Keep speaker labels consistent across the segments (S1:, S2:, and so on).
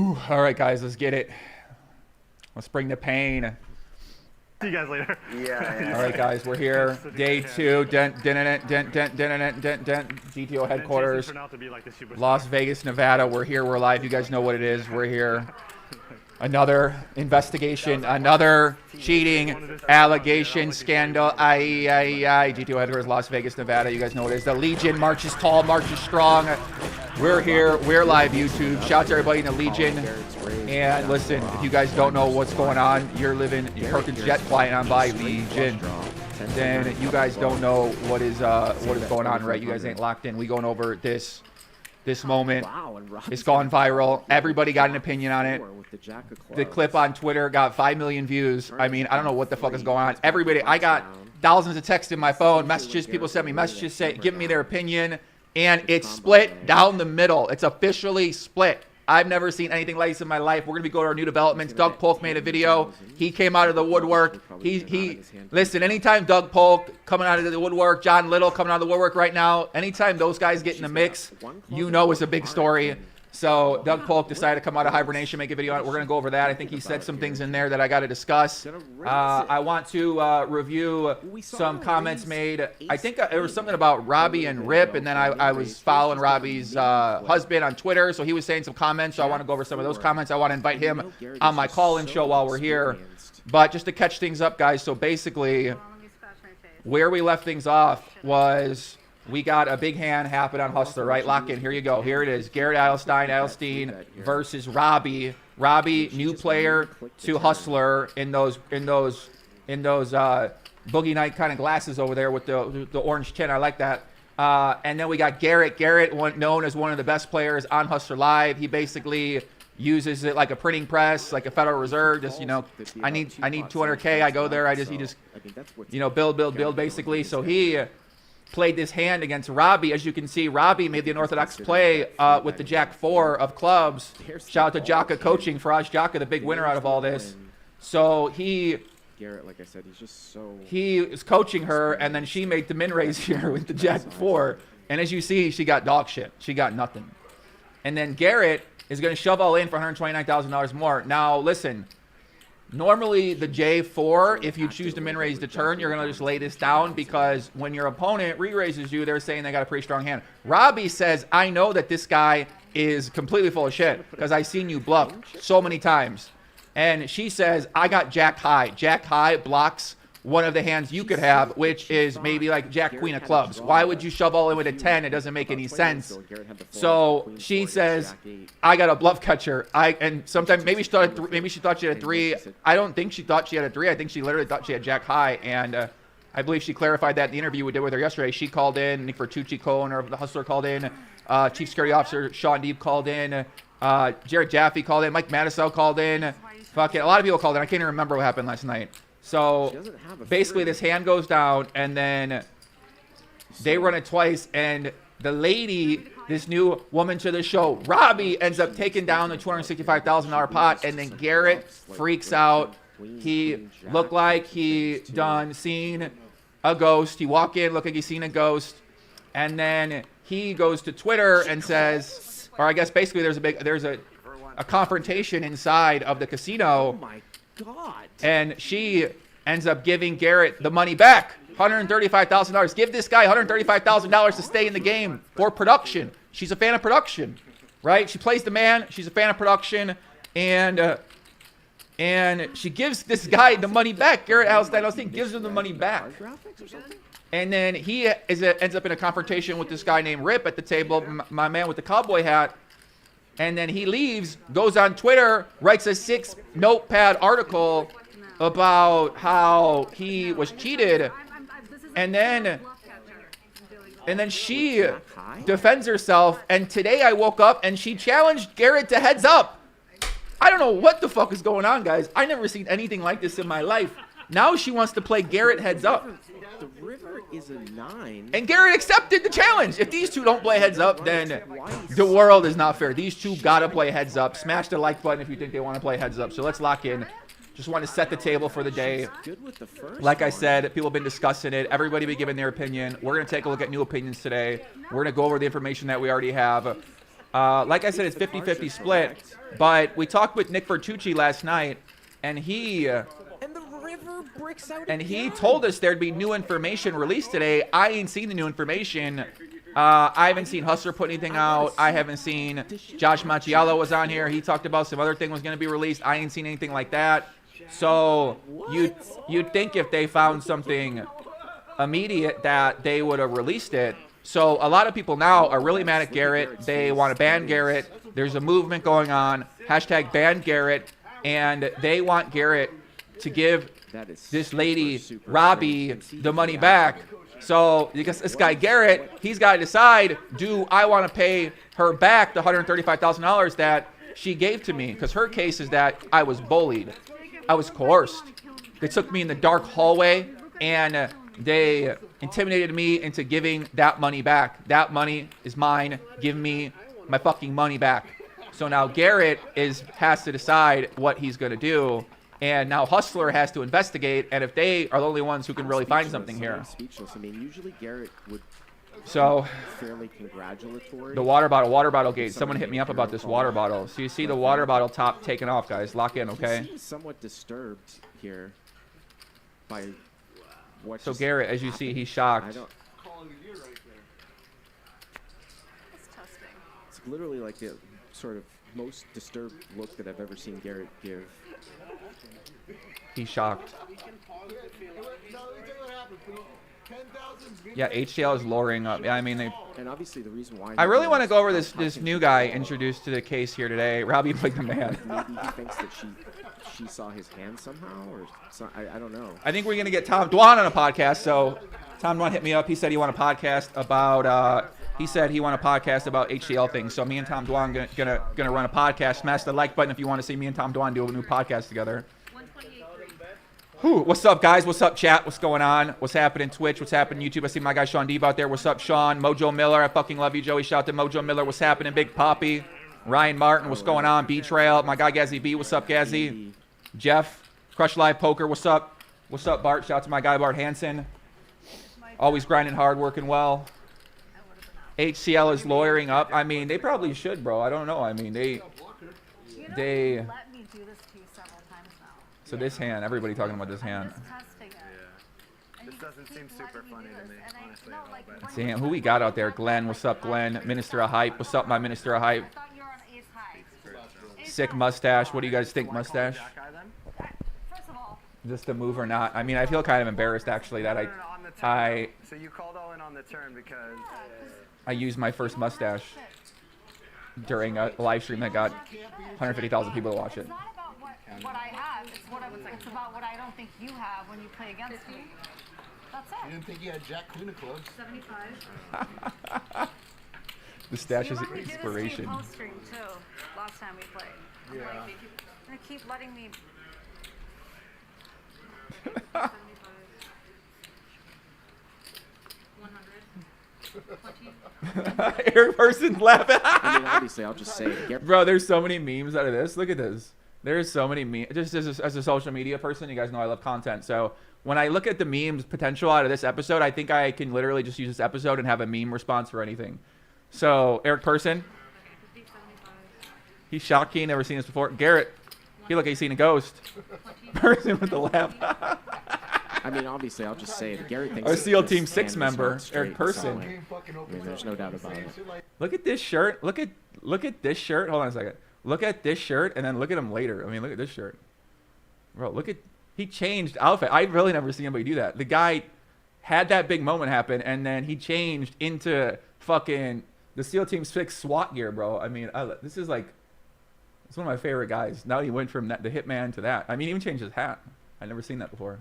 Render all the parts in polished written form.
S1: All right, guys, let's get it. Let's bring the pain.
S2: See you guys later.
S3: Yeah.
S1: All right, guys, we're here. Day 2. GTO headquarters, Las Vegas, Nevada. We're here. We're live. You guys know what it is. We're here. Another investigation, another cheating allegation, scandal. GTO headquarters, Las Vegas, Nevada. You guys know what it is. The Legion marches tall, marches strong. We're here. We're live YouTube. Shout out to everybody in the Legion. And listen, if you guys don't know what's going on, you're living Perkins jet flying on by Legion. Then you guys don't know what is going on, right? You guys ain't locked in. We going over this moment. It's gone viral. Everybody got an opinion on it. The clip on Twitter got 5 million views. I mean, I don't know what the fuck is going on. Everybody, I got thousands of texts in my phone, messages. People send me messages giving me their opinion. And it's split down the middle. It's officially split. I've never seen anything like this in my life. We're going to be going to our new developments. Doug Polk made a video. He came out of the woodwork. Listen, anytime Doug Polk coming out of the woodwork, John Little coming out of the woodwork right now, anytime those guys get in the mix, you know it's a big story. So Doug Polk decided to come out of hibernation, make a video on it. We're going to go over that. I think he said some things in there that I got to discuss. I want to review some comments made. I think there was something about Robbi and Rip, and then I was following Robbi's husband on Twitter, so he was saying some comments, so I want to go over some of those comments. I want to invite him on my call-in show while we're here. But just to catch things up, guys, so basically where we left things off was... we got a big hand happen on Hustler, right? Lock in. Here you go. Here it is. Garrett Adelstein versus Robbi. Robbi, new player to Hustler in those Boogie Night kind of glasses over there with the orange chin. I like that. And then we got Garrett. Garrett, known as one of the best players on Hustler Live. He basically uses it like a printing press, like a Federal Reserve. Just, you know, I need 200K. I go there. He just, you know, build basically. So he played this hand against Robbi. As you can see, Robbi made the unorthodox play with the Jack-4 of clubs. Shout out to Jaka coaching, Faraz Jaka, the big winner out of all this. So Garrett, like I said, he is coaching her, and then she made the min raise here with the Jack-4. And as you see, she got dog shit. She got nothing. And then Garrett is going to shove all in for $129,000 more. Now, listen. Normally, the J4, if you choose to min raise the turn, you're going to just lay this down because when your opponent re-raises you, they're saying they got a pretty strong hand. Robbi says, I know that this guy is completely full of shit because I've seen you bluff so many times. And she says, I got Jack High. Jack High blocks one of the hands you could have, which is maybe like Jack Queen of clubs. Why would you shove all in with a 10? It doesn't make any sense. So she says, I got a bluff catcher. And sometimes maybe she thought she had a 3. I don't think she thought she had a 3. I think she literally thought she had Jack High. And I believe she clarified that in the interview we did with her yesterday. She called in. Nick Vertucci, co-owner of the Hustler, called in. Chief Security Officer Sean Deeb called in. Jared Jaffe called in. Mike Mattisell called in. Fucking a lot of people called in. I can't even remember what happened last night. So basically this hand goes down and then they run it twice and the lady, this new woman to the show, Robbi, ends up taking down the $265,000 pot, and then Garrett freaks out. He looked like he seen a ghost. He walk in, look like he's seen a ghost, and then he goes to Twitter and says, or I guess basically there's a confrontation inside of the casino. Oh my God. And she ends up giving Garrett the money back, $135,000. Give this guy $135,000 to stay in the game for production. She's a fan of production, right? She plays the man. She's a fan of production, and she gives this guy the money back. Garrett Adelstein gives him the money back. And then he ends up in a confrontation with this guy named Rip at the table, my man with the cowboy hat. And then he leaves, goes on Twitter, writes a 6-notepad article about how he was cheated. And then she defends herself. And today I woke up and she challenged Garrett to heads up. I don't know what the fuck is going on, guys. I never seen anything like this in my life. Now she wants to play Garrett heads up.
S3: The river is a 9.
S1: And Garrett accepted the challenge. If these two don't play heads up, then the world is not fair. These two got to play heads up. Smash the like button if you think they want to play heads up. So let's lock in. Just want to set the table for the day. Like I said, people have been discussing it. Everybody been giving their opinion. We're going to take a look at new opinions today. We're going to go over the information that we already have. Like I said, it's 50-50 split. But we talked with Nick Vertucci last night, and he
S3: And the river bricks out
S1: and he
S3: again.
S1: told us there'd be new information released today. I ain't seen the new information. I haven't seen Hustler put anything out. I haven't seen Josh Macchiello was on here. He talked about some other thing was going to be released. I ain't seen anything like that. So you'd think if they found something immediate that they would have released it. So a lot of people now are really mad at Garrett. They want to ban Garrett. There's a movement going on. Hashtag ban Garrett. And they want Garrett to give this lady, Robbi, the money back. So because this guy Garrett, he's got to decide, do I want to pay her back the $135,000 that she gave to me? Because her case is that I was bullied. I was coerced. They took me in the dark hallway and they intimidated me into giving that money back. That money is mine. Give me my fucking money back. So now Garrett has to decide what he's going to do. And now Hustler has to investigate. And if they are the only ones who can really find something here.
S3: I'm speechless. I mean, usually Garrett would
S1: So
S3: fairly congratulatory.
S1: the water bottle gate. Someone hit me up about this water bottle. So you see the water bottle top taken off, guys. Lock in, okay?
S3: He seems somewhat disturbed here by what
S1: So
S3: just
S1: Garrett, as you see, he's shocked.
S4: It's testing.
S3: It's literally like the sort of most disturbed look that I've ever seen Garrett give.
S1: He's shocked. Yeah, HCL is lowering up. Yeah, I mean, they.
S3: And obviously the reason why
S1: I really want to go over this new guy introduced to the case here today. Robbi played the man.
S3: maybe he thinks that she saw his hand somehow, or I don't know.
S1: I think we're gonna get Tom Dwan on a podcast. So Tom Dwan hit me up. He said he want a podcast about. He said he want a podcast about HCL things. So me and Tom Dwan gonna run a podcast. Smash the like button if you want to see me and Tom Dwan do a new podcast together. Whew, what's up, guys? What's up, chat? What's going on? What's happening, Twitch? What's happening, YouTube? I see my guy Sean Deeb out there. What's up, Sean? Mojo Miller, I fucking love you, Joey. Shout out to Mojo Miller. What's happening, Big Poppy? Ryan Martin, what's going on? B-Trail, my guy Gazzy B. What's up, Gazzy? Jeff, Crush Live Poker. What's up? What's up, Bart? Shout out to my guy Bart Hanson. Always grinding hard, working well. HCL is lawyering up. I mean, they probably should, bro. I don't know. I mean, they.
S4: Let me do this to you several times now.
S1: So this hand, everybody talking about this hand.
S4: I'm just testing it. And
S2: This
S4: you
S2: doesn't
S4: keep
S2: seem super
S4: letting
S2: funny
S4: do
S2: to
S4: this.
S2: me,
S4: And
S2: honestly,
S4: no,
S2: a little
S4: like,
S2: bit.
S4: when
S1: Damn,
S4: you
S1: who we got out there? Glenn, what's up, Glenn? Minister of Hype. What's up, my Minister of Hype?
S4: I thought you were on ace high. Ace
S1: Sick
S4: high.
S1: mustache. What do you guys think, mustache?
S4: First of all,
S1: Just a move or not? I mean, I feel kind of embarrassed actually that I
S2: So you called all in on the turn because
S1: used my first mustache during a live stream that got 150,000 people to watch it.
S4: it's not about what I have. It's about what I don't think you have when you play against me. That's
S5: You
S4: it.
S5: didn't think you had Jack Queen of clubs?
S4: 75.
S1: The stash
S4: You
S1: is
S4: let me do this to
S1: inspiration.
S4: you post stream too. Last time we played. I'm
S5: Yeah.
S4: like, you're gonna keep letting me. 100.
S1: Eric Person's laughing.
S3: I mean, obviously, I'll just say it. Garrett
S1: Bro, there's so many memes out of this. Look at this. There's so many memes. Just as a social media person, you guys know I love content. So when I look at the memes potential out of this episode, I think I can literally just use this episode and have a meme response for anything. So Eric Person, he's shocked. He ain't never seen this before. Garrett, he look like he's seen a ghost. Person with the laugh.
S3: I mean, obviously, I'll just say it. Garrett thinks
S1: Our
S3: that
S1: SEAL
S3: this
S1: Team 6
S3: hand is not
S1: member,
S3: straight
S1: Eric
S3: and
S1: Person.
S3: solid.
S5: Game fucking
S3: I mean, there's no doubt about it.
S1: Look at this shirt. Look at this shirt. Hold on a second. Look at this shirt and then look at him later. I mean, look at this shirt. Bro, look at he changed outfit. I've really never seen anybody do that. The guy had that big moment happen and then he changed into fucking the SEAL Team 6 SWAT gear, bro. I mean, this is like it's one of my favorite guys. Now he went from that the hitman to that. I mean, he even changed his hat. I've never seen that before.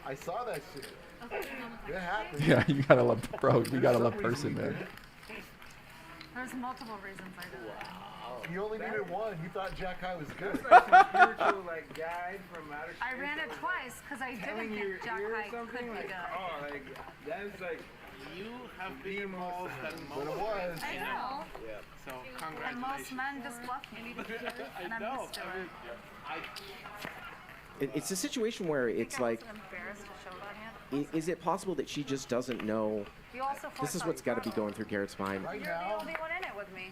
S5: I saw that shit. It happened.
S1: Yeah, you gotta love, bro. You gotta love Person, man.
S4: There's multiple reasons I did it.
S5: You only needed one. You thought Jack High was good.
S6: Spiritual like guide from outer
S4: I
S6: space,
S4: ran it
S6: like,
S4: twice because I
S6: telling
S4: didn't
S6: your
S4: think Jack
S6: ear or
S4: High could
S6: something
S4: be
S6: like,
S4: good.
S6: oh, like that's like you have bigger balls than
S5: But it
S6: most.
S5: was.
S4: I know.
S6: Yeah. So
S4: And most
S6: congratulations.
S4: men just bluff me. And I'm used to it.
S3: It's a situation where it's
S4: I
S3: like
S4: was embarrassed to show that hand.
S3: Is it possible that she just doesn't know?
S4: You also
S3: This is what's got to be going through Garrett's mind.
S5: Right
S4: You're the
S5: now,
S4: only one in it with me.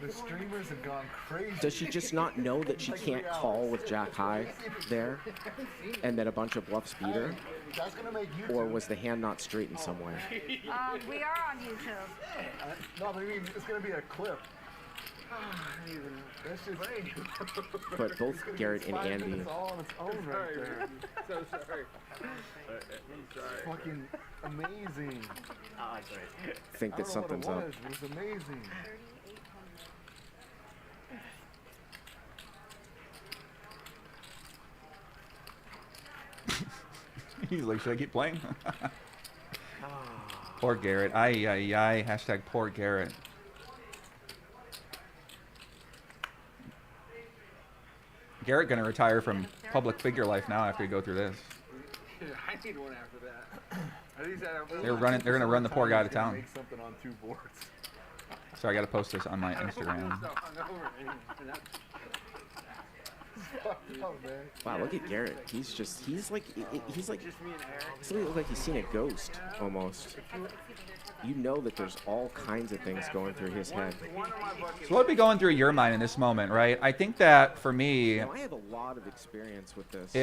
S5: the streamers have gone crazy.
S3: Does she just not know that she can't call with Jack high there, and that a bunch of bluffs beat her?
S5: That's gonna make YouTube.
S3: Or was the hand not straight in some way?
S4: We are on YouTube.
S5: No, but I mean, it's gonna be a clip. That's just
S3: But both Garrett and
S5: 5
S3: Andy,
S5: minutes all on its own right there.
S6: So sorry. I'm sorry.
S5: Fucking amazing.
S3: think
S5: I
S3: that
S5: don't know
S3: something's
S5: what
S3: up.
S5: it was. It was amazing.
S1: He's like, should I keep playing? Poor Garrett. Ay, ay, ay. Hashtag poor Garrett. Garrett gonna retire from public figure life now after you go through this.
S6: I need one after that. At least I don't.
S1: They're gonna run the poor guy to town.
S5: Make something on 2 boards.
S1: Sorry, I gotta post this on my Instagram.
S5: Oh, man.
S3: Wow, look at Garrett. He's like
S6: Just me and Eric.
S3: he looks like he's seen a ghost almost. You know that there's all kinds of things going through his head.
S6: One of my buckets.
S1: So what would be going through your mind in this moment, right? I think that for me,
S3: Now, I have a lot of experience with this.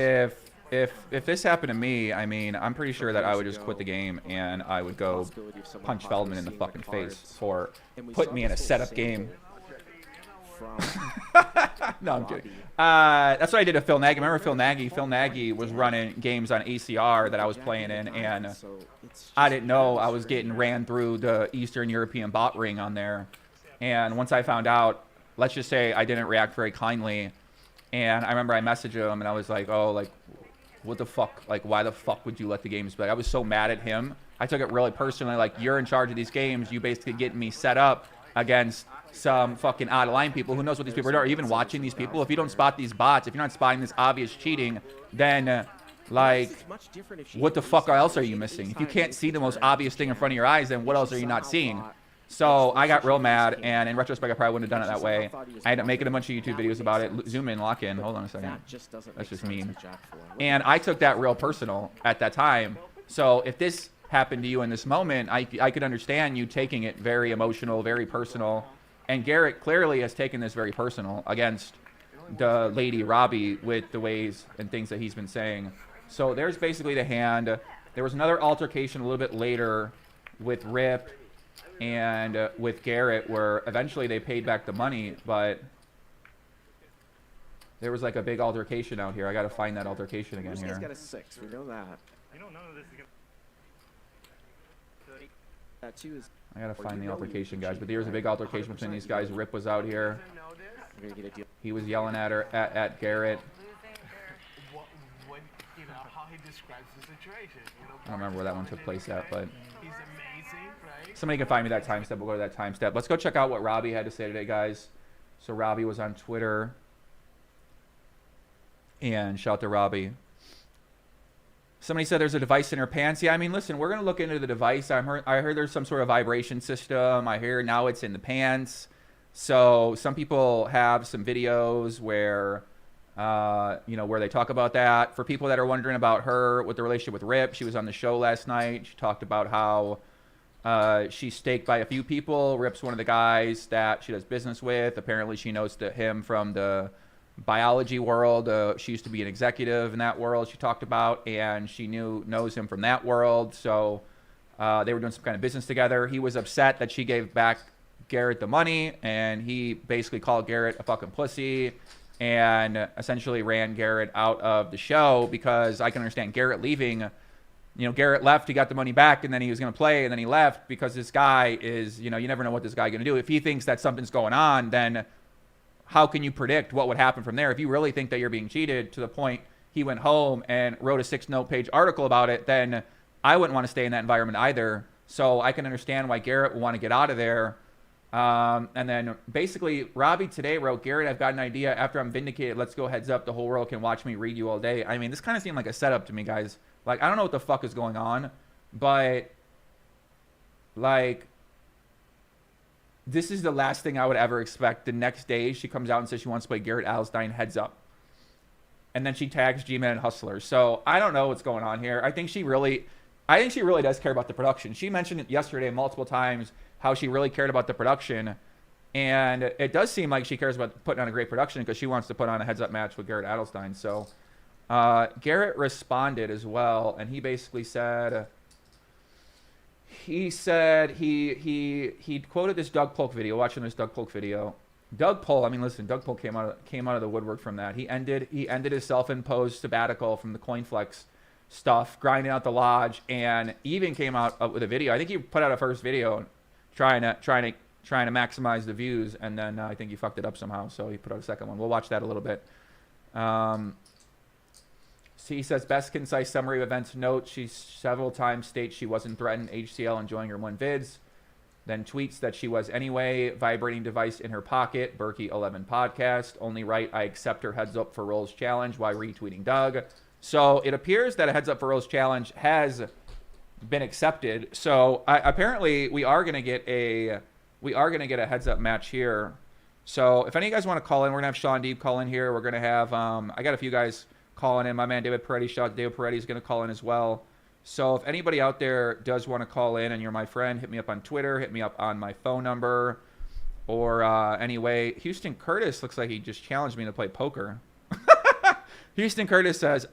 S1: if this happened to me, I mean, I'm pretty sure that I would just quit the game and I would go
S3: Possibility of someone
S1: punch
S3: possibly
S1: Feldman in the
S3: seeing
S1: fucking face
S3: cards.
S1: for
S3: And we
S1: putting
S3: saw
S1: me in a
S3: this whole
S1: setup
S3: sample
S1: game.
S3: From
S1: No, I'm
S3: Robbi.
S1: kidding. That's what I did to Phil Nagy. Remember Phil Nagy? Phil Nagy was running games on ACR that I was playing in, and
S3: So it's
S1: I
S3: just
S1: didn't know I
S3: really
S1: was
S3: strange.
S1: getting ran through the Eastern European bot ring on there. And once I found out, let's just say I didn't react very kindly. And I remember I messaged him and I was like, oh, like, what the fuck? Like, why the fuck would you let the games play? I was so mad at him. I took it really personally. Like, you're in charge of these games. You basically getting me set up against some fucking out of line people. Who knows what these people are? Or even watching these people. If you don't spot these bots, if you're not spotting this obvious cheating, then like,
S3: It's much different if she
S1: what the
S3: had
S1: fuck
S3: FaceTime.
S1: else are
S3: If
S1: you
S3: she
S1: missing? If
S3: FaceTime
S1: you can't see the most
S3: Instagram,
S1: obvious thing in front of your eyes, then what else are you not seeing? So I got real mad, and in retrospect, I probably wouldn't have done it that way. I ended up making a bunch of YouTube videos about it. Zoom in, lock in. Hold on a second.
S3: That just doesn't
S1: That's
S3: make
S1: just
S3: sense
S1: mean.
S3: with Jack Fuller.
S1: And I took that real personal at that time. So if this happened to you in this moment, I could understand you taking it very emotional, very personal. And Garrett clearly has taken this very personal against the lady Robbi with the ways and things that he's been saying. So there's basically the hand. There was another altercation a little bit later with Rip and with Garrett where eventually they paid back the money, but there was like a big altercation out here. I got to find that altercation again
S3: This guy's
S1: here.
S3: got a 6. We know that.
S6: You don't know this is gonna.
S3: That too is.
S1: I gotta
S3: Or
S1: find
S3: you
S1: the
S3: know you
S1: altercation,
S3: can
S1: guys.
S3: cheat,
S1: But there was a
S3: right?
S1: big altercation between these guys. Rip was out here.
S3: We're gonna get a deal.
S1: He was yelling at her, at Garrett.
S6: What you know how he describes the situation. You know,
S1: I don't remember where that one took place at, but
S6: he's amazing, right?
S1: somebody can find me that time step. We'll go to that time step. Let's go check out what Robbi had to say today, guys. So Robbi was on Twitter. And shout out to Robbi. Somebody said there's a device in her pants. Yeah, I mean, listen, we're going to look into the device. I heard there's some sort of vibration system. I hear now it's in the pants. So some people have some videos where, where they talk about that. For people that are wondering about her with the relationship with Rip, she was on the show last night. She talked about how she's staked by a few people. Rip's one of the guys that she does business with. Apparently she knows him from the biology world. She used to be an executive in that world she talked about, and she knows him from that world. So they were doing some kind of business together. He was upset that she gave back Garrett the money, and he basically called Garrett a fucking pussy and essentially ran Garrett out of the show, because I can understand Garrett leaving. You know, Garrett left, he got the money back, and then he was going to play, and then he left because this guy is, you never know what this guy going to do. If he thinks that something's going on, then how can you predict what would happen from there? If you really think that you're being cheated to the point he went home and wrote a 6-note-page article about it, then I wouldn't want to stay in that environment either. So I can understand why Garrett would want to get out of there. And then basically Robbi today wrote, Garrett, I've got an idea. After I'm vindicated, let's go heads up. The whole world can watch me read you all day. I mean, this kind of seemed like a setup to me, guys. Like, I don't know what the fuck is going on, but like, this is the last thing I would ever expect. The next day, she comes out and says she wants to play Garrett Adelstein heads up. And then she tags G-Man and Hustler. So I don't know what's going on here. I think she really I think she really does care about the production. She mentioned it yesterday multiple times how she really cared about the production. And it does seem like she cares about putting on a great production because she wants to put on a heads-up match with Garrett Adelstein. So Garrett responded as well, and he basically said... He quoted this Doug Polk video, watching this Doug Polk video. Doug Polk came out of the woodwork from that. He ended his self-imposed sabbatical from the CoinFlex stuff, grinding out the lodge, and even came out with a video. I think he put out a first video trying to maximize the views, and then I think he fucked it up somehow, so he put out a second one. We'll watch that a little bit. He says, best concise summary of events. Note, she several times states she wasn't threatened. HCL enjoying her one vids. Then tweets that she was anyway. Vibrating device in her pocket. Berkey 11 podcast. Only right, I accept her heads up for Rolls challenge while retweeting Doug. So it appears that a heads up for Rolls challenge has been accepted. So apparently we are gonna get a heads up match here. So if any of you guys want to call in, we're gonna have Sean Deeb call in here. We're gonna have I got a few guys calling in. My man David Peretti, shout out David Peretti, is going to call in as well. So if anybody out there does want to call in and you're my friend, hit me up on Twitter, hit me up on my phone number, or anyway, Houston Curtis looks like he just challenged me to play poker. Houston Curtis says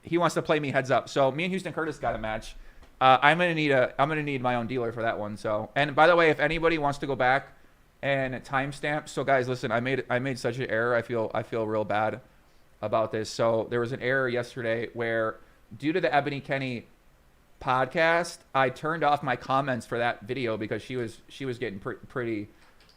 S1: he wants to play me heads up. So me and Houston Curtis got a match. I'm gonna need my own dealer for that one. So, and by the way, if anybody wants to go back and timestamp, so guys, listen, I made such an error. I feel real bad about this. So there was an error yesterday where, due to the Ebony Kenny podcast, I turned off my comments for that video because she was getting pretty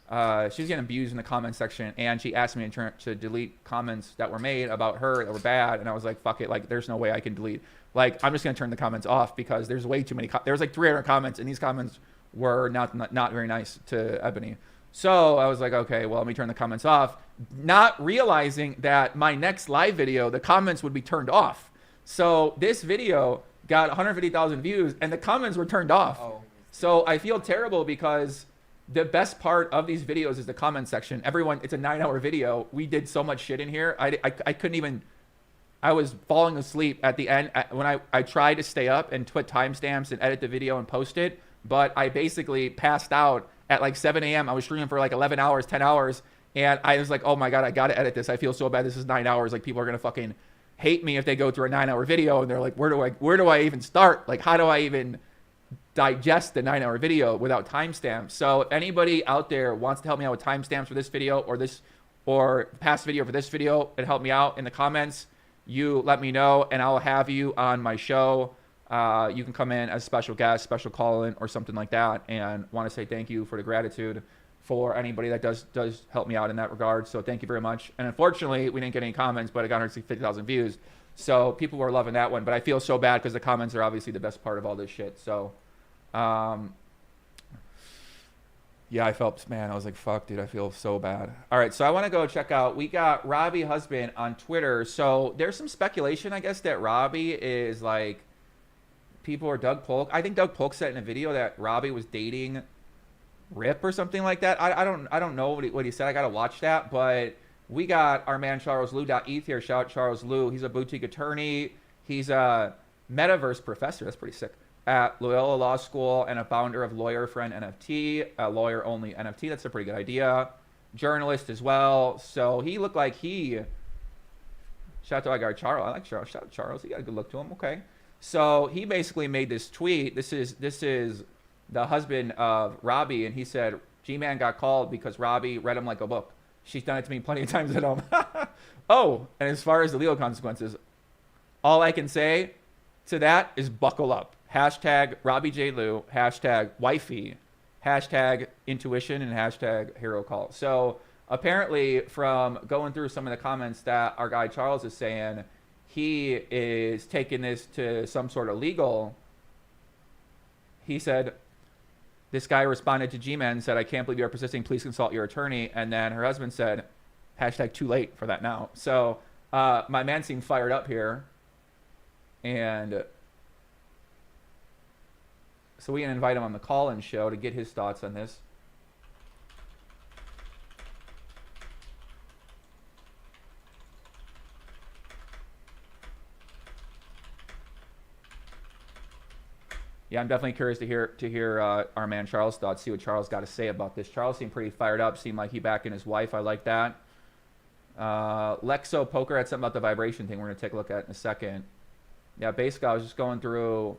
S1: she was getting abused in the comment section, and she asked me to delete comments that were made about her that were bad, and I was like, fuck it, like there's no way I can delete. Like I'm just gonna turn the comments off because there's way too many. There was like 300 comments, and these comments were not very nice to Ebony. So I was like, okay, well, let me turn the comments off, not realizing that my next live video, the comments would be turned off. So this video got 150,000 views and the comments were turned off. Oh. So I feel terrible because the best part of these videos is the comment section. Everyone, it's a 9-hour video. We did so much shit in here. I couldn't even, I was falling asleep at the end when I tried to stay up and put timestamps and edit the video and post it, but I basically passed out at like 7 a.m. I was streaming for like 11 hours, 10 hours. And I was like, oh my God, I got to edit this. I feel so bad. This is 9 hours. Like people are going to fucking hate me if they go through a 9-hour video. And they're like, where do I even start? Like, how do I even digest the 9-hour video without timestamps? So if anybody out there wants to help me out with timestamps for this video or past video for this video and help me out in the comments, you let me know and I'll have you on my show. You can come in as special guest, special call-in, or something like that, and want to say thank you for the gratitude for anybody that does help me out in that regard. So thank you very much. And unfortunately, we didn't get any comments, but it got 150,000 views. So people were loving that one, but I feel so bad because the comments are obviously the best part of all this shit. So, yeah, I felt, man, I was like, fuck, dude, I feel so bad. All right, so I want to go check out, we got Robbi Husband on Twitter. So there's some speculation, I guess, that Robbi is like, people are Doug Polk. I think Doug Polk said in a video that Robbi was dating Rip or something like that. I don't know what he said. I got to watch that. But we got our man Charles Lew.eth here. Shout out Charles Lew. He's a boutique attorney. He's a metaverse professor. That's pretty sick. At Loyola Law School and a founder of Lawyer Friend NFT, a lawyer only NFT. That's a pretty good idea. Journalist as well. So he looked like he. Shout out to our guy Charles. I like Charles. Shout out Charles. He got a good look to him. Okay. So he basically made this tweet. This is the husband of Robbi, and he said, G-Man got called because Robbi read him like a book. She's done it to me plenty of times at home. Oh, and as far as the legal consequences, all I can say to that is buckle up. Hashtag Robbi J. Lew, hashtag wifey, hashtag intuition, and hashtag hero call. So apparently from going through some of the comments that our guy Charles is saying, he is taking this to some sort of legal. He said, this guy responded to G-Man and said, I can't believe you're persisting. Please consult your attorney. And then her husband said, hashtag too late for that now. So my man seemed fired up here. And so we can invite him on the call-in show to get his thoughts on this. Yeah, I'm definitely curious to hear our man Charles' thoughts. See what Charles got to say about this. Charles seemed pretty fired up. Seemed like he backing his wife. I like that. Lex-O Poker had something about the vibration thing. We're gonna take a look at in a second. Yeah, basically, I was just going through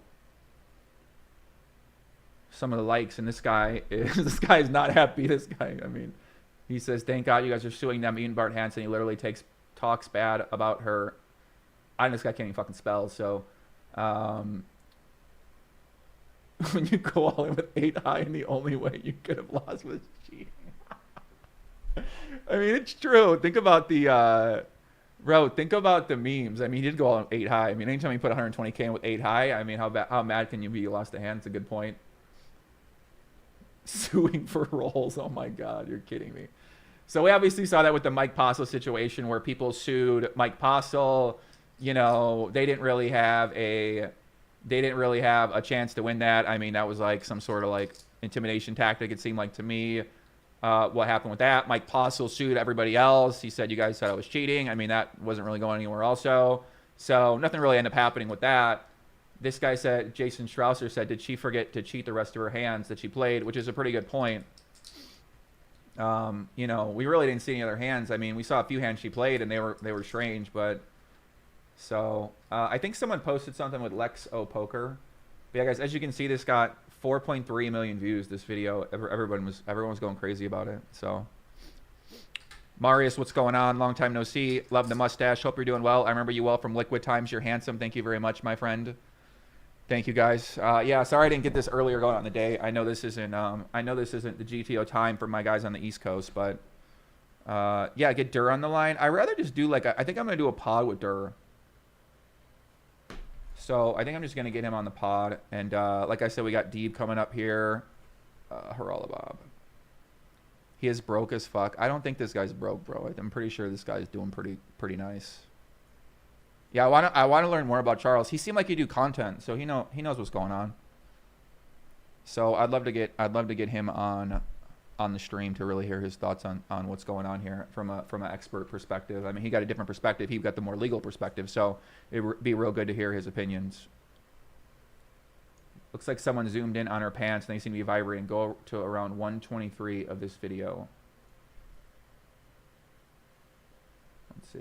S1: some of the likes, and this guy is not happy. This guy, I mean, he says, "Thank God you guys are suing them." Even Bart Hanson, he literally talks bad about her. This guy can't even fucking spell. So, when you go all in with 8 high, and the only way you could have lost was cheating. I mean, it's true. Think about the think about the memes. I mean, he did go all in 8 high. I mean, anytime you put 120K in with 8 high, I mean, how mad can you be? You lost a hand. It's a good point. Suing for rolls. Oh my God, you're kidding me. So we obviously saw that with the Mike Postle situation where people sued Mike Postle. You know, they didn't really have a chance to win that. I mean, that was like some sort of like intimidation tactic, it seemed like to me. What happened with that? Mike Postle sued everybody else. He said, you guys said I was cheating. I mean, that wasn't really going anywhere also. So nothing really ended up happening with that. This guy said, Jason Strausser said, did she forget to cheat the rest of her hands that she played? Which is a pretty good point. You know, we really didn't see any other hands. I mean, we saw a few hands she played, and they were strange. But so I think someone posted something with Lex-O Poker. But yeah, guys, as you can see, this got 4.3 million views. This video, everyone was going crazy about it. So, Marius, what's going on? Long time no see. Love the mustache. Hope you're doing well. I remember you well from Liquid Times. You're handsome. Thank you very much, my friend. Thank you, guys. Yeah, sorry I didn't get this earlier going on the day. I know this isn't the GTO time for my guys on the East Coast, but yeah, get Durr on the line. I'd rather just do like I think I'm gonna do a pod with Durr. So I think I'm just gonna get him on the pod, and like I said, we got Deeb coming up here. Harala Bob. He is broke as fuck. I don't think this guy's broke, bro. I'm pretty sure this guy's doing pretty nice. Yeah, I want to learn more about Charles. He seemed like he do content, so he knows what's going on. So I'd love to get him on the stream to really hear his thoughts on what's going on here from an expert perspective. I mean, he got a different perspective. He got the more legal perspective, so it would be real good to hear his opinions. Looks like someone zoomed in on her pants and they seem to be vibrating. Go to around 123 of this video. Let's see.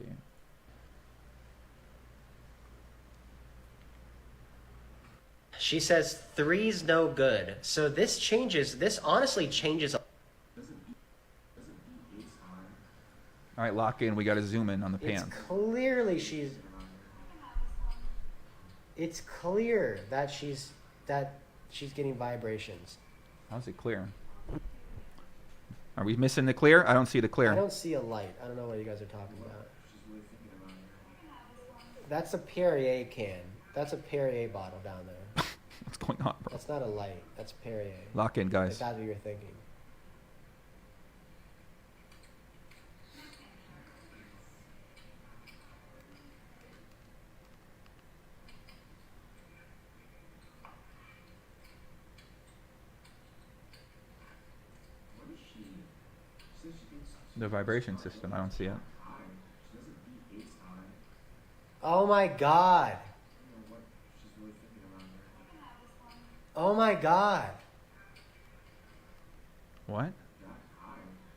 S7: She says three's no good. So this honestly changes.
S1: All right, lock in. We got to zoom in on the pants.
S7: It's clear that she's getting vibrations.
S1: How's it clear? Are we missing the clear? I don't see the clear.
S7: I don't see a light. I don't know what you guys are talking about. That's a Perrier can. That's a Perrier bottle down there.
S1: What's going on, bro?
S7: That's not a light. That's Perrier.
S1: Lock in, guys.
S7: If that's what you're thinking.
S1: The vibration system. I don't see it.
S7: Oh my God. Oh my God.
S1: What?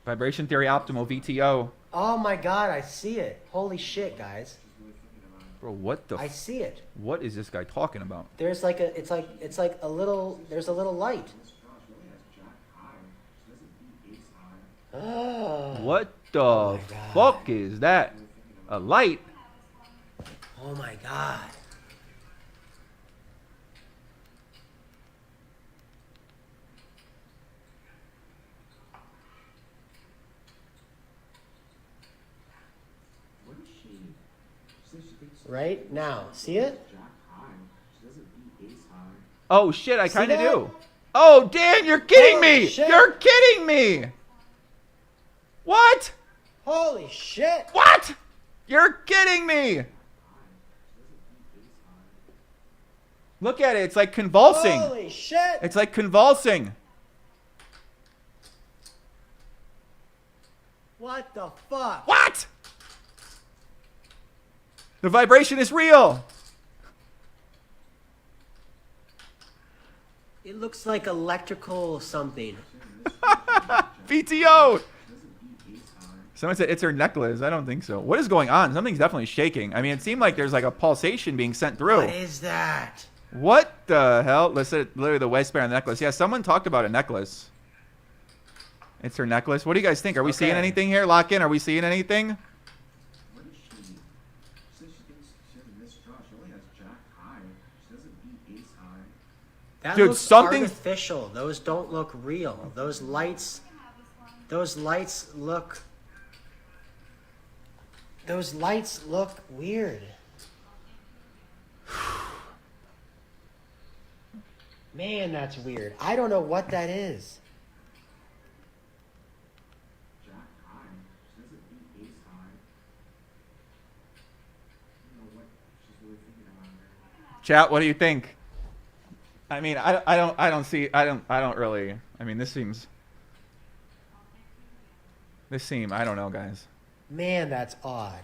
S1: Vibration theory optimal VTO.
S7: Oh my God, I see it. Holy shit, guys.
S1: Bro, what the?
S7: I see it.
S1: What is this guy talking about?
S7: There's like a, it's like a little, there's a little light.
S1: What the fuck is that? A light?
S7: Oh my God. Right now, see it?
S1: Oh shit, I kind of do. Oh damn, you're kidding me!
S7: Shit.
S1: You're kidding me! What?
S7: Holy shit!
S1: What? You're kidding me! Look at it, it's like convulsing.
S7: Holy shit!
S1: It's like convulsing.
S7: What the fuck?
S1: What? The vibration is real.
S7: It looks like electrical something.
S1: PTO. Someone said it's her necklace. I don't think so. What is going on? Something's definitely shaking. I mean, it seemed like there's like a pulsation being sent through.
S7: What is that?
S1: What the hell? Listen, literally the waistband on the necklace. Yeah, someone talked about a necklace. It's her necklace. What do you guys think? Are we seeing anything here? Lock in. Are we seeing anything?
S3: What is she? She says she thinks she has a misdraw. She only has jack high. She doesn't beat ace high.
S7: That
S1: Dude,
S7: looks
S1: something-
S7: artificial. Those don't look real. Those lights look. Those lights look weird. Man, that's weird. I don't know what that is.
S3: Jack high. She doesn't beat ace high. I don't know what she's really thinking about here.
S1: Chat, what do you think? I mean, I don't really. I mean, this seems. I don't know, guys.
S7: Man, that's odd.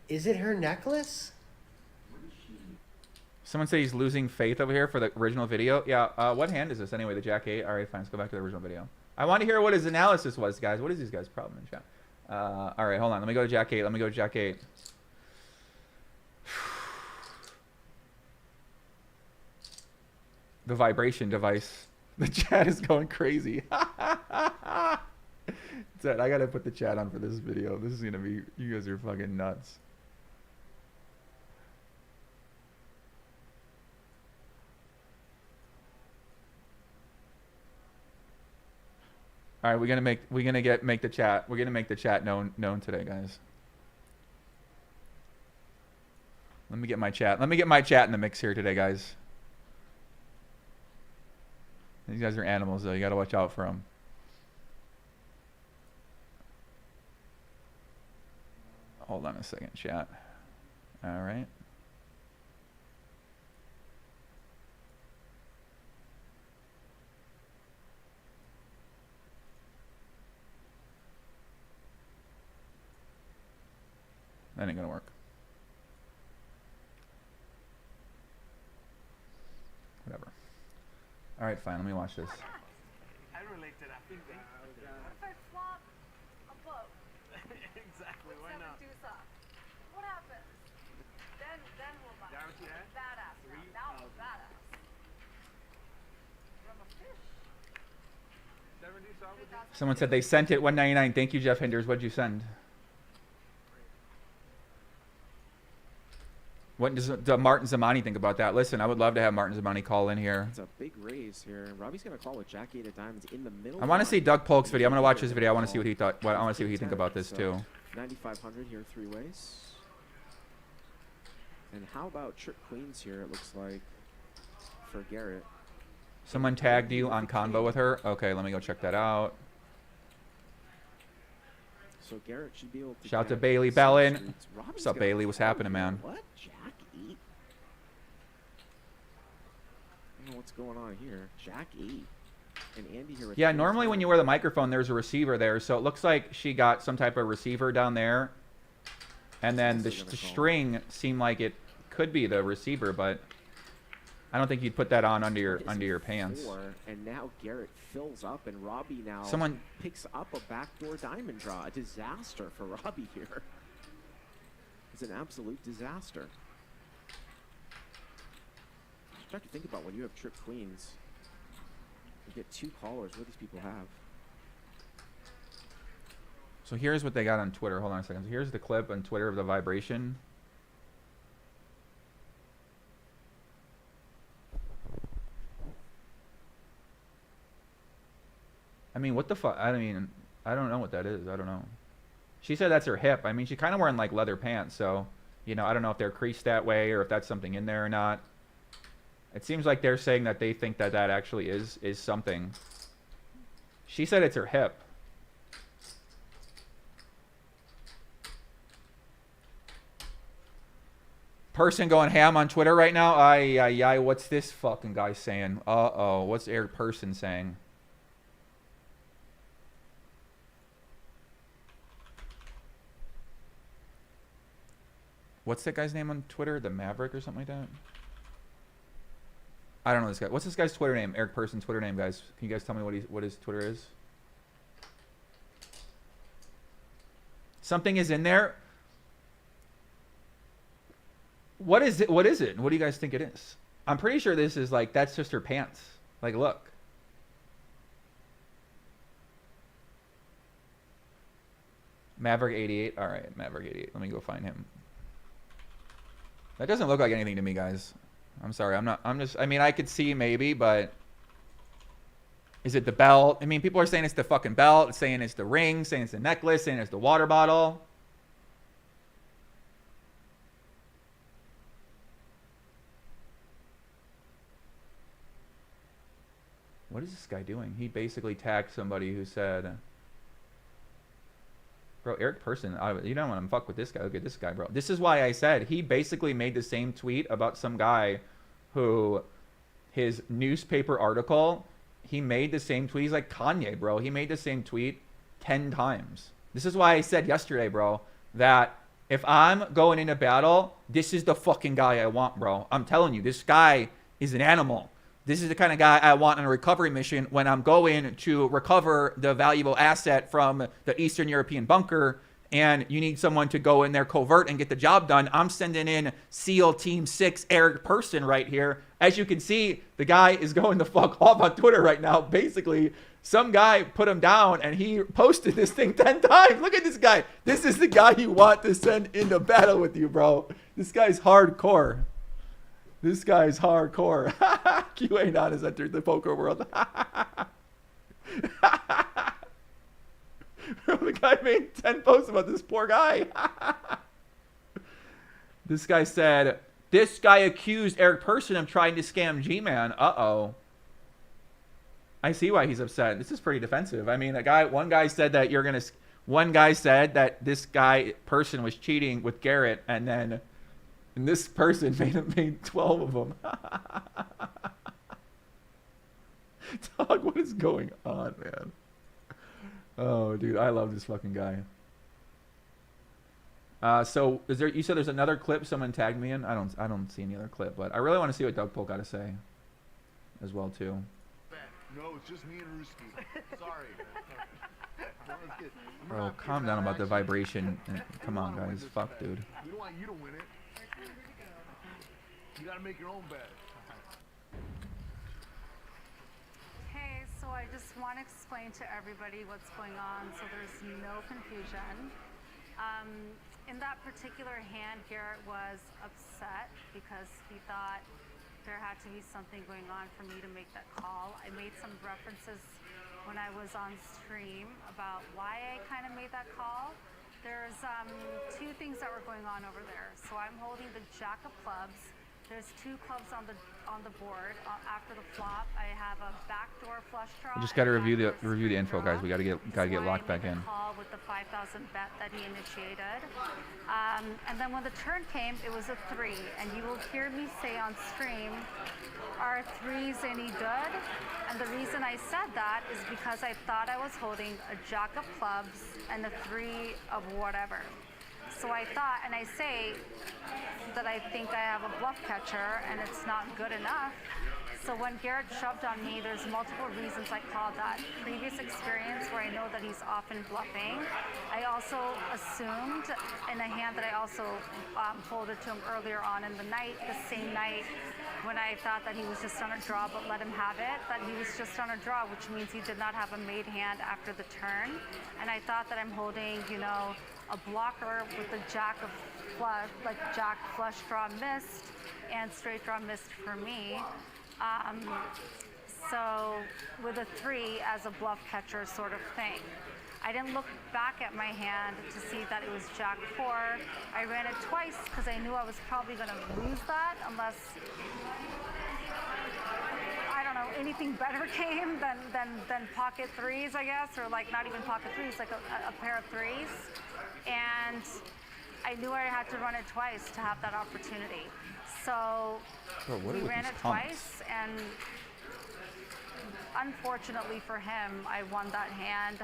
S7: Is it her necklace?
S1: Someone said he's losing faith over here for the original video. Yeah, what hand is this anyway? The Jack 8? All right, fine. Let's go back to the original video. I want to hear what his analysis was, guys. What is these guys' problem in chat? All right, hold on. Let me go to Jack 8. Let me go to Jack 8. The vibration device. The chat is going crazy. I got to put the chat on for this video. This is going to be... You guys are fucking nuts. All right, we're gonna make the chat known today, guys. Let me get my chat in the mix here today, guys. These guys are animals, though. You gotta watch out for them. Hold on a second, chat. All right. That ain't gonna work. Whatever. All right, fine. Let me watch this.
S6: I relate to that feedback.
S4: What if I flop a boat?
S6: Exactly, why
S4: Seven
S6: not?
S4: deuce up. What happens? Then we'll buy.
S6: Guarantee that?
S4: Badass now. Now I'm badass. I'm a fish.
S6: 70 solid?
S1: Someone said they sent it $1.99. Thank you, Jeff Hinders. What'd you send? What does Martin Zamani think about that? Listen, I would love to have Martin Zamani call in here.
S3: It's a big raise here. Robbie's gonna call with Jack 8 of diamonds in the middle.
S1: I want to see Doug Polk's video. I'm gonna watch his video. I want to see what he thought. I want to see what he think about this too.
S3: 9,500 here, three ways. And how about trip queens here? It looks like for Garrett.
S1: Someone tagged you on Convo with her. Okay, let me go check that out.
S3: So Garrett should be able to.
S1: Shout out to
S3: get
S1: Bailey
S3: some
S1: Bellin.
S3: streets. Robbie's
S1: What's up,
S3: gonna
S1: Bailey? What's
S3: call
S1: happening,
S3: here.
S1: man?
S3: What? Jack 8? I don't know what's going on here. Jack 8. And Andy here with
S1: Yeah,
S3: queen
S1: normally
S3: 10.
S1: when you wear the microphone, there's a receiver there. So it looks like she got some type of receiver down there. And then the string seemed like it could be the receiver, but I don't think you'd put that on under your pants.
S3: And now Garrett fills up, and Robbi now
S1: Someone
S3: picks up a backdoor diamond draw. A disaster for Robbi here. It's an absolute disaster. Try to think about when you have trip queens. You get two callers. What do these people have?
S1: So here's what they got on Twitter. Hold on a second. So here's the clip on Twitter of the vibration. I mean, what the fuck? I mean, I don't know what that is. I don't know. She said that's her hip. I mean, she's kind of wearing like leather pants, so you know, I don't know if they're creased that way or if that's something in there or not. It seems like they're saying that they think that that actually is something. She said it's her hip. Person going ham on Twitter right now. Ay, what's this fucking guy saying? Uh-oh, what's their person saying? What's that guy's name on Twitter? The Maverick or something like that? I don't know this guy. What's this guy's Twitter name? Eric Person's Twitter name, guys. Can you guys tell me what his Twitter is? Something is in there. What is it? What is it? What do you guys think it is? I'm pretty sure this is like, that's just her pants. Like, look. Maverick 88. All right, Maverick 88. Let me go find him. That doesn't look like anything to me, guys. I'm sorry. I mean, I could see maybe, but is it the belt? I mean, people are saying it's the fucking belt, saying it's the ring, saying it's the necklace, saying it's the water bottle. What is this guy doing? He basically tagged somebody who said, bro, Eric Person, you don't want to fuck with this guy. Look at this guy, bro. This is why I said he basically made the same tweet about some guy who, his newspaper article, he made the same tweet. He's like Kanye, bro. He made the same tweet 10 times. This is why I said yesterday, bro, that if I'm going into battle, this is the fucking guy I want, bro. I'm telling you, this guy is an animal. This is the kind of guy I want on a recovery mission when I'm going to recover the valuable asset from the Eastern European bunker, and you need someone to go in there covert and get the job done. I'm sending in SEAL Team 6 Eric Person right here. As you can see, the guy is going the fuck off on Twitter right now. Basically, some guy put him down, and he posted this thing 10 times. Look at this guy. This is the guy you want to send into battle with you, bro. This guy's hardcore. This guy's hardcore. QAnon has entered the poker world. The guy made 10 posts about this poor guy. This guy said, this guy accused Eric Person of trying to scam G-Man. Uh-oh. I see why he's upset. This is pretty defensive. I mean, one guy said that one guy said that this guy Person was cheating with Garrett, and then this person made 12 of them. Dog, what is going on, man? Oh, dude, I love this fucking guy. So is there? You said there's another clip someone tagged me in. I don't see any other clip, but I really want to see what Doug Polk got to say, as well too.
S5: No, it's just me and Ruski. Sorry.
S1: Bro, calm down about the vibration. Come on, guys. Fuck, dude.
S5: We don't want you to win it. You gotta make your own bet.
S4: Okay, so I just want to explain to everybody what's going on so there's no confusion. In that particular hand, Garrett was upset because he thought there had to be something going on for me to make that call. I made some references when I was on stream about why I kind of made that call. There's two things that were going on over there. So I'm holding the Jack of clubs. There's 2 clubs on the board. After the flop, I have a backdoor flush draw.
S1: We just got to review the info, guys. We got to get locked back in.
S4: Call with the 5,000 bet that he initiated, and then when the turn came, it was a 3. And you will hear me say on stream, "Are 3s any good?" And the reason I said that is because I thought I was holding a Jack of clubs and a 3 of whatever. So I thought, and I say that I think I have a bluff catcher and it's not good enough. So when Garrett shoved on me, there's multiple reasons I called that. Previous experience where I know that he's often bluffing. I also assumed in a hand that I also folded to him earlier on in the night, the same night when I thought that he was just on a draw but let him have it, that he was just on a draw, which means he did not have a made hand after the turn. And I thought that I'm holding, you know, a blocker with the Jack of flush, like Jack flush draw missed and straight draw missed for me. So with a 3 as a bluff catcher sort of thing. I didn't look back at my hand to see that it was Jack 4. I ran it twice because I knew I was probably going to lose that unless, I don't know, anything better came than pocket 3s, I guess, or like not even pocket 3s, like a pair of 3s. And I knew I had to run it twice to have that opportunity. So we ran it twice, and unfortunately for him, I won that hand.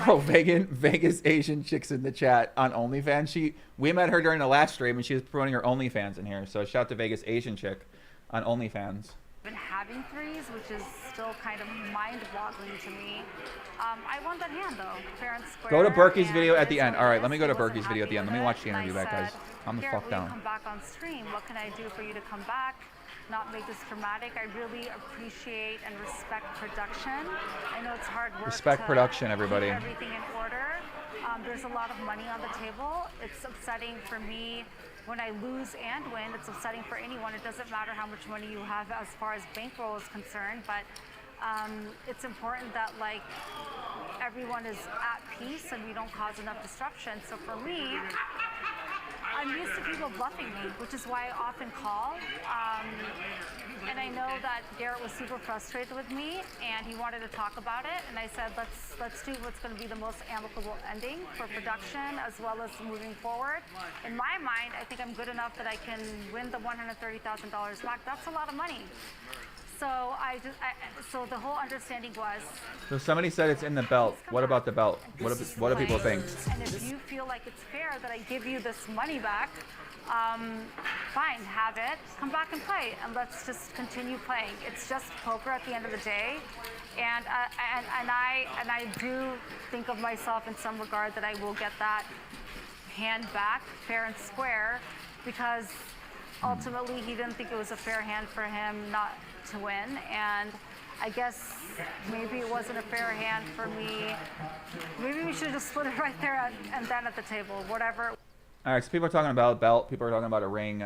S1: Bro, Vegas Asian chicks in the chat on OnlyFans. We met her during the last stream, and she was promoting her OnlyFans in here. So shout out to Vegas Asian chick on OnlyFans.
S4: Even having threes, which is still kind of mind-boggling to me. I won that hand though, fair and square.
S1: Go to Berkey's
S4: and
S1: video at
S4: it
S1: the
S4: is
S1: end.
S4: what
S1: All
S4: it
S1: right, let
S4: is.
S1: me go to
S4: He wasn't
S1: Berkey's video at the
S4: happy
S1: end. Let me
S4: with
S1: watch
S4: it,
S1: the
S4: and
S1: interview
S4: I
S1: back, guys.
S4: said,
S1: Calm the
S4: Garrett,
S1: fuck
S4: will you
S1: down.
S4: come back on stream? What can I do for you to come back? Not make this dramatic. I really appreciate and respect production. I know it's hard work.
S1: Respect
S4: to
S1: production, everybody.
S4: keep everything in order. There's a lot of money on the table. It's upsetting for me when I lose and win. It's upsetting for anyone. It doesn't matter how much money you have as far as bankroll is concerned, but it's important that like everyone is at peace and we don't cause enough disruption. So for me, I'm used to people bluffing me, which is why I often call. And I know that Garrett was super frustrated with me, and he wanted to talk about it. And I said, let's do what's going to be the most amicable ending for production as well as moving forward. In my mind, I think I'm good enough that I can win the $130,000 back. That's a lot of money. So so the whole understanding was.
S1: So somebody said it's in the belt. What about the belt? What do people think?
S4: And if you feel like it's fair that I give you this money back, fine, have it. Come back and play, and let's just continue playing. It's just poker at the end of the day, and I do think of myself in some regard that I will get that hand back, fair and square, because ultimately he didn't think it was a fair hand for him not to win, and I guess maybe it wasn't a fair hand for me. Maybe we should have just split it right there and then at the table, whatever.
S1: All right, so people are talking about a belt. People are talking about a ring.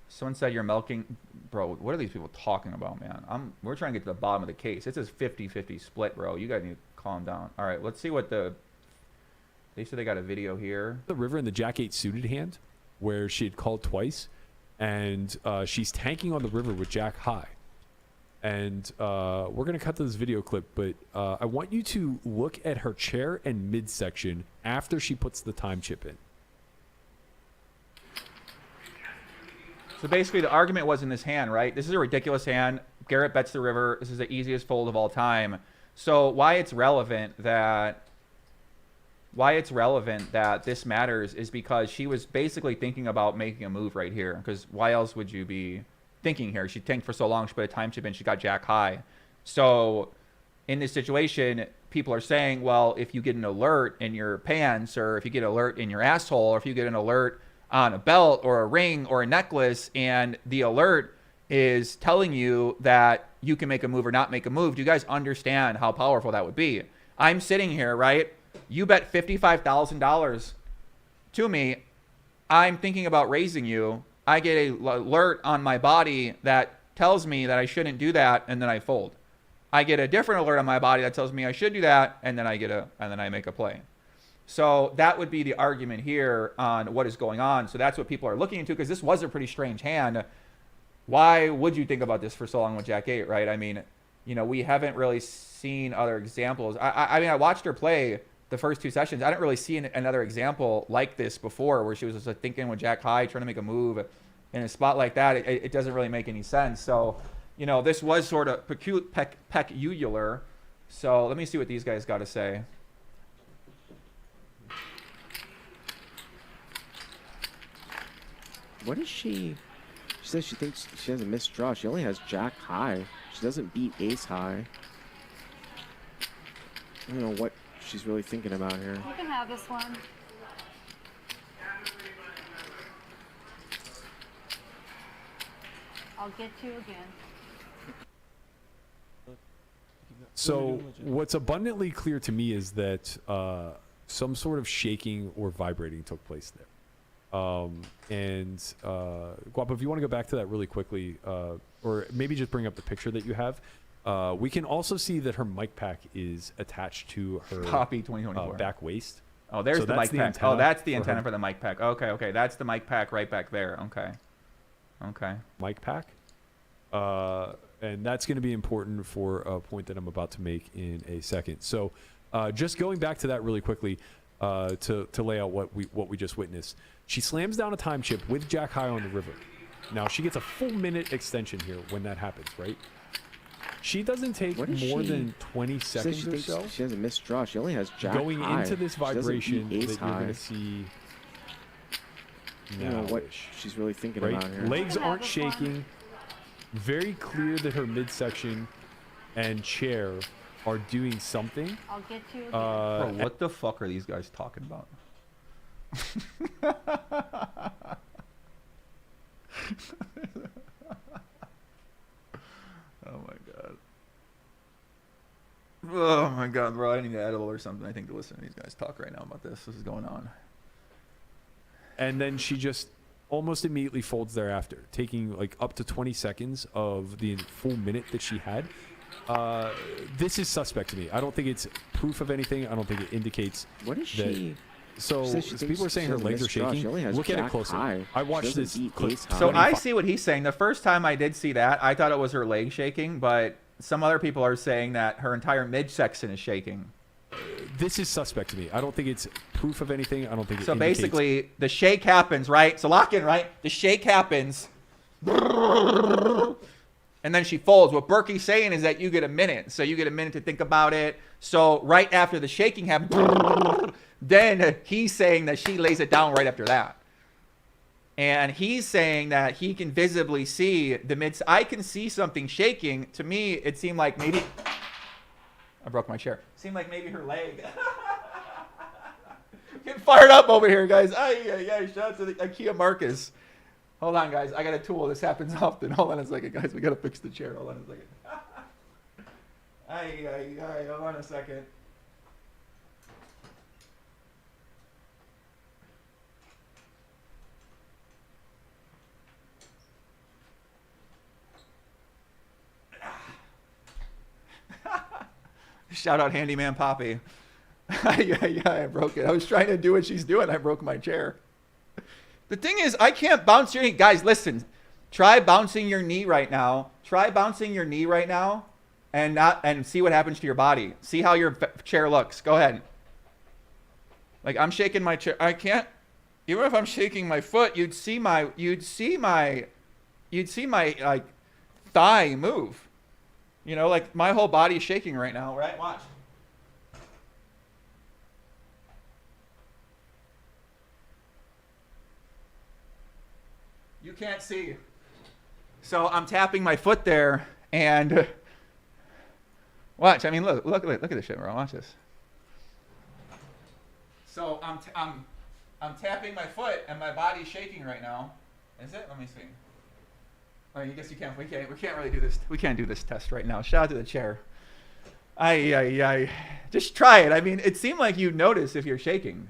S1: Someone said you're milking. Bro, what are these people talking about, man? We're trying to get to the bottom of the case. It's a 50-50 split, bro. You guys need to calm down. All right, let's see what they said they got a video here.
S8: The river in the Jack-8 suited hand where she had called twice, and she's tanking on the river with Jack high. And we're going to cut to this video clip, but I want you to look at her chair and midsection after she puts the time chip in.
S1: So basically, the argument was in this hand, right? This is a ridiculous hand. Garrett bets the river. This is the easiest fold of all time. So why it's relevant that this matters is because she was basically thinking about making a move right here. Because why else would you be thinking here? She tanked for so long, she put a time chip in, she got Jack high. So in this situation, people are saying, well, if you get an alert in your pants, or if you get an alert in your asshole, or if you get an alert on a belt or a ring or a necklace, and the alert is telling you that you can make a move or not make a move, do you guys understand how powerful that would be? I'm sitting here, right? You bet $55,000 to me. I'm thinking about raising you. I get an alert on my body that tells me that I shouldn't do that, and then I fold. I get a different alert on my body that tells me I should do that, and then I make a play. So that would be the argument here on what is going on. So that's what people are looking into, because this was a pretty strange hand. Why would you think about this for so long with Jack-8, right? I mean, you know, we haven't really seen other examples. I mean, I watched her play the first two sessions. I didn't really see another example like this before, where she was just like thinking with Jack high, trying to make a move in a spot like that. It doesn't really make any sense. So, you know, this was sort of peculiar. So let me see what these guys got to say.
S3: What is she? She says she thinks she has a missed draw. She only has Jack high. She doesn't beat ace high. I don't know what she's really thinking about here.
S4: You can have this one. I'll get you again.
S8: So what's abundantly clear to me is that some sort of shaking or vibrating took place there. Guapo, if you want to go back to that really quickly, or maybe just bring up the picture that you have, we can also see that her mic pack is attached to her
S1: Copy 2024
S8: back waist.
S1: Oh, there's
S8: So
S1: the
S8: that's
S1: mic
S8: the
S1: pack. Oh,
S8: antenna
S1: that's the
S8: for
S1: antenna
S8: her.
S1: for the mic pack. Okay. That's the mic pack right back there. Okay.
S8: Mic pack. And that's going to be important for a point that I'm about to make in a second. So just going back to that really quickly to lay out what we just witnessed. She slams down a time chip with Jack high on the river. Now, she gets a full minute extension here when that happens, right? She doesn't take more than 20 seconds or so.
S3: She has a missed draw. She only has Jack
S8: going
S3: high.
S8: into this
S3: She doesn't
S8: vibration
S3: beat
S8: that
S3: ace
S8: you're going
S3: high.
S8: to see
S3: I don't know what
S8: now-ish,
S3: she's really thinking
S8: right?
S3: about here.
S8: Legs
S4: You can have
S8: aren't
S4: this one.
S8: shaking. very clear that her midsection and chair are doing something.
S4: I'll get you.
S1: Bro, what the fuck are these guys talking about? Oh my god. Oh my god, bro. I need an edible or something, I think, to listen to these guys talk right now about this. This is going on.
S8: And then she just almost immediately folds thereafter, taking like up to 20 seconds of the full minute that she had. This is suspect to me. I don't think it's proof of anything. I don't think it indicates
S3: What is
S8: that.
S3: she?
S8: So
S3: She says she
S8: people are
S3: thinks
S8: saying
S3: she
S8: her
S3: has
S8: legs are
S3: missed draw. She only
S8: shaking.
S3: has
S8: Look at it
S3: jack
S8: closer.
S3: high.
S8: I
S3: She
S8: watched
S3: doesn't
S8: this
S3: eat
S8: clip.
S3: ace high.
S1: So I
S8: 25
S1: see what he's saying. The first time I did see that, I thought it was her leg shaking, but some other people are saying that her entire midsection is shaking.
S8: This is suspect to me. I don't think it's proof of anything. I don't think it
S1: So
S8: indicates.
S1: basically, the shake happens, right? So lock in, right? The shake happens. And then she folds. What Berkey's saying is that you get a minute. So you get a minute to think about it. So right after the shaking happens, then he's saying that she lays it down right after that. And he's saying that he can visibly see the mid. I can see something shaking. To me, it seemed like maybe. I broke my chair. Seemed like maybe her leg. Getting fired up over here, guys. Shout out to the IKEA Marcus. Hold on, guys. I got a tool. This happens often. Hold on a second, guys. We got to fix the chair. Hold on a second. Hold on a second. Shout out Handyman Poppy. I broke it. I was trying to do what she's doing. I broke my chair. The thing is, I can't bounce your knee. Guys, listen. Try bouncing your knee right now. Try bouncing your knee right now and see what happens to your body. See how your chair looks. Go ahead. Like, I'm shaking my chair. I can't. Even if I'm shaking my foot, you'd see my like thigh move. You know, like my whole body is shaking right now, right? Watch. You can't see. So I'm tapping my foot there and watch. I mean, look at this shit, bro. Watch this. So I'm tapping my foot and my body's shaking right now. Is it? Let me see. I guess you can't. We can't really do this. We can't do this test right now. Shout out to the chair. Just try it. I mean, it seemed like you'd notice if you're shaking.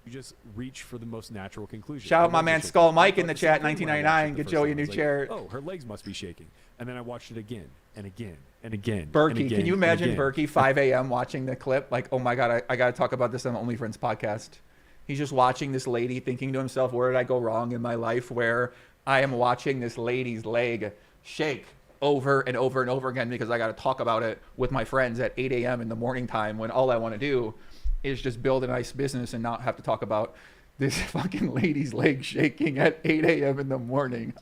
S8: You just reach for the most natural conclusion.
S1: Shout out
S8: Her
S1: my
S8: legs are
S1: man
S8: shaking.
S1: Skull
S8: I
S1: Mike
S8: thought
S1: in the
S8: the same
S1: chat,
S8: thing when I watched
S1: 1999.
S8: it
S1: Get
S8: the
S1: Joey a
S8: first
S1: new
S8: time. I was
S1: chair.
S8: like, oh, her legs must be shaking. And then I watched it again and again and again.
S1: Berkey,
S8: and again,
S1: can you
S8: and
S1: imagine
S8: again.
S1: Berkey 5 a.m. watching the clip? Like, oh my God, I got to talk about this on the Only Friends podcast. He's just watching this lady thinking to himself, where did I go wrong in my life where I am watching this lady's leg shake over and over and over again because I got to talk about it with my friends at 8 a.m. in the morning time when all I want to do is just build a nice business and not have to talk about this fucking lady's leg shaking at 8 a.m. in the morning.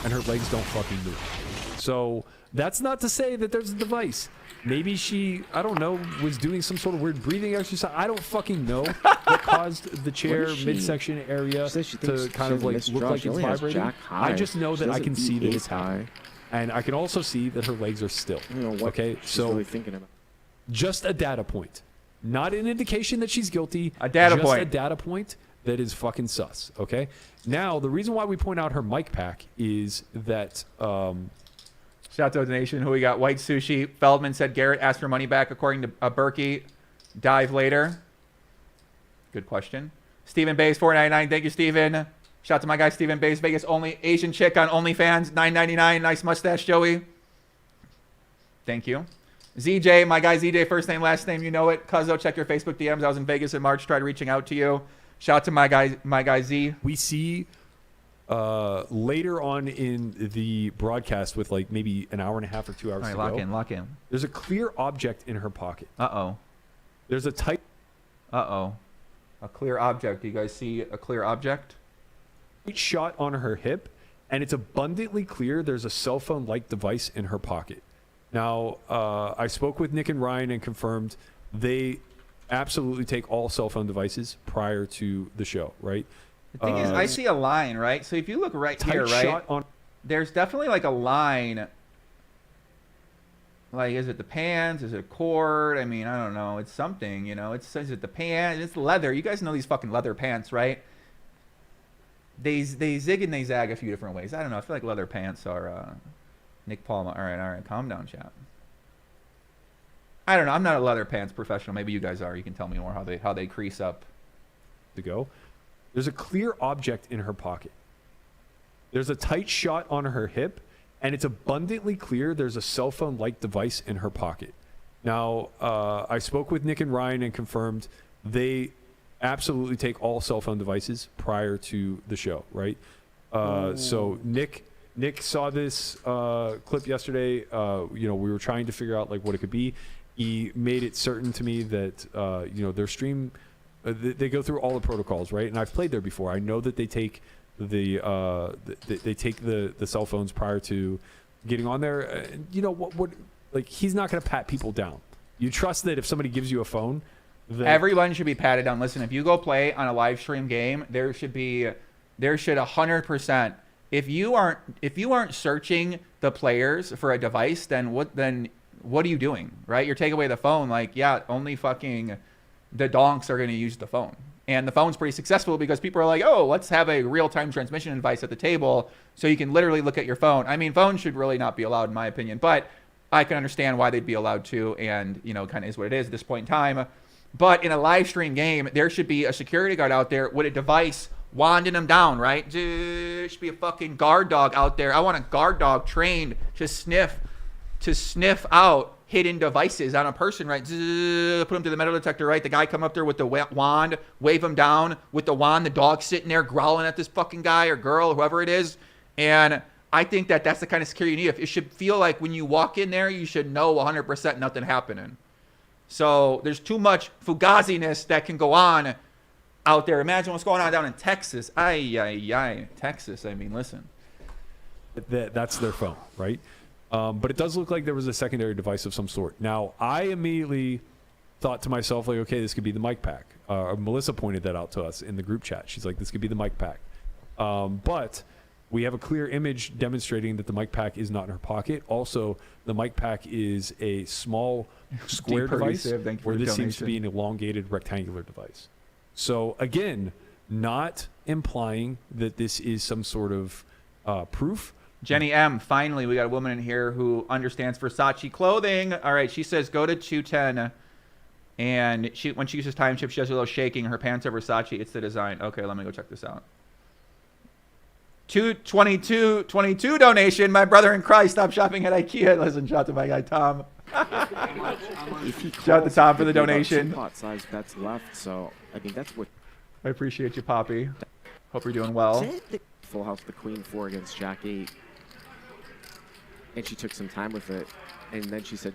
S1: And
S8: her legs don't fucking move. So that's not to say that there's a device. Maybe she, I don't know, was doing some sort of weird breathing exercise. I don't fucking know what caused the chair
S3: is she?
S8: midsection area
S3: She says she
S8: to
S3: thinks
S8: kind
S3: she
S8: of
S3: has a
S8: like
S3: missed
S8: look
S3: draw.
S8: like
S3: She
S8: it's
S3: only has
S8: vibrating.
S3: jack high.
S8: I just know
S3: She
S8: that I
S3: doesn't
S8: can see
S3: eat
S8: that
S3: ace
S8: it's happening.
S3: high.
S8: And I can also see that her legs are still.
S3: I don't know what
S8: Okay,
S3: she's
S8: so
S3: really thinking about.
S8: just a data point. Not an indication that she's guilty.
S1: A data
S8: just
S1: point.
S8: a data point that is fucking sus. Okay. Now the reason why we point out her mic pack is that
S1: shout out to the nation. Who we got? White Sushi. Feldman said Garrett asked for money back according to Berkey. Dive later. Good question. Stephen Bays 499. Thank you, Stephen. Shout out to my guy Stephen Bays. Vegas only Asian chick on OnlyFans. $9.99. Nice mustache, Joey. Thank you. ZJ, my guy ZJ, first name, last name, you know it. Cuzzo, check your Facebook DMs. I was in Vegas in March, tried reaching out to you. Shout out to my guy Z.
S8: we see later on in the broadcast with like maybe an hour and a half or 2 hours
S1: All right,
S8: to
S1: lock
S8: go,
S1: in, lock in.
S8: there's a clear object in her pocket.
S1: Uh-oh.
S8: There's a tight
S1: Uh-oh. A clear object. Do you guys see a clear object?
S8: shot on her hip, and it's abundantly clear there's a cell phone-like device in her pocket. Now, I spoke with Nick and Ryan and confirmed they absolutely take all cell phone devices prior to the show, right?
S1: The thing is, I see a line, right? So if you look right
S8: Tight
S1: here, right,
S8: shot on.
S1: there's definitely like a line. Like, is it the pants? Is it a cord? I mean, I don't know. It's something, you know. Is it the pants? It's leather. You guys know these fucking leather pants, right? They zig and they zag a few different ways. I don't know. I feel like leather pants are Nick Palma. All right. Calm down, chat. I don't know. I'm not a leather pants professional. Maybe you guys are. You can tell me more how they crease up.
S8: To go. There's a clear object in her pocket. There's a tight shot on her hip, and it's abundantly clear there's a cell phone-like device in her pocket. Now, I spoke with Nick and Ryan and confirmed they absolutely take all cell phone devices prior to the show, right? So Nick saw this clip yesterday. We were trying to figure out like what it could be. He made it certain to me that their stream, they go through all the protocols, right? And I've played there before. I know that they take the cell phones prior to getting on there. You know what? Like, he's not going to pat people down. You trust that if somebody gives you a phone, that
S1: everyone should be patted down. Listen, if you go play on a live stream game, there should 100%. If you aren't searching the players for a device, then what are you doing, right? You're taking away the phone. Like, yeah, only fucking the donks are going to use the phone. And the phone's pretty successful because people are like, oh, let's have a real-time transmission device at the table so you can literally look at your phone. I mean, phones should really not be allowed in my opinion, but I can understand why they'd be allowed to, and, kind of is what it is at this point in time. But in a live stream game, there should be a security guard out there with a device wanding them down, right? There should be a fucking guard dog out there. I want a guard dog trained to sniff out hidden devices on a person, right? Put them to the metal detector, right? The guy come up there with the wand, wave him down with the wand. The dog sitting there growling at this fucking guy or girl, or whoever it is. And I think that's the kind of security you need. It should feel like when you walk in there, you should know 100% nothing happening. So there's too much fugaziness that can go on out there. Imagine what's going on down in Texas. Texas. I mean, listen.
S8: That's their phone, right? But it does look like there was a secondary device of some sort. Now, I immediately thought to myself, like, okay, this could be the mic pack. Melissa pointed that out to us in the group chat. She's like, this could be the mic pack. But we have a clear image demonstrating that the mic pack is not in her pocket. Also, the mic pack is a small square device where this seems to be an elongated rectangular device. So, again, not implying that this is some sort of proof.
S1: Jenny M, finally, we got a woman in here who understands Versace clothing. All right, she says go to 210, and when she uses time shift, she does a little shaking. Her pants are Versace. It's the design. Okay, let me go check this out. 222 donation. My brother in Christ, stop shopping at IKEA. Listen, shout out to my guy Tom. Shout out to Tom for the donation.
S3: Pot-sized bets left, so I mean that's what.
S1: I appreciate you, Poppy. Hope you're doing well.
S3: Full house, the Queen 4 against Jack 8. And she took some time with it, and then she said,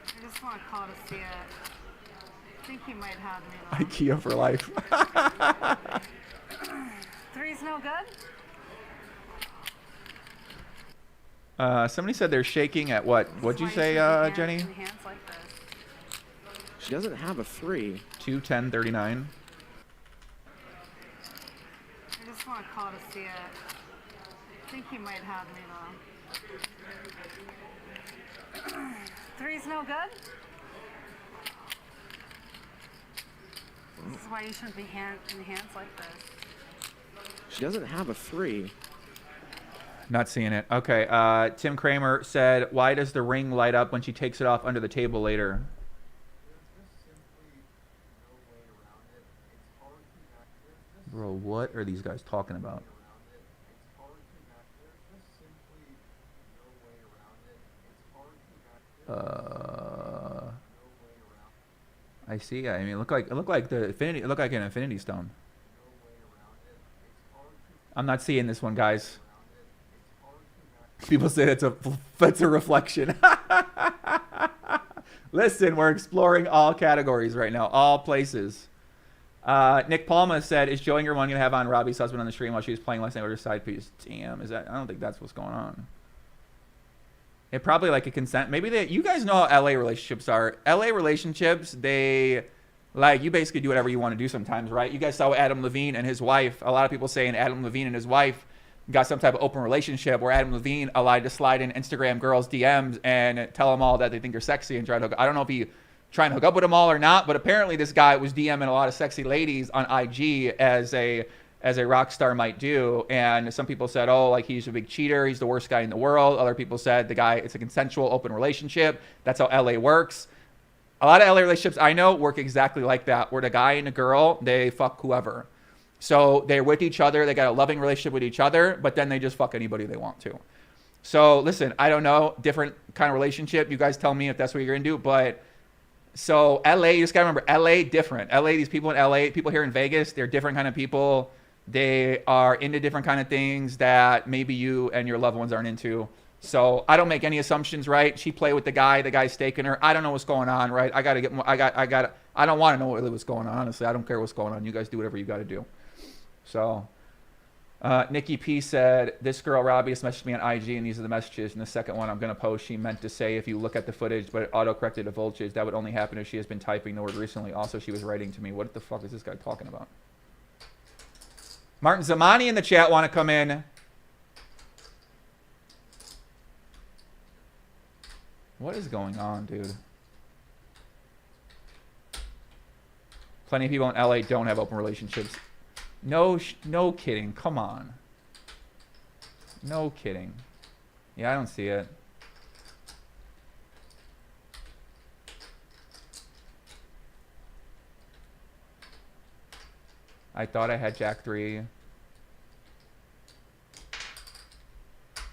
S4: I just want to call to see it. I think he might have me though.
S1: IKEA for life.
S4: Three's no good?
S1: Somebody said they're shaking at what? What'd you say, Jenny?
S4: Hands like this.
S3: she doesn't have a 3.
S1: 210.39.
S4: I just want to call to see it. I think he might have me though. Three's no good? This is why you shouldn't be in hands like this.
S3: She doesn't have a 3.
S1: Not seeing it. Okay. Tim Kramer said, why does the ring light up when she takes it off under the table later? Bro, what are these guys talking about? I see. I mean, it looked like the infinity. It looked like an infinity stone. I'm not seeing this one, guys. People say that's a reflection. Listen, we're exploring all categories right now, all places. Nick Palma said, "Is Joey your one gonna have on Robbi's husband on the stream while she was playing last night with her side piece?" Damn, is that? I don't think that's what's going on. It probably like a consent. Maybe you guys know how LA relationships are. LA relationships, they like you basically do whatever you want to do sometimes, right? You guys saw Adam Levine and his wife. A lot of people saying Adam Levine and his wife got some type of open relationship where Adam Levine allowed to slide in Instagram girls' DMs and tell them all that they think you're sexy and try to hook. I don't know if he trying to hook up with them all or not, but apparently this guy was DMing a lot of sexy ladies on IG as a rock star might do. And some people said, oh, like he's a big cheater. He's the worst guy in the world. Other people said the guy, it's a consensual open relationship. That's how LA works. A lot of LA relationships I know work exactly like that, where the guy and the girl, they fuck whoever. So they're with each other. They got a loving relationship with each other, but then they just fuck anybody they want to. So listen, I don't know, different kind of relationship. You guys tell me if that's what you're into, but so LA, you just gotta remember, LA different. LA, these people in LA, people here in Vegas, they're different kind of people. They are into different kind of things that maybe you and your loved ones aren't into. So I don't make any assumptions, right? She played with the guy's staking her. I don't know what's going on, right? I gotta get more. I don't want to know what's going on. Honestly, I don't care what's going on. You guys do whatever you got to do. So, Nikki P said, this girl Robbi has messaged me on IG, and these are the messages. And the second one I'm gonna post, she meant to say if you look at the footage, but it auto-corrected to vultures. That would only happen if she has been typing the word recently. Also, she was writing to me. What the fuck is this guy talking about? Martin Zamani in the chat want to come in. What is going on, dude? Plenty of people in LA don't have open relationships. No kidding. Come on. No kidding. Yeah, I don't see it. I thought I had Jack 3.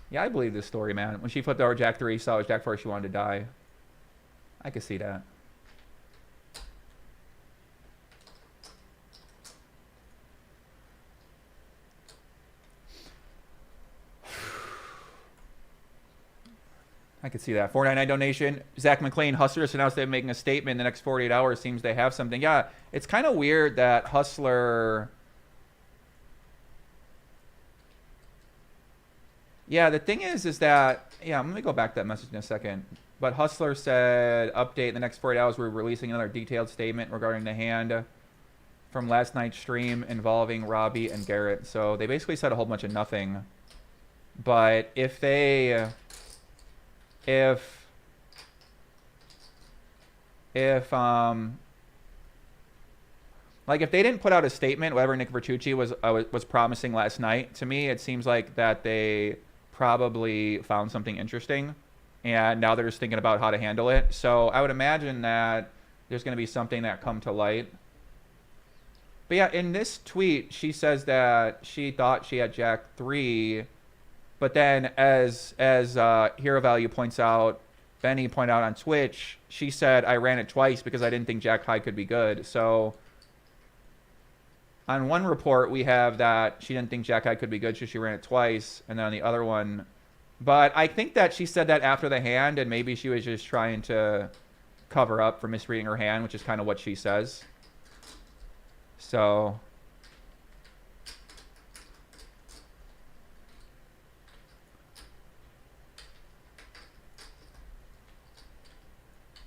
S1: Yeah, I believe this story, man. When she flipped over Jack 3, saw it was Jack 4, she wanted to die. I could see that. I could see that. $4.99 donation. Zach McLean, Hustlers announced they're making a statement in the next 48 hours. Seems they have something. Yeah, it's kind of weird that Hustler... Yeah, the thing is that... Yeah, I'm going to go back to that message in a second. But Hustler said, update in the next 48 hours. We're releasing another detailed statement regarding the hand from last night's stream involving Robbi and Garrett. So they basically said a whole bunch of nothing. But if they... like if they didn't put out a statement, whatever Nick Vertucci was promising last night, to me it seems like that they probably found something interesting, and now they're just thinking about how to handle it. So I would imagine that there's going to be something that come to light. But yeah, in this tweet, she says that she thought she had Jack 3. But then, as Hero Value points out, Benny pointed out on Twitch, she said, I ran it twice because I didn't think Jack High could be good. So, on one report, we have that she didn't think Jack High could be good, so she ran it twice. And then on the other one... But I think that she said that after the hand, and maybe she was just trying to cover up for misreading her hand, which is kind of what she says. So...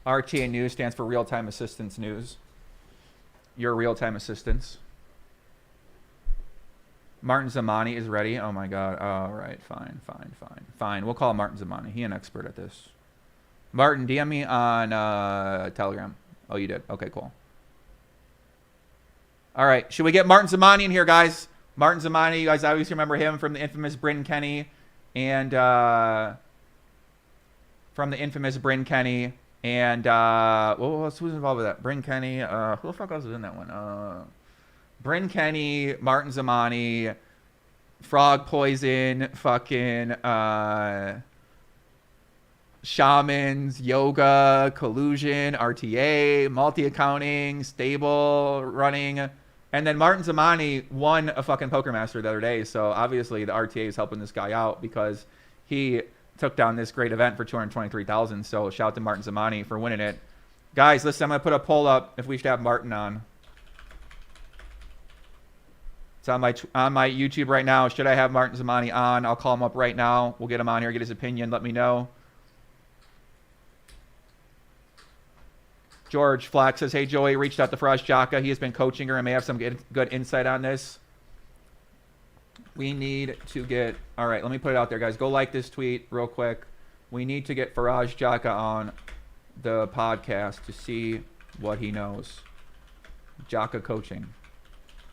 S1: RTA News stands for Real-Time Assistance News. Your real-time assistance. Martin Zamani is ready. Oh my God. All right. Fine. We'll call Martin Zamani. He's an expert at this. Martin, DM me on Telegram. Oh, you did. Okay, cool. All right. Should we get Martin Zamani in here, guys? Martin Zamani, you guys obviously remember him from the infamous Bryn Kenny and who's involved with that? Bryn Kenny. Who the fuck else is in that one? Bryn Kenny, Martin Zamani, Frog Poison, fucking Shamans, Yoga, Collusion, RTA, Multi-Accounting, Stable, Running. And then Martin Zamani won a fucking Poker Master the other day. So obviously the RTA is helping this guy out because he took down this great event for 223,000. So shout out to Martin Zamani for winning it. Guys, listen, I'm going to put a poll up if we should have Martin on. It's on my YouTube right now. Should I have Martin Zamani on? I'll call him up right now. We'll get him on here, get his opinion. Let me know. George Flack says, hey, Joey, reached out to Faraz Jaka. He has been coaching her and may have some good insight on this. We need to get, all right, let me put it out there, guys. Go like this tweet real quick. We need to get Faraz Jaka on the podcast to see what he knows. Jaka coaching.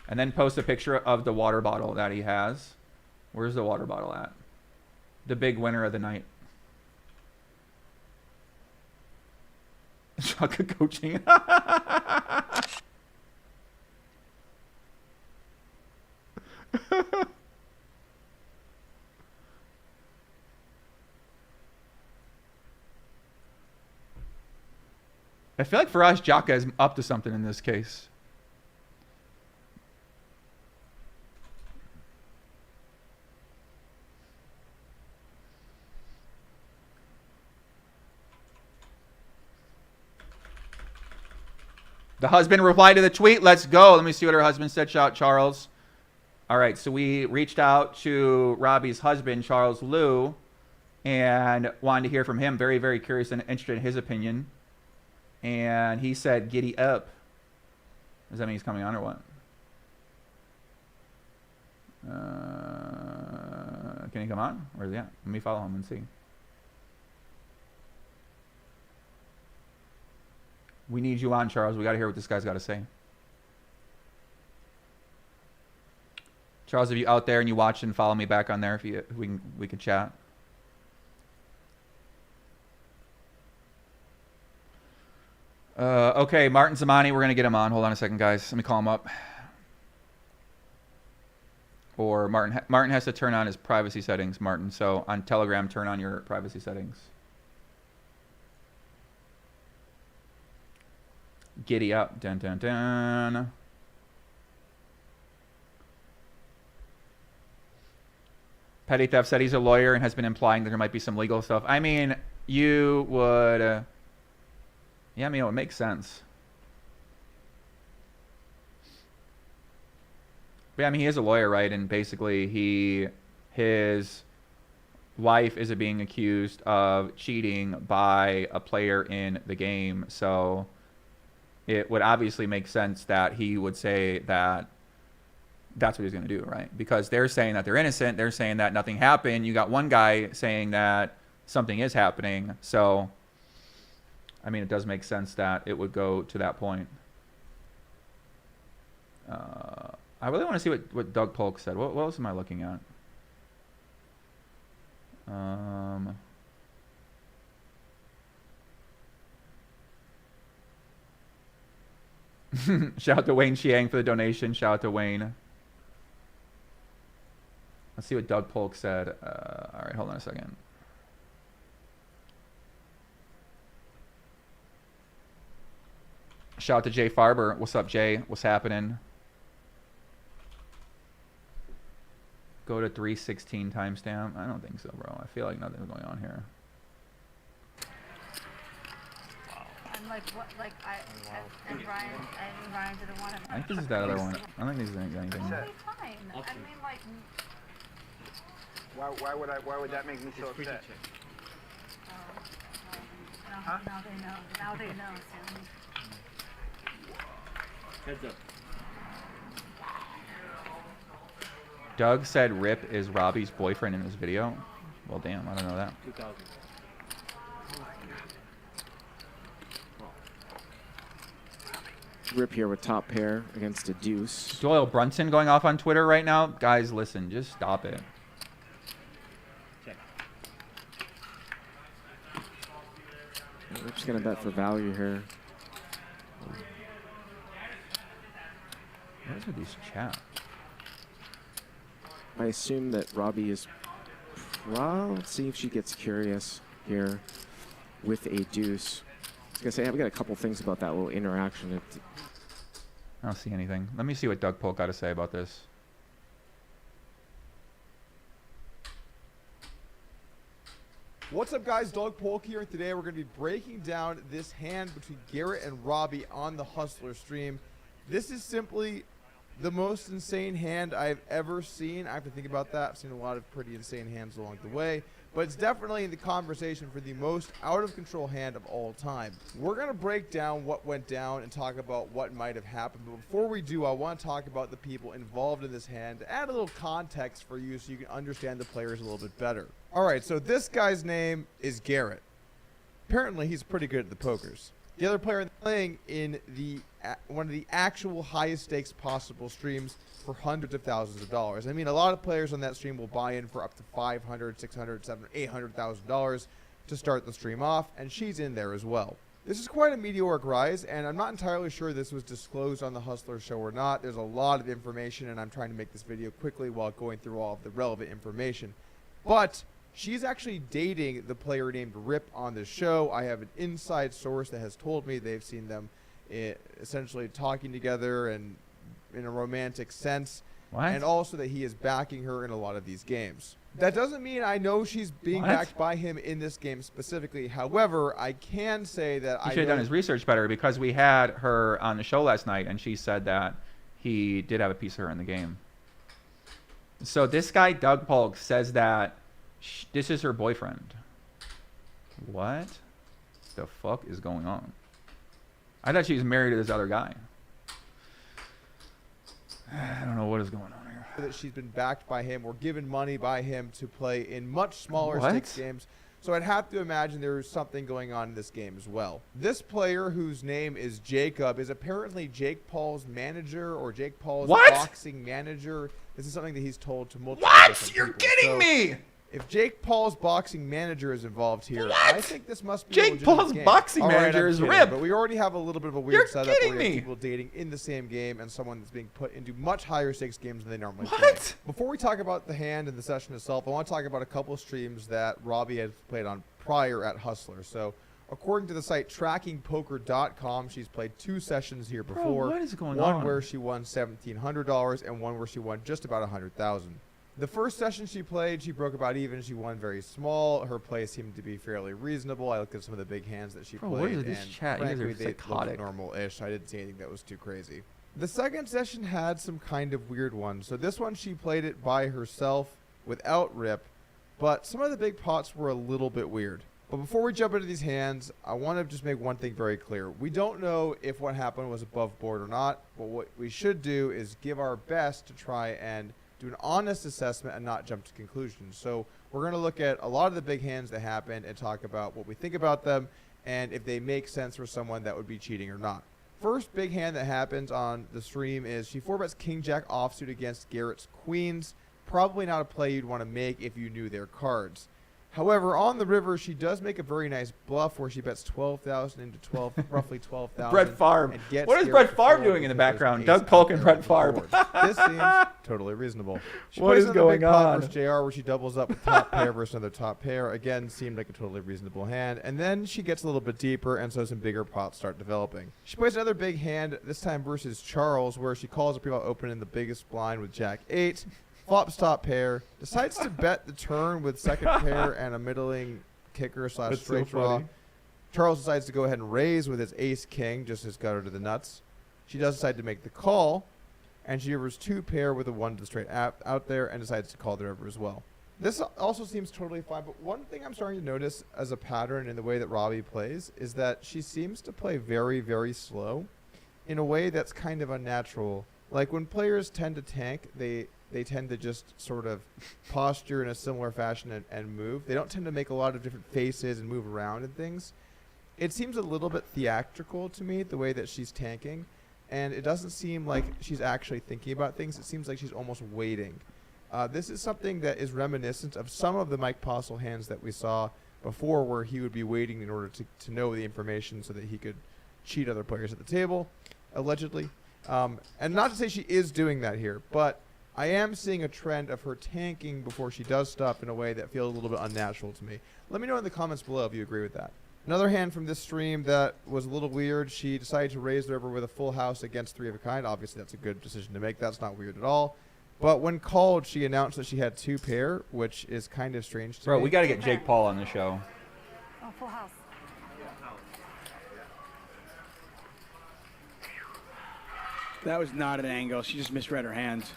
S1: And then post a picture of the water bottle that he has. Where's the water bottle at? The big winner of the night. Jaka coaching. I feel like Faraz Jaka is up to something in this case. The husband replied to the tweet. Let's go. Let me see what her husband said. Shout out Charles. All right, so we reached out to Robbi's husband, Charles Lew, and wanted to hear from him. Very, very curious and interested in his opinion. And he said, giddy up. Does that mean he's coming on or what? Can he come on? Where's he at? Let me follow him and see. We need you on, Charles. We got to hear what this guy's got to say. Charles, if you out there and you watch and follow me back on there, if we could chat. Okay, Martin Zamani, we're going to get him on. Hold on a second, guys. Let me call him up. Or Martin has to turn on his privacy settings, Martin. So on Telegram, turn on your privacy settings. Giddy up. Dun, dun, dun. Petty Theft said he's a lawyer and has been implying that there might be some legal stuff. I mean, you would... yeah, I mean, it would make sense. But yeah, I mean, he is a lawyer, right? And basically, his wife is being accused of cheating by a player in the game. So it would obviously make sense that he would say that that's what he's going to do, right? Because they're saying that they're innocent. They're saying that nothing happened. You got one guy saying that something is happening. So... I mean, it does make sense that it would go to that point. I really want to see what Doug Polk said. What else am I looking at? Shout out to Wayne Chiang for the donation. Shout out to Wayne. Let's see what Doug Polk said. All right, hold on a second. Shout out to Jay Farber. What's up, Jay? What's happening? Go to 316 timestamp. I don't think so, bro. I feel like nothing's going on here.
S4: And like what? Like and Ryan didn't want to.
S1: I think this is that other one. I don't think this is anything.
S4: Totally fine. I mean, like.
S2: Why would that make me so upset?
S4: Now they know. Now they know, Sam.
S6: Heads up.
S1: Doug said Rip is Robbie's boyfriend in this video. Well, damn, I don't know that.
S6: 2000.
S3: Rip here with top pair against a deuce.
S1: Doyle Brunson going off on Twitter right now. Guys, listen, just stop it.
S6: Check.
S3: Rip's going to bet for value here.
S1: What is with these chat?
S3: I assume that Robbi is... let's see if she gets curious here with a deuce. I was going to say, I've got a couple things about that little interaction.
S1: I don't see anything. Let me see what Doug Polk got to say about this.
S9: What's up, guys? Doug Polk here, and today we're going to be breaking down this hand between Garrett and Robbi on the Hustler stream. This is simply the most insane hand I've ever seen. I have to think about that. I've seen a lot of pretty insane hands along the way, but it's definitely in the conversation for the most out-of-control hand of all time. We're going to break down what went down and talk about what might have happened, but before we do, I want to talk about the people involved in this hand to add a little context for you so you can understand the players a little bit better. All right, so this guy's name is Garrett. Apparently, he's pretty good at the pokers. The other player playing in the one of the actual highest stakes possible streams for hundreds of thousands of dollars. I mean, a lot of players on that stream will buy in for up to $500, $600, $700, $800,000 to start the stream off, and she's in there as well. This is quite a meteoric rise, and I'm not entirely sure this was disclosed on the Hustler show or not. There's a lot of information, and I'm trying to make this video quickly while going through all of the relevant information. But she's actually dating the player named Rip on the show. I have an inside source that has told me they've seen them essentially talking together and in a romantic sense.
S1: What?
S9: And also that he is backing her in a lot of these games. That doesn't mean I know she's being
S1: What?
S9: backed by him in this game specifically. However, I can say that
S1: He should have done his research better, because we had her on the show last night, and she said that he did have a piece of her in the game. So this guy, Doug Polk, says that this is her boyfriend. What the fuck is going on? I thought she was married to this other guy. I don't know what is going on here.
S9: that she's been backed by him or given money by him to play in much smaller
S1: What?
S9: stakes games. So I'd have to imagine there's something going on in this game as well. This player, whose name is Jacob, is apparently Jake Paul's manager or Jake Paul's
S1: What?
S9: boxing manager. This is something that he's told to multiple
S1: What?
S9: different
S1: You're
S9: people.
S1: kidding
S9: So
S1: me!
S9: If Jake Paul's boxing manager is involved here,
S1: What?
S9: I think this must be a
S1: Jake
S9: legitimate
S1: Paul's
S9: game.
S1: boxing
S9: All right,
S1: manager
S9: I'm
S1: is
S9: kidding,
S1: Rip.
S9: But we already have a little bit of a weird
S1: You're
S9: setup
S1: kidding
S9: where we have
S1: me.
S9: people dating in the same game and someone that's being put into much higher stakes games than they normally play.
S1: What?
S9: Before we talk about the hand and the session itself, I want to talk about a couple of streams that Robbi has played on prior at Hustler. So, according to the site trackingpoker.com, she's played 2 sessions here before.
S1: what is going
S9: one
S1: on?
S9: where she won $1,700 and one where she won just about $100,000. The first session she played, she broke about even. She won very small. Her play seemed to be fairly reasonable. I looked at some of the big hands that she
S1: Bro,
S9: played,
S1: what is this
S9: and
S1: chat? You guys are
S9: frankly, they
S1: psychotic.
S9: looked normal-ish. I didn't see anything that was too crazy. The second session had some kind of weird ones. So this one, she played it by herself without Rip, but some of the big pots were a little bit weird. But before we jump into these hands, I want to just make one thing very clear. We don't know if what happened was above board or not, but what we should do is give our best to try and do an honest assessment and not jump to conclusions. So we're going to look at a lot of the big hands that happened and talk about what we think about them and if they make sense for someone that would be cheating or not. First big hand that happens on the stream is she 4-bets King-Jack offsuit against Garrett's Queens. Probably not a play you'd want to make if you knew their cards. However, on the river, she does make a very nice bluff where she bets 12,000 into 12, roughly 12,000.
S1: Brett Favre.
S9: and gets
S1: What is
S9: Garrett
S1: Brett Favre
S9: to
S1: doing in the
S9: fold because
S1: background?
S9: there's an
S1: Doug
S9: ace
S1: Polk
S9: out
S1: and
S9: there
S1: Brett
S9: on the
S1: Favre.
S9: board. This seems totally reasonable. She
S1: What
S9: plays
S1: is
S9: another big
S1: going
S9: pot
S1: on?
S9: versus JR where she doubles up with top pair versus another top pair. Again, seemed like a totally reasonable hand. And then she gets a little bit deeper, and so some bigger pots start developing. She plays another big hand, this time versus Charles, where she calls a pre-flop open in the biggest blind with Jack 8. Flops top pair, decides to bet the turn with second pair and a middling kicker /
S1: That's
S9: straight
S1: so
S9: draw.
S1: funny.
S9: Charles decides to go ahead and raise with his ace-king, just as got her to the nuts. She does decide to make the call, and she rivers 2 pair with a 1 to the straight out there and decides to call the river as well. This also seems totally fine, but one thing I'm starting to notice as a pattern in the way that Robbi plays is that she seems to play very, very slow in a way that's kind of unnatural. Like when players tend to tank, they tend to just sort of posture in a similar fashion and move. They don't tend to make a lot of different faces and move around and things. It seems a little bit theatrical to me, the way that she's tanking, and it doesn't seem like she's actually thinking about things. It seems like she's almost waiting. This is something that is reminiscent of some of the Mike Postle hands that we saw before, where he would be waiting in order to know the information so that he could cheat other players at the table, allegedly. And not to say she is doing that here, but I am seeing a trend of her tanking before she does stuff in a way that feels a little bit unnatural to me. Let me know in the comments below if you agree with that. Another hand from this stream that was a little weird, she decided to raise the river with a full house against 3 of a kind. Obviously, that's a good decision to make. That's not weird at all. But when called, she announced that she had 2 pair, which is kind of strange to
S1: Bro,
S9: me.
S1: we got to get Jake Paul on the show.
S4: Oh, full house.
S10: That was not an angle. She just misread her hands,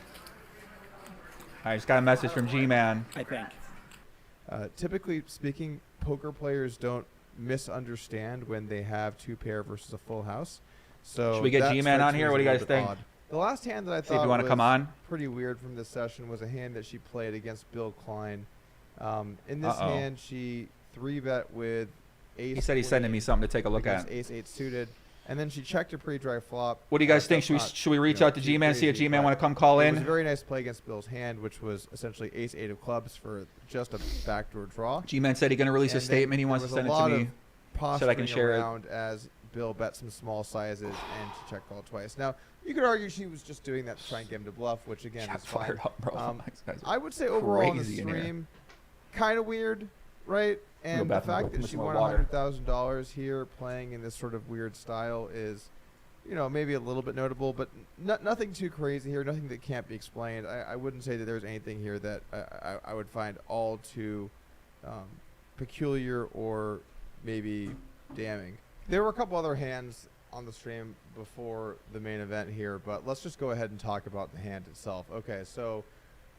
S1: I just got a message from G-Man.
S10: I think.
S9: Typically speaking, poker players don't misunderstand when they have 2-pair versus a full house. So
S1: Should we get
S9: that
S1: G-Man
S9: strikes
S1: on
S9: me
S1: here?
S9: as
S1: What do
S9: a
S1: you
S9: little
S1: guys
S9: bit
S1: think?
S9: odd. The last hand that I
S1: See if
S9: thought
S1: you want to come on.
S9: pretty weird from this session was a hand that she played against Bill Klein. In this hand, she 3-bet with ace.
S1: He said he's sending me something to take a look
S9: against
S1: at.
S9: ace-8 suited, and then she checked her pre-dry flop.
S1: What do you guys think?
S9: That's
S1: Should we
S9: not,
S1: reach
S9: you know,
S1: out to
S9: too
S1: G-Man, see if
S9: crazy,
S1: G-Man
S9: but
S1: want to come call
S9: It was a
S1: in?
S9: very nice play against Bill's hand, which was essentially ace-8 of clubs for just a backdoor draw.
S1: G-Man said he's going to release a
S9: And then
S1: statement. He
S9: there
S1: wants to
S9: was
S1: send
S9: a
S1: it
S9: lot
S1: to
S9: of
S1: me.
S9: posturing
S1: I can share it.
S9: around as Bill bet some small sizes and she check called twice. Now, you could argue she was just doing that to try and get him to bluff, which again
S1: Shot
S9: is fine.
S1: fired up, bro. These guys are
S9: I would say overall on the
S1: crazy in here.
S9: stream, kind of weird, right? And the
S1: back and
S9: fact
S1: forth
S9: that
S1: with
S9: she
S1: some
S9: won
S1: water.
S9: $100,000 here playing in this sort of weird style is, you know, maybe a little bit notable, but nothing too crazy here, nothing that can't be explained. I wouldn't say that there's anything here that I would find all too peculiar or maybe damning. There were a couple other hands on the stream before the main event here, but let's just go ahead and talk about the hand itself. Okay, so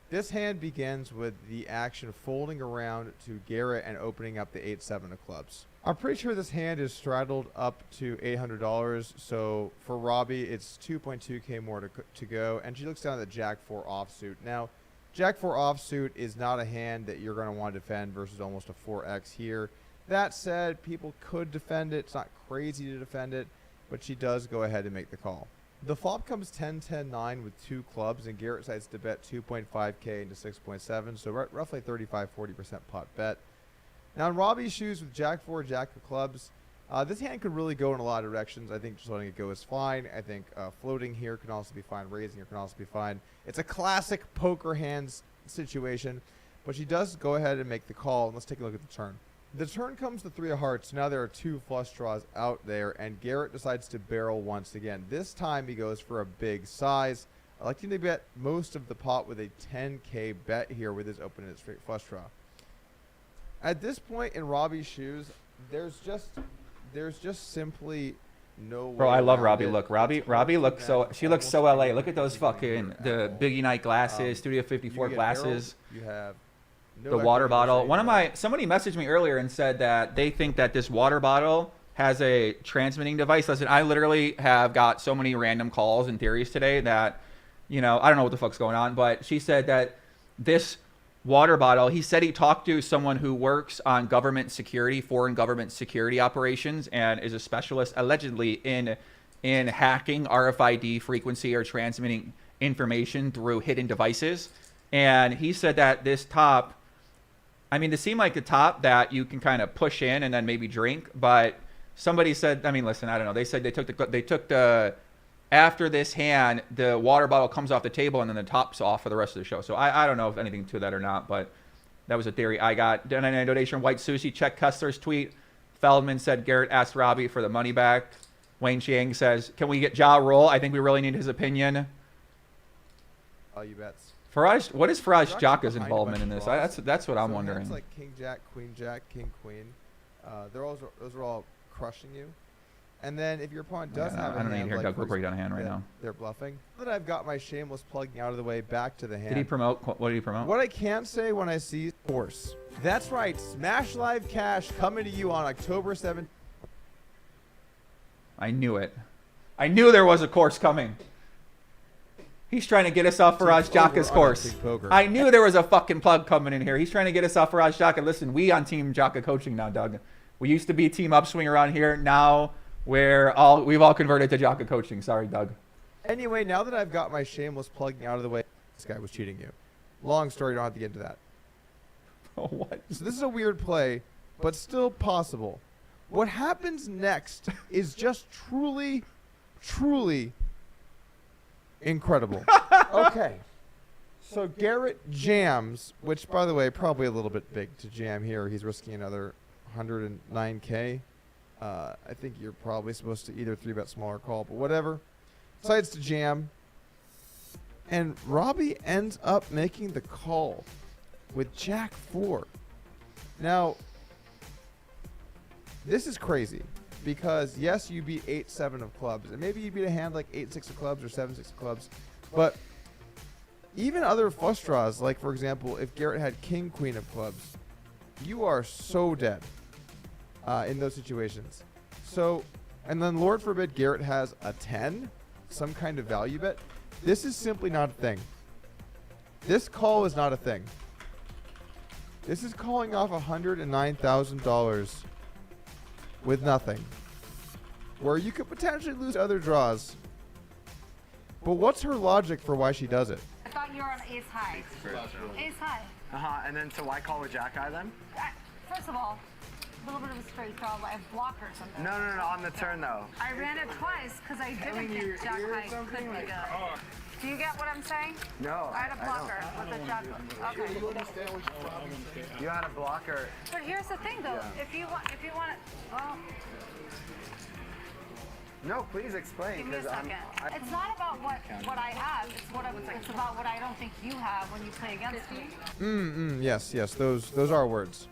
S9: this hand begins with the action folding around to Garrett and opening up the 8-7 of clubs. I'm pretty sure this hand is straddled up to $800, so for Robbi, it's 2.2K more to go, and she looks down at the Jack-4 offsuit. Now, Jack-4 offsuit is not a hand that you're going to want to defend versus almost a 4X here. That said, people could defend it. It's not crazy to defend it, but she does go ahead and make the call. The flop comes 10-10-9 with 2 clubs, and Garrett decides to bet 2.5K into 6.7, so roughly 35-40% pot bet. Now in Robbi's shoes with Jack-4, Jack of clubs, this hand could really go in a lot of directions. I think just letting it go is fine. I think floating here can also be fine. Raising here can also be fine. It's a classic poker hands situation, but she does go ahead and make the call. And let's take a look at the turn. The turn comes to 3 of hearts. Now there are 2 flush draws out there, and Garrett decides to barrel once again. This time he goes for a big size, electing to bet most of the pot with a 10K bet here with his open and straight flush draw. At this point in Robbi's shoes, there's just simply no way.
S1: Bro, I love
S9: around
S1: Robbi.
S9: it.
S1: Look, Robbi looks so. She looks so LA. Look at those fucking the Biggie Night glasses, Studio 54
S9: You get
S1: glasses.
S9: barrels, you have no
S1: The water
S9: equity
S1: bottle.
S9: restraint.
S1: Somebody messaged me earlier and said that they think that this water bottle has a transmitting device. Listen, I literally have got so many random calls and theories today that, you know, I don't know what the fuck's going on, but she said that this water bottle, he said he talked to someone who works on government security, foreign government security operations, and is a specialist allegedly in hacking RFID frequency or transmitting information through hidden devices. And he said that this top, I mean, this seemed like a top that you can kind of push in and then maybe drink, but somebody said, I mean, listen, I don't know. They said they took the after this hand, the water bottle comes off the table and then the top's off for the rest of the show. So I don't know if anything to that or not, but that was a theory I got. Donation from White Sushi. Check Kessler's tweet. Feldman said Garrett asked Robbi for the money back. Wayne Chiang says, can we get Ja Rule? I think we really need his opinion.
S9: All you bets.
S1: Faraz, what is Faraz
S9: Jack's
S1: Jaka's
S9: behind a
S1: involvement
S9: bunch
S1: in
S9: of
S1: this?
S9: draws.
S1: That's what I'm
S9: So
S1: wondering.
S9: hands like King Jack, Queen Jack, King Queen, those are all crushing you. And then if your opponent does have a
S1: I don't need to
S9: hand
S1: hear
S9: like,
S1: Doug
S9: for
S1: break down a
S9: example,
S1: hand right
S9: that
S1: now.
S9: they're bluffing. Now that I've got my shameless plugging out of the way, back to the hand.
S1: Did he promote? What did he promote?
S9: What I can say when I see course. That's right, Smash Live Cash coming to you on October 7th.
S1: I knew it. I knew there was a course coming. He's trying to get us off Faraz Jaka's course. I knew there was a fucking plug coming in here. He's trying to get us off Faraz Jaka. Listen, we on Team Jaka coaching now, Doug. We used to be Team Upswing around here. Now we've all converted to Jaka coaching. Sorry, Doug.
S9: Anyway, now that I've got my shameless plugging out of the way, this guy was cheating you. Long story, don't have to get into that.
S1: Oh, what?
S9: So this is a weird play, but still possible. What happens next is just truly, truly incredible. Okay. So Garrett jams, which, by the way, probably a little bit big to jam here. He's risking another 109K. I think you're probably supposed to either 3-bet small or call, but whatever. Decides to jam. And Robbi ends up making the call with Jack 4. Now, this is crazy. because yes, you beat 8-7 of clubs, and maybe you beat a hand like 8-6 of clubs or 7-6 of clubs, but even other flush draws, like for example, if Garrett had king queen of clubs, you are so dead in those situations. So, and then Lord forbid Garrett has a 10, some kind of value bet. This is simply not a thing. This call is not a thing. This is calling off $109,000 with nothing, where you could potentially lose other draws. But what's her logic for why she does it?
S4: I thought you were on ace high. Ace high.
S2: And then so why call with jack high then?
S4: First of all, a little bit of a straight draw, like a blocker or something.
S2: No, on the turn though.
S4: I ran it twice because I didn't think jack high could be good. Do you get what I'm saying?
S2: No,
S4: I had a blocker with a jack. Okay.
S2: You had a blocker.
S4: But here's the thing, though. If you want it, well,
S2: No, please explain.
S4: give me a second. It's not about what I have. It's about what I don't think you have when you play against me.
S9: Yes, those are words.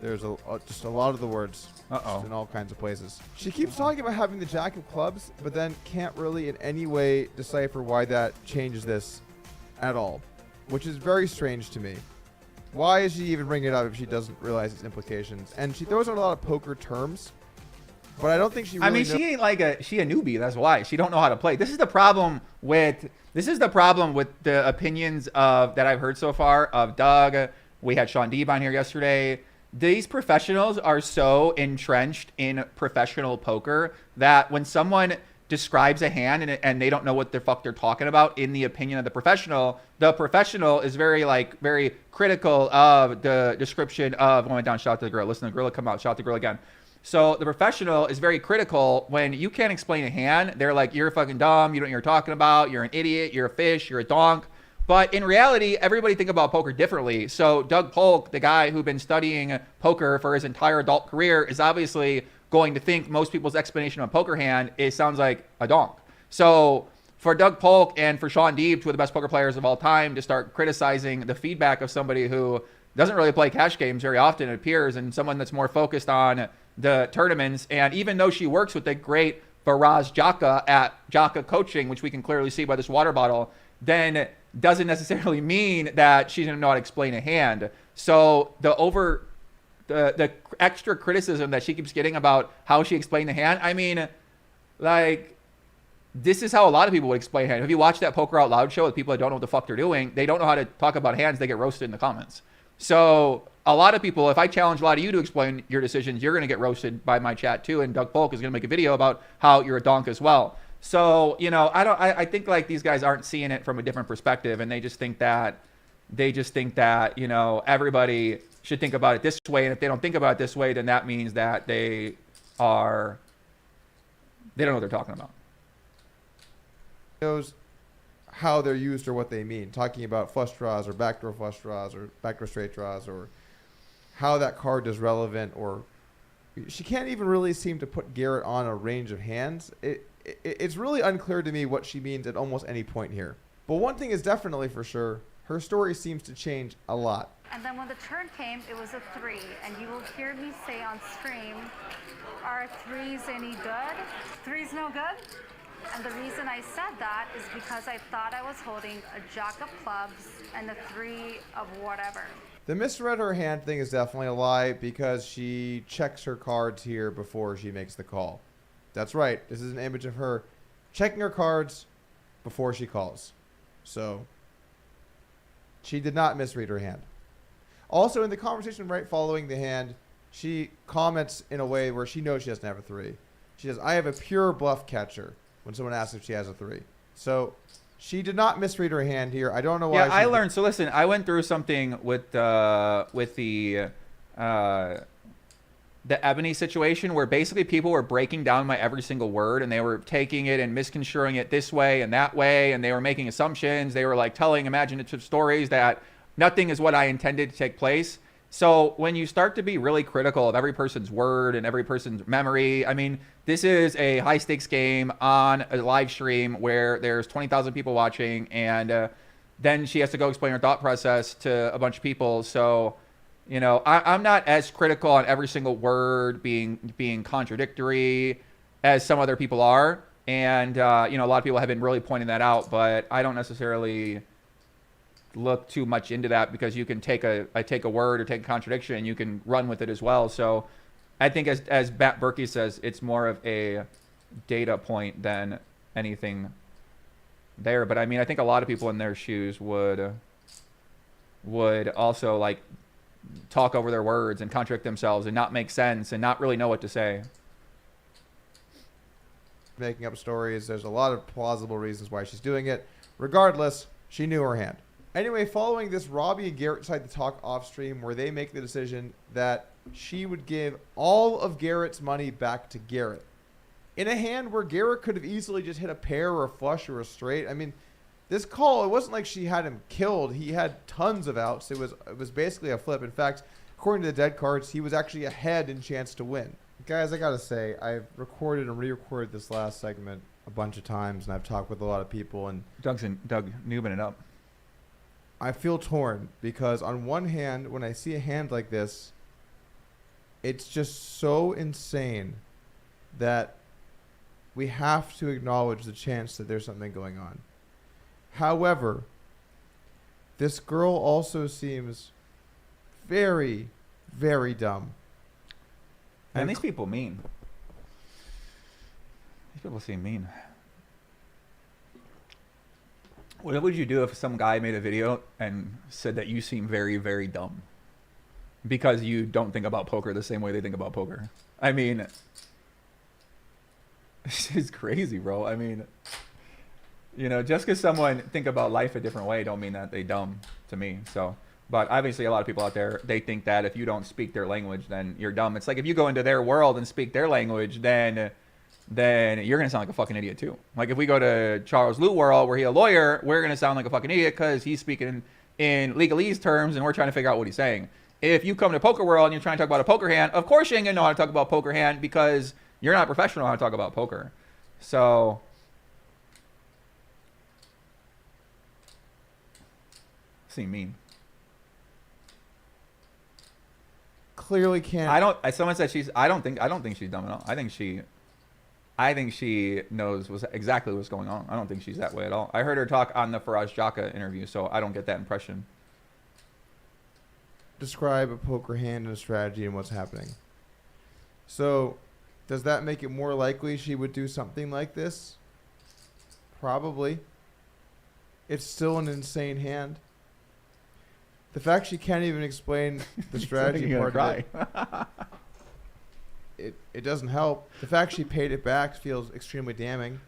S9: There's just a lot of the words just in all kinds of places. She keeps talking about having the jack of clubs, but then can't really in any way decipher why that changes this at all, which is very strange to me. Why is she even bringing it up if she doesn't realize its implications? And she throws out a lot of poker terms, but I don't think she really
S1: she ain't like she a newbie. That's why she don't know how to play. This is the problem with the opinions of that I've heard so far of Doug. We had Sean Deeb on here yesterday. These professionals are so entrenched in professional poker that when someone describes a hand and they don't know what the fuck they're talking about in the opinion of the professional is very critical of the description of going down. Shout out to the girl. Listen to the gorilla come out. Shout out to the girl again. So the professional is very critical when you can't explain a hand. They're like, you're fucking dumb. You don't know what you're talking about. You're an idiot. You're a fish. You're a donk. But in reality, everybody think about poker differently. So Doug Polk, the guy who's been studying poker for his entire adult career, is obviously going to think most people's explanation of a poker hand sounds like a donk. So for Doug Polk and for Sean Deeb, two of the best poker players of all time, to start criticizing the feedback of somebody who doesn't really play cash games very often, it appears, and someone that's more focused on the tournaments. And even though she works with the great Faraz Jaka at Jaka Coaching, which we can clearly see by this water bottle, then doesn't necessarily mean that she's going to know how to explain a hand. So the extra criticism that she keeps getting about how she explained the hand, I mean, like, this is how a lot of people would explain hand. Have you watched that Poker Out Loud show with people that don't know what the fuck they're doing? They don't know how to talk about hands. They get roasted in the comments. So a lot of people, if I challenge a lot of you to explain your decisions, you're going to get roasted by my chat too. And Doug Polk is going to make a video about how you're a donk as well. So, I think like these guys aren't seeing it from a different perspective, and they just think that everybody should think about it this way. And if they don't think about it this way, then that means that they don't know what they're talking about.
S9: Knows how they're used or what they mean. Talking about flush draws or backdoor flush draws or backdoor straight draws, or how that card is relevant, or she can't even really seem to put Garrett on a range of hands. It's really unclear to me what she means at almost any point here. But one thing is definitely for sure, her story seems to change a lot.
S4: And then when the turn came, it was a 3. And you will hear me say on stream, are 3s any good? 3's no good? And the reason I said that is because I thought I was holding a jack of clubs and a 3 of whatever.
S9: The misread her hand thing is definitely a lie because she checks her cards here before she makes the call. That's right. This is an image of her checking her cards before she calls. So she did not misread her hand. Also, in the conversation right following the hand, she comments in a way where she knows she doesn't have a 3. She says, I have a pure bluff catcher, when someone asks if she has a 3. So she did not misread her hand here. I don't know why.
S1: Yeah, I learned. So listen, I went through something with the Ebony situation where basically people were breaking down my every single word, and they were taking it and misconstruing it this way and that way, and they were making assumptions. They were like telling imaginative stories that nothing is what I intended to take place. So when you start to be really critical of every person's word and every person's memory, I mean, this is a high stakes game on a live stream where there's 20,000 people watching, and then she has to go explain her thought process to a bunch of people. So, You know, I'm not as critical on every single word being contradictory as some other people are. And, you know, a lot of people have been really pointing that out, but I don't necessarily look too much into that because you can take a word or take a contradiction and you can run with it as well. So I think as Matt Berkey says, it's more of a data point than anything there. But I mean, I think a lot of people in their shoes would also like talk over their words and contradict themselves and not make sense and not really know what to say.
S9: Making up stories. There's a lot of plausible reasons why she's doing it. Regardless, she knew her hand. Anyway, following this, Robbi and Garrett decide to talk off stream where they make the decision that she would give all of Garrett's money back to Garrett. In a hand where Garrett could have easily just hit a pair or a flush or a straight. I mean, this call, it wasn't like she had him killed. He had tons of outs. It was basically a flip. In fact, according to the dead cards, he was actually ahead in chance to win. Guys, I gotta say, I've recorded and re-recorded this last segment a bunch of times, and I've talked with a lot of people, and
S1: Doug noobing it up.
S9: I feel torn because on one hand, when I see a hand like this, it's just so insane that we have to acknowledge the chance that there's something going on. However, this girl also seems very, very dumb.
S1: And these people mean. These people seem mean. What would you do if some guy made a video and said that you seem very, very dumb because you don't think about poker the same way they think about poker? I mean, it's crazy, bro. I mean, you know, just because someone think about life a different way don't mean that they dumb to me. So, but obviously a lot of people out there, they think that if you don't speak their language, then you're dumb. It's like if you go into their world and speak their language, then you're going to sound like a fucking idiot too. Like if we go to Charles Lew world where he's a lawyer, we're going to sound like a fucking idiot because he's speaking in legalese terms and we're trying to figure out what he's saying. If you come to poker world and you're trying to talk about a poker hand, of course you ain't going to know how to talk about poker hand because you're not professional how to talk about poker. So seem mean.
S9: Clearly can't.
S1: Someone said I don't think she's dumb at all. I think she knows exactly what's going on. I don't think she's that way at all. I heard her talk on the Faraz Jaka interview, so I don't get that impression.
S9: Describe a poker hand and a strategy and what's happening. So, does that make it more likely she would do something like this? Probably. It's still an insane hand. The fact she can't even explain the strategy part of it doesn't help. The fact she paid it back feels extremely damning.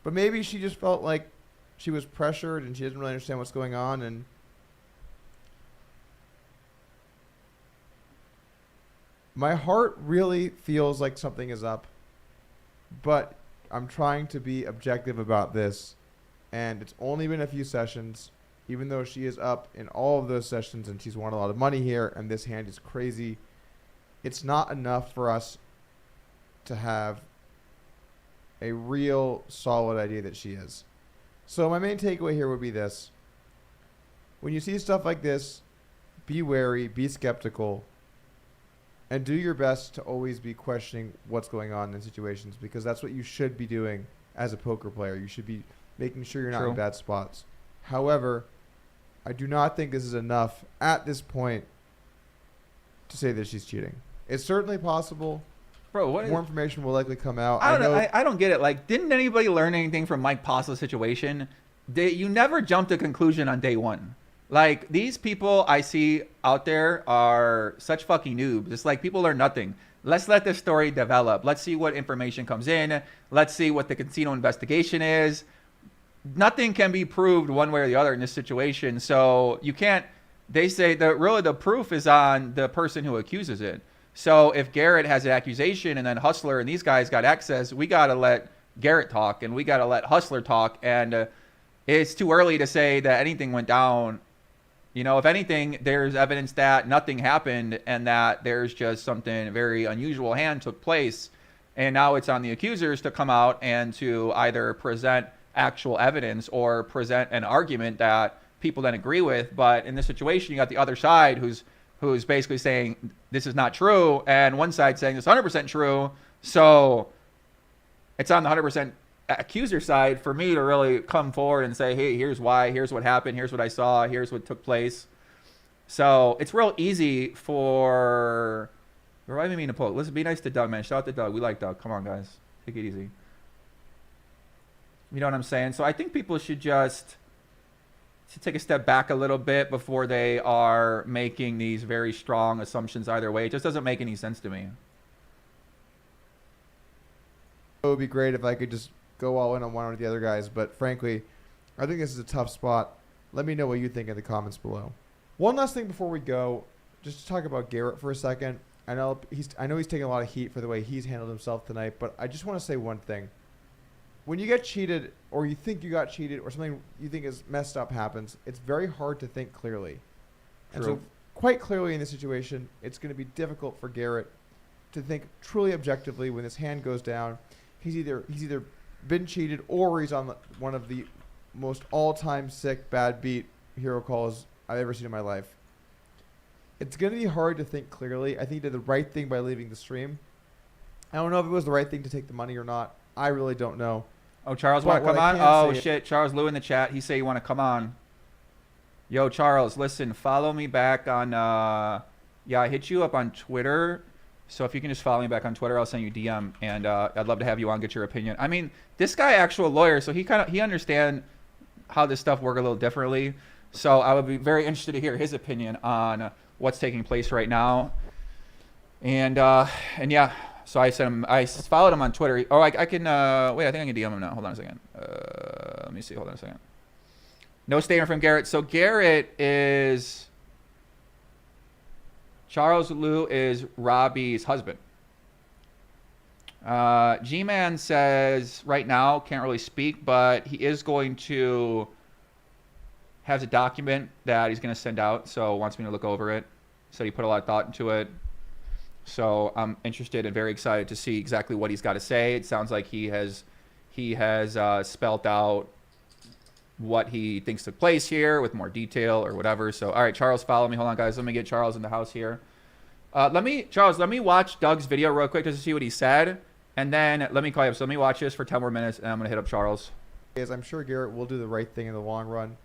S9: But maybe she just felt like she was pressured and she doesn't really understand what's going on. And my heart really feels like something is up. But I'm trying to be objective about this. And it's only been a few sessions. Even though she is up in all of those sessions and she's won a lot of money here and this hand is crazy, it's not enough for us to have a real solid idea that she is. So my main takeaway here would be this. When you see stuff like this, be wary, be skeptical, and do your best to always be questioning what's going on in situations because that's what you should be doing as a poker player. You should be making sure you're not in bad spots. However, I do not think this is enough at this point to say that she's cheating. It's certainly possible.
S1: Bro,
S9: more information will likely come out.
S1: I don't know. I don't get it. Like, didn't anybody learn anything from Mike Postleth's situation? You never jump to conclusion on day one. Like, these people I see out there are such fucking noobs. It's like people learn nothing. Let's let this story develop. Let's see what information comes in. Let's see what the casino investigation is. Nothing can be proved one way or the other in this situation. So you can't, they say that really the proof is on the person who accuses it. So if Garrett has an accusation and then Hustler and these guys got access, we got to let Garrett talk and we got to let Hustler talk. And it's too early to say that anything went down. You know, if anything, there's evidence that nothing happened and that there's just something very unusual hand took place. And now it's on the accusers to come out and to either present actual evidence or present an argument that people then agree with. But in this situation, you got the other side who's who's basically saying this is not true, and one side saying it's 100% true. So it's on the 100% accuser side for me to really come forward and say, hey, here's why, here's what happened, here's what I saw, here's what took place. So it's real easy for... What do I mean to Polk? Listen, be nice to Doug, man. Shout out to Doug. We like Doug. Come on, guys. Take it easy. You know what I'm saying? So I think people should just take a step back a little bit before they are making these very strong assumptions either way. It just doesn't make any sense to me.
S9: It would be great if I could just go all in on one or the other guys, but frankly, I think this is a tough spot. Let me know what you think in the comments below. One last thing before we go, just to talk about Garrett for a second. I know he's taking a lot of heat for the way he's handled himself tonight, but I just want to say one thing. When you get cheated, or you think you got cheated, or something you think is messed up happens, it's very hard to think clearly. And so, quite clearly in this situation, it's going to be difficult for Garrett to think truly objectively when his hand goes down. He's either been cheated or he's on one of the most all-time sick bad beat hero calls I've ever seen in my life. It's going to be hard to think clearly. I think he did the right thing by leaving the stream. I don't know if it was the right thing to take the money or not. I really don't know.
S1: Oh, Charles want to come on? Oh, shit. Charles Lew in the chat. He say you want to come on. Yo, Charles, listen, follow me back on... yeah, I hit you up on Twitter. So if you can just follow me back on Twitter, I'll send you DM. And I'd love to have you on, get your opinion. I mean, this guy, actual lawyer, so he understand how this stuff work a little differently. So I would be very interested to hear his opinion on what's taking place right now. And yeah, so I followed him on Twitter. Oh, I can, wait, I think I can DM him now. Hold on a second. Let me see, hold on a second. No statement from Garrett. So Garrett is, Charles Lew is Robbi's husband. G-Man says right now, can't really speak, but he is going to, has a document that he's going to send out, so wants me to look over it. So he put a lot of thought into it. So I'm interested and very excited to see exactly what he's got to say. It sounds like he has spelt out what he thinks took place here with more detail or whatever. So, all right, Charles, follow me. Hold on, guys. Let me get Charles in the house here. Charles, let me watch Doug's video real quick just to see what he said. And then let me call you up. So let me watch this for 10 more minutes, and I'm going to hit up Charles.
S9: I'm sure Garrett will do the right thing in the long run.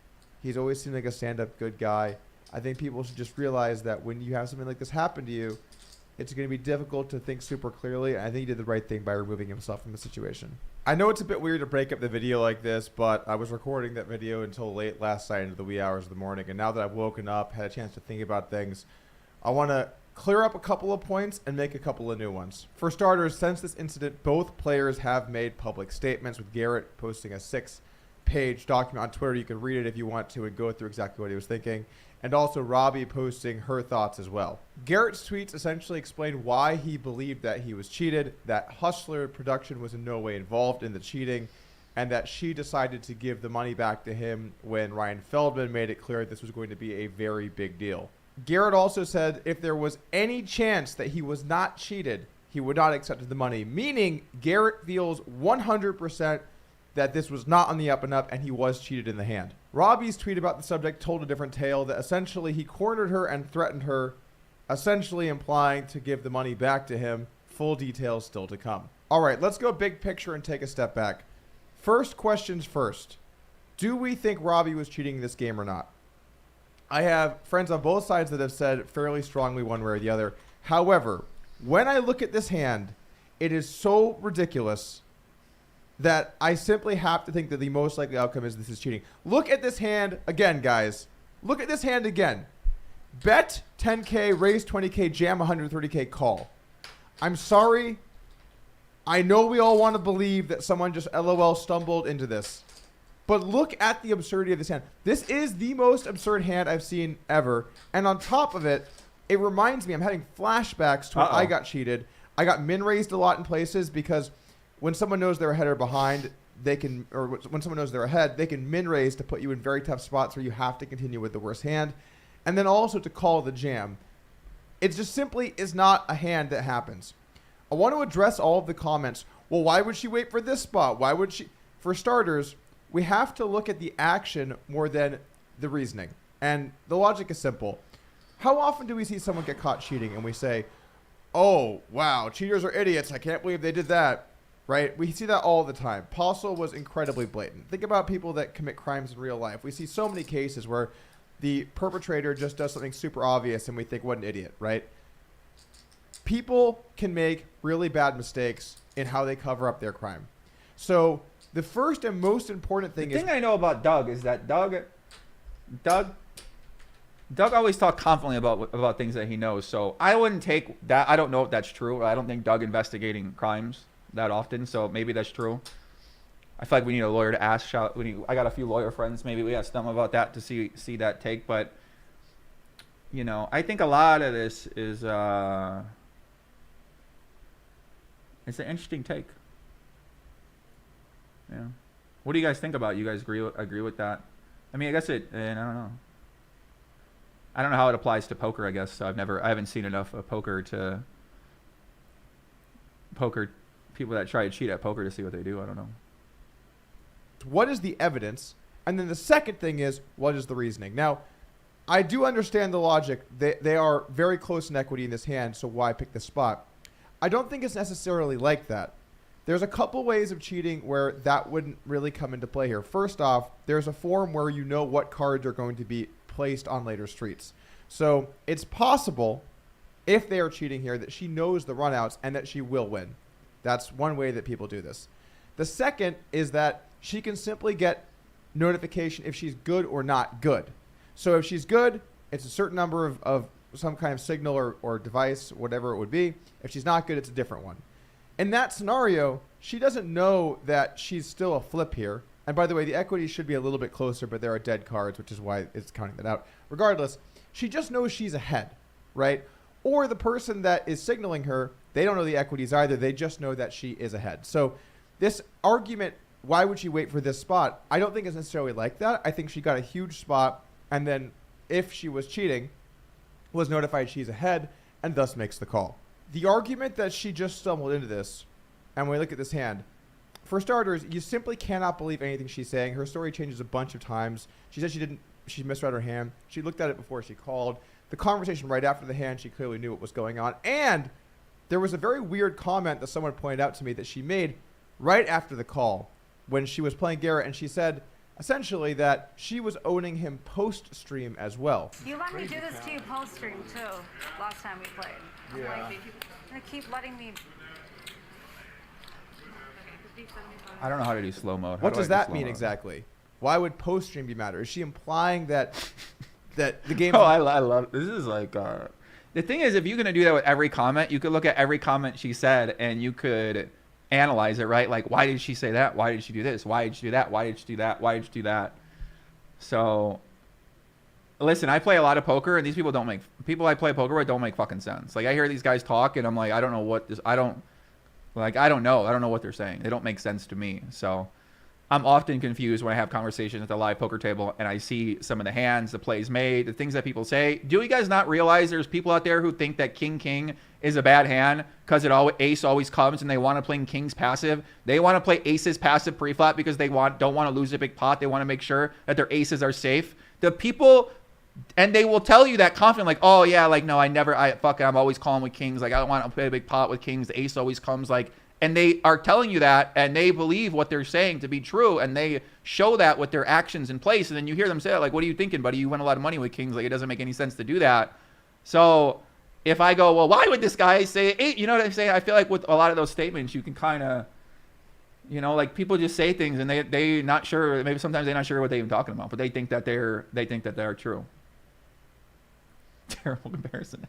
S9: He's always seemed like a stand-up good guy. I think people should just realize that when you have something like this happen to you, it's going to be difficult to think super clearly. I think he did the right thing by removing himself from the situation. I know it's a bit weird to break up the video like this, but I was recording that video until late last night into the wee hours of the morning. And now that I've woken up, had a chance to think about things, I want to clear up a couple of points and make a couple of new ones. For starters, since this incident, both players have made public statements, with Garrett posting a 6-page document on Twitter. You can read it if you want to and go through exactly what he was thinking. And also Robbi posting her thoughts as well. Garrett's tweets essentially explained why he believed that he was cheated, that Hustler Production was in no way involved in the cheating, and that she decided to give the money back to him when Ryan Feldman made it clear this was going to be a very big deal. Garrett also said if there was any chance that he was not cheated, he would not accept the money, meaning Garrett feels 100% that this was not on the up and up and he was cheated in the hand. Robbi's tweet about the subject told a different tale, that essentially he cornered her and threatened her, essentially implying to give the money back to him. Full details still to come. All right, let's go big picture and take a step back. First questions first. Do we think Robbi was cheating in this game or not? I have friends on both sides that have said fairly strongly one way or the other. However, when I look at this hand, it is so ridiculous that I simply have to think that the most likely outcome is this is cheating. Look at this hand again, guys. Look at this hand again. Bet 10K, raise 20K, jam 130K, call. I'm sorry. I know we all want to believe that someone just LOL stumbled into this. But look at the absurdity of this hand. This is the most absurd hand I've seen ever. And on top of it, it reminds me, I'm having flashbacks to when I got cheated. I got min-raised a lot in places because when someone knows they're ahead or behind, they can, or when someone knows they're ahead, they can min-raise to put you in very tough spots where you have to continue with the worst hand. And then also to call the jam. It just simply is not a hand that happens. I want to address all of the comments. Well, why would she wait for this spot? Why would she? For starters, we have to look at the action more than the reasoning. And the logic is simple. How often do we see someone get caught cheating and we say, oh, wow, cheaters are idiots. I can't believe they did that. Right? We see that all the time. Postle was incredibly blatant. Think about people that commit crimes in real life. We see so many cases where the perpetrator just does something super obvious and we think, what an idiot, right? People can make really bad mistakes in how they cover up their crime. So the first and most important thing
S1: The thing I know about Doug is that Doug always talks confidently about things that he knows. So I wouldn't take that. I don't know if that's true. I don't think Doug investigating crimes that often. So maybe that's true. I feel like we need a lawyer to ask. I got a few lawyer friends. Maybe we ask them about that to see that take. But you know, I think a lot of this is it's an interesting take. Yeah. What do you guys think about it? You guys agree with that? I mean, I guess I don't know. I don't know how it applies to poker. I guess I haven't seen enough of poker people that try to cheat at poker to see what they do. I don't know.
S9: What is the evidence? And then the second thing is, what is the reasoning? Now, I do understand the logic. They are very close in equity in this hand, so why pick this spot? I don't think it's necessarily like that. There's a couple ways of cheating where that wouldn't really come into play here. First off, there's a form where you know what cards are going to be placed on later streets. So it's possible, if they are cheating here, that she knows the runouts and that she will win. That's one way that people do this. The second is that she can simply get notification if she's good or not good. So if she's good, it's a certain number of some kind of signal or device, whatever it would be. If she's not good, it's a different one. In that scenario, she doesn't know that she's still a flip here. And by the way, the equity should be a little bit closer, but there are dead cards, which is why it's counting that out. Regardless, she just knows she's ahead, right? Or the person that is signaling her, they don't know the equities either. They just know that she is ahead. So this argument, why would she wait for this spot? I don't think it's necessarily like that. I think she got a huge spot, and then if she was cheating, was notified she's ahead, and thus makes the call. The argument that she just stumbled into this, and when we look at this hand, for starters, you simply cannot believe anything she's saying. Her story changes a bunch of times. She said she misread her hand. She looked at it before she called. The conversation right after the hand, she clearly knew what was going on. And there was a very weird comment that someone pointed out to me that she made right after the call when she was playing Garrett, and she said essentially that she was owning him post-stream as well.
S4: You let me do this to you post-stream too, last time we played.
S5: Yeah.
S4: I'm gonna keep letting me.
S1: I don't know how to do slow mode.
S9: What does that mean exactly? Why would post-stream be matter? Is she implying that the game...
S1: Oh, I love this. Is like the thing is, if you're gonna do that with every comment, you could look at every comment she said and you could analyze it, right? Like, why did she say that? Why did she do this? Why did she do that? Why did she do that? Why did she do that? So, listen, I play a lot of poker, and these people I play poker with don't make fucking sense. Like, I hear these guys talk, and I'm like, I don't know what they're saying. They don't make sense to me. So, I'm often confused when I have conversations at the live poker table and I see some of the hands, the plays made, the things that people say. Do you guys not realize there's people out there who think that King is a bad hand because ace always comes and they want to play King's passive? They want to play aces passive pre-flop because they don't want to lose a big pot. They want to make sure that their aces are safe. The people, and they will tell you that confidently, like, oh yeah, like, no, I'm always calling with Kings. Like, I don't want to play a big pot with Kings. The ace always comes, like, and they are telling you that, and they believe what they're saying to be true, and they show that with their actions in place. And then you hear them say that, like, what are you thinking, buddy? You win a lot of money with Kings. Like, it doesn't make any sense to do that. So if I go, well, why would this guy say 8? You know what I'm saying? I feel like with a lot of those statements, you can kind of, you know, like, people just say things, and they not sure. Maybe sometimes they're not sure what they're even talking about, but they think that they're true. Terrible comparison.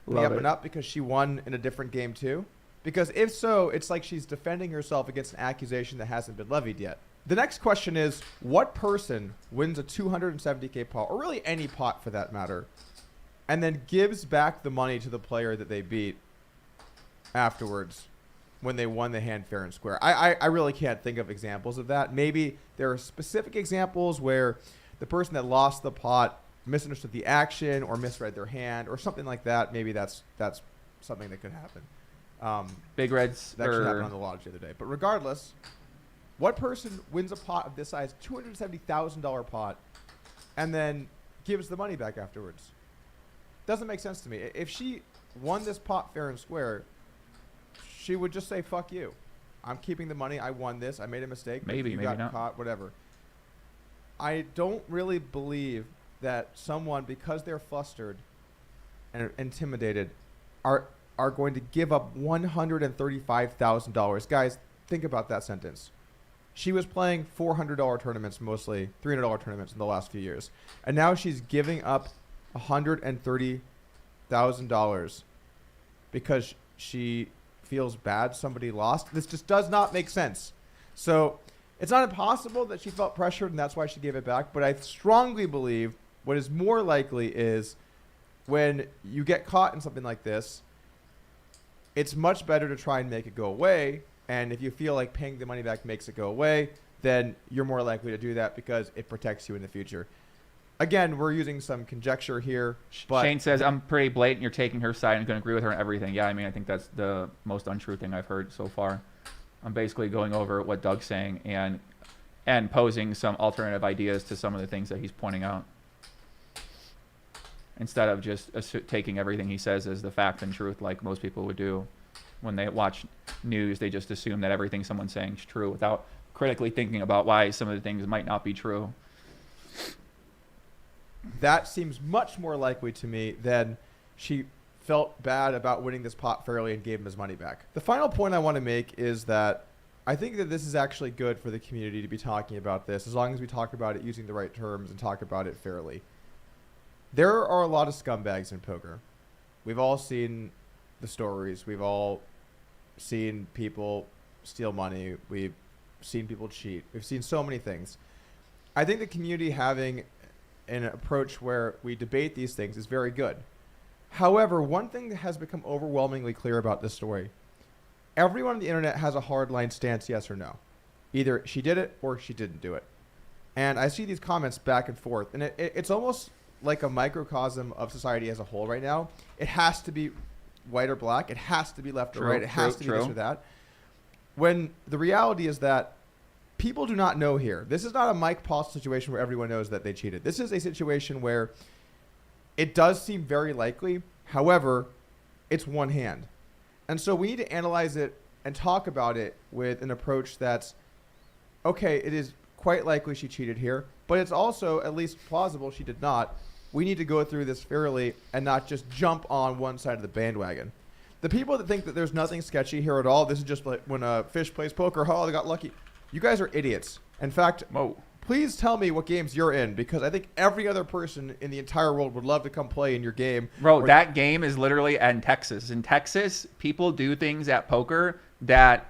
S9: Yeah, but not because she won in a different game too. Because if so, it's like she's defending herself against an accusation that hasn't been levied yet. The next question is, what person wins a 270K pot, or really any pot for that matter, and then gives back the money to the player that they beat afterwards when they won the hand fair and square? I really can't think of examples of that. Maybe there are specific examples where the person that lost the pot misunderstood the action or misread their hand or something like that. Maybe that's something that could happen.
S1: Big Reds.
S9: That actually happened on the lodge the other day. But regardless, what person wins a pot of this size, $270,000 pot, and then gives the money back afterwards. Doesn't make sense to me. If she won this pot fair and square, she would just say, fuck you. I'm keeping the money. I won this. I made a mistake.
S1: Maybe,
S9: you
S1: maybe
S9: got
S1: not.
S9: caught, whatever. I don't really believe that someone, because they're flustered and intimidated, are going to give up $135,000. Guys, think about that sentence. She was playing $400 tournaments, mostly $300 tournaments in the last few years. And now she's giving up $130,000 because she feels bad somebody lost. This just does not make sense. So it's not impossible that she felt pressured and that's why she gave it back. But I strongly believe what is more likely is when you get caught in something like this, it's much better to try and make it go away. And if you feel like paying the money back makes it go away, then you're more likely to do that because it protects you in the future. Again, we're using some conjecture here. But
S1: Shane says, I'm pretty blatant. You're taking her side and going to agree with her on everything. Yeah, I mean, I think that's the most untrue thing I've heard so far. I'm basically going over what Doug's saying and posing some alternative ideas to some of the things that he's pointing out. Instead of just taking everything he says as the fact and truth like most people would do. When they watch news, they just assume that everything someone's saying is true without critically thinking about why some of the things might not be true.
S9: That seems much more likely to me than she felt bad about winning this pot fairly and gave him his money back. The final point I want to make is that I think that this is actually good for the community to be talking about this, as long as we talk about it using the right terms and talk about it fairly. There are a lot of scumbags in poker. We've all seen the stories. We've all seen people steal money. We've seen people cheat. We've seen so many things. I think the community having an approach where we debate these things is very good. However, one thing that has become overwhelmingly clear about this story, everyone on the internet has a hardline stance, yes or no. Either she did it or she didn't do it. And I see these comments back and forth, and it's almost like a microcosm of society as a whole right now. It has to be white or black. It has to be left or right. It has to be this or that. When the reality is that people do not know here. This is not a Mike Paul situation where everyone knows that they cheated. This is a situation where it does seem very likely. However, it's one hand. And so we need to analyze it and talk about it with an approach that's, okay, it is quite likely she cheated here, but it's also at least plausible she did not. We need to go through this fairly and not just jump on one side of the bandwagon. The people that think that there's nothing sketchy here at all, this is just like when a fish plays poker, oh, they got lucky. You guys are idiots. In fact, please tell me what games you're in, because I think every other person in the entire world would love to come play in your game.
S1: Bro, that game is literally in Texas. In Texas, people do things at poker that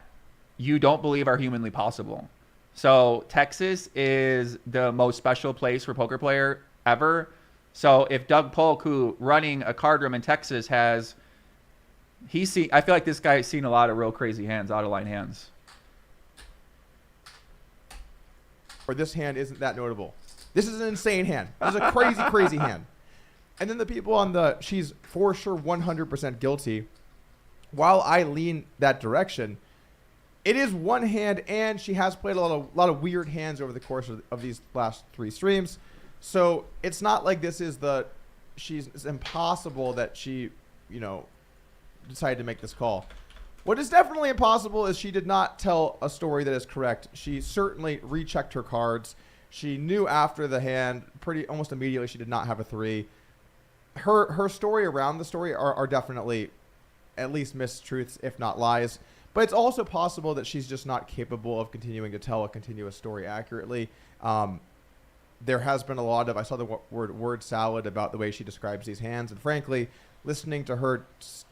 S1: you don't believe are humanly possible. So Texas is the most special place for poker player ever. So if Doug Polk, who running a card room in Texas, I feel like this guy's seen a lot of real crazy hands, out of line hands.
S9: Or this hand isn't that notable. This is an insane hand. This is a crazy, crazy hand. And then the people on the, she's for sure 100% guilty. While I lean that direction, it is one hand, and she has played a lot of weird hands over the course of these last 3 streams. So it's not like this is it's impossible that she, decided to make this call. What is definitely impossible is she did not tell a story that is correct. She certainly rechecked her cards. She knew after the hand, almost immediately, she did not have a 3. Her story around the story are definitely at least mistruths, if not lies. But it's also possible that she's just not capable of continuing to tell a continuous story accurately. There has been a lot of, I saw the word salad about the way she describes these hands. And frankly, listening to her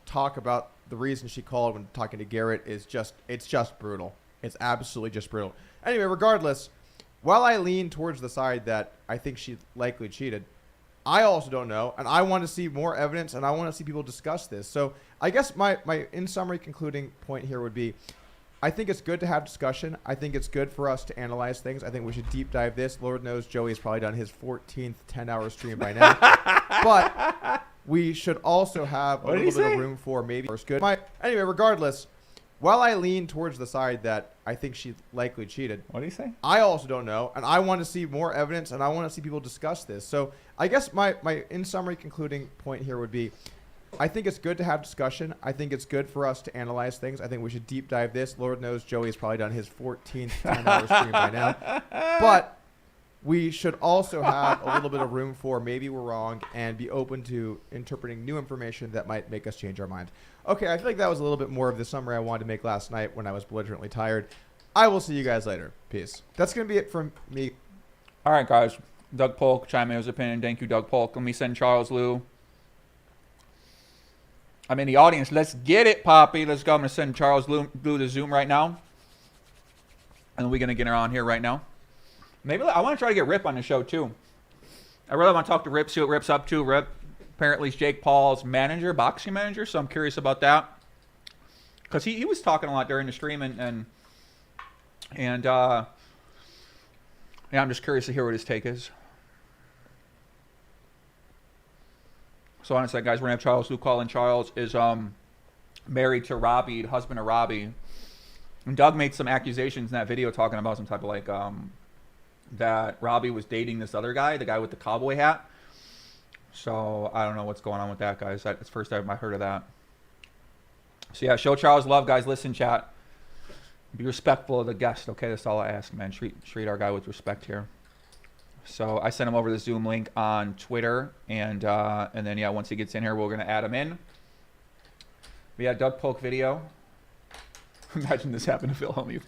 S9: talk about the reason she called when talking to Garrett it's just brutal. It's absolutely just brutal. Anyway, regardless, while I lean towards the side that I think she likely cheated, I also don't know, and I want to see more evidence, and I want to see people discuss this. So I guess my in summary concluding point here would be, I think it's good to have discussion. I think it's good for us to analyze things. I think we should deep dive this. Lord knows Joey's probably done his 14th 10-hour stream by now. But we should also have a little bit of room for maybe good. Anyway, regardless, while I lean towards the side that I think she likely cheated.
S1: What do you say?
S9: I also don't know, and I want to see more evidence, and I want to see people discuss this. So I guess my in summary concluding point here would be, I think it's good to have discussion. I think it's good for us to analyze things. I think we should deep dive this. Lord knows Joey's probably done his 14th 10-hour stream by now. But we should also have a little bit of room for maybe we're wrong and be open to interpreting new information that might make us change our mind. Okay, I feel like that was a little bit more of the summary I wanted to make last night when I was belligerently tired. I will see you guys later. Peace. That's going to be it from me.
S1: All right, guys. Doug Polk, chime in his opinion. Thank you, Doug Polk. Let me send Charles Lew. I'm in the audience. Let's get it, Poppy. Let's go. I'm going to send Charles Lew to Zoom right now. And we're going to get her on here right now. Maybe I want to try to get Rip on the show, too. I really want to talk to Rip, see what Rip's up to. Rip apparently is Jake Paul's manager, boxing manager, so I'm curious about that. Because he was talking a lot during the stream, and yeah, I'm just curious to hear what his take is. So honestly, guys, we're going to have Charles Lew call in. Charles is married to Robbi, the husband of Robbi. And Doug made some accusations in that video talking about some type of like that Robbi was dating this other guy, the guy with the cowboy hat. So I don't know what's going on with that, guys. That's the first time I heard of that. So yeah, show Charles love, guys. Listen, chat. Be respectful of the guest, okay? That's all I ask, man. Treat our guy with respect here. So I sent him over the Zoom link on Twitter, and then yeah, once he gets in here, we're gonna add him in. We had Doug Polk video. Imagine this happened to Phil Homie.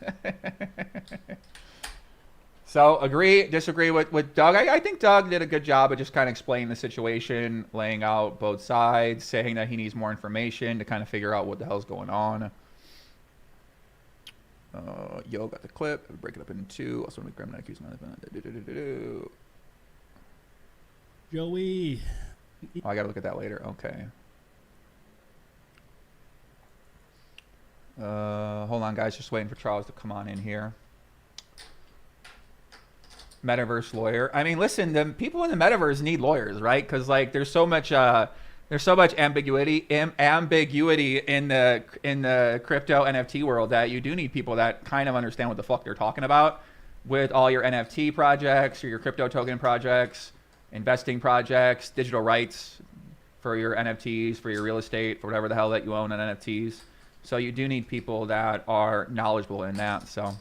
S1: So agree, disagree with Doug. I think Doug did a good job of just kind of explaining the situation, laying out both sides, saying that he needs more information to kind of figure out what the hell's going on. Yo, got the clip. Break it up into two. Also, want to grab an accused.
S11: Joey.
S1: Oh, I gotta look at that later. Okay. Hold on, guys. Just waiting for Charles to come on in here. Metaverse lawyer. I mean, listen, the people in the metaverse need lawyers, right? Because like, there's so much ambiguity in the crypto NFT world that you do need people that kind of understand what the fuck they're talking about with all your NFT projects or your crypto token projects, investing projects, digital rights for your NFTs, for your real estate, for whatever the hell that you own on NFTs. So you do need people that are knowledgeable in that. So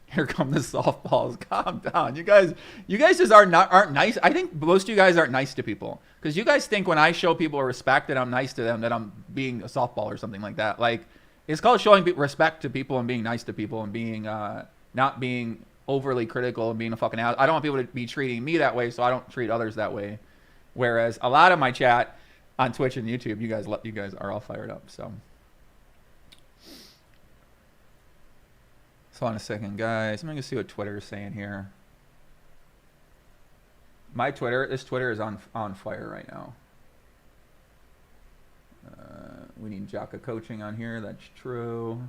S1: here come the softballs. Calm down. You guys just aren't nice. I think most of you guys aren't nice to people. Because you guys think when I show people respect that I'm nice to them, that I'm being a softball or something like that. Like, it's called showing respect to people and being nice to people and being not being overly critical and being a fucking ass. I don't want people to be treating me that way, so I don't treat others that way. Whereas a lot of my chat on Twitch and YouTube, you guys are all fired up. So hold on a second, guys. I'm gonna see what Twitter is saying here. My Twitter, this Twitter is on fire right now. We need Jaka coaching on here. That's true.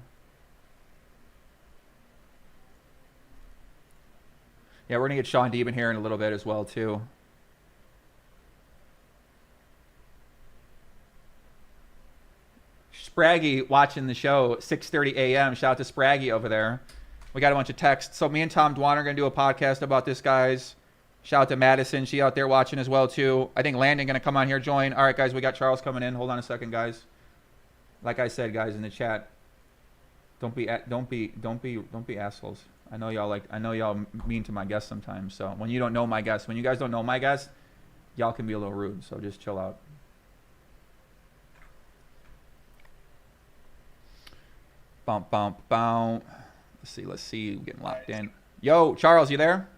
S1: Yeah, we're gonna get Sean Deeb in here in a little bit as well too. Spraggy watching the show, 6:30 a.m. Shout out to Spraggy over there. We got a bunch of texts. So me and Tom Dwan are gonna do a podcast about this, guys. Shout out to Madison. She out there watching as well too. I think Landon gonna come on here, join. All right, guys, we got Charles coming in. Hold on a second, guys. Like I said, guys, in the chat, don't be assholes. I know y'all mean to my guests sometimes. So when you don't know my guests, when you guys don't know my guests, y'all can be a little rude. So just chill out. Bump, bump, bump. Let's see. We're getting locked in. Yo, Charles, you there?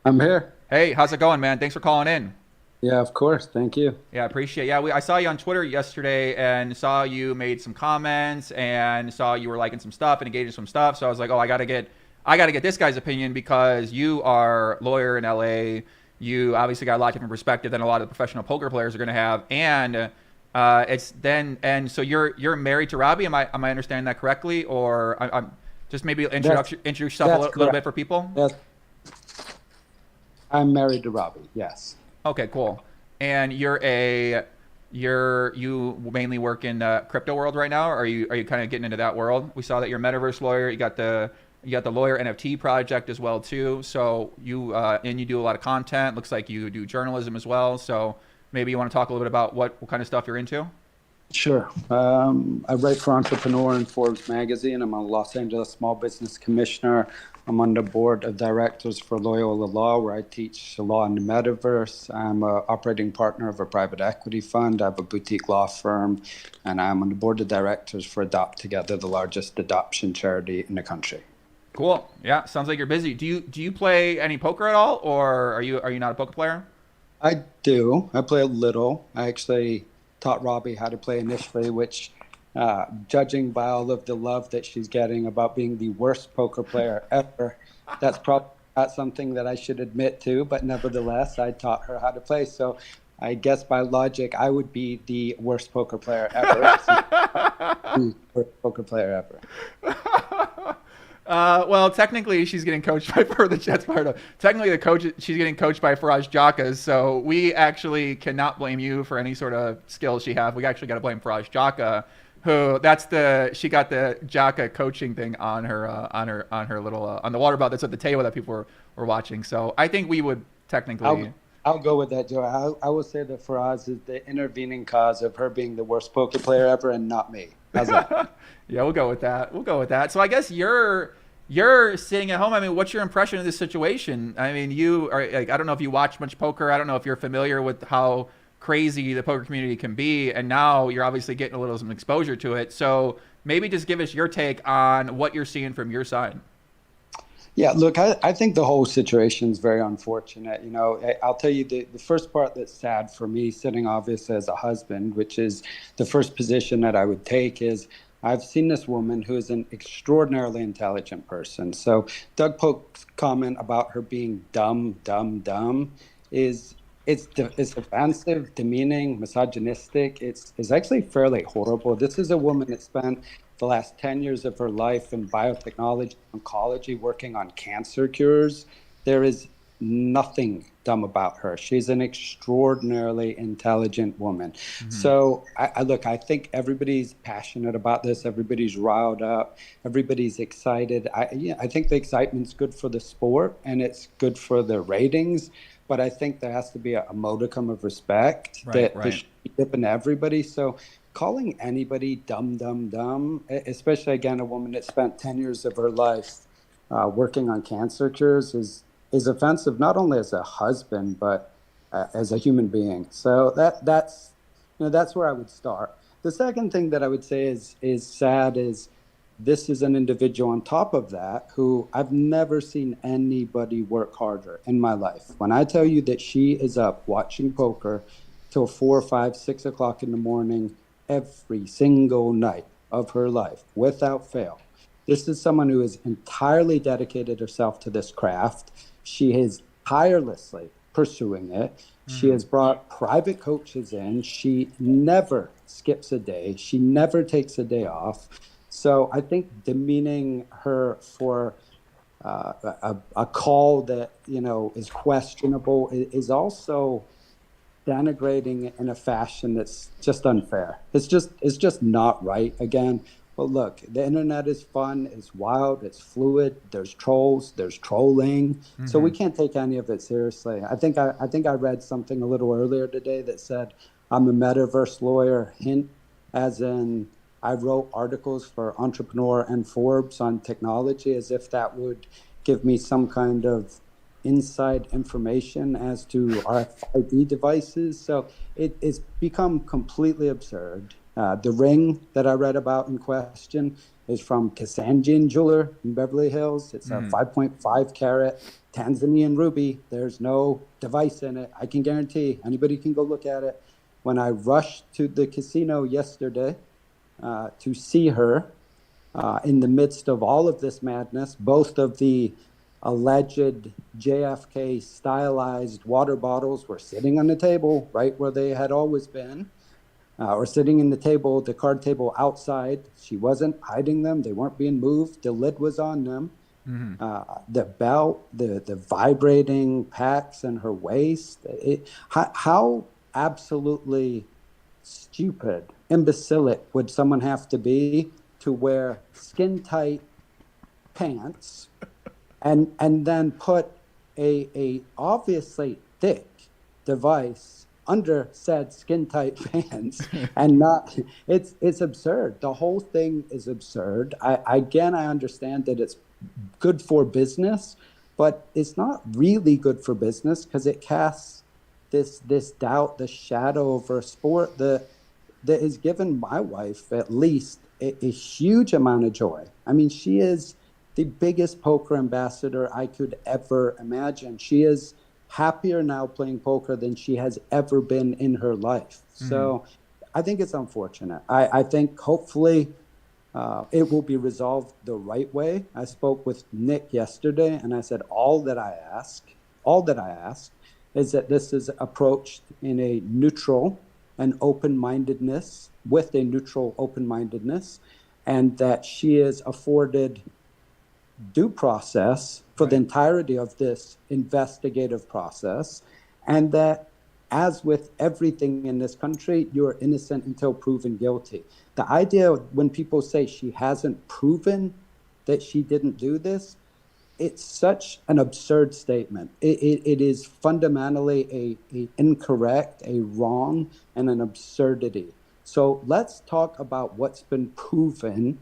S12: I'm here.
S1: Hey, how's it going, man? Thanks for calling in.
S12: Yeah, of course. Thank you.
S1: Yeah, I appreciate it. Yeah, I saw you on Twitter yesterday and saw you made some comments and saw you were liking some stuff and engaging some stuff. So I was like, oh, I gotta get this guy's opinion because you are a lawyer in LA. You obviously got a lot different perspective than a lot of the professional poker players are gonna have. And so you're married to Robbi. Am I understanding that correctly? Or I'm just maybe introduce yourself a little bit for people.
S12: Yes. I'm married to Robbi. Yes.
S1: Okay, cool. And you're a you mainly work in the crypto world right now, or are you kind of getting into that world? We saw that you're a metaverse lawyer. You got the lawyer NFT project as well too. So you do a lot of content. Looks like you do journalism as well. So maybe you want to talk a little bit about what kind of stuff you're into.
S12: Sure. I write for Entrepreneur and Forbes magazine. I'm a Los Angeles Small Business Commissioner. I'm on the board of directors for Loyola Law, where I teach law in the metaverse. I'm an operating partner of a private equity fund. I have a boutique law firm, and I'm on the board of directors for Adopt Together, the largest adoption charity in the country.
S1: Cool. Yeah, sounds like you're busy. Do you play any poker at all, or are you not a poker player?
S12: I do. I play a little. I actually taught Robbi how to play initially, which, judging by all of the love that she's getting about being the worst poker player ever, that's probably not something that I should admit to, but nevertheless, I taught her how to play. So I guess by logic, I would be the worst poker player ever. Worst poker player ever.
S1: Well, technically, she's getting coached by she's getting coached by Faraz Jaka. So we actually cannot blame you for any sort of skills she has. We actually got to blame Faraz Jaka, who she got the Jaka coaching thing on her little on the water bottle that's at the table that people were watching. So I think we would technically.
S12: I'll go with that, Joe. I will say that Faraz is the intervening cause of her being the worst poker player ever, and not me. How's that?
S1: Yeah, we'll go with that. So I guess you're sitting at home. I mean, what's your impression of this situation? I mean, you are like, I don't know if you watch much poker. I don't know if you're familiar with how crazy the poker community can be, and now you're obviously getting a little some exposure to it. So maybe just give us your take on what you're seeing from your side.
S12: Yeah, look, I think the whole situation is very unfortunate. You know, I'll tell you the first part that's sad for me, sitting obviously as a husband, which is the first position that I would take, is I've seen this woman who is an extraordinarily intelligent person. So Doug Polk's comment about her being dumb is it's offensive, demeaning, misogynistic. It's actually fairly horrible. This is a woman that spent the last 10 years of her life in biotechnology, oncology, working on cancer cures. There is nothing dumb about her. She's an extraordinarily intelligent woman. Mm-hmm. So I think everybody's passionate about this. Everybody's riled up. Everybody's excited. I think the excitement's good for the sport and it's good for the ratings. But I think there has to be a modicum of respect that should be given to everybody. So calling anybody dumb, especially, again, a woman that spent 10 years of her life working on cancer cures is offensive, not only as a husband, but as a human being. So that's where I would start. The second thing that I would say is sad is this is an individual on top of that who I've never seen anybody work harder in my life. When I tell you that she is up watching poker till 4, 5, 6 o'clock in the morning every single night of her life without fail. This is someone who has entirely dedicated herself to this craft. She is tirelessly pursuing it. Mm-hmm. She has brought private coaches in. She never skips a day. She never takes a day off. So I think demeaning her for a call that, is questionable is also denigrating in a fashion that's just unfair. It's just not right. Again, but look, the internet is fun, it's wild, it's fluid. There's trolls, there's trolling. Mm-hmm. So we can't take any of it seriously. I think I read something a little earlier today that said I'm a metaverse lawyer, hint as in I wrote articles for Entrepreneur and Forbes on technology, as if that would give me some kind of inside information as to RFID devices. So it's become completely absurd. The ring that I read about in question is from Kasanjian Jeweler in Beverly Hills. It's a 5.5 carat Tanzanian ruby. There's no device in it. I can guarantee anybody can go look at it. When I rushed to the casino yesterday to see her in the midst of all of this madness, both of the alleged JFK stylized water bottles were sitting on the table right where they had always been, or sitting in the card table outside. She wasn't hiding them. They weren't being moved. The lid was on them. Mm-hmm. The belt, the vibrating packs in her waist. How absolutely stupid, imbecilic would someone have to be to wear skin-tight pants and then put a obviously thick device under said skin-tight pants and not, it's absurd. The whole thing is absurd. I understand that it's good for business, but it's not really good for business because it casts this doubt, this shadow over a sport that has given my wife at least a huge amount of joy. I mean, she is the biggest poker ambassador I could ever imagine. She is happier now playing poker than she has ever been in her life. So I think it's unfortunate. I think hopefully it will be resolved the right way. I spoke with Nick yesterday and I said, all that I ask is that this is approached in a neutral and open-mindedness, with a neutral open-mindedness, and that she is afforded due process for the entirety of this investigative process, and that, as with everything in this country, you're innocent until proven guilty. The idea when people say she hasn't proven that she didn't do this, it's such an absurd statement. It is fundamentally a incorrect, a wrong, and an absurdity. So let's talk about what's been proven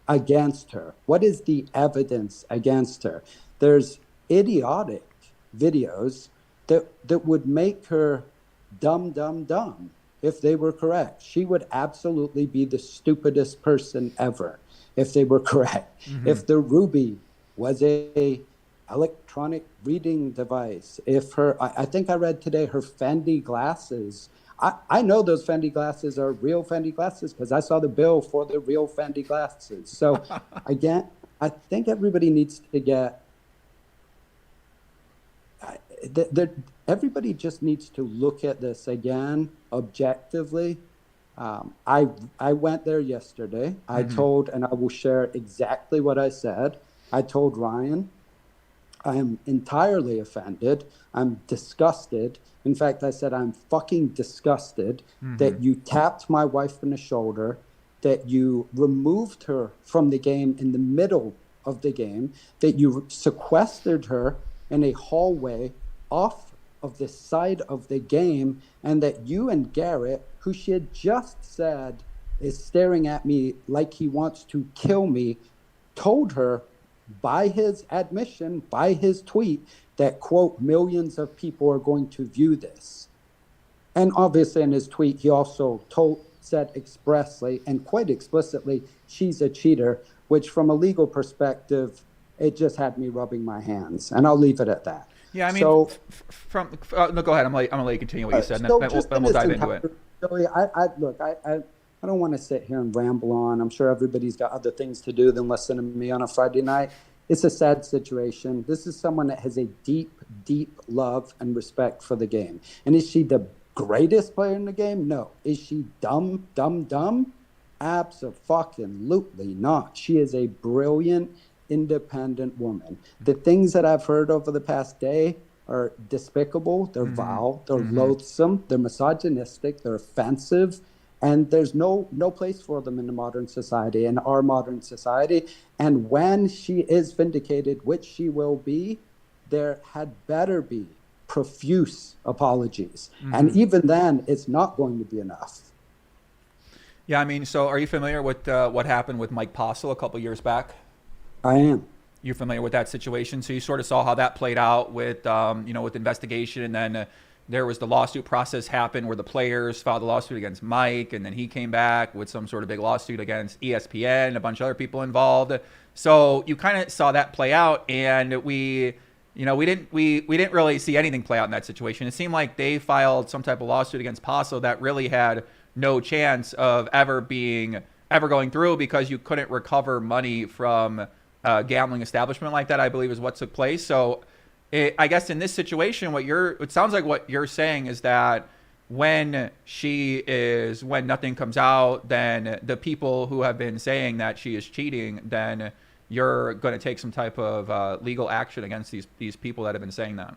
S12: against her. What is the evidence against her? There's idiotic videos that would make her dumb if they were correct. She would absolutely be the stupidest person ever if they were correct. If the Ruby was a electronic reading device, if her, I think I read today, her Fendi glasses, I know those Fendi glasses are real Fendi glasses because I saw the bill for the real Fendi glasses. So again, I think everybody needs to get, everybody just needs to look at this again objectively. I went there yesterday. I told, and I will share exactly what I said. I told Ryan, I am entirely offended. I'm disgusted. In fact, I said, I'm fucking disgusted that you tapped my wife in the shoulder, that you removed her from the game in the middle of the game, that you sequestered her in a hallway off of the side of the game, and that you and Garrett, who she had just said is staring at me like he wants to kill me, told her by his admission, by his tweet, that, quote, millions of people are going to view this. And obviously in his tweet, he also said expressly and quite explicitly, she's a cheater, which from a legal perspective, it just had me rubbing my hands. And I'll leave it at that.
S1: Yeah, I mean,
S12: so,
S1: no, go ahead. I'm gonna let you continue what you said, and
S12: so
S1: then we'll dive into it.
S12: Joey, I don't want to sit here and ramble on. I'm sure everybody's got other things to do than listen to me on a Friday night. It's a sad situation. This is someone that has a deep, deep love and respect for the game. And is she the greatest player in the game? No. Is she dumb? Absolutely not. She is a brilliant, independent woman. The things that I've heard over the past day are despicable. They're vile. They're loathsome. They're misogynistic. They're offensive. And there's no place for them in the modern society, in our modern society. And when she is vindicated, which she will be, there had better be profuse apologies. And even then, it's not going to be enough.
S1: Yeah, I mean, so are you familiar with what happened with Mike Postle a couple years back?
S12: I am.
S1: You're familiar with that situation? So you sort of saw how that played out with, with investigation, and then there was the lawsuit process happen where the players filed a lawsuit against Mike, and then he came back with some sort of big lawsuit against ESPN and a bunch of other people involved. So you kind of saw that play out, and we didn't really see anything play out in that situation. It seemed like they filed some type of lawsuit against Paso that really had no chance of ever going through because you couldn't recover money from a gambling establishment like that, I believe is what took place. So I guess in this situation, it sounds like what you're saying is that when nothing comes out, then the people who have been saying that she is cheating, then you're going to take some type of legal action against these people that have been saying that.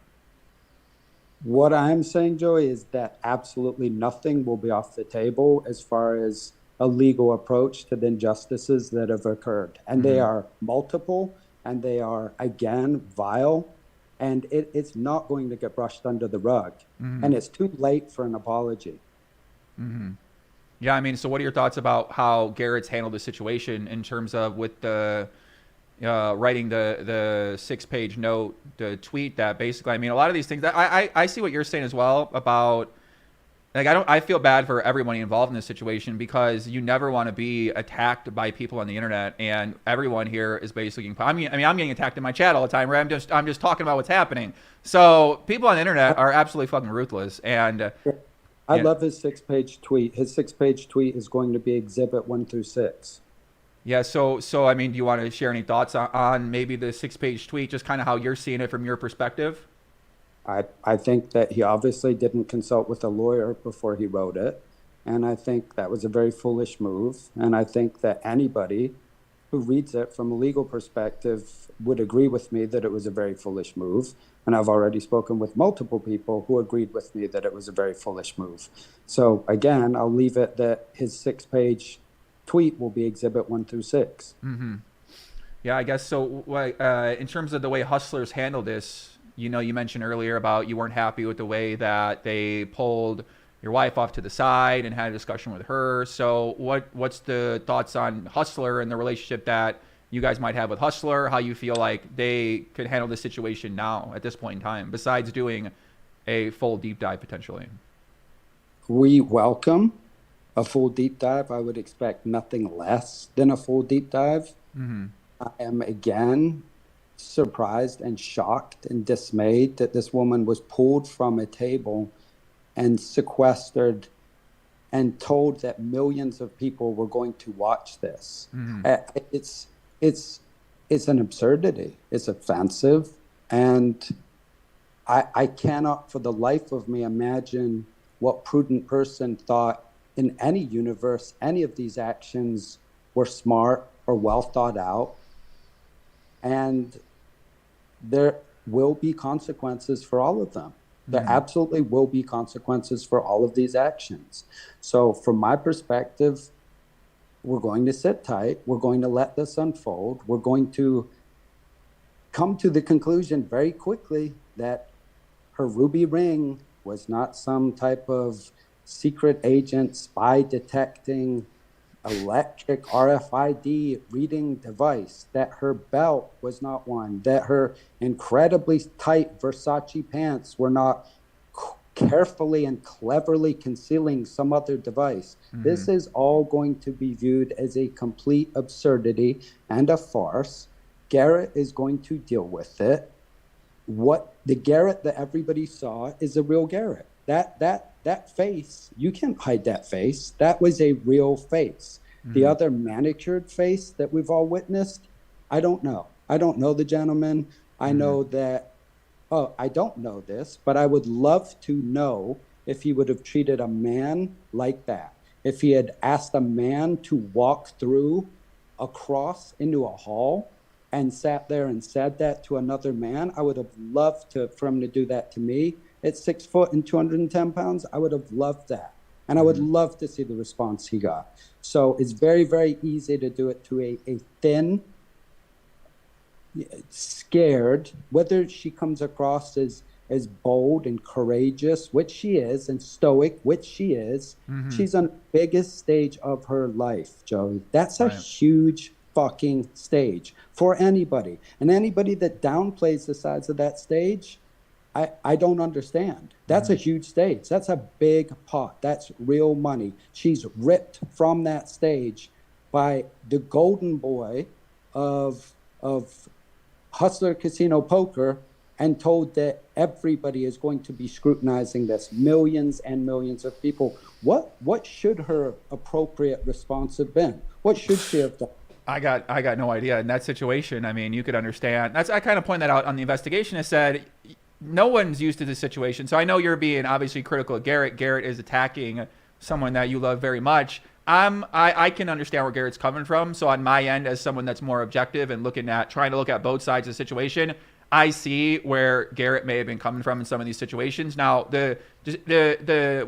S12: What I'm saying, Joey, is that absolutely nothing will be off the table as far as a legal approach to the injustices that have occurred. And they are multiple, and they are, again, vile, and it's not going to get brushed under the rug. And it's too late for an apology.
S1: Yeah, I mean, so what are your thoughts about how Garrett's handled the situation in terms of with the writing the 6-page note, the tweet that basically, I mean, a lot of these things that I see what you're saying as well about, like, I feel bad for everybody involved in this situation because you never want to be attacked by people on the internet, and everyone here is basically, I'm getting attacked in my chat all the time, right? I'm just talking about what's happening. So people on the internet are absolutely fucking ruthless, and
S12: I love his 6-page tweet. His 6-page tweet is going to be exhibit 1 through 6.
S1: Yeah, so I mean, do you want to share any thoughts on maybe the 6-page tweet, just kind of how you're seeing it from your perspective?
S12: I think that he obviously didn't consult with a lawyer before he wrote it, and I think that was a very foolish move. And I think that anybody who reads it from a legal perspective would agree with me that it was a very foolish move. And I've already spoken with multiple people who agreed with me that it was a very foolish move. So again, I'll leave it that his 6-page tweet will be exhibit 1 through 6.
S1: Yeah, I guess so. In terms of the way hustlers handle this, you know, you mentioned earlier about you weren't happy with the way that they pulled your wife off to the side and had a discussion with her. So what's the thoughts on Hustler and the relationship that you guys might have with Hustler, how you feel like they could handle the situation now at this point in time, besides doing a full deep dive potentially?
S12: We welcome a full deep dive. I would expect nothing less than a full deep dive. I am again surprised and shocked and dismayed that this woman was pulled from a table and sequestered and told that millions of people were going to watch this. It's an absurdity. It's offensive, and I cannot for the life of me imagine what prudent person thought in any universe any of these actions were smart or well thought out. And there will be consequences for all of them. There absolutely will be consequences for all of these actions. So from my perspective, we're going to sit tight. We're going to let this unfold. We're going to come to the conclusion very quickly that her ruby ring was not some type of secret agent, spy detecting, electric RFID reading device, that her belt was not one, that her incredibly tight Versace pants were not carefully and cleverly concealing some other device. This is all going to be viewed as a complete absurdity and a farce. Garrett is going to deal with it. What the Garrett that everybody saw is a real Garrett. That face, you can't hide that face. That was a real face. The other manicured face that we've all witnessed, I don't know. I don't know the gentleman. I know that, I don't know this, but I would love to know if he would have treated a man like that. If he had asked a man to walk through across into a hall and sat there and said that to another man, I would have loved for him to do that to me. At 6 foot and 210 pounds, I would have loved that. And I would love to see the response he got. So it's very, very easy to do it to a thin, scared, whether she comes across as bold and courageous, which she is, and stoic, which she is. She's on the biggest stage of her life, Joey. That's a huge fucking stage for anybody. And anybody that downplays the size of that stage, I don't understand. That's a huge stage. That's a big pot. That's real money. She's ripped from that stage by the golden boy of Hustler Casino Poker and told that everybody is going to be scrutinizing this, millions and millions of people. What should her appropriate response have been? What should she have done?
S1: I got no idea. In that situation, I mean, you could understand. I kind of point that out on the investigation. I said, no one's used to this situation. So I know you're being obviously critical of Garrett. Garrett is attacking someone that you love very much. I can understand where Garrett's coming from. So on my end, as someone that's more objective and trying to look at both sides of the situation, I see where Garrett may have been coming from in some of these situations. Now, the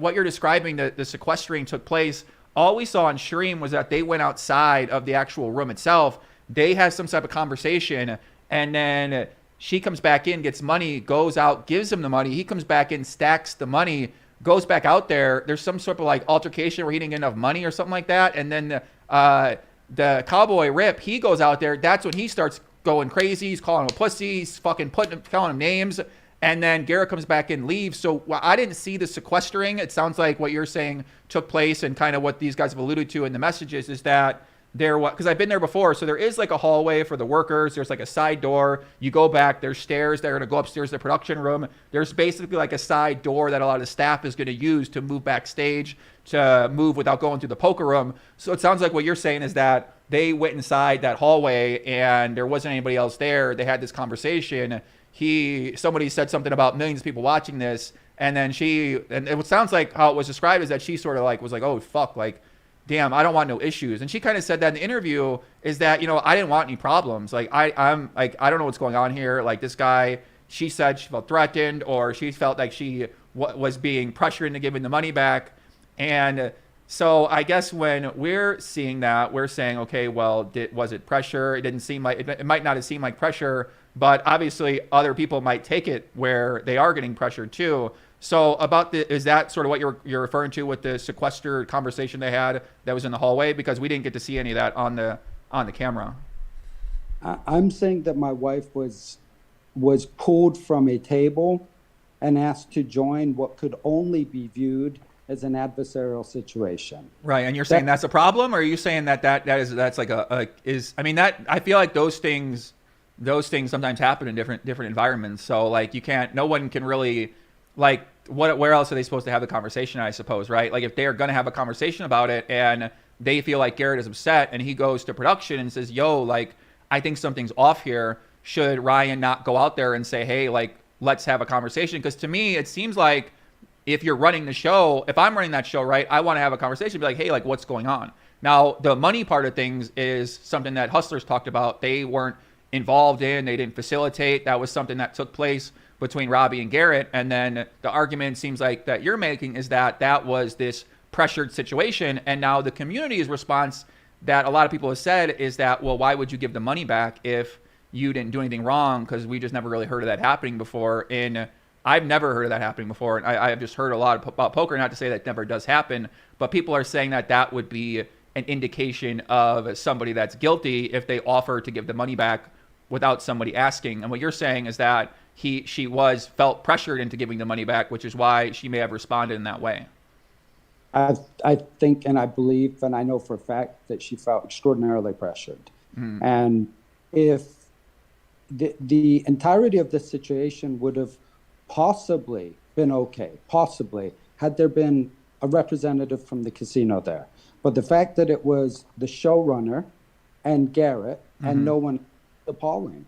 S1: what you're describing, the sequestering took place. All we saw on stream was that they went outside of the actual room itself. They had some type of conversation, and then she comes back in, gets money, goes out, gives him the money. He comes back in, stacks the money, goes back out there. There's some sort of like altercation where he didn't get enough money or something like that. And then the cowboy Rip, he goes out there. That's when he starts going crazy. He's calling him a pussy. He's fucking calling him names. And then Garrett comes back and leaves. So I didn't see the sequestering. It sounds like what you're saying took place, and kind of what these guys have alluded to in the messages is that there was, because I've been there before. So there is like a hallway for the workers. There's like a side door. You go back, there's stairs. They're going to go upstairs to the production room. There's basically like a side door that a lot of the staff is going to use to move backstage, to move without going through the poker room. So it sounds like what you're saying is that they went inside that hallway and there wasn't anybody else there. They had this conversation. Somebody said something about millions of people watching this. And then and it sounds like how it was described is that she sort of like was like, oh, fuck, like, damn, I don't want no issues. And she kind of said that in the interview is that, I didn't want any problems. Like, I'm like, I don't know what's going on here. Like this guy, she said she felt threatened, or she felt like she was being pressured into giving the money back. And so I guess when we're seeing that, we're saying, okay, well, was it pressure? It didn't seem like, it might not have seemed like pressure, but obviously other people might take it where they are getting pressured too. So is that sort of what you're referring to with the sequestered conversation they had that was in the hallway? Because we didn't get to see any of that on the camera.
S12: I'm saying that my wife was pulled from a table and asked to join what could only be viewed as an adversarial situation. Right, and you're saying that's a problem, or are you saying that's like I feel like those things sometimes happen in different environments. So like no one can really, like, where else are they supposed to have the conversation, I suppose, right? Like if they're going to have a conversation about it and they feel like Garrett is upset and he goes to production and says, yo, like, I think something's off here. Should Ryan not go out there and say, hey, like, let's have a conversation? Because to me, it seems like if you're running the show, if I'm running that show, right, I want to have a conversation, be like, hey, like, what's going on? Now, the money part of things is something that Hustlers talked about. They weren't involved in, they didn't facilitate. That was something that took place between Robbi and Garrett. And then the argument seems like that you're making is that was this pressured situation. And now the community's response that a lot of people have said is that, well, why would you give the money back if you didn't do anything wrong? Because we just never really heard of that happening before. I've never heard of that happening before. And I've just heard a lot about poker, not to say that never does happen, but people are saying that would be an indication of somebody that's guilty if they offer to give the money back without somebody asking. And what you're saying is that she felt pressured into giving the money back, which is why she may have responded in that way. I think, and I believe, and I know for a fact that she felt extraordinarily pressured. Mm-hmm. And if the entirety of this situation would have possibly been okay, had there been a representative from the casino there. But the fact that it was the showrunner and Garrett, mm-hmm. and no one, appalling.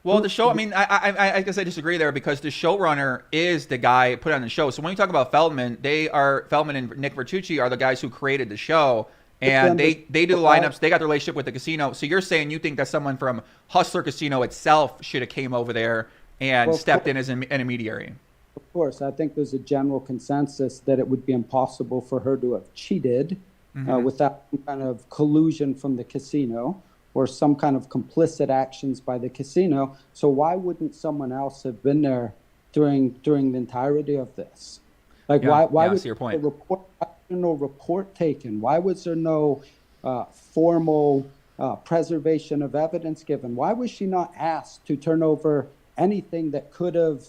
S12: Well, the show, I mean, I guess I disagree there, because the showrunner is the guy put on the show. So when you talk about Feldman and Nick Vertucci are the guys who created the show, and they do the lineups. They got the relationship with the casino. So you're saying you think that someone from Hustler Casino itself should have came over there and stepped in as an intermediary? Of course. I think there's a general consensus that it would be impossible for her to have cheated, mm-hmm. Without some kind of collusion from the casino, or some kind of complicit actions by the casino. So why wouldn't someone else have been there during the entirety of this? Like, why was there no report taken? Why was there no formal preservation of evidence given? Why was she not asked to turn over anything that could have,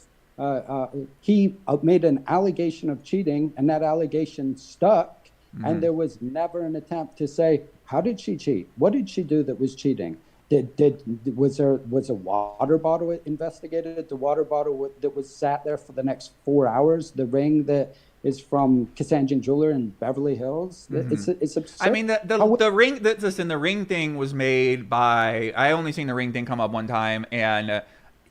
S12: he made an allegation of cheating, and that allegation stuck, mm-hmm. and there was never an attempt to say, how did she cheat? What did she do that was cheating? Was a water bottle investigated? The water bottle that was sat there for the next 4 hours? The ring that is from Kasanjian Jeweler in Beverly Hills? Mm-hmm. It's absurd. I mean, the ring the ring thing was made by. I only seen the ring thing come up one time, and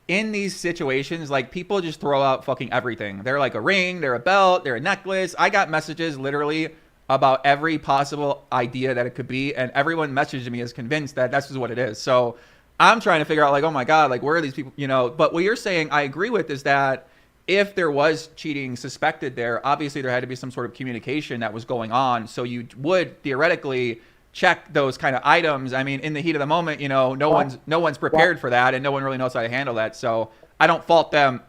S12: in these situations, like, people just throw out fucking everything. They're like a ring, they're a belt, they're a necklace. I got messages literally about every possible idea that it could be, and everyone messaged me is convinced that this is what it is. So
S1: I'm trying to figure out, like, oh my God, like, where are these people, you know? But what you're saying, I agree with, is that if there was cheating suspected there, obviously there had to be some sort of communication that was going on. So you would theoretically check those kind of items. I mean, in the heat of the moment, you know, no one's prepared for that, and no one really knows how to handle that. So I don't fault them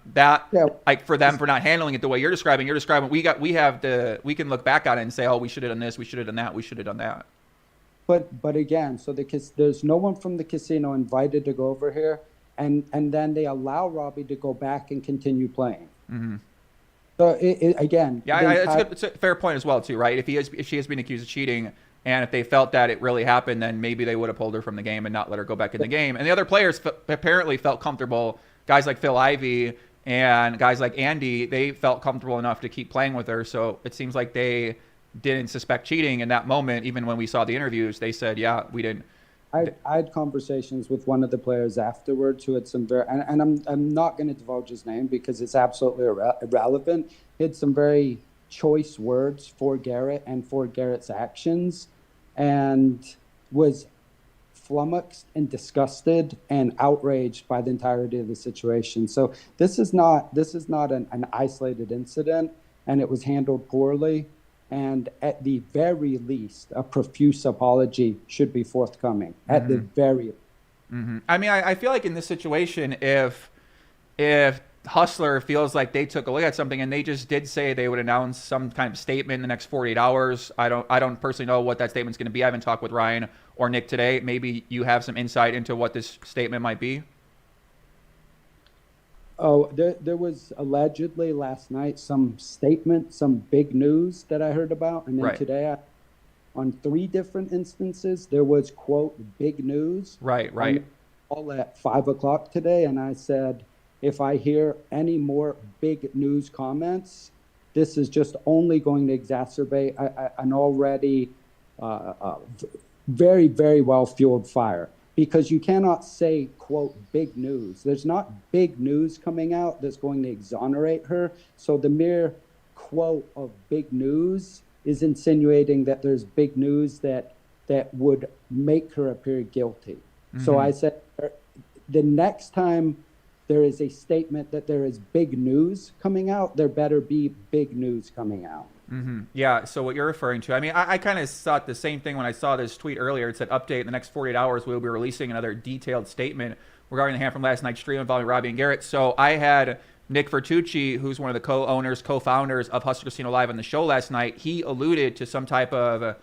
S1: like for them for not handling it the way you're describing. We can look back on it and say, oh, we should have done this, we should have done that, we should have done that.
S12: But again, so there's no one from the casino invited to go over here, and then they allow Robbi to go back and continue playing.
S1: Mm-hmm.
S12: So again,
S1: it's a fair point as well too, right? If she has been accused of cheating, and if they felt that it really happened, then maybe they would have pulled her from the game and not let her go back in the game. And the other players apparently felt comfortable. Guys like Phil Ivey and guys like Andy, they felt comfortable enough to keep playing with her. So it seems like they didn't suspect cheating in that moment. Even when we saw the interviews, they said, yeah, we didn't.
S12: I had conversations with one of the players afterwards who had some very, and I'm not going to divulge his name because it's absolutely irrelevant. He had some very choice words for Garrett and for Garrett's actions, and was flummoxed and disgusted and outraged by the entirety of the situation. So this is not an isolated incident, and it was handled poorly. And at the very least, a profuse apology should be forthcoming. At the very least.
S1: Mm-hmm. I mean, I feel like in this situation, if Hustler feels like they took a look at something and they just did say they would announce some kind of statement in the next 48 hours, I don't personally know what that statement's going to be. I haven't talked with Ryan or Nick today. Maybe you have some insight into what this statement might be.
S12: Oh, there was allegedly last night some statement, some big news that I heard about. And then today, on 3 different instances, there was, quote, big news.
S1: Right.
S12: All at 5 o'clock today. And I said, if I hear any more big news comments, this is just only going to exacerbate an already very, very well-fueled fire. Because you cannot say, quote, big news. There's not big news coming out that's going to exonerate her. So the mere quote of big news is insinuating that there's big news that would make her appear guilty. Mm-hmm. So I said, the next time there is a statement that there is big news coming out, there better be big news coming out.
S1: Mm-hmm. Yeah, so what you're referring to, I mean, I kind of thought the same thing when I saw this tweet earlier. It said, update, in the next 48 hours, we'll be releasing another detailed statement regarding the hand from last night's stream involving Robbi and Garrett. So I had Nick Vertucci, who's one of the co-founders of Hustler Casino Live on the show last night. He alluded to some type of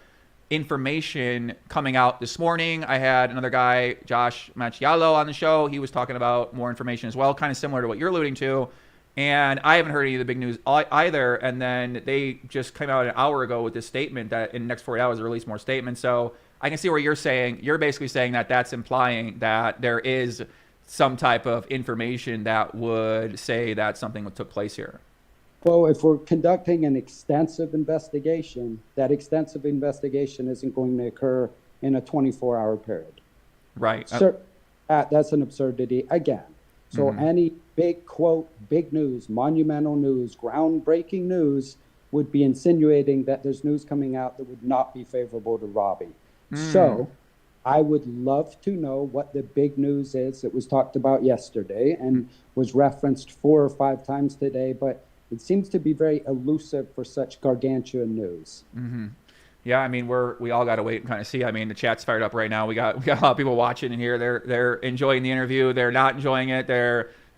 S1: information coming out this morning. I had another guy, Josh Macchiallo, on the show. He was talking about more information as well, kind of similar to what you're alluding to. And I haven't heard any of the big news either. And then they just came out an hour ago with this statement that in the next 48 hours, they'll release more statements. So I can see where you're saying, you're basically saying that that's implying that there is some type of information that would say that something took place here.
S12: Well, if we're conducting an extensive investigation, that extensive investigation isn't going to occur in a 24-hour period.
S1: Right.
S12: That's an absurdity again. So any big quote, big news, monumental news, groundbreaking news would be insinuating that there's news coming out that would not be favorable to Robbi. So I would love to know what the big news is that was talked about yesterday and was referenced 4 or 5 times today, but it seems to be very elusive for such gargantuan news.
S1: Mm-hmm. Yeah, I mean, we all got to wait and kind of see. I mean, the chat's fired up right now. We got a lot of people watching in here. They're enjoying the interview. They're not enjoying it.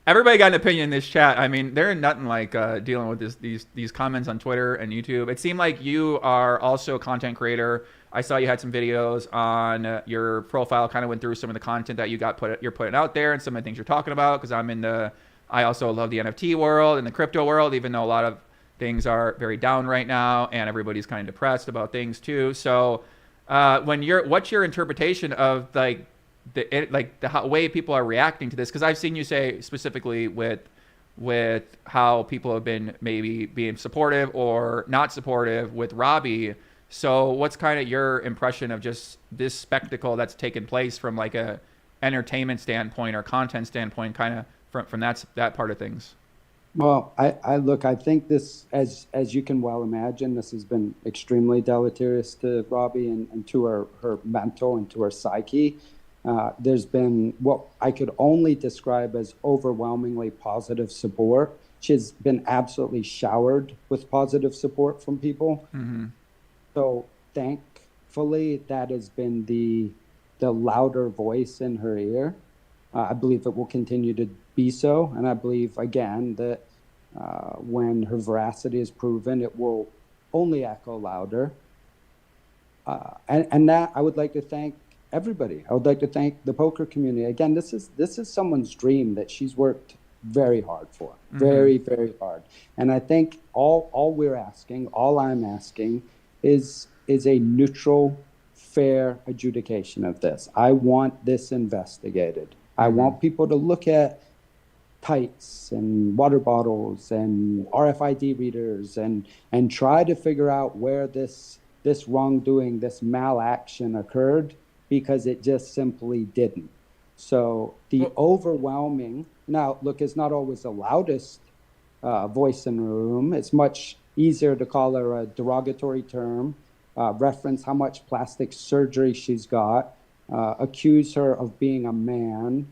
S1: Everybody got an opinion in this chat. I mean, they're nothing like dealing with these comments on Twitter and YouTube. It seemed like you are also a content creator. I saw you had some videos on your profile. Kind of went through some of the content that you're putting out there and some of the things you're talking about. Because I also love the NFT world and the crypto world, even though a lot of things are very down right now and everybody's kind of depressed about things too. So what's your interpretation of the way people are reacting to this? Because I've seen you say specifically with how people have been maybe being supportive or not supportive with Robbi. So what's kind of your impression of just this spectacle that's taken place from like a entertainment standpoint or content standpoint, kind of from that part of things?
S12: Well, I think this, as you can well imagine, this has been extremely deleterious to Robbi and to her mental and to her psyche. There's been what I could only describe as overwhelmingly positive support. She's been absolutely showered with positive support from people.
S1: Mm-hmm.
S12: So thankfully, that has been the louder voice in her ear. I believe it will continue to be so. And I believe, again, that when her veracity is proven, it will only echo louder. And that I would like to thank everybody. I would like to thank the poker community. Again, this is someone's dream that she's worked very hard for, very, very hard. And I think all we're asking, all I'm asking is a neutral, fair adjudication of this. I want this investigated. I want people to look at tights and water bottles and RFID readers and try to figure out where this wrongdoing, this malaction occurred, because it just simply didn't. So the overwhelming, now look, it's not always the loudest voice in the room. It's much easier to call her a derogatory term, reference how much plastic surgery she's got, accuse her of being a man,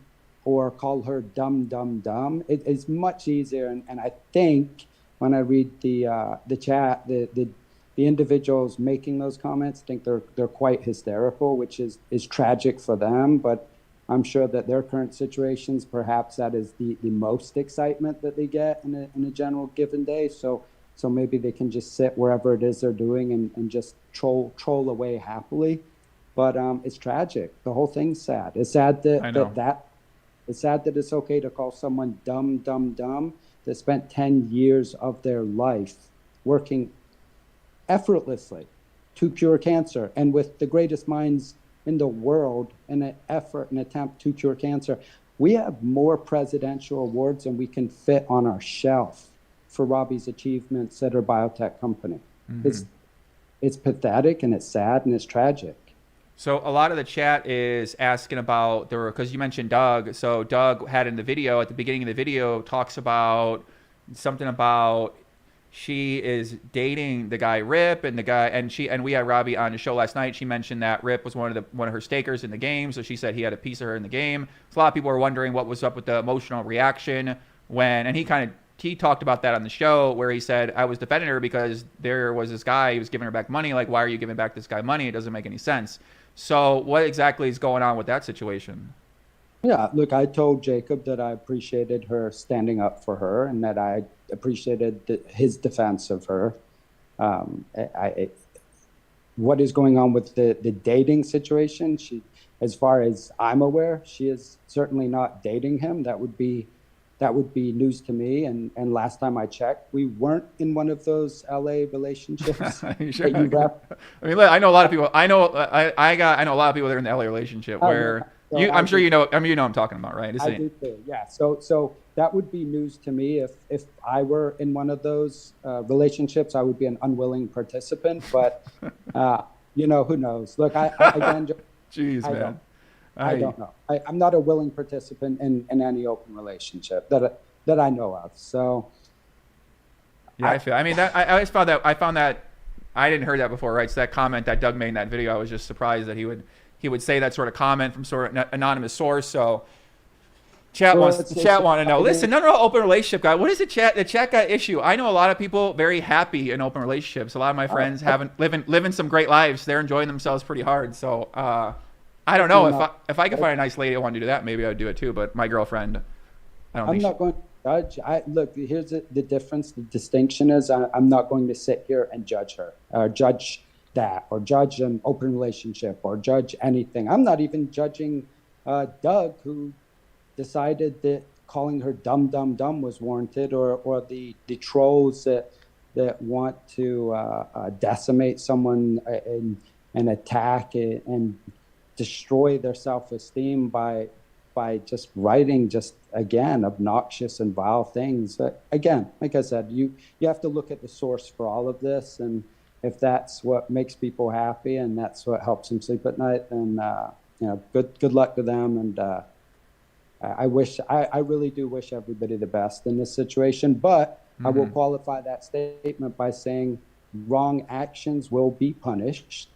S12: or call her dumb, dumb, dumb. It's much easier. And I think when I read the chat, the individuals making those comments think they're quite hysterical, which is tragic for them. But I'm sure that their current situations, perhaps that is the most excitement that they get in a general given day. So maybe they can just sit wherever it is they're doing and just troll away happily. But it's tragic. The whole thing's sad. It's sad it's sad that it's okay to call someone dumb, dumb, dumb that spent 10 years of their life working effortlessly to cure cancer, and with the greatest minds in the world in an attempt to cure cancer. We have more presidential awards than we can fit on our shelf for Robbi's achievements at her biotech company. It's pathetic, and it's sad, and it's tragic.
S1: So a lot of the chat is asking about because you mentioned Doug. So Doug had in the video, at the beginning of the video, talks about something about she is dating the guy Rip, and we had Robbi on the show last night. She mentioned that Rip was one of her stakers in the game. So she said he had a piece of her in the game. So a lot of people are wondering what was up with the emotional reaction and he talked about that on the show, where he said, I was defending her because there was this guy, he was giving her back money. Like, why are you giving back this guy money? It doesn't make any sense. So what exactly is going on with that situation?
S12: Yeah, look, I told Jacob that I appreciated her standing up for her, and that I appreciated his defense of her. What is going on with the dating situation? As far as I'm aware, she is certainly not dating him. That would be news to me. And last time I checked, we weren't in one of those LA relationships.
S1: Sure? I mean, I know a lot of people. I know a lot of people that are in the LA relationship where I'm sure you know I'm talking about, right?
S12: I do too. Yeah. So that would be news to me. If I were in one of those relationships, I would be an unwilling participant. But who knows? Look,
S1: Jeez, man.
S12: I don't know. I'm not a willing participant in any open relationship that I know of. So
S1: yeah, I always found that I didn't heard that before, right? So that comment that Doug made in that video, I was just surprised that he would say that sort of comment from sort of anonymous source. So chat want to know. Listen, none of our open relationship guy. What is the chat guy issue? I know a lot of people very happy in open relationships. A lot of my friends living some great lives. They're enjoying themselves pretty hard. So I don't know if I could find a nice lady I want to do that, maybe I'd do it too. But my girlfriend,
S12: I'm not going to judge. Look, here's the difference. The distinction is I'm not going to sit here and judge her, or judge that, or judge an open relationship, or judge anything. I'm not even judging Doug, who decided that calling her dumb, dumb, dumb was warranted, or the trolls that want to decimate someone and attack it and destroy their self-esteem by just writing again obnoxious and vile things. But again, like I said, you have to look at the source for all of this, and if that's what makes people happy and that's what helps them sleep at night, then good luck to them. And I really do wish everybody the best in this situation. But I will qualify that statement by saying wrong actions will be punished.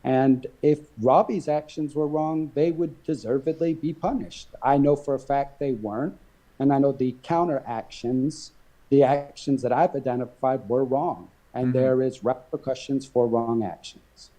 S12: And if Robbi's actions were wrong, they would deservedly be punished. I know for a fact they weren't. And I know the counter actions, the actions that I've identified were wrong. And there is repercussions for wrong actions.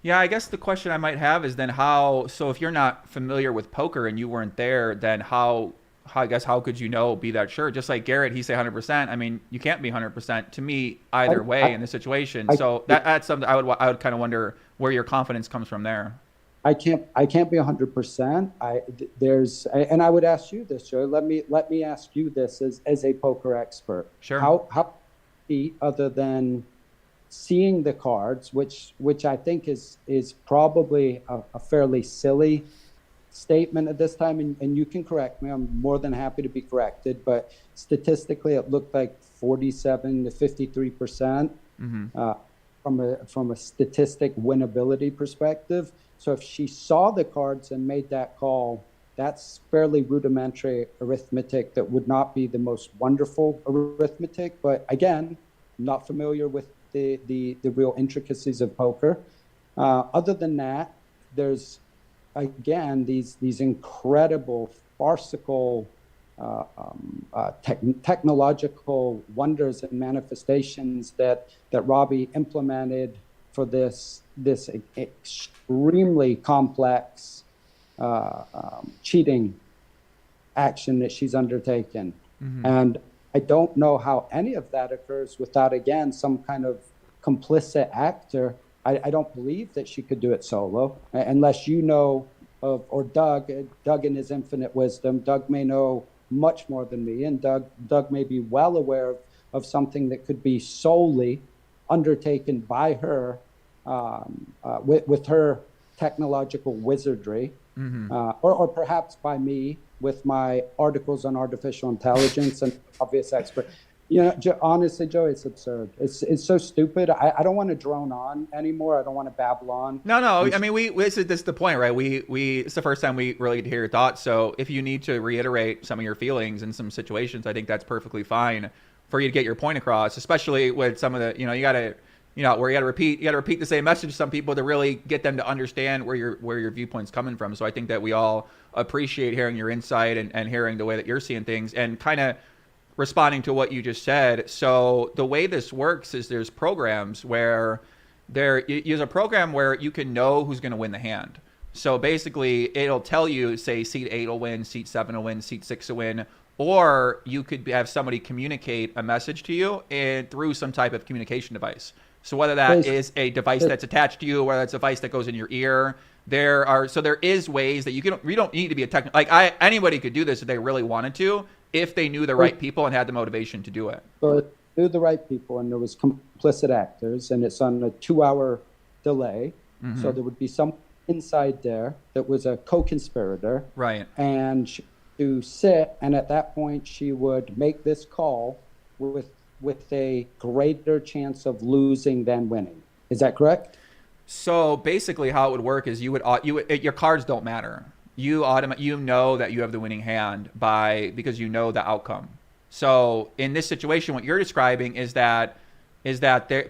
S1: Yeah, I guess the question I might have is then how, so if you're not familiar with poker and you weren't there, then how could you be that sure? Just like Garrett, he say 100%. I mean, you can't be 100% to me either way in the situation. So that's something I would kind of wonder where your confidence comes from there.
S12: I can't be 100%. And I would ask you this, Joe. Let me ask you this as a poker expert.
S1: Sure.
S12: How other than seeing the cards, which I think is probably a fairly silly statement at this time, and you can correct me. I'm more than happy to be corrected, but statistically, it looked like 47 to 53% from a statistic winnability perspective. So if she saw the cards and made that call, that's fairly rudimentary arithmetic that would not be the most wonderful arithmetic. But again, I'm not familiar with the real intricacies of poker. Other than that, there's again these incredible farcical technological wonders and manifestations that Robbi implemented for this extremely complex cheating action that she's undertaken. And I don't know how any of that occurs without, again, some kind of complicit actor. I don't believe that she could do it solo, unless you know of, or Doug in his infinite wisdom. Doug may know much more than me, and Doug may be well aware of something that could be solely undertaken by her with her technological wizardry, or perhaps by me with my articles on artificial intelligence and obvious expert. You know, honestly, Joe, it's absurd. It's so stupid. I don't want to drone on anymore. I don't want to babble on.
S1: No. I mean, this is the point, right? It's the first time we really get to hear your thoughts. So if you need to reiterate some of your feelings in some situations, I think that's perfectly fine for you to get your point across, especially with some of the, you got to repeat the same message to some people to really get them to understand where your viewpoint's coming from. So I think that we all appreciate hearing your insight and hearing the way that you're seeing things and kind of responding to what you just said. So the way this works is there's programs where there's a program where you can know who's going to win the hand. So basically it'll tell you, say, seat 8 will win, seat 7 will win, seat 6 will win, or you could have somebody communicate a message to you through some type of communication device. So whether that is a device that's attached to you, or whether it's a device that goes in your ear, there is ways that you don't need to be a technical, anybody could do this if they really wanted to, if they knew the right people and had the motivation to do it.
S12: So knew the right people, and there was complicit actors, and it's on a 2-hour delay. So there would be some inside there that was a co-conspirator.
S1: Right.
S12: And to sit, and at that point she would make this call with a greater chance of losing than winning. Is that correct?
S1: So basically how it would work is your cards don't matter. You know that you have the winning hand because you know the outcome. So in this situation, what you're describing is that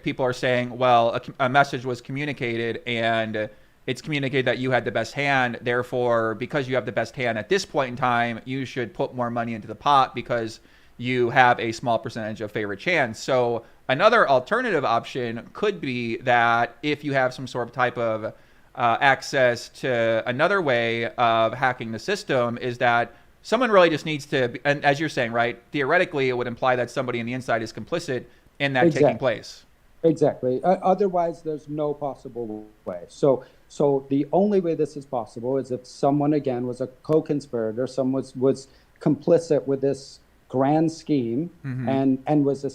S1: people are saying, well, a message was communicated and it's communicated that you had the best hand. Therefore, because you have the best hand at this point in time, you should put more money into the pot because you have a small percentage of favorite chance. So another alternative option could be that if you have some sort of type of access to another way of hacking the system, is that someone really just needs to, and as you're saying, right, theoretically, it would imply that somebody on the inside is complicit in that taking place.
S12: Exactly. Otherwise, there's no possible way. So the only way this is possible is if someone, again, was a co-conspirator, someone was complicit with this grand scheme and was a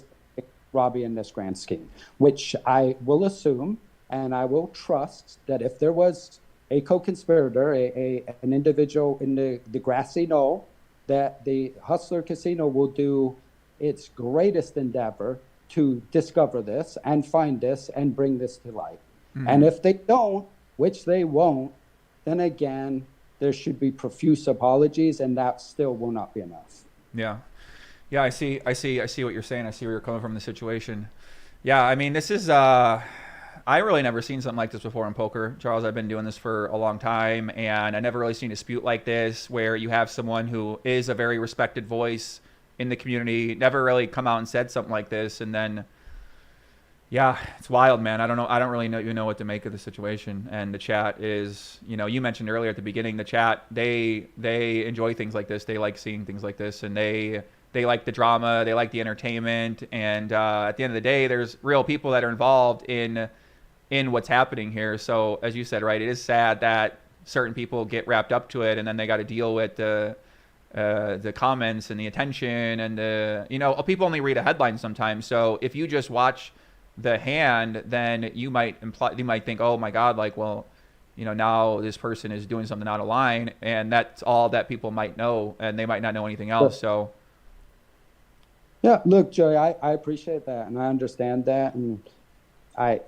S12: Robbi in this grand scheme, which I will assume and I will trust that if there was a co-conspirator, an individual in the grassy knoll, that the Hustler Casino will do its greatest endeavor to discover this and find this and bring this to light. And if they don't, which they won't, then again, there should be profuse apologies, and that still will not be enough.
S1: Yeah, I see what you're saying. I see where you're coming from in the situation. Yeah, I mean, this is, I I really never seen something like this before in poker, Charles. I've been doing this for a long time, and I never really seen a dispute like this where you have someone who is a very respected voice in the community never really come out and said something like this, and then yeah, it's wild, man. I don't know. I don't really know what to make of the situation. And the chat is, you mentioned earlier at the beginning, the chat, they enjoy things like this. They like seeing things like this, and they like the drama. They like the entertainment. And at the end of the day, there's real people that are involved in what's happening here. So as you said, right, it is sad that certain people get wrapped up to it, and then they got to deal with the comments and the attention and people only read a headline sometimes. So if you just watch the hand, then you might think, oh my God, like, well, now this person is doing something out of line, and that's all that people might know, and they might not know anything else. So
S12: yeah, look, Joey, I appreciate that, and I understand that, and I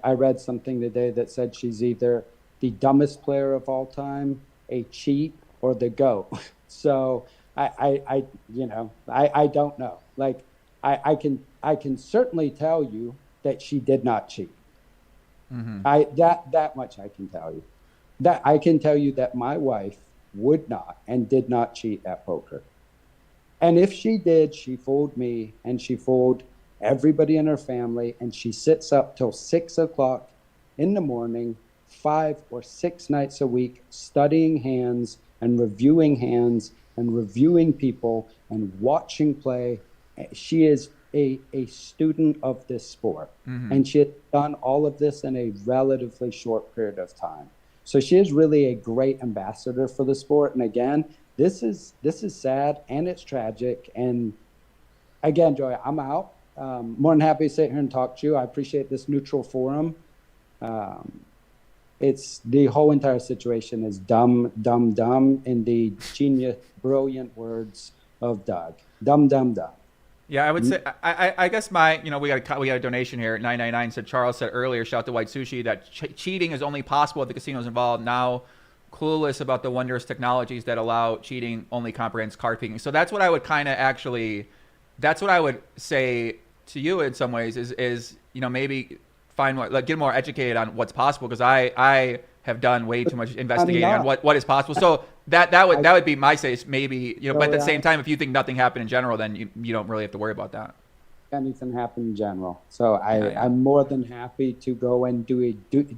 S12: read something today that said she's either the dumbest player of all time, a cheat, or the GOAT. So I don't know. Like, I can certainly tell you that she did not cheat.
S1: Mm-hmm.
S12: That much I can tell you. That I can tell you that my wife would not and did not cheat at poker. And if she did, she fooled me and she fooled everybody in her family, and she sits up till 6 o'clock in the morning, 5 or 6 nights a week, studying hands and reviewing people and watching play. She is a student of this sport,
S1: mm-hmm. and
S12: she has done all of this in a relatively short period of time. So she is really a great ambassador for the sport. And again, this is sad and it's tragic. And again, Joy, I'm out. More than happy to sit here and talk to you. I appreciate this neutral forum. It's the whole entire situation is dumb, in the genius, brilliant words of Doug. Dumb.
S1: Yeah, I would say, I guess we got a donation here at 999. Said Charles said earlier, shout to White Sushi, that cheating is only possible if the casino's involved. Now, clueless about the wondrous technologies that allow cheating only comprehends card picking. So that's what I would that's what I would say to you in some ways is maybe find get more educated on what's possible, because I have done way too much investigating on what is possible. So that would be my say, maybe, but at the same time, if you think nothing happened in general, then you don't really have to worry about that.
S12: Anything happened in general. So I'm more than happy to go and do a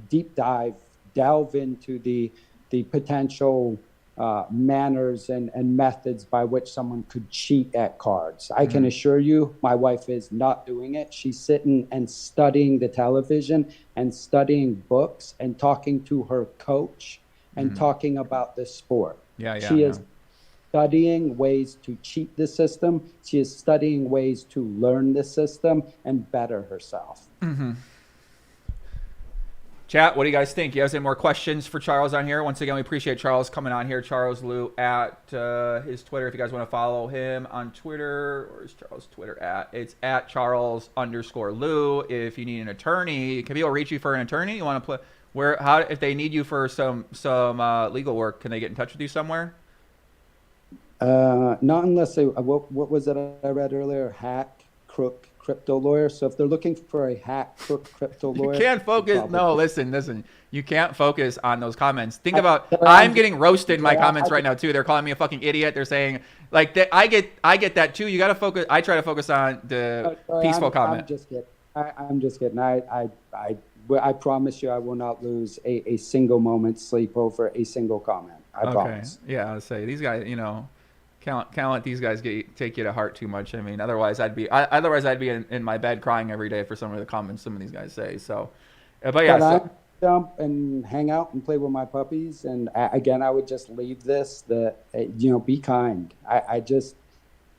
S12: deep dive, delve into the potential manners and methods by which someone could cheat at cards. I can assure you my wife is not doing it. She's sitting and studying the television and studying books and talking to her coach and talking about the sport. She is studying ways to cheat the system. She is studying ways to learn the system and better herself.
S1: Mm-hmm. Chat, what do you guys think? You guys have any more questions for Charles on here? Once again, we appreciate Charles coming on here. Charles Lew at his Twitter. If you guys want to follow him on Twitter, or is Charles' Twitter at? It's at Charles_Lew. If you need an attorney, can people reach you for an attorney? You want to play? If they need you for some legal work, can they get in touch with you somewhere?
S12: Not unless what was it I read earlier? Hack, crook, crypto lawyer. So if they're looking for a hack, crook, crypto lawyer,
S1: you can't focus. No, listen. You can't focus on those comments. Think about. I'm getting roasted in my comments right now too. They're calling me a fucking idiot. They're saying like that. I get that too. You got to focus. I try to focus on the peaceful comment.
S12: I'm just kidding. I promise you, I will not lose a single moment's sleep over a single comment. I promise.
S1: Yeah, I'll say these guys. Can't let these guys take you to heart too much. I mean, otherwise I'd be in my bed crying every day for some of the comments some of these guys say. So, but yeah,
S12: I jump and hang out and play with my puppies. And again, I would just leave this be kind. I just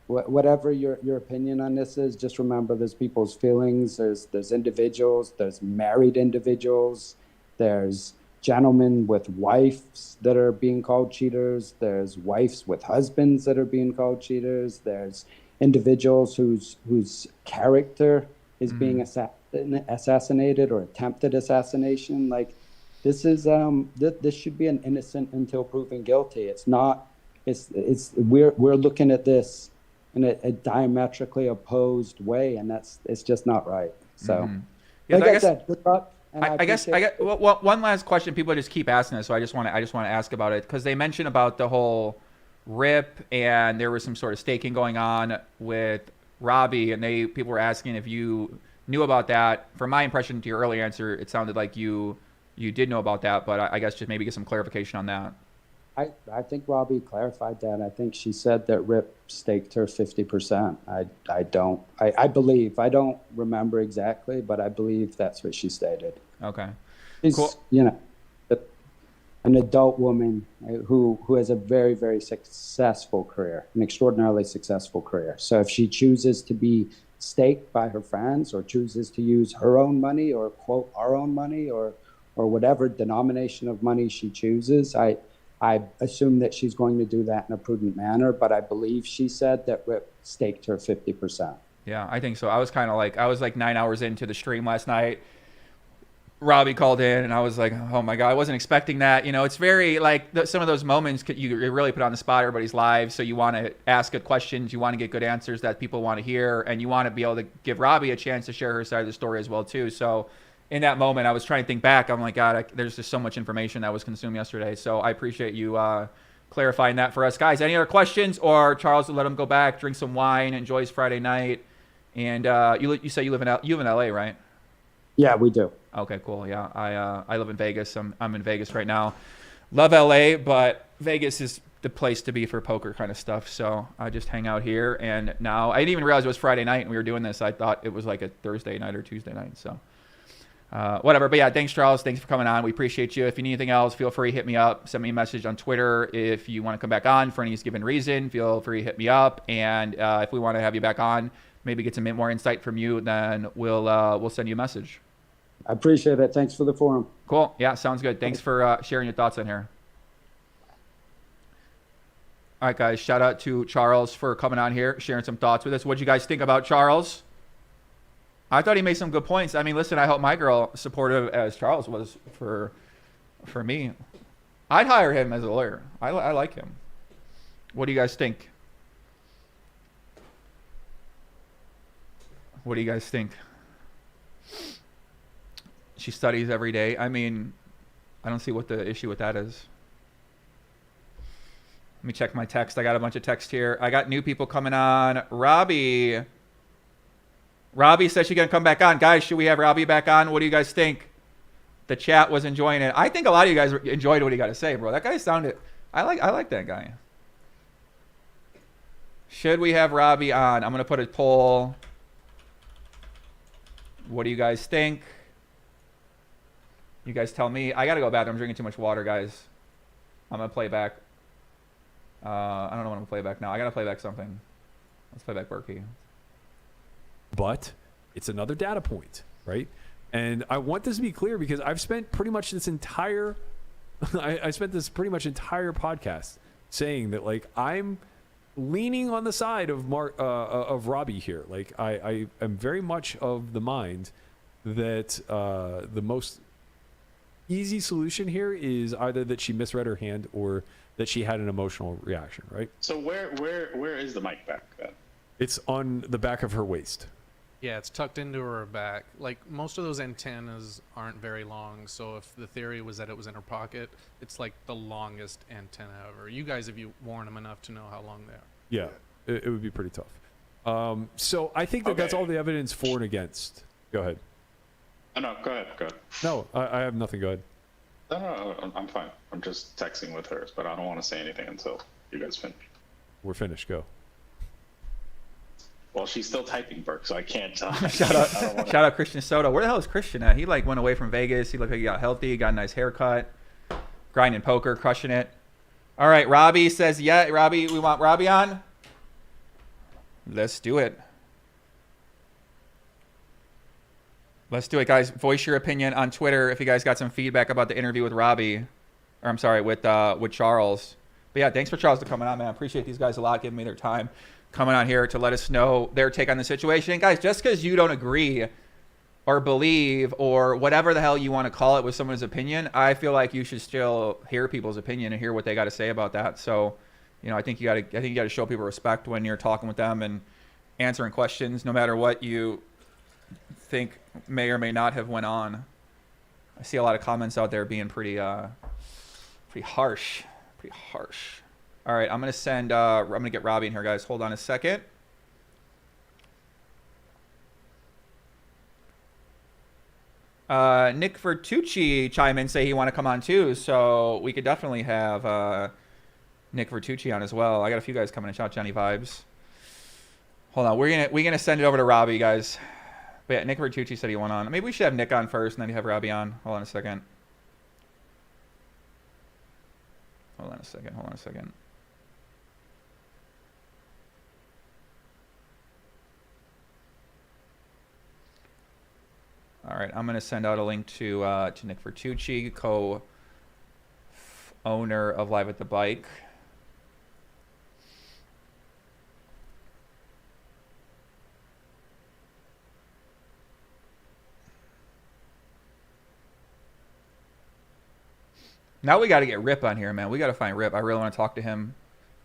S12: whatever your opinion on this is, just remember there's people's feelings. There's individuals. There's married individuals. There's gentlemen with wives that are being called cheaters. There's wives with husbands that are being called cheaters. There's individuals whose character is being assassinated or attempted assassination. Like this is this should be an innocent until proven guilty. It's not. We're looking at this in a diametrically opposed way, and it's just not right. So. Like I said, good luck. And
S1: I guess well, one last question. People just keep asking us, so I just want to ask about it because they mentioned about the whole rip and there was some sort of staking going on with Robbi, and people were asking if you knew about that. From my impression to your earlier answer, it sounded like you did know about that, but I guess just maybe get some clarification on that.
S12: I think Robbi clarified that. I think she said that Rip staked her 50%. I believe. I don't remember exactly, but I believe that's what she stated.
S1: Okay.
S12: She's,
S1: cool.
S12: An adult woman who has a very, very successful career, an extraordinarily successful career. So if she chooses to be staked by her friends or chooses to use her own money or quote our own money or whatever denomination of money she chooses, I assume that she's going to do that in a prudent manner, but I believe she said that Rip staked her 50%.
S1: Yeah, I think so. I was like 9 hours into the stream last night. Robbi called in, and I was like, oh my God, I wasn't expecting that. It's very like some of those moments you really put on the spot. Everybody's live, so you want to ask good questions. You want to get good answers that people want to hear, and you want to be able to give Robbi a chance to share her side of the story as well, too. So in that moment, I was trying to think back. I'm like, God, there's just so much information that was consumed yesterday. So I appreciate you clarifying that for us. Guys, any other questions? Or Charles, let him go back, drink some wine, enjoy his Friday night. And you say you live in LA, right?
S12: Yeah, we do.
S1: Okay, cool. Yeah, I live in Vegas. I'm in Vegas right now. Love LA, but Vegas is the place to be for poker kind of stuff. So I just hang out here. And now I didn't even realize it was Friday night and we were doing this. I thought it was like a Thursday night or Tuesday night. So whatever. But yeah, thanks, Charles. Thanks for coming on. We appreciate you. If you need anything else, feel free to hit me up. Send me a message on Twitter. If you want to come back on for any given reason, feel free to hit me up. And if we want to have you back on, maybe get some more insight from you, then we'll send you a message.
S12: I appreciate it. Thanks for the forum.
S1: Cool. Yeah, sounds good. Thanks for sharing your thoughts on here. All right, guys. Shout out to Charles for coming on here, sharing some thoughts with us. What do you guys think about Charles? I thought he made some good points. I mean, listen, I hope my girl supportive as Charles was for me. I'd hire him as a lawyer. I like him. What do you guys think? What do you guys think? She studies every day. I mean, I don't see what the issue with that is. Let me check my text. I got a bunch of text here. I got new people coming on. Robbi says she's going to come back on. Guys, should we have Robbi back on? What do you guys think? The chat was enjoying it. I think a lot of you guys enjoyed what he got to say, bro. That guy sounded... I like that guy. Should we have Robbi on? I'm going to put a poll. What do you guys think? You guys tell me. I got to go back. I'm drinking too much water, guys. I'm going to play back. I don't know what I'm going to play back now. I got to play back something. Let's play back Berkey.
S8: But it's another data point, right? And I want this to be clear because I've spent pretty much this entire entire podcast saying that like I'm leaning on the side of Robbi here. Like I am very much of the mind that the most easy solution here is either that she misread her hand or that she had an emotional reaction, right?
S11: So where is the mic back then?
S8: It's on the back of her waist.
S13: Yeah, it's tucked into her back. Like, most of those antennas aren't very long, so if the theory was that it was in her pocket, it's like the longest antenna ever. You guys, have you worn them enough to know how long they are?
S8: Yeah, it would be pretty tough. So I think that that's all the evidence for and against. Go ahead.
S11: Oh, no, go ahead.
S8: No, I have nothing. Go ahead.
S11: No, I'm fine. I'm just texting with hers, but I don't want to say anything until you guys finish.
S8: We're finished. Go.
S11: Well, she's still typing, Burke, so I can't.
S1: Shout out Christian Soto. Where the hell is Christian at? He like went away from Vegas. He looked like he got healthy. He got a nice haircut. Grinding poker, crushing it. All right, Robbi says, yeah, Robbi, we want Robbi on. Let's do it. Let's do it, guys. Voice your opinion on Twitter if you guys got some feedback about the interview with Robbi. Or I'm sorry, with Charles. But yeah, thanks for Charles for coming on, man. I appreciate these guys a lot, giving me their time, coming on here to let us know their take on the situation. And guys, just because you don't agree or believe or whatever the hell you want to call it with someone's opinion, I feel like you should still hear people's opinion and hear what they got to say about that. So, you know, I think you got to show people respect when you're talking with them and answering questions, no matter what you think may or may not have went on. I see a lot of comments out there being pretty harsh. Pretty harsh. All right, I'm gonna send. I'm gonna get Robbi in here, guys. Hold on a second. Nick Vertucci chime in, say he want to come on too, so we could definitely have Nick Vertucci on as well. I got a few guys coming in. Shout out Johnny Vibes. Hold on, we're gonna send it over to Robbi, guys. But yeah, Nick Vertucci said he went on. Maybe we should have Nick on first, and then have Robbi on. Hold on a second. Hold on a second. Hold on a second. All right, I'm going to send out a link to Nick Vertucci, co-owner of Live at the Bike. Now we got to get Rip on here, man. We got to find Rip. I really want to talk to him.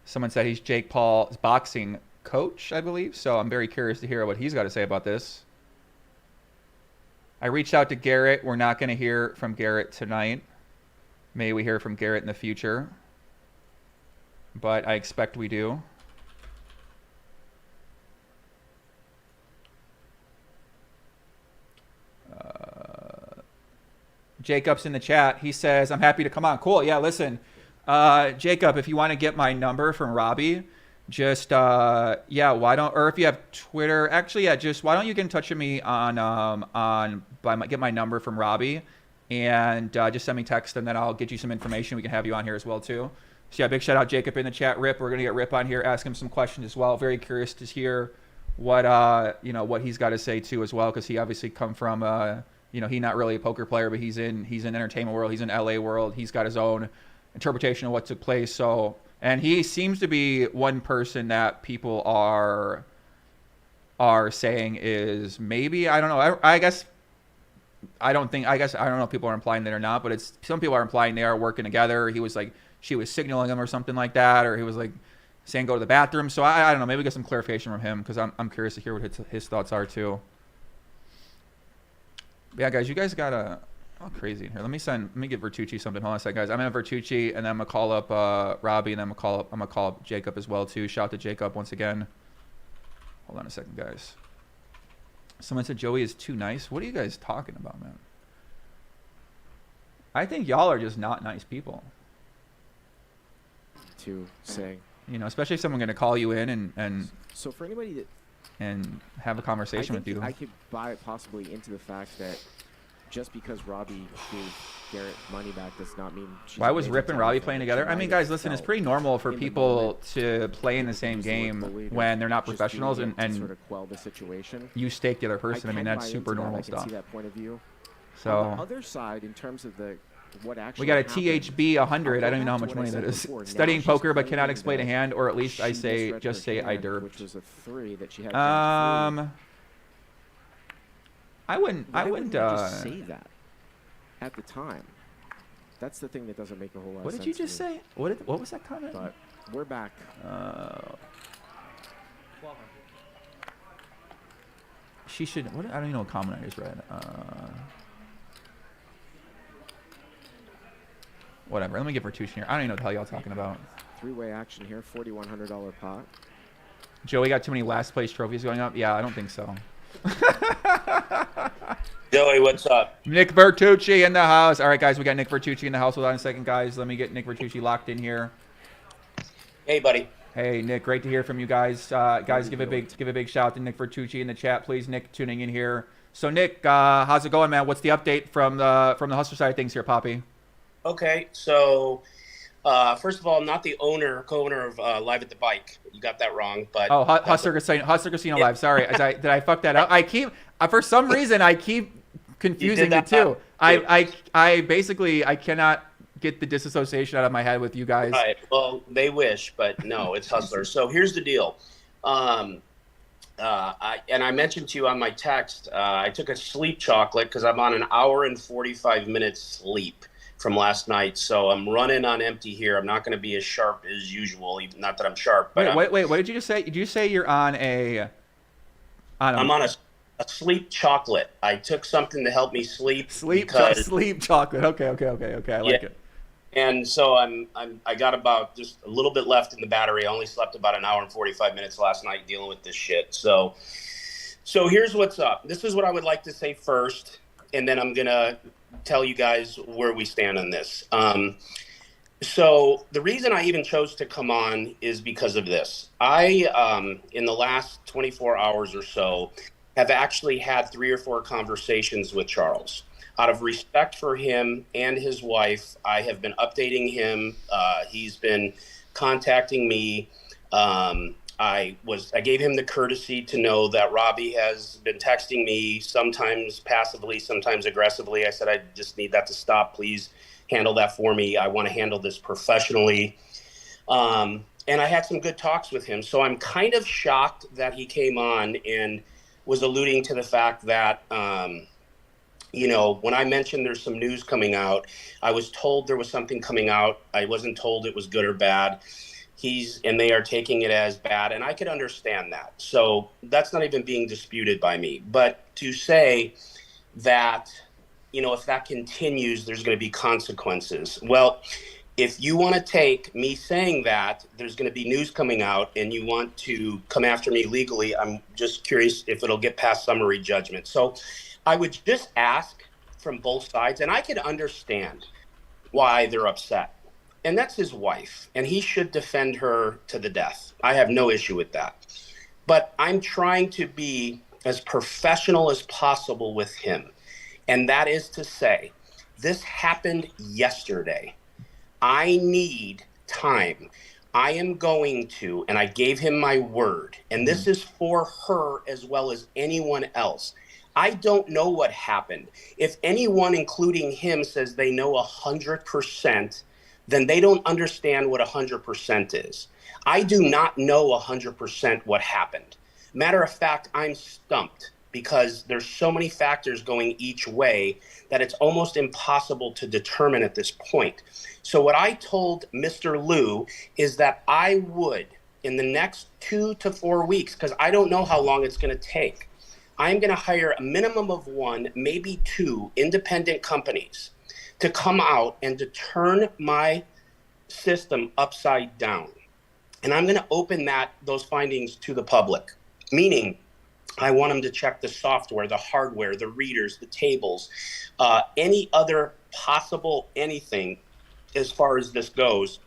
S1: Someone said he's Jake Paul's boxing coach, I believe. So I'm very curious to hear what he's got to say about this. I reached out to Garrett. We're not going to hear from Garrett tonight. Maybe we hear from Garrett in the future. But I expect we do. Jacob's in the chat. He says, I'm happy to come on. Cool. Yeah, listen. Jacob, if you want to get my number from Robbi, just, yeah, why don't, or if you have Twitter, actually, yeah, just, why don't you get in touch with me get my number from Robbi and just send me text and then I'll get you some information. We can have you on here as well, too. So, yeah, big shout out Jacob in the chat. Rip, we're going to get Rip on here, ask him some questions as well. Very curious to hear what, what he's got to say, too, as well, because he obviously come from, he's not really a poker player, but he's in entertainment world. He's in LA world. He's got his own interpretation of what took place. So, and he seems to be one person that people are saying is maybe, I don't know. I guess I don't know if people are implying that or not, but some people are implying they are working together. He was like, she was signaling him or something like that, or he was like saying go to the bathroom. So I don't know. Maybe we get some clarification from him because I'm curious to hear what his thoughts are too. Yeah, guys, you guys gotta. Oh, crazy in here. Let me give Vertucci something. Hold on a second, guys. I'm gonna have Vertucci, and then I'm gonna call up Robbi, and then I'm gonna call up Jacob as well too. Shout out to Jacob once again. Hold on a second, guys. Someone said Joey is too nice. What are you guys talking about, man? I think y'all are just not nice people.
S3: To say,
S1: especially if someone's gonna call you in and
S3: so for anybody that
S1: and have a conversation with you.
S3: I could buy it possibly into the fact that just because Robbi gave Garrett money back does not mean.
S1: Why was Rip and Robbi playing together? I mean, guys, listen, it's pretty normal for people to play in the same game when they're not professionals and
S3: sort of quell the situation.
S1: You stake the other person. I mean, that's super normal stuff.
S3: I can see that point of view.
S1: So
S3: on the other side, in terms of what actually
S1: we got a THB 100. I don't even know how much money that is. Studying poker, but cannot explain a hand, or at least just say I derped.
S3: Which was a 3 that she had.
S1: I wouldn't
S3: just say that at the time. That's the thing that doesn't make a whole lot of sense.
S1: What did you just say? What was that comment?
S3: But we're back.
S1: She should. I don't even know what comment I just read. Whatever. Let me get Vertucci here. I don't even know what the hell y'all talking about.
S3: 3-way action here. $4,100 pot.
S1: Joey got too many last place trophies going up. Yeah, I don't think so.
S14: Joey, what's up?
S1: Nick Vertucci in the house. All right, guys, we got Nick Vertucci in the house. Hold on a second, guys. Let me get Nick Vertucci locked in here.
S14: Hey, buddy.
S1: Hey, Nick. Great to hear from you guys. Guys, give a big shout out to Nick Vertucci in the chat, please. Nick tuning in here. So, Nick, how's it going, man? What's the update from the hustler side of things here, Poppy?
S14: Okay, so first of all, I'm not the co-owner of Live at the Bike. You got that wrong. But
S1: Hustler Casino Live. Sorry, did I fuck that up? I keep for some reason I keep confusing the two. I basically cannot get the disassociation out of my head with you guys.
S14: Right. Well, they wish, but no, it's Hustler. So here's the deal. I mentioned to you on my text, I took a sleep chocolate because I'm on an hour and 45 minutes sleep from last night, so I'm running on empty here. I'm not going to be as sharp as usual. Not that I'm sharp, but
S1: wait. What did you just say? Did you say you're on a?
S14: I'm on a A sleep chocolate. I took something to help me sleep.
S1: Sleep chocolate. Okay. I like it.
S14: And so I got about just a little bit left in the battery. I only slept about an hour and 45 minutes last night dealing with this shit. So here's what's up. This is what I would like to say first, and then I'm gonna tell you guys where we stand on this. So the reason I even chose to come on is because of this. I, in the last 24 hours or so, have actually had 3 or 4 conversations with Charles. Out of respect for him and his wife, I have been updating him. He's been contacting me. I gave him the courtesy to know that Robbi has been texting me, sometimes passively, sometimes aggressively. I said, I just need that to stop. Please handle that for me. I want to handle this professionally. And I had some good talks with him. So I'm kind of shocked that he came on and was alluding to the fact that, when I mentioned there's some news coming out, I was told there was something coming out. I wasn't told it was good or bad. And they are taking it as bad, and I could understand that. So that's not even being disputed by me. But to say that, if that continues, there's going to be consequences. Well, if you want to take me saying that there's going to be news coming out and you want to come after me legally, I'm just curious if it'll get past summary judgment. So I would just ask from both sides, and I could understand why they're upset. And that's his wife, and he should defend her to the death. I have no issue with that. But I'm trying to be as professional as possible with him. And that is to say, this happened yesterday. I need time. I am going to, and I gave him my word, and this is for her as well as anyone else. I don't know what happened. If anyone, including him, says they know 100%, then they don't understand what 100% is. I do not know 100% what happened. Matter of fact, I'm stumped because there's so many factors going each way that it's almost impossible to determine at this point. So what I told Mr. Lew is that I would, in the next 2 to 4 weeks, because I don't know how long it's going to take, I'm going to hire a minimum of 1, maybe 2 independent companies to come out and to turn my system upside down. And I'm going to open those findings to the public, meaning I want them to check the software, the hardware, the readers, the tables, any other possible anything as far as this goes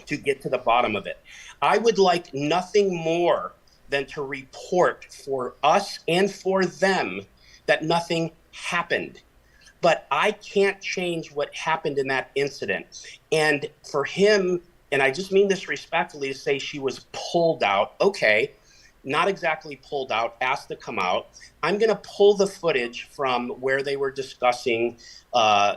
S14: to get to the bottom of it. I would like nothing more than to report for us and for them that nothing happened. But I can't change what happened in that incident. And for him, and I just mean this respectfully, to say she was pulled out, okay, not exactly pulled out, asked to come out. I'm going to pull the footage from where they were discussing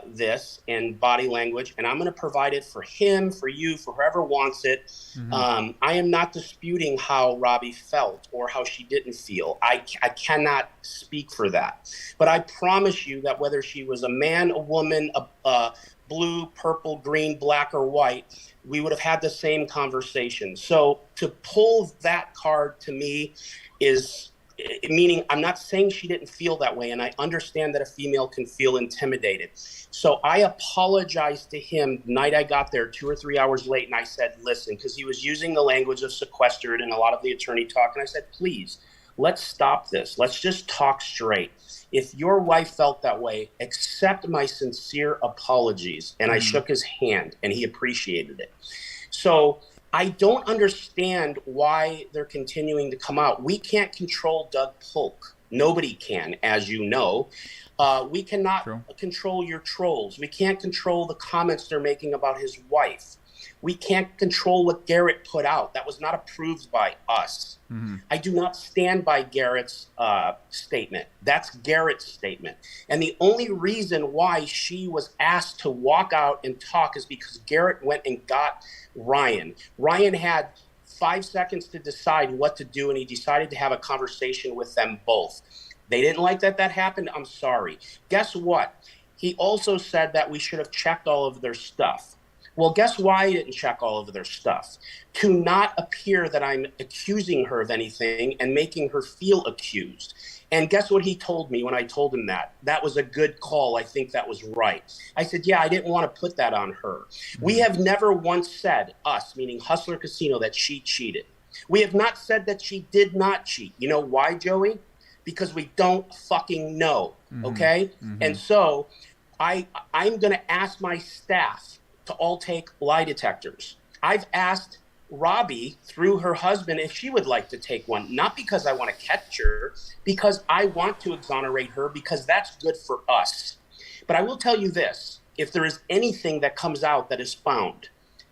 S14: this and body language, and I'm going to provide it for him, for you, for whoever wants it. Mm-hmm. I am not disputing how Robbi felt or how she didn't feel. I cannot speak for that. But I promise you that whether she was a man, a woman, blue, purple, green, black, or white, we would have had the same conversation. So to pull that card to me is meaning I'm not saying she didn't feel that way, and I understand that a female can feel intimidated. So I apologized to him the night I got there 2 or 3 hours late, and I said, listen, because he was using the language of sequestered and a lot of the attorney talk, and I said, please, let's stop this. Let's just talk straight. If your wife felt that way, accept my sincere apologies. And I shook his hand, and he appreciated it. So I don't understand why they're continuing to come out. We can't control Doug Polk. Nobody can, as you know. We cannot control your trolls. We can't control the comments they're making about his wife. We can't control what Garrett put out. That was not approved by us. Mm-hmm. I do not stand by Garrett's statement. That's Garrett's statement. And the only reason why she was asked to walk out and talk is because Garrett went and got Ryan. Ryan had 5 seconds to decide what to do, and he decided to have a conversation with them both. They didn't like that happened. I'm sorry. Guess what? He also said that we should have checked all of their stuff. Well, guess why I didn't check all of their stuff? To not appear that I'm accusing her of anything and making her feel accused. And guess what he told me when I told him that? That was a good call. I think that was right. I said, yeah, I didn't want to put that on her. We have never once said, us, meaning Hustler Casino, that she cheated. We have not said that she did not cheat. You know why, Joey? Because we don't fucking know, okay? And so I'm going to ask my staff to all take lie detectors. I've asked Robbi through her husband if she would like to take one, not because I want to catch her, because I want to exonerate her, because that's good for us. But I will tell you this, if there is anything that comes out that is found,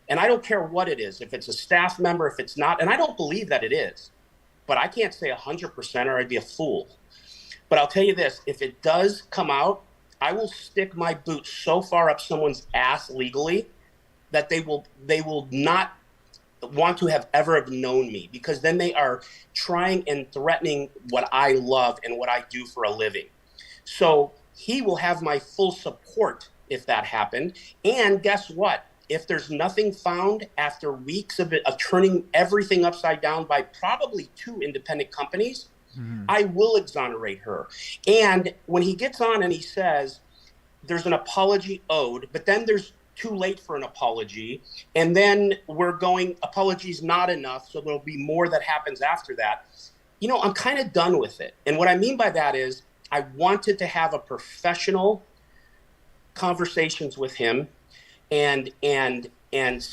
S14: and I don't care what it is, if it's a staff member, if it's not, and I don't believe that it is, but I can't say 100% or I'd be a fool. But I'll tell you this, if it does come out, I will stick my boot so far up someone's ass legally that they will not want to have ever have known me, because then they are trying and threatening what I love and what I do for a living. So he will have my full support if that happened. And guess what? If there's nothing found after weeks of turning everything upside down by probably 2 independent companies, I will exonerate her. And when he gets on and he says there's an apology owed, but then there's too late for an apology, and then we're going, apologies not enough, so there'll be more that happens after that. You know, I'm kind of done with it. And what I mean by that is I wanted to have a professional conversations with him and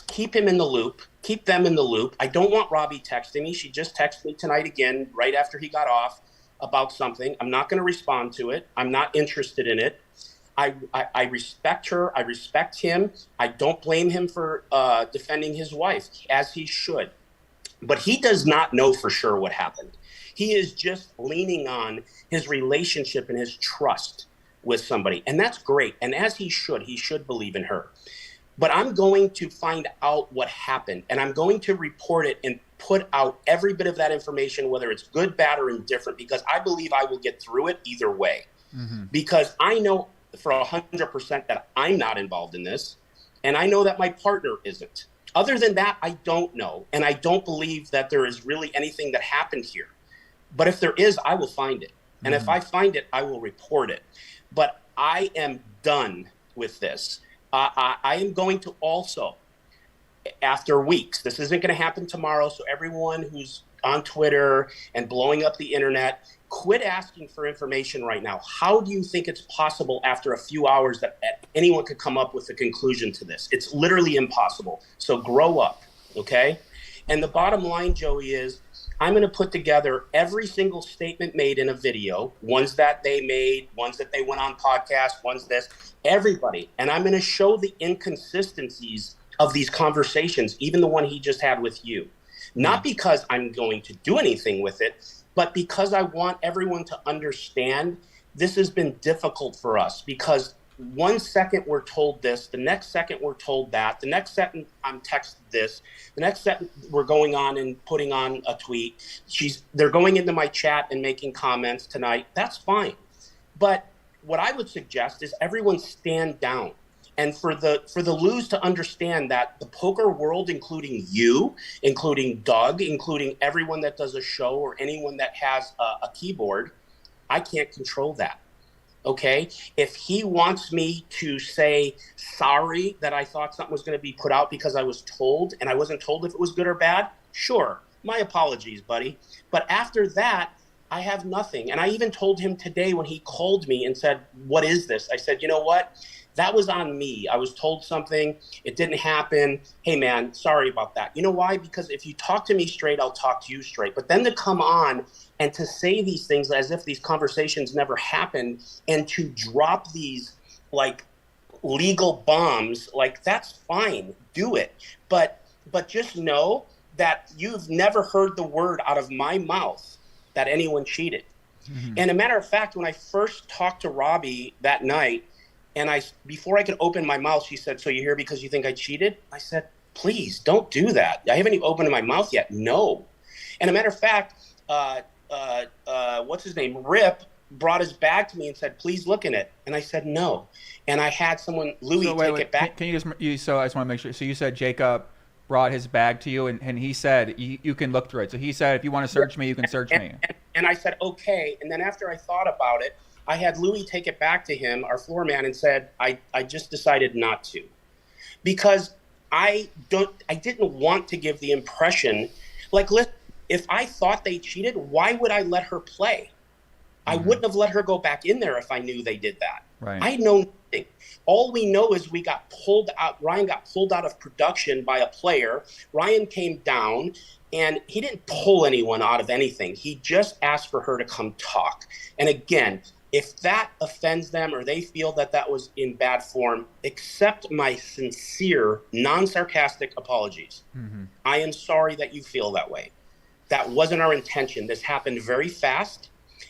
S14: keep him in the loop, keep them in the loop. I don't want Robbi texting me. She just texted me tonight again, right after he got off, about something. I'm not going to respond to it. I'm not interested in it. I respect her. I respect him. I don't blame him for defending his wife, as he should. But he does not know for sure what happened. He is just leaning on his relationship and his trust with somebody. And that's great. And as he should believe in her. But I'm going to find out what happened, and I'm going to report it and put out every bit of that information, whether it's good, bad, or indifferent, because I believe I will get through it either way. Because I know for 100% that I'm not involved in this, and I know that my partner isn't. Other than that, I don't know, and I don't believe that there is really anything that happened here. But if there is, I will find it. And if I find it, I will report it. But I am done with this. I am going to also, after weeks, this isn't going to happen tomorrow, so everyone who's on Twitter and blowing up the internet, quit asking for information right now. How do you think it's possible after a few hours that anyone could come up with a conclusion to this? It's literally impossible. So grow up, okay? And the bottom line, Joey, is I'm going to put together every single statement made in a video, ones that they made, ones that they went on podcasts, ones this, everybody. And I'm going to show the inconsistencies of these conversations, even the one he just had with you. Not because I'm going to do anything with it, but because I want everyone to understand this has been difficult for us, because one second we're told this, the next second we're told that, the next second I'm texted this, the next second we're going on and putting on a tweet. They're going into my chat and making comments tonight. That's fine. But what I would suggest is everyone stand down. And for the Lews to understand that the poker world, including you, including Doug, including everyone that does a show or anyone that has a keyboard, I can't control that. Okay? If he wants me to say sorry that I thought something was going to be put out because I was told and I wasn't told if it was good or bad, sure. My apologies, buddy. But after that, I have nothing. And I even told him today when he called me and said, what is this? I said, you know what? That was on me. I was told something. It didn't happen. Hey, man, sorry about that. You know why? Because if you talk to me straight, I'll talk to you straight. But then to come on and to say these things as if these conversations never happened and to drop these, like, legal bombs, like, that's fine. Do it. But just know that you've never heard the word out of my mouth that anyone cheated. And a matter of fact, when I first talked to Robbi that night, and before I could open my mouth, she said, so you're here because you think I cheated? I said, please don't do that. I haven't even opened my mouth yet. No. And a matter of fact, what's his name? Rip brought his bag to me and said, please look in it. And I said, no. And I had someone, Louis, take it back.
S1: Can you just, so I just want to make sure. So you said Jacob brought his bag to you, and he said you can look through it. So he said, if you want to search me, you can search me.
S14: And I said, okay. And then after I thought about it, I had Louis take it back to him, our floor man, and said, I just decided not to. Because I didn't want to give the impression, like, if I thought they cheated, why would I let her play? I wouldn't have let her go back in there if I knew they did that.
S1: Right.
S14: I know nothing. All we know is we got pulled out. Ryan got pulled out of production by a player. Ryan came down, and he didn't pull anyone out of anything. He just asked for her to come talk. And again, if that offends them or they feel that that was in bad form, accept my sincere, non-sarcastic apologies. I am sorry that you feel that way. That wasn't our intention. This happened very fast.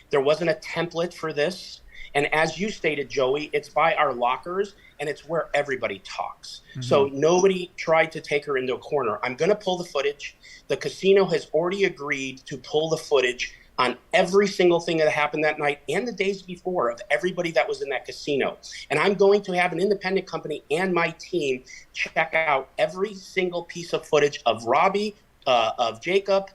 S14: There wasn't a template for this. And as you stated, Joey, it's by our lockers, and it's where everybody talks. So nobody tried to take her into a corner. I'm going to pull the footage. The casino has already agreed to pull the footage on every single thing that happened that night and the days before of everybody that was in that casino. And I'm going to have an independent company and my team check out every single piece of footage of Robbi, of Jacob,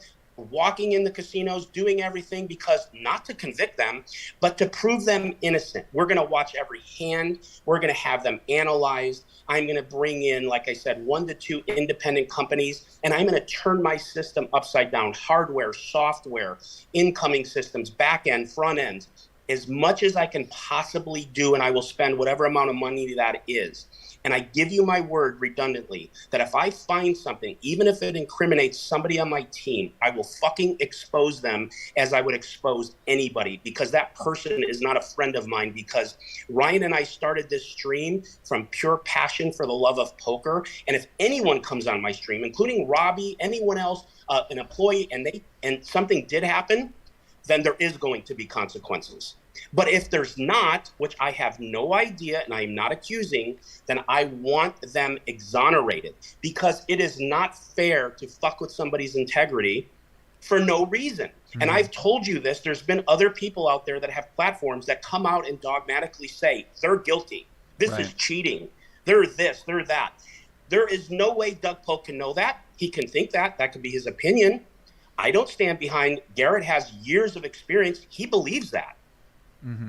S14: walking in the casinos, doing everything, because not to convict them, but to prove them innocent. We're going to watch every hand. We're going to have them analyzed. I'm going to bring in, like I said, 1 to 2 independent companies, and I'm going to turn my system upside down, hardware, software, incoming systems, back end, front end, as much as I can possibly do, and I will spend whatever amount of money that is. And I give you my word redundantly that if I find something, even if it incriminates somebody on my team, I will fucking expose them as I would expose anybody, because that person is not a friend of mine. Because Ryan and I started this stream from pure passion for the love of poker. And if anyone comes on my stream, including Robbi, anyone else, an employee, and something did happen, then there is going to be consequences. But if there's not, which I have no idea and I'm not accusing, then I want them exonerated, because it is not fair to fuck with somebody's integrity for no reason. And I've told you this, there's been other people out there that have platforms that come out and dogmatically say they're guilty. This is cheating. They're this, they're that. There is no way Doug Polk can know that. He can think that. That could be his opinion. I don't stand behind. Garrett has years of experience. He believes that.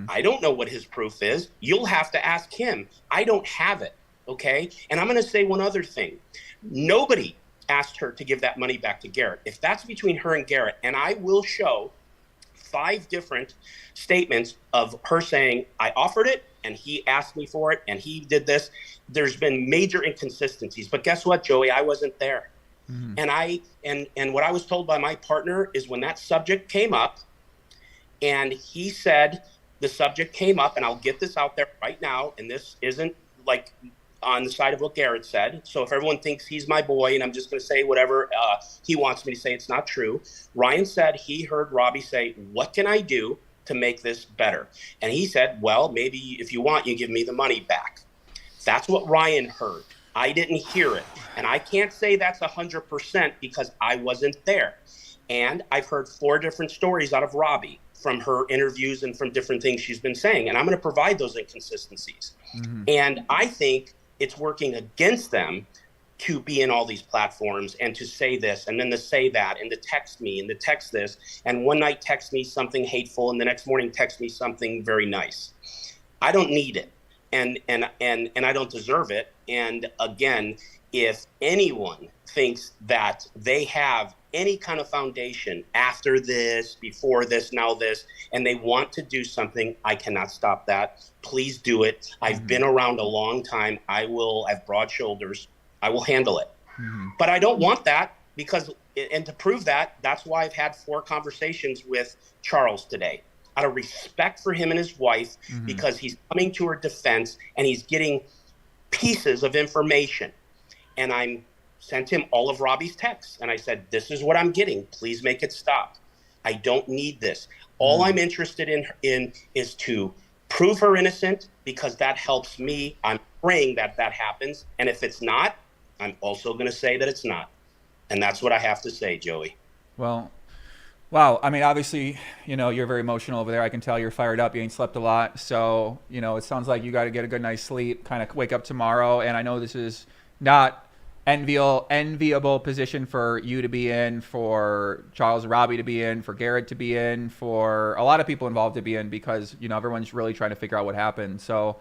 S14: I don't know what his proof is. You'll have to ask him. I don't have it, okay? And I'm going to say one other thing. Nobody asked her to give that money back to Garrett. If that's between her and Garrett, and I will show 5 different statements of her saying, I offered it, and he asked me for it, and he did this. There's been major inconsistencies. But guess what, Joey? I wasn't there. And what I was told by my partner is when that subject came up, and he said the subject came up, and I'll get this out there right now, and this isn't like on the side of what Garrett said. So if everyone thinks he's my boy and I'm just going to say whatever he wants me to say, it's not true. Ryan said he heard Robbi say, what can I do to make this better? And he said, well, maybe if you want, you give me the money back. That's what Ryan heard. I didn't hear it. And I can't say that's 100% because I wasn't there. And I've heard 4 different stories out of Robbi from her interviews and from different things she's been saying. And I'm going to provide those inconsistencies. And I think it's working against them to be in all these platforms and to say this and then to say that and to text me and to text this. And one night text me something hateful and the next morning text me something very nice. I don't need it. And I don't deserve it. And again, if anyone thinks that they have any kind of foundation after this, before this, now this, and they want to do something, I cannot stop that. Please do it. I've been around a long time. I have broad shoulders. I will handle it. But I don't want that because, and to prove that, that's why I've had 4 conversations with Charles today. Out of respect for him and his wife, because he's coming to her defense and he's getting pieces of information. And I sent him all of Robbi's texts. And I said, this is what I'm getting. Please make it stop. I don't need this. All I'm interested in is to prove her innocent, because that helps me. I'm praying that that happens. And if it's not, I'm also going to say that it's not. And that's what I have to say, Joey.
S1: Well, wow. I mean, obviously, you're very emotional over there. I can tell you're fired up. You ain't slept a lot. So, it sounds like you got to get a good night's sleep, kind of wake up tomorrow. And I know this is not enviable position for you to be in, for Charles and Robbi to be in, for Garrett to be in, for a lot of people involved to be in, because everyone's really trying to figure out what happened. So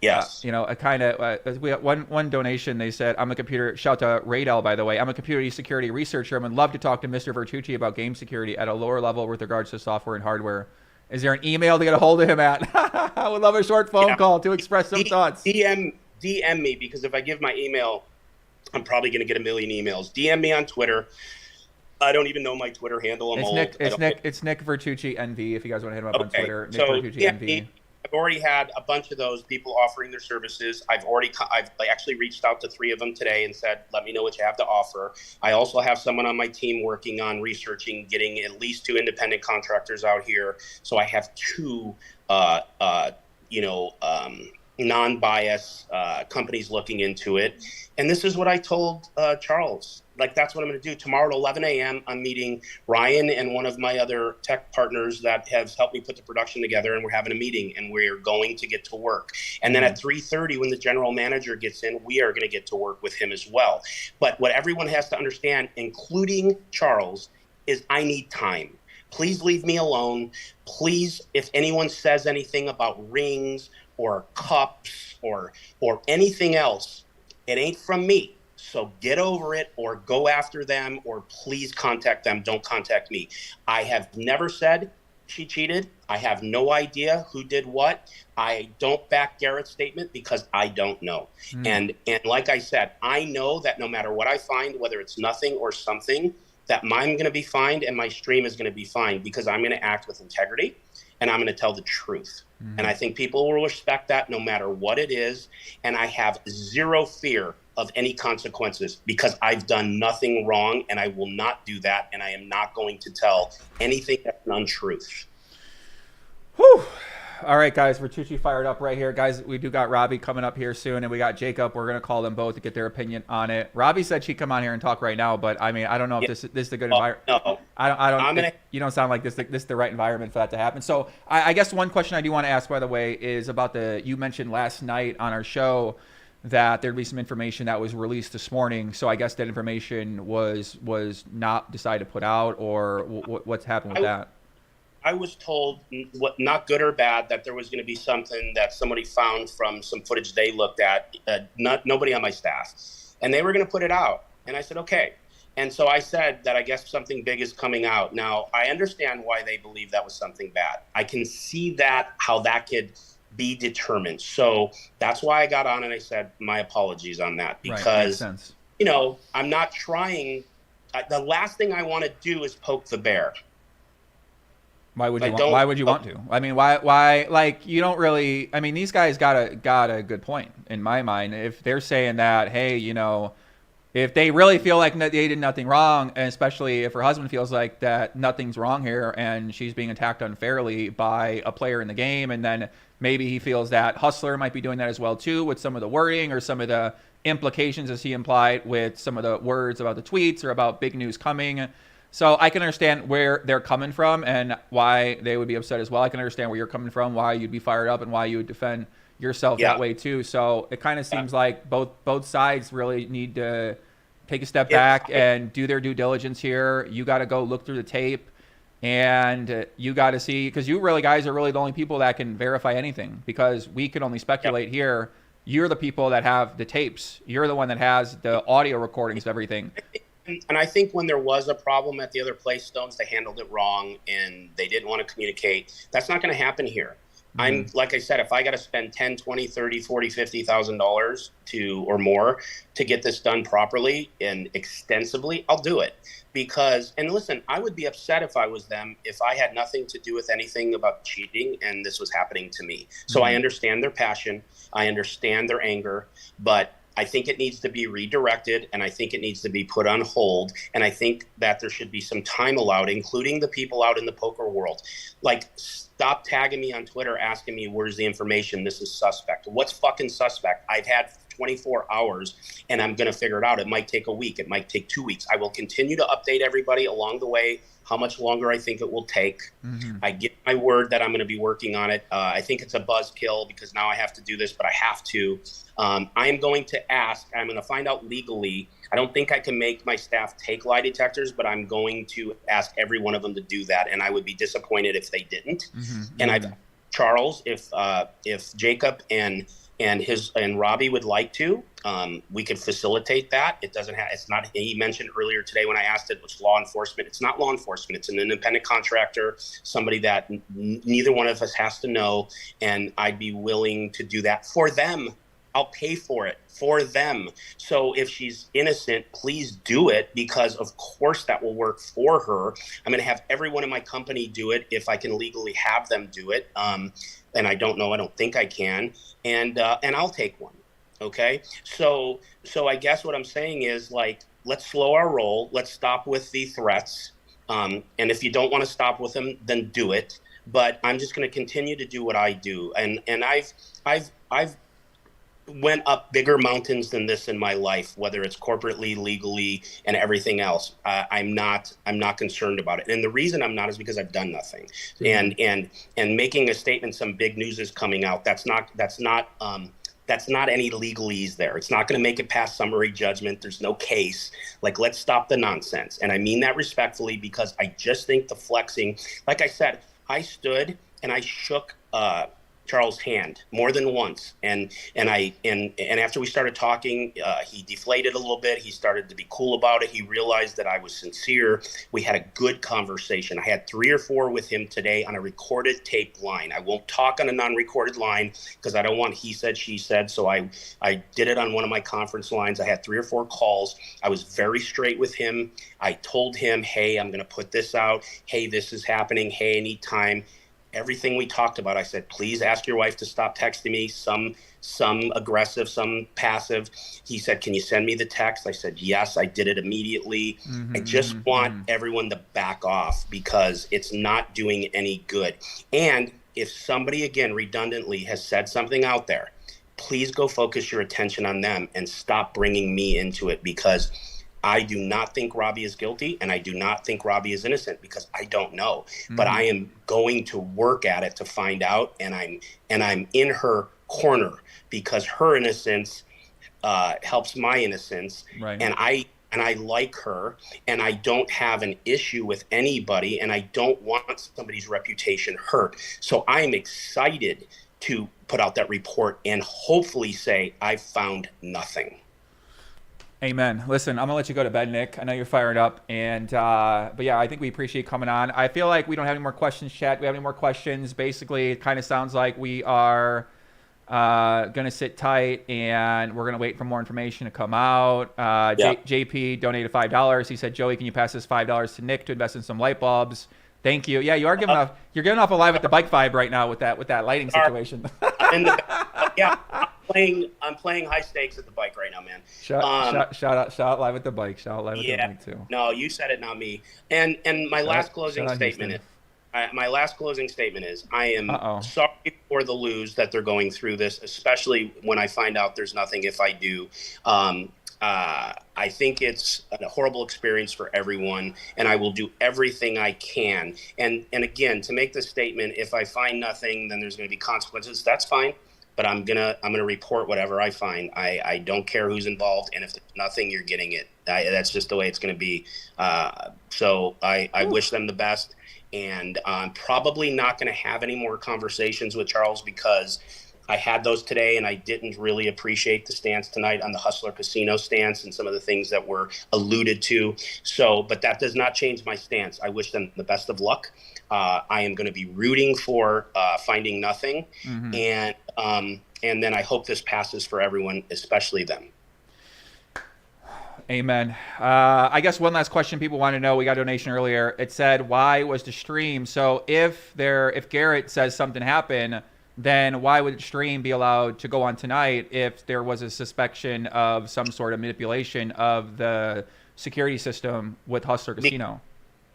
S14: yes,
S1: a kind of we got one donation. They said, "I'm a computer." Shout out to Radel, by the way. "I'm a computer security researcher and would love to talk to Mr. Vertucci about game security at a lower level with regards to software and hardware. Is there an email to get a hold of him at?" I would love a short phone call to express some thoughts.
S14: DM me, because if I give my email, I'm probably going to get a million emails. DM me on Twitter. I don't even know my Twitter handle.
S1: It's Nick Vertucci NV. If you guys want to hit him up on Twitter, Nick Vertucci NV.
S14: I've already had a bunch of those people offering their services. I've actually reached out to 3 of them today and said, let me know what you have to offer. I also have someone on my team working on researching, getting at least 2 independent contractors out here. So I have 2, non-bias companies looking into it. And this is what I told Charles. Like, that's what I'm going to do. Tomorrow at 11 a.m., I'm meeting Ryan and one of my other tech partners that have helped me put the production together, and we're having a meeting, and we're going to get to work. And then at 3:30, when the general manager gets in, we are going to get to work with him as well. But what everyone has to understand, including Charles, is I need time. Please leave me alone. Please, if anyone says anything about rings or cups or anything else, it ain't from me. So get over it, or go after them, or please contact them. Don't contact me. I have never said she cheated. I have no idea who did what. I don't back Garrett's statement because I don't know. And like I said, I know that no matter what I find, whether it's nothing or something, that I'm going to be fined and my stream is going to be fined, because I'm going to act with integrity and I'm going to tell the truth. And I think people will respect that no matter what it is. And I have zero fear of any consequences, because I've done nothing wrong, and I will not do that. And I am not going to tell anything that's an untruth.
S1: Whew. All right, guys, Vertucci fired up right here. Guys, we do got Robbi coming up here soon, and we got Jacob. We're going to call them both to get their opinion on it. Robbi said she'd come on here and talk right now, but I mean, I don't know if this is a good environment.
S14: No.
S1: You don't sound like this is the right environment for that to happen. So I guess one question I do want to ask, by the way, is about you mentioned last night on our show that there'd be some information that was released this morning. So I guess that information was not decided to put out, or what's happened with that?
S14: I was told, not good or bad, that there was going to be something that somebody found from some footage they looked at, nobody on my staff, and they were going to put it out. And I said, okay. And so I said that I guess something big is coming out. Now, I understand why they believe that was something bad. I can see how that could be determined. So that's why I got on and I said my apologies on that, because, I'm not trying. The last thing I want to do is poke the bear.
S1: Why would you want to? I mean, why? Like, you don't really. I mean, these guys got a good point in my mind. If they're saying that, hey, if they really feel like they did nothing wrong, and especially if her husband feels like that nothing's wrong here and she's being attacked unfairly by a player in the game, and then maybe he feels that Hustler might be doing that as well too, with some of the wording or some of the implications, as he implied, with some of the words about the tweets or about big news coming. So I can understand where they're coming from and why they would be upset as well. I can understand where you're coming from, why you'd be fired up, and why you would defend yourself that way too. So it kind of seems like both sides really need to take a step back and do their due diligence here. You got to go look through the tape, and you got to see, because you guys are really the only people that can verify anything, because we can only speculate here. You're the people that have the tapes. You're the one that has the audio recordings of everything.
S14: And I think when there was a problem at the other place, Stones, they handled it wrong and they didn't want to communicate. That's not going to happen here. I'm, like I said, if I got to spend $10, $20, $30, $40, $50,000 or more to get this done properly and extensively, I'll do it. Because, and listen, I would be upset if I was them, if I had nothing to do with anything about cheating and this was happening to me. So I understand their passion. I understand their anger, but I think it needs to be redirected, and I think it needs to be put on hold. And I think that there should be some time allowed, including the people out in the poker world. Like, stop tagging me on Twitter asking me, where's the information? This is suspect. What's fucking suspect? I've had 24 hours, and I'm going to figure it out. It might take a week. It might take 2 weeks. I will continue to update everybody along the way how much longer I think it will take. I give my word that I'm going to be working on it. I think it's a buzzkill because now I have to do this, but I have to. I am going to ask, I'm going to find out legally I don't think I can make my staff take lie detectors, but I'm going to ask every one of them to do that, and I would be disappointed if they didn't. And Charles, if Jacob and Robbi would like to, we could facilitate that. It doesn't have. It's not. He mentioned earlier today when I asked it, was law enforcement. It's not law enforcement. It's an independent contractor, somebody that neither one of us has to know, and I'd be willing to do that for them. I'll pay for it for them. So if she's innocent, please do it, because of course that will work for her. I'm going to have everyone in my company do it if I can legally have them do it. And I don't think I can. And I'll take one. Okay. So I guess what I'm saying is, like, let's slow our roll. Let's stop with the threats. And if you don't want to stop with them, then do it. But I'm just going to continue to do what I do. And I've went up bigger mountains than this in my life, whether it's corporately, legally, and everything else. I'm not concerned about it. And the reason I'm not is because I've done nothing. And making a statement, some big news is coming out. That's not any legalese there. It's not going to make it past summary judgment. There's no case. Like, let's stop the nonsense. And I mean that respectfully, because I just think the flexing, like I said, I stood and I shook Charles' hand more than once, and after we started talking, he deflated a little bit. He started to be cool about it. He realized that I was sincere. We had a good conversation. I had 3 or 4 with him today on a recorded tape line. I won't talk on a non-recorded line because I don't want he said, she said. So I did it on one of my conference lines. I had 3 or 4 calls. I was very straight with him. I told him, hey, I'm going to put this out. Hey, this is happening. Hey, I need time. Everything we talked about, I said, please ask your wife to stop texting me, some aggressive, some passive. He said, can you send me the text? I said, yes, I did it immediately. I just want everyone to back off, because it's not doing any good. And if somebody, again, redundantly has said something out there, please go focus your attention on them and stop bringing me into it, because I do not think Robbi is guilty, and I do not think Robbi is innocent, because I don't know. But I am going to work at it to find out, and I'm in her corner, because her innocence helps my innocence. Right. And I like her, and I don't have an issue with anybody, and I don't want somebody's reputation hurt. So I'm excited to put out that report and hopefully say I've found nothing.
S1: Amen. Listen, I'm gonna let you go to bed, Nick. I know you're fired up, and but yeah, I think we appreciate coming on. I feel like we don't have any more questions, chat. We have any more questions? Basically, it kind of sounds like we are gonna sit tight, and we're gonna wait for more information to come out. JP donated $5. He said, "Joey, can you pass this $5 to Nick to invest in some light bulbs?" Thank you. Yeah, you are giving off. You're giving off a live at the bike vibe right now with that lighting situation.
S14: I'm playing high stakes at the bike right now, man.
S1: Shout out live at the bike. Shout out live at the bike too.
S14: No, you said it, not me. And my last closing statement is I am sorry for the Lews that they're going through this, especially when I find out there's nothing if I do. I think it's a horrible experience for everyone, and I will do everything I can. And again, to make the statement, if I find nothing, then there's going to be consequences. That's fine, but I'm gonna report whatever I find. I don't care who's involved, and if there's nothing, you're getting it. That's just the way it's going to be. So I wish them the best, and I'm probably not going to have any more conversations with Charles, because I had those today, and I didn't really appreciate the stance tonight on the Hustler Casino stance and some of the things that were alluded to. So, but that does not change my stance. I wish them the best of luck. I am going to be rooting for finding nothing, and then I hope this passes for everyone, especially them.
S1: Amen. I guess one last question people want to know. We got a donation earlier. It said, "Why was the stream?" So if Garrett says something happened, then why would stream be allowed to go on tonight if there was a suspicion of some sort of manipulation of the security system with Hustler Casino?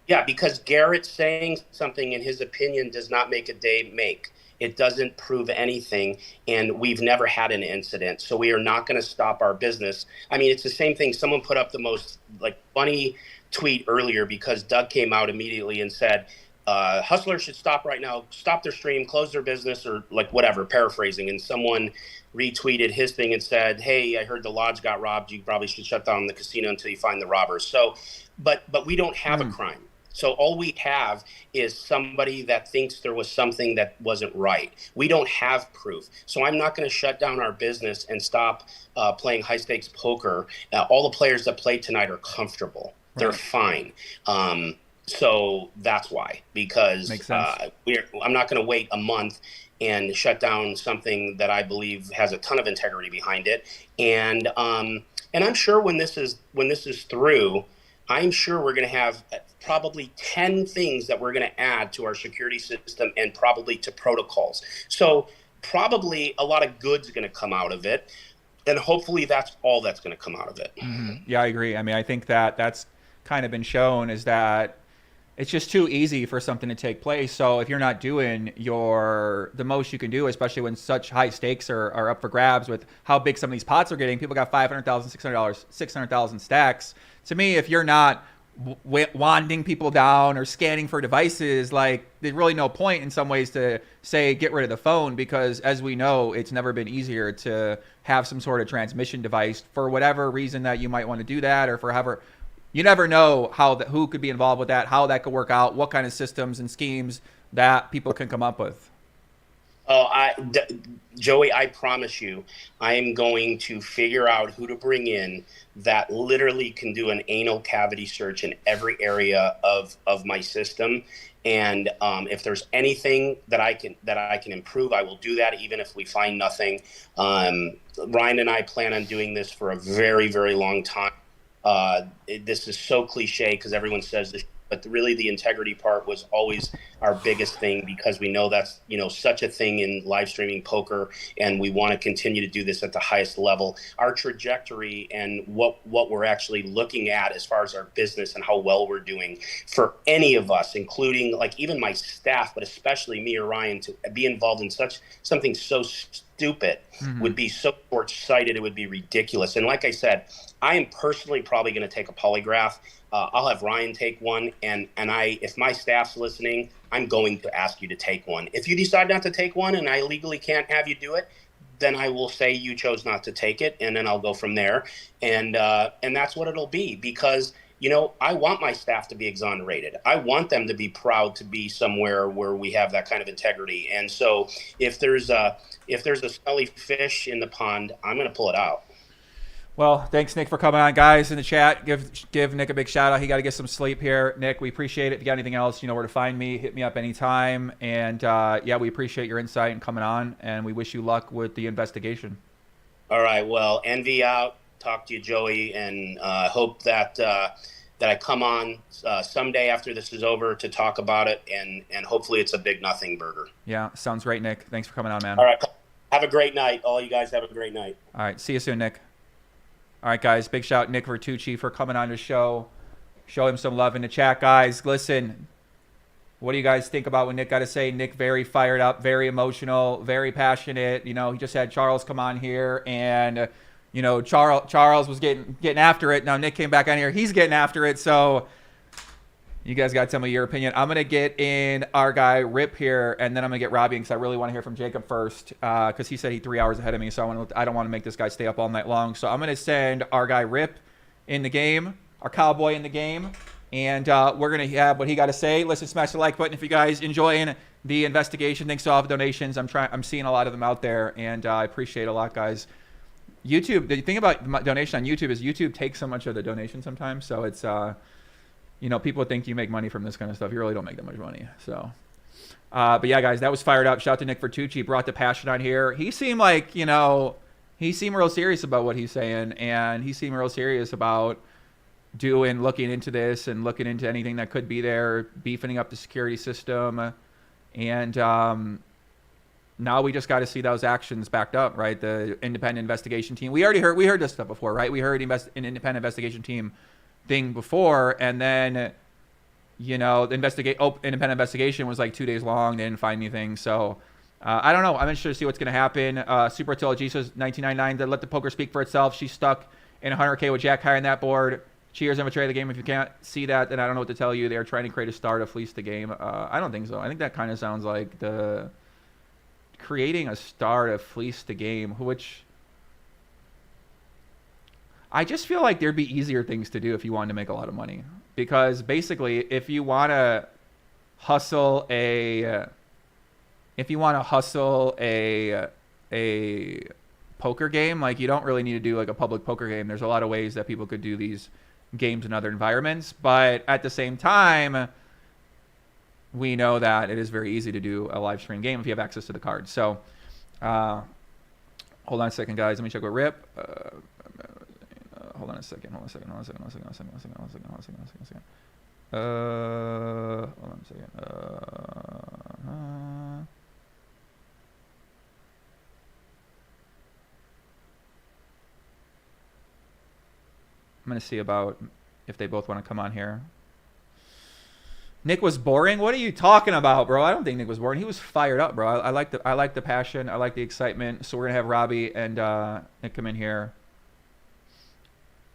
S14: Yeah, because Garrett saying something in his opinion does not make a day make. It doesn't prove anything, and we've never had an incident, so we are not going to stop our business. I mean, it's the same thing. Someone put up the most funny tweet earlier, because Doug came out immediately and said, Hustler should stop right now, stop their stream, close their business, or whatever, paraphrasing. And someone retweeted his thing and said, "Hey, I heard the lodge got robbed. You probably should shut down the casino until you find the robbers." So, but we don't have a crime. So all we have is somebody that thinks there was something that wasn't right. We don't have proof. So I'm not going to shut down our business and stop playing high stakes poker. All the players that played tonight are comfortable. Right. They're fine. So that's why, because I'm not going to wait a month and shut down something that I believe has a ton of integrity behind it. And I'm sure when this is through, I'm sure we're going to have probably 10 things that we're going to add to our security system and probably to protocols. So probably a lot of good's going to come out of it. And hopefully that's all that's going to come out of it.
S1: Yeah, I agree. I mean, I think that that's kind of been shown is that it's just too easy for something to take place. So if you're not doing the most you can do, especially when such high stakes are up for grabs with how big some of these pots are getting, people got $500,000, $600,000, 600,000 stacks. To me, if you're not wanding people down or scanning for devices, like there's really no point in some ways to say get rid of the phone, because as we know, it's never been easier to have some sort of transmission device for whatever reason that you might want to do that, or for however. You never know who could be involved with that, how that could work out, what kind of systems and schemes that people can come up with.
S14: Oh, Joey, I promise you, I am going to figure out who to bring in that literally can do an anal cavity search in every area of my system. And if there's anything that I can improve, I will do that, even if we find nothing. Ryan and I plan on doing this for a very, very long time. This is so cliche because everyone says this, but really the integrity part was always our biggest thing, because we know that's, such a thing in live streaming poker, and we want to continue to do this at the highest level. Our trajectory and what we're actually looking at as far as our business and how well we're doing for any of us, including like even my staff, but especially me or Ryan, to be involved in something so stupid would be so short-sighted. It would be ridiculous. And like I said, I am personally probably going to take a polygraph. I'll have Ryan take one, and if my staff's listening, I'm going to ask you to take one. If you decide not to take one and I legally can't have you do it, then I will say you chose not to take it, and then I'll go from there. And that's what it'll be, because I want my staff to be exonerated. I want them to be proud to be somewhere where we have that kind of integrity. And so if there's a smelly fish in the pond, I'm going to pull it out.
S1: Well, thanks, Nick, for coming on. Guys in the chat, give Nick a big shout out. He got to get some sleep here. Nick, we appreciate it. If you got anything else, you know where to find me. Hit me up anytime. And we appreciate your insight and coming on, and we wish you luck with the investigation. All
S14: right. Well, Envy out. Talk to you, Joey, and hope that I come on someday after this is over to talk about it, and hopefully it's a big nothing burger.
S1: Yeah, sounds great, Nick. Thanks for coming on, man.
S14: All right. Have a great night. All you guys have a great night.
S1: All right. See you soon, Nick. All right, guys. Big shout out Nick Vertucci for coming on the show. Show him some love in the chat, guys. Listen, what do you guys think about what Nick got to say? Nick very fired up, very emotional, very passionate. He just had Charles come on here, and Charles was getting after it. Now Nick came back on here. He's getting after it. So you guys got to tell me your opinion. I'm going to get in our guy Rip here, and then I'm going to get Robbi, because I really want to hear from Jacob first, because he said he's 3 hours ahead of me, so I don't want to make this guy stay up all night long. So I'm going to send our guy Rip in the game, our cowboy in the game, and we're going to have what he got to say. Listen, smash the like button if you guys enjoying the investigation. Thanks to all the donations. I'm seeing a lot of them out there, and I appreciate it a lot, guys. YouTube, the thing about donation on YouTube is YouTube takes so much of the donation sometimes, so it's people think you make money from this kind of stuff. You really don't make that much money. So, but yeah, guys, that was fired up. Shout out to Nick Vertucci. Brought the passion on here. He seemed like, he seemed real serious about what he's saying. And he seemed real serious about looking into this and looking into anything that could be there, beefing up the security system. And now we just got to see those actions backed up, right? The independent investigation team. We heard this stuff before, right? We heard an independent investigation team thing before, and then the independent investigation was like 2 days long. They didn't find anything. So I don't know. I'm interested to see what's going to happen. Super Attila G says 1999 to let the poker speak for itself. She's stuck in 100K with Jack high on that board. Cheers and betray the game. If you can't see that, then I don't know what to tell you. They're trying to create a star to fleece the game. I don't think so. I think that kind of sounds like creating a star to fleece the game, which I just feel like there'd be easier things to do if you wanted to make a lot of money. Because basically, if you want to hustle a poker game, like, you don't really need to do like a public poker game. There's a lot of ways that people could do these games in other environments, but at the same time, we know that it is very easy to do a live stream game if you have access to the cards. So hold on a second, guys. Let me check with Rip. Hold on a second. Hold on a second. I'm going to see about if they both want to come on here. Nick was boring. What are you talking about, bro? I don't think Nick was boring. He was fired up, bro. I like the passion. I like the excitement. So we're gonna have Robbi and Nick come in here.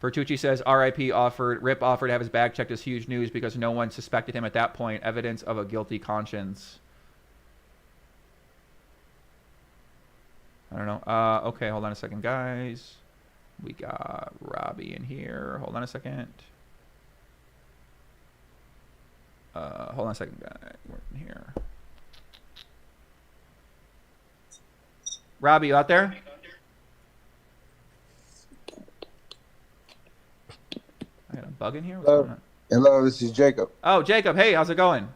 S1: Vertucci says RIP offered. Rip offered to have his bag checked as huge news because no one suspected him at that point. Evidence of a guilty conscience. I don't know. Okay, hold on a second, guys. We got Robbi in here. Hold on a second. Hold on a second, guys. We're in here. Robbi, you out there? I got a bug in here. What's going on?
S15: Hello, this is Jacob.
S1: Oh, Jacob. Hey, how's it going?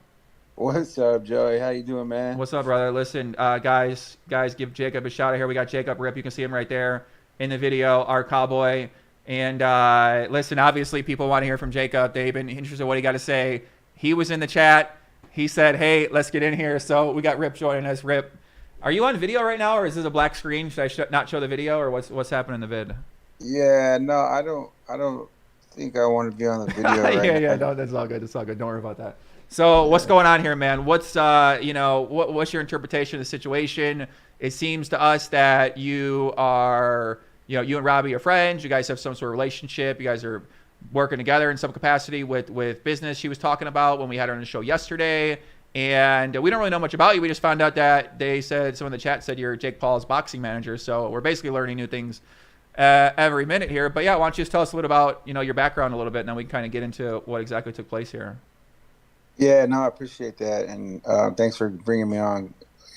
S15: What's up, Joey? How you doing, man?
S1: What's up, brother? Listen, guys, give Jacob a shout out here. We got Jacob Rip. You can see him right there in the video, our cowboy. And listen, obviously, people want to hear from Jacob. They've been interested in what he got to say. He was in the chat. He said, hey, let's get in here. So we got Rip joining us. Rip, are you on video right now, or is this a black screen? Should I not show the video, or what's happening in the vid?
S15: Yeah, no, I don't think I want to be on the video right
S1: yeah,
S15: now.
S1: no, that's all good. That's all good. Don't worry about that. So what's going on here, man? What's what's your interpretation of the situation? It seems to us that you are, you and Robbi are friends. You guys have some sort of relationship. You guys are working together in some capacity with business she was talking about when we had her on the show yesterday. And we don't really know much about you. We just found out that they said, someone in the chat said you're Jake Paul's boxing manager. So we're basically learning new things every minute here. But yeah, why don't you just tell us a little about, your background a little bit, and then we can kind of get into what exactly took place here.
S15: Yeah, no, I appreciate that. And thanks for bringing me on.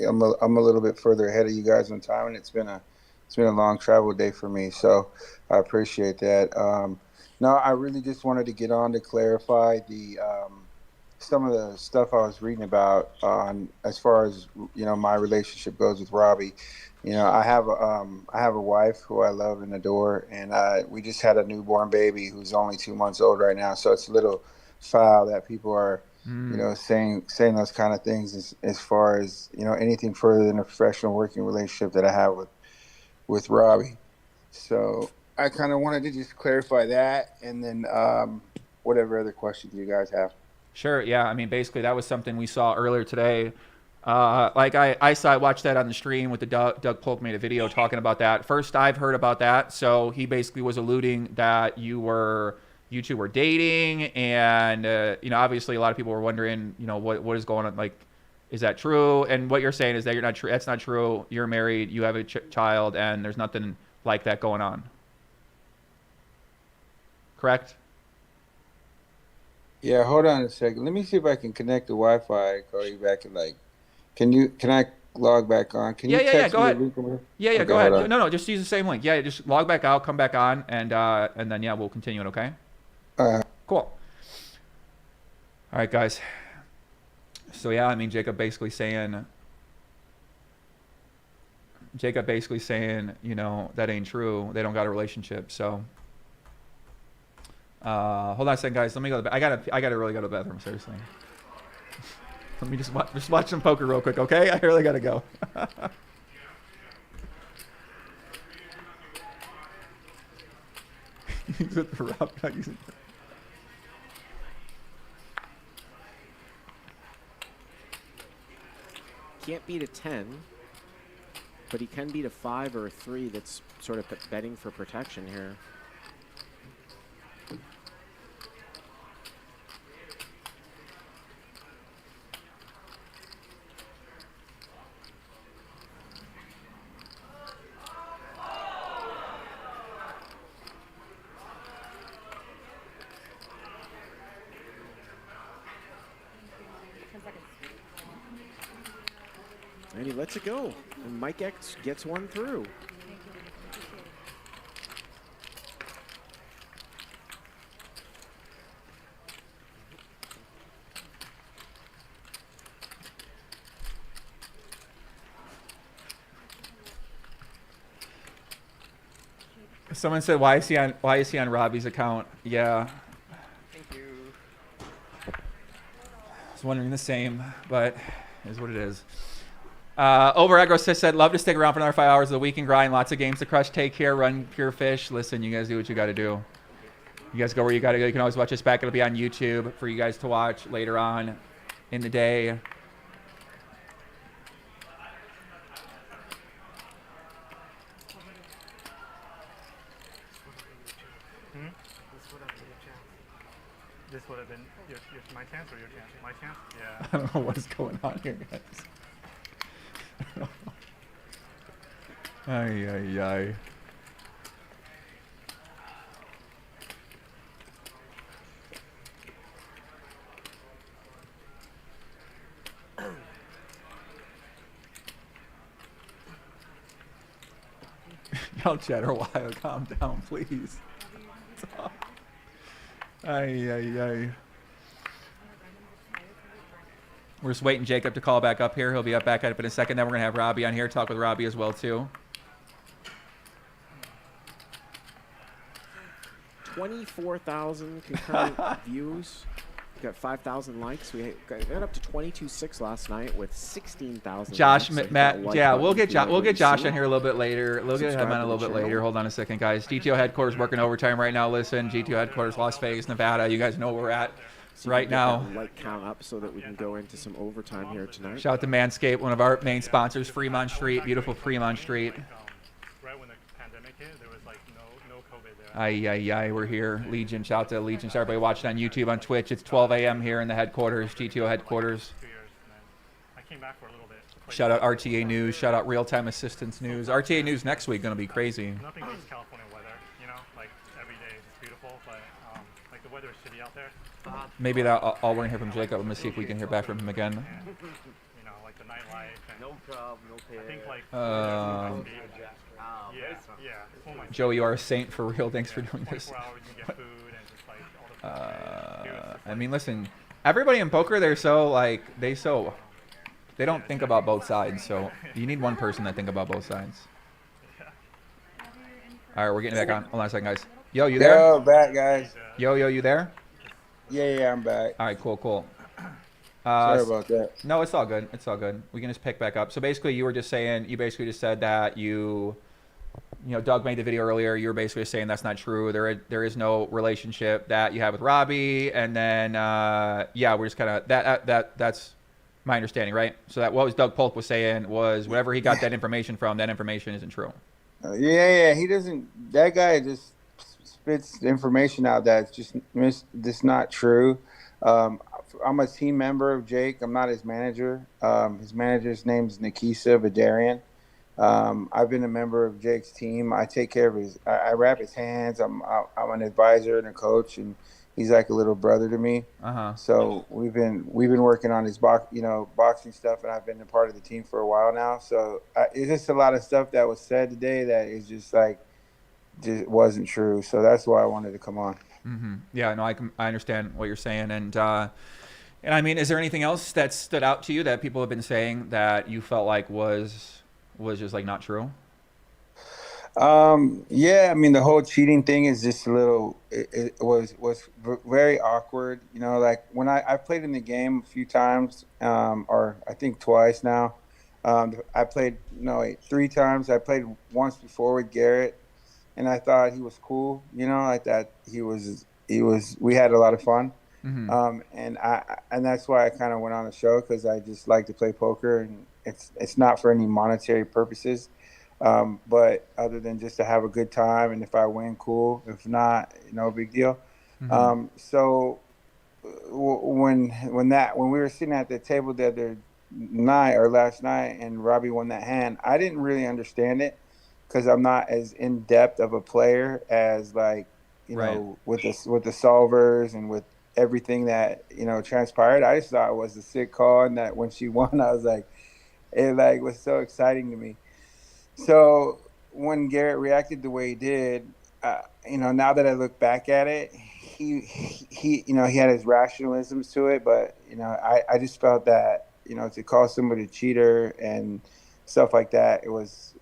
S15: I'm a little bit further ahead of you guys on time, and it's been a long travel day for me. So I appreciate that. No, I really just wanted to get on to clarify some of the stuff I was reading about on as far as my relationship goes with Robbi. I have a wife who I love and adore, and we just had a newborn baby who's only 2 months old right now. So it's a little foul that people are saying those kind of things as far as anything further than a professional working relationship that I have with Robbi. So I kind of wanted to just clarify that, and then whatever other questions you guys have.
S1: Sure. Yeah. I mean, basically, that was something we saw earlier today. I watched that on the stream with the Doug Polk made a video talking about that. First, I've heard about that. So he basically was alluding that you two were dating, and obviously a lot of people were wondering, what is going on? Like, is that true? And what you're saying is that you're not true. That's not true. You're married. You have a child, and there's nothing like that going on. Correct?
S15: Yeah, hold on a second. Let me see if I can connect the Wi-Fi. Call you back and can I log back on? Can you text
S1: go
S15: me
S1: ahead.
S15: the link over?
S1: Yeah,
S15: Okay,
S1: go ahead.
S15: hold on.
S1: No, just use the same link. Yeah, just log back out, come back on, and then we'll continue it. Okay. Cool. All right, guys. So yeah, I mean, Jacob basically saying, that ain't true. They don't got a relationship. So hold on a second, guys. Let me go. I gotta really go to the bathroom. Seriously. Let me just watch some poker real quick, okay? I really gotta go.
S3: Can't beat a 10, but he can beat a 5 or a 3 that's sort of betting for protection here. lets it go. And Mike X gets one through.
S1: Someone said, why is he on Robbi's account? Yeah.
S2: Thank you.
S1: I was wondering the same, but it is what it is. Over Aggro said, love to stick around for another 5 hours of the weekend grind. Lots of games to crush. Take care. Run pure fish. Listen, you guys do what you got to do. You guys go where you got to go. You can always watch us back. It'll be on YouTube for you guys to watch later on in the day.
S16: This would have been my chance or your chance? My chance? Yeah.
S1: I don't know what is going on here, guys. Ay, ay, ay. Y'all chatter a while. Calm down, please. Ay, ay, ay. We're just waiting Jacob to call back up here. He'll be back up in a second. Then we're going to have Robbi on here, talk with Robbi as well, too.
S3: 24,000 concurrent views. We got 5,000 likes. We got up to 22.6 last night with 16,000.
S1: Josh,
S3: likes.
S1: Matt, yeah, we'll get Josh on here a little bit later. We'll get him on a little bit later. Hold on a second, guys. GTO headquarters working overtime right now. Listen, GTO headquarters, Las Vegas, Nevada. You guys know where we're at right now.
S3: Like count up so that we can go into some overtime here tonight.
S1: Shout out to Manscaped, one of our main sponsors, Fremont Street, beautiful Fremont Street.
S16: Right when the pandemic hit, there was like no COVID there.
S1: Ay, ay, ay, we're here. Legion, shout out to Legion. Shout out everybody watching on YouTube, on Twitch. It's 12 a.m. here in the headquarters, GTO headquarters.
S16: 2 years, and then I came back for a little bit.
S1: Shout out RTA News. Shout out Real Time Assistance News. RTA News next week going to be crazy.
S16: Nothing beats California weather, you know, like every day it's beautiful, but like the weather is shitty out there.
S1: Maybe that all we're going to hear from Jacob. Let me see if we can hear back from him again.
S16: And, you know, like the nightlife. And no problem, no pay. I think like yeah.
S1: Joe, you are a saint for real. Thanks for doing this.
S16: 24 hours you get food and just like all the
S1: I mean, listen, everybody in poker, they don't think about both sides. So you need one person that think about both sides. All right, we're getting back on. Hold on a second, guys. Yo, you there?
S15: Yo, back, guys.
S1: Yo, you there?
S15: Yeah, I'm back.
S1: All right, cool.
S15: Sorry about that.
S1: No, it's all good. It's all good. We can just pick back up. So basically, you basically just said that Doug made the video earlier. You were basically saying that's not true. There is no relationship that you have with Robbi. And then, we're just kind of that's my understanding, right? So that what was Doug Polk was saying was whatever he got that information from, that information isn't true.
S15: He doesn't. That guy just spits information out that's just not true. I'm a team member of Jake. I'm not his manager. His manager's name is Nikisa Vidarian. I've been a member of Jake's team. I take care of his. I wrap his hands. I'm an advisor and a coach, and he's like a little brother to me. So we've been working on his boxing stuff, and I've been a part of the team for a while now. So it's just a lot of stuff that was said today that is just wasn't true. So that's why I wanted to come on.
S1: Yeah, no, I understand what you're saying, and I mean, is there anything else that stood out to you that people have been saying that you felt like was just like not true?
S15: I mean, the whole cheating thing is just a little. It was very awkward. You know, like when I played in the game a few times, or I think twice now. I played 3 times. I played once before with Garrett, and I thought he was cool. You know, I thought he was. We had a lot of fun. And that's why I kind of went on the show, because I just like to play poker, and it's not for any monetary purposes. But other than just to have a good time, and if I win, cool. If not, no big deal. So when we were sitting at the table the other night or last night, and Robbi won that hand, I didn't really understand it, because I'm not as in depth of a player as with the solvers and with everything that transpired. I just thought it was a sick call, and that when she won, I was like, it like was so exciting to me. So when Garrett reacted the way he did, you know, now that I look back at it, he you know, he had his rationalisms to it, but you know, I just felt that, you know, to call somebody a cheater and stuff like that, it was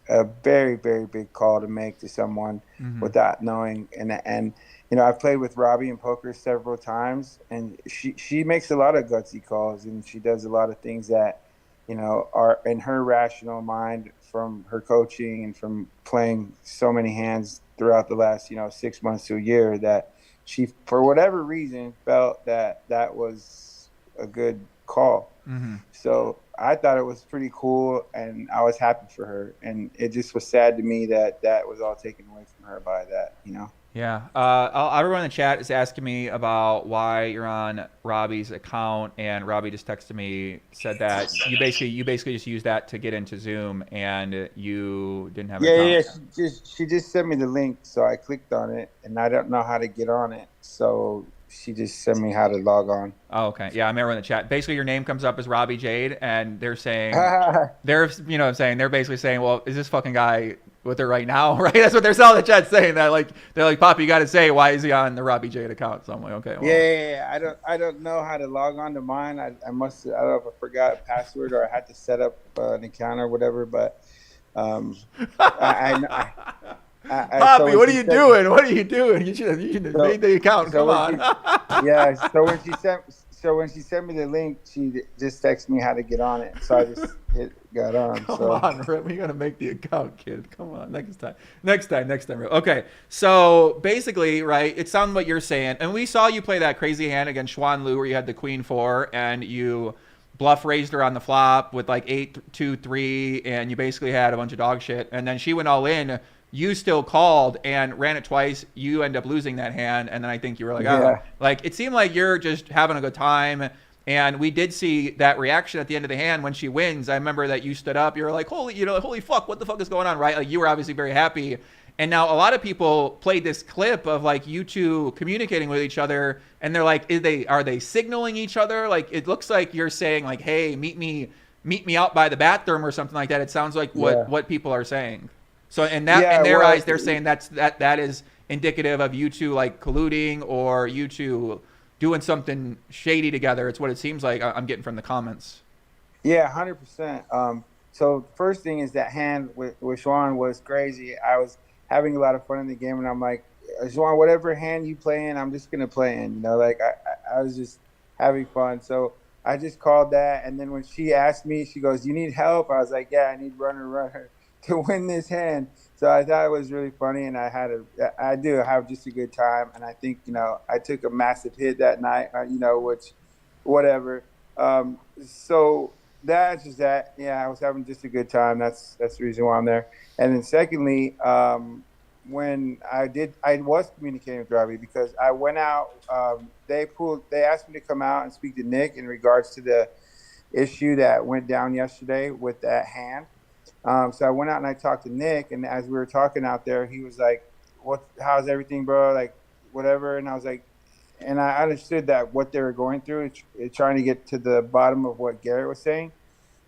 S15: a very, very big call to make to someone without knowing. And you know, I've played with Robbi in poker several times, and she makes a lot of gutsy calls, and she does a lot of things that, you know, are in her rational mind from her coaching and from playing so many hands throughout the last, you know, 6 months to a year, that she, for whatever reason, felt that that was a good call. So I thought it was pretty cool, and I was happy for her. And it just was sad to me that that was all taken away from her by that, you know?
S1: Yeah. Everyone in the chat is asking me about why you're on Robbi's account, and Robbi just texted me, said that you basically just used that to get into Zoom, and you didn't have an account.
S15: Yeah. She just sent me the link, so I clicked on it, and I don't know how to get on it. So she just sent me how to log on.
S1: Oh, okay. Yeah, I remember in the chat. Basically, your name comes up as Robbi Jade, and they're saying, you know what I'm saying? They're basically saying, well, is this fucking guy with her right now? Right? That's what they're selling the chat saying. That like they're like, Poppy, you got to say, why is he on the Robbi Jade account? So I'm like, okay. Well.
S15: Yeah. I don't know how to log on to mine. I don't know if I forgot a password or I had to set up an account or whatever. But
S1: Poppy, what are you doing? What are you doing? You should have made the account. Come on.
S15: Yeah. So when she sent me the link, she just texted me how to get on it. So I just got on.
S1: Come on, Rip. We gotta make the account, kid. Come on, next time. Rip. Okay. So basically, right? It sounds what you're saying, and we saw you play that crazy hand against Charles Lew where you had the queen 4 and you bluff raised her on the flop with like 8-2-3, and you basically had a bunch of dog shit, and then she went all in. You still called and ran it twice. You end up losing that hand, and then I think you were like, oh, like it seemed like you're just having a good time. And we did see that reaction at the end of the hand when she wins. I remember that you stood up. You were like, holy fuck, what the fuck is going on, right? Like you were obviously very happy. And now a lot of people played this clip of like you two communicating with each other, and they're like, are they signaling each other? Like it looks like you're saying like, hey, meet me out by the bathroom or something like that. It sounds like what people are saying. So in their eyes, they're saying that is indicative of you two like colluding or you two doing something shady together. It's what it seems like I'm getting from the comments.
S15: Yeah, 100%. So first thing is that hand with Sean was crazy. I was having a lot of fun in the game, and I'm like, Sean, whatever hand you play in, I'm just gonna play in. You know, like I was just having fun. So I just called that, and then when she asked me, she goes, "You need help?" I was like, "Yeah, I need runner." To win this hand. So I thought it was really funny, and I do have just a good time. And I think, you know, I took a massive hit that night, you know, which, whatever. So that's just that. Yeah, I was having just a good time. That's the reason why I'm there. And then secondly, when I was communicating with Robbi because I went out, they asked me to come out and speak to Nick in regards to the issue that went down yesterday with that hand. So I went out and I talked to Nick, and as we were talking out there, he was like, how's everything, bro? Like, whatever. And I was like, and I understood that what they were going through is trying to get to the bottom of what Garrett was saying,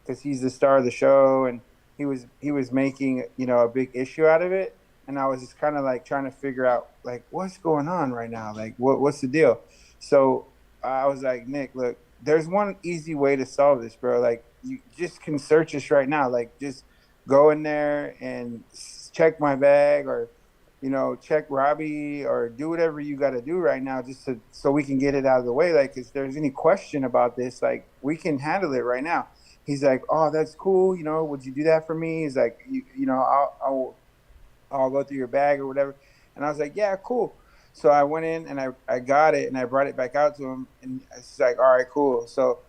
S15: because he's the star of the show, and he was making, you know, a big issue out of it. And I was just kind of like trying to figure out like, what's going on right now? Like, what's the deal? So I was like, Nick, look, there's one easy way to solve this, bro. Like, you just can search us right now. Like, just go in there and check my bag, or, you know, check Robbi, or do whatever you got to do right now just so we can get it out of the way. Like, if there's any question about this, like, we can handle it right now. He's like, oh, that's cool. You know, would you do that for me? He's like, you know, I'll go through your bag or whatever. And I was like, yeah, cool. So I went in and I got it and I brought it back out to him, and it's like, all right, cool. So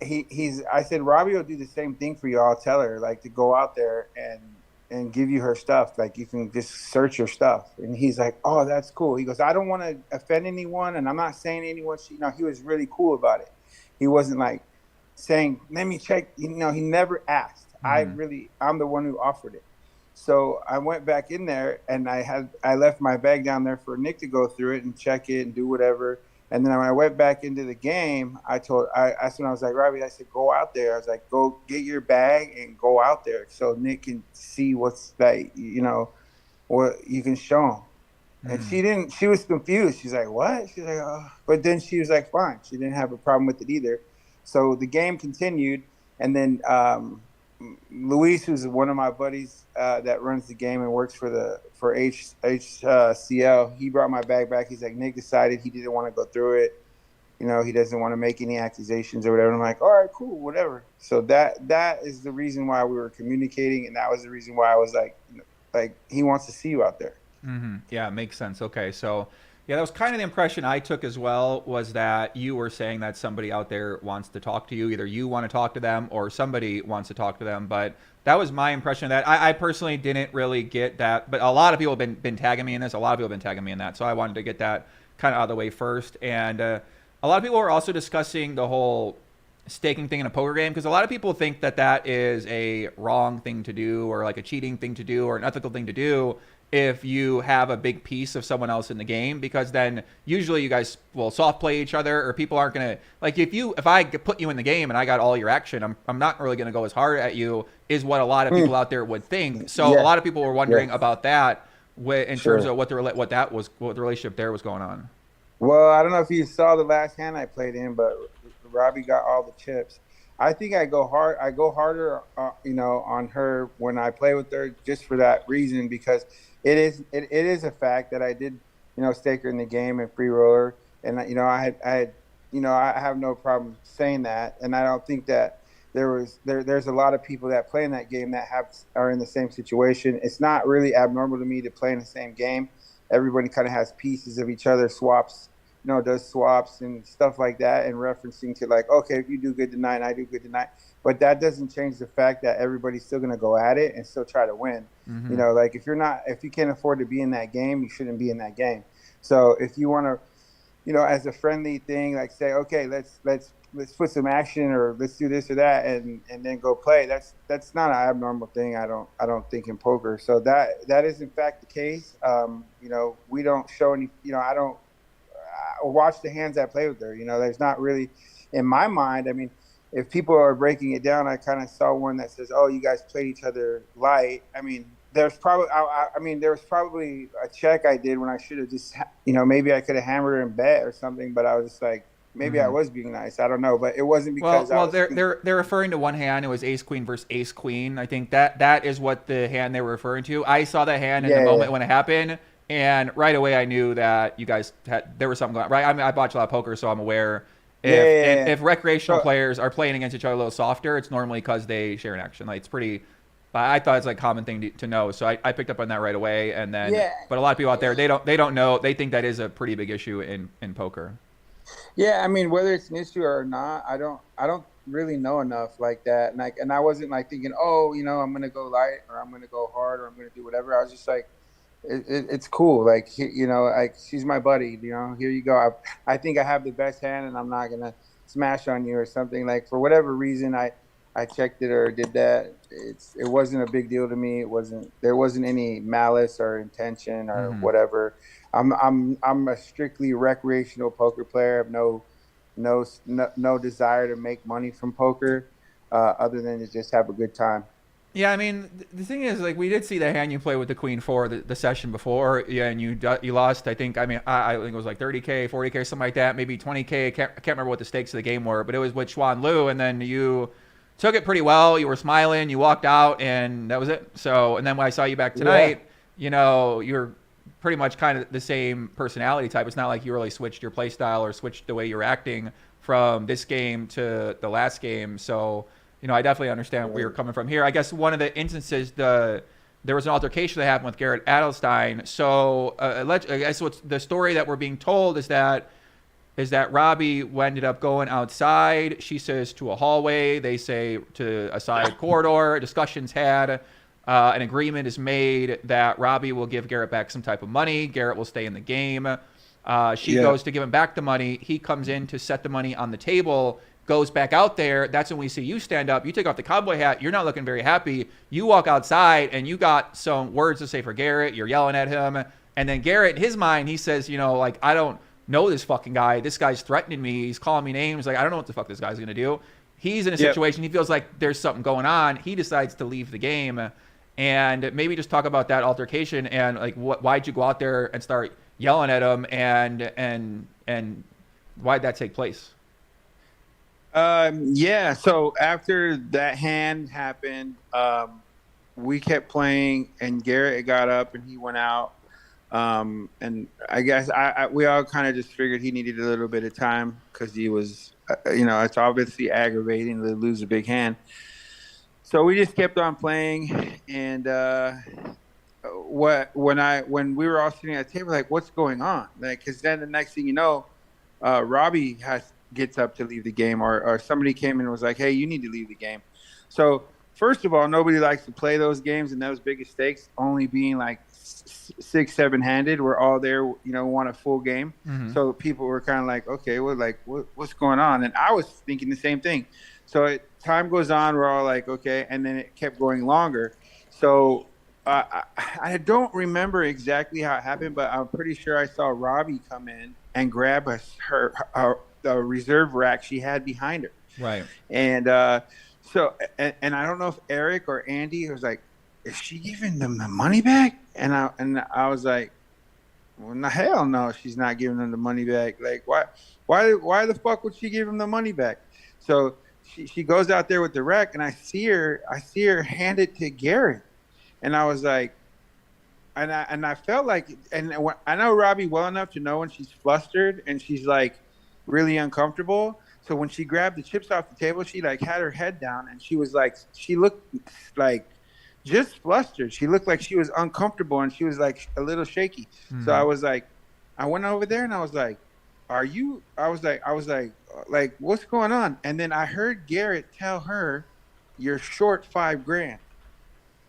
S15: I said, Robbi will do the same thing for you. I'll tell her like to go out there and give you her stuff. Like, you can just search her stuff. And he's like, oh, that's cool. He goes, I don't want to offend anyone, and I'm not saying anyone. You know, he was really cool about it. He wasn't like saying, let me check. You know, he never asked. I'm the one who offered it. So I went back in there and I left my bag down there for Nick to go through it and check it and do whatever. And then when I went back into the game, that's when I was like, Robbi, I said, go out there. I was like, go get your bag and go out there so Nick can see what's that, what you can show him. And she was confused. She's like, what? She's like, oh. But then she was like, fine. She didn't have a problem with it either. So the game continued. And then Luis, who's one of my buddies that runs the game and works for HCL, he brought my bag back. He's like, Nick decided he didn't want to go through it. He doesn't want to make any accusations or whatever. And I'm like, all right, cool, whatever. So that is the reason why we were communicating, and that was the reason why I was like he wants to see you out there.
S1: Mm-hmm. Yeah, makes sense. Okay, so yeah, that was kind of the impression I took as well, was that you were saying that somebody out there wants to talk to you. Either you want to talk to them or somebody wants to talk to them. But that was my impression of that. I personally didn't really get that. But a lot of people have been tagging me in this. A lot of people have been tagging me in that. So I wanted to get that kind of out of the way first. And a lot of people were also discussing the whole staking thing in a poker game, because a lot of people think that that is a wrong thing to do, or like a cheating thing to do, or an ethical thing to do if you have a big piece of someone else in the game, because then usually you guys will soft play each other, or people aren't going to, like, if I put you in the game and I got all your action, I'm not really going to go as hard at you, is what a lot of people out there would think. So a lot of people were wondering about that in terms of what the relationship there was going on.
S15: Well, I don't know if you saw the last hand I played in, but Robbi got all the chips. I think I go harder, on her when I play with her, just for that reason, because it is a fact that I did, stake her in the game and free roller, and I have no problem saying that, and I don't think that there's a lot of people that play in that game that are in the same situation. It's not really abnormal to me to play in the same game. Everybody kind of has pieces of each other, swaps, does swaps and stuff like that, and referencing to like, okay, if you do good tonight, I do good tonight. But that doesn't change the fact that everybody's still going to go at it and still try to win.
S1: Mm-hmm.
S15: Like if you can't afford to be in that game, you shouldn't be in that game. So if you want to, as a friendly thing, like say, okay, let's put some action, or let's do this or that, and then go play. That's not an abnormal thing. I don't think in poker. So that is in fact the case. We don't show any. I don't watch the hands I play with her. There's not really, in my mind. I mean, if people are breaking it down, I kind of saw one that says, "Oh, you guys played each other light." I mean, there's probably, there was probably a check I did when I should have just, maybe I could have hammered her in bet or something. But I was just like, maybe I was being nice. I don't know, but it wasn't because.
S1: Well, they're referring to one hand. It was Ace Queen versus Ace Queen. I think that is what the hand they were referring to. I saw that hand in the moment when it happened, and right away I knew that you guys there was something going on. Right? I mean, I watch a lot of poker, so I'm aware. If recreational players are playing against each other a little softer, it's normally because they share an action. Like, it's pretty. I thought it's like a common thing to know, so I picked up on that right away. And then, but a lot of people out there, they don't know. They think that is a pretty big issue in poker.
S15: Yeah, I mean, whether it's an issue or not, I don't really know enough like that. And I wasn't like thinking, oh, I'm gonna go light, or I'm gonna go hard, or I'm gonna do whatever. I was just like, it's cool. Like, like, she's my buddy. Here you go. I think I have the best hand, and I'm not gonna smash on you or something. Like, for whatever reason, I checked it or did that. It wasn't a big deal to me. There wasn't any malice or intention or whatever. I'm a strictly recreational poker player. I have no desire to make money from poker, other than to just have a good time.
S1: Yeah, I mean, the thing is, like, we did see the hand you play with the Queen 4 the session before, and you lost. I think it was like 30K, 40K, something like that, maybe 20K. I can't remember what the stakes of the game were, but it was with Charles Lew, and then you took it pretty well. You were smiling, you walked out, and that was it. So, and then when I saw you back tonight, you're pretty much kind of the same personality type. It's not like you really switched your play style or switched the way you're acting from this game to the last game. So, I definitely understand where you're coming from here. I guess one of the instances, there was an altercation that happened with Garrett Adelstein. So I guess what's the story that we're being told is that Robbi ended up going outside. She says to a hallway. They say to a side corridor. Discussions had. An agreement is made that Robbi will give Garrett back some type of money. Garrett will stay in the game. She goes to give him back the money. He comes in to set the money on the table, goes back out there. That's when we see you stand up. You take off the cowboy hat. You're not looking very happy. You walk outside, and you got some words to say for Garrett. You're yelling at him. And then Garrett, in his mind, he says, know this fucking guy. This guy's threatening me. He's calling me names. Like, I don't know what the fuck this guy's going to do. He's in a situation. He feels like there's something going on. He decides to leave the game. And maybe just talk about that altercation and like why'd you go out there and start yelling at him and why'd that take place?
S15: Yeah. So after that hand happened, we kept playing, and Garrett got up and he went out. And I guess we all kind of just figured he needed a little bit of time because he was, it's obviously aggravating to lose a big hand. So we just kept on playing, and when we were all sitting at the table, like, what's going on? Like, because then the next thing you know, Robbi gets up to leave the game, or somebody came in and was like, hey, you need to leave the game. So first of all, nobody likes to play those games and those big stakes, only being like 6-7 handed. We're all there, want a full game.
S1: Mm-hmm.
S15: So people were kind of like, okay, well, like, what's going on? And I was thinking the same thing. So time goes on, we're all like, okay, and then it kept going longer. So I don't remember exactly how it happened, but I'm pretty sure I saw Robbi come in and grab the reserve rack she had behind her.
S1: Right.
S15: And so I don't know if Eric or Andy was like, is she giving them the money back? And I was like, well, no, hell no, she's not giving them the money back. Like, why the fuck would she give them the money back? So she goes out there with the rack, and I see her hand it to Garrett, and I was like, and I felt like, and I know Robbi well enough to know when she's flustered and she's like really uncomfortable. So when she grabbed the chips off the table, she like had her head down, and she looked like just flustered. She looked like she was uncomfortable, and she was like a little shaky.
S1: Mm-hmm.
S15: So I was like, I went over there and I was like, I was like, what's going on? And then I heard Garrett tell her, you're short $5,000.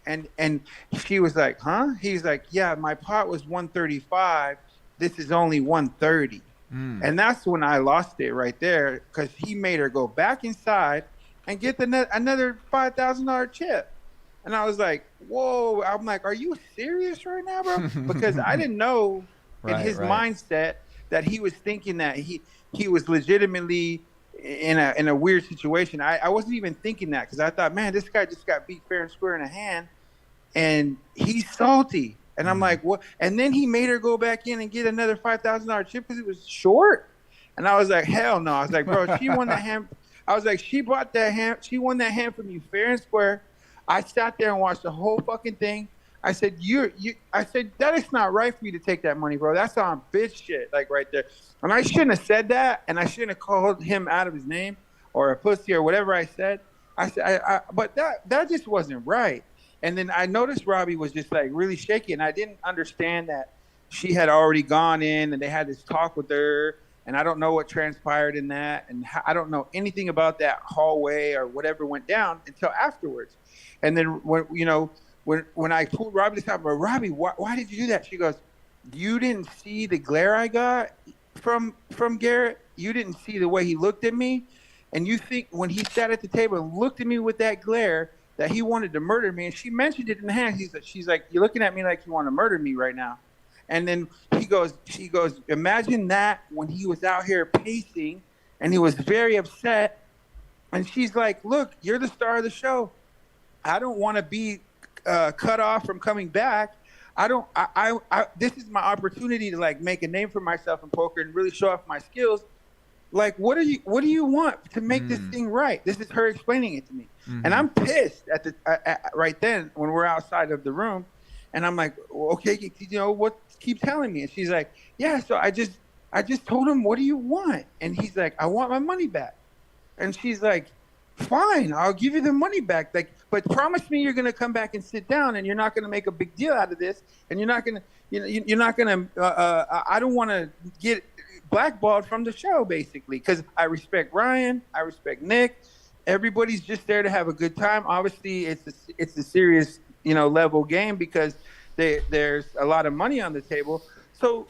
S15: And she was like, huh? He's like, yeah, my pot was 135. This is only 130. And that's when I lost it right there, because he made her go back inside and get another $5,000 chip. And I was like, whoa. I'm like, are you serious right now, bro? Because I didn't know in his mindset that he was thinking that he was legitimately in a weird situation. I wasn't even thinking that, because I thought, man, this guy just got beat fair and square in a hand, and he's salty. And I'm like, what? And then he made her go back in and get another $5,000 chip because it was short. And I was like, hell no. I was like, bro, she won that hand. I was like, she bought that hand. She won that hand from you fair and square. I sat there and watched the whole fucking thing. I said, I said, that is not right for you to take that money, bro. That's on bitch shit, like right there. And I shouldn't have said that, and I shouldn't have called him out of his name or a pussy or whatever I said. I said, but that just wasn't right. And then I noticed Robbi was just like really shaky, and I didn't understand that she had already gone in and they had this talk with her, and I don't know what transpired in that, and I don't know anything about that hallway or whatever went down until afterwards. And then when I pulled Robbi to stop, Robbi, why did you do that? She goes, you didn't see the glare I got from Garrett? You didn't see the way he looked at me? And you think when he sat at the table and looked at me with that glare that he wanted to murder me? And she mentioned it in the hand. She's like, you're looking at me like you want to murder me right now. And then she goes, imagine that when he was out here pacing and he was very upset. And she's like, look, you're the star of the show. I don't want to be cut off from coming back. This is my opportunity to like make a name for myself in poker and really show off my skills. Like, what do you want to make this thing right? This is her explaining it to me. Mm-hmm. And I'm pissed right then when we're outside of the room. And I'm like, okay, what? Keep telling me. And she's like, yeah, so I just told him, what do you want? And he's like, I want my money back. And she's like, fine, I'll give you the money back. Like, but promise me you're going to come back and sit down and you're not going to make a big deal out of this. And you're not going to, I don't want to get blackballed from the show, basically, because I respect Ryan, I respect Nick. Everybody's just there to have a good time. Obviously, it's a serious, level game because there's a lot of money on the table. So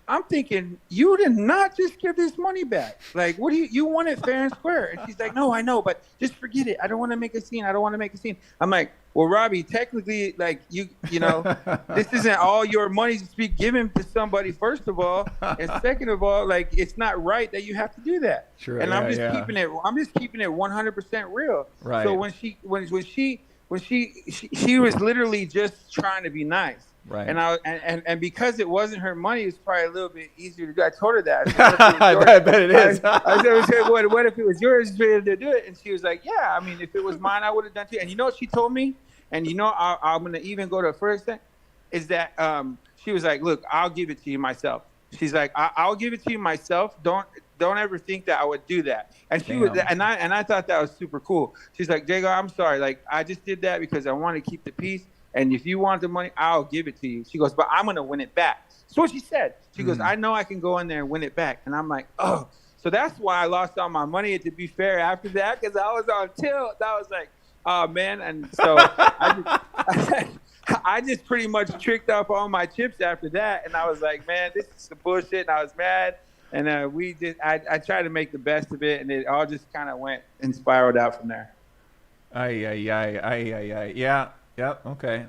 S17: I'm thinking, you did not just give this money back. Like, what do you want it fair and square? And she's like, no, I know, but just forget it. I don't want to make a scene. I don't want to make a scene. I'm like, well, Robbi, technically, like, you know, this isn't all your money to be given to somebody, first of all. And second of all, like, it's not right that you have to do that.
S1: Sure,
S17: and I'm just
S1: yeah.
S17: keeping it 100% real.
S1: Right.
S17: So when she was literally just trying to be nice.
S1: Right.
S17: And because it wasn't her money, it was probably a little bit easier to do. I told her that.
S1: I bet it is.
S17: I said, what if it was yours to do it? And she was like, yeah, I mean, if it was mine, I would have done too. And you know what she told me? And you know, I'm going to even go to the first thing, is that she was like, look, I'll give it to you myself. She's like, I'll give it to you myself. Don't ever think that I would do that. And she was, and I thought that was super cool. She's like, Jago, I'm sorry. Like, I just did that because I want to keep the peace. And if you want the money, I'll give it to you. She goes, but I'm going to win it back. So what she said. She goes, I know I can go in there and win it back. And I'm like, oh. So that's why I lost all my money. And to be fair, after that, because I was on tilt, I was like, oh, man. And so I just pretty much tricked off all my chips after that. And I was like, man, this is some bullshit. And I was mad. And I tried to make the best of it. And it all just kind of went and spiraled out from there.
S1: Yeah. Yep. Okay.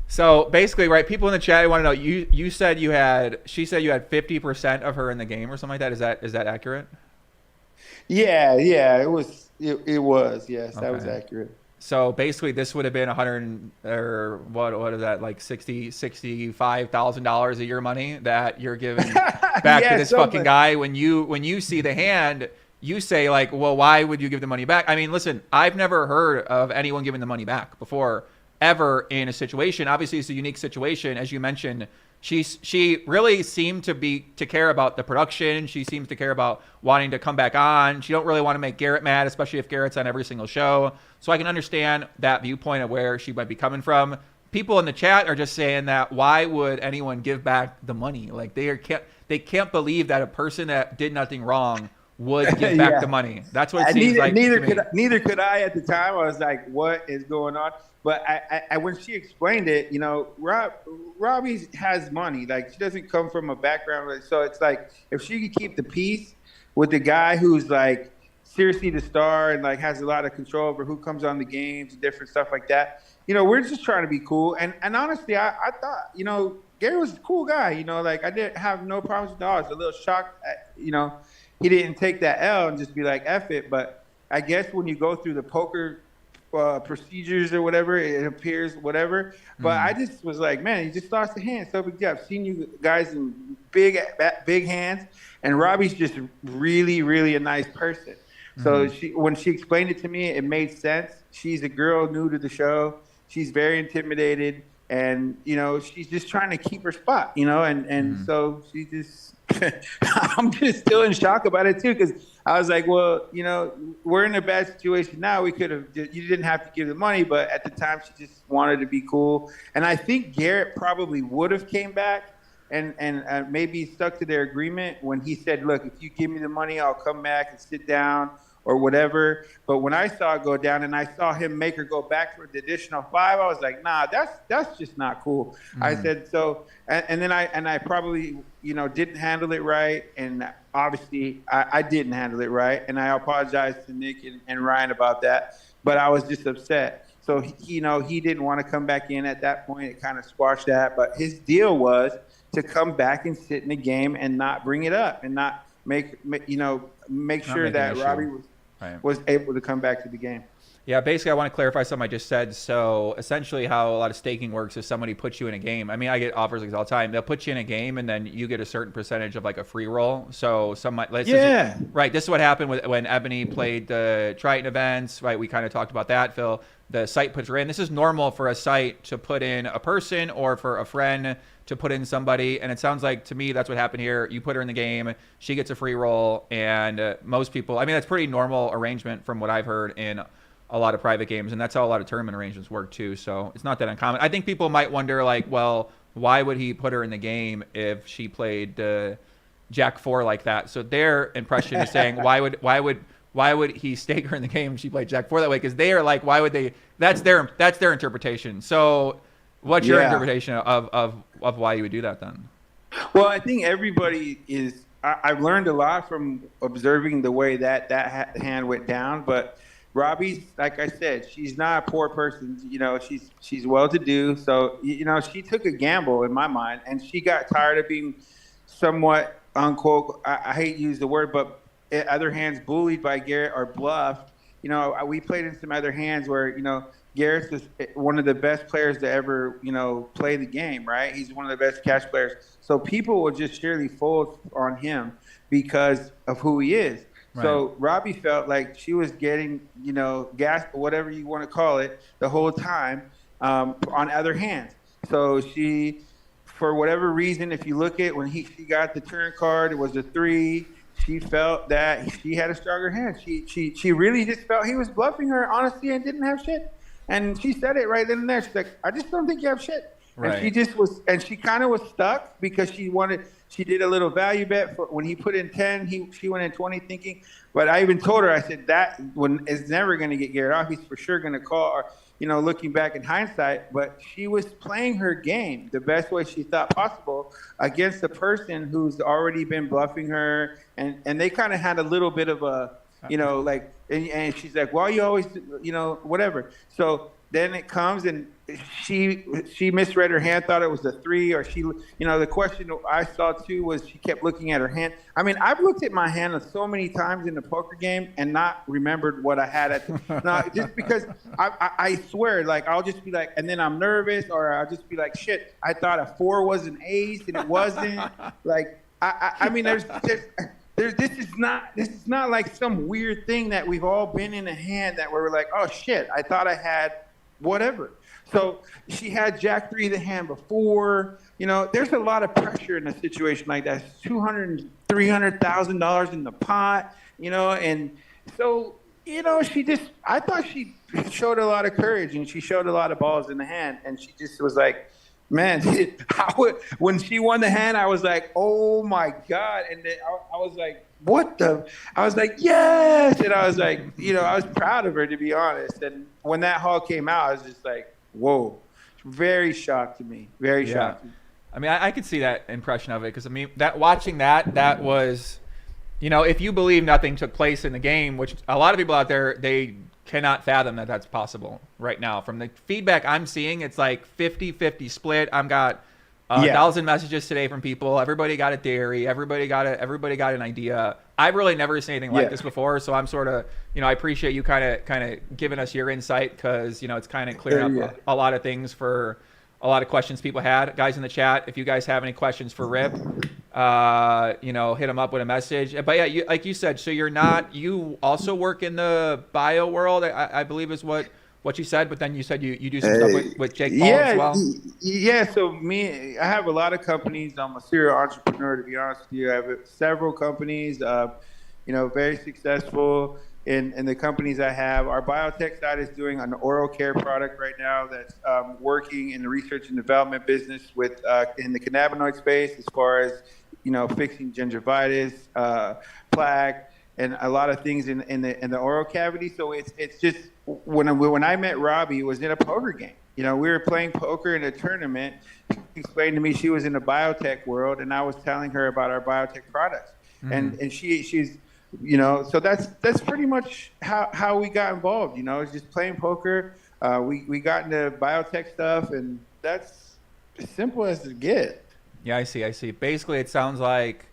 S1: So basically, right? People in the chat want to know. You said you had. She said you had 50% of her in the game or something like that. Is that accurate?
S17: Yeah. It was. It was. Yes,
S1: Okay.
S17: that was accurate.
S1: So basically, this would have been 100 or what is that, like $65,000 of your money that you're giving back to this fucking guy. When you see the hand, you say like, well, why would you give the money back? I mean, listen, I've never heard of anyone giving the money back before, ever in a situation. Obviously, it's a unique situation, as you mentioned. She really seemed to care about the production. She seems to care about wanting to come back on. She don't really want to make Garrett mad, especially if Garrett's on every single show. So I can understand that viewpoint of where she might be coming from. People in the chat are just saying that why would anyone give back the money? Like they can't believe that a person that did nothing wrong would give back the money. That's what it seems like.
S17: Neither could I at the time. I was like, what is going on? But I when she explained it, you know, Robbi has money. Like, she doesn't come from a background. So it's like, if she could keep the peace with the guy who's like seriously the star and like has a lot of control over who comes on the games and different stuff like that, you know, we're just trying to be cool. And honestly, I thought, you know, Gary was a cool guy. You know, like I didn't have no problems with the odds. A little shocked, you know, he didn't take that L and just be like, F it. But I guess when you go through the poker procedures or whatever, it appears whatever. But I just was like, man, you just lost a hand. So big job. I've seen you guys in big hands. And Robbi's just really, really a nice person. So when she explained it to me, it made sense. She's a girl new to the show. She's very intimidated. And, you know, she's just trying to keep her spot, you know, and so she just, I'm just still in shock about it too, because I was like, well, you know, we're in a bad situation now. We could have, you didn't have to give the money, but at the time she just wanted to be cool. And I think Garrett probably would have came back and maybe stuck to their agreement when he said, look, if you give me the money, I'll come back and sit down or whatever. But when I saw it go down and I saw him make her go back for the additional $5, I was like, nah, that's just not cool. I said, so, and then I probably, you know, didn't handle it right. And obviously I didn't handle it right. And I apologized to Nick and Ryan about that, but I was just upset. So, you know, he didn't want to come back in at that point. It kind of squashed that. But his deal was to come back and sit in the game and not bring it up and not make sure that Robbi was able to come back to the game.
S1: Yeah, basically, I want to clarify something I just said. So essentially how a lot of staking works is somebody puts you in a game. I mean, I get offers like this all the time. They'll put you in a game, and then you get a certain percentage of like a free roll. So this is what happened when Ebony played the Triton events, right? We kind of talked about that, Phil. The site puts her in. This is normal for a site to put in a person or for a friend to put in somebody. And it sounds like, to me, that's what happened here. You put her in the game, she gets a free roll, and most people, I mean, that's pretty normal arrangement from what I've heard in a lot of private games, and that's how a lot of tournament arrangements work too. So it's not that uncommon. I think people might wonder, like, well, why would he put her in the game if she played Jack 4 like that? So their impression is saying, why would he stake her in the game if she played Jack 4 that way? Because they are like, why would they? That's their interpretation. So what's your interpretation of why you would do that then?
S17: Well, I think everybody is. I've learned a lot from observing the way that hand went down. But Robbi's, like I said, she's not a poor person. You know, she's well-to-do. So you know, she took a gamble in my mind, and she got tired of being somewhat unquote. I hate to use the word, but other hands bullied by Garrett or bluffed. You know, we played in some other hands where, you know, Garrett's is one of the best players to ever, you know, play the game, right? He's one of the best cash players. So people will just surely fold on him because of who he is. Right. So Robbi felt like she was getting, you know, gas, whatever you want to call it, the whole time on other hands. So she, for whatever reason, if you look at when she got the turn card, it was a 3. She felt that she had a stronger hand. She really just felt he was bluffing her, honestly, and didn't have shit. And she said it right then and there. She's like, I just don't think you have shit. Right. And she just was, and she kind of was stuck because she did a little value bet for when he put in 10, she went in 20 thinking, but I even told her, I said, that one is never going to get Garrett off. He's for sure going to call, or, you know, looking back in hindsight, but she was playing her game the best way she thought possible against a person who's already been bluffing her. And they kind of had a little bit of a, you know, like, and she's like, well, you always, you know, whatever. So then it comes and she misread her hand, thought it was a 3, or she, you know, the question I saw too was she kept looking at her hand. I mean, I've looked at my hand so many times in the poker game and not remembered what I had at no, just because I swear, like, I'll just be like, and then I'm nervous, or I'll just be like, shit, I thought a 4 was an ace and it wasn't. Like, I mean, this is not like some weird thing that we've all been in a hand that we're like, oh shit, I thought I had whatever. So she had Jack 3 the hand before. You know, there's a lot of pressure in a situation like that. $200,000, $300,000 in the pot. You know, and so, you know, I thought she showed a lot of courage and she showed a lot of balls in the hand, and she just was like, man, when she won the hand, I was like, oh my God. And then I was like, what the? I was like, yes. And I was like, you know, I was proud of her, to be honest. And when that haul came out, I was just like, whoa. Very shocked to me. Very shocked.
S1: I mean, I could see that impression of it because, I mean, watching that was, you know, if you believe nothing took place in the game, which a lot of people out there, they cannot fathom that that's possible right now. From the feedback I'm seeing, it's like 50-50 split. I've got 1,000 messages today from people. Everybody got a theory. Everybody got an idea. I've really never seen anything like this before, so I'm sort of, you know, I appreciate you kind of giving us your insight because, you know, it's kind of clearing up a lot of things for a lot of questions people had. Guys in the chat, if you guys have any questions for Rip, you know, hit him up with a message. But yeah, like you said, so you also work in the bio world, I believe is what you said, but then you said you do some stuff with Jake Paul as well.
S17: Yeah, so I have a lot of companies. I'm a serial entrepreneur, to be honest with you. I have several companies, you know, very successful in the companies I have. Our biotech side is doing an oral care product right now that's working in the research and development business with in the cannabinoid space, as far as, you know, fixing gingivitis, plaque, and a lot of things in the oral cavity. So it's just when I met Robbi, it was in a poker game. You know, we were playing poker in a tournament. She explained to me she was in the biotech world, and I was telling her about our biotech products. Mm-hmm. And she's, you know, so that's pretty much how we got involved. You know, it's just playing poker. We got into biotech stuff, and that's as simple as it gets.
S1: Yeah, I see. Basically, it sounds like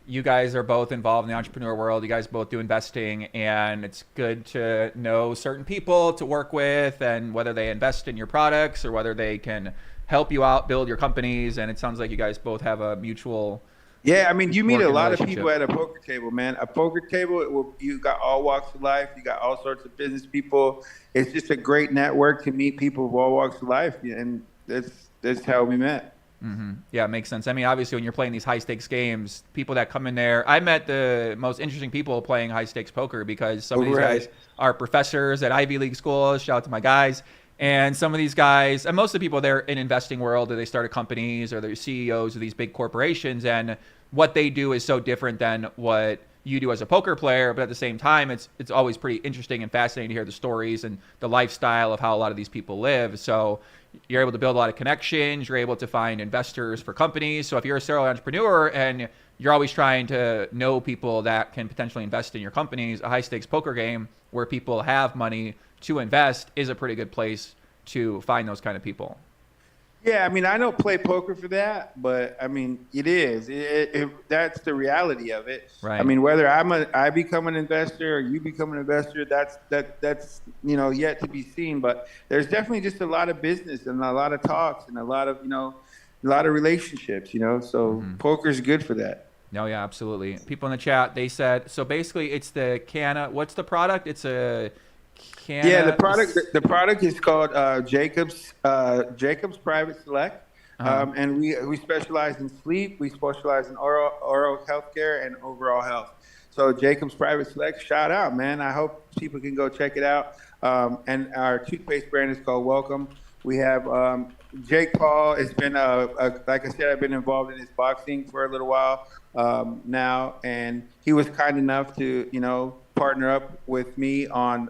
S1: you guys are both involved in the entrepreneur world. You guys both do investing, and it's good to know certain people to work with, and whether they invest in your products or whether they can help you out, build your companies. And it sounds like you guys both have a mutual.
S17: Yeah, I mean, you meet a lot of people at a poker table, man. A poker table, you got all walks of life. You got all sorts of business people. It's just a great network to meet people of all walks of life, and that's how we met.
S1: Mm-hmm. Yeah, it makes sense. I mean, obviously, when you're playing these high-stakes games, people that come in there, I met the most interesting people playing high-stakes poker because some of these guys are professors at Ivy League schools. Shout out to my guys. And some of these guys, and most of the people, they're in investing world, or they started companies, or they're CEOs of these big corporations, and what they do is so different than what you do as a poker player. But at the same time, it's always pretty interesting and fascinating to hear the stories and the lifestyle of how a lot of these people live. So, you're able to build a lot of connections. You're able to find investors for companies. So if you're a serial entrepreneur and you're always trying to know people that can potentially invest in your companies, a high stakes poker game where people have money to invest is a pretty good place to find those kind of people.
S17: Yeah, I mean, I don't play poker for that, but I mean, it is. That's the reality of it.
S1: Right.
S17: I mean, whether I become an investor or you become an investor, that's yet to be seen. But there's definitely just a lot of business and a lot of talks and a lot of relationships. So poker's good for that.
S1: No, yeah, absolutely. People in the chat, they said, so basically it's the Cana. What's the product? It's a Cana.
S17: Yeah, the product is called Jacob's Private Select, and we specialize in sleep. We specialize in oral healthcare and overall health. So Jacob's Private Select, shout out, man. I hope people can go check it out. And our toothpaste brand is called Welcome. We have Jake Paul. It's been like I said, I've been involved in his boxing for a little while now, and he was kind enough to partner up with me on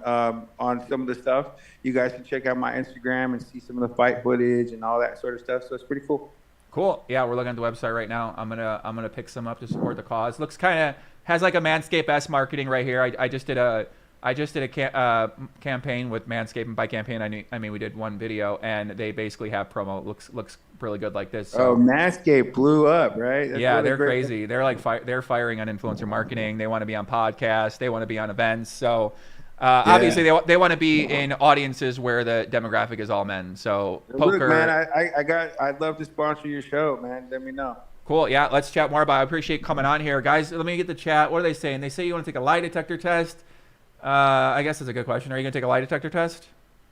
S17: some of the stuff. You guys can check out my Instagram and see some of the fight footage and all that sort of stuff. So it's pretty cool.
S1: Cool. Yeah, we're looking at the website right now. I'm gonna pick some up to support the cause. Looks kind of has like a Manscaped-esque marketing right here. I just did a campaign with Manscaped, and by campaign I mean we did one video, and they basically have promo. Looks really good like this. So.
S17: Oh, Manscaped blew up, right? That's
S1: yeah,
S17: really
S1: they're
S17: great.
S1: crazy. They're like they're firing on influencer marketing. They want to be on podcasts. They want to be on events. So obviously they want to be in audiences where the demographic is all men. So poker.
S17: Look, man, I'd love to sponsor your show, man. Let me know.
S1: Cool. Yeah, let's chat more about it. I appreciate you coming on here, guys. Let me get the chat. What are they saying? They say you want to take a lie detector test. I guess that's a good question. Are you gonna take a lie detector test?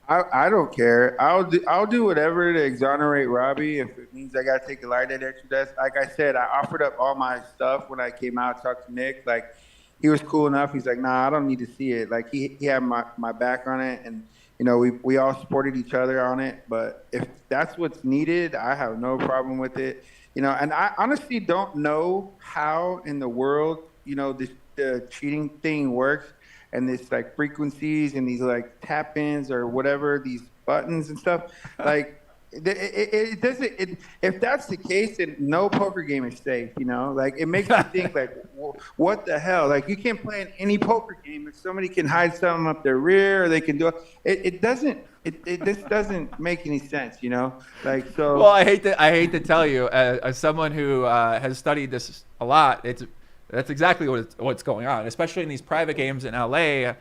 S17: I don't care. I'll do whatever to exonerate Robbi if it means I gotta take a lie detector test. Like I said, I offered up all my stuff when I came out, talked to Nick. Like he was cool enough. He's like, nah, I don't need to see it. Like he had my back on it, and we all supported each other on it. But if that's what's needed, I have no problem with it. And I honestly don't know how in the world the cheating thing works. And this like frequencies and these like tap-ins or whatever, these buttons and stuff, like it doesn't. If that's the case, then no poker game is safe. Like it makes me think like, what the hell? Like you can't play in any poker game if somebody can hide something up their rear, or they can do it. It doesn't. This doesn't make any sense. Like so.
S1: Well, I hate to tell you, as someone who has studied this a lot, that's exactly what's going on, especially in these private games in LA.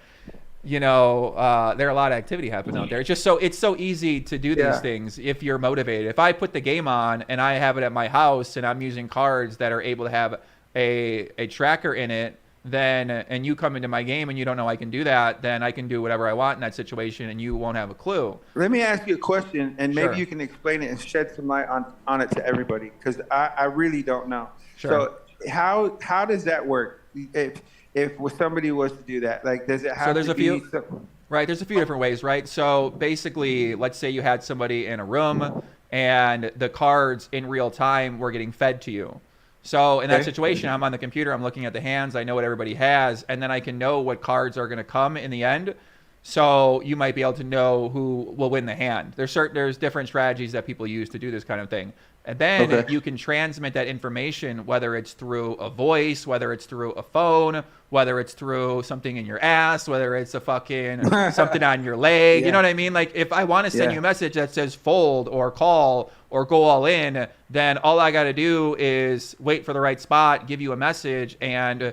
S1: There are a lot of activity happening out there. It's so easy to do these things if you're motivated. If I put the game on and I have it at my house and I'm using cards that are able to have a tracker in it, and you come into my game and you don't know I can do that, then I can do whatever I want in that situation and you won't have a clue.
S17: Let me ask you a question, and maybe
S1: Sure.
S17: you can explain it and shed some light on it to everybody, because I really don't know.
S1: Sure.
S17: So how does that work? If somebody was to do that, like, does it have
S1: So there's
S17: to
S1: a
S17: be
S1: few, right? There's a few different ways, right? So basically, let's say you had somebody in a room and the cards in real time were getting fed to you. So in that
S17: Okay.
S1: situation, I'm on the computer, I'm looking at the hands, I know what everybody has, and then I can know what cards are going to come in the end. So you might be able to know who will win the hand. There's different strategies that people use to do this kind of thing. And then
S17: Okay.
S1: you can transmit that information, whether it's through a voice, whether it's through a phone, whether it's through something in your ass, whether it's a fucking something on your leg.
S17: Yeah.
S1: You know what I mean? Like if I want to send
S17: Yeah.
S1: you a message that says fold or call or go all in, then all I got to do is wait for the right spot, give you a message, and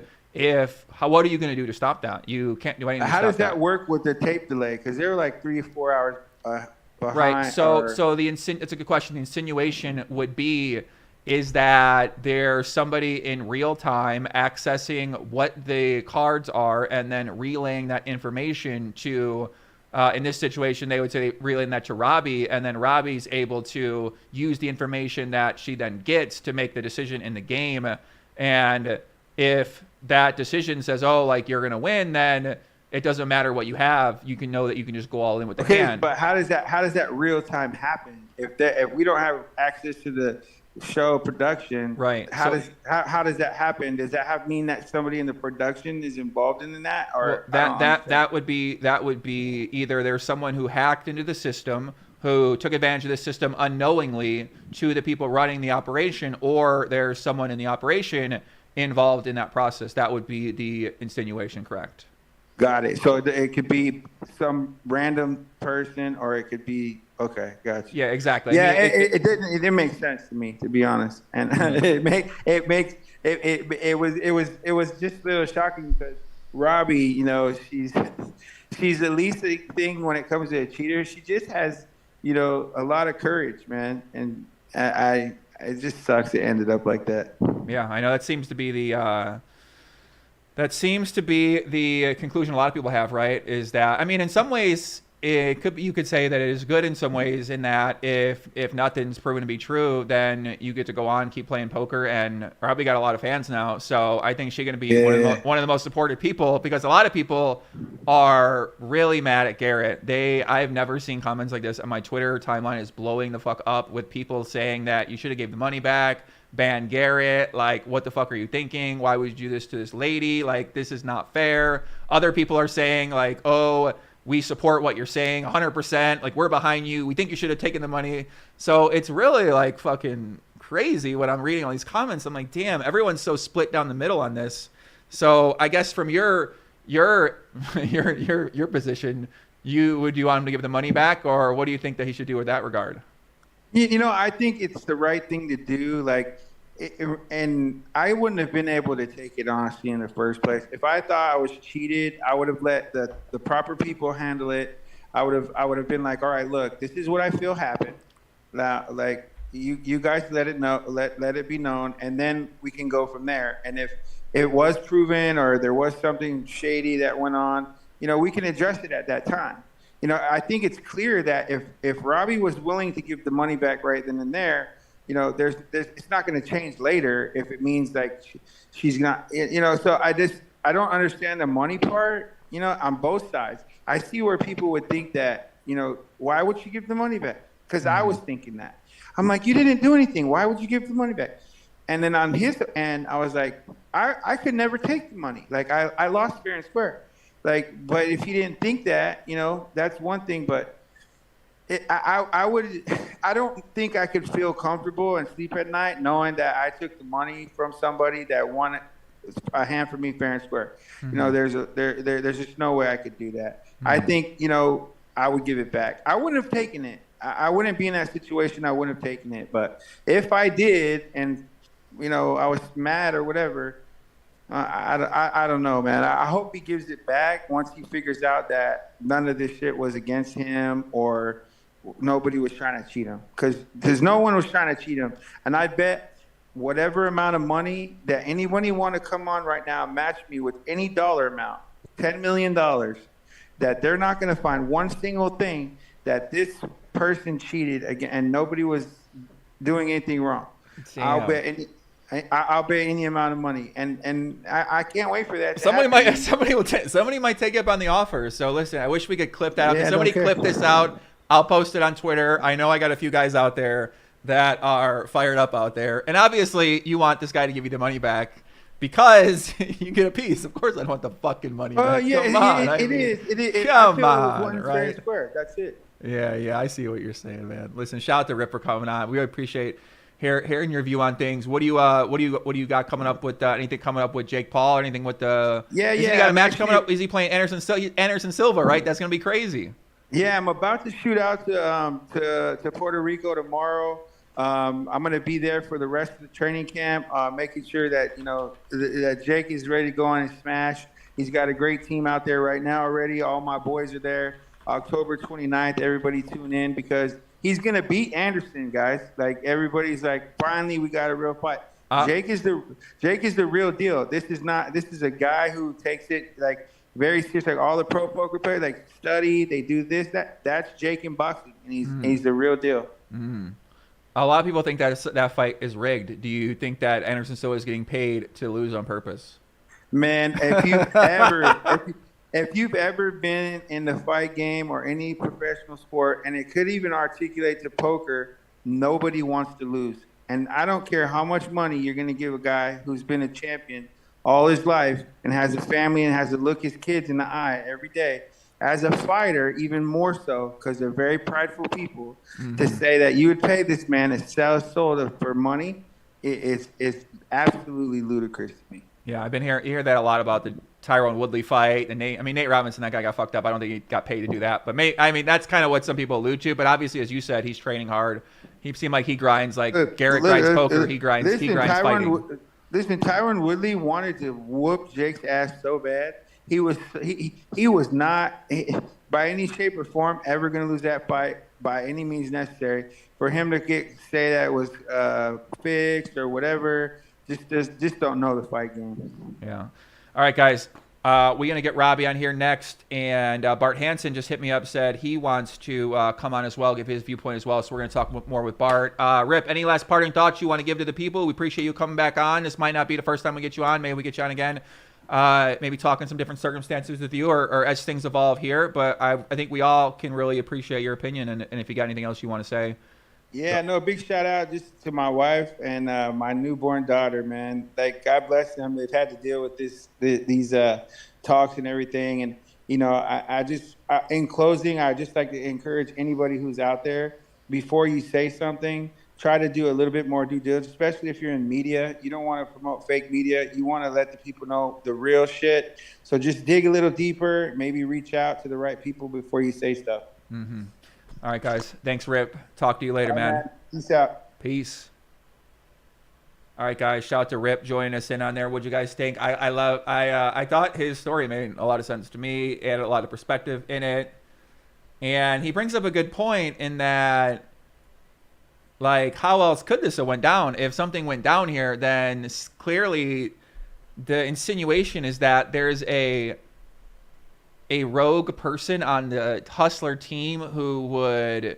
S1: what are you going to do to stop that? You can't do anything.
S17: How
S1: to
S17: does
S1: stop
S17: that work with the tape delay? Because they're like 3 or 4 hours behind.
S1: Right. So
S17: or-
S1: it's a good question. The insinuation would be is that there's somebody in real time accessing what the cards are and then relaying that information to. In this situation, they would say relaying that to Robbi, and then Robbi's able to use the information that she then gets to make the decision in the game. And if that decision says, "Oh, like you're gonna win," then it doesn't matter what you have. You can know that you can just go all in with the hand.
S17: But how does that real time happen? If we don't have access to the show production,
S1: right?
S17: How does that happen? Does that mean that somebody in the production is involved in that, or
S1: Well, that would be either there's someone who hacked into the system, who took advantage of this system unknowingly to the people running the operation, or there's someone in the operation involved in that process. That would be the insinuation, correct?
S17: Got it. So it could be some random person, or it could be okay. Gotcha.
S1: Yeah, exactly.
S17: Yeah,
S1: I mean,
S17: it didn't make sense to me, to be honest, and it was just a little shocking because Robbi, you know, she's the least thing when it comes to a cheater. She just has, you know, a lot of courage, man, and it just sucks it ended up like that.
S1: Yeah, I know that seems to be the conclusion a lot of people have, right? Is that, I mean, in some ways, you could say that it is good in some ways, in that if nothing's proven to be true, then you get to go on, keep playing poker, and Robbi got a lot of fans now. So I think she's going to be one of the most supported people, because a lot of people are really mad at Garrett. I've never seen comments like this, and my Twitter timeline is blowing the fuck up with people saying that you should have gave the money back, ban Garrett, like, what the fuck are you thinking? Why would you do this to this lady? Like, this is not fair. Other people are saying, like, oh, we support what you're saying 100%. Like, we're behind you. We think you should have taken the money. So it's really like fucking crazy when I'm reading all these comments. I'm like, damn, everyone's so split down the middle on this. So I guess from your position, would you want him to give the money back, or what do you think that he should do with that regard?
S17: You know, I think it's the right thing to do. Like, and I wouldn't have been able to take it honestly in the first place. If I thought I was cheated, I would have let the proper people handle it. I would have been like, all right, look, this is what I feel happened. Now, like, you guys let it be known, and then we can go from there. And if it was proven or there was something shady that went on, you know, we can address it at that time. You know, I think it's clear that if Robbi was willing to give the money back right then and there, you know, it's not going to change later if it means like she's not, you know. So I don't understand the money part, you know, on both sides. I see where people would think that, you know, why would she give the money back? Because I was thinking that. I'm like, you didn't do anything. Why would you give the money back? And then on his end, I was like, I could never take the money. Like, I lost fair and square. Like, but if you didn't think that, you know, that's one thing. But I don't think I could feel comfortable and sleep at night knowing that I took the money from somebody that won a hand for me fair and square. Mm-hmm. You know, there's just no way I could do that. Mm-hmm. I think, you know, I would give it back. I wouldn't have taken it. I wouldn't be in that situation. I wouldn't have taken it. But if I did, and, you know, I was mad or whatever, I don't know, man. I hope he gives it back once he figures out that none of this shit was against him or nobody was trying to cheat him, because no one was trying to cheat him. And I bet whatever amount of money that anybody want to come on right now, match me with any dollar amount, $10 million, that they're not going to find one single thing that this person cheated again and nobody was doing anything wrong. Damn. I'll bet any amount of money, and I can't wait for that. Somebody
S1: might take up on the offer. So listen, I wish we could clip that out. Can somebody clip this out? I'll post it on Twitter. I know I got a few guys out there that are fired up out there. And obviously you want this guy to give you the money back because you get a piece. Of course I don't want the fucking money back.
S17: Yeah,
S1: come on.
S17: It is.
S1: Come on, right?
S17: Square. That's it.
S1: Yeah, I see what you're saying, man. Listen, shout out to Rip for coming on. We really appreciate hearing your view on things. What do you got coming up with anything coming up with Jake Paul or anything with the He got a match coming up? Is he playing Anderson Silva, right? That's gonna be crazy.
S17: Yeah, I'm about to shoot out to Puerto Rico tomorrow. I'm going to be there for the rest of the training camp, making sure that, you know, that Jake is ready to go on and smash. He's got a great team out there right now already. All my boys are there. October 29th, everybody tune in because he's going to beat Anderson, guys. Like, everybody's like, finally, we got a real fight. Jake is the real deal. This is a guy who takes it like very serious. Like all the pro poker players, like study, they do this, that. That's Jake in boxing, and he's the real deal.
S1: Mm. A lot of people think that fight is rigged. Do you think that Anderson Silva is getting paid to lose on purpose?
S17: Man, if you've ever been in the fight game or any professional sport, and it could even articulate to poker, nobody wants to lose. And I don't care how much money you're going to give a guy who's been a champion all his life and has a family and has to look his kids in the eye every day. as a fighter, even more so, because they're very prideful people, to say that you would pay this man to sell his soul for money, it's absolutely ludicrous to me.
S1: Yeah, I've been you hear that a lot about the Tyrone Woodley fight, and Nate Robinson, that guy got fucked up. I don't think he got paid to do that, but that's kind of what some people allude to. But obviously, as you said, he's training hard. He seemed like he grinds like Garrett grinds poker. He grinds fighting.
S17: Listen, Tyrone Woodley wanted to whoop Jake's ass so bad. He was not by any shape or form ever going to lose that fight by any means necessary. For him to say that it was fixed or whatever, just don't know the fight game.
S1: Yeah. All right, guys. We're going to get Robbi on here next. And Bart Hanson just hit me up, said he wants to come on as well, give his viewpoint as well. So we're going to talk more with Bart. Rip, any last parting thoughts you want to give to the people? We appreciate you coming back on. This might not be the first time we get you on. Maybe we get you on again. Maybe talk in some different circumstances with you or as things evolve here. But I think we all can really appreciate your opinion. And if you got anything else you want to say.
S17: Yeah, no, big shout out just to my wife and my newborn daughter, man. Like, God bless them. They've had to deal with these talks and everything. And, in closing, I just like to encourage anybody who's out there, before you say something, try to do a little bit more due diligence, especially if you're in media. You don't want to promote fake media. You want to let the people know the real shit. So just dig a little deeper, maybe reach out to the right people before you say stuff.
S1: Mm-hmm. All right, guys. Thanks, Rip. Talk to you later, man.
S17: Peace out.
S1: Peace. All right, guys. Shout out to Rip joining us in on there. What'd you guys think? I thought his story made a lot of sense to me. It had a lot of perspective in it. And he brings up a good point in that, like, how else could this have went down? If something went down here, then clearly the insinuation is that there's a rogue person on the Hustler team who would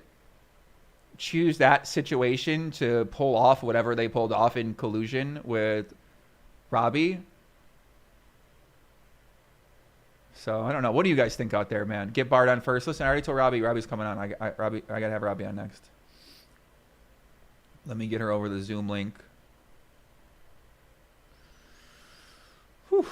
S1: choose that situation to pull off whatever they pulled off in collusion with Robbi. So I don't know. What do you guys think out there, man? Get Bart on first. Listen, I already told Robbi's coming on. I gotta have Robbi on next. Let me get her over the Zoom link. Whew.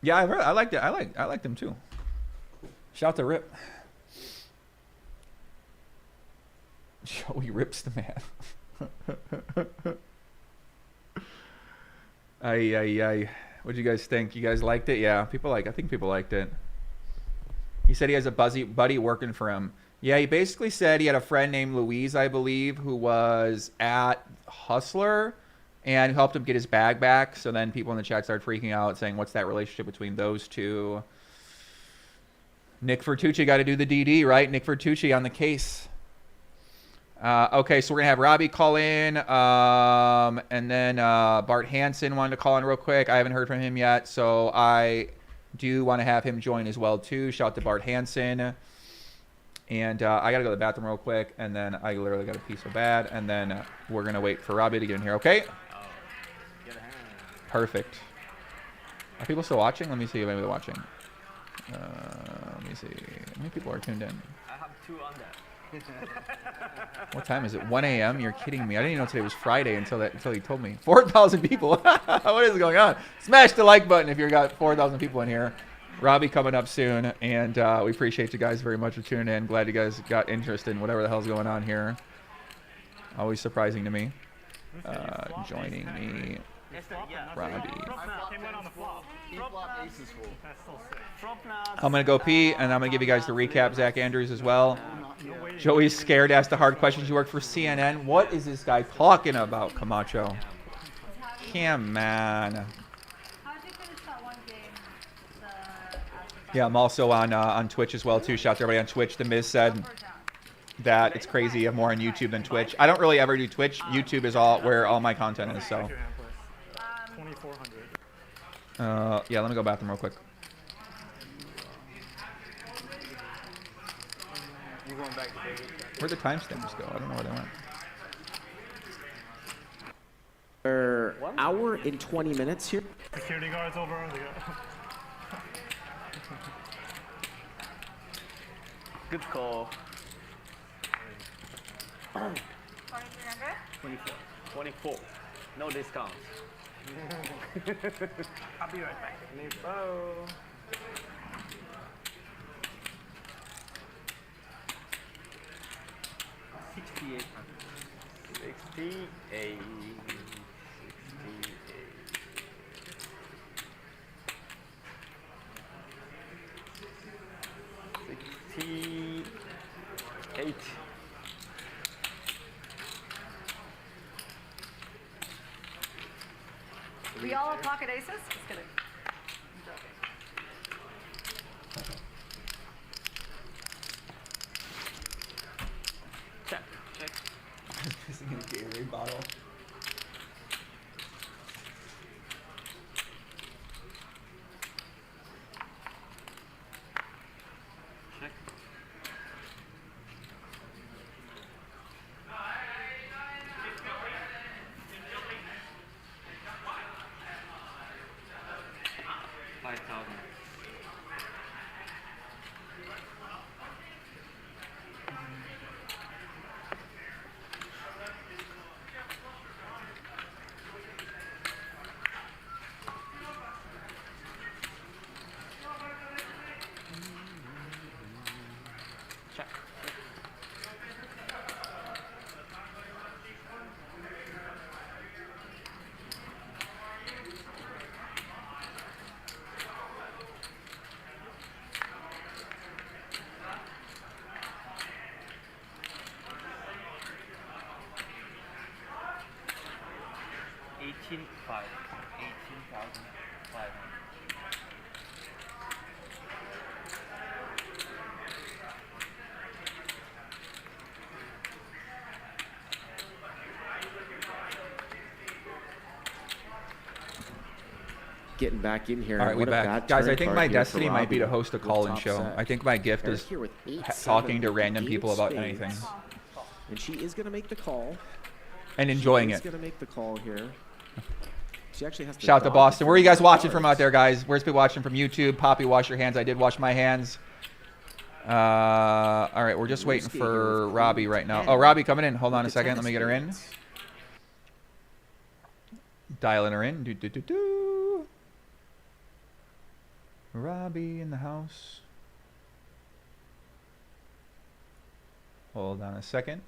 S1: Yeah, I liked it. I liked him too. Shout to Rip. Joey rips the man. What'd you guys think? You guys liked it? Yeah, I think people liked it. He said he has a buddy working for him. Yeah, he basically said he had a friend named Louise, I believe, who was at Hustler and helped him get his bag back. So then people in the chat started freaking out, saying, what's that relationship between those two? Nick Vertucci got to do the DD, right? Nick Vertucci on the case. Okay, so we're going to have Robbi call in. And then Bart Hanson wanted to call in real quick. I haven't heard from him yet, so I do want to have him join as well, too. Shout out to Bart Hanson. And I got to go to the bathroom real quick, and then I literally got to pee so bad. And then we're going to wait for Robbi to get in here, okay? Perfect. Are people still watching? Let me see if anybody's watching. Let me see. How many people are tuned in?
S18: I have 2 on that.
S1: What time is it? 1 a.m.? You're kidding me. I didn't even know today was Friday until he told me. 4,000 people. What is going on? Smash the like button if you've got 4,000 people in here. Robbi coming up soon, and we appreciate you guys very much for tuning in. Glad you guys got interest in whatever the hell's going on here. Always surprising to me. Joining me, Robbi. I'm going to go pee, and I'm going to give you guys the recap, Zach Andrews as well. Joey's scared, asked the hard questions. You work for CNN. What is this guy talking about, Camacho? Come on. Yeah, I'm also on Twitch as well, too. Shout out to everybody on Twitch. The Miz said that it's crazy. I'm more on YouTube than Twitch. I don't really ever do Twitch. YouTube is where all my content is, so. 2,400. Yeah, let me go bathroom real quick. Where'd the timestamps go? I don't know where they went.
S3: We're hour and 20 minutes here.
S16: Security guards over.
S18: Good call.
S4: 2400?
S18: 24. No discounts. I'll be right back.
S2: Nipo.
S18: 68.
S2: 68. 68.
S4: We all have pocket aces? Just kidding.
S18: Check. Check.
S1: Pissing in a Gatorade bottle.
S18: Check. $5,000. Check. $18,500.
S3: Getting back in here.
S1: All right, we
S3: What a
S1: back.
S3: bad
S1: Guys, I
S3: turn
S1: think
S3: card
S1: my
S3: here for
S1: destiny might be to
S3: Robbi
S1: host a
S3: with
S1: call-in
S3: top
S1: show.
S3: set.
S1: I think my gift
S3: Eric
S1: is
S3: here with 8-7
S1: talking to
S3: with
S1: random
S3: 8
S1: people about
S3: spades.
S1: anything.
S3: And she is going to make the call.
S1: And enjoying
S3: she
S1: it.
S3: She's going to make the call here. She actually has to
S1: Shout out to
S3: dodge
S1: Boston. Where are you guys
S3: the
S1: watching from
S3: cards.
S1: out there, guys? Where's people watching from YouTube? Poppy, wash your hands. I did wash my hands. All right, we're just waiting for Robbi right now. Oh, Robbi coming in. Hold on a second. Let me get her in. Dialing her in. Do. Robbi in the house. Hold on a second.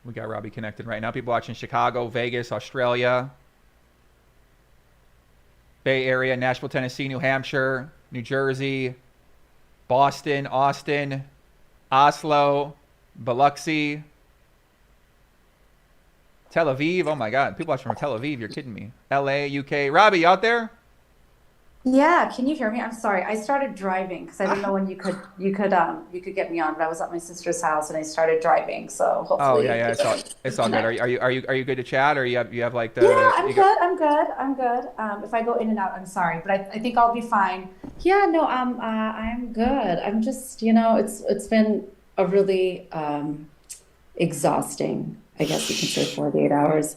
S1: We got Robbi connected right now. People watching Chicago, Vegas, Australia, Bay Area, Nashville, Tennessee, New Hampshire, New Jersey, Boston, Austin, Oslo, Biloxi, Tel Aviv. Oh my God, people watching from Tel Aviv. You're kidding me. LA, UK. Robbi, you out there?
S19: Yeah, can you hear me? I'm sorry. I started driving because I didn't know when you could get me on, but I was at my sister's house and I started driving. So hopefully.
S1: Oh yeah, it's all good. Are you good to chat, or you have like the?
S19: Yeah, I'm good. If I go in and out, I'm sorry, but I think I'll be fine. Yeah, no, I'm good. I'm just, it's been a really exhausting, I guess you can say, 48 hours.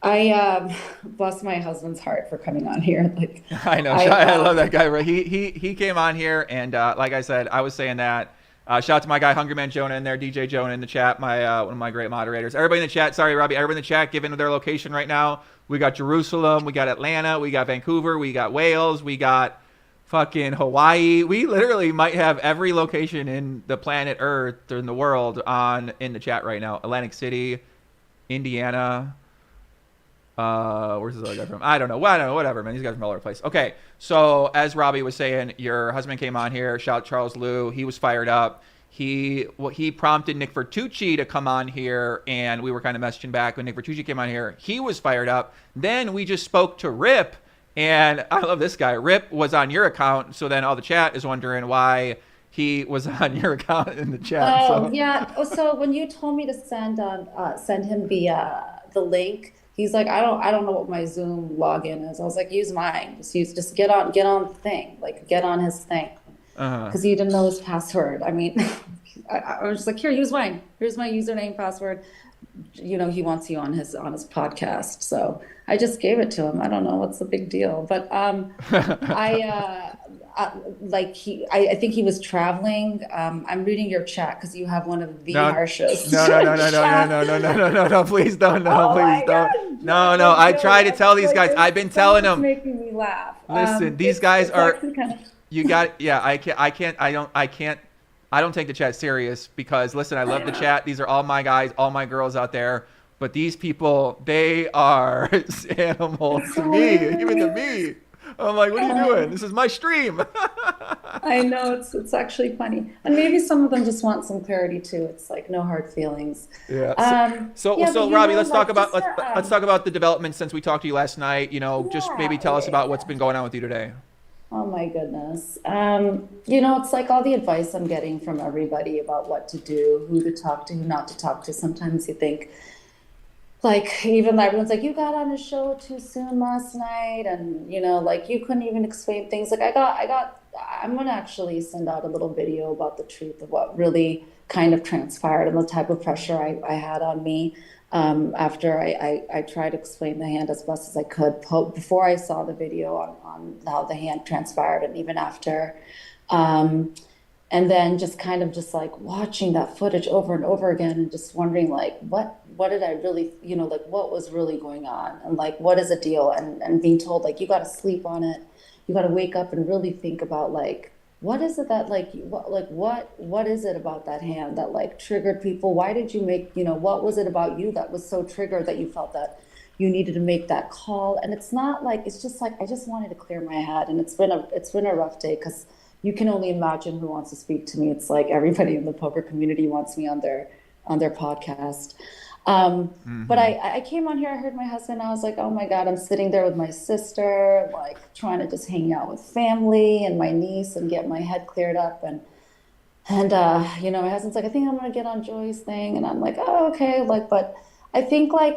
S19: I bless my husband's heart for coming on here. Like
S1: I know, I love that guy. Right? He came on here, and like I said, I was saying that. Shout out to my guy Hungry Man Jonah in there, DJ Jonah in the chat, my one of my great moderators. Everybody in the chat, sorry Robbi, everybody in the chat, giving their location right now. We got Jerusalem, we got Atlanta, we got Vancouver, we got Wales, we got fucking Hawaii. We literally might have every location in the planet Earth or in the world in the chat right now. Atlantic City, Indiana. Where's this other guy from? I don't know, whatever, man. These guys are from all over the place. Okay, so as Robbi was saying, your husband came on here. Shout out Charles Lew. He was fired up. He prompted Nick Vertucci to come on here, and we were kind of messaging back when Nick Vertucci came on here. He was fired up. Then we just spoke to Rip, and I love this guy. Rip was on your account, so then all the chat is wondering why he was on your account in the chat.
S19: Oh, yeah. So when you told me to send him the link, he's like, I don't know what my Zoom login is. I was like, use mine. Just get on the thing. Like, get on his thing. Because he didn't know his password. I mean, I was just like, here, use mine. Here's my username, password. He wants you on his podcast. So I just gave it to him. I don't know what's the big deal, but I I think he was traveling. I'm reading your chat because you have one of the
S1: No,
S19: harshest.
S1: no, no, please don't,
S19: Oh my
S1: please
S19: God,
S1: don't. No, I try to tell these guys. I've been telling them.
S19: Making me laugh.
S1: Listen, these guys
S19: it's
S1: are.
S19: actually kind of.
S1: You got. Yeah, I don't take the chat serious because listen, I love the chat. These are all my guys, all my girls out there. But these people, they are animals to me, even to me. I'm like, what are you doing? This is my stream.
S19: I know it's actually funny, and maybe some of them just want some clarity too. It's like no hard feelings.
S1: Yeah. So
S19: yeah, but
S1: Robbi,
S19: know,
S1: let's talk about
S19: just,
S1: let's talk about the developments since we talked to you last night. You know, just maybe tell us about what's been going on with you today.
S19: Oh my goodness. You know, it's like all the advice I'm getting from everybody about what to do, who to talk to, who not to talk to. Sometimes you think, like, even everyone's like, you got on the show too soon last night, and you know, like you couldn't even explain things. Like I'm gonna actually send out a little video about the truth of what really kind of transpired and the type of pressure I had on me after I tried to explain the hand as best as I could before I saw the video on how the hand transpired, and even after. And then just kind of just like watching that footage over and over again and just wondering like, what did I really, you know, like what was really going on, and like, what is the deal? And being told like, you got to sleep on it. You got to wake up and really think about like, what is it that like, what is it about that hand that like triggered people? Why did you make, you know, what was it about you that was so triggered that you felt that you needed to make that call? And it's not like, it's just like, I just wanted to clear my head, and it's been a rough day because you can only imagine who wants to speak to me. It's like everybody in the poker community wants me on their podcast. But I came on here, I heard my husband, I was like, oh my God, I'm sitting there with my sister, like trying to just hang out with family and my niece and get my head cleared up. And you know, my husband's like, I think I'm gonna get on Joy's thing. And I'm like, oh, okay. Like, but I think I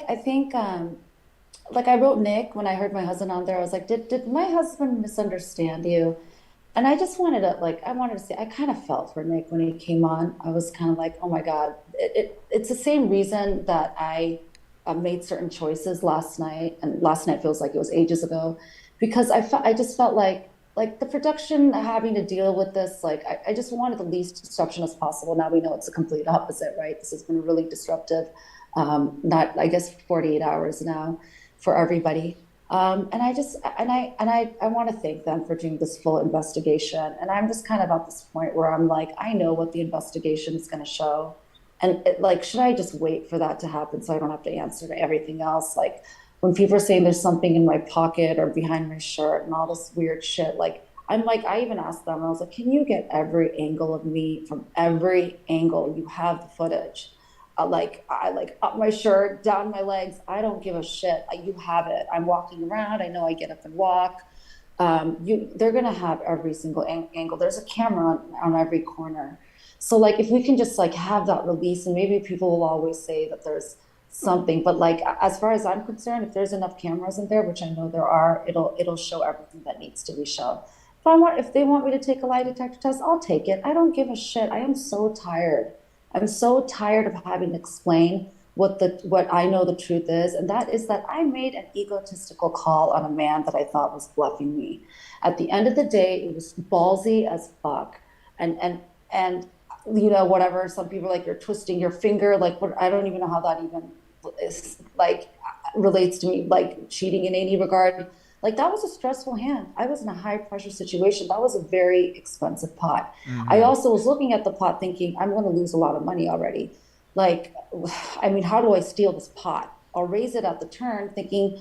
S19: wrote Nick when I heard my husband on there. I was like, did my husband misunderstand you? And I just wanted to say, I kind of felt for Nick when he came on. I was kind of like, oh my God, it's the same reason that I made certain choices last night. And last night feels like it was ages ago, because I just felt like the production having to deal with this, like, I just wanted the least disruption as possible. Now we know it's the complete opposite, right? This has been really disruptive, not, I guess, 48 hours now for everybody. And I want to thank them for doing this full investigation. And I'm just kind of at this point where I'm like, I know what the investigation is going to show. And like, should I just wait for that to happen so I don't have to answer to everything else? Like when people are saying there's something in my pocket or behind my shirt and all this weird shit, like, I'm like, I even asked them, I was like, can you get every angle of me from every angle? You have the footage. I up my shirt, down my legs. I don't give a shit. You have it. I'm walking around. I know I get up and walk. They're going to have every single angle. There's a camera on every corner. So like, if we can just like have that release, and maybe people will always say that there's something, but like, as far as I'm concerned, if there's enough cameras in there, which I know there are, it'll show everything that needs to be shown. If they want me to take a lie detector test, I'll take it. I don't give a shit. I am so tired. I'm so tired of having to explain what I know the truth is, and that is that I made an egotistical call on a man that I thought was bluffing me. At the end of the day, it was ballsy as fuck, and you know, whatever. Some people are like, you're twisting your finger, like what? I don't even know how that even is like relates to me, like cheating in any regard. Like that was a stressful hand. I was in a high pressure situation. That was a very expensive pot.
S20: Mm-hmm.
S19: I also was looking at the pot thinking, I'm going to lose a lot of money already. Like, I mean, how do I steal this pot? I'll raise it at the turn thinking,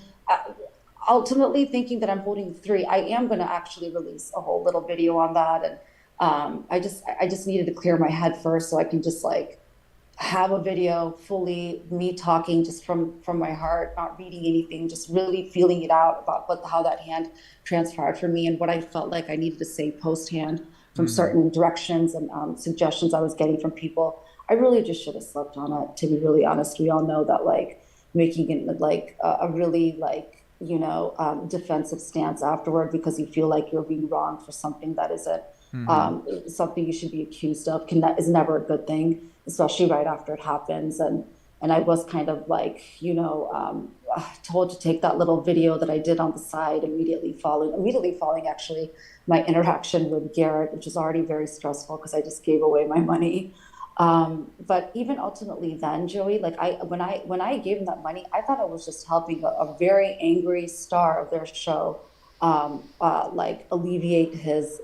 S19: ultimately thinking that I'm holding 3. I am going to actually release a whole little video on that. And I just needed to clear my head first so I can just like have a video fully me talking just from my heart, not reading anything, just really feeling it out about how that hand transpired for me and what I felt like I needed to say post hand from certain directions and suggestions I was getting from people. I really just should have slept on it, to be really honest. We all know that like making it like a really like, you know, defensive stance afterward because you feel like you're being wronged for something that isn't something you should be accused of is never a good thing, especially right after it happens. And and I was kind of like, told to take that little video that I did on the side, immediately following actually my interaction with Garrett, which is already very stressful because I just gave away my money. But even ultimately then, Joey, like when I gave him that money, I thought I was just helping a very angry star of their show, like alleviate his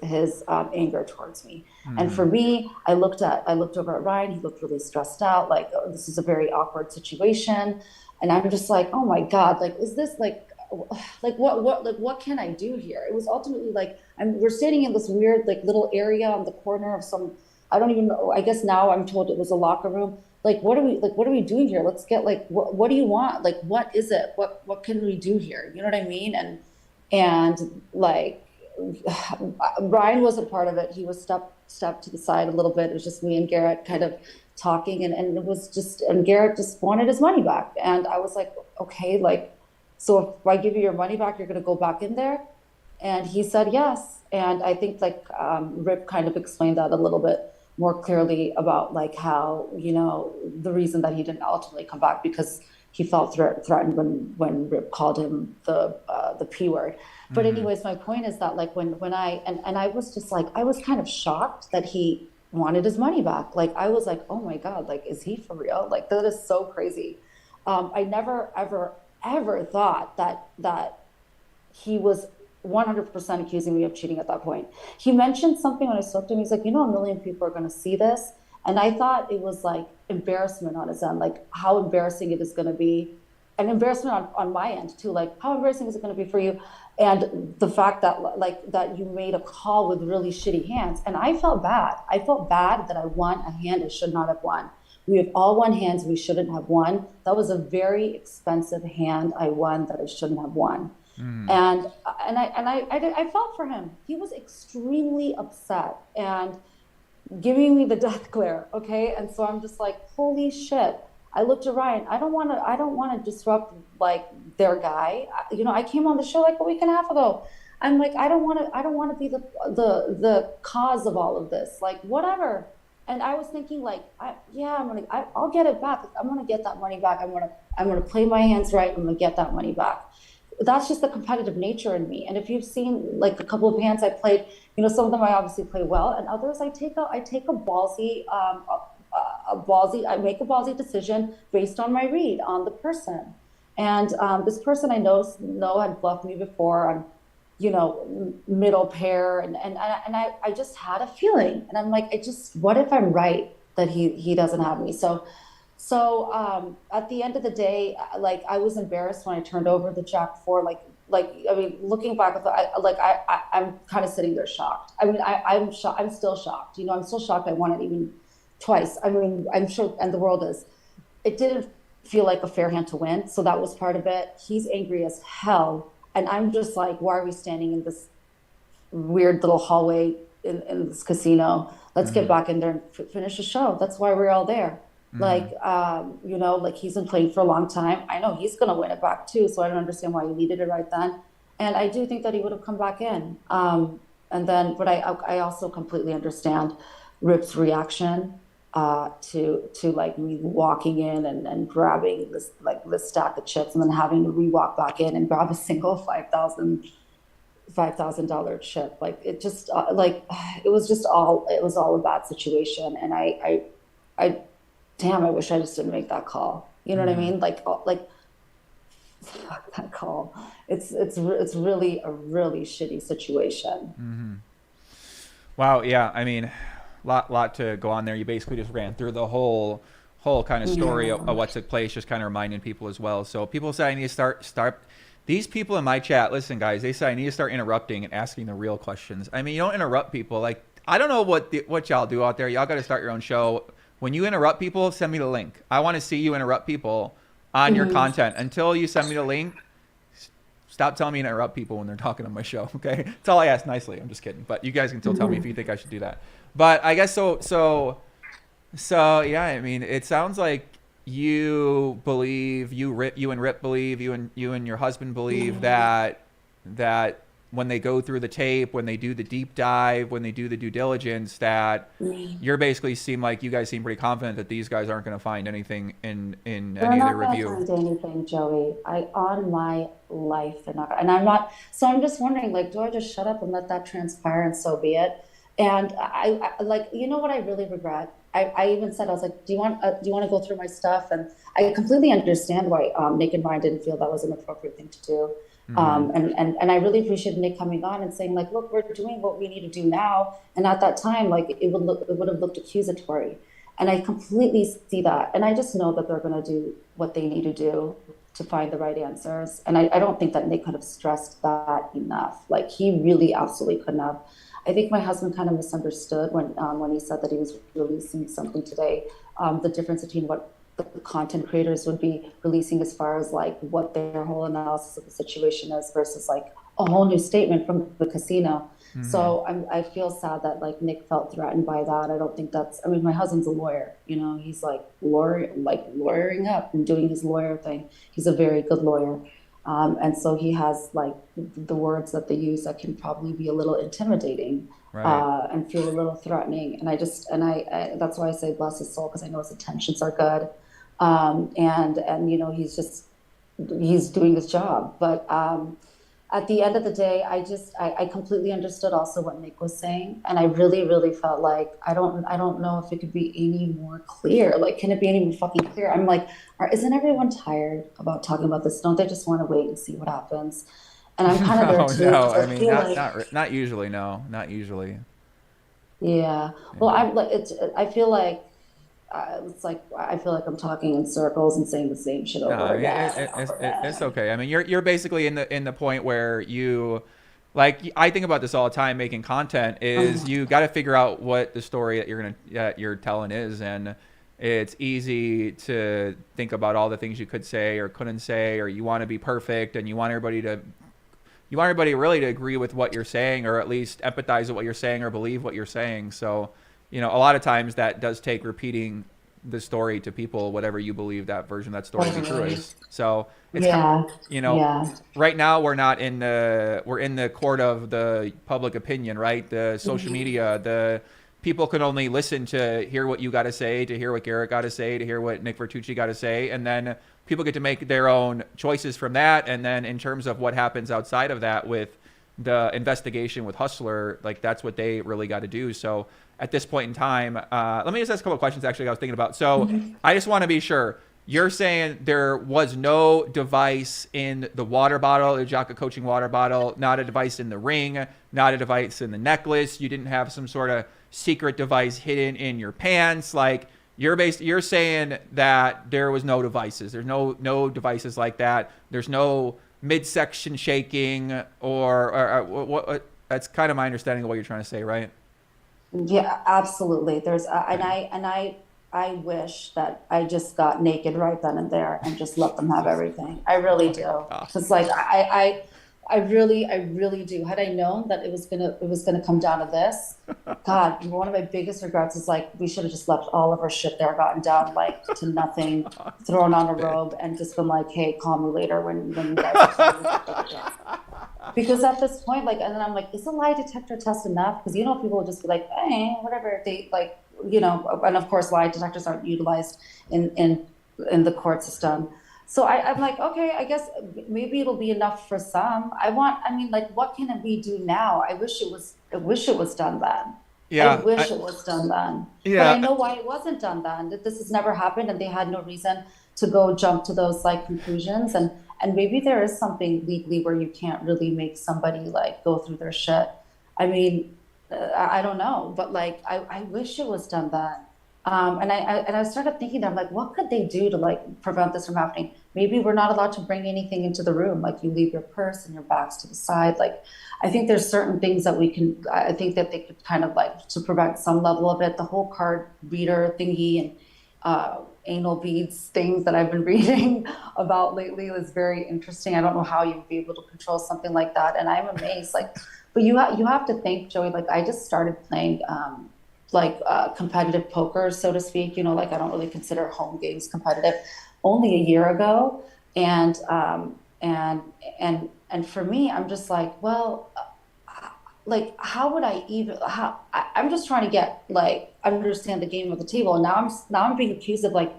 S19: anger towards me. And for me, I looked over at Ryan. He looked really stressed out. Like, oh, this is a very awkward situation. And I'm just like, oh my God, like, is this what can I do here? It was ultimately like, we're standing in this weird, like, little area on the corner of some, I don't even know, I guess now I'm told it was a locker room. Like, what are we doing here? Let's get, like, what do you want? Like, what is it? What can we do here? You know what I mean? And like, Ryan wasn't part of it. He was stepped to the side a little bit. It was just me and Garrett kind of talking, and it was just, and Garrett just wanted his money back. And I was like, okay, like, so if I give you your money back, you're going to go back in there? And he said yes. And I think like Rip kind of explained that a little bit more clearly about like how, the reason that he didn't ultimately come back, because he felt threatened when Rip called him the P word. But anyways, my point is that like when I, and I was just like, I was kind of shocked that he wanted his money back. Like, I was like, oh my God, like, is he for real? Like, that is so crazy. I never, ever thought that he was 100% accusing me of cheating at that point. He mentioned something when I spoke to him. He's like, a million people are going to see this. And I thought it was like embarrassment on his end, like how embarrassing it is going to be. And embarrassment on my end too, like how embarrassing is it going to be for you? And the fact that like that you made a call with really shitty hands. And I felt bad. I felt bad that I won a hand I should not have won. We have all won hands we shouldn't have won. That was a very expensive hand I won that I shouldn't have won. And I felt for him. He was extremely upset and giving me the death glare. Okay. And so I'm just like, holy shit. I looked at Ryan. I don't want to disrupt like their guy. I came on the show like a week and a half ago. I'm like, I don't want to be the cause of all of this. Like, whatever. And I was thinking like, I'll get it back. I'm going to get that money back. I'm going to play my hands right. I'm going to get that money back. That's just the competitive nature in me. And if you've seen like a couple of hands I played, some of them I obviously play well, and others I take a ballsy, I make a ballsy decision based on my read on the person. And this person I know had bluffed me before on, middle pair, and I just had a feeling, and I'm like, what if I'm right that he doesn't have me? So at the end of the day, like I was embarrassed when I turned over the Jack 4. Looking back, I'm kind of sitting there shocked. I'm shocked. I'm still shocked. I'm still shocked I won it even twice. I'm sure, and the world is. It didn't feel like a fair hand to win, so that was part of it. He's angry as hell, and I'm just like, why are we standing in this weird little hallway in this casino? Let's get back in there and finish the show. That's why we're all there. Like, like he's been playing for a long time. I know he's going to win it back too. So I don't understand why he needed it right then. And I do think that he would have come back in. But I also completely understand Rip's reaction to like me walking in and grabbing this stack of chips and then having to re-walk back in and grab a single $5,000 chip. Like it just it was all a bad situation. And I wish I just didn't make that call. You know what I mean? Like fuck that call. It's really a really shitty situation.
S1: Wow. Yeah. I mean, lot to go on there. You basically just ran through the whole kind of story of what took place, just kind of reminding people as well. So people say I need to start. These people in my chat, listen, guys, they say I need to start interrupting and asking the real questions. I mean, you don't interrupt people. Like, I don't know what y'all do out there. Y'all got to start your own show. When you interrupt people, send me the link. I want to see you interrupt people on your content. Until you send me the link, stop telling me to interrupt people when they're talking on my show, okay? That's all I ask nicely. I'm just kidding. But you guys can still tell me if you think I should do that. But I guess so yeah, I mean, it sounds like you believe, you and Rip believe, you and your husband believe that when they go through the tape, when they do the deep dive, when they do the due diligence, that you're basically you guys seem pretty confident that these guys aren't going to find anything in
S19: They're
S1: any of
S19: not
S1: their
S19: going
S1: review.
S19: to find anything, Joey. On my life, they're not. And I'm not. So I'm just wondering, like, do I just shut up and let that transpire and so be it? And I like, you know what I really regret? I even said, I was like, do you want to go through my stuff? And I completely understand why Nick and Ryan didn't feel that was an appropriate thing to do. And I really appreciated Nick coming on and saying, like, look, we're doing what we need to do now. And at that time, like, it would have looked accusatory. And I completely see that. And I just know that they're going to do what they need to do to find the right answers. And I don't think that Nick could have stressed that enough. Like, he really absolutely couldn't have. I think my husband kind of misunderstood when he said that he was releasing something today, the difference between what the content creators would be releasing as far as like what their whole analysis of the situation is versus like a whole new statement from the casino. So I feel sad that like Nick felt threatened by that. I don't think that's, I mean, my husband's a lawyer, you know, he's like lawyering up and doing his lawyer thing. He's a very good lawyer. And so he has like the words that they use that can probably be a little intimidating, and feel a little threatening. And I that's why I say bless his soul, because I know his intentions are good. And you know, he's doing his job. But at the end of the day, I completely understood also what Nick was saying. And I really, really felt like, I don't know if it could be any more clear. Like, can it be any more fucking clear? I'm like, isn't everyone tired about talking about this? Don't they just want to wait and see what happens? And I'm kind of there too.
S1: No, I mean, not usually. No, not usually.
S19: Yeah. Well, I feel like, I feel like I'm talking in circles and saying the same shit over again.
S1: It's okay. I mean, you're basically in the point where you, like, I think about this all the time. Making content is you got to figure out what the story that you're telling is, and it's easy to think about all the things you could say or couldn't say, or you want to be perfect and you want everybody really to agree with what you're saying, or at least empathize with what you're saying or believe what you're saying. So, you know, a lot of times that does take repeating the story to people, whatever you believe that version of that story to be true is. So it's kind of, you know, right now we're in the court of the public opinion, right? The social media, the people can only listen to hear what you got to say, to hear what Garrett got to say, to hear what Nick Vertucci got to say. And then people get to make their own choices from that. And then in terms of what happens outside of that with the investigation with Hustler, like that's what they really got to do. So at this point in time, let me just ask a couple of questions actually I was thinking about. So I just want to be sure. You're saying there was no device in the water bottle, the Jaka coaching water bottle, not a device in the ring, not a device in the necklace. You didn't have some sort of secret device hidden in your pants. Like you're saying that there was no devices. There's no devices like that. There's no midsection shaking or what? That's kind of my understanding of what you're trying to say, right?
S19: Yeah, absolutely. There's and I wish that I just got naked right then and there and just let them have everything. I really do. Because like I really do. Had I known that it was gonna come down to this, God, one of my biggest regrets is like we should have just left all of our shit there, gotten down like to nothing, thrown on a robe, and just been like, hey, call me later when you guys. Because at this point, like, and then I'm like, is a lie detector test enough? Because, you know, people will just be like, whatever. They like, you know, and of course, lie detectors aren't utilized in the court system. So I'm like, okay, I guess maybe it'll be enough for some. I mean, like, what can we do now? I wish it was done then. Yeah, I wish it was done then. Yeah. But I know why it wasn't done then. That this has never happened, and they had no reason to go jump to those like conclusions. And maybe there is something legally where you can't really make somebody like go through their shit. I mean, I don't know, but like I wish it was done then. And I started thinking that I'm like, what could they do to like prevent this from happening? Maybe we're not allowed to bring anything into the room. Like you leave your purse and your bags to the side. Like I think there's certain things that I think that they could kind of like to prevent some level of it. The whole card reader thingy and anal beads things that I've been reading about lately is very interesting. I don't know how you'd be able to control something like that. And I'm amazed. Like, but you have to think, Joey, like I just started playing competitive poker, so to speak, you know, like I don't really consider home games competitive only a year ago. And and for me, I'm just like, well, like, how would I even, I'm just trying to get, like, understand the game of the table. And now I'm being accused of like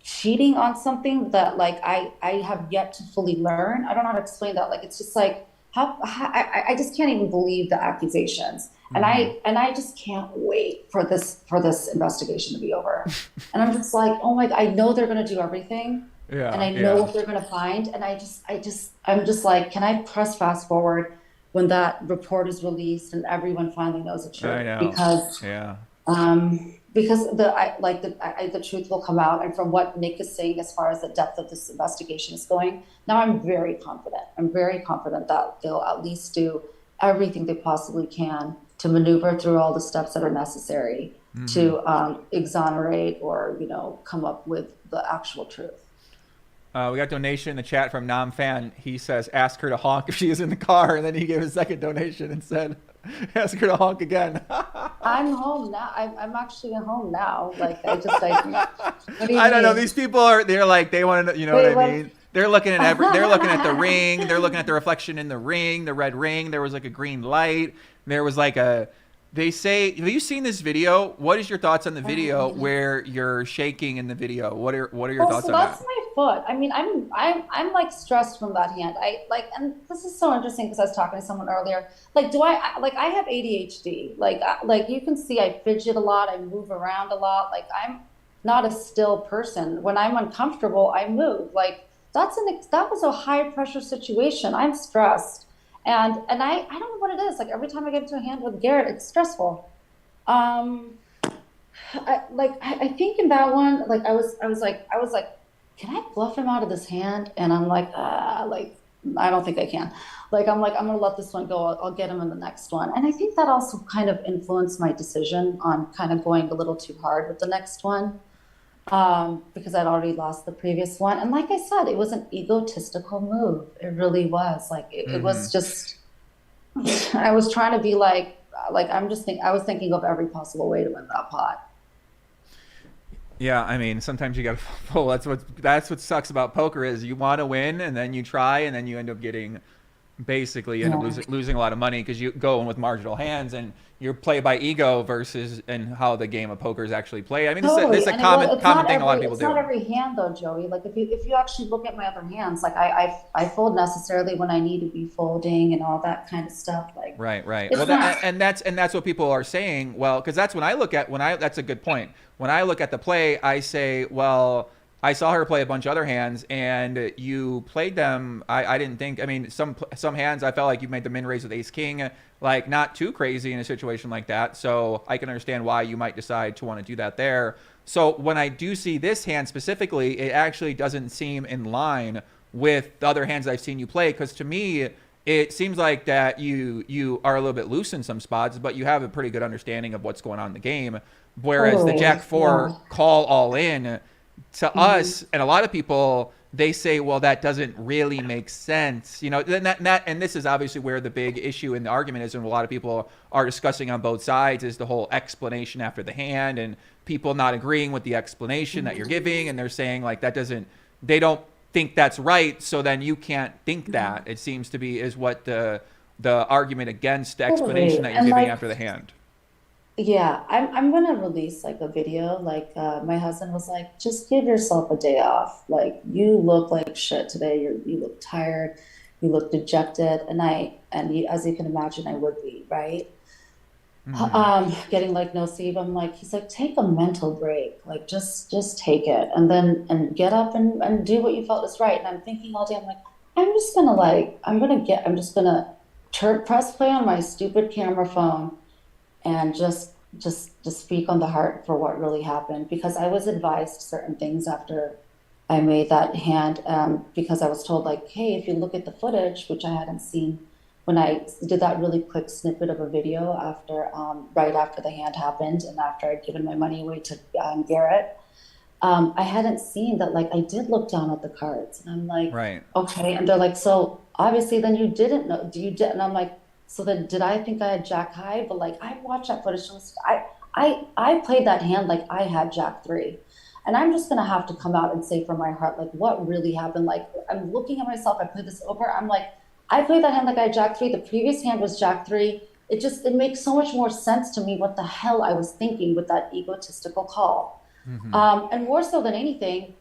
S19: cheating on something that like I have yet to fully learn. I don't know how to explain that. Like, it's just like, I just can't even believe the accusations. And I just can't wait for this investigation to be over. And I'm just like, oh my, I know they're going to do everything.
S1: Yeah.
S19: And I know what they're going to find. And I'm just like, can I press fast forward when that report is released and everyone finally knows the truth?
S1: I know.
S19: Because the truth will come out. And from what Nick is saying, as far as the depth of this investigation is going, now I'm very confident. I'm very confident that they'll at least do everything they possibly can to maneuver through all the steps that are necessary to exonerate or, come up with the actual truth.
S1: We got donation in the chat from Nam Fan. He says, ask her to honk if she is in the car. And then he gave a second donation and said, ask her to honk again.
S19: I'm home now. I'm actually at home now. Like, what do you
S1: I don't know.
S19: mean?
S1: These people they want to, what I mean? They're looking at they're looking at the ring. They're looking at the reflection in the ring, the red ring. There was like a green light. There was like they say, have you seen this video? What is your thoughts on the video where you're shaking in the video? What are your thoughts on that?
S19: That's my foot. I mean, I'm like stressed from that hand. And this is so interesting because I was talking to someone earlier. Like, I have ADHD. Like you can see I fidget a lot. I move around a lot. Like, I'm not a still person. When I'm uncomfortable, I move. Like, that was a high pressure situation. I'm stressed. And I don't know what it is. Like, every time I get into a hand with Garrett, it's stressful. I think in that one, like I was like, can I bluff him out of this hand? And I'm like, I don't think I can. Like, I'm gonna let this one go. I'll get him in the next one. And I think that also kind of influenced my decision on kind of going a little too hard with the next one. Because I'd already lost the previous one. And like I said, it was an egotistical move. It really was. Like, it was just, I was trying to be I was thinking of every possible way to win that pot.
S1: Yeah, I mean, sometimes you got to pull. That's what sucks about poker is you want to win and then you try and then you end up getting losing a lot of money because you go in with marginal hands and you're play by ego versus and how the game of poker is actually played. I mean, this is a common thing a lot of people do.
S19: It's not every hand though, Joey. Like, if you actually look at my other hands, like I fold necessarily when I need to be folding and all that kind of stuff. Like,
S1: right. Well, that's what people are saying. Well, because that's when I look at that's a good point. When I look at the play, I say, well, I saw her play a bunch of other hands, and you played them. I didn't think. I mean, some hands I felt like you made the min raise with Ace King, like not too crazy in a situation like that. So I can understand why you might decide to want to do that there. So when I do see this hand specifically, it actually doesn't seem in line with the other hands I've seen you play. Because to me, it seems like that you are a little bit loose in some spots, but you have a pretty good understanding of what's going on in the game. Whereas the Jack 4 call all in. To us and a lot of people, they say, well, that doesn't really make sense. And this is obviously where the big issue in the argument is, and a lot of people are discussing on both sides, is the whole explanation after the hand and people not agreeing with the explanation that you're giving. And they're saying like they don't think that's right. So then you can't think that. It seems to be is what the argument against the explanation that you're giving after the hand.
S19: Yeah, I'm gonna release like a video. Like, my husband was like, just give yourself a day off. Like, you look like shit today. You look tired. You look dejected. And as you can imagine, I would be, right? Getting like no sleep. I'm like, he's like, take a mental break. Like, just take it, and get up and do what you felt is right. And I'm thinking all day. I'm like, I'm just gonna press play on my stupid camera phone. And just speak on the heart for what really happened, because I was advised certain things after I made that hand, because I was told like, hey, if you look at the footage, which I hadn't seen when I did that really quick snippet of a video after right after the hand happened and after I'd given my money away to Garrett, I hadn't seen that. Like, I did look down at the cards, and I'm like, right, okay. And they're like, so obviously then you didn't know. You did? And I'm like, so then did I think I had Jack high? But like, I watched that footage. I played that hand like I had Jack 3. And I'm just going to have to come out and say from my heart, like, what really happened? Like, I'm looking at myself. I played this over. I'm like, I played that hand like I had Jack 3. The previous hand was Jack 3. It makes so much more sense to me what the hell I was thinking with that egotistical call. And more so than anything,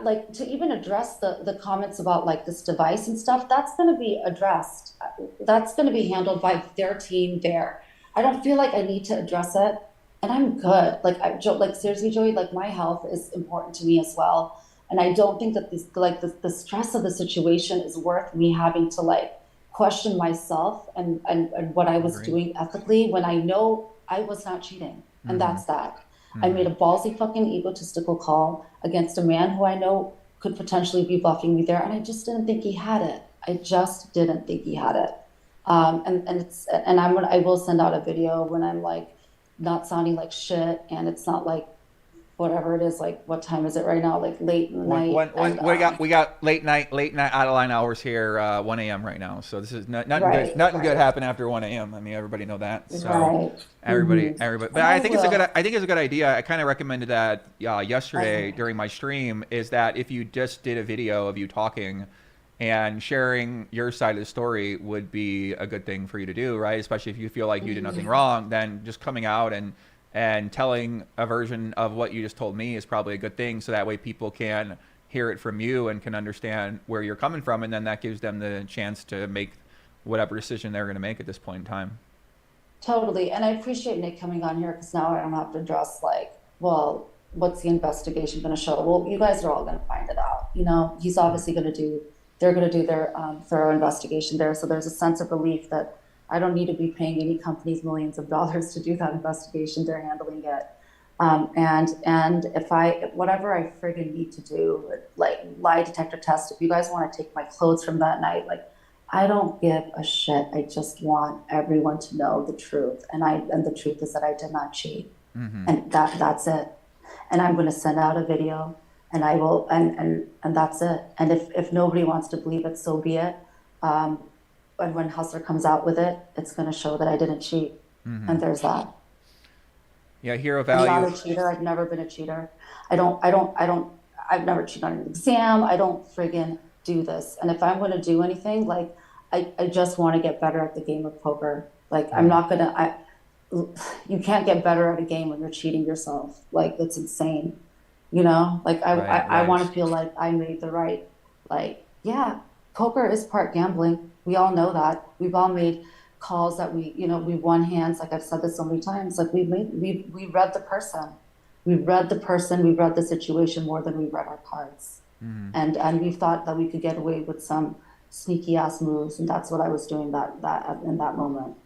S19: like to even address the comments about like this device and stuff, that's going to be addressed. That's going to be handled by their team there. I don't feel like I need to address it, and I'm good. Like seriously, Joey, like my health is important to me as well. And I don't think that the stress of the situation is worth me having to like question myself and what I was doing ethically when I know I was not cheating. And that's that. I made a ballsy fucking egotistical call against a man who I know could potentially be bluffing me there. And I just didn't think he had it. I just didn't think he had it. I will send out a video when I'm like not sounding like shit and it's not like whatever it is, like what time is it right now? Like late in the night.
S1: We got late night out of line hours here, 1 a.m. right now. So this is nothing good happened after 1 a.m. I mean, everybody know that. So everybody. But I think it's a good idea. I kind of recommended that yesterday during my stream. Is that if you just did a video of you talking and sharing your side of the story would be a good thing for you to do, right? Especially if you feel like you did nothing wrong, then just coming out and telling a version of what you just told me is probably a good thing. So that way people can hear it from you and can understand where you're coming from. And then that gives them the chance to make whatever decision they're going to make at this point in time.
S19: Totally. And I appreciate Nick coming on here because now I don't have to address like, well, what's the investigation going to show? Well, you guys are all going to find it out. You know, he's obviously they're going to do their thorough investigation there. So there's a sense of relief that I don't need to be paying any companies millions of dollars to do that investigation. They're handling it. And if whatever I friggin' need to do, like lie detector test, if you guys want to take my clothes from that night, like I don't give a shit. I just want everyone to know the truth. And the truth is that I did not cheat. And that's it. And I'm going to send out a video and I will, and that's it. And if nobody wants to believe it, so be it. And when Hustler comes out with it, it's going to show that I didn't cheat. And there's that.
S1: Yeah, hero value.
S19: I'm not a cheater. I've never been a cheater. I've never cheated on an exam. I don't friggin' do this. And if I'm going to do anything, like, I just want to get better at the game of poker. Like, I'm not going to, you can't get better at a game when you're cheating yourself. Like, that's insane. You know, like I want to feel like I made the right, like, yeah, poker is part gambling. We all know that. We've all made calls that we won hands. Like I've said this so many times, like we read the person. We read the situation more than we read our cards. And we thought that we could get away with some sneaky ass moves. And that's what I was doing that in that moment.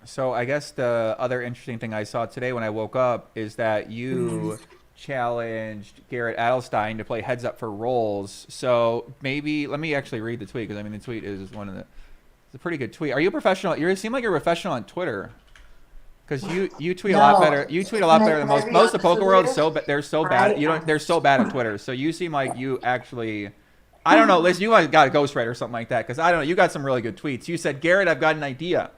S1: So I guess the other interesting thing I saw today when I woke up is that you challenged Garrett Adelstein to play heads up for rolls. So maybe let me actually read the tweet because I mean the tweet is it's a pretty good tweet. Are you a professional? You seem like you're a professional on Twitter because you tweet a lot better. You tweet a lot better than most of the poker world. They're so bad. They're so bad at Twitter. So you seem like you actually. I don't know. Listen, you got a ghostwriter or something like that because I don't know. You got some really good tweets. You said, Garrett, I've got an idea.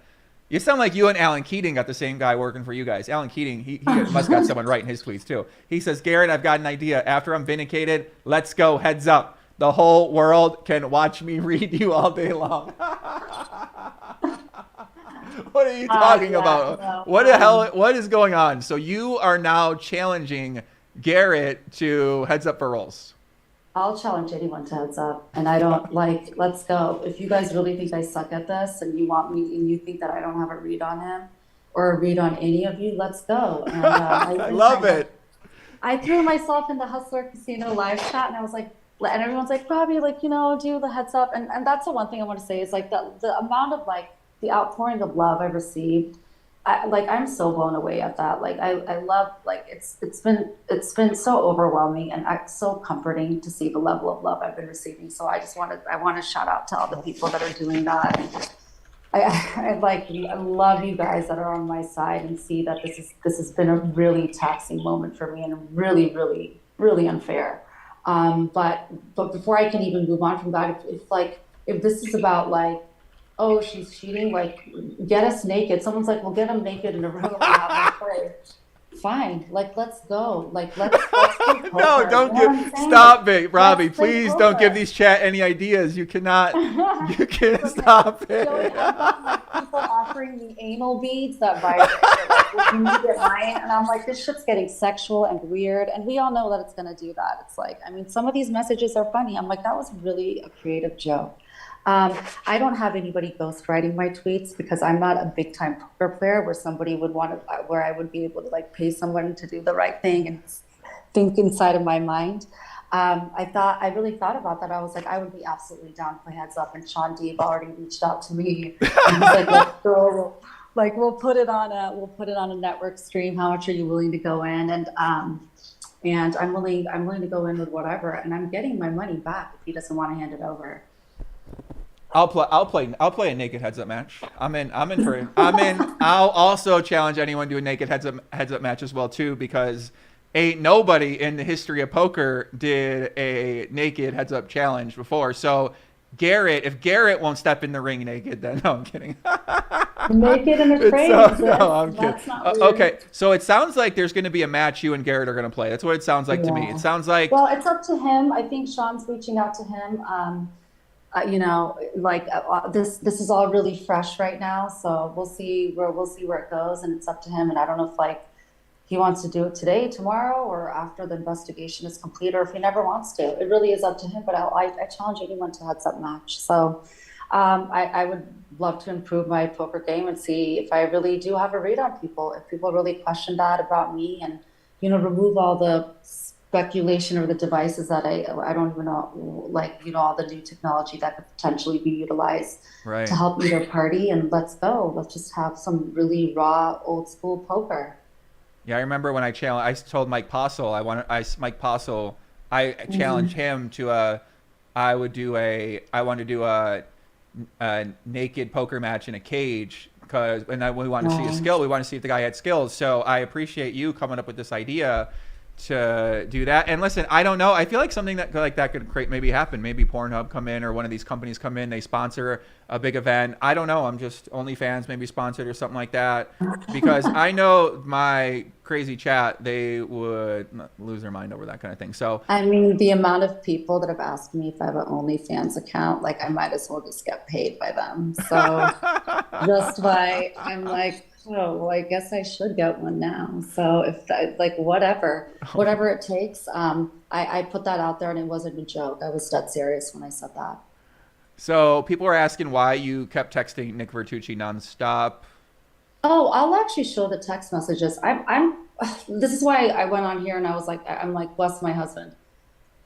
S1: You sound like you and Alan Keating got the same guy working for you guys. Alan Keating, he must got someone writing his tweets too. He says, Garrett, I've got an idea. After I'm vindicated, let's go heads up. The whole world can watch me read you all day long. What are you talking about? No, what the hell? What is going on? So you are now challenging Garrett to heads up for rolls.
S19: I'll challenge anyone to heads up, and I don't like. Let's go. If you guys really think I suck at this, and you want me, and you think that I don't have a read on him, or a read on any of you, let's go. And,
S1: I love it.
S19: I threw myself in the Hustler Casino live chat, and I was like, and everyone's like, Robbi, like do the heads up, and that's the one thing I want to say is like the amount of like the outpouring of love I've received. I'm so blown away at that. Like I love, like it's been so overwhelming and so comforting to see the level of love I've been receiving. So I want to shout out to all the people that are doing that. I love you guys that are on my side and see that this has been a really taxing moment for me and really, really, really unfair. But before I can even move on from that, if this is about like, oh, she's cheating, like, get us naked. Someone's like, well, get them naked in a room and have them play. fine. Like, let's go. Like, let's do poker.
S1: No, don't
S19: You know what I'm
S1: give.
S19: saying?
S1: Stop
S19: Like,
S1: it, Robbi.
S19: let's play
S1: Please don't give
S19: poker.
S1: these chat any ideas. You cannot. You can't stop it.
S19: Joey, I've got like people offering me anal beads that vibrate. Like, would you need it mine? And I'm like, this shit's getting sexual and weird. And we all know that it's gonna do that. It's like, I mean, some of these messages are funny. I'm like, that was really a creative joke. I don't have anybody ghostwriting my tweets because I'm not a big time poker player where somebody would want to, where I would be able to like pay someone to do the right thing and think inside of my mind. I really thought about that. I was like, I would be absolutely down to play Heads Up, and Sean Deeb already reached out to me. And he's like, let's go. Like, we'll put it on a network stream. How much are you willing to go in? And I'm willing to go in with whatever. And I'm getting my money back if he doesn't want to hand it over.
S1: I'll play a naked heads up match. I'm in for it. I'll also challenge anyone to a naked heads up match as well too, because ain't nobody in the history of poker did a naked heads up challenge before. So if Garrett won't step in the ring naked, then no, I'm kidding.
S19: Naked and afraid.
S1: No, I'm kidding. Okay, so it sounds like there's going to be a match you and Garrett are going to play. That's what it sounds like to me. It sounds like.
S19: Well, it's up to him. I think Sean's reaching out to him. You know, like this is all really fresh right now, so we'll see where it goes, and it's up to him. And I don't know if like he wants to do it today, tomorrow, or after the investigation is complete, or if he never wants to. It really is up to him. But I challenge anyone to heads up match. So I would love to improve my poker game and see if I really do have a read on people. If people really question that about me, and remove all the speculation or the devices that I don't even know, like, all the new technology that could potentially be utilized to help either party, and let's go. Let's just have some really raw, old school poker.
S1: Yeah, I remember when I told Mike Postle, I challenged him to I want to do a naked poker match in a cage, and we wanted to see a skill. We want to see if the guy had skills. So I appreciate you coming up with this idea to do that. And listen, I don't know. I feel like something that could maybe happen. Maybe Pornhub come in, or one of these companies come in, they sponsor a big event. I don't know. I'm just OnlyFans maybe sponsored or something like that, because I know my crazy chat, they would lose their mind over that kind of thing. So
S19: I mean, the amount of people that have asked me if I have an OnlyFans account, like I might as well just get paid by them. So just why I'm like, oh, well, I guess I should get one now. So if like whatever it takes, I put that out there, and it wasn't a joke. I was dead serious when I said that.
S1: So people are asking why you kept texting Nick Vertucci nonstop.
S19: Oh, I'll actually show the text messages. This is why I went on here and I was like, I'm like, bless my husband.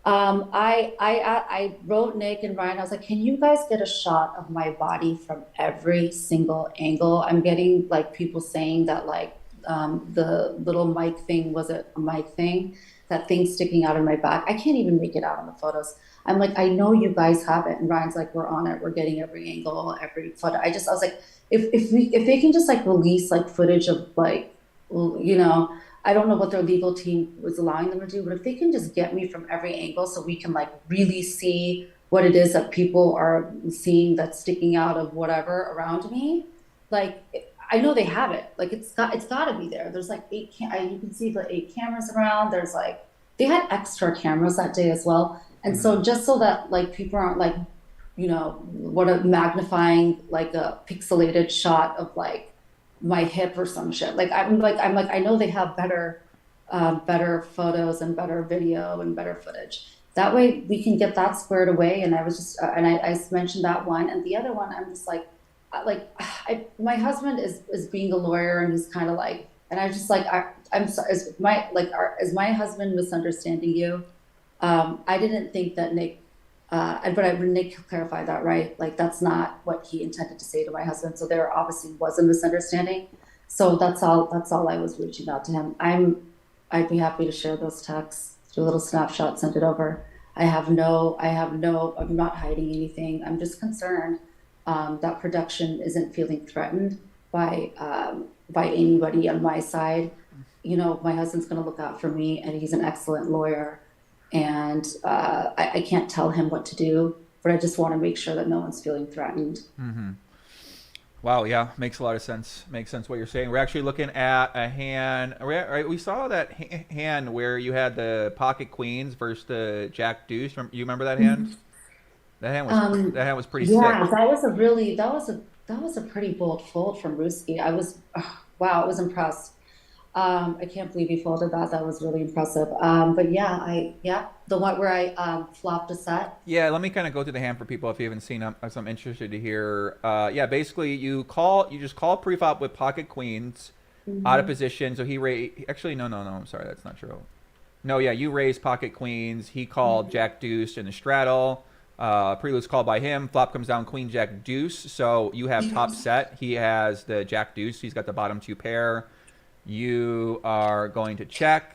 S19: I wrote Nick and Ryan. I was like, can you guys get a shot of my body from every single angle? I'm getting like people saying that like the little mic thing wasn't a mic thing, that thing sticking out of my back. I can't even make it out on the photos. I'm like, I know you guys have it. And Ryan's like, we're on it. We're getting every angle, every photo. I was like, if they can just like release like footage of like, I don't know what their legal team was allowing them to do, but if they can just get me from every angle so we can like really see what it is that people are seeing that's sticking out of whatever around me, like I know they have it. Like it's got to be there. There's like you can see the 8 cameras around. There's like, they had extra cameras that day as well. And so just so that like people aren't like, what a magnifying like a pixelated shot of like my hip or some shit. Like I'm like I know they have better photos and better video and better footage. That way we can get that squared away. And I was just I mentioned that one, and the other one I'm just like my husband is being a lawyer, and he's kind of like, and I just like I'm sorry, is my husband misunderstanding you? I didn't think that Nick. But Nick clarified that, right? Like that's not what he intended to say to my husband. So there obviously was a misunderstanding. So that's all I was reaching out to him. I'd be happy to share those texts, do a little snapshot, send it over. I'm not hiding anything. I'm just concerned that production isn't feeling threatened by anybody on my side. My husband's going to look out for me, and he's an excellent lawyer. And I can't tell him what to do, but I just want to make sure that no one's feeling threatened.
S1: Mm-hmm. Wow, yeah, makes a lot of sense. Makes sense what you're saying. We're actually looking at a hand. Right, we saw that hand where you had the pocket queens versus the jack deuce. You remember that hand? That hand was pretty
S19: Yeah,
S1: sick.
S19: that was a pretty bold fold from Ruski. Wow, I was impressed. I can't believe he folded that. That was really impressive. But yeah, the one where I flopped a set.
S1: Yeah, let me kind of go through the hand for people if you haven't seen them. I'm interested to hear. Yeah, basically you just call pre-flop with pocket queens out of position. So actually no, I'm sorry, that's not true. No, yeah, you raised pocket queens. He called jack deuce in the straddle. Prelude's called by him. Flop comes down queen jack deuce. So you have top set. He has the jack deuce. He's got the bottom two pair. You are going to check.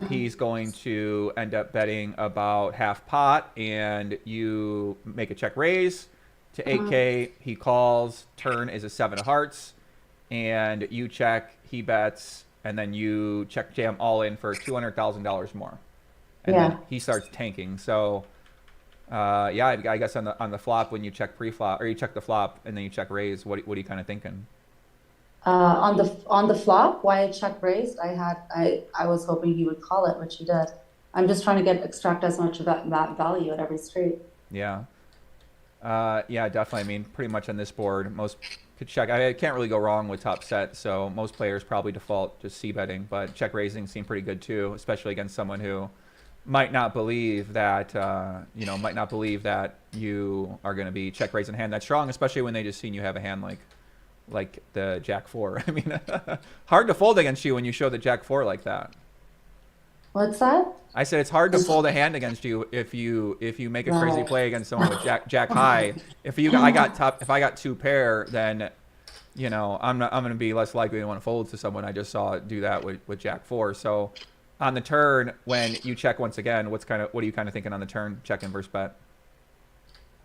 S1: He's going to end up betting about half pot, and you make a check raise to 8K. He calls. Turn is a 7 of hearts, and you check. He bets, and then you check jam all in for $200,000 more, and then he starts tanking. So. Yeah, I guess on the flop when you check pre-flop or you check the flop and then you check raise, what are you kind of thinking?
S19: On the flop, why I check raised, I was hoping he would call it, which he did. I'm just trying to extract as much of that value at every street.
S1: Yeah. Yeah, definitely. I mean, pretty much on this board, most could check. I can't really go wrong with top set, so most players probably default just c betting, but check raising seemed pretty good too, especially against someone who might not believe that you are going to be check raising hand that strong, especially when they just seen you have a hand like the jack 4. I mean, hard to fold against you when you show the jack 4 like that.
S19: What's that?
S1: I said it's hard to fold a hand against you if you make a crazy play against someone with jack high. If I got two pair, then I'm going to be less likely to want to fold to someone I just saw do that with jack 4. So. On the turn, when you check once again, what are you kind of thinking on the turn, check-in versus bet?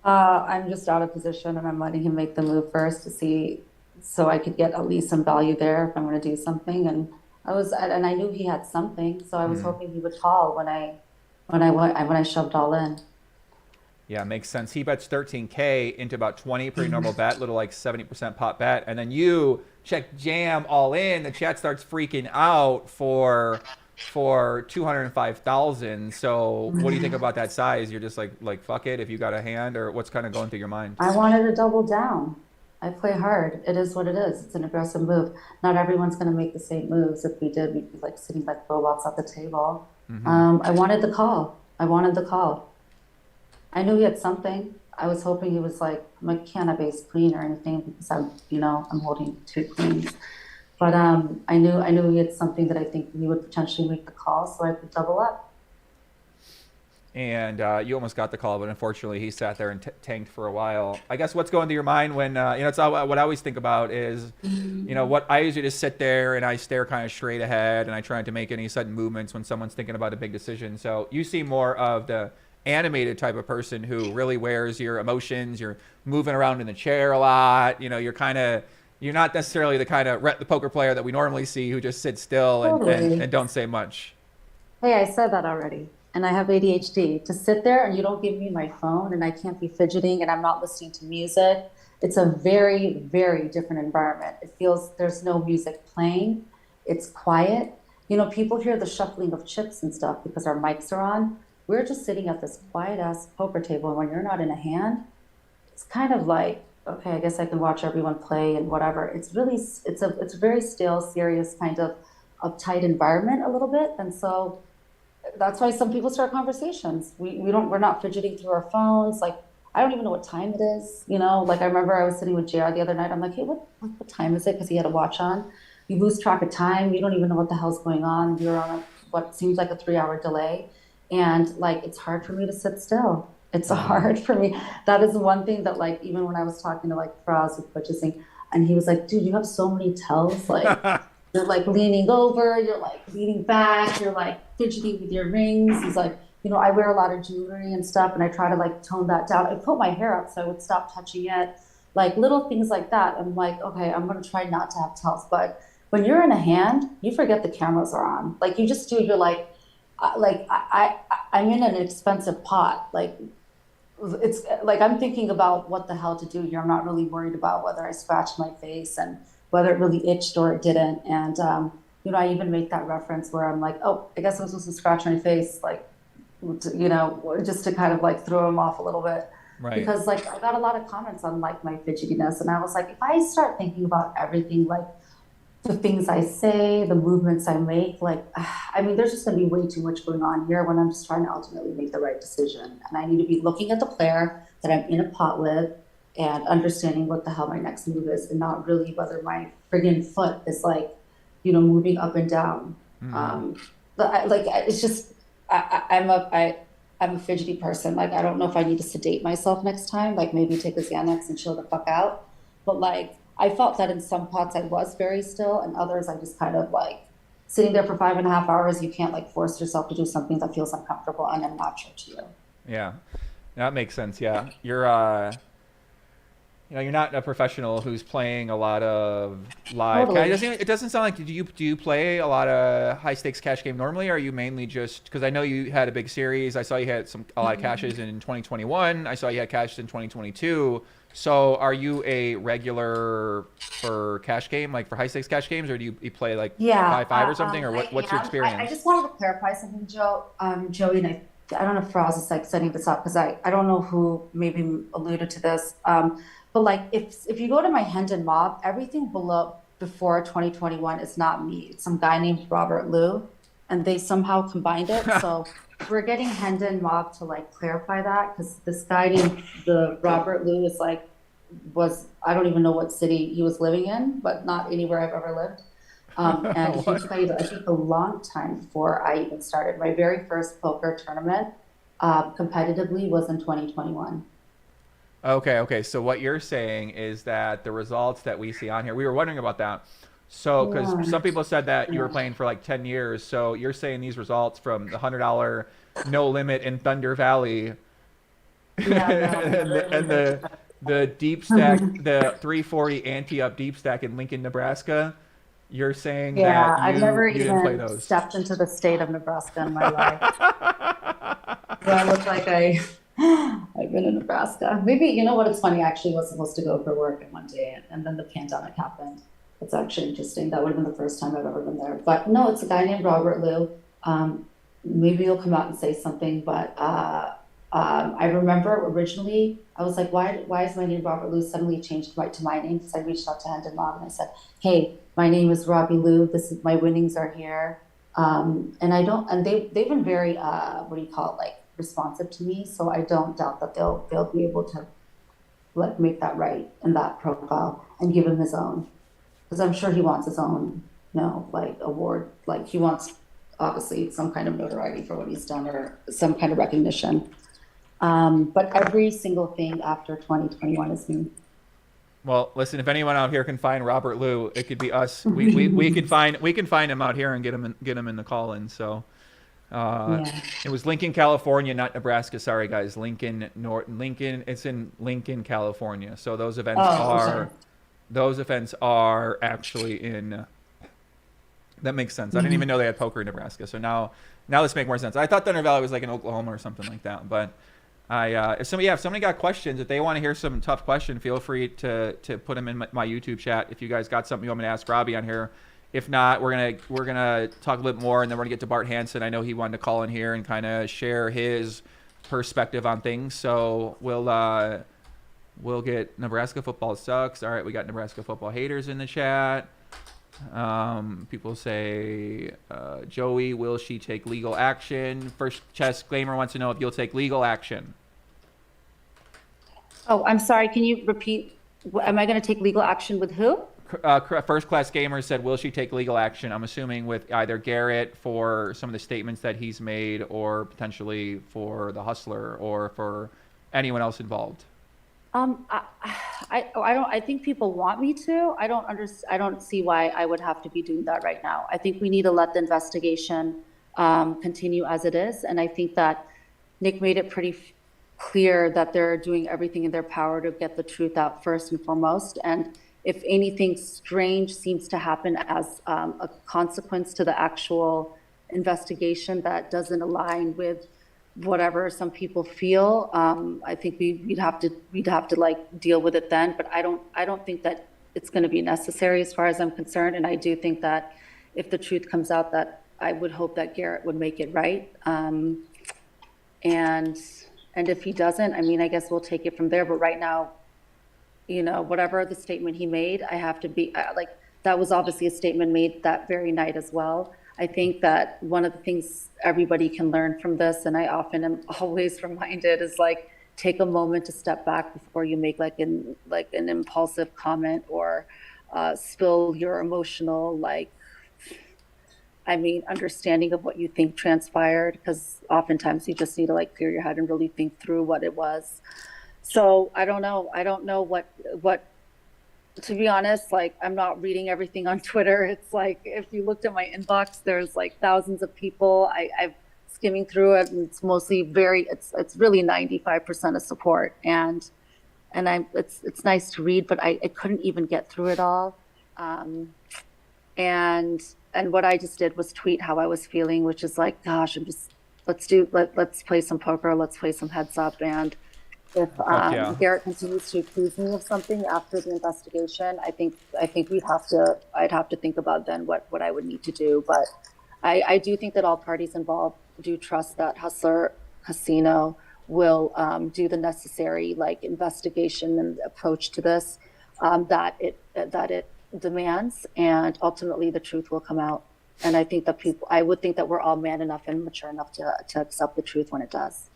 S19: I'm just out of position and I'm letting him make the move first to see, so I could get at least some value there if I'm going to do something. And I knew he had something, so I was hoping he would call when I shoved all in.
S1: Yeah, makes sense. He bets 13K into about 20, pretty normal bet, little like 70% pot bet, and then you check jam all in. The chat starts freaking out for 205,000. So what do you think about that size? You're just like fuck it if you got a hand, or what's kind of going through your mind?
S19: I wanted to double down. I play hard. It is what it is. It's an aggressive move. Not everyone's going to make the same moves. If we did, we'd be like sitting like robots at the table. I wanted the call. I knew he had something. I was hoping he was like can't have ace queen or anything because I'm holding two queens. But I knew he had something that I think he would potentially make the call, so I could double up.
S1: And you almost got the call, but unfortunately he sat there and tanked for a while. I guess what's going through your mind when it's what I always think about is what I usually just sit there and I stare kind of straight ahead and I try not to make any sudden movements when someone's thinking about a big decision. So you seem more of the animated type of person who really wears your emotions. You're moving around in the chair a lot. You're not necessarily the kind of the poker player that we normally see who just sits still and don't say much.
S19: Hey, I said that already. And I have ADHD. To sit there and you don't give me my phone and I can't be fidgeting and I'm not listening to music, it's a very, very different environment. It feels there's no music playing. It's quiet. People hear the shuffling of chips and stuff because our mics are on. We're just sitting at this quiet-ass poker table, and when you're not in a hand, it's kind of like, okay, I guess I can watch everyone play and whatever. It's a very stale, serious kind of uptight environment a little bit, and so that's why some people start conversations. We're not fidgeting through our phones. Like, I don't even know what time it is. Like I remember I was sitting with JR the other night. I'm like, hey, what time is it? Because he had a watch on. You lose track of time. You don't even know what the hell's going on. You're on what seems like a 3-hour delay, and like it's hard for me to sit still. It's hard for me. That is one thing that, like, even when I was talking to like Faraz with purchasing, and he was like, dude, you have so many tells. Like, you're like leaning over, you're like leaning back, you're like fidgeting with your rings. He's like, I wear a lot of jewelry and stuff, and I try to like tone that down. I put my hair up so I would stop touching it. Like little things like that. I'm like, okay, I'm going to try not to have tells. But when you're in a hand, you forget the cameras are on. Like you just do, you're like I'm in an expensive pot. Like it's like I'm thinking about what the hell to do here. I'm not really worried about whether I scratched my face and whether it really itched or it didn't. And I even make that reference where I'm like, oh, I guess I'm supposed to scratch my face, like, just to kind of like throw him off a little bit.
S1: Right.
S19: Because like I got a lot of comments on like my fidgetiness, and I was like, if I start thinking about everything, like the things I say, the movements I make, like, I mean, there's just gonna be way too much going on here when I'm just trying to ultimately make the right decision. And I need to be looking at the player that I'm in a pot with and understanding what the hell my next move is, and not really whether my friggin' foot is like, moving up and down. It's just, I'm a fidgety person. Like, I don't know if I need to sedate myself next time, like maybe take a Xanax and chill the fuck out. But like, I felt that in some pots I was very still, and others I just kind of like sitting there for 5.5 hours. You can't like force yourself to do something that feels uncomfortable and unnatural to you.
S1: Yeah, that makes sense. Yeah, you're you're not a professional who's playing a lot of live.
S19: Totally.
S1: It doesn't sound like do you play a lot of high stakes cash game normally, or are you mainly just because I know you had a big series. I saw you had a lot of cashes in 2021. I saw you had cashes in 2022. So are you a regular for cash game, like for high stakes cash games, or do you play like 5-5 or something, or what's your experience?
S19: I just wanted to clarify something, Joey, and I don't know if Faraz is like setting this up because I don't know who maybe alluded to this. But like if you go to my Hendon mob, everything before 2021 is not me. It's some guy named Robert Lew, and they somehow combined it. So we're getting Hendon mob to like clarify that, because this guy named Robert Lew is like I don't even know what city he was living in, but not anywhere I've ever lived. And he played, I think, a long time before I even started. My very first poker tournament competitively was in 2021.
S1: Okay. So what you're saying is that the results that we see on here, we were wondering about that. So, because some people said that you were playing for like 10 years. So you're saying these results from the $100 no limit in Thunder Valley and the deep stack, the 340 anti-up deep stack in Lincoln, Nebraska. You're saying that
S19: I've never
S1: you didn't play
S19: even
S1: those.
S19: stepped into the state of Nebraska in my life. So I look like I've been in Nebraska. Maybe, you know what, it's funny, I actually was supposed to go for work one day, and then the pandemic happened. It's actually interesting. That would have been the first time I've ever been there. But no, it's a guy named Robert Lew. Maybe he'll come out and say something, but I remember originally, I was like, why is my name Robert Lew suddenly changed to my name? Because I reached out to Hendon Mob and I said, hey, my name is Robbi Lew. My winnings are here. And they've been very, responsive to me. So I don't doubt that they'll be able to like make that right in that profile and give him his own. Because I'm sure he wants his own, award. Like he wants, obviously, some kind of notoriety for what he's done or some kind of recognition. But every single thing after 2021 is me.
S1: Well, listen, if anyone out here can find Robert Lew, it could be us. We can find him out here and get him in the call-in. So it was Lincoln, California, not Nebraska. Sorry, guys. Lincoln. It's in Lincoln, California. So those events are actually in. That makes sense. I didn't even know they had poker in Nebraska. So now this makes more sense. I thought Thunder Valley was like in Oklahoma or something like that. But if somebody got questions, if they want to hear some tough question, feel free to put them in my YouTube chat. If you guys got something you want me to ask Robbi on here. If not, we're gonna talk a little bit more, and then we're gonna get to Bart Hanson. I know he wanted to call in here and kind of share his perspective on things. So we'll get Nebraska football sucks. All right, we got Nebraska football haters in the chat. People say, Joey, will she take legal action? First Chess Gamer wants to know if you'll take legal action.
S19: Oh, I'm sorry. Can you repeat? Am I going to take legal action with who?
S1: First Class Gamer said, will she take legal action? I'm assuming with either Garrett for some of the statements that he's made, or potentially for the Hustler, or for anyone else involved.
S19: I think people want me to. I don't see why I would have to be doing that right now. I think we need to let the investigation continue as it is. And I think that Nick made it pretty clear that they're doing everything in their power to get the truth out first and foremost. And if anything strange seems to happen as a consequence to the actual investigation that doesn't align with whatever some people feel. I think we'd have to like deal with it then. But I don't think that it's going to be necessary as far as I'm concerned. And I do think that if the truth comes out, that I would hope that Garrett would make it right. And if he doesn't, I mean, I guess we'll take it from there. But right now, you know, whatever the statement he made, I have to be like, that was obviously a statement made that very night as well. I think that one of the things everybody can learn from this, and I often am always reminded, is like, take a moment to step back before you make like an impulsive comment or spill your emotional, understanding of what you think transpired, because oftentimes you just need to like clear your head and really think through what it was. So I don't know what to be honest, like, I'm not reading everything on Twitter. It's like, if you looked at my inbox, there's like thousands of people. I'm skimming through it, and it's mostly it's really 95% of support. And it's nice to read, but I couldn't even get through it all. And what I just did was tweet how I was feeling, which is like, gosh, let's play some poker, let's play some heads up. And if Garrett continues to accuse me of something after the investigation, I think I'd have to think about then what I would need to do. But I do think that all parties involved do trust that Hustler Casino will do the necessary like investigation and approach to this that it demands, and ultimately the truth will come out. And I think that I would think that we're all man enough and mature enough to accept the truth when it does.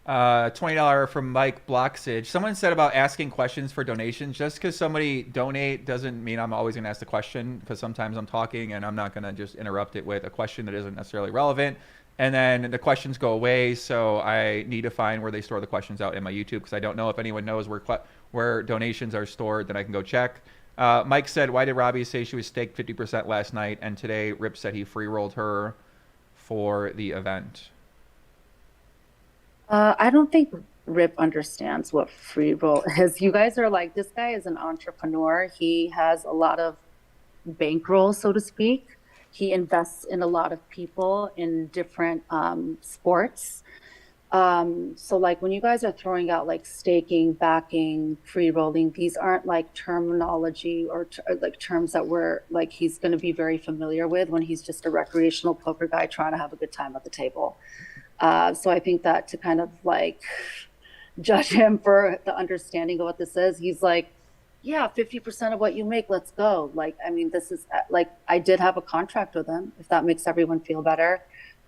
S1: $20 from Mike Blocksage. Someone said about asking questions for donations. Just because somebody donate doesn't mean I'm always going to ask the question, because sometimes I'm talking and I'm not going to just interrupt it with a question that isn't necessarily relevant. And then the questions go away, so I need to find where they store the questions out in my YouTube, because I don't know if anyone knows where donations are stored. Then I can go check. Mike said, why did Robbi say she was staked 50% last night, and today Rip said he free-rolled her for the event?
S19: I don't think Rip understands what free roll is. You guys are like, this guy is an entrepreneur. He has a lot of bankroll, so to speak. He invests in a lot of people in different sports. So like when you guys are throwing out like staking, backing, free rolling, these aren't like terminology or like terms that he's going to be very familiar with when he's just a recreational poker guy trying to have a good time at the table. So I think that to kind of like judge him for the understanding of what this is, he's like, yeah, 50% of what you make, let's go. Like, I mean, this is like, I did have a contract with him, if that makes everyone feel better.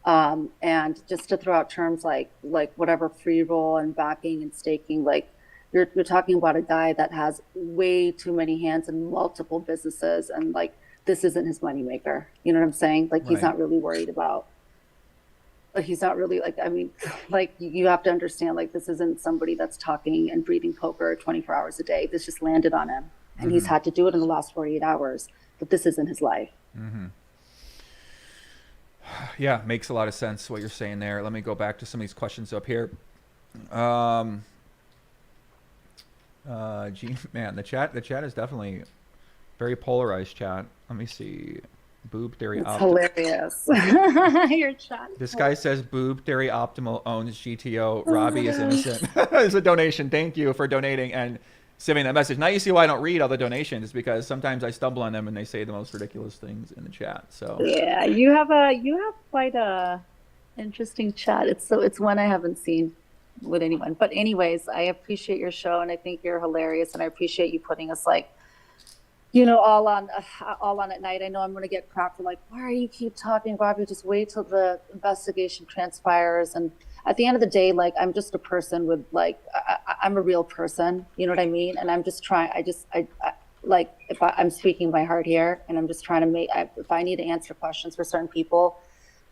S19: And just to throw out terms like whatever free roll and backing and staking, like you're talking about a guy that has way too many hands in multiple businesses, and like, this isn't his moneymaker. You know what I'm saying? Like, he's not really worried about. But he's not really like, I mean, like you have to understand, like, this isn't somebody that's talking and breathing poker 24 hours a day. This just landed on him, and he's had to do it in the last 48 hours, but this isn't his life.
S1: Yeah, makes a lot of sense what you're saying there. Let me go back to some of these questions up here. Man, the chat is definitely very polarized chat. Let me see. Boob Theory
S19: It's
S1: Optimal.
S19: hilarious. Your chat.
S1: This guy says Boob Theory Optimal owns GTO. Robbi is innocent. It's a donation. Thank you for donating and sending that message. Now you see why I don't read all the donations, because sometimes I stumble on them and they say the most ridiculous things in the chat. So
S19: yeah, you have quite a interesting chat. It's one I haven't seen with anyone. But anyways, I appreciate your show, and I think you're hilarious, and I appreciate you putting us like, you know, all on at night. I know I'm going to get crap for like, why are you keep talking, Robbi? Just wait till the investigation transpires. And at the end of the day, like, I'm just a person with like, I'm a real person. You know what I mean? And I'm just trying. I like, if I'm speaking my heart here, and I'm just trying to make. If I need to answer questions for certain people,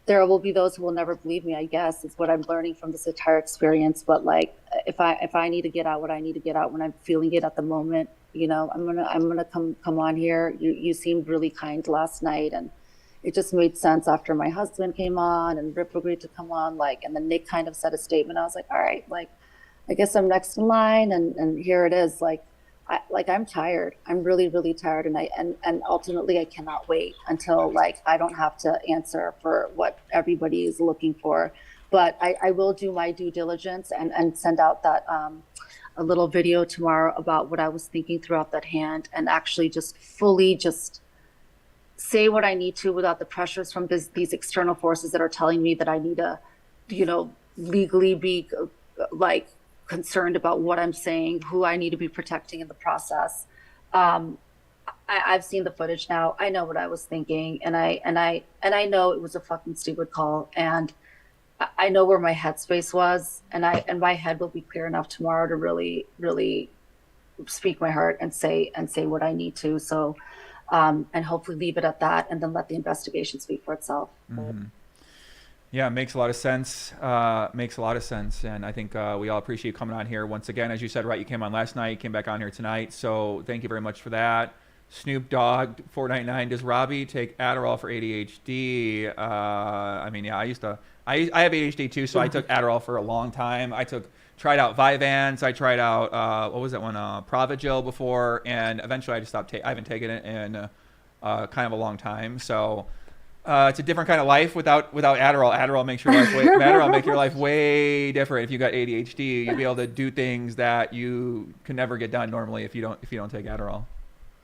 S19: there will be those who will never believe me, I guess, is what I'm learning from this entire experience. But like, if I need to get out what I need to get out when I'm feeling it at the moment, you know, I'm gonna come on here. You seemed really kind last night, and it just made sense after my husband came on and Rip agreed to come on, like, and then Nick kind of said a statement. I was like, all right, like, I guess I'm next in line, and here it is. Like, I'm tired. I'm really, really tired, and ultimately I cannot wait until like I don't have to answer for what everybody is looking for. But I will do my due diligence and send out that a little video tomorrow about what I was thinking throughout that hand, and actually just fully just say what I need to without the pressures from these external forces that are telling me that I need to, legally be like concerned about what I'm saying, who I need to be protecting in the process. I've seen the footage now. I know what I was thinking, and I know it was a fucking stupid call, and I know where my headspace was, and my head will be clear enough tomorrow to really, really speak my heart and say what I need to. So, and hopefully leave it at that, and then let the investigation speak for itself.
S1: Mm-hmm. Yeah, it makes a lot of sense. Makes a lot of sense, and I think we all appreciate you coming on here once again. As you said, right, you came on last night, you came back on here tonight, so thank you very much for that. Snoop Dogg 499, does Robbi take Adderall for ADHD? I mean, yeah, I have ADHD too, so I took Adderall for a long time. Tried out Vyvanse, I tried out what was that one, Provigil before, and eventually I just stopped. I haven't taken it in kind of a long time. So it's a different kind of life without Adderall. Adderall makes your life way different. If you got ADHD, you'll be able to do things that you can never get done normally if you don't take Adderall.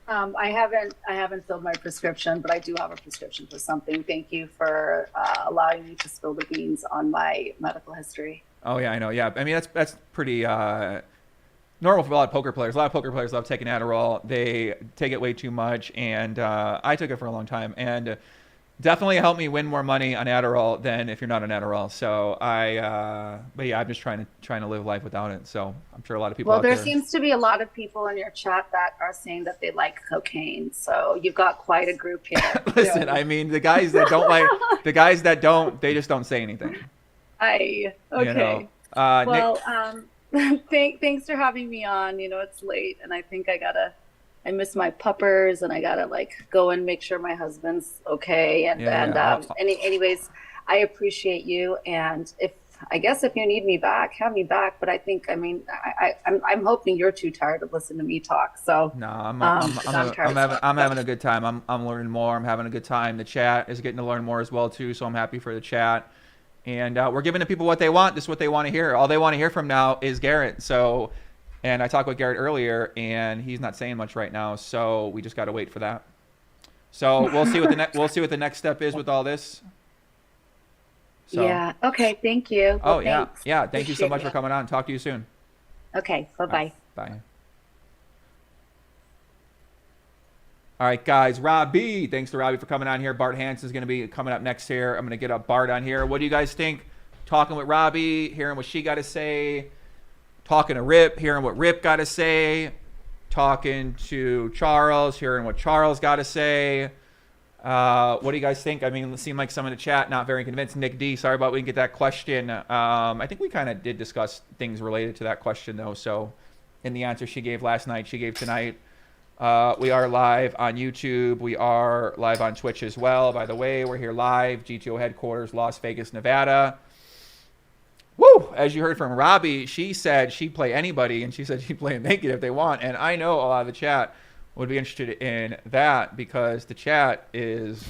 S19: I haven't filled my prescription, but I do have a prescription for something. Thank you for allowing me to spill the beans on my medical history.
S1: Oh yeah, I know. Yeah, I mean that's pretty normal for a lot of poker players. A lot of poker players love taking Adderall. They take it way too much, and I took it for a long time, and definitely helped me win more money on Adderall than if you're not on Adderall. So but yeah, I'm just trying to live life without it. So I'm sure a lot of people.
S19: Well, there seems to be a lot of people in your chat that are saying that they like cocaine. So you've got quite a group here.
S1: Listen, I mean, the guys that don't like, they just don't say anything.
S19: Okay. Well, thanks for having me on. It's late, and I think I miss my puppers, and I gotta go and make sure my husband's okay. Anyways, I appreciate you, and I guess if you need me back, have me back. But I'm hoping you're too tired to listen to me talk. So
S1: no, I'm having a good time. I'm learning more. I'm having a good time. The chat is getting to learn more as well too. So I'm happy for the chat. And we're giving the people what they want. This is what they want to hear. All they want to hear from now is Garrett. So, and I talked with Garrett earlier, and he's not saying much right now. So we just got to wait for that. So we'll see what the next step is with all this. So,
S19: yeah. Okay. Thank you.
S1: Well, yeah. Thank you so much for coming on. Talk to you soon.
S19: Okay. Bye-bye.
S1: Bye. All right, guys. Robbi, thanks to Robbi for coming on here. Bart Hanson is going to be coming up next here. I'm going to get up Bart on here. What do you guys think? Talking with Robbi, hearing what she got to say, talking to Rip, hearing what Rip got to say, talking to Charles, hearing what Charles got to say. What do you guys think? I mean, it seemed like some in the chat not very convinced. Nick D, sorry about we didn't get that question. I think we kind of did discuss things related to that question, though. So in the answer she gave last night, she gave tonight. We are live on YouTube. We are live on Twitch as well. By the way, we're here live, GTO headquarters, Las Vegas, Nevada. Woo! As you heard from Robbi, she said she'd play anybody, and she said she'd play naked if they want. And I know a lot of the chat would be interested in that because the chat is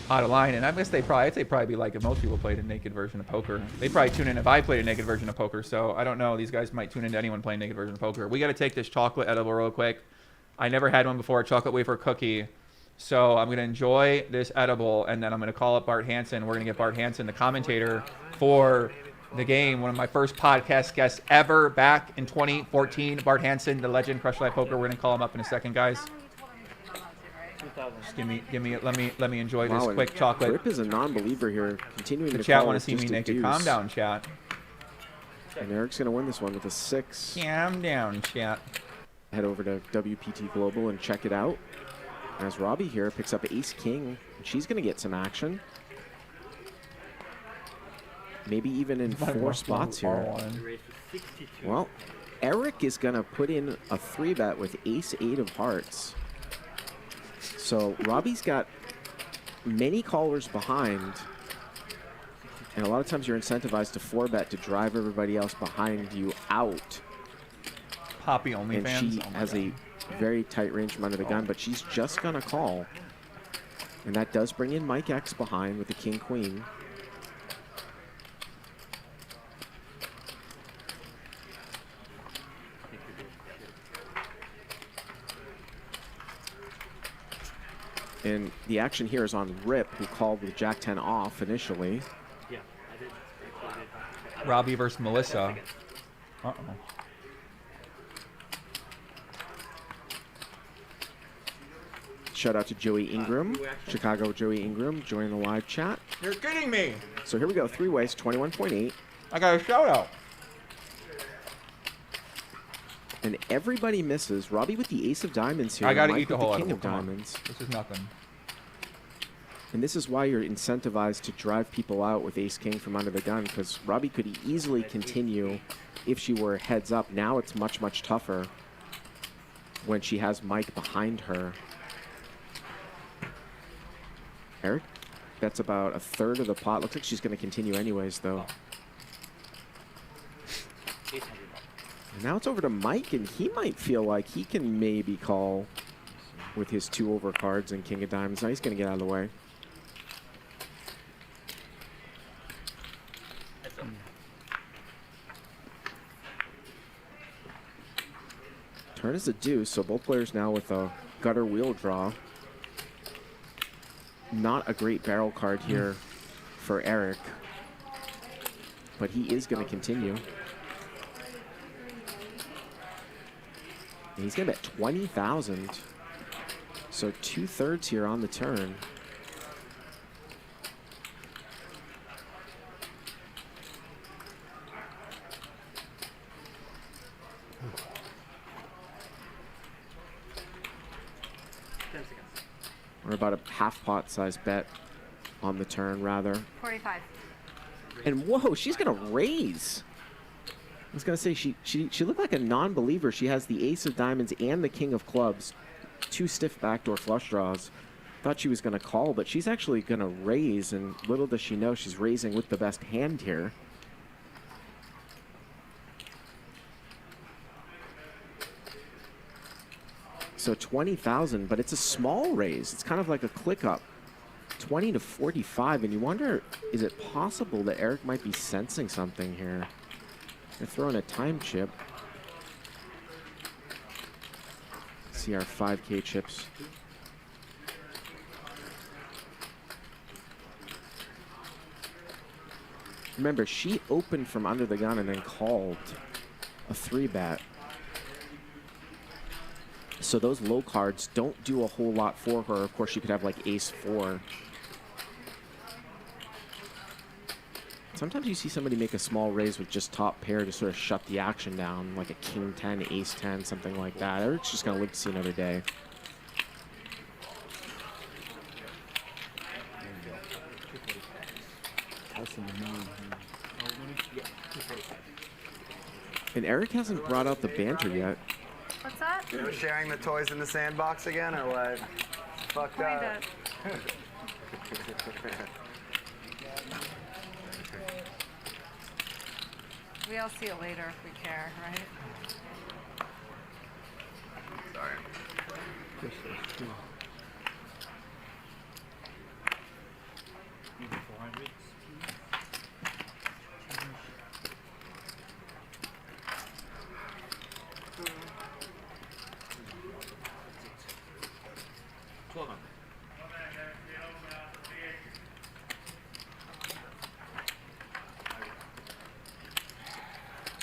S1: out of line. And I guess I'd say probably be like if most people played a naked version of poker. They'd probably tune in if I played a naked version of poker. So I don't know. These guys might tune into anyone playing naked version of poker. We got to take this chocolate edible real quick. I never had one before, a chocolate wafer cookie. So I'm going to enjoy this edible, and then I'm going to call up Bart Hanson. We're going to get Bart Hanson, the commentator for the game, one of my first podcast guests ever back in 2014. Bart Hanson, the legend, Crush Life Poker. We're going to call him up in a second, guys. Just let me enjoy this quick chocolate.
S3: Rip is a non-believer here, continuing
S1: the
S3: to
S1: chat
S3: call
S1: want to see me naked. Calm down, chat.
S3: And Eric's going to win this one with a 6.
S1: Calm down, chat.
S3: Head over to WPT Global and check it out. As Robbi here picks up Ace King, she's going to get some action. Maybe even in 4 spots here. Well, Eric is going to put in a 3-bet with Ace 8 of hearts. So Robbi's got many callers behind. And a lot of times you're incentivized to 4-bet to drive everybody else behind you out.
S1: Poppy only fans.
S3: And she has a very tight range from under the gun, but she's just going to call. And that does bring in Mike X behind with the King-Queen. And the action here is on Rip, who called with Jack-10 off initially.
S18: Yeah, I did.
S1: Robbi versus Melissa. Uh-oh.
S3: Shout out to Joey Ingram, Chicago Joey Ingram, joining the live chat.
S1: You're kidding me.
S3: So here we go, 3 ways, 21.8.
S1: I got a shout out.
S3: And everybody misses. Robbi with the ace of diamonds here.
S1: I gotta
S3: Mike
S1: eat the
S3: with
S1: whole
S3: king
S1: edible.
S3: of
S1: Come on.
S3: diamonds.
S1: This is nothing.
S3: And this is why you're incentivized to drive people out with ace-king from under the gun, because Robbi could easily continue if she were heads up. Now it's much, much tougher when she has Mike behind her. Eric, that's about a third of the pot. Looks like she's going to continue anyways, though. And now it's over to Mike, and he might feel like he can maybe call with his 2 over cards and king of diamonds. Now he's going to get out of the way. Turn is a deuce, so both players now with a gutter wheel draw. Not a great barrel card here for Eric, but he is going to continue. And he's going to bet 20,000. So 2/3 here on the turn. Or about a half pot size bet on the turn, rather.
S4: 45.
S3: And whoa, she's gonna raise. I was gonna say she looked like a non-believer. She has the ace of diamonds and the king of clubs, 2 stiff backdoor flush draws. Thought she was gonna call, but she's actually gonna raise, and little does she know she's raising with the best hand here. So 20,000, but it's a small raise. It's kind of like a click up. 20 to 45, and you wonder, is it possible that Eric might be sensing something here? They're throwing a time chip. See our 5K chips. Remember, she opened from under the gun and then called a 3-bet. So those low cards don't do a whole lot for her. Of course, she could have like ace-4. Sometimes you see somebody make a small raise with just top pair to sort of shut the action down, like a king-10, ace-10, something like that. Eric's just going to live to see another day. And Eric hasn't brought out the banter yet.
S4: What's that?
S20: We're sharing the toys in the sandbox again, or what? Fucked up.
S4: We'll see it later if we care, right?
S20: Sorry.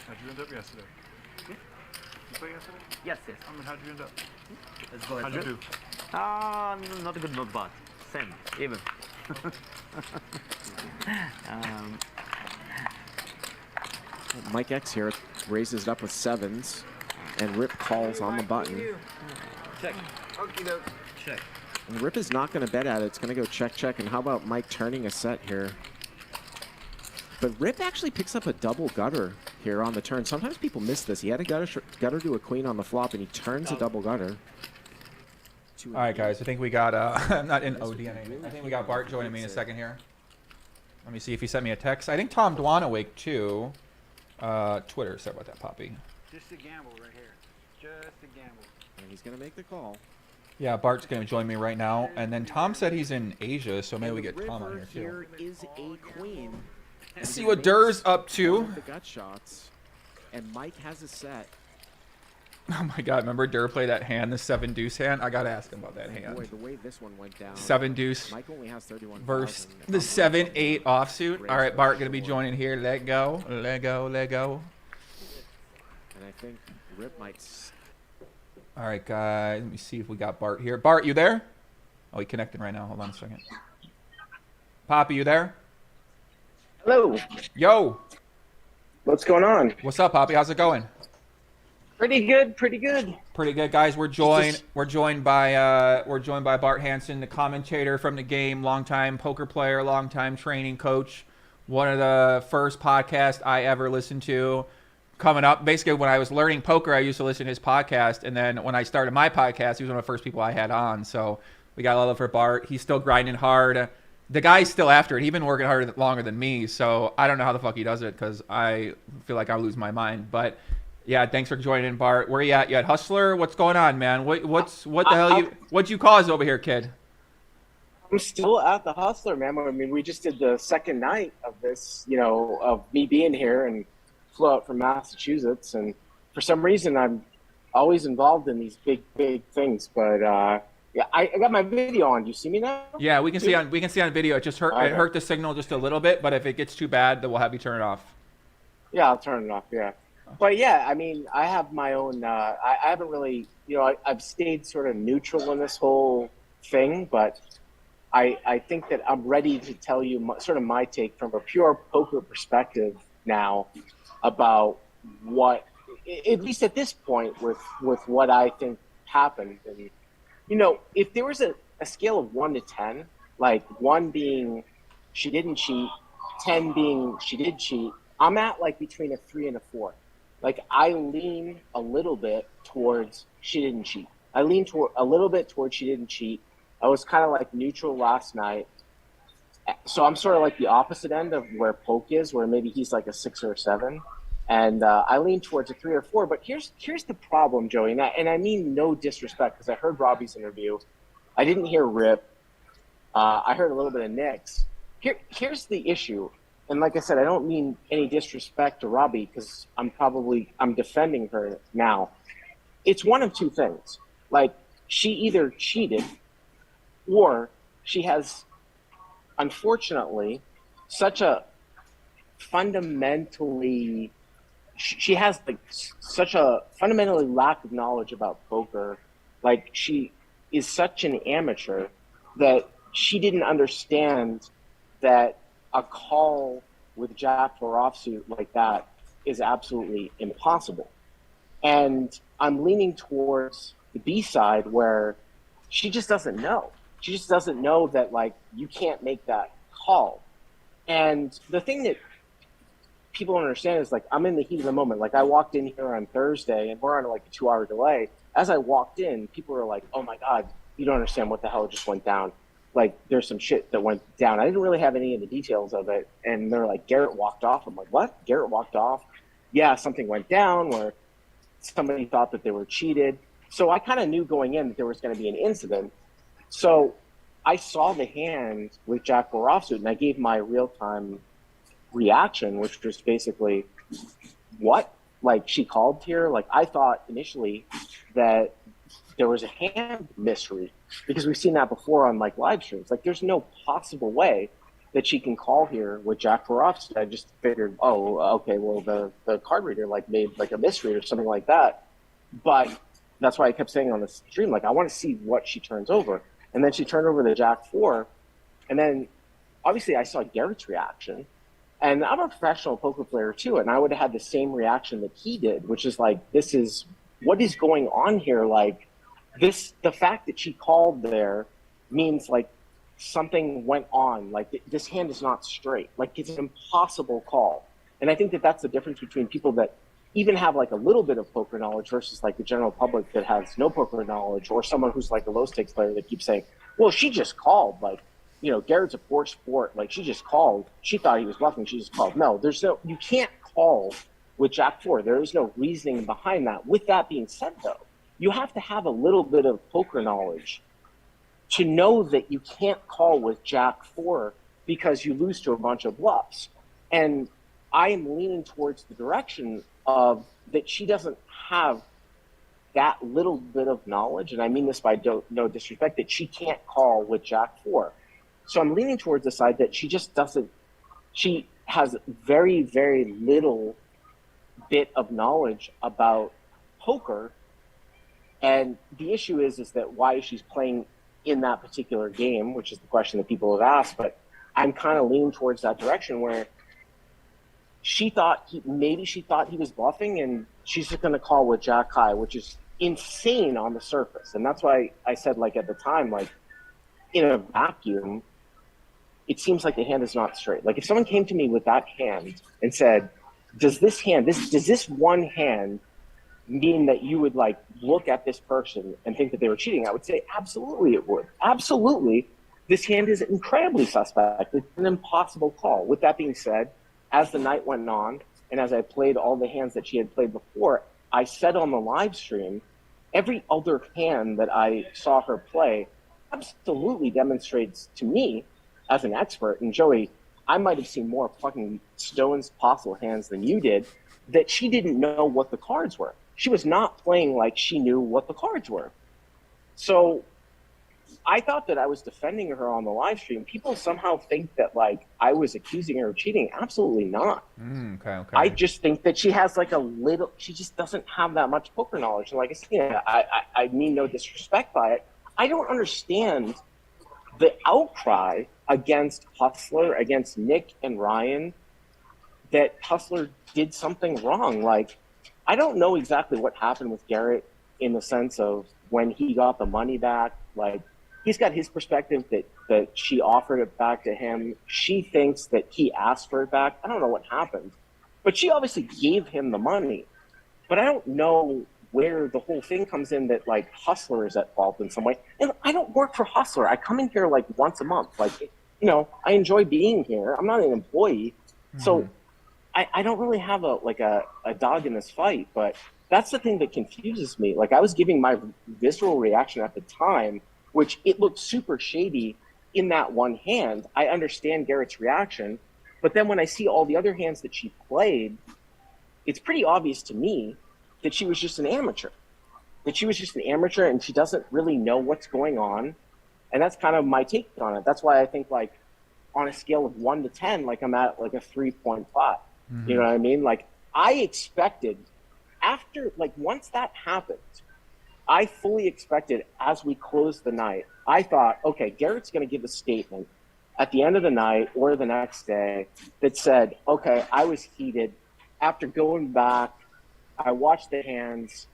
S5: How'd you end up yesterday? You play yesterday?
S18: Yes.
S5: How'd you end up?
S18: Let's go.
S5: How'd you do?
S18: Not good, not bad. Same, even.
S3: Mike X here raises it up with 7s, and Rip calls on the button.
S18: Check.
S20: Okie doke.
S18: Check.
S3: And Rip is not going to bet at it. It's going to go check, check. And how about Mike turning a set here? But Rip actually picks up a double gutter here on the turn. Sometimes people miss this. He had a gutter to a queen on the flop, and he turns a double gutter.
S1: All right, guys. I think we got. I'm not in ODNA. I think we got Bart joining me in a second here. Let me see if he sent me a text. I think Tom Dwanawake too. Twitter. Sorry about that, Poppy.
S20: Just a gamble right here. Just a gamble.
S3: And he's going to make the call.
S1: Yeah, Bart's going to join me right now. And then Tom said he's in Asia, so maybe we get Tom on here too.
S3: Here is a queen.
S1: Let's see what Durr's up to.
S3: The gut shots, and Mike has a set.
S1: Oh my God! Remember Durr play that hand, the 7-deuce hand? I gotta ask him about that hand.
S3: Boy, the way this one went down.
S1: 7-deuce
S3: Mike only has 31
S1: versus the 7-8 offsuit. All right, Bart gonna be joining here. Let go.
S3: And I think Rip might.
S1: All right, guys. Let me see if we got Bart here. Bart, you there? Oh, he connected right now. Hold on a second. Poppy, you there?
S21: Hello.
S1: Yo.
S21: What's going on?
S1: What's up, Poppy? How's it going?
S21: Pretty good. Pretty good.
S1: Pretty good, guys. We're joined by Bart Hanson, the commentator from the game, longtime poker player, longtime training coach. One of the first podcasts I ever listened to. Coming up, basically, when I was learning poker, I used to listen to his podcast, and then when I started my podcast, he was one of the first people I had on. So we got a lot of love for Bart. He's still grinding hard. The guy's still after it. He's been working harder longer than me, so I don't know how the fuck he does it because I feel like I lose my mind. But yeah, thanks for joining in, Bart. Where you at? You at Hustler? What's going on, man? What'd you cause over here, kid?
S21: I'm still at the Hustler, man. I mean, we just did the second night of this, of me being here, and flew out from Massachusetts. And for some reason, I'm always involved in these big things. But yeah, I got my video on. Do you see me now?
S1: Yeah, we can see on video. It just hurt.
S21: Okay.
S1: It hurt the signal just a little bit, but if it gets too bad, then we'll have you turn it off.
S21: Yeah, I'll turn it off. Yeah. But yeah, I mean, I have my own. I haven't really, I've stayed sort of neutral in this whole thing, but I think that I'm ready to tell you sort of my take from a pure poker perspective now about what, at least at this point, with what I think happened. And if there was a scale of 1 to 10, like 1 being she didn't cheat, 10 being she did cheat, I'm at like between a 3 and a 4. Like I lean a little bit towards she didn't cheat. I lean a little bit towards she didn't cheat. I was kind of like neutral last night. So I'm sort of like the opposite end of where Polk is, where maybe he's like a 6 or a 7. And I lean towards a 3 or 4. But here's the problem, Joey, and I mean no disrespect, because I heard Robbi's interview. I didn't hear Rip. I heard a little bit of Nick's. Here's the issue. And like I said, I don't mean any disrespect to Robbi, because I'm defending her now. It's one of two things. Like, she either cheated, or she has, unfortunately, such a fundamentally, she has like such a fundamentally lack of knowledge about poker. Like, she is such an amateur that she didn't understand that a call with Jack for offsuit like that is absolutely impossible. And I'm leaning towards the B side, where she just doesn't know. She just doesn't know that, like, you can't make that call. And the thing that people don't understand is, like, I'm in the heat of the moment. Like, I walked in here on Thursday, and we're on like a 2-hour delay. As I walked in, people were like, oh my God, you don't understand what the hell just went down. Like, there's some shit that went down. I didn't really have any of the details of it. And they're like, Garrett walked off. I'm like, what? Garrett walked off? Yeah, something went down where somebody thought that they were cheated. So I kind of knew going in that there was going to be an incident. So I saw the hand with Jack for offsuit, and I gave my real-time reaction, which was basically, what? Like, she called here? Like, I thought initially that there was a hand misread, because we've seen that before on like live streams. Like, there's no possible way that she can call here with Jack for offsuit. I just figured, oh, okay, well, the card reader like made like a misread or something like that. But that's why I kept saying on the stream, like, I want to see what she turns over. And then she turned over the Jack 4, and then obviously I saw Garrett's reaction. And I'm a professional poker player too, and I would have had the same reaction that he did, which is like, what is going on here? Like, the fact that she called there means like something went on. Like, this hand is not straight. Like, it's an impossible call. And I think that that's the difference between people that even have like a little bit of poker knowledge versus like the general public that has no poker knowledge, or someone who's like a low stakes player that keeps saying, well, she just called. Like, Garrett's a poor sport. Like, she just called. She thought he was bluffing. She just called. No, you can't call with Jack 4. There is no reasoning behind that. With that being said, though, you have to have a little bit of poker knowledge to know that you can't call with Jack 4 because you lose to a bunch of bluffs. And I am leaning towards the direction of that she doesn't have that little bit of knowledge, and I mean this by no disrespect, that she can't call with Jack 4. So I'm leaning towards the side that she just doesn't, she has very, very little bit of knowledge about poker. And the issue is that why she's playing in that particular game, which is the question that people have asked, but I'm kind of leaning towards that direction where she thought maybe she thought he was bluffing, and she's just going to call with Jack high, which is insane on the surface. And that's why I said, like, at the time, like, in a vacuum, it seems like the hand is not straight. Like, if someone came to me with that hand and said, does this one hand mean that you would, like, look at this person and think that they were cheating? I would say absolutely it would. Absolutely. This hand is incredibly suspect. It's an impossible call. With that being said, as the night went on, and as I played all the hands that she had played before, I said on the live stream, every other hand that I saw her play absolutely demonstrates to me, as an expert, and Joey, I might have seen more fucking stones possible hands than you did, that she didn't know what the cards were. She was not playing like she knew what the cards were. So I thought that I was defending her on the live stream. People somehow think that, like, I was accusing her of cheating. Absolutely not.
S1: Okay.
S21: I just think that she has, like, she just doesn't have that much poker knowledge. And like I said, I mean no disrespect by it. I don't understand the outcry against Hustler, against Nick and Ryan, that Hustler did something wrong. Like, I don't know exactly what happened with Garrett in the sense of when he got the money back. Like, he's got his perspective that she offered it back to him. She thinks that he asked for it back. I don't know what happened, but she obviously gave him the money. But I don't know where the whole thing comes in that, like, Hustler is at fault in some way. And I don't work for Hustler. I come in here like once a month. Like, you know, I enjoy being here. I'm not an employee. So I don't really have a dog in this fight, but that's the thing that confuses me. Like, I was giving my visceral reaction at the time, which it looked super shady in that one hand. I understand Garrett's reaction, but then when I see all the other hands that she played, it's pretty obvious to me that she was just an amateur. And she doesn't really know what's going on. And that's kind of my take on it. That's why I think, like, on a scale of 1 to 10, like, I'm at like a 3.5. You know what I mean? Like, I expected after, like, once that happened, I fully expected as we closed the night, I thought, okay, Garrett's going to give a statement at the end of the night or the next day that said, okay, I was heated. After going back, I watched the hands.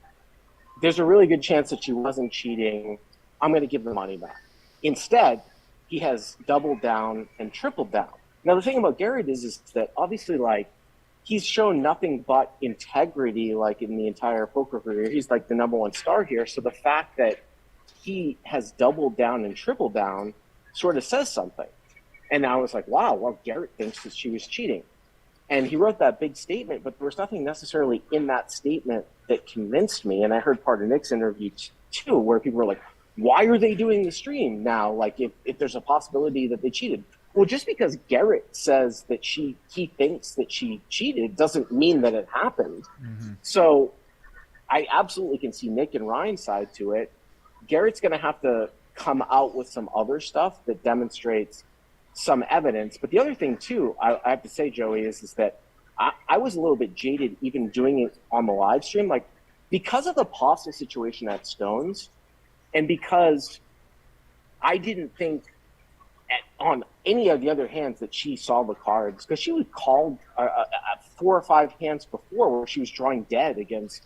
S21: There's a really good chance that she wasn't cheating. I'm going to give the money back. Instead, he has doubled down and tripled down. Now, the thing about Garrett is that obviously, like, he's shown nothing but integrity, like, in the entire poker career. He's like the #1 star here. So the fact that he has doubled down and tripled down sort of says something. And I was like, wow, well, Garrett thinks that she was cheating. And he wrote that big statement, but there was nothing necessarily in that statement that convinced me. And I heard part of Nick's interview too, where people were like, why are they doing the stream now? Like, if there's a possibility that they cheated. Well, just because Garrett says that he thinks that she cheated doesn't mean that it happened. So I absolutely can see Nick and Ryan's side to it. Garrett's going to have to come out with some other stuff that demonstrates some evidence. But the other thing, too, I have to say, Joey, is that I was a little bit jaded even doing it on the live stream. Like, because of the pasta situation at Stones, and because I didn't think on any of the other hands that she saw the cards, because she would call 4 or 5 hands before where she was drawing dead against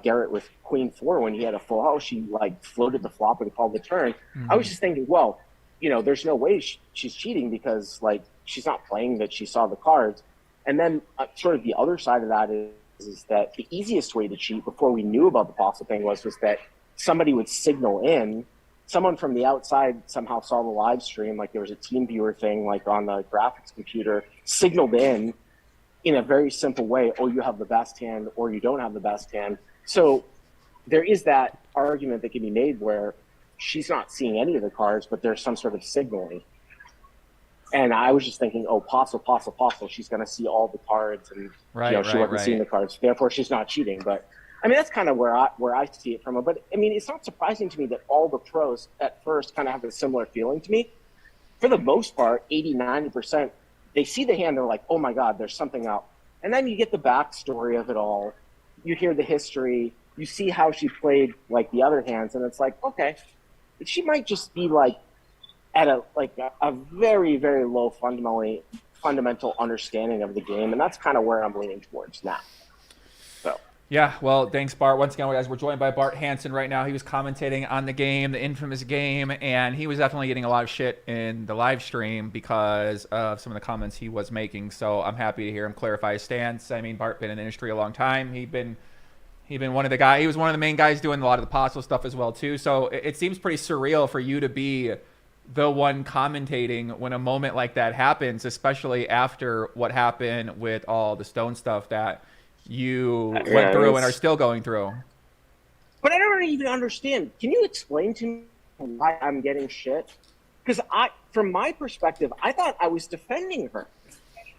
S21: Garrett with Queen 4 when he had a full house. She, like, floated the flop and called the turn. I was just thinking, well, you know, there's no way she's cheating because, like, she's not playing that she saw the cards. And then sort of the other side of that is that the easiest way to cheat before we knew about the pasta thing was that somebody would signal in. Someone from the outside somehow saw the live stream, like there was a team viewer thing, like on the graphics computer, signaled in a very simple way, oh, you have the best hand or you don't have the best hand. So there is that argument that can be made where she's not seeing any of the cards, but there's some sort of signaling. And I was just thinking, oh, possible, she's going to see all the cards and she wasn't seeing the cards. Therefore, she's not cheating. But I mean, that's kind of where I see it from. But I mean, it's not surprising to me that all the pros at first kind of have a similar feeling to me. For the most part, 80, 90%, they see the hand, they're like, oh my God, there's something out. And then you get the backstory of it all. You hear the history. You see how she played like the other hands, and it's like, okay, she might just be like at a very, very low fundamental understanding of the game, and that's kind of where I'm leaning towards now. So.
S1: Yeah, well, thanks, Bart. Once again, guys, we're joined by Bart Hanson right now. He was commentating on the game, the infamous game, and he was definitely getting a lot of shit in the live stream because of some of the comments he was making. So I'm happy to hear him clarify his stance. I mean, Bart been in the industry a long time. He was one of the main guys doing a lot of the possible stuff as well too. So it seems pretty surreal for you to be the one commentating when a moment like that happens, especially after what happened with all the Stone stuff that you went through and are still going through.
S21: But I don't even understand. Can you explain to me why I'm getting shit? Because from my perspective, I thought I was defending her.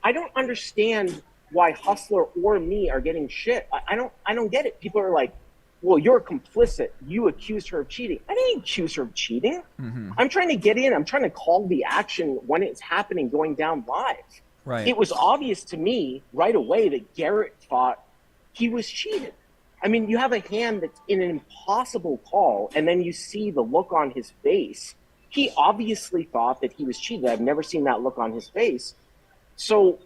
S21: I don't understand why Hustler or me are getting shit. I don't get it. People are like, well, you're complicit. You accused her of cheating. I didn't accuse her of cheating.
S1: Mm-hmm.
S21: I'm trying to get in. I'm trying to call the action when it's happening, going down live.
S1: Right.
S21: It was obvious to me right away that Garrett thought he was cheated. I mean, you have a hand that's in an impossible call, and then you see the look on his face. He obviously thought that he was cheated. I've never seen that look on his face. So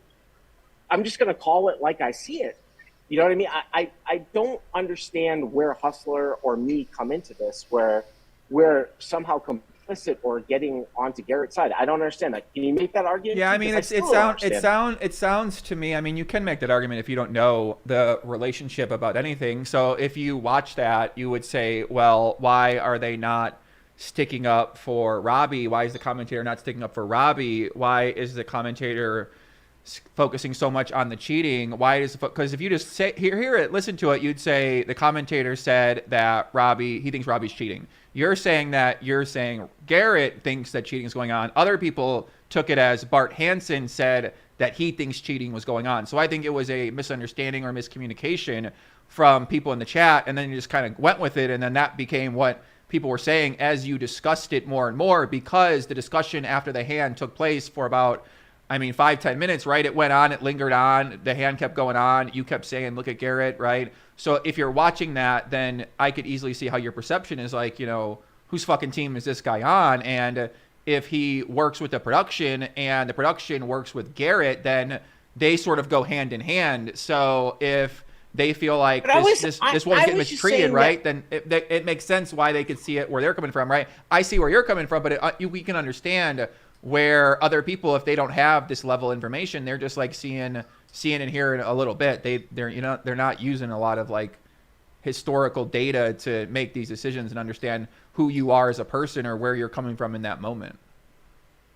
S21: I'm just going to call it like I see it. You know what I mean? I don't understand where Hustler or me come into this, where we're somehow complicit or getting onto Garrett's side. I don't understand that. Can you make that argument?
S1: Yeah, I mean, it sounds to me. I mean, you can make that argument if you don't know the relationship about anything. So if you watch that, you would say, well, why are they not sticking up for Robbi? Why is the commentator not sticking up for Robbi? Why is the commentator focusing so much on the cheating? Why is because if you just say hear it, listen to it, you'd say the commentator said that he thinks Robbi's cheating. You're saying Garrett thinks that cheating is going on. Other people took it as Bart Hanson said that he thinks cheating was going on. So I think it was a misunderstanding or miscommunication from people in the chat, and then you just kind of went with it, and then that became what people were saying as you discussed it more and more, because the discussion after the hand took place for about 5-10 minutes, right? It went on, it lingered on, the hand kept going on, you kept saying, look at Garrett, right? So if you're watching that, then I could easily see how your perception is like, whose fucking team is this guy on? And if he works with the production and the production works with Garrett, then they sort of go hand in hand. So if they feel like this woman's getting mistreated, right? Then it makes sense why they could see it where they're coming from, right? I see where you're coming from, but we can understand where other people, if they don't have this level of information, they're just like seeing and hearing a little bit. They're not using a lot of like historical data to make these decisions and understand who you are as a person or where you're coming from in that moment.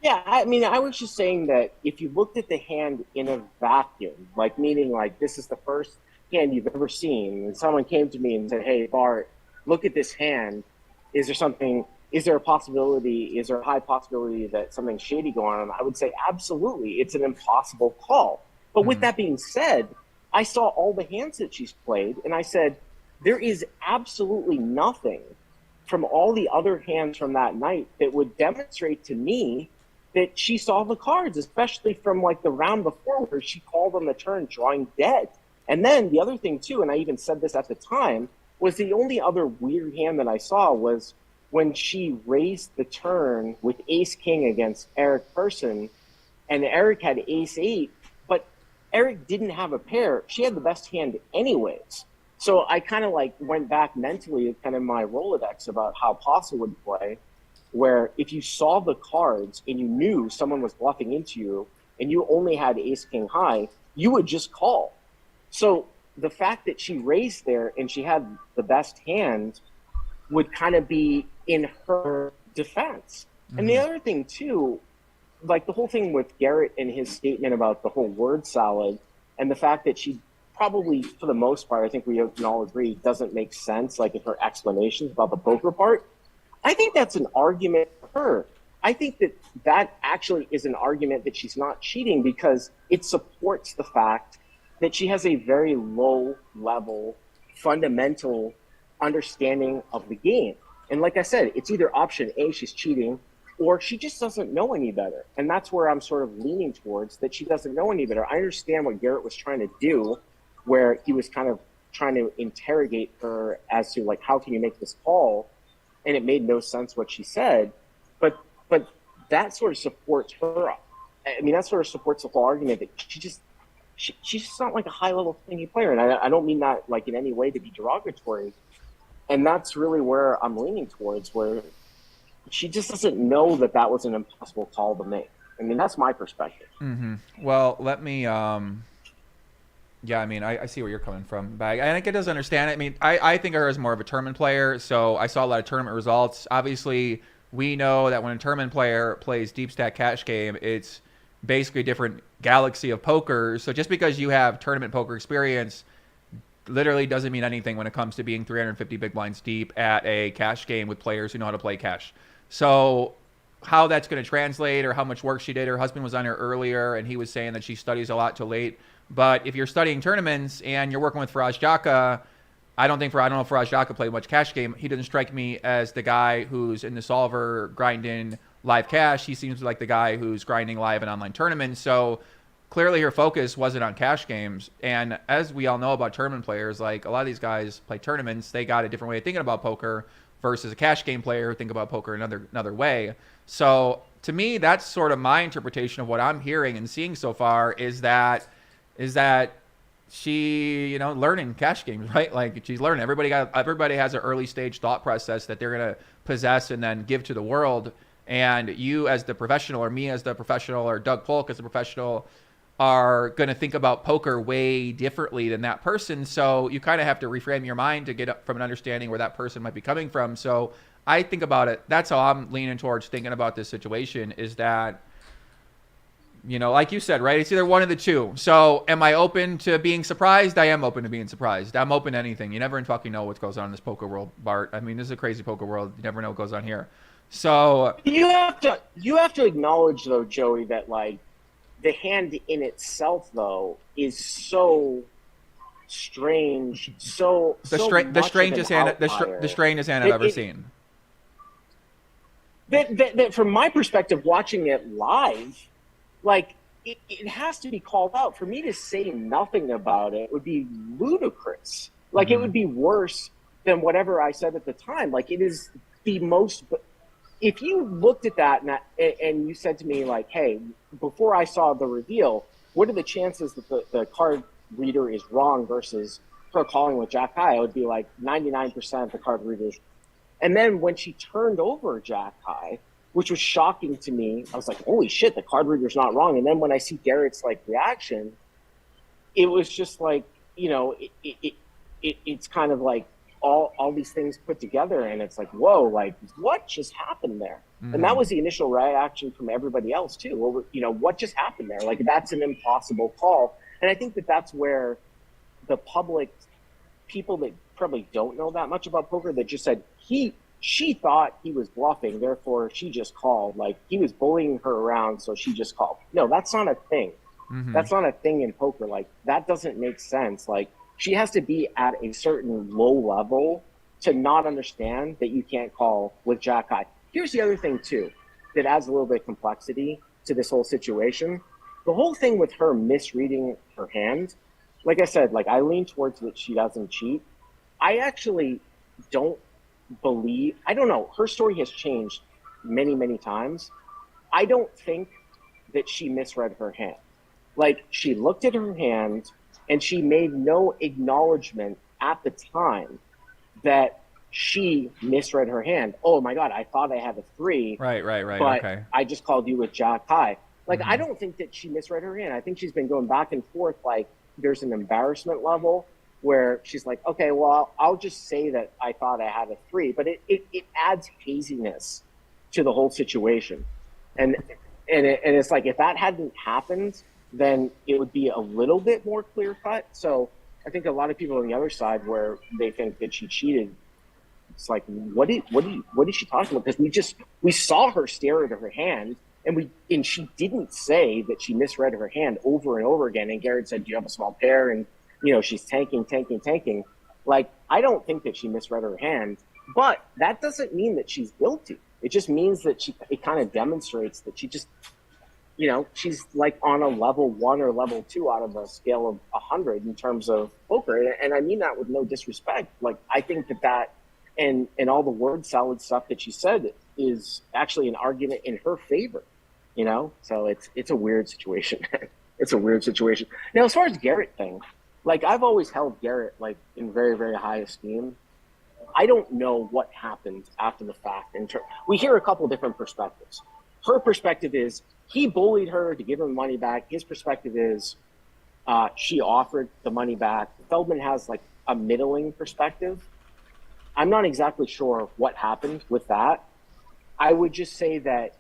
S21: Yeah, I mean, I was just saying that if you looked at the hand in a vacuum, like meaning like this is the first hand you've ever seen, and someone came to me and said, hey, Bart, look at this hand. Is there a possibility, is there a high possibility that something's shady going on? I would say absolutely. It's an impossible call. But with that being said, I saw all the hands that she's played, and I said, there is absolutely nothing from all the other hands from that night that would demonstrate to me that she saw the cards, especially from like the round before where she called on the turn drawing dead. And then the other thing too, and I even said this at the time, was the only other weird hand that I saw was when she raised the turn with ace-king against Eric Person, and Eric had ace-8, but Eric didn't have a pair. She had the best hand anyways. So I kind of like went back mentally at kind of my Rolodex about how Pasa would play, where if you saw the cards and you knew someone was bluffing into you and you only had ace-king high, you would just call. So the fact that she raised there and she had the best hand would kind of be in her defense. Mm-hmm. And the other thing too, like the whole thing with Garrett and his statement about the whole word salad and the fact that she probably, for the most part, I think we can all agree, doesn't make sense, like in her explanations about the poker part. I think that's an argument for her. I think that actually is an argument that she's not cheating because it supports the fact that she has a very low level fundamental understanding of the game. And like I said, it's either option A, she's cheating, or she just doesn't know any better. And that's where I'm sort of leaning towards, that she doesn't know any better. I understand what Garrett was trying to do, where he was kind of trying to interrogate her as to, like, how can you make this call? And it made no sense what she said. But that sort of supports her. I mean, that sort of supports the whole argument that she's just not like a high-level thinking player. And I don't mean that, like, in any way to be derogatory. And that's really where I'm leaning towards, where she just doesn't know that was an impossible call to make. I mean, that's my perspective.
S1: Mm-hmm. Well, let me, yeah, I mean, I see where you're coming from. But I think it does understand it. I mean, I think of her as more of a tournament player, so I saw a lot of tournament results. Obviously, we know that when a tournament player plays deep stack cash game, it's basically a different galaxy of poker. So just because you have tournament poker experience literally doesn't mean anything when it comes to being 350 big blinds deep at a cash game with players who know how to play cash. So how that's going to translate, or how much work she did. Her husband was on her earlier, and he was saying that she studies a lot till late. But if you're studying tournaments and you're working with Faraz Jaka, I don't know if Faraz Jaka played much cash game. He doesn't strike me as the guy who's in the solver grinding live cash. He seems like the guy who's grinding live and online tournaments. So clearly her focus wasn't on cash games. And as we all know about tournament players, like, a lot of these guys play tournaments. They got a different way of thinking about poker versus a cash game player who think about poker another way. So to me, that's sort of my interpretation of what I'm hearing and seeing so far, is that she, you know, learning cash games, right? Like, she's learning. Everybody has an early stage thought process that they're going to possess and then give to the world. And you as the professional, or me as the professional, or Doug Polk as the professional, are going to think about poker way differently than that person. So you kind of have to reframe your mind to get up from an understanding where that person might be coming from. So I think about it. That's how I'm leaning towards thinking about this situation, is that, you know, like you said, right? It's either one of the two. So am I open to being surprised? I am open to being surprised. I'm open to anything. You never fucking know what goes on in this poker world, Bart. I mean, this is a crazy poker world. You never know what goes on here. So
S21: You have to acknowledge, though, Joey, that, like, the hand in itself, though, is so strange. The strangest hand I've ever seen. That from my perspective, watching it live, like, it has to be called out. For me to say nothing about it would be ludicrous. Like, it would be worse than whatever I said at the time. Like, it is the most. If you looked at that and you said to me, like, hey, before I saw the reveal, what are the chances that the card reader is wrong versus her calling with Jack High? I would be like 99% the card readers. And then when she turned over Jack High, which was shocking to me, I was like, holy shit, the card reader's not wrong. And then when I see Garrett's, like, reaction, it was just like, you know, it's kind of like all these things put together, and it's like, whoa, like, what just happened there? And that was the initial reaction from everybody else too. Well, you know, what just happened there? Like, that's an impossible call. And I think that's where the public, people that probably don't know that much about poker, that just said she thought he was bluffing, therefore she just called. Like, he was bullying her around, so she just called. No, that's not a thing. That's not a thing in poker. Like, that doesn't make sense. Like, she has to be at a certain low level to not understand that you can't call with Jack High. Here's the other thing, too, that adds a little bit of complexity to this whole situation. The whole thing with her misreading her hand, like I said, like, I lean towards that she doesn't cheat. I actually don't believe, I don't know, her story has changed many, many times. I don't think that she misread her hand. Like, she looked at her hand and she made no acknowledgement at the time that she misread her hand. Oh my God, I thought I had a 3.
S1: Right.
S21: But
S1: Okay.
S21: I just called you with Jack High. Like, I don't think that she misread her hand. I think she's been going back and forth. Like, there's an embarrassment level where she's like, okay, well, I'll just say that I thought I had a 3. But it adds haziness to the whole situation. And it's like, if that hadn't happened, then it would be a little bit more clear cut. So I think a lot of people on the other side, where they think that she cheated, it's like, what is she talking about? Because we saw her stare at her hand, and she didn't say that she misread her hand over and over again. And Garrett said, do you have a small pair? And, you know, she's tanking. Like, I don't think that she misread her hand, but that doesn't mean that she's guilty. It just means that it kind of demonstrates that she just, she's like on a level 1 or level 2 out of a scale of 100 in terms of poker. And I mean that with no disrespect. Like, I think that and all the word salad stuff that she said is actually an argument in her favor, So it's a weird situation. It's a weird situation. Now, as far as Garrett thing, like, I've always held Garrett like in very, very high esteem. I don't know what happened after the fact. We hear a couple different perspectives. Her perspective is he bullied her to give him money back. His perspective is she offered the money back. Feldman has like a middling perspective. I'm not exactly sure what happened with that. I would just say that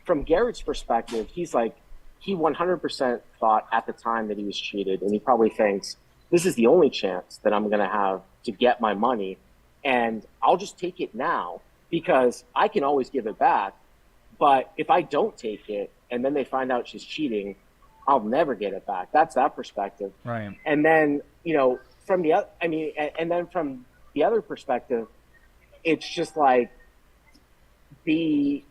S21: from Garrett's perspective, he's like, he 100% thought at the time that he was cheated, and he probably thinks, this is the only chance that I'm going to have to get my money, and I'll just take it now because I can always give it back. But if I don't take it and then they find out she's cheating, I'll never get it back. That's that perspective.
S1: Right.
S21: And then, from the other, and then from the other perspective, it's just like the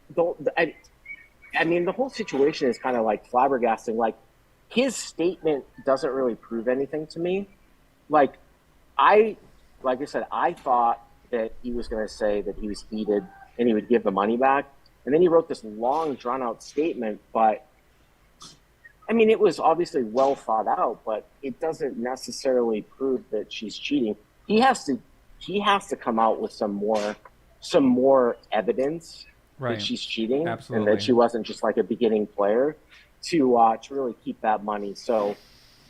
S21: whole situation is kind of like flabbergasting. Like, his statement doesn't really prove anything to me. Like I said, I thought that he was going to say that he was heated and he would give the money back. And then he wrote this long, drawn-out statement. But, it was obviously well thought out, but it doesn't necessarily prove that she's cheating. He has to come out with some more evidence that she's cheating.
S1: Absolutely.
S21: And that she wasn't just like a beginning player to really keep that money. So,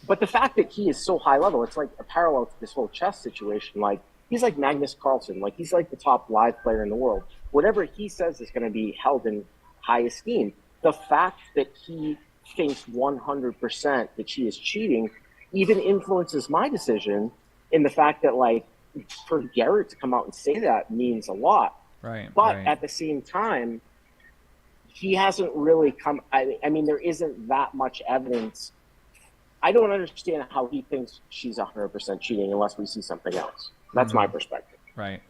S21: but the fact that he is so high level, it's like a parallel to this whole chess situation. Like, he's like Magnus Carlsen. Like, he's like the top live player in the world. Whatever he says is going to be held in high esteem. The fact that he thinks 100% that she is cheating even influences my decision, in the fact that, like, for Garrett to come out and say that means a lot.
S1: Right.
S21: But at the same time, he hasn't really come. There isn't that much evidence. I don't understand how he thinks she's 100% cheating unless we see something else. That's my perspective.
S1: Right.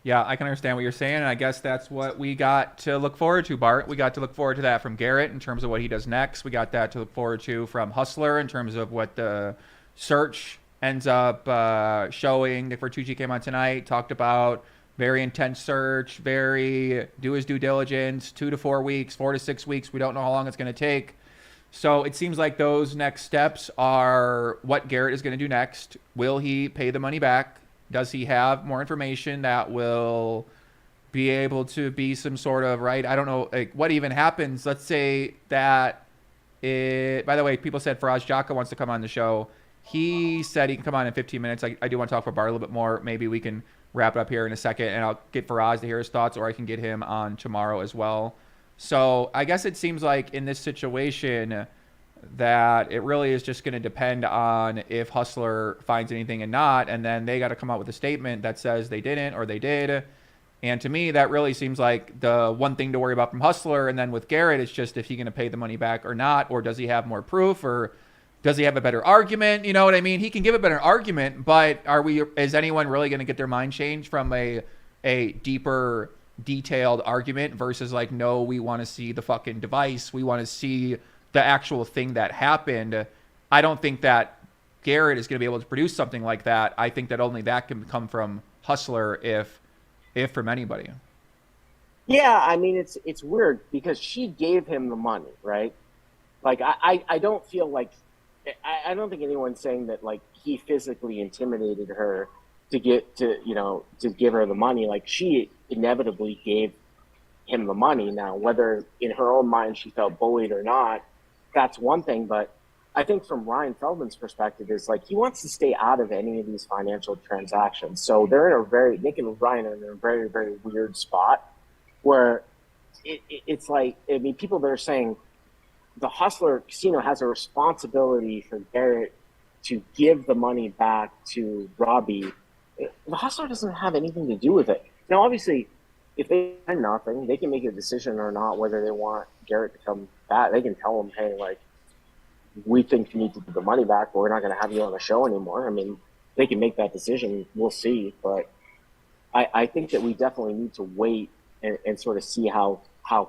S1: Yeah, I can understand what you're saying, and I guess that's what we got to look forward to, Bart. We got to look forward to that from Garrett in terms of what he does next. We got that to look forward to from Hustler in terms of what the search ends up showing. Nick Vertucci came on tonight, talked about very intense search, do his due diligence, 2 to 4 weeks, 4 to 6 weeks. We don't know how long it's going to take. So it seems like those next steps are what Garrett is going to do next. Will he pay the money back? Does he have more information that will be able to be some sort of, right? I don't know, like, what even happens. Let's say that by the way, people said Faraz Jaka wants to come on the show. He said he can come on in 15 minutes. I do want to talk for Bart a little bit more. Maybe we can wrap it up here in a second, and I'll get Faraz to hear his thoughts, or I can get him on tomorrow as well. So I guess it seems like in this situation that it really is just going to depend on if Hustler finds anything and not, and then they got to come out with a statement that says they didn't or they did. And to me, that really seems like the one thing to worry about from Hustler. And then with Garrett, it's just if he's going to pay the money back or not, or does he have more proof, or does he have a better argument? You know what I mean? He can give a better argument, but is anyone really going to get their mind changed from a deeper, detailed argument versus like, no, we want to see the fucking device. We want to see the actual thing that happened. I don't think that Garrett is going to be able to produce something like that. I think that only that can come from Hustler, if from anybody.
S21: Yeah, I mean, it's weird because she gave him the money, right? Like, I don't feel like, I don't think anyone's saying that like he physically intimidated her to give her the money. Like, she inevitably gave him the money. Now, whether in her own mind she felt bullied or not, that's one thing. But I think from Ryan Feldman's perspective is like he wants to stay out of any of these financial transactions. So they're in Nick and Ryan are in a very, very weird spot where it's like, I mean, people that are saying the Hustler Casino has a responsibility for Garrett to give the money back to Robbi. The Hustler doesn't have anything to do with it. Now, obviously, if they find nothing, they can make a decision or not whether they want Garrett to come back. They can tell him, hey, like, we think you need to give the money back, but we're not going to have you on the show anymore. I mean, they can make that decision. We'll see. But I think that we definitely need to wait and sort of see how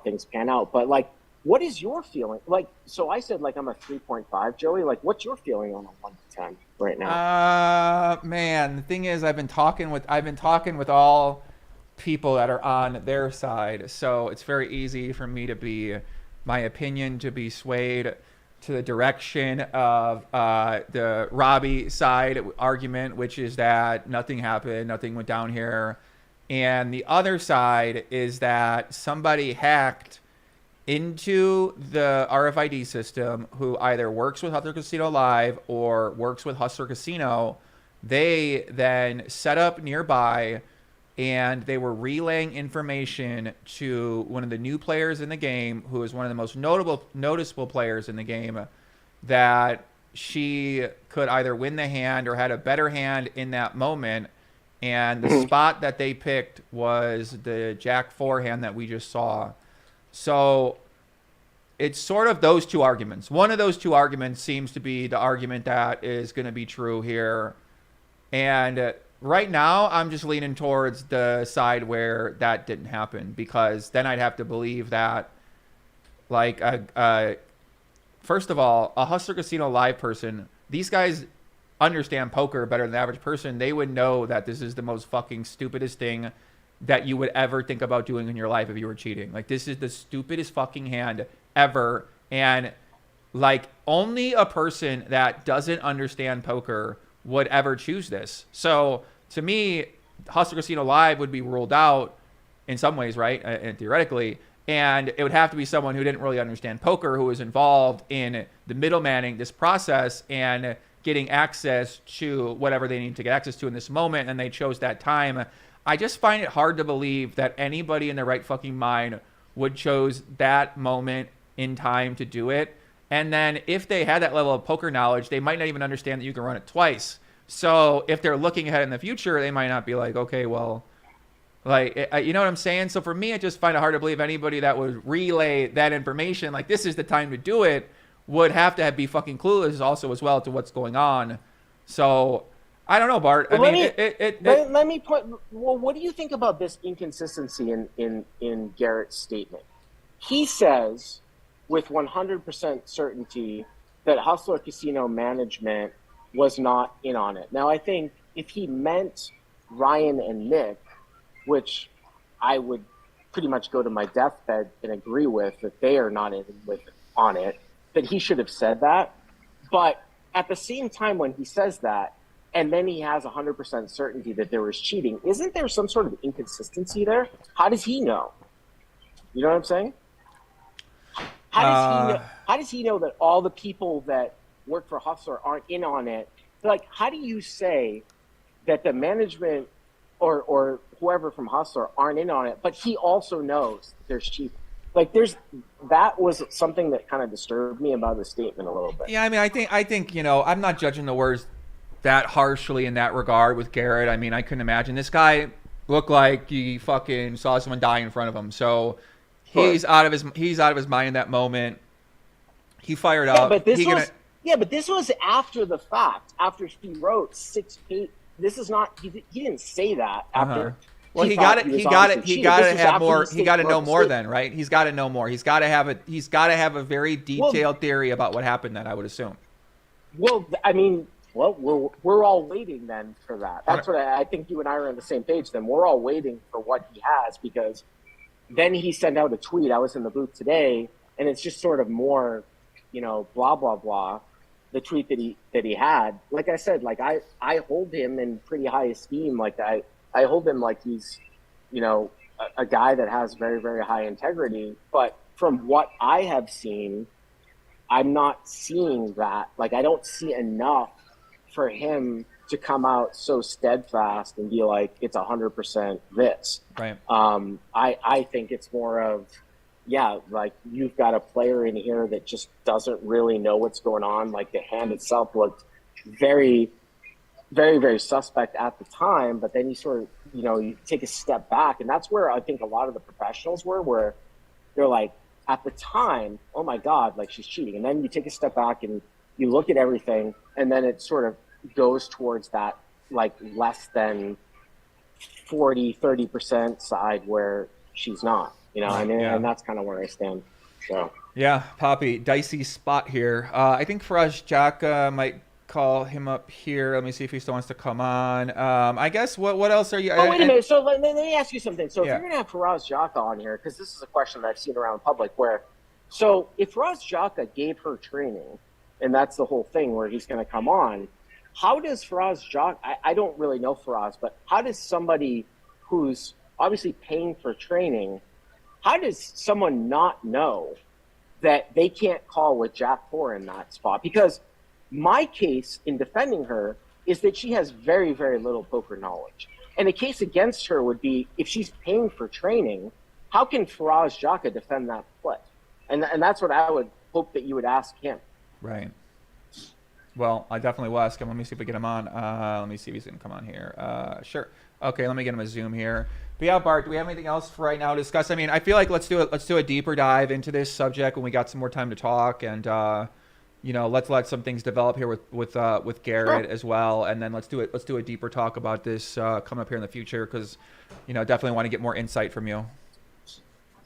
S21: things pan out. But like, what is your feeling? Like, so I said like I'm a 3.5, Joey. Like, what's your feeling on a 1 to 10 right now?
S1: Man, the thing is, I've been talking with all people that are on their side, so it's very easy for me to be my opinion to be swayed to the direction of the Robbi side argument, which is that nothing happened, nothing went down here, and the other side is that somebody hacked into the RFID system who either works with Hustler Casino Live or works with Hustler Casino. They then set up nearby and they were relaying information to one of the new players in the game, who is one of the most noticeable players in the game, that she could either win the hand or had a better hand in that moment. And the spot that they picked was the Jack 4 hand that we just saw. So it's sort of those two arguments. One of those two arguments seems to be the argument that is going to be true here. And right now, I'm just leaning towards the side where that didn't happen, because then I'd have to believe that, like, first of all, a Hustler Casino Live person, these guys understand poker better than the average person. They would know that this is the most fucking stupidest thing that you would ever think about doing in your life if you were cheating. Like, this is the stupidest fucking hand ever. And, like, only a person that doesn't understand poker would ever choose this. So, to me, Hustler Casino Live would be ruled out in some ways, right? And theoretically. And it would have to be someone who didn't really understand poker, who was involved in the middlemanning this process and getting access to whatever they need to get access to in this moment. And they chose that time. I just find it hard to believe that anybody in their right fucking mind would chose that moment in time to do it. And then if they had that level of poker knowledge, they might not even understand that you can run it twice. So if they're looking ahead in the future, they might not be like, okay, well, like, you know what I'm saying? So for me, I just find it hard to believe anybody that would relay that information, like this is the time to do it, would have to be fucking clueless also as well to what's going on. So I don't know, Bart.
S21: Well, let me point. Well, what do you think about this inconsistency in Garrett's statement? He says with 100% certainty that Hustler Casino management was not in on it. Now, I think if he meant Ryan and Nick, which I would pretty much go to my deathbed and agree with, that they are not on it, that he should have said that. But at the same time, when he says that, and then he has 100% certainty that there was cheating, isn't there some sort of inconsistency there? How does he know? You know what I'm saying? How does he know that all the people that work for Hustler aren't in on it? Like, how do you say that the management or whoever from Hustler aren't in on it, but he also knows there's cheating? Like, that was something that kind of disturbed me about the statement a little bit.
S1: Yeah, I mean, I think you know, I'm not judging the words that harshly in that regard with Garrett. I mean, I couldn't imagine. This guy looked like he fucking saw someone die in front of him. So he's out of his mind in that moment. He fired up.
S21: But this was after the fact. After he wrote 6 pages. This is not. He didn't say that after.
S1: Well, he got to have more. He got to know more then, right? He's got to know more. He's got to have a very detailed theory about what happened then, I would assume.
S21: Well, I mean, we're all waiting then for that. That's what I think you and I are on the same page then. We're all waiting for what he has, because then he sent out a tweet. I was in the booth today, and it's just sort of more, you know, blah, blah, blah. The tweet that he had, like I said, like I hold him in pretty high esteem. Like I hold him like he's, you know, a guy that has very, very high integrity. But from what I have seen, I'm not seeing that. Like, I don't see enough for him to come out so steadfast and be like, it's 100% this.
S1: Right.
S21: I think it's more of, yeah, like you've got a player in here that just doesn't really know what's going on. Like, the hand itself looked very, very, very suspect at the time, but then you sort of, you know, you take a step back, and that's where I think a lot of the professionals were, where they're like, at the time, oh my God, like she's cheating. And then you take a step back and you look at everything, and then it sort of goes towards that like less than 30% side where she's not, you know, I mean,
S1: Yeah.
S21: and that's kind of where I stand. So.
S1: Yeah, Poppy, dicey spot here. I think Faraz Jaka might call him up here. Let me see if he still wants to come on. I guess what else are you?
S21: Oh, wait a minute. So let me ask you something. So
S1: Yeah.
S21: if you're going to have Faraz Jaka on here, because this is a question that I've seen around public where, so if Faraz Jaka gave her training, and that's the whole thing where he's going to come on, how does Faraz Jaka, I don't really know Faraz, but how does somebody who's obviously paying for training, how does someone not know that they can't call with Jack 4 in that spot? Because my case in defending her is that she has very, very little poker knowledge. And the case against her would be if she's paying for training, how can Faraz Jaka defend that split? And that's what I would hope that you would ask him.
S1: Right. Well, I definitely will ask him. Let me see if we get him on. Let me see if he's going to come on here. Sure. Okay, let me get him a Zoom here. But yeah, Bart, do we have anything else for right now to discuss? I mean, I feel like let's do a deeper dive into this subject when we got some more time to talk, and you know, let's let some things develop here with Garrett as well, and then let's do a deeper talk about this coming up here in the future, because you know, definitely want to get more insight from you.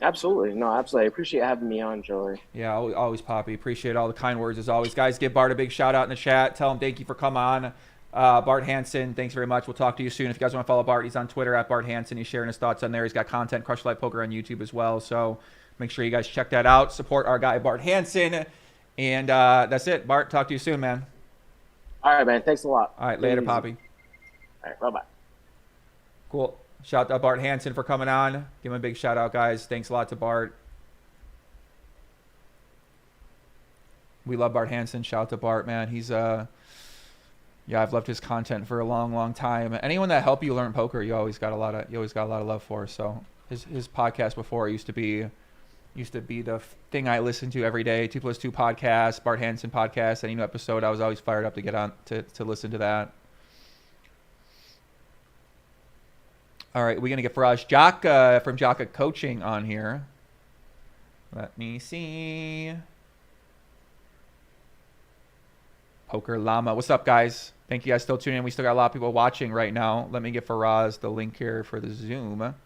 S21: Absolutely. No, absolutely. I appreciate having me on, Joey.
S1: Yeah, always, Poppy. Appreciate all the kind words as always. Guys, give Bart a big shout out in the chat. Tell him thank you for coming on. Bart Hanson, thanks very much. We'll talk to you soon. If you guys want to follow Bart, he's on Twitter at Bart Hanson. He's sharing his thoughts on there. He's got content, Crush Live Poker on YouTube as well. So make sure you guys check that out. Support our guy, Bart Hanson. And that's it. Bart, talk to you soon, man.
S21: All right, man. Thanks a lot.
S1: All right, later, Poppy.
S21: All right, bye-bye.
S1: Cool. Shout out to Bart Hanson for coming on. Give him a big shout out, guys. Thanks a lot to Bart. We love Bart Hanson. Shout out to Bart, man. He's yeah, I've loved his content for a long time. Anyone that helped you learn poker, you always got a lot of love for. So his podcast before used to be the thing I listened to every day. 2+2 podcast, Bart Hanson podcast. Any new episode, I was always fired up to get on to listen to that. All right, we're gonna get Faraz Jaka from Jaka Coaching on here. Let me see. Poker Llama. What's up, guys? Thank you guys still tuning in. We still got a lot of people watching right now. Let me get Faraz the link here for the Zoom.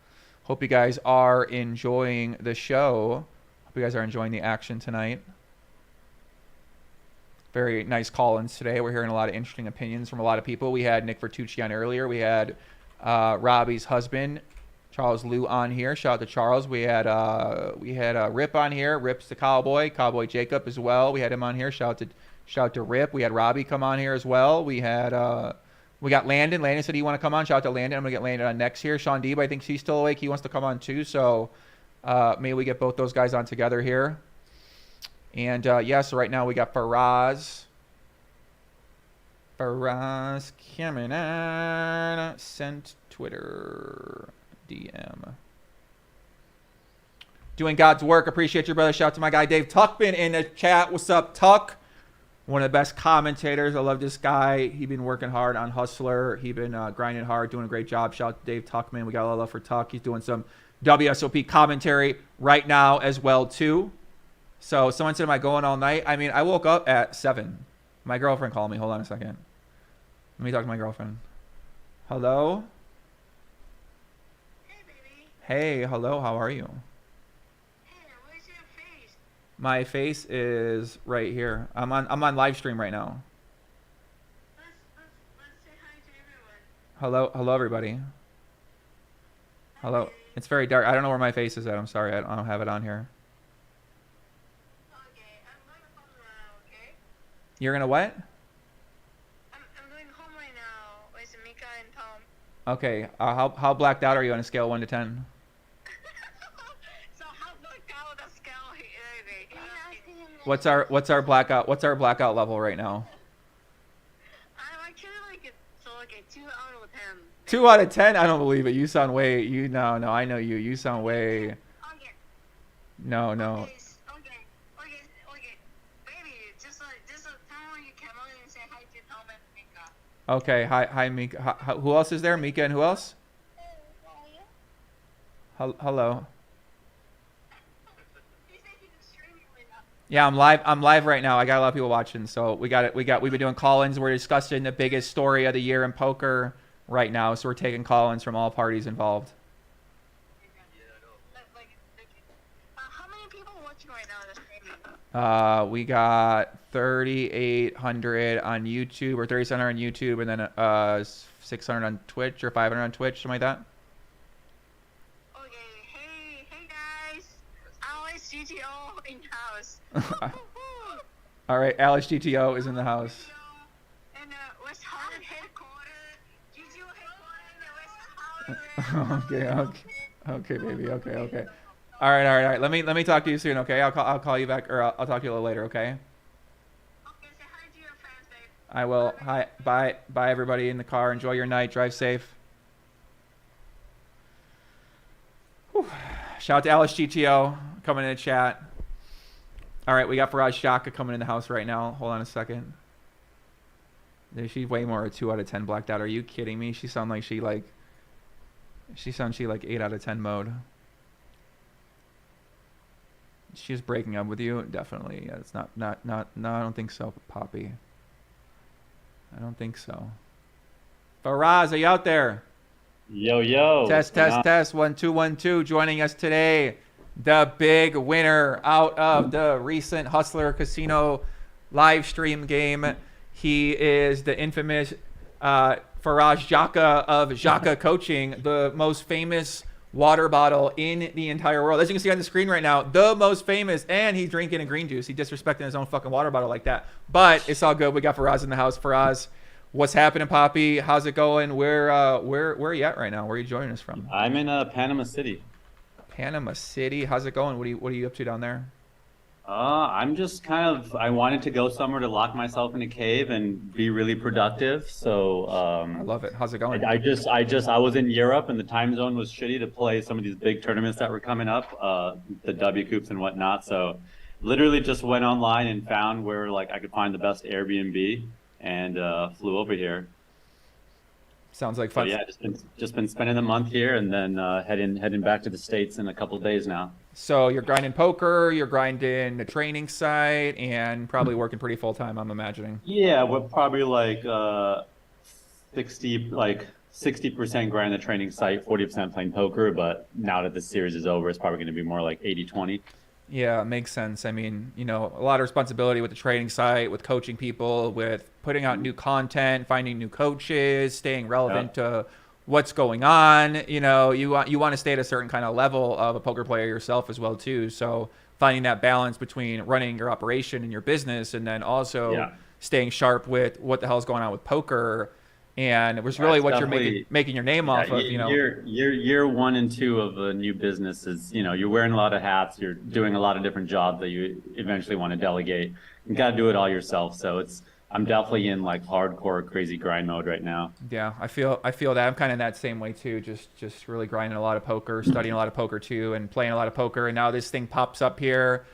S1: Hope you guys are enjoying the show. Hope you guys are enjoying the action tonight. Very nice call-ins today. We're hearing a lot of interesting opinions from a lot of people. We had Nick Vertucci on earlier. We had Robbi's husband, Charles Lew, on here. Shout out to Charles. We had Rip on here. Rip's the Cowboy Jacob as well. We had him on here. Shout out to Rip. We had Robbi come on here as well. We got Landon. Landon said he want to come on. Shout out to Landon. I'm gonna get Landon on next here. Sean Deeb, I think he's still awake. He wants to come on too. So maybe we get both those guys on together here. And yeah, so right now we got Faraz coming on. Sent Twitter DM. Doing God's work. Appreciate your brother. Shout out to my guy Dave Tuckman in the chat. What's up, Tuck? One of the best commentators. I love this guy. He been working hard on Hustler. He been grinding hard, doing a great job. Shout out to Dave Tuckman. We got a lot of love for Tuck. He's doing some WSOP commentary right now as well too. So someone said, am I going all night? I mean, I woke up at 7. My girlfriend called me. Hold on a second. Let me talk to my girlfriend. Hello?
S7: Hey, baby.
S1: Hey, hello. How are you?
S7: Hey, where's your face?
S1: My face is right here. I'm on live stream right now.
S7: Let's say hi to everyone.
S1: Hello everybody. Hello. It's very dark. I don't know where my face is at. I'm sorry. I don't have it on here.
S7: Okay, I'm going home now, okay?
S1: You're gonna what?
S7: I'm going home right now with Mika and Tom.
S1: Okay. How blacked out are you on a scale of 1 to 10?
S7: So how blacked out the scale
S1: What's our blackout level right now?
S7: I'm actually like a 2 out of 10.
S1: 2 out of 10? I don't believe it. You sound way. No. I know you. You sound way.
S7: Okay.
S1: No.
S7: Okay. Baby, just tell me when you come on and say hi to Tom and Mika.
S1: Okay. Hi, Mika. Who else is there? Mika and who else? Hello. Yeah, I'm live. I'm live right now. I got a lot of people watching, so we've been doing call-ins. We're discussing the biggest story of the year in poker right now, so we're taking call-ins from all parties involved.
S7: How many people watching right now on the stream?
S1: We got 3,800 on YouTube, or 3,700 on YouTube, and then 600 on Twitch, or 500 on Twitch, something like that.
S7: Okay, hey guys, Alex GTO in house.
S1: All right, Alex GTO is in the house.
S7: And West Holland headquarters, GTO headquarters in West Holland.
S1: Okay, baby. Okay. All right. Let me talk to you soon. Okay, I'll call you back, or I'll talk to you a little later. Okay.
S7: Okay, say hi to your friends, babe.
S1: I will. Hi. Bye, everybody in the car. Enjoy your night. Drive safe. Whew. Shout out to Alice GTO coming in the chat. All right, we got Faraz Jaka coming in the house right now. Hold on a second. She's way more a 2 out of 10 blacked out. Are you kidding me? She sounds like 8 out of 10 mode. She's breaking up with you? Definitely. Yeah, it's not, no, I don't think so, Poppy. I don't think so. Faraz, are you out there?
S6: Yo.
S1: Test. 1 2 1 2. Joining us today, the big winner out of the recent Hustler Casino live stream game. He is the infamous Faraz Jaka of Jaka Coaching, the most famous water bottle in the entire world. As you can see on the screen right now, the most famous, and he's drinking a green juice. He's disrespecting his own fucking water bottle like that. But it's all good. We got Faraz in the house. Faraz, what's happening, Poppy? How's it going? Where are you at right now? Where are you joining us from?
S6: I'm in Panama City.
S1: Panama City. How's it going? What are you up to down there?
S6: I'm just I wanted to go somewhere to lock myself in a cave and be really productive. So
S1: I love it. How's it going?
S6: I was in Europe and the time zone was shitty to play some of these big tournaments that were coming up, the W Coops and whatnot. So literally just went online and found where I could find the best Airbnb and flew over here.
S1: Sounds like fun.
S6: So, yeah, just been spending the month here and then heading back to the States in a couple of days now.
S1: So you're grinding poker, you're grinding the training site, and probably working pretty full time, I'm imagining.
S6: Yeah, we're probably 60% grind the training site, 40% playing poker. But now that the series is over, it's probably going to be more like 80-20.
S1: Yeah, it makes sense. I mean, a lot of responsibility with the training site, with coaching people, with putting out new content, finding new coaches, staying relevant to what's going on. You want to stay at a certain kind of level of a poker player yourself as well too. So finding that balance between running your operation and your business, and then also staying sharp with what the hell's going on with poker. And it was really what you're making your name off of.
S6: Year 1 and 2 of a new business is, you're wearing a lot of hats, you're doing a lot of different jobs that you eventually want to delegate. You got to do it all yourself. So I'm definitely in hardcore crazy grind mode right now.
S1: Yeah, I feel that. I'm kind of in that same way too. Just really grinding a lot of poker, studying a lot of poker too, and playing a lot of poker. And now this thing pops up here,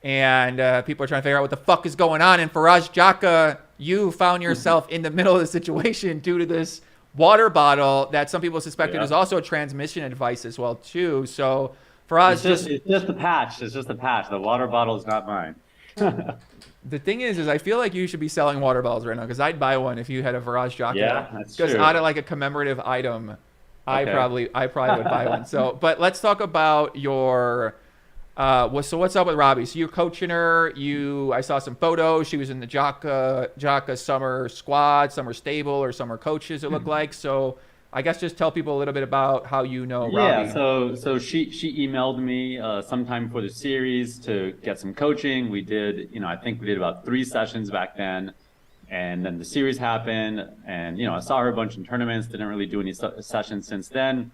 S1: and people are trying to figure out what the fuck is going on. And Faraz Jaka, you found yourself in the middle of the situation due to this water bottle that some people suspected is also a transmission device as well too. So Faraz,
S6: it's just a patch. It's just a patch. The water bottle is not mine.
S1: The thing is I feel like you should be selling water bottles right now, because I'd buy one if you had a Faraz Jaka.
S6: Yeah, that's
S1: true. Because out of a commemorative item, I probably would buy one. So, but let's talk about your. So what's up with Robbi? So you're coaching her. I saw some photos. She was in the Jaka summer squad, summer stable, or summer coaches. It looked like. So I guess just tell people a little bit about how you know Robbi.
S6: Yeah, so she emailed me sometime before the series to get some coaching. We did, I think we did about 3 sessions back then, and then the series happened, and I saw her a bunch in tournaments. Didn't really do any sessions since then.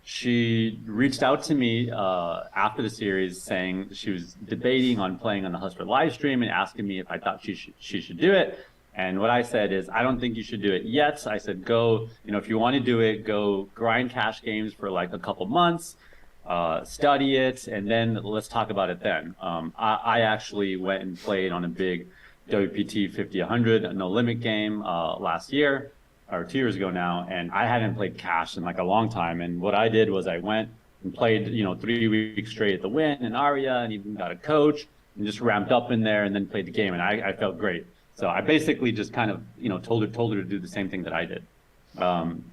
S6: She reached out to me after the series saying she was debating on playing on the Hustler live stream and asking me if I thought she should do it. And what I said is, I don't think you should do it yet. I said, go, if you want to do it, go grind cash games for a couple months, study it, and then let's talk about it then. I actually went and played on a big WPT 50-100 no limit game last year, or 2 years ago now, and I hadn't played cash in a long time. And what I did was I went and played 3 weeks straight at the Win and Aria, and even got a coach. and just ramped up in there and then played the game, and I felt great. So I basically just kind of, told her to do the same thing that I did.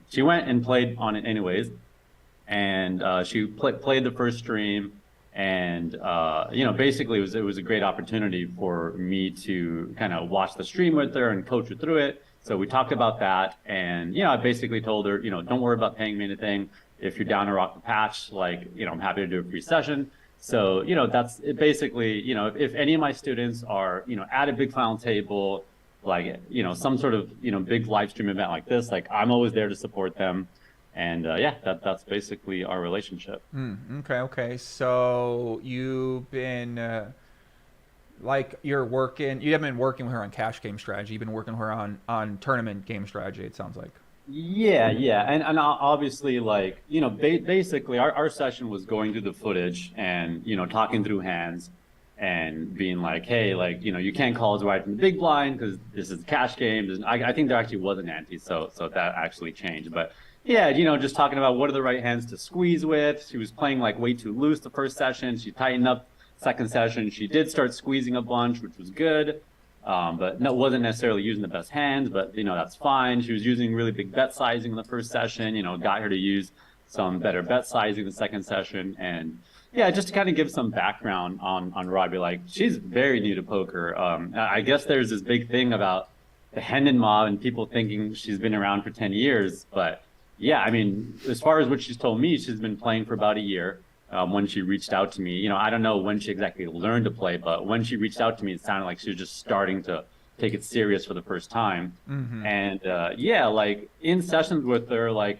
S6: She went and played on it anyways, and she played the first stream, and basically it was a great opportunity for me to kind of watch the stream with her and coach her through it. So we talked about that, and I basically told her, don't worry about paying me anything. If you're down to rock the patch, I'm happy to do a free session. So, that's it. Basically, if any of my students are, at a big final table, some sort of, big live stream event like this, I'm always there to support them. And that's basically our relationship.
S1: Okay. So you've been, you haven't been working with her on cash game strategy. You've been working with her on tournament game strategy, it sounds like.
S6: Yeah. And obviously, basically our session was going through the footage and, talking through hands and being like, hey, you can't call as wide from the big blind because this is a cash game. I think there actually was an ante, so that actually changed. But yeah, just talking about what are the right hands to squeeze with. She was playing way too loose the first session. She tightened up second session. She did start squeezing a bunch, which was good. But no, wasn't necessarily using the best hands, but that's fine. She was using really big bet sizing in the first session, got her to use some better bet sizing the second session. And yeah, just to kind of give some background on Robbi, she's very new to poker. I guess there's this big thing about the Hendon mob and people thinking she's been around for 10 years. But yeah, I mean, as far as what she's told me, she's been playing for about a year. When she reached out to me, I don't know when she exactly learned to play, but when she reached out to me, it sounded like she was just starting to take it serious for the first time.
S1: Mm-hmm.
S6: And in sessions with her,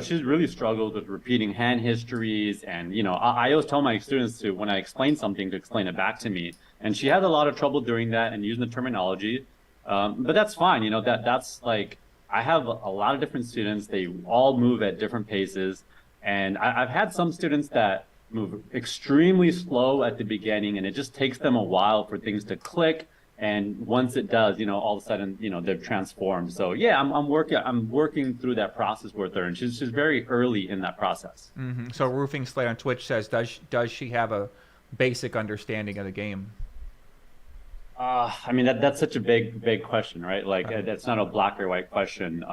S6: she's really struggled with repeating hand histories. And, I always tell my students to, when I explain something, to explain it back to me. And she has a lot of trouble doing that and using the terminology. But that's fine. That's I have a lot of different students. They all move at different paces. And I've had some students that move extremely slow at the beginning, and it just takes them a while for things to click. And once it does, all of a sudden, they're transformed. So yeah, I'm working through that process with her, and she's very early in that process.
S1: Mm-hmm. So Roofing Slay on Twitch says, does she have a basic understanding of the game?
S6: I mean, that's such a big question, right? That's not a black or white question.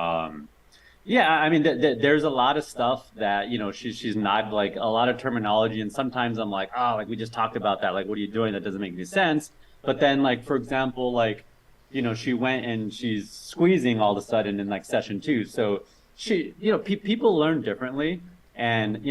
S6: Yeah, I mean, there's a lot of stuff that, she's not a lot of terminology. And sometimes I'm like, oh, we just talked about that. What are you doing? That doesn't make any sense. But then, for example, she went and she's squeezing all of a sudden in session 2. So she, people learn differently. And,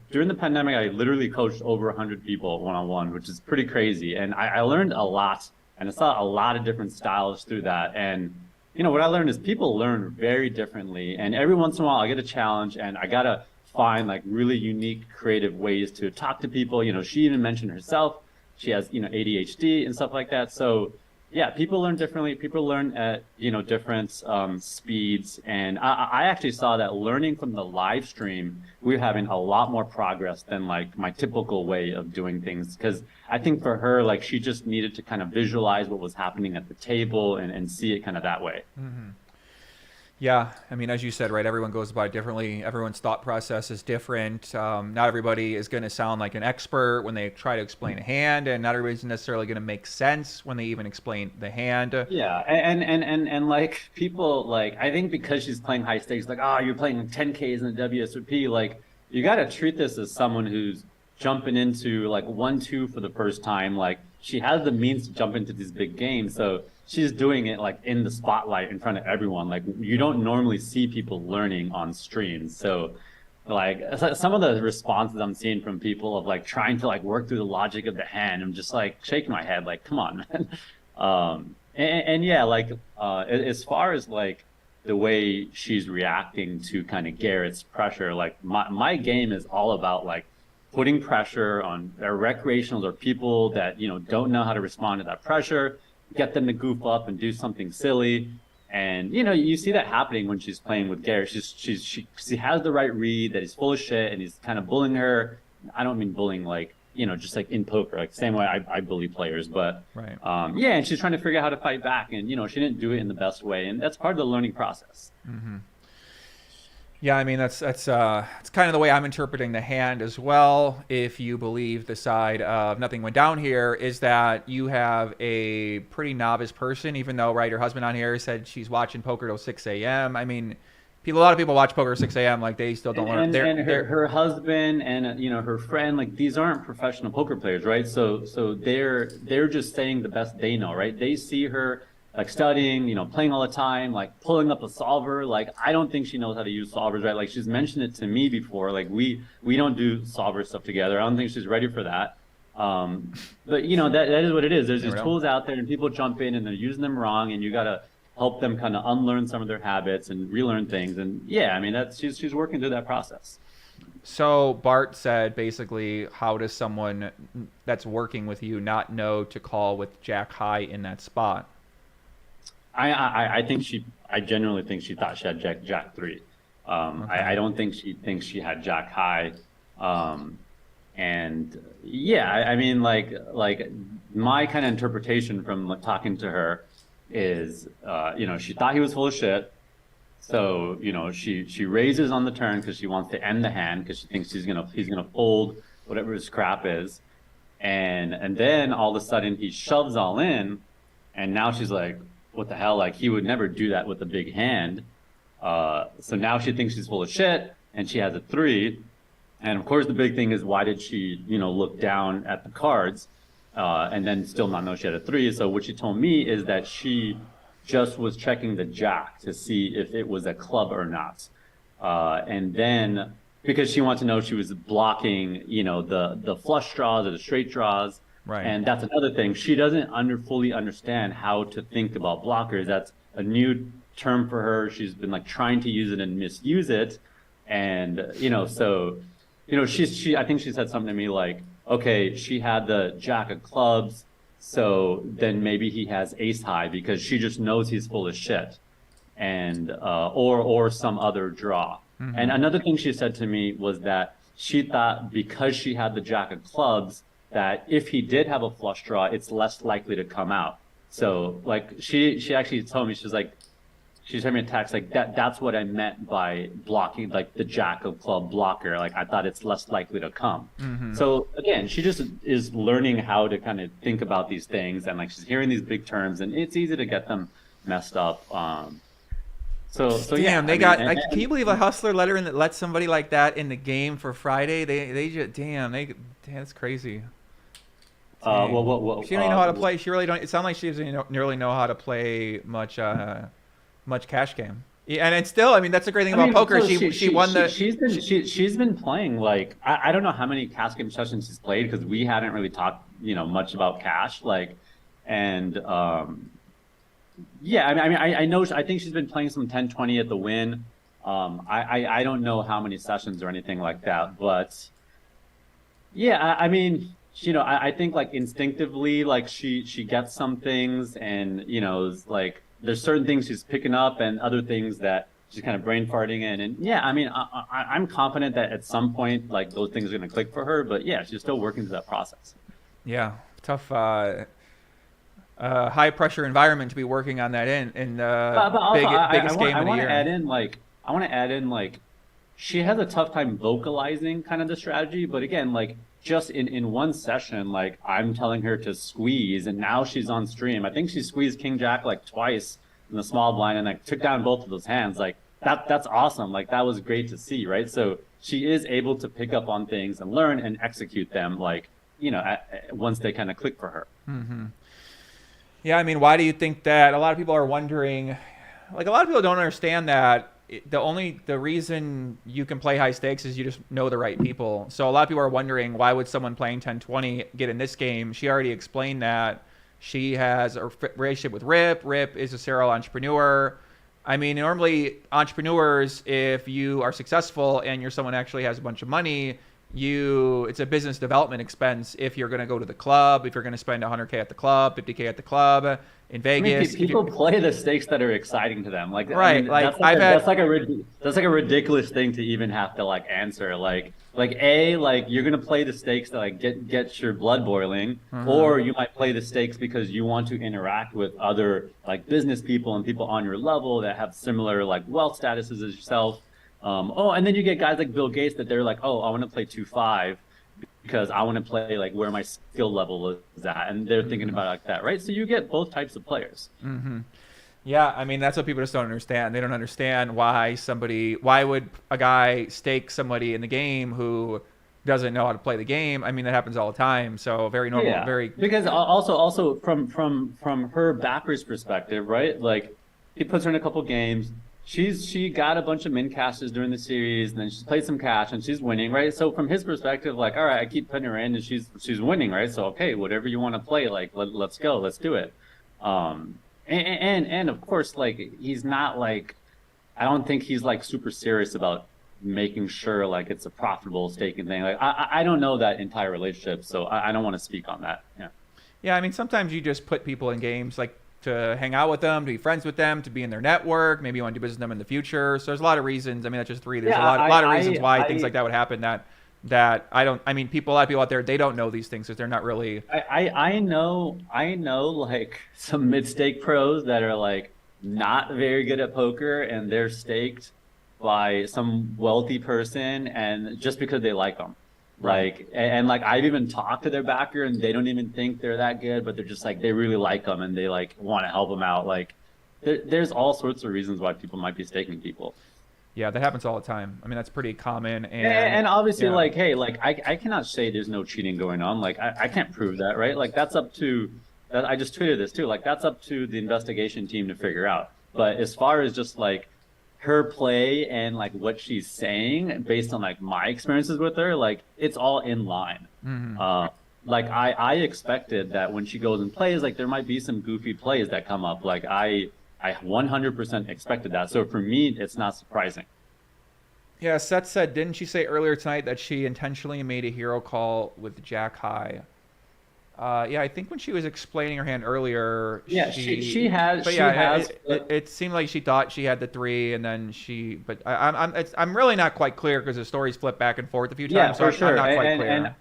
S6: during the pandemic, I literally coached over 100 people one-on-one, which is pretty crazy. And I learned a lot, and I saw a lot of different styles through that. And what I learned is people learn very differently. And every once in a while I get a challenge and I got to find really unique, creative ways to talk to people. She even mentioned herself, she has, ADHD and stuff like that. So yeah, people learn differently. People learn at, different speeds. And I actually saw that learning from the live stream, we're having a lot more progress than my typical way of doing things. Because I think for her, she just needed to kind of visualize what was happening at the table and see it kind of that way.
S1: Mm-hmm. Yeah, I mean, as you said, right, everyone goes about it differently. Everyone's thought process is different. Not everybody is going to sound like an expert when they try to explain a hand, and not everybody's necessarily going to make sense when they even explain the hand.
S6: Yeah, and people, I think because she's playing high stakes, you're playing 10Ks in the WSOP, you got to treat this as someone who's jumping into 1-2 for the first time. She has the means to jump into these big games, so she's doing it in the spotlight in front of everyone. You don't normally see people learning on streams. So some of the responses I'm seeing from people of trying to work through the logic of the hand, I'm just shaking my head come on, man. As far as the way she's reacting to kind of Garrett's pressure, my game is all about putting pressure on their recreationals or people that don't know how to respond to that pressure, get them to goof up and do something silly. And you see that happening when she's playing with Garrett. She has the right read that he's full of shit and he's kind of bullying her. I don't mean bullying just in poker, same way I bully players, but
S1: right.
S6: And she's trying to figure out how to fight back, and she didn't do it in the best way, and that's part of the learning process.
S1: Mm-hmm. Yeah, I mean that's it's kind of the way I'm interpreting the hand as well. If you believe the side of nothing went down here, is that you have a pretty novice person, even though her husband on here said she's watching poker till 6 a.m. I mean, a lot of people watch poker at 6 a.m. Like they still don't learn.
S6: And her husband and her friend, like these aren't professional poker players, right? So they're just saying the best they know, right? They see her like studying, playing all the time, like pulling up a solver. Like I don't think she knows how to use solvers, right? Like she's mentioned it to me before. Like we don't do solver stuff together. I don't think she's ready for that. But that is what it is. There's these tools out there, and people jump in and they're using them wrong, and you gotta help them kind of unlearn some of their habits and relearn things. And yeah, I mean she's working through that process.
S1: So Bart said basically, how does someone that's working with you not know to call with Jack high in that spot?
S6: I genuinely think she thought she had Jack 3. Okay. I don't think she thinks she had Jack high. And yeah, I mean like my kind of interpretation from talking to her is, she thought he was full of shit. So, she raises on the turn because she wants to end the hand because she thinks he's gonna fold whatever his crap is. And then all of a sudden he shoves all in, and now she's like, what the hell? Like he would never do that with a big hand. So now she thinks she's full of shit, and she has a 3. And of course the big thing is, why did she, look down at the cards, and then still not know she had a 3? So what she told me is that she just was checking the jack to see if it was a club or not. And then because she wanted to know if she was blocking, the flush draws or the straight draws. Right. And that's another thing. She doesn't fully understand how to think about blockers. That's a new term for her. She's been like trying to use it and misuse it. And, I think she said something to me like, okay, she had the jack of clubs, so then maybe he has ace high because she just knows he's full of shit, and or some other draw. Mm-hmm. And another thing she said to me was that she thought because she had the jack of clubs, that if he did have a flush draw, it's less likely to come out. So like she actually told me, she sent me a text like that's what I meant by blocking, like the jack of club blocker. Like I thought it's less likely to come. Mm-hmm. So again, she just is learning how to kind of think about these things, and like she's hearing these big terms, and it's easy to get them messed up. So
S1: damn,
S6: yeah,
S1: can you believe a hustler let her in, that let somebody like that in the game for Friday? They just that's crazy.
S6: Well,
S1: she don't even know how to play. She really don't. It sounds like she doesn't nearly know how to play much cash game. Yeah, and it's still, I mean, that's the great thing about poker. She won the.
S6: She's been playing like I don't know how many cash game sessions she's played, because we hadn't really talked much about cash, like, and yeah, I know, I think she's been playing some 10-20 at the Win. I don't know how many sessions or anything like that, but yeah, I mean, I think like instinctively, like she gets some things, and like there's certain things she's picking up and other things that she's kind of brain farting in. And yeah, I mean, I'm confident that at some point, like those things are going to click for her, but yeah, she's still working through that process.
S1: Yeah. Tough, high pressure environment to be working on that in biggest game of the year.
S6: I want to add in like, she has a tough time vocalizing kind of the strategy, but again, like just in one session, like I'm telling her to squeeze, and now she's on stream. I think she squeezed King Jack like twice in the small blind, and like took down both of those hands. Like that's awesome. Like that was great to see, right? So she is able to pick up on things and learn and execute them, like once they kind of click for her.
S1: Mm-hmm. Yeah, I mean, why do you think that? A lot of people are wondering. Like a lot of people don't understand that. The reason you can play high stakes is you just know the right people. So a lot of people are wondering, why would someone playing 10-20 get in this game? She already explained that she has a relationship with Rip. Rip is a serial entrepreneur. I mean, normally entrepreneurs, if you are successful and you're someone who actually has a bunch of money, it's a business development expense if you're going to go to the club, if you're going to spend 100K at the club, 50K at the club in Vegas.
S6: I mean, people play the stakes that are exciting to them. Like,
S1: right.
S6: I mean, that's like a ridiculous thing to even have to like answer. Like you're going to play the stakes that like get your blood boiling, or you might play the stakes because you want to interact with other like business people and people on your level that have similar like wealth statuses as yourself. And then you get guys like Bill Gates that they're like, oh, I want to play 2-5 because I want to play like where my skill level is at, and they're thinking about it like that, right? So you get both types of players.
S1: Mm-hmm. Yeah, I mean, that's what people just don't understand. They don't understand why would a guy stake somebody in the game who doesn't know how to play the game. I mean, that happens all the time. So very normal,
S6: because also from her backer's perspective, right? Like he puts her in a couple games. She got a bunch of min cashes during the series, and then she played some cash and she's winning, right? So from his perspective, like, all right, I keep putting her in and she's winning, right? So okay, whatever you want to play, like let's go, let's do it. And of course, like he's not like, I don't think he's like super serious about making sure like it's a profitable staking thing. Like I don't know that entire relationship, so I don't want to speak on that.
S1: Yeah, I mean, sometimes you just put people in games like to hang out with them, to be friends with them, to be in their network. Maybe you want to do business with them in the future. So there's a lot of reasons. I mean, that's just three. There's a lot of reasons why things like that would happen. That I don't. I mean, a lot of people out there, they don't know these things because they're not really.
S6: I know like some mid-stake pros that are like not very good at poker, and they're staked by some wealthy person, and just because they like them. Like, and like I've even talked to their backer and they don't even think they're that good, but they're just like, they really like them and they like want to help them out. Like there's all sorts of reasons why people might be staking people.
S1: Yeah, that happens all the time. I mean, that's pretty common.
S6: And obviously like, hey, like I cannot say there's no cheating going on. Like I can't prove that, right? Like that's up to, I just tweeted this too. Like that's up to the investigation team to figure out. But as far as just like her play and like what she's saying based on like my experiences with her, like it's all in line. Like I expected that when she goes and plays, like there might be some goofy plays that come up. Like I 100% expected that. So for me, it's not surprising.
S1: Yeah, Seth said, didn't she say earlier tonight that she intentionally made a hero call with Jack High? Yeah, I think when she was explaining her hand earlier,
S6: she has.
S1: But it seemed like she thought she had the 3, and then But I'm really not quite clear because the stories flip back and forth a few times.
S6: Yeah, for
S1: so
S6: sure.
S1: I'm not quite clear.
S6: And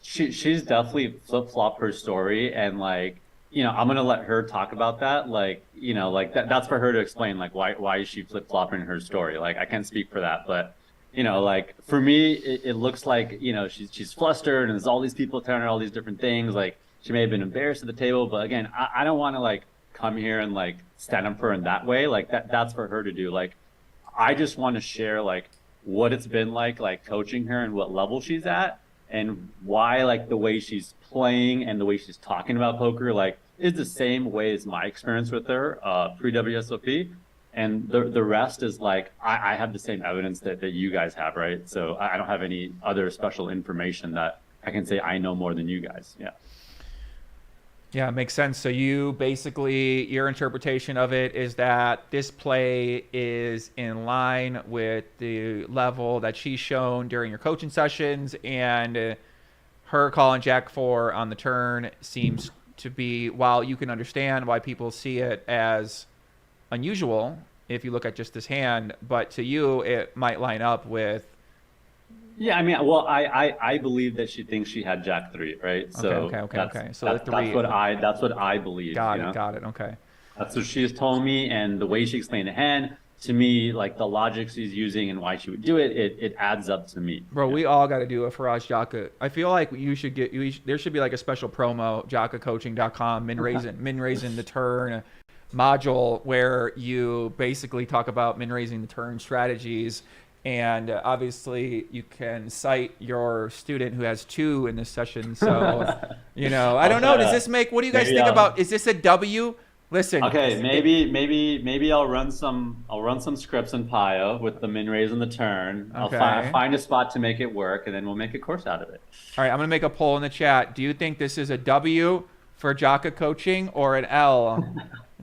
S6: she's definitely flip flop her story, and like I'm gonna let her talk about that. Like like that's for her to explain. Like why is she flip flopping her story? Like I can't speak for that, but. Like for me, it looks like she's flustered and there's all these people telling her all these different things. Like she may have been embarrassed at the table, but again, I don't want to like come here and like stand up for her in that way. Like that's for her to do. Like I just want to share like what it's been like coaching her and what level she's at, and why like the way she's playing and the way she's talking about poker like is the same way as my experience with her pre-WSOP. And the rest is like, I have the same evidence that you guys have, right? So I don't have any other special information that I can say I know more than you guys. Yeah.
S1: Yeah, it makes sense. So you basically, your interpretation of it is that this play is in line with the level that she's shown during your coaching sessions, and her calling Jack 4 on the turn seems to be, while you can understand why people see it as unusual if you look at just this hand, but to you it might line up with.
S6: Yeah, I mean, well, I believe that she thinks she had Jack 3, right? So
S1: okay. So
S6: that's what I believe.
S1: Got it. Okay.
S6: That's what she has told me, and the way she explained the hand to me, like the logic she's using and why she would do it, it adds up to me.
S1: Bro, we all got to do a Faraz Jaka. I feel like there should be like a special promo, jakacoaching.com, min raising the turn module where you basically talk about min raising the turn strategies, and obviously you can cite your student who has 2 in this session. So I don't know. Does this make? What do you guys think about? Is this a W? Listen.
S6: Okay, maybe I'll run some scripts in Pio with the min raise and the turn.
S1: Okay.
S6: I'll find a spot to make it work, and then we'll make a course out of it.
S1: All right, I'm gonna make a poll in the chat. Do you think this is a W for Jaka Coaching or an L?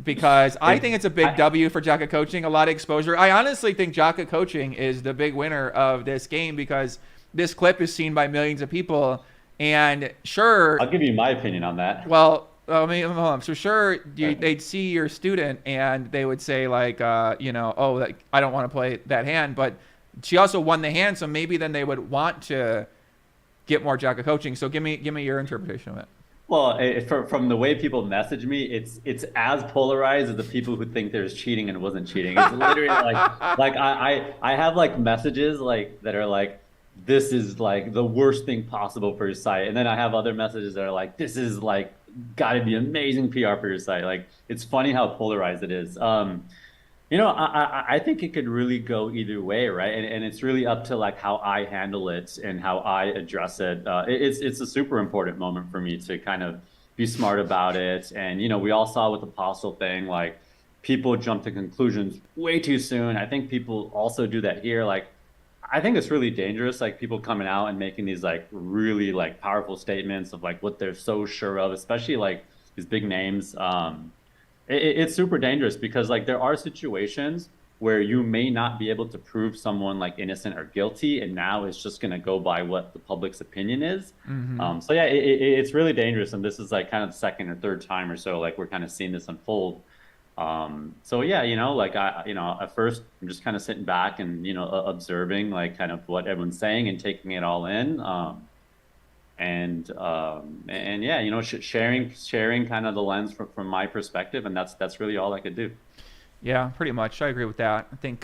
S1: Because I think it's a big W for Jaka Coaching, a lot of exposure. I honestly think Jaka Coaching is the big winner of this game because this clip is seen by millions of people. And sure,
S6: I'll give you my opinion on that.
S1: Well, I mean, hold on. So sure, they'd see your student and they would say like, I don't want to play that hand. But she also won the hand, so maybe then they would want to get more Jaka Coaching. So give me your interpretation of it.
S6: Well, from the way people message me, it's as polarized as the people who think there's cheating and wasn't cheating. It's literally like I have like messages like that are like, this is like the worst thing possible for your site, and then I have other messages that are like, this is like got to be amazing PR for your site. Like, it's funny how polarized it is. You know, I think it could really go either way, right? And it's really up to like how I handle it and how I address it. It's a super important moment for me to kind of be smart about it. And, you know, we all saw with the Apostle thing, like people jump to conclusions way too soon. I think people also do that here. Like, I think it's really dangerous, like people coming out and making these like really like powerful statements of like what they're so sure of, especially like these big names. It's super dangerous because like there are situations where you may not be able to prove someone like innocent or guilty, and now it's just going to go by what the public's opinion is. So yeah, it's really dangerous, and this is like kind of the second or third time or so like we're kind of seeing this unfold. So yeah, you know, like at first I'm just kind of sitting back and, you know, observing like kind of what everyone's saying and taking it all in. And yeah, you know, sharing kind of the lens from my perspective, and that's really all I could do.
S1: Yeah, pretty much. I agree with that. I think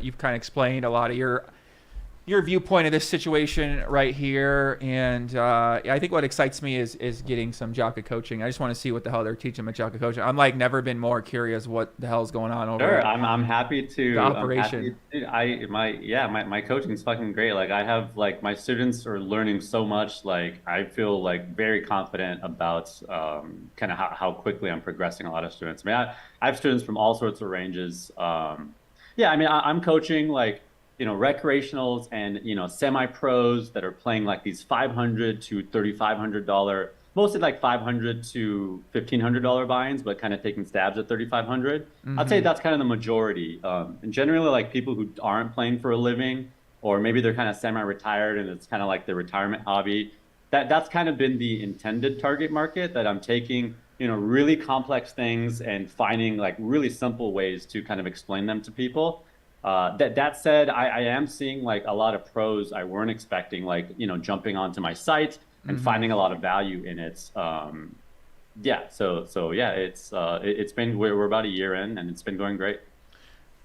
S1: you've kind of explained a lot of your viewpoint of this situation right here, and I think what excites me is getting some Jaka coaching. I just want to see what the hell they're teaching at Jaka coaching. I'm like never been more curious what the hell's going on over
S6: Sure,
S1: there.
S6: I'm happy to
S1: the operation.
S6: My coaching's fucking great. Like I have like my students are learning so much. Like I feel like very confident about kind of how quickly I'm progressing a lot of students. I mean, I have students from all sorts of ranges. Yeah, I mean, I'm coaching like, you know, recreationals and, you know, semi-pros that are playing like these $500 to $3,500, mostly like $500 to $1,500 buy-ins, but kind of taking stabs at $3,500. I'd say that's kind of the majority. And generally like people who aren't playing for a living, or maybe they're kind of semi-retired and it's kind of like their retirement hobby. That's kind of been the intended target market, that I'm taking, you know, really complex things and finding like really simple ways to kind of explain them to people. That said, I am seeing like a lot of pros I weren't expecting, like, you know, jumping onto my site and finding a lot of value in it. Yeah, so yeah, it's been, we're about a year in and it's been going great.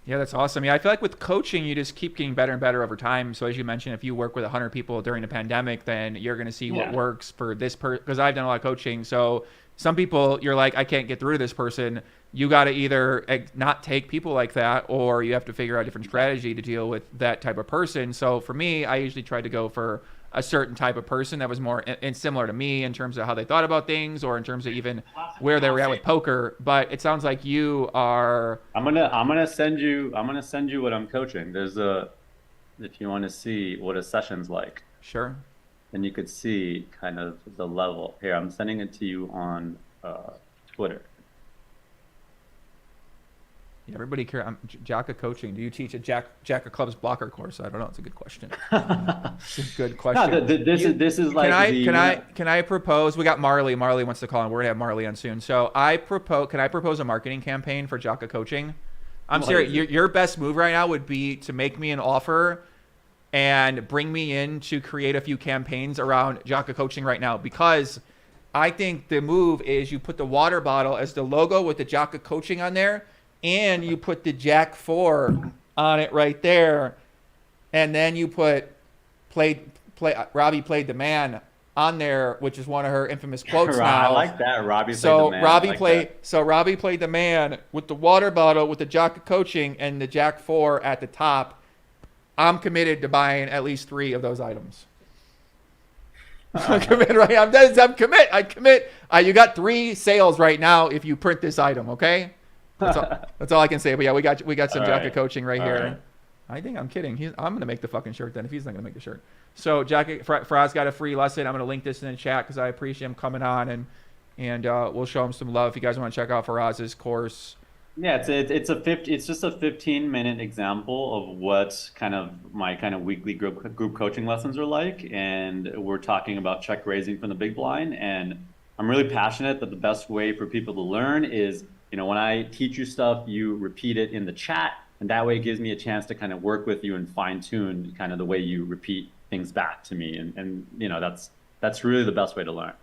S1: Yeah, that's awesome. Yeah, I feel like with coaching, you just keep getting better and better over time. So as you mentioned, if you work with 100 people during the pandemic, then you're going to see what works for this person. Because I've done a lot of coaching. So some people, you're like, I can't get through to this person. You got to either not take people like that, or you have to figure out a different strategy to deal with that type of person. So for me, I usually try to go for a certain type of person that was more and similar to me in terms of how they thought about things, or in terms of even where they were at with poker. But it sounds like you are.
S6: I'm gonna send you what I'm coaching. There's if you want to see what a session's like.
S1: Sure.
S6: And you could see kind of the level. Here, I'm sending it to you on Twitter.
S1: Yeah, everybody care. Jaka coaching. Do you teach a Jaka Club's blocker course? I don't know. It's a good question. It's a good question.
S6: No, this is like.
S1: Can I propose? We got Marley. Marley wants to call in. We're gonna have Marley on soon. So I propose. Can I propose a marketing campaign for Jaka coaching? I'm serious. Your best move right now would be to make me an offer and bring me in to create a few campaigns around Jaka coaching right now, because I think the move is you put the water bottle as the logo with the Jaka coaching on there, and you put the Jack 4 on it right there, and then you put Robbi played the man on there, which is one of her infamous quotes now.
S6: I like that. Robbi played the man.
S1: Robbi played the man with the water bottle with the Jaka coaching and the Jack 4 at the top. I'm committed to buying at least 3 of those items. I'm committed, right? I commit. You got 3 sales right now if you print this item, okay? That's all I can say. But yeah, we got some Jaka coaching right here. Right. I think I'm kidding. I'm gonna make the fucking shirt then if he's not gonna make the shirt. So Jaka, Faraz got a free lesson. I'm gonna link this in the chat because I appreciate him coming on, and we'll show him some love if you guys want to check out Faraz's course.
S6: Yeah, it's just a 15-minute example of what kind of my kind of weekly group coaching lessons are like, and we're talking about check raising from the big blind. And I'm really passionate that the best way for people to learn is, you know, when I teach you stuff, you repeat it in the chat, and that way it gives me a chance to kind of work with you and fine tune kind of the way you repeat things back to me, and you know, that's really the best way to learn.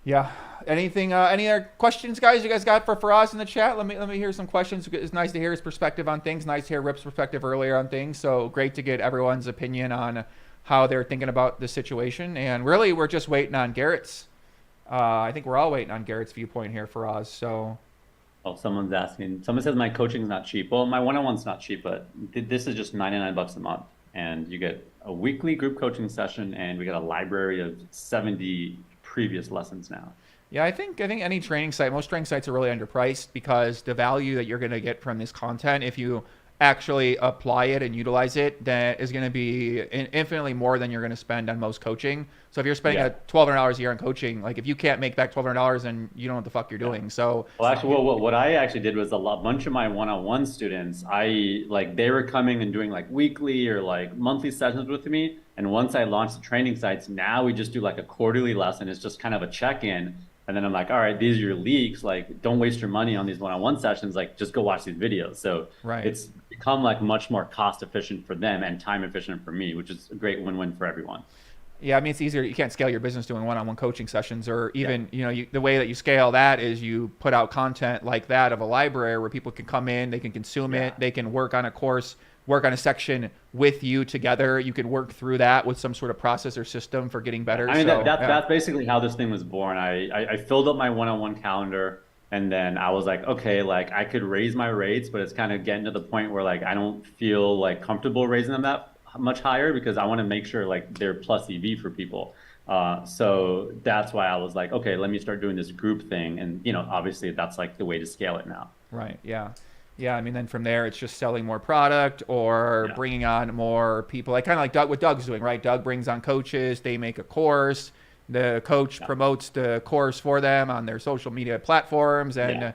S1: Yeah. Anything? Any other questions, guys? You guys got for Faraz in the chat? Let me hear some questions. It's nice to hear his perspective on things. Nice to hear Rip's perspective earlier on things. So great to get everyone's opinion on how they're thinking about the situation. And really, we're just waiting on Garrett's. I think we're all waiting on Garrett's viewpoint here, Faraz. So.
S6: Well, someone's asking. Someone says my coaching's not cheap. Well, my one-on-one's not cheap, but this is just $99 a month, and you get a weekly group coaching session, and we got a library of 70 previous lessons now.
S1: Yeah, I think any training site, most training sites are really underpriced because the value that you're going to get from this content, if you actually apply it and utilize it, that is going to be infinitely more than you're going to spend on most coaching. So if you're spending $1,200 a year on coaching, like if you can't make back $1,200, then you don't know what the fuck you're doing. So
S6: well, actually, what I actually did was bunch of my one-on-one students, they were coming and doing like weekly or like monthly sessions with me. And once I launched the training sites, now we just do like a quarterly lesson. It's just kind of a check-in. And then I'm like, all right, these are your leaks. Like, don't waste your money on these one-on-one sessions. Like, just go watch these videos. So it's become like much more cost efficient for them and time efficient for me, which is a great win-win for everyone.
S1: Yeah, I mean, it's easier. You can't scale your business doing one-on-one coaching sessions, or even, the way that you scale that is you put out content like that of a library where people can come in, they can consume it, they can work on a course, work on a section with you together. You can work through that with some sort of process or system for getting better.
S6: I mean, that's basically how this thing was born. I filled up my one-on-one calendar, and then I was like, okay, like I could raise my rates, but it's kind of getting to the point where like I don't feel like comfortable raising them that much higher because I want to make sure like they're plus EV for people. So that's why I was like, okay, let me start doing this group thing. And, obviously that's like the way to scale it now.
S1: Right. Yeah. Yeah. I mean, then from there, it's just selling more product or bringing on more people. Like kind of like what Doug's doing, right? Doug brings on coaches. They make a course. The coach promotes the course for them on their social media platforms, and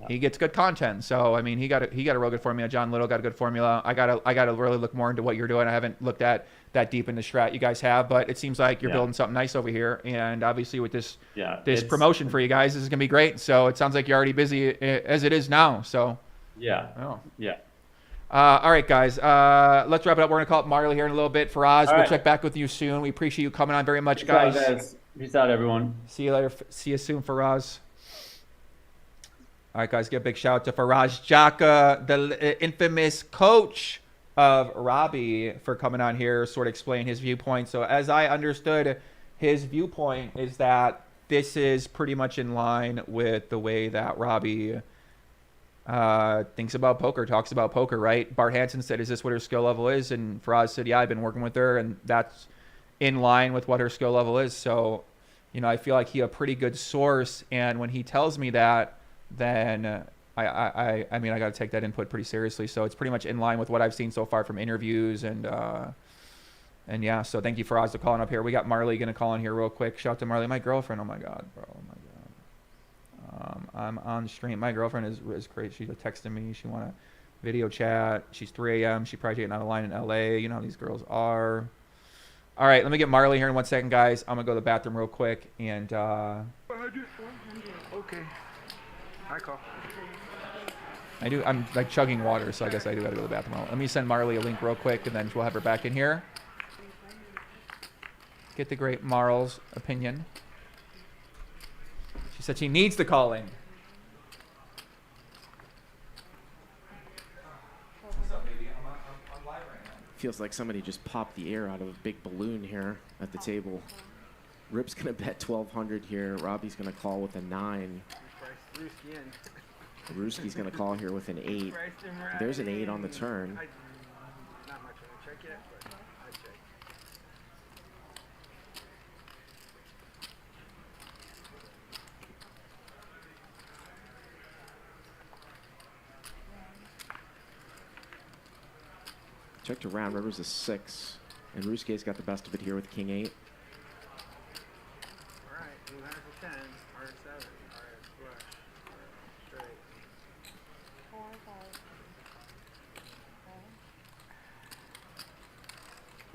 S1: he gets good content. So I mean, he got a real good formula. John Little got a good formula. I gotta really look more into what you're doing. I haven't looked at that deep in the strat you guys have, but it seems like you're building something nice over here. And obviously with this promotion for you guys, this is gonna be great. So it sounds like you're already busy as it is now. So
S6: yeah.
S1: All right, guys. Let's wrap it up. We're gonna call up Marle here in a little bit. Faraz, we'll check back with you soon. We appreciate you coming on very much, guys.
S6: Peace out, everyone.
S1: See you later. See you soon, Faraz. All right, guys, give a big shout out to Faraz Jaka, the infamous coach of Robbi, for coming on here, sort of explain his viewpoint. So as I understood, his viewpoint is that this is pretty much in line with the way that Robbi thinks about poker, talks about poker, right? Bart Hanson said, is this what her skill level is? And Faraz said, yeah, I've been working with her, and that's in line with what her skill level is. So, I feel like he's a pretty good source. And when he tells me that, then I mean, I got to take that input pretty seriously. So it's pretty much in line with what I've seen so far from interviews. And yeah, so thank you, Faraz, for calling up here. We got Marle going to call in here real quick. Shout out to Marle, my girlfriend. Oh my God, bro. Oh my God. I'm on stream. My girlfriend is great. She's texting me. She want to video chat. She's 3 a.m. She probably getting out of line in LA. You know how these girls are. All right, let me get Marle here in 1 second, guys. I'm going to go to the bathroom real quick. And
S5: Okay. Hi, call.
S1: I'm like chugging water, so I guess I do got to go to the bathroom. Let me send Marle a link real quick, and then we'll have her back in here. Get the great Marle's opinion. She said she needs the calling.
S3: Feels like somebody just popped the air out of a big balloon here at the table. Rip's gonna bet 1,200 here. Robbie's gonna call with a 9. Ruski's gonna call here with an 8. There's an 8 on the turn. Checked around. Rivers a 6, and Ruski's got the best of it here with King 8.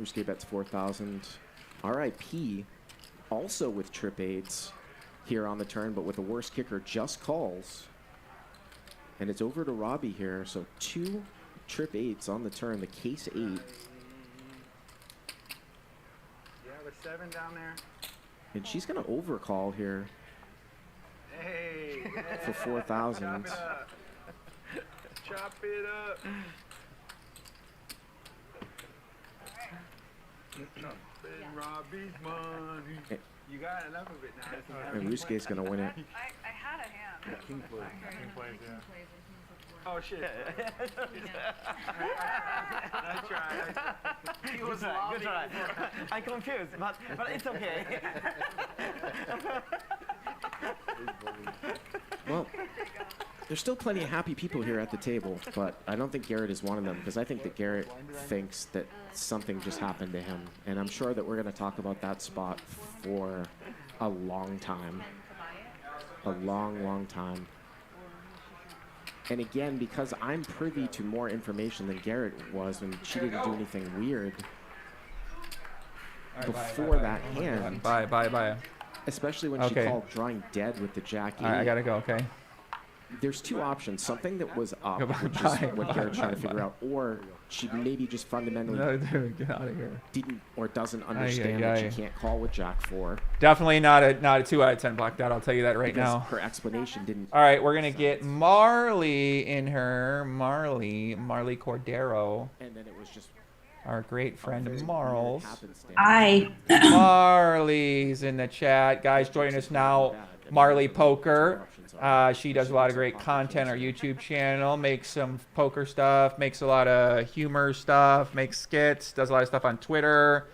S3: Ruski bets 4,000. RIP also with trip 8s here on the turn, but with the worst kicker just calls. And it's over to Robbi here, so 2 trip 8s on the turn, the case 8.
S17: Yeah, the 7 down there.
S3: And she's going to overcall here. for 4,000.
S17: Chop it up. Robbi's money. You got enough of it now.
S3: And Rusuke's going to win it.
S4: I had a hand.
S17: King plays. King plays, yeah. Oh shit. I tried.
S18: He was good try. I'm confused, but it's okay.
S3: Well, there's still plenty of happy people here at the table, but I don't think Garrett is one of them because I think that Garrett thinks that something just happened to him. And I'm sure that we're going to talk about that spot for a long time. A long, long time. And again, because I'm privy to more information than Garrett was, and she didn't do anything weird before that hand.
S1: Bye.
S3: Especially when she called drawing dead with the Jack E.
S1: All right, I gotta go. Okay.
S3: There's two options: something that was up, which is what Garrett's trying to figure out, or she maybe just fundamentally
S1: get out of here.
S3: Didn't or doesn't understand that she can't call with Jack 4.
S1: Definitely not a 2 out of 10 blacked out. I'll tell you that right
S3: Because
S1: now.
S3: her explanation didn't.
S1: All right, we're gonna get Marle in her. Marle Cordero.
S3: And then it was just
S1: our great friend Marles.
S10: Hi.
S1: Marley's in the chat. Guys, joining us now. Marle Poker. She does a lot of great content on our YouTube channel, makes some poker stuff, makes a lot of humor stuff, makes skits, does a lot of stuff on Twitter.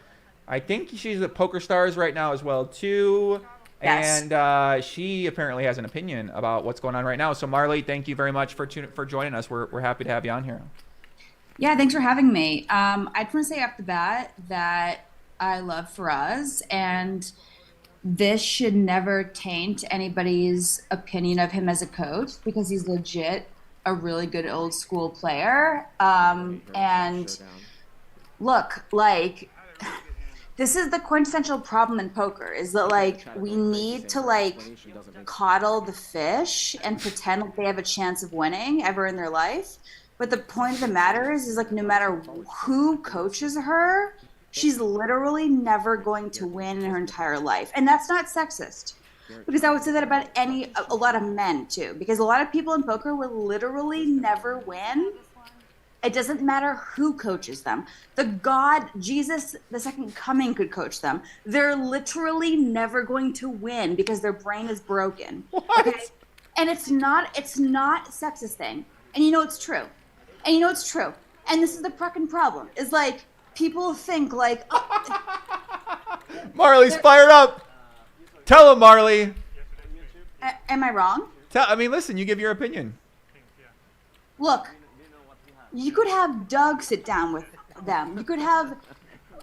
S1: I think she's at Poker Stars right now as well, too.
S10: Yes.
S1: And she apparently has an opinion about what's going on right now. So, Marle, thank you very much for joining us. We're happy to have you on here.
S10: Yeah, thanks for having me. I just want to say off the bat that I love Faraz, and this should never taint anybody's opinion of him as a coach because he's legit a really good old school player. And look, like, this is the quintessential problem in poker is that, like, we need to, like, coddle the fish and pretend like they have a chance of winning ever in their life. But the point of the matter is like, no matter who coaches her, she's literally never going to win in her entire life. And that's not sexist. Because I would say that about a lot of men too. Because a lot of people in poker will literally never win. It doesn't matter who coaches them. The God, Jesus, the second coming could coach them. They're literally never going to win because their brain is broken.
S1: What?
S10: Okay? And it's not a sexist thing. And you know it's true. And you know it's true. And this is the fucking problem. Is like, people think like,
S1: Marley's fired up. Tell him, Marle.
S10: Am I wrong?
S1: I mean, listen, you give your opinion.
S10: Look, you could have Doug sit down with them. You could have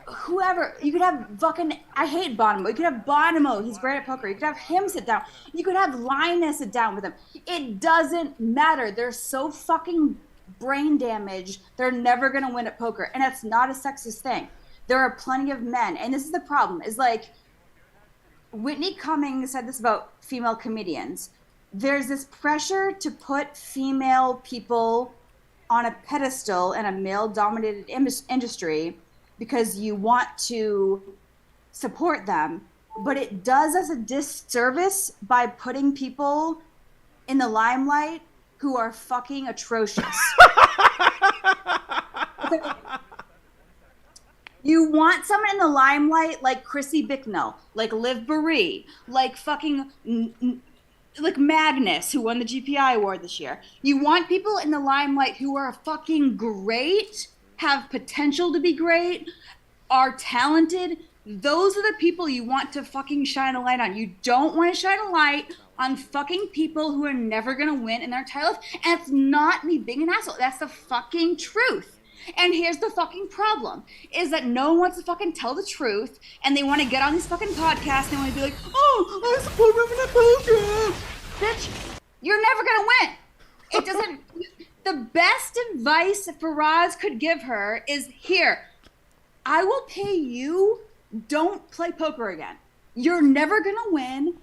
S10: whoever. You could have fucking, I hate Bonomo. You could have Bonomo. He's great at poker. You could have him sit down. You could have Linus sit down with him. It doesn't matter. They're so fucking brain damaged, they're never going to win at poker. And that's not a sexist thing. There are plenty of men, and this is the problem, is like, Whitney Cummings said this about female comedians. There's this pressure to put female people on a pedestal in a male-dominated industry because you want to support them, but it does us a disservice by putting people in the limelight who are fucking atrocious. You want someone in the limelight like Chrissy Bicknell, like Liv Baree, like fucking like Magnus, who won the GPI award this year. You want people in the limelight who are fucking great, have potential to be great, are talented. Those are the people you want to fucking shine a light on. You don't want to shine a light on fucking people who are never going to win in their entire life. And it's not me being an asshole. That's the fucking truth. And here's the fucking problem, is that no one wants to fucking tell the truth, and they want to get on these fucking podcasts, and they want to be like, oh, I support women at poker. Bitch, you're never going to win. It doesn't, the best advice Faraz could give her is, here, I will pay you, don't play poker again. You're never going to win.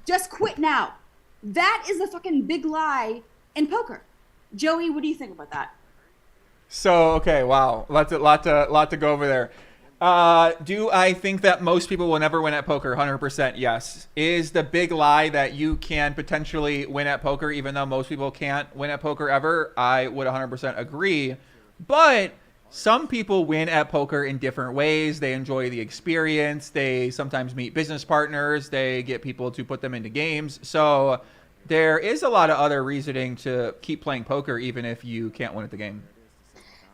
S10: Just quit now. That is a fucking big lie in poker. Joey, what do you think about that?
S1: So, okay, wow, lot to go over there. Do I think that most people will never win at poker? 100% yes. Is the big lie that you can potentially win at poker even though most people can't win at poker ever? I would 100% agree. But some people win at poker in different ways. They enjoy the experience. They sometimes meet business partners. They get people to put them into games. So there is a lot of other reasoning to keep playing poker even if you can't win at the game.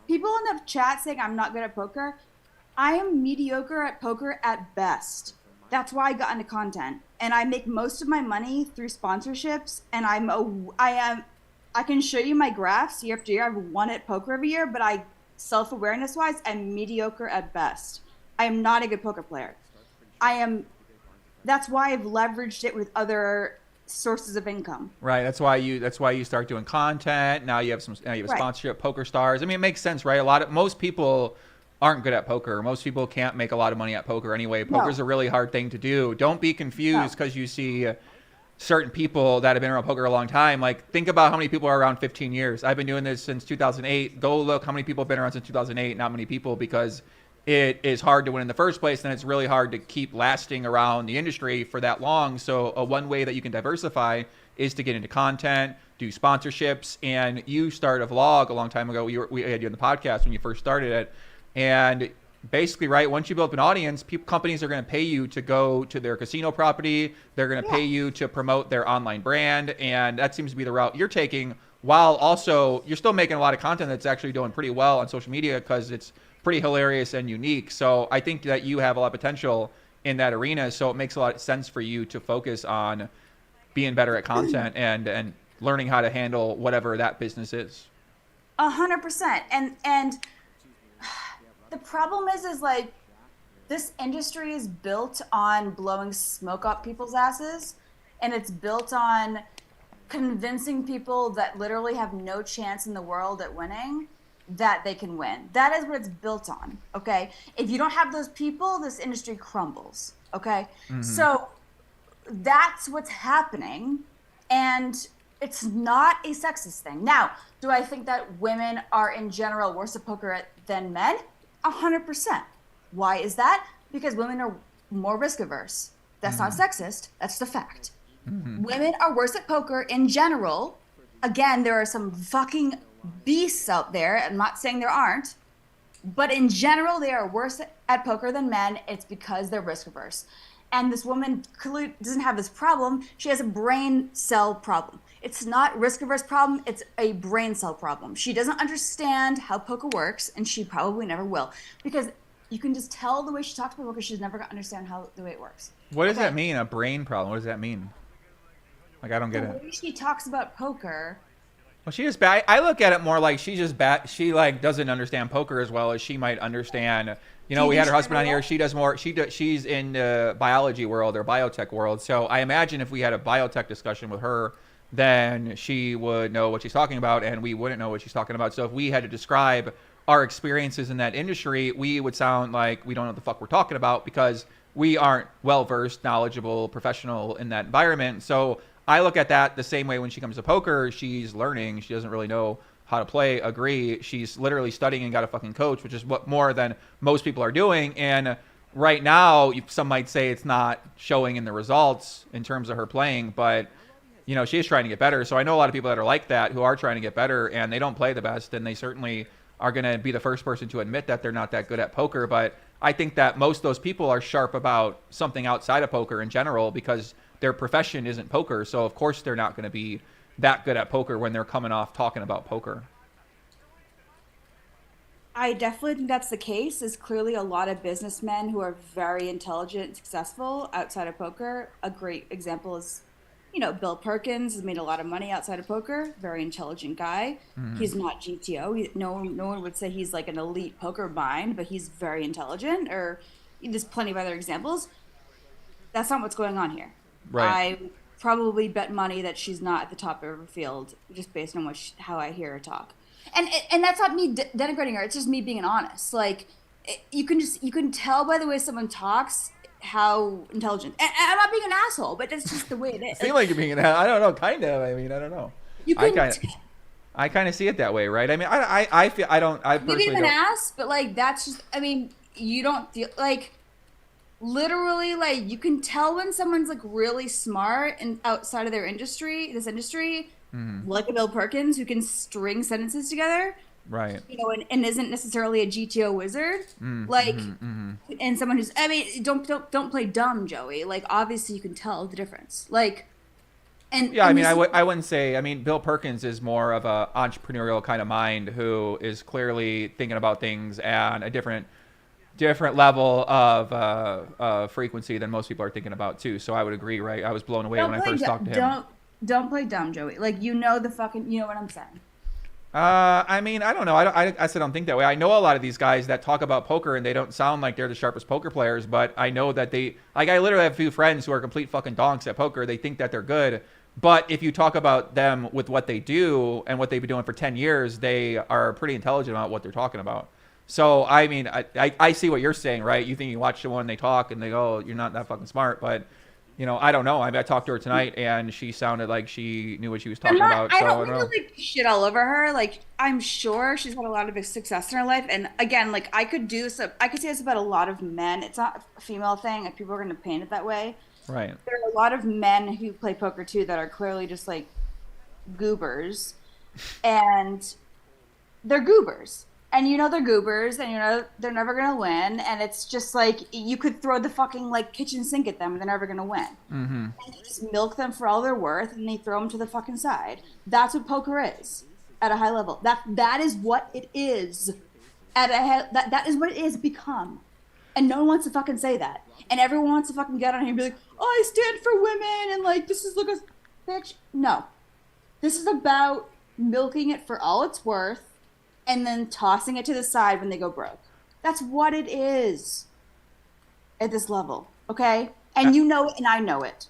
S10: People in the chat saying I'm not good at poker. I am mediocre at poker at best. That's why I got into content, and I make most of my money through sponsorships. And I can show you my graphs year after year. I've won at poker every year, but I self-awareness wise, I'm mediocre at best. I am not a good poker player. That's why I've leveraged it with other sources of income.
S1: Right. That's why you start doing content. Now you have a sponsorship, Poker Stars. I mean, it makes sense, right? Most people aren't good at poker. Most people can't make a lot of money at poker anyway. Poker's a really hard thing to do. Don't be confused because you see certain people that have been around poker a long time. Like, think about how many people are around 15 years. I've been doing this since 2008. Go look how many people have been around since 2008. Not many people, because it is hard to win in the first place, and it's really hard to keep lasting around the industry for that long. So one way that you can diversify is to get into content, do sponsorships, and you start a vlog a long time ago. We had you on the podcast when you first started it. And basically, right, once you build up an audience, companies are going to pay you to go to their casino property. They're going to pay you to promote their online brand. And that seems to be the route you're taking, while also you're still making a lot of content that's actually doing pretty well on social media because it's pretty hilarious and unique. So I think that you have a lot of potential in that arena. So it makes a lot of sense for you to focus on being better at content and learning how to handle whatever that business is.
S10: 100%. And the problem is like, this industry is built on blowing smoke up people's asses, and it's built on convincing people that literally have no chance in the world at winning that they can win. That is what it's built on, okay? If you don't have those people, this industry crumbles, okay?
S9: Mhm.
S10: So that's what's happening, and it's not a sexist thing. Now, do I think that women are in general worse at poker than men? 100%. Why is that? Because women are more risk averse. That's not sexist. That's the fact. Women are worse at poker in general. Again, there are some fucking beasts out there. I'm not saying there aren't. But in general, they are worse at poker than men. It's because they're risk averse. And this woman clearly doesn't have this problem. She has a brain cell problem. It's not risk averse problem. It's a brain cell problem. She doesn't understand how poker works, and she probably never will, because you can just tell the way she talks about poker. She's never going to understand how the way it works.
S1: What does that mean? A brain problem? What does that mean? Like, I don't get it.
S10: The way she talks about poker.
S1: Well, she just bad. I look at it more like she's just bad. She like doesn't understand poker as well as she might understand. You know, we had her husband on here. She does more. She's in the biology world or biotech world. So I imagine if we had a biotech discussion with her, then she would know what she's talking about, and we wouldn't know what she's talking about. So if we had to describe our experiences in that industry, we would sound like we don't know what the fuck we're talking about because we aren't well-versed, knowledgeable, professional in that environment. So I look at that the same way when she comes to poker. She's learning. She doesn't really know how to play. Agree. She's literally studying and got a fucking coach, which is what more than most people are doing. And right now, some might say it's not showing in the results in terms of her playing, but you know, she is trying to get better. So I know a lot of people that are like that who are trying to get better, and they don't play the best, and they certainly are going to be the first person to admit that they're not that good at poker. But I think that most of those people are sharp about something outside of poker in general because their profession isn't poker. So of course they're not going to be that good at poker when they're coming off talking about poker.
S10: I definitely think that's the case. There's clearly a lot of businessmen who are very intelligent and successful outside of poker. A great example is, you know, Bill Perkins has made a lot of money outside of poker. Very intelligent guy. He's not GTO. No one would say he's like an elite poker mind, but he's very intelligent. Or there's plenty of other examples. That's not what's going on here.
S1: Right.
S10: I probably bet money that she's not at the top of her field just based on how I hear her talk. And that's not me denigrating her. It's just me being honest. Like, you can tell by the way someone talks how intelligent. And I'm not being an asshole, but that's just the way it is.
S1: I feel like you're being an asshole. I don't know, kind of. I mean, I don't know. I kind of see it that way, right? I mean, I feel I don't. I
S10: maybe
S1: personally
S10: I'm an
S1: don't.
S10: ass, but like that's just. I mean, you don't feel like literally like you can tell when someone's like really smart and outside of their industry, like a Bill Perkins who can string sentences together.
S1: Right.
S10: You know, and isn't necessarily a GTO wizard. And someone who's, I mean, don't play dumb, Joey. Like, obviously you can tell the difference. Like, and
S1: yeah, I mean, I wouldn't say, I mean, Bill Perkins is more of a entrepreneurial kind of mind who is clearly thinking about things at a different level of frequency than most people are thinking about too. So I would agree, right? I was blown away when I first talked to him.
S10: Don't play dumb, Joey. Like, you know what I'm saying.
S1: I mean, I don't know. I still don't think that way. I know a lot of these guys that talk about poker and they don't sound like they're the sharpest poker players, but I know that I literally have a few friends who are complete fucking donks at poker. They think that they're good. But if you talk about them with what they do and what they've been doing for 10 years, they are pretty intelligent about what they're talking about. So, I mean, I see what you're saying, right? You think you watch someone, they talk, and they go, oh, you're not that fucking smart. But, you know, I don't know. I talked to her tonight, and she sounded like she knew what she was talking about.
S10: I don't want to, like, shit all over her. Like, I'm sure she's had a lot of success in her life. And, again, like, I could say this about a lot of men. It's not a female thing. Like, people are going to paint it that way.
S1: Right.
S10: There are a lot of men who play poker, too, that are clearly just, like, goobers. And they're goobers. And you know they're goobers, and you know they're never going to win. And it's just like, you could throw the fucking, like, kitchen sink at them, and they're never going to win. And you just milk them for all they're worth, and they throw them to the fucking side. That's what poker is at a high level. That is what it is. That is what it is become. And no one wants to fucking say that. And everyone wants to fucking get on here and be like, oh, I stand for women, and, like, this is, look, bitch. No. This is about milking it for all it's worth, and then tossing it to the side when they go broke. That's what it is at this level, okay? And you know it, and I know it.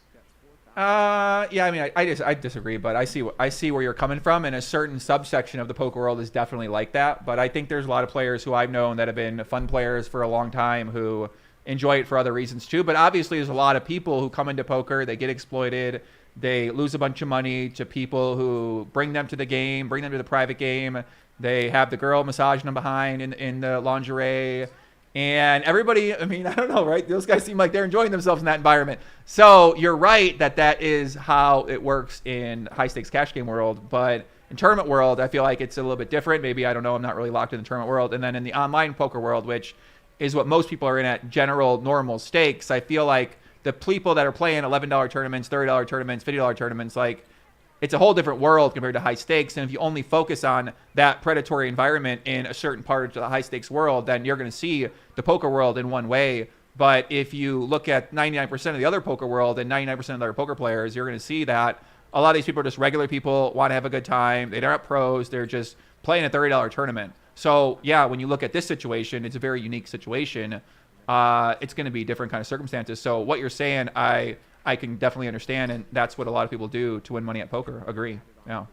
S1: Yeah, I mean, I disagree, but I see where you're coming from, and a certain subsection of the poker world is definitely like that. But I think there's a lot of players who I've known that have been fun players for a long time who enjoy it for other reasons too. But obviously, there's a lot of people who come into poker, they get exploited, they lose a bunch of money to people who bring them to the game, bring them to the private game. They have the girl massaging them behind in the lingerie. And everybody, I mean, I don't know, right? Those guys seem like they're enjoying themselves in that environment. So you're right that is how it works in high-stakes cash game world. But in tournament world, I feel like it's a little bit different. Maybe, I don't know, I'm not really locked in the tournament world. And then in the online poker world, which is what most people are in at general normal stakes, I feel like the people that are playing $11 tournaments, $30 tournaments, $50 tournaments, like, it's a whole different world compared to high stakes. And if you only focus on that predatory environment in a certain part of the high stakes world, then you're going to see the poker world in one way. But if you look at 99% of the other poker world and 99% of the other poker players, you're going to see that a lot of these people are just regular people, want to have a good time. They're not pros. They're just playing a $30 tournament. So, yeah, when you look at this situation, it's a very unique situation. It's going to be different kind of circumstances. So what you're saying, I can definitely understand, and that's what a lot of people do to win money at poker. Agree. Yeah.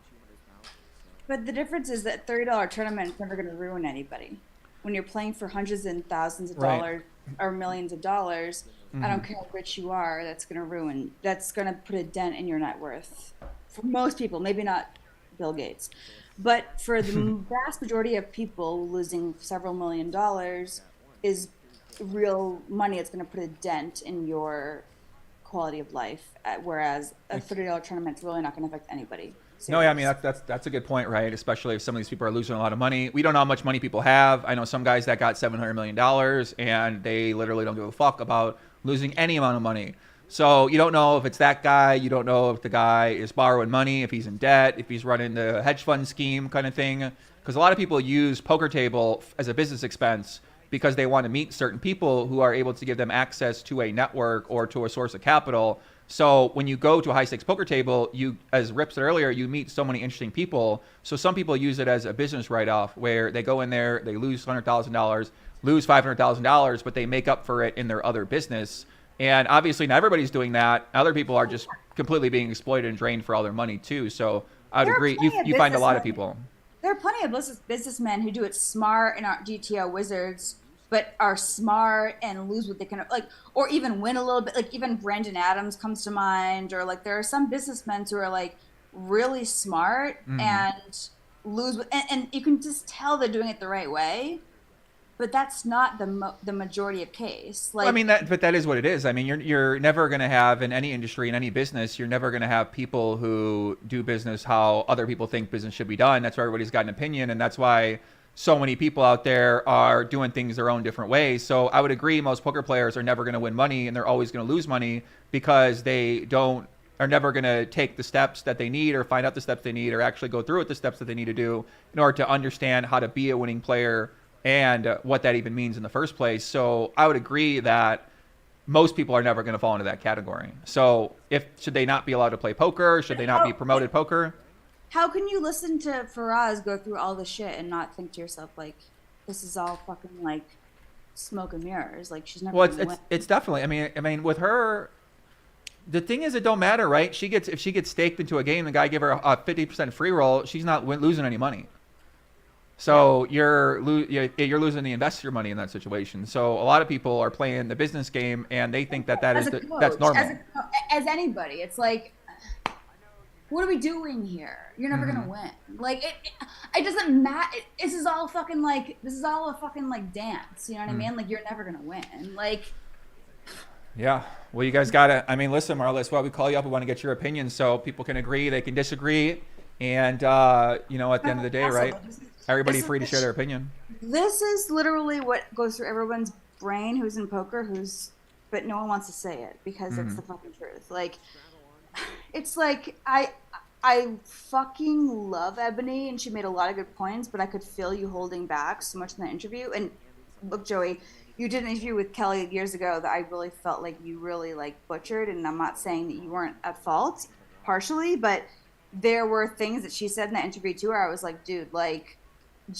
S10: But the difference is that $30 tournament is never going to ruin anybody. When you're playing for hundreds and thousands of dollars or millions of dollars, I don't care how rich you are, that's going to put a dent in your net worth. For most people, maybe not Bill Gates. But for the vast majority of people, losing several $1 million is real money. It's going to put a dent in your quality of life, whereas a $30 tournament's really not going to affect anybody. Seriously.
S1: No, yeah, I mean, that's a good point, right? Especially if some of these people are losing a lot of money. We don't know how much money people have. I know some guys that got $700 million, and they literally don't give a fuck about losing any amount of money. So you don't know if it's that guy. You don't know if the guy is borrowing money, if he's in debt, if he's running the hedge fund scheme kind of thing. Because a lot of people use poker table as a business expense because they want to meet certain people who are able to give them access to a network or to a source of capital. So when you go to a high-stakes poker table, you, as Rip said earlier, you meet so many interesting people. So some people use it as a business write-off where they go in there, they lose $100,000, lose $500,000, but they make up for it in their other business. And obviously not everybody's doing that. Other people are just completely being exploited and drained for all their money too. So I'd agree. You find a lot of people.
S10: There are plenty of businessmen who do it smart and aren't GTO wizards, but are smart and lose what they can, like, or even win a little bit. Like even Brandon Adams comes to mind, or like there are some businessmen who are like really smart and lose, and you can just tell they're doing it the right way. but that's not the majority of case. Like,
S1: Well, I mean, but that is what it is. I mean, you're never going to have, in any industry, in any business, you're never going to have people who do business how other people think business should be done. That's why everybody's got an opinion, and that's why so many people out there are doing things their own different ways. So I would agree, most poker players are never going to win money, and they're always going to lose money because they are never going to take the steps that they need, or find out the steps they need, or actually go through with the steps that they need to do in order to understand how to be a winning player and what that even means in the first place. So I would agree that most people are never going to fall into that category. So should they not be allowed to play poker? Should they not be promoted poker?
S10: how can you listen to Faraz go through all this shit and not think to yourself, like, this is all fucking, like, smoke and mirrors? Like, she's never gonna win.
S1: It's definitely, I mean, with her, the thing is, it don't matter, right? If she gets staked into a game, the guy give her a 50% free roll, she's not losing any money. So you're losing the investor money in that situation. So a lot of people are playing the business game, and they think that's normal.
S10: As anybody, it's like, what are we doing here? You're never gonna win. Like, it doesn't matter. This is all a fucking dance. You know what I mean? Like, you're never gonna win. Like.
S1: Yeah. Well, you guys gotta. I mean, listen, Marle, that's why we call you up. We want to get your opinion, so people can agree, they can disagree, and at the end of the day, right? Everybody free to share their opinion.
S10: This is literally what goes through everyone's brain who's in poker, but no one wants to say it because it's the fucking truth. Like, it's like I fucking love Ebony, and she made a lot of good points, but I could feel you holding back so much in that interview. And look, Joey, you did an interview with Kelly years ago that I really felt like you really butchered, and I'm not saying that you weren't at fault partially, but there were things that she said in that interview too where I was like, dude, like,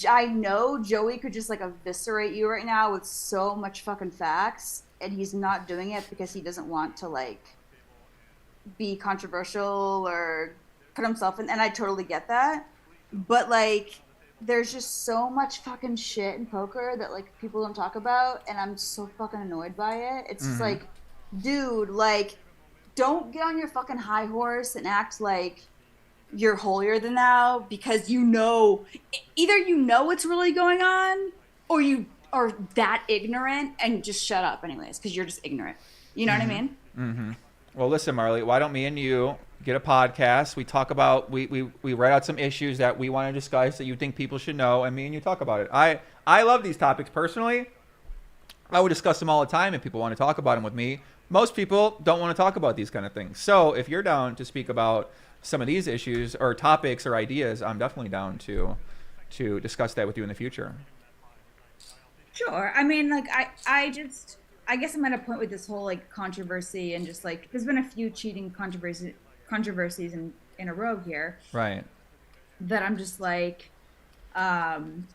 S10: I know Joey could just eviscerate you right now with so much fucking facts, and he's not doing it because he doesn't want to be controversial or put himself in, and I totally get that. But there's just so much fucking shit in poker that people don't talk about, and I'm so fucking annoyed by it. It's just dude, don't get on your fucking high horse and act like you're holier than thou because either you know what's really going on, or you are that ignorant and just shut up anyways because you're just ignorant. You know what I mean?
S1: Mm-hmm. Well, listen, Marle, why don't me and you get a podcast? We talk about, we write out some issues that we want to discuss that you think people should know, and me and you talk about it. I love these topics personally. I would discuss them all the time if people want to talk about them with me. Most people don't want to talk about these kind of things. So if you're down to speak about some of these issues or topics or ideas, I'm definitely down to discuss that with you in the future.
S10: Sure. I mean, I guess I'm at a point with this whole controversy, and just there's been a few cheating controversies in a row here.
S1: Right.
S10: That I'm just I'm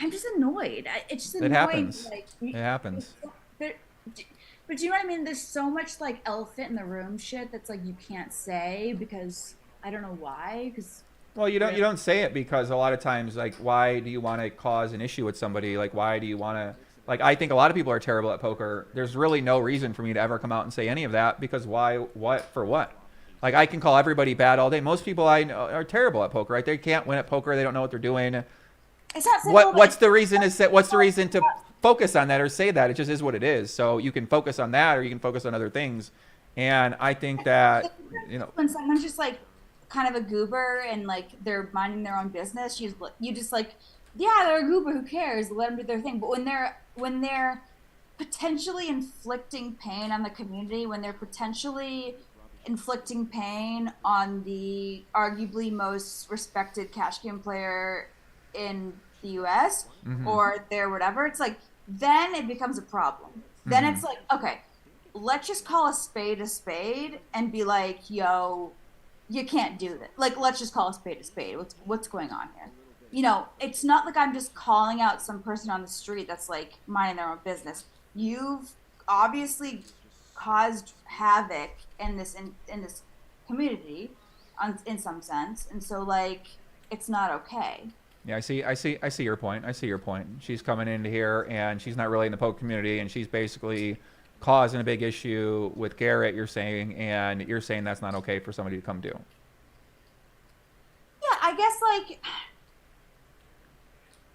S10: just annoyed. It's just annoying.
S1: It happens. It happens.
S10: But do you know what I mean? There's so much elephant in the room shit that's you can't say because I don't know why.
S1: Well, you don't say it because a lot of times why do you want to cause an issue with somebody? Why do you want to? I think a lot of people are terrible at poker. There's really no reason for me to ever come out and say any of that because why? What for? What? I can call everybody bad all day. Most people I know are terrible at poker, right? They can't win at poker. They don't know what they're doing.
S10: It's not simple,
S1: what's the reason? What's the reason to focus on that or say that? It just is what it is. So you can focus on that, or you can focus on other things. And I think that
S10: when someone's just kind of a goober and they're minding their own business, you just yeah, they're a goober. Who cares? Let them do their thing. But when they're potentially inflicting pain on the community, when they're potentially inflicting pain on the arguably most respected cash game player in the U.S. or their whatever, it's then it becomes a problem. Then it's okay, let's just call a spade and be yo, you can't do that. Let's just call a spade. What's going on here? It's not I'm just calling out some person on the street that's minding their own business. You've obviously caused havoc in this community, in some sense, and so it's not okay.
S1: Yeah, I see your point. She's coming into here and she's not really in the poker community, and she's basically causing a big issue with Garrett, you're saying, and you're saying that's not okay for somebody to come do.
S10: Yeah, I guess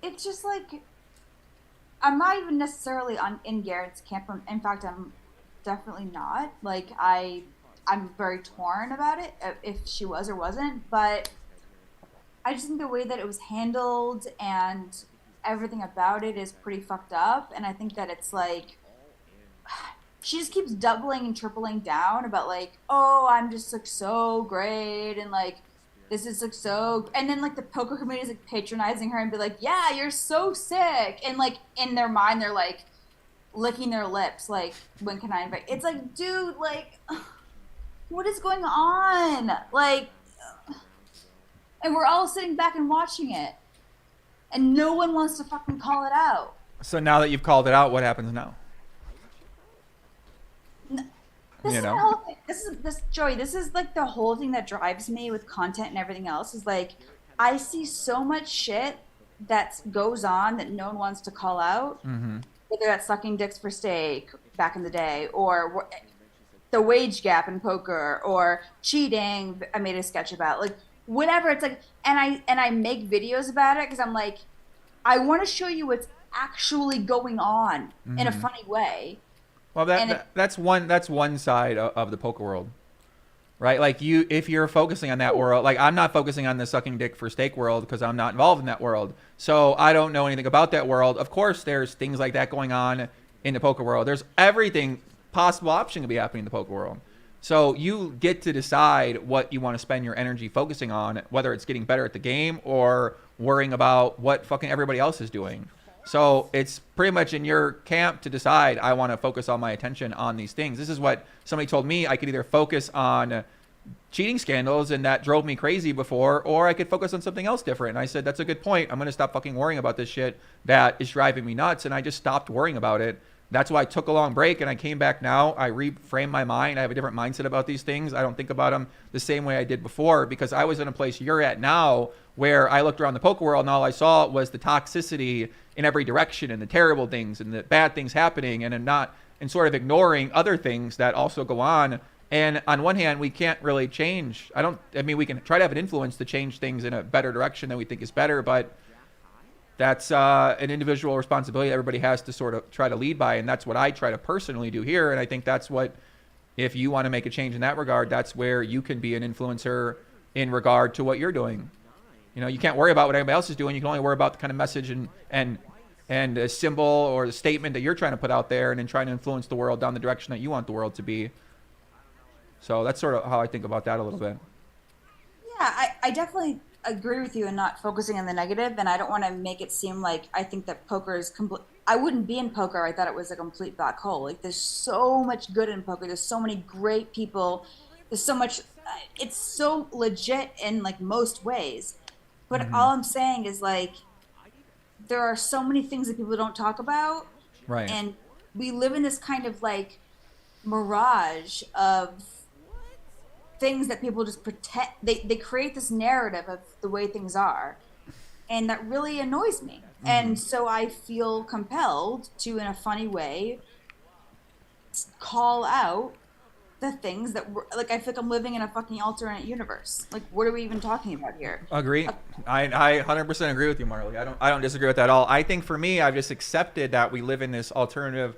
S10: it's just I'm not even necessarily in Garrett's camp. In fact, I'm definitely not. Like I'm very torn about it, if she was or wasn't. But I just think the way that it was handled and everything about it is pretty fucked up. And I think that it's like she just keeps doubling and tripling down about like, oh, I'm just like so great and like this is like so, and then like the poker community is like patronizing her and be like, yeah, you're so sick, and like in their mind they're like licking their lips like, when can I invite? It's like, dude, like what is going on? Like, and we're all sitting back and watching it and no one wants to fucking call it out.
S1: So now that you've called it out, what happens now?
S10: This is the whole thing. This is like the whole thing that drives me with content and everything else is like, I see so much shit that goes on that no one wants to call out.
S1: Mm-hmm.
S10: Whether that's sucking dicks for steak back in the day, or the wage gap in poker, or cheating. I made a sketch about, like, whatever. It's like, and I make videos about it because I'm like, I want to show you what's actually going on in a funny way.
S1: Well, that's one side of the poker world, right? Like if you're focusing on that world, like I'm not focusing on the sucking dick for steak world because I'm not involved in that world, so I don't know anything about that world. Of course, there's things like that going on in the poker world. There's everything possible option to be happening in the poker world. So you get to decide what you want to spend your energy focusing on, whether it's getting better at the game or worrying about what fucking everybody else is doing. So it's pretty much in your camp to decide, I want to focus all my attention on these things. This is what somebody told me. I could either focus on cheating scandals, and that drove me crazy before, or I could focus on something else different. And I said, that's a good point. I'm going to stop fucking worrying about this shit that is driving me nuts. And I just stopped worrying about it. That's why I took a long break and I came back now. I reframed my mind. I have a different mindset about these things. I don't think about them the same way I did before, because I was in a place you're at now where I looked around the poker world and all I saw was the toxicity in every direction and the terrible things and the bad things happening, and sort of ignoring other things that also go on. And on one hand, we can't really change. We can try to have an influence to change things in a better direction than we think is better, but that's an individual responsibility everybody has to sort of try to lead by. And that's what I try to personally do here. And I think that's what, if you want to make a change in that regard, that's where you can be an influencer in regard to what you're doing. You know, you can't worry about what anybody else is doing. You can only worry about the kind of message and a symbol or a statement that you're trying to put out there, and then trying to influence the world down the direction that you want the world to be. So that's sort of how I think about that a little bit.
S10: Yeah, I definitely agree with you in not focusing on the negative, and I don't want to make it seem like I think that poker is complete. I wouldn't be in poker. I thought it was a complete black hole. Like, there's so much good in poker. There's so many great people. There's so much. It's so legit in like most ways. But all I'm saying is, like, there are so many things that people don't talk about.
S1: Right.
S10: And we live in this kind of like mirage of things that people just pretend. They create this narrative of the way things are. And that really annoys me. And so I feel compelled to, in a funny way, call out the things that were, like, I feel like I'm living in a fucking alternate universe. Like, what are we even talking about here?
S1: Agree. I 100% agree with you, Marle. I don't disagree with that at all. I think for me, I've just accepted that we live in this alternative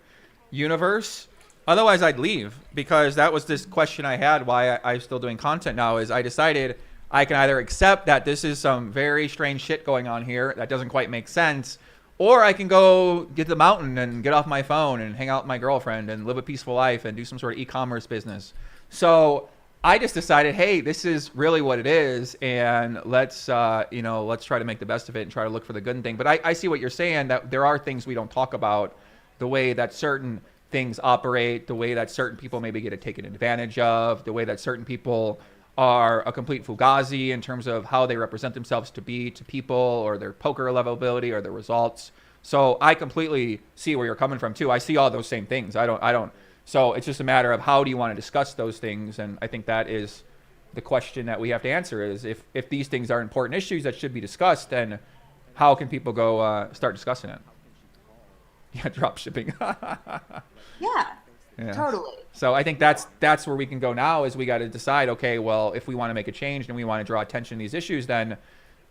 S1: universe. Otherwise, I'd leave, because that was this question I had why I'm still doing content now, is I decided I can either accept that this is some very strange shit going on here that doesn't quite make sense, or I can go get to the mountain and get off my phone and hang out with my girlfriend and live a peaceful life and do some sort of e-commerce business. So I just decided, hey, this is really what it is, and let's try to make the best of it and try to look for the good thing. But I see what you're saying, that there are things we don't talk about, the way that certain things operate, the way that certain people maybe get taken advantage of, the way that certain people are a complete fugazi in terms of how they represent themselves to people, or their poker level ability, or their results. So I completely see where you're coming from too. I see all those same things. I don't. So it's just a matter of how do you want to discuss those things, and I think that is the question that we have to answer: is if these things are important issues that should be discussed, then how can people go start discussing it? Yeah, drop shipping.
S10: Yeah, totally.
S1: So I think that's where we can go now, is we got to decide, okay, well, if we want to make a change and we want to draw attention to these issues, then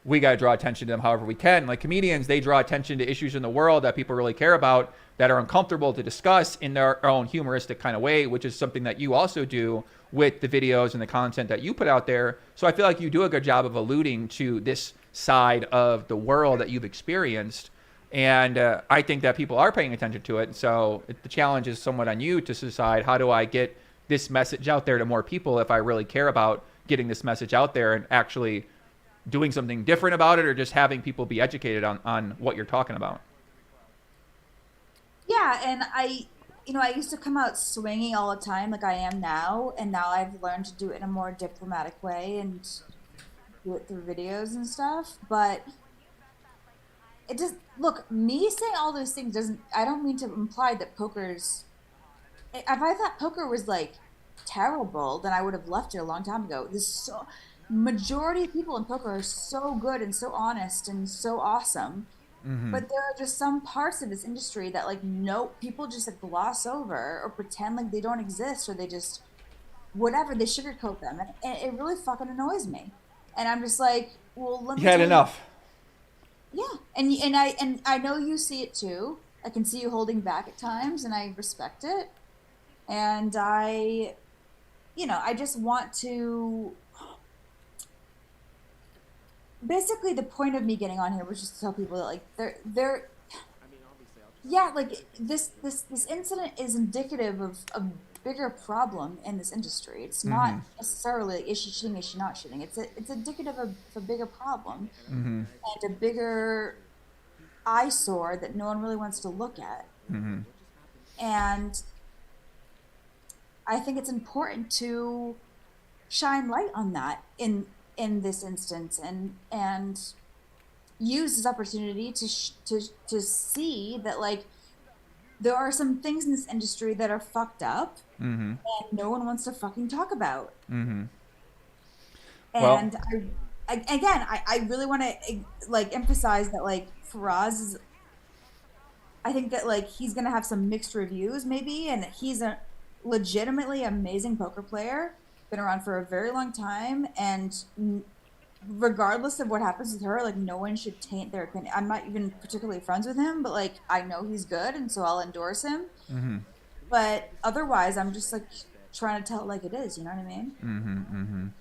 S1: we got to draw attention to them however we can. Like comedians, they draw attention to issues in the world that people really care about, that are uncomfortable to discuss in their own humoristic kind of way, which is something that you also do with the videos and the content that you put out there. So I feel like you do a good job of alluding to this side of the world that you've experienced. And I think that people are paying attention to it. So the challenge is somewhat on you to decide, how do I get this message out there to more people if I really care about getting this message out there and actually doing something different about it, or just having people be educated on what you're talking about.
S10: Yeah, and I used to come out swinging all the time like I am now, and now I've learned to do it in a more diplomatic way and do it through videos and stuff. But it just, look, me saying all those things I don't mean to imply that poker's, if I thought poker was like terrible, then I would have left it a long time ago. Majority of people in poker are so good and so honest and so awesome. Mm-hmm. But there are just some parts of this industry that people just like gloss over or pretend like they don't exist, or they just whatever, they sugarcoat them, and it really fucking annoys me. And I'm just like, well, let me.
S1: You had enough.
S10: Yeah, and I know you see it too. I can see you holding back at times, and I respect it. And I just want to. Basically, the point of me getting on here was just to tell people that they're yeah, like this incident is indicative of a bigger problem in this industry. It's not necessarily is she shitting, is she not shitting. It's indicative of a bigger problem and a bigger eyesore that no one really wants to look at. And I think it's important to shine light on that in this instance, and use this opportunity to see that there are some things in this industry that are fucked up and no one wants to fucking talk about. And I really want to emphasize that Faraz is, I think that he's gonna have some mixed reviews maybe, and that he's a legitimately amazing poker player, been around for a very long time, and regardless of what happens with her, no one should taint their opinion. I'm not even particularly friends with him, but I know he's good, and so I'll endorse him. But otherwise, I'm just trying to tell it like it is. You know what I mean?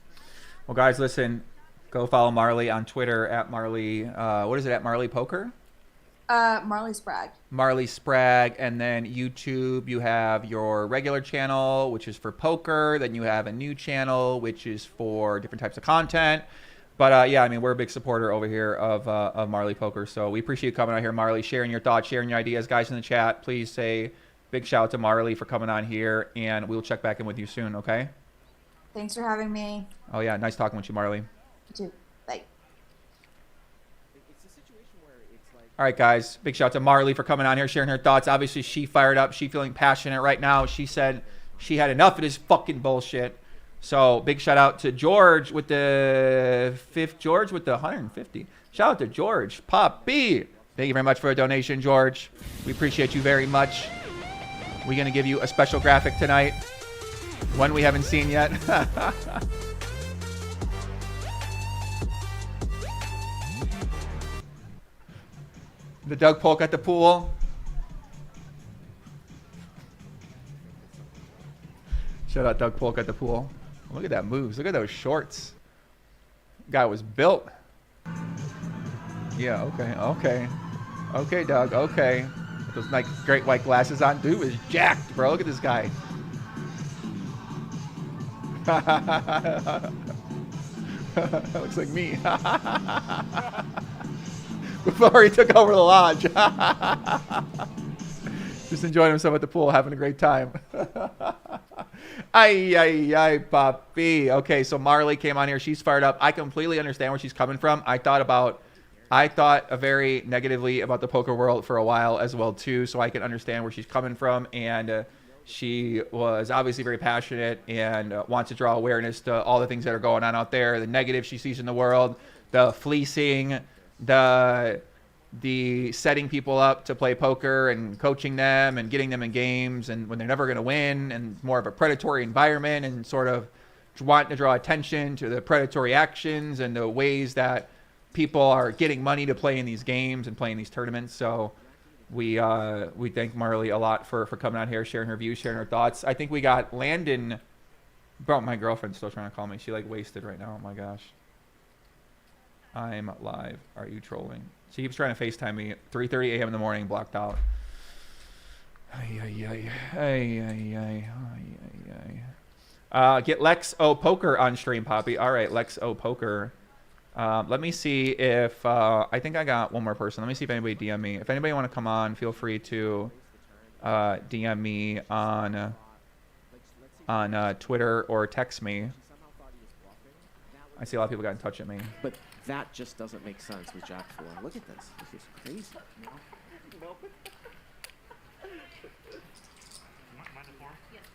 S1: Well, guys, listen, go follow Marle on Twitter at Marle. What is it, at Marle Poker?
S10: Marle Sprague.
S1: Marle Sprague, and then YouTube, you have your regular channel, which is for poker. Then you have a new channel, which is for different types of content. But yeah, I mean, we're a big supporter over here of Marle Poker, so we appreciate you coming out here, Marle, sharing your thoughts, sharing your ideas. Guys in the chat, please say big shout out to Marle for coming on here, and we'll check back in with you soon. Okay?
S10: Thanks for having me.
S1: Oh yeah, nice talking with you, Marle.
S10: You too. Bye.
S1: All right, guys. Big shout out to Marle for coming on here, sharing her thoughts. Obviously, she fired up. She feeling passionate right now. She said she had enough of this fucking bullshit. So big shout out to George with the 150. Shout out to George Poppy. Thank you very much for a donation, George. We appreciate you very much. We're going to give you a special graphic tonight, one we haven't seen yet. The Doug Polk at the pool. Shout out Doug Polk at the pool. Look at that moves. Look at those shorts. Guy was built. Yeah, okay. Okay, Doug, okay. With those great white glasses on. Dude was jacked, bro. Look at this guy. Looks like me. Before he took over the lodge. Just enjoying himself at the pool, having a great time. Ay, papi. Okay, so Marle came on here. She's fired up. I completely understand where she's coming from. I thought very negatively about the poker world for a while as well, too, so I can understand where she's coming from. And she was obviously very passionate and wants to draw awareness to all the things that are going on out there, the negative she sees in the world, the fleecing, the setting people up to play poker and coaching them and getting them in games and when they're never going to win, and more of a predatory environment, and sort of wanting to draw attention to the predatory actions and the ways that people are getting money to play in these games and playing these tournaments. So we thank Marle a lot for coming out here, sharing her views, sharing her thoughts. I think we got Landon. Bro, my girlfriend's still trying to call me. She like wasted right now. Oh my gosh. I'm live. Are you trolling? She keeps trying to FaceTime me. 3:30 a.m. in the morning, blocked out. Get Lex-O Poker on stream, Poppy. All right, Lex-O Poker. Let me see if I think I got one more person. Let me see if anybody DM me. If anybody want to come on, feel free to DM me on Twitter or text me. I see a lot of people got in touch with me.
S3: But that just doesn't make sense with Jack 4. Look at this. This is crazy.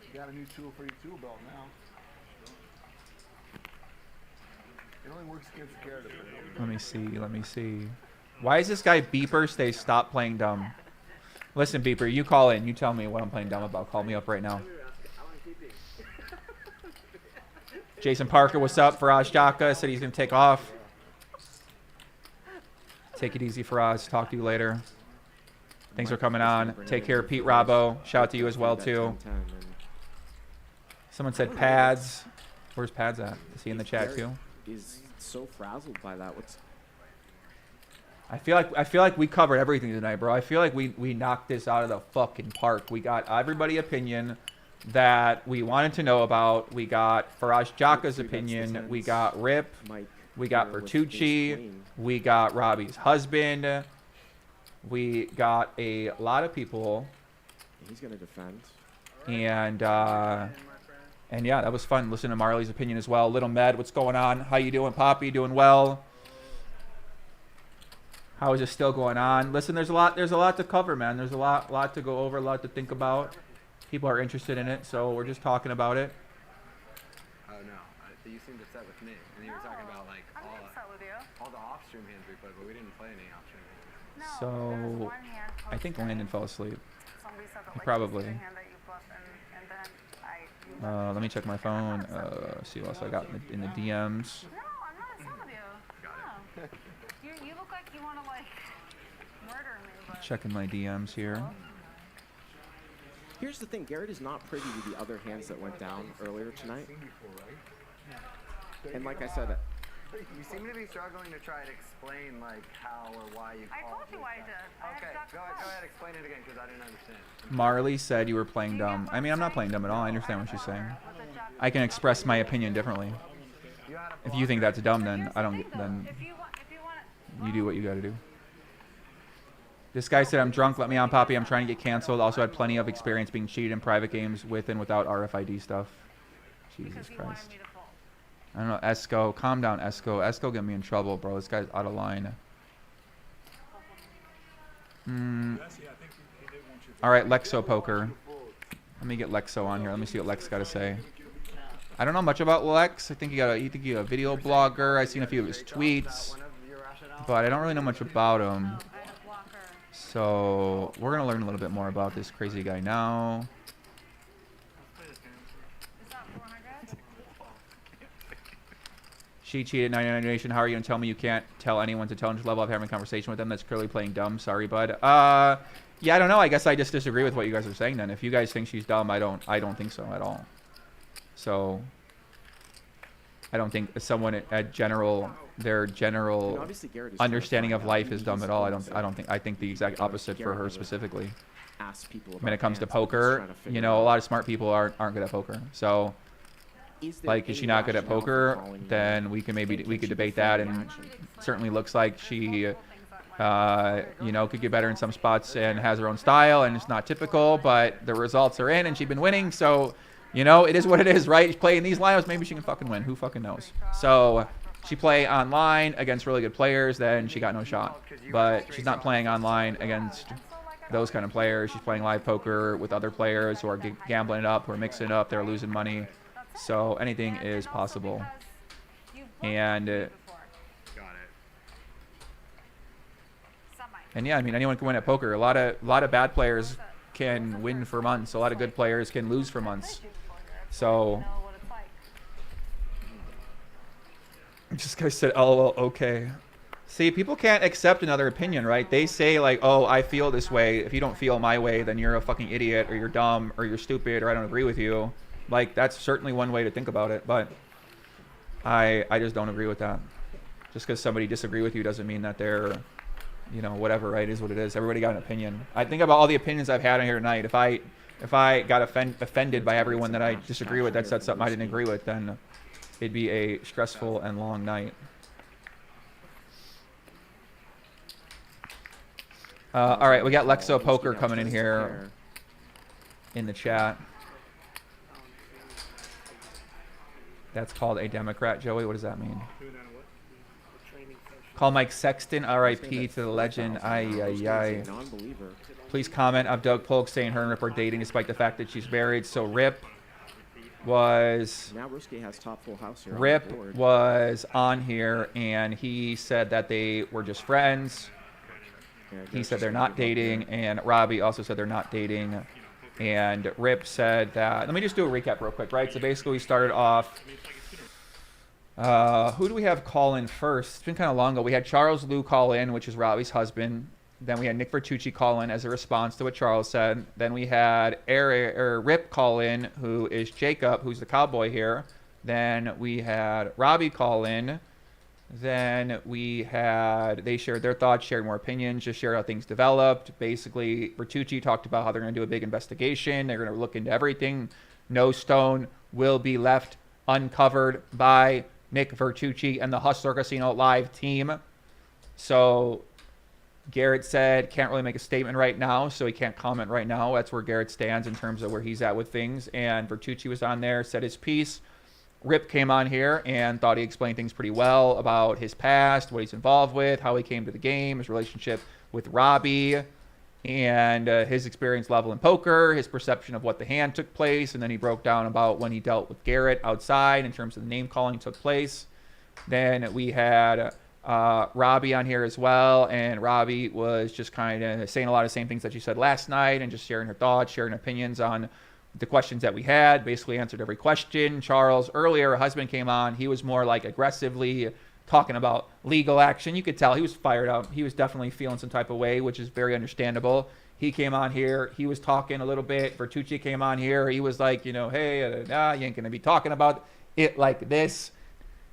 S5: You got a new tool for your tool belt now. It only works against Garrett.
S1: Let me see. Why is this guy Beeper say stop playing dumb? Listen, Beeper, you call in. You tell me what I'm playing dumb about. Call me up right now. Jason Parker, what's up? Faraz Jaka said he's going to take off. Take it easy, Faraz. Talk to you later. Thanks for coming on. Take care, Pete Robbo. Shout out to you as well, too. Someone said pads. Where's pads at? Is he in the chat, too?
S3: Is so frazzled by that.
S1: I feel like we covered everything tonight, bro. I feel like we knocked this out of the fucking park. We got everybody's opinion that we wanted to know about. We got Faraz Jaka's opinion. We got Rip. We got Vertucci. We got Robbi's husband. We got a lot of people.
S3: He's gonna defend.
S1: And yeah, that was fun. Listen to Marley's opinion as well. Little Med, what's going on? How you doing, Poppy? Doing well? How is it still going on? Listen, there's a lot to cover, man. There's a lot to go over, a lot to think about. People are interested in it, so we're just talking about it.
S20: Oh no, you seemed upset with me, and you were talking about like all the off-stream hands we played, but we didn't play any off-stream hands.
S1: So I think Landon fell asleep. He probably. Let me check my phone. See what else I got in the DMs.
S4: No, I'm not upset with you. No. You look like you want to like murder me. But
S1: Checking my DMs here.
S3: Here's the thing, Garrett is not privy to the other hands that went down earlier tonight. And like I said,
S20: you seem to be struggling to try to explain like how or why you called.
S4: I told you why I did.
S20: Okay, go ahead, explain it again because I didn't understand.
S1: Marley said you were playing dumb. I mean, I'm not playing dumb at all. I understand what she's saying. I can express my opinion differently. If you think that's dumb, then I don't. Then you do what you got to do. This guy said, I'm drunk, let me on, Poppy. I'm trying to get canceled. Also had plenty of experience being cheated in private games with and without RFID stuff. Jesus Christ. I don't know, Esco. Calm down, Esco. Esco get me in trouble, bro. This guy's out of line. All right, Lex-O Poker. Let me get Lex-O on here. Let me see what Lex got to say. I don't know much about Lex. I think he's a video blogger. I've seen a few of his tweets. But I don't really know much about him. So we're going to learn a little bit more about this crazy guy now. She cheated 99 Nation. How are you going to tell me you can't tell anyone to tell level of having a conversation with them that's clearly playing dumb? Sorry, bud. Yeah, I don't know. I guess I just disagree with what you guys are saying then. If you guys think she's dumb, I don't think so at all. So I don't think someone at their general understanding of life is dumb at all. I think the exact opposite for her specifically. When it comes to poker, a lot of smart people aren't good at poker. So like, is she not good at poker? Then we could debate that, and certainly looks like she could get better in some spots and has her own style, and it's not typical, but the results are in and she's been winning. So it is what it is, right? She's playing these lineups, maybe she can fucking win. Who fucking knows? So she play online against really good players, then she got no shot. But she's not playing online against those kind of players. She's playing live poker with other players who are gambling it up, who are mixing it up, they're losing money. So anything is possible. And yeah, I mean, anyone can win at poker. A lot of bad players can win for months. A lot of good players can lose for months. So this guy said, "LOL, okay." See, people can't accept another opinion, right? They say like, "Oh, I feel this way. If you don't feel my way, then you're a fucking idiot, or you're dumb, or you're stupid, or I don't agree with you." Like, that's certainly one way to think about it, but I just don't agree with that. Just because somebody disagree with you doesn't mean that they're, whatever, right? It is what it is. Everybody got an opinion. I think about all the opinions I've had on here tonight. If I got offended by everyone that I disagree with, that said something I didn't agree with, then it'd be a stressful and long night. All right, we got Lex-O Poker coming in here in the chat. That's called a Democrat, Joey. What does that mean? Call Mike Sexton, R.I.P. to the legend. Ay. Please comment of Doug Polk saying her and Rip are dating despite the fact that she's married. So Rip was on here, and he said that they were just friends. He said they're not dating, and Robbi also said they're not dating. And Rip said that, let me just do a recap real quick, right? So basically we started off, who do we have call in first? It's been kind of long ago. We had Charles Lew call in, which is Robbi's husband. Then we had Nick Vertucci call in as a response to what Charles said. Then we had Rip call in, who is Jacob, who's the cowboy here. Then we had Robbi call in. Then they shared their thoughts, shared more opinions, just shared how things developed. Basically, Vertucci talked about how they're going to do a big investigation. They're going to look into everything. No stone will be left uncovered by Nick Vertucci and the Hustler Casino Live team. So Garrett said can't really make a statement right now, so he can't comment right now. That's where Garrett stands in terms of where he's at with things. And Vertucci was on there, said his piece. Rip came on here and thought he explained things pretty well about his past, what he's involved with, how he came to the game, his relationship with Robbi, and his experience level in poker, his perception of what the hand took place, and then he broke down about when he dealt with Garrett outside in terms of the name calling took place. Then we had Robbi on here as well, and Robbi was just kind of saying a lot of the same things that she said last night and just sharing her thoughts, sharing opinions on the questions that we had, basically answered every question. Charles, earlier, her husband came on. He was more like aggressively talking about legal action. You could tell he was fired up. He was definitely feeling some type of way, which is very understandable. He came on here. He was talking a little bit. Vertucci came on here. He was like, hey, you ain't going to be talking about it like this.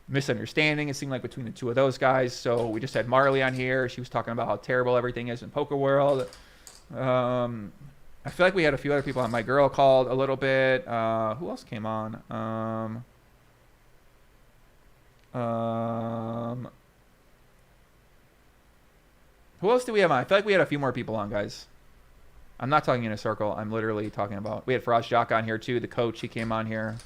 S1: Misunderstanding, it seemed like, between the two of those guys. So we just had Marle on here. She was talking about how terrible everything is in poker world. I feel like we had a few other people on. My girl called a little bit. Who else came on? Who else do we have on? I feel like we had a few more people on, guys. I'm not talking in a circle. I'm literally talking about. We had Faraz Jaka on here too. The coach, he came on here.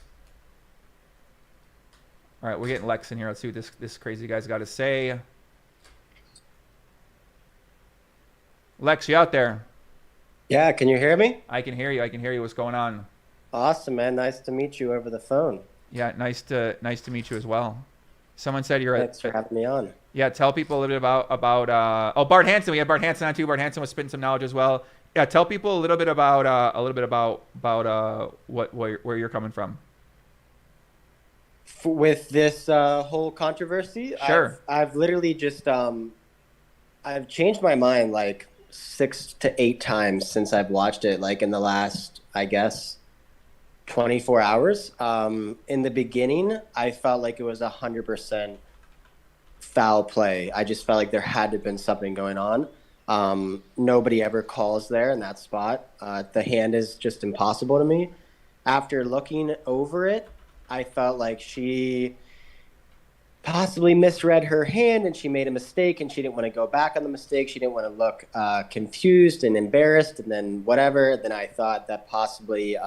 S1: All right, we're getting Lex in here. Let's see what this crazy guy's got to say. Lex, you out there?
S9: Yeah, can you hear me?
S1: I can hear you. I can hear you. What's going on?
S9: Awesome, man. Nice to meet you over the phone.
S1: Yeah, nice to meet you as well. Someone said you're.
S9: Thanks for having me on.
S1: Yeah, tell people a little bit about Bart Hanson. We had Bart Hanson on too. Bart Hanson was spitting some knowledge as well. Yeah, tell people a little bit about where you're coming from.
S9: With this whole controversy,
S1: sure.
S9: I've literally just I've changed my mind like 6 to 8 times since I've watched it, like in the last, I guess, 24 hours. In the beginning, I felt like it was 100% foul play. I just felt like there had to have been something going on. Nobody ever calls there in that spot. The hand is just impossible to me. After looking over it, I felt like she possibly misread her hand and she made a mistake and she didn't want to go back on the mistake. She didn't want to look confused and embarrassed and then whatever. Then I thought that possibly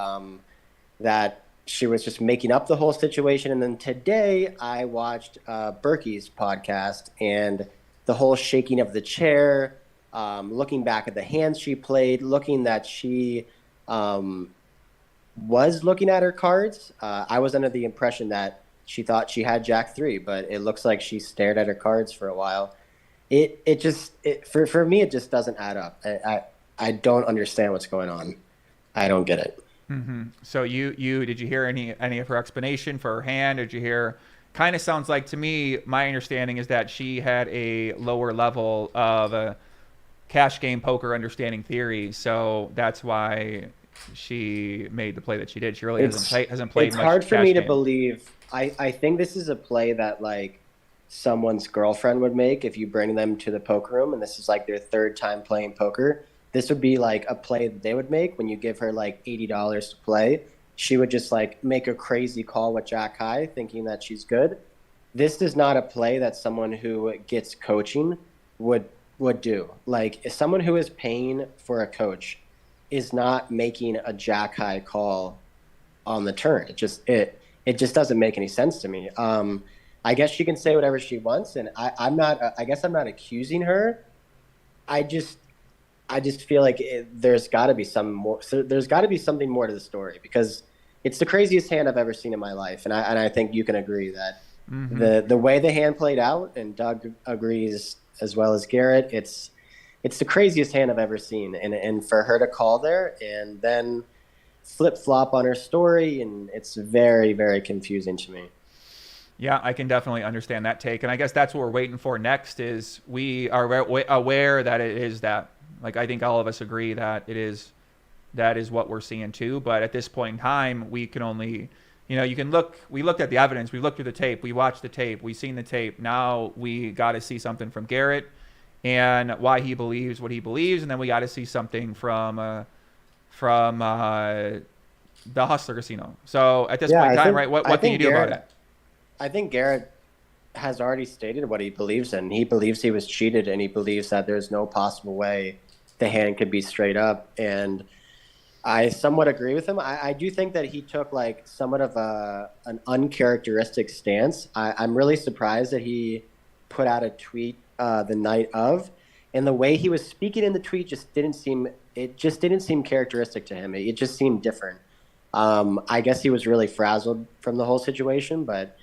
S9: that she was just making up the whole situation. And then today I watched Berkey's podcast and the whole shaking of the chair, looking back at the hands she played, looking that she was looking at her cards. I was under the impression that she thought she had Jack 3, but it looks like she stared at her cards for a while. For me, it just doesn't add up. I don't understand what's going on. I don't get it.
S1: Mm-hmm. So did you hear any of her explanation for her hand? Did you hear kind of sounds like to me, my understanding is that she had a lower level of cash game poker understanding theory, so that's why she made the play that she did. She really hasn't played
S9: It's
S1: much
S9: hard for
S1: cash
S9: me to
S1: game.
S9: believe. I think this is a play that like someone's girlfriend would make if you bring them to the poker room and this is like their third time playing poker. This would be like a play that they would make when you give her like $80 to play. She would just like make a crazy call with Jack High thinking that she's good. This is not a play that someone who gets coaching would do. Like if someone who is paying for a coach is not making a Jack High call on the turn. It just doesn't make any sense to me. I guess she can say whatever she wants, and I'm not accusing her. I just feel like there's got to be some more. So there's got to be something more to the story because it's the craziest hand I've ever seen in my life, and I think you can agree that the way the hand played out, and Doug agrees as well as Garrett. It's the craziest hand I've ever seen, and for her to call there and then flip flop on her story, and it's very, very confusing to me.
S1: Yeah, I can definitely understand that take. And I guess that's what we're waiting for next is we are aware that it is that. Like, I think all of us agree that that is what we're seeing too. But at this point in time, we can only, we looked at the evidence. We looked through the tape. We watched the tape. We've seen the tape. Now we got to see something from Garrett and why he believes what he believes. And then we got to see something from the Hustler Casino. So at this point in time, right, what can you do about it?
S9: I think Garrett has already stated what he believes in. He believes he was cheated, and he believes that there's no possible way the hand could be straight up. And I somewhat agree with him. I do think that he took like somewhat of an uncharacteristic stance. I'm really surprised that he put out a tweet the night of, and the way he was speaking in the tweet just didn't seem characteristic to him. It just seemed different. I guess he was really frazzled from the whole situation, but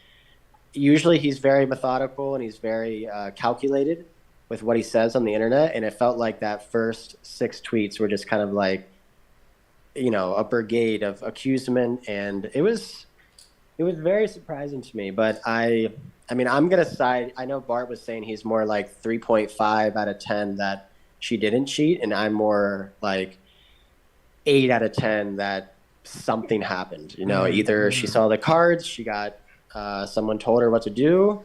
S9: usually he's very methodical and he's very calculated with what he says on the internet. And it felt like that first 6 tweets were just kind of like, a brigade of accusation. And it was very surprising to me. But I mean, I'm going to side. I know Bart was saying he's more like 3.5 out of 10 that she didn't cheat. And I'm more like 8 out of 10 that something happened. Either she saw the cards, she got someone told her what to do.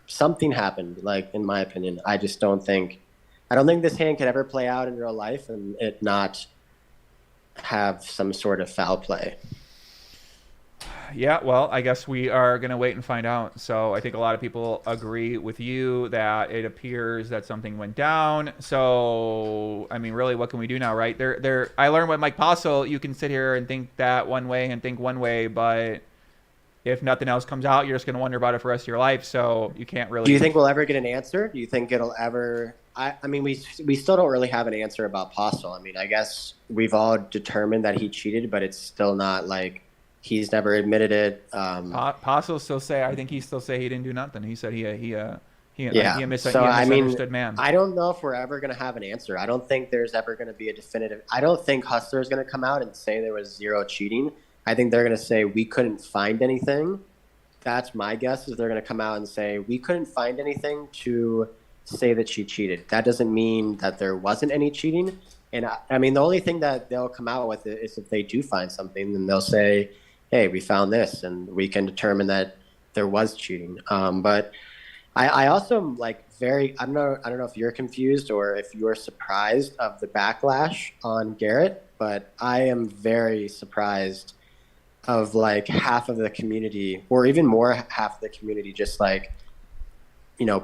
S9: Something happened. Like in my opinion, I don't think this hand could ever play out in real life and it not have some sort of foul play.
S1: Yeah, well, I guess we are going to wait and find out. So I think a lot of people agree with you that it appears that something went down. So, I mean, really, what can we do now, right? I learned with Mike Postle, you can sit here and think that one way and think one way, but if nothing else comes out, you're just going to wonder about it for the rest of your life. So you can't really.
S9: Do you think we'll ever get an answer? Do you think it'll ever? I mean, we still don't really have an answer about Postle. I mean, I guess we've all determined that he cheated, but it's still not like he's never admitted it.
S1: Postle still say, I think he still say he didn't do nothing. He said he a
S9: So I mean,
S1: misunderstood man.
S9: I don't know if we're ever going to have an answer. I don't think there's ever going to be a definitive. I don't think Hustler is going to come out and say there was zero cheating. I think they're going to say we couldn't find anything. That's my guess, is they're going to come out and say we couldn't find anything to say that she cheated. That doesn't mean that there wasn't any cheating. And I mean, the only thing that they'll come out with is if they do find something, then they'll say, hey, we found this, and we can determine that there was cheating. But I also am like I don't know if you're confused or if you're surprised of the backlash on Garrett, but I am very surprised of like half of the community, or even more half of the community, just like,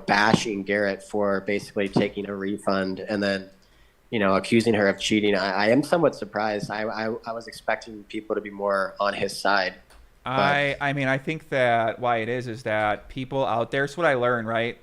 S9: bashing Garrett for basically taking a refund and then, accusing her of cheating. I am somewhat surprised. I was expecting people to be more on his side.
S1: I mean, I think that why it is that people out there, it's what I learned, right?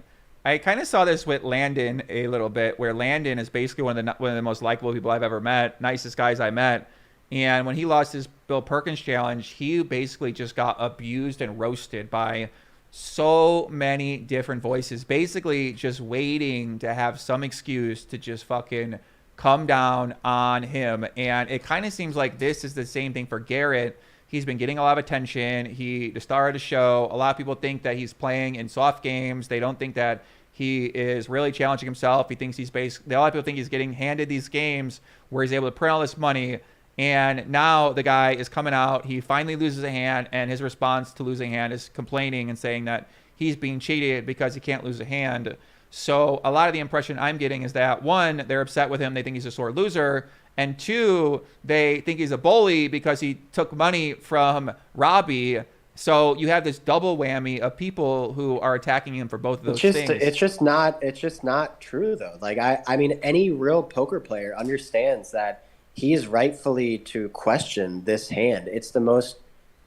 S1: I kind of saw this with Landon a little bit, where Landon is basically one of the most likable people I've ever met, nicest guys I met. And when he lost his Bill Perkins challenge, he basically just got abused and roasted by so many different voices, basically just waiting to have some excuse to just fucking come down on him. And it kind of seems like this is the same thing for Garrett. He's been getting a lot of attention. He the star of the show. A lot of people think that he's playing in soft games. They don't think that he is really challenging himself. He thinks he's a lot of people think he's getting handed these games where he's able to print all this money. And now the guy is coming out. He finally loses a hand, and his response to losing a hand is complaining and saying that he's being cheated because he can't lose a hand. So a lot of the impression I'm getting is that, one, they're upset with him. They think he's a sore loser. And two, they think he's a bully because he took money from Robbi. So you have this double whammy of people who are attacking him for both of those things.
S12: It's just not true, though. Like, I mean, any real poker player understands that he's rightfully to question this hand. It's the most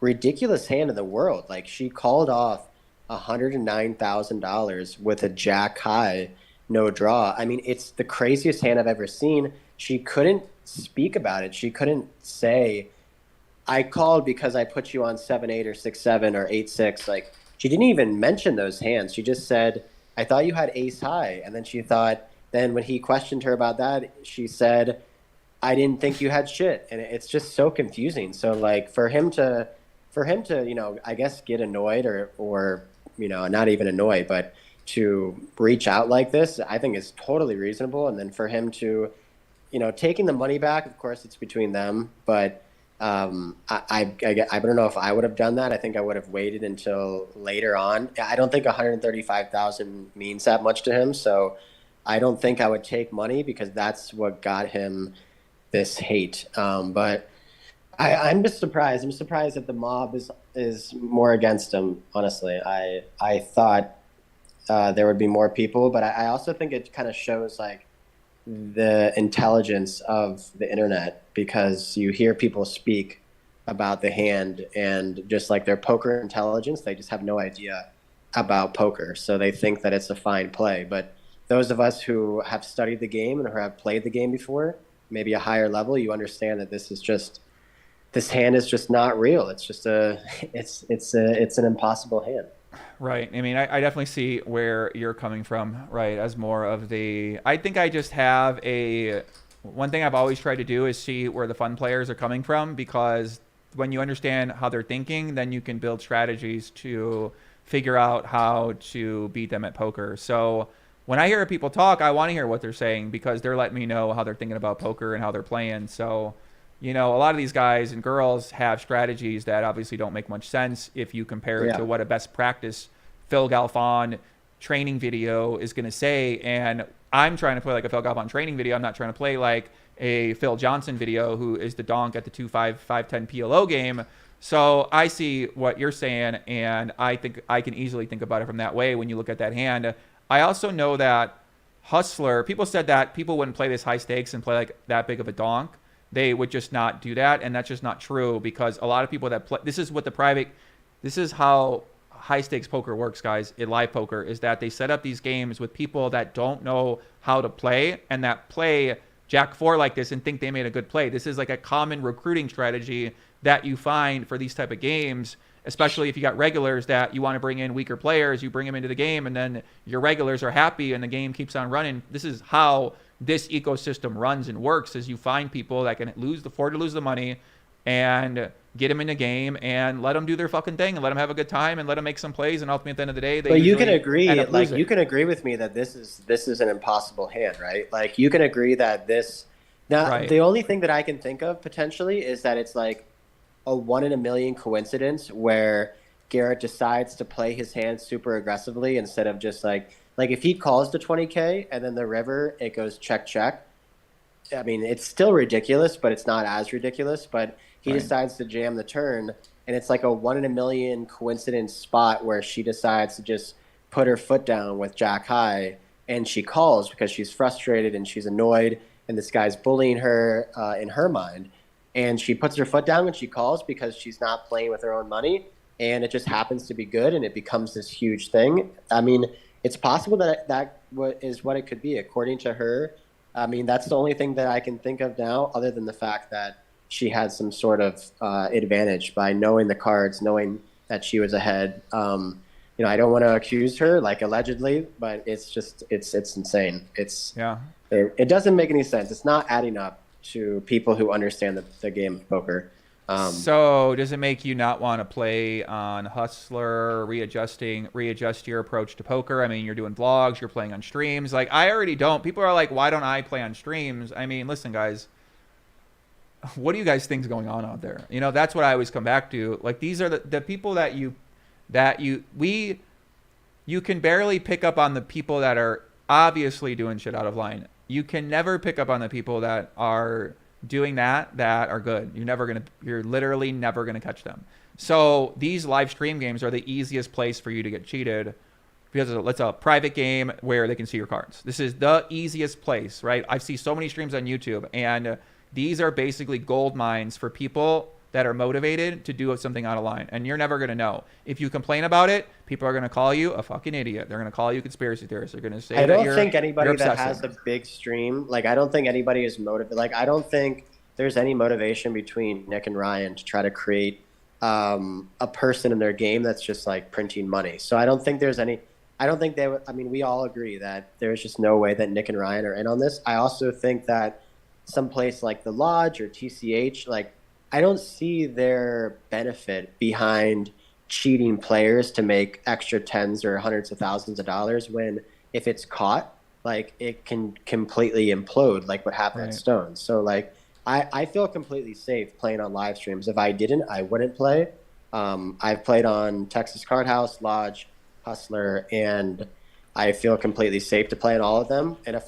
S12: ridiculous hand in the world. Like, she called off $109,000 with a jack high, no draw. I mean, it's the craziest hand I've ever seen. She couldn't speak about it. She couldn't say, I called because I put you on 7-8 or 6-7 or 8-6. Like, she didn't even mention those hands. She just said, I thought you had ace high. And then when he questioned her about that, she said, I didn't think you had shit. And it's just so confusing. So, like, for him to, you know, I guess get annoyed or, you know, not even annoyed, but to reach out like this, I think is totally reasonable. And then for him to, you know, taking the money back, of course, it's between them. But I don't know if I would have done that. I think I would have waited until later on. I don't think 135,000 means that much to him. So I don't think I would take money because that's what got him this hate. But I'm just surprised. I'm surprised that the mob is more against him, honestly. I thought there would be more people, but I also think it kind of shows like the intelligence of the internet, because you hear people speak about the hand and just like their poker intelligence, they just have no idea about poker. So they think that it's a fine play. But those of us who have studied the game and who have played the game before, maybe a higher level, you understand that this hand is just not real. It's just it's an impossible hand.
S1: Right. I mean, I definitely see where you're coming from, right? As more of I think I just have one thing I've always tried to do is see where the fun players are coming from, because when you understand how they're thinking, then you can build strategies to figure out how to beat them at poker. So when I hear people talk, I want to hear what they're saying, because they're letting me know how they're thinking about poker and how they're playing. So, you know, a lot of these guys and girls have strategies that obviously don't make much sense if you compare it to what a best practice Phil Galfond training video is going to say. And I'm trying to play like a Phil Galfond training video. I'm not trying to play like a Phil Johnson video, who is the donk at the 2-5, 5-10 PLO game. So I see what you're saying, and I think I can easily think about it from that way when you look at that hand. I also know that Hustler, people said that people wouldn't play this high stakes and play like that big of a donk. They would just not do that, and that's just not true, because a lot of people that play, this is how high stakes poker works, guys, in live poker, is that they set up these games with people that don't know how to play and that play Jack 4 like this and think they made a good play. This is like a common recruiting strategy that you find for these type of games, especially if you got regulars that you want to bring in weaker players, you bring them into the game, and then your regulars are happy and the game keeps on running. This is how this ecosystem runs and works, is you find people that can afford to lose the money and get them in the game and let them do their fucking thing and let them have a good time and let them make some plays, and ultimately at the end of the day, they.
S12: But you can agree,
S1: like
S12: you can agree with me that this is an impossible hand, right? Like, you can agree that this. Now,
S1: Right.
S12: The only thing that I can think of potentially is that it's like a 1 in a million coincidence where Garrett decides to play his hand super aggressively instead of just like if he calls the 20K and then the river, it goes check, check. I mean, it's still ridiculous, but it's not as ridiculous. But he decides to jam the turn, and it's like a 1 in a million coincidence spot where she decides to just put her foot down with Jack high, and she calls because she's frustrated and she's annoyed, and this guy's bullying her in her mind. And she puts her foot down when she calls because she's not playing with her own money, and it just happens to be good, and it becomes this huge thing. I mean, it's possible that is what it could be, according to her. I mean, that's the only thing that I can think of now, other than the fact that she had some sort of advantage by knowing the cards, knowing that she was ahead. You know, I don't want to accuse her, like, allegedly, but it's just, it's insane. It doesn't make any sense. It's not adding up to people who understand the game of poker.
S1: So does it make you not want to play on Hustler, readjust your approach to poker? I mean, you're doing vlogs, you're playing on streams. Like, I already don't. People are like, why don't I play on streams? I mean, listen, guys, what do you guys think is going on out there? You know, that's what I always come back to. Like, these are the people you can barely pick up on the people that are obviously doing shit out of line. You can never pick up on the people that are doing that are good. You're literally never gonna catch them. So these live stream games are the easiest place for you to get cheated, because it's a private game where they can see your cards. This is the easiest place, right? I see so many streams on YouTube, and these are basically gold mines for people that are motivated to do something out of line. And you're never going to know. If you complain about it, people are going to call you a fucking idiot. They're going to call you a conspiracy theorist. They're going to say
S12: I
S1: that
S12: don't think anybody that
S1: obsessing.
S12: has a big stream, like, I don't think anybody is motivated. Like, I don't think there's any motivation between Nick and Ryan to try to create a person in their game that's just like printing money. So I don't think there's any, I don't think they would, I mean, we all agree that there's just no way that Nick and Ryan are in on this. I also think that someplace like the Lodge or TCH, like, I don't see their benefit behind cheating players to make extra tens or hundreds of thousands of dollars, when if it's caught, like, it can completely implode, like what happened at Stone. So like, I feel completely safe playing on live streams. If I didn't, I wouldn't play. I've played on Texas Card House, Lodge, Hustler, and I feel completely safe to play on all of them. And if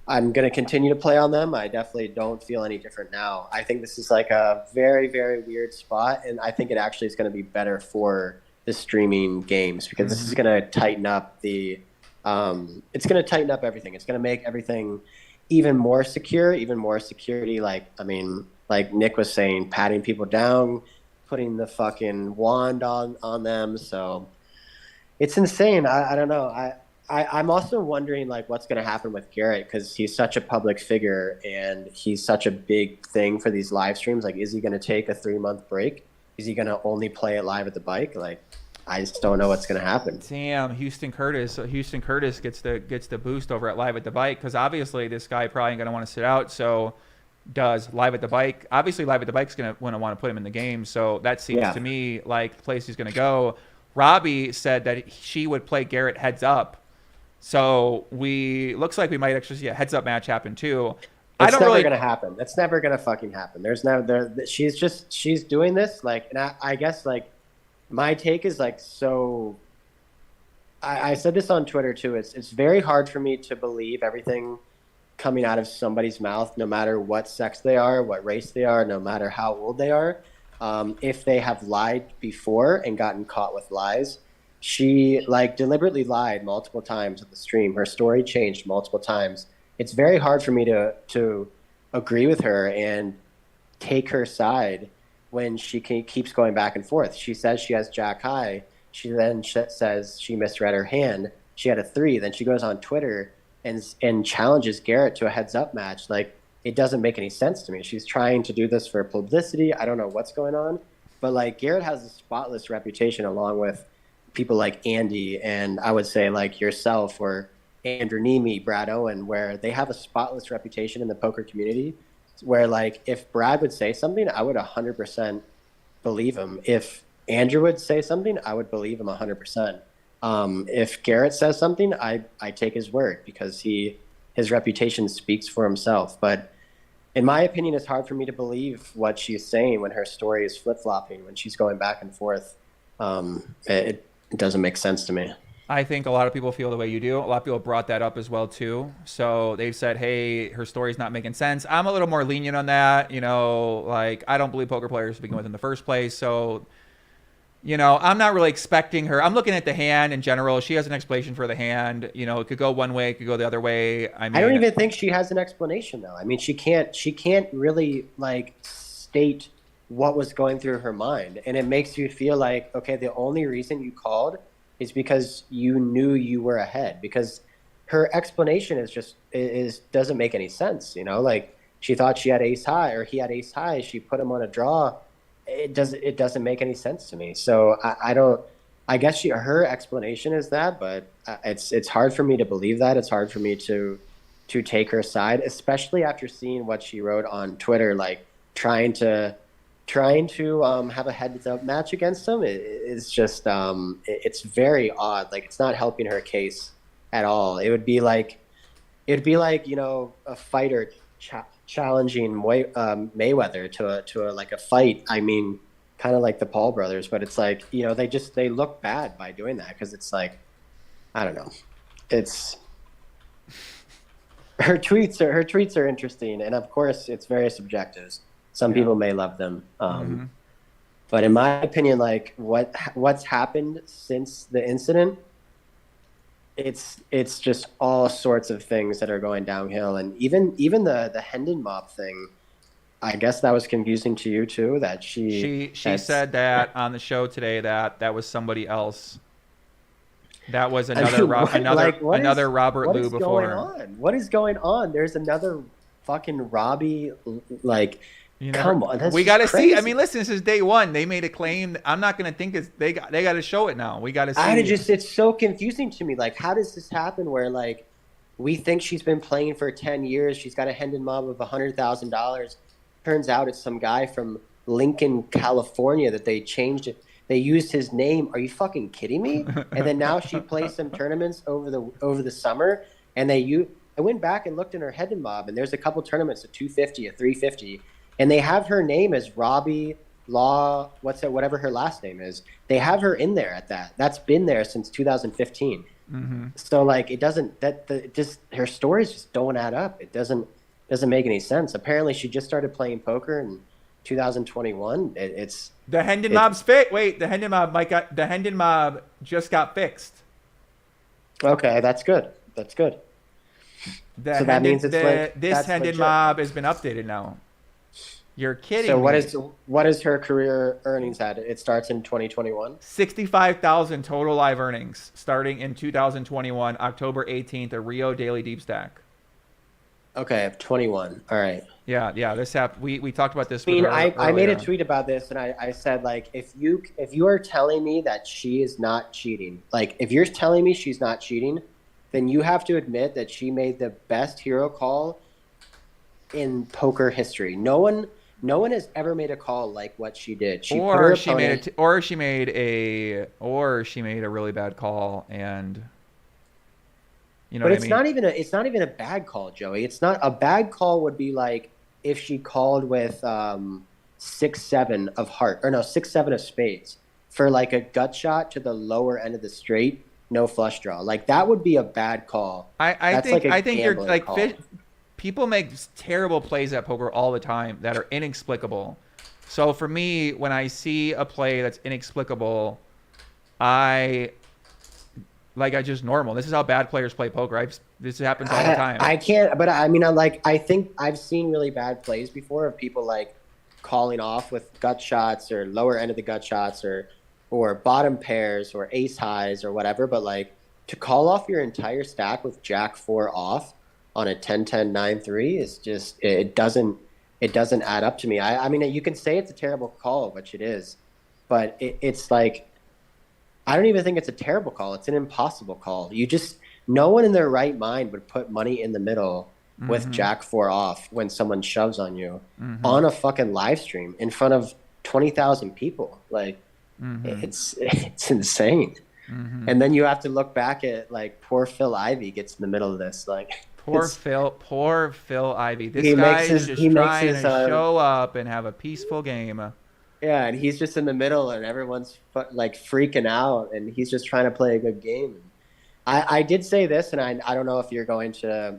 S12: I'm going to continue to play on them. I definitely don't feel any different now. I think this is like a very, very weird spot, and I think it actually is going to be better for the streaming games, because this is going to tighten up it's going to tighten up everything. It's going to make everything even more secure, even more security. Like, I mean, like Nick was saying, patting people down, putting the fucking wand on them. So it's insane. I don't know. I'm also wondering, like, what's going to happen with Garrett, because he's such a public figure and he's such a big thing for these live streams. Like, is he going to take a 3-month break? Is he going to only play it live at the bike? Like, I just don't know what's going to happen.
S1: Damn, Houston Curtis gets the boost over at Live at the Bike, because obviously this guy probably ain't going to want to sit out. So does Live at the Bike. Obviously Live at the Bike's going to want to put him in the game. So that seems to me like the place he's going to go. Robbi said that she would play Garrett heads up. So looks like we might actually see a heads up match happen too.
S12: It's never going to happen. That's never going to fucking happen. She's doing this, like, and I guess, like, my take is, like, so I said this on Twitter too. It's very hard for me to believe everything coming out of somebody's mouth, no matter what sex they are, what race they are, no matter how old they are. If they have lied before and gotten caught with lies. She, like, deliberately lied multiple times at the stream. Her story changed multiple times. It's very hard for me to agree with her and take her side when she keeps going back and forth. She says she has Jack high. She then says she misread her hand. She had a 3. Then she goes on Twitter and challenges Garrett to a heads-up match. Like, it doesn't make any sense to me. She's trying to do this for publicity. I don't know what's going on. But, like, Garrett has a spotless reputation, along with people like Andy and I would say like yourself or Andrew Nemi, Brad Owen, where they have a spotless reputation in the poker community, where, like, if Brad would say something, I would 100% believe him. If Andrew would say something, I would believe him 100%. If Garrett says something, I take his word, because his reputation speaks for himself. But in my opinion, it's hard for me to believe what she's saying when her story is flip-flopping, when she's going back and forth. It doesn't make sense to me.
S1: I think a lot of people feel the way you do. A lot of people brought that up as well too. So they've said, hey, her story's not making sense. I'm a little more lenient on that. You know, like, I don't believe poker players to begin with in the first place. So, you know, I'm not really expecting her. I'm looking at the hand in general. She has an explanation for the hand. You know, it could go one way, it could go the other way. I mean,
S12: I don't even think she has an explanation though. I mean, she can't really, like, state what was going through her mind. And it makes you feel like, okay, the only reason you called is because you knew you were ahead, because her explanation doesn't make any sense. You know, like, she thought she had ace high, or he had ace high. She put him on a draw. It doesn't make any sense to me. So I guess her explanation is that, but it's hard for me to believe that. It's hard for me to take her side, especially after seeing what she wrote on Twitter, like trying to have a heads-up match against him is just it's very odd. Like, it's not helping her case at all. It would be like a fighter challenging Mayweather to a fight. I mean, kind of like the Paul brothers, but it's like, they look bad by doing that, because it's like, I don't know. It's her tweets are interesting, and of course it's very subjective. Some people may love them, but in my opinion, like what's happened since the incident, it's just all sorts of things that are going downhill, and even the Hendon mob thing. I guess that was confusing to you too. That she
S1: said that on the show today that was somebody else. That was another another Robert Lew before.
S12: What is going on? There's another fucking Robbi. Like, come on,
S1: we got to see. I mean, listen, this is day one. They made a claim. I'm not going to think they got to show it now. We got to see.
S12: It's so confusing to me. Like, how does this happen? Where like we think she's been playing for 10 years. She's got a Hendon mob of $100,000. Turns out it's some guy from Lincoln, California that they changed it. They used his name. Are you fucking kidding me? And then now she plays some tournaments over the summer, and I went back and looked in her Hendon mob, and there's a couple tournaments, a 250, a 350, and they have her name as Robbi Law, whatever her last name is. They have her in there at that. That's been there since 2015. So like her stories just don't add up. It doesn't make any sense. Apparently she just started playing poker in 2021. It's
S1: the Hendon mob's fixed. Wait, the Hendon mob just got fixed.
S12: Okay, that's good. So that means
S1: this Hendon mob has been updated now. You're kidding me.
S12: So what is her career earnings at? It starts in 2021.
S1: 65,000 total live earnings starting in 2021, October 18th, a Rio Daily Deep Stack.
S12: Okay, 21. All right.
S1: Yeah. This happened. We talked about this.
S12: I made a tweet about this, and I said, like, if you are telling me that she is not cheating, like if you're telling me she's not cheating, then you have to admit that she made the best hero call in poker history. No one has ever made a call like what she did. She made a really bad call, and but it's not even a bad call, Joey. It's not a bad call. Would be like if she called with 6-7 of spades for like a gut shot to the lower end of the straight, no flush draw. Like that would be a bad call.
S1: I think you're like people make terrible plays at poker all the time that are inexplicable. So for me, when I see a play that's inexplicable, I just normal. This is how bad players play poker. This happens all the time.
S12: I can't, but I mean, I think I've seen really bad plays before of people like calling off with gut shots or lower end of the gut shots or bottom pairs or ace highs or whatever. But like to call off your entire stack with Jack 4 off on a 10-10 9-3 is just it doesn't add up to me. I mean, you can say it's a terrible call, which it is, but it's like. I don't even think it's a terrible call. It's an impossible call. No one in their right mind would put money in the middle with Jack 4 off when someone shoves on you on a fucking live stream in front of 20,000 people. Like it's insane. And then you have to look back at like poor Phil Ivey gets in the middle of this. Like
S1: poor Phil Ivey. This guy is just trying to show up and have a peaceful game.
S12: Yeah, and he's just in the middle, and everyone's like freaking out, and he's just trying to play a good game. I did say this, and I don't know if you're going to.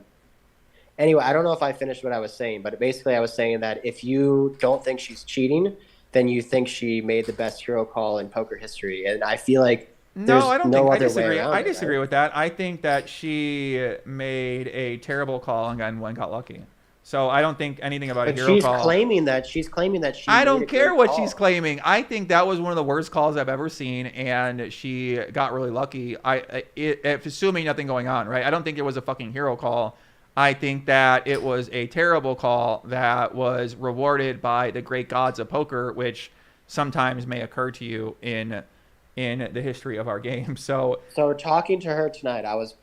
S12: Anyway, I don't know if I finished what I was saying, but basically I was saying that if you don't think she's cheating, then you think she made the best hero call in poker history, and I feel like there's
S1: I disagree. I disagree
S12: right?
S1: with that. I think that she made a terrible call and got lucky. So I don't think anything about a hero call.
S12: She's claiming that she.
S1: I don't care what she's claiming. I think that was one of the worst calls I've ever seen, and she got really lucky. Assuming nothing going on, right? I don't think it was a fucking hero call. I think that it was a terrible call that was rewarded by the great gods of poker, which sometimes may occur to you in the history of our game. So
S12: talking to her tonight, I was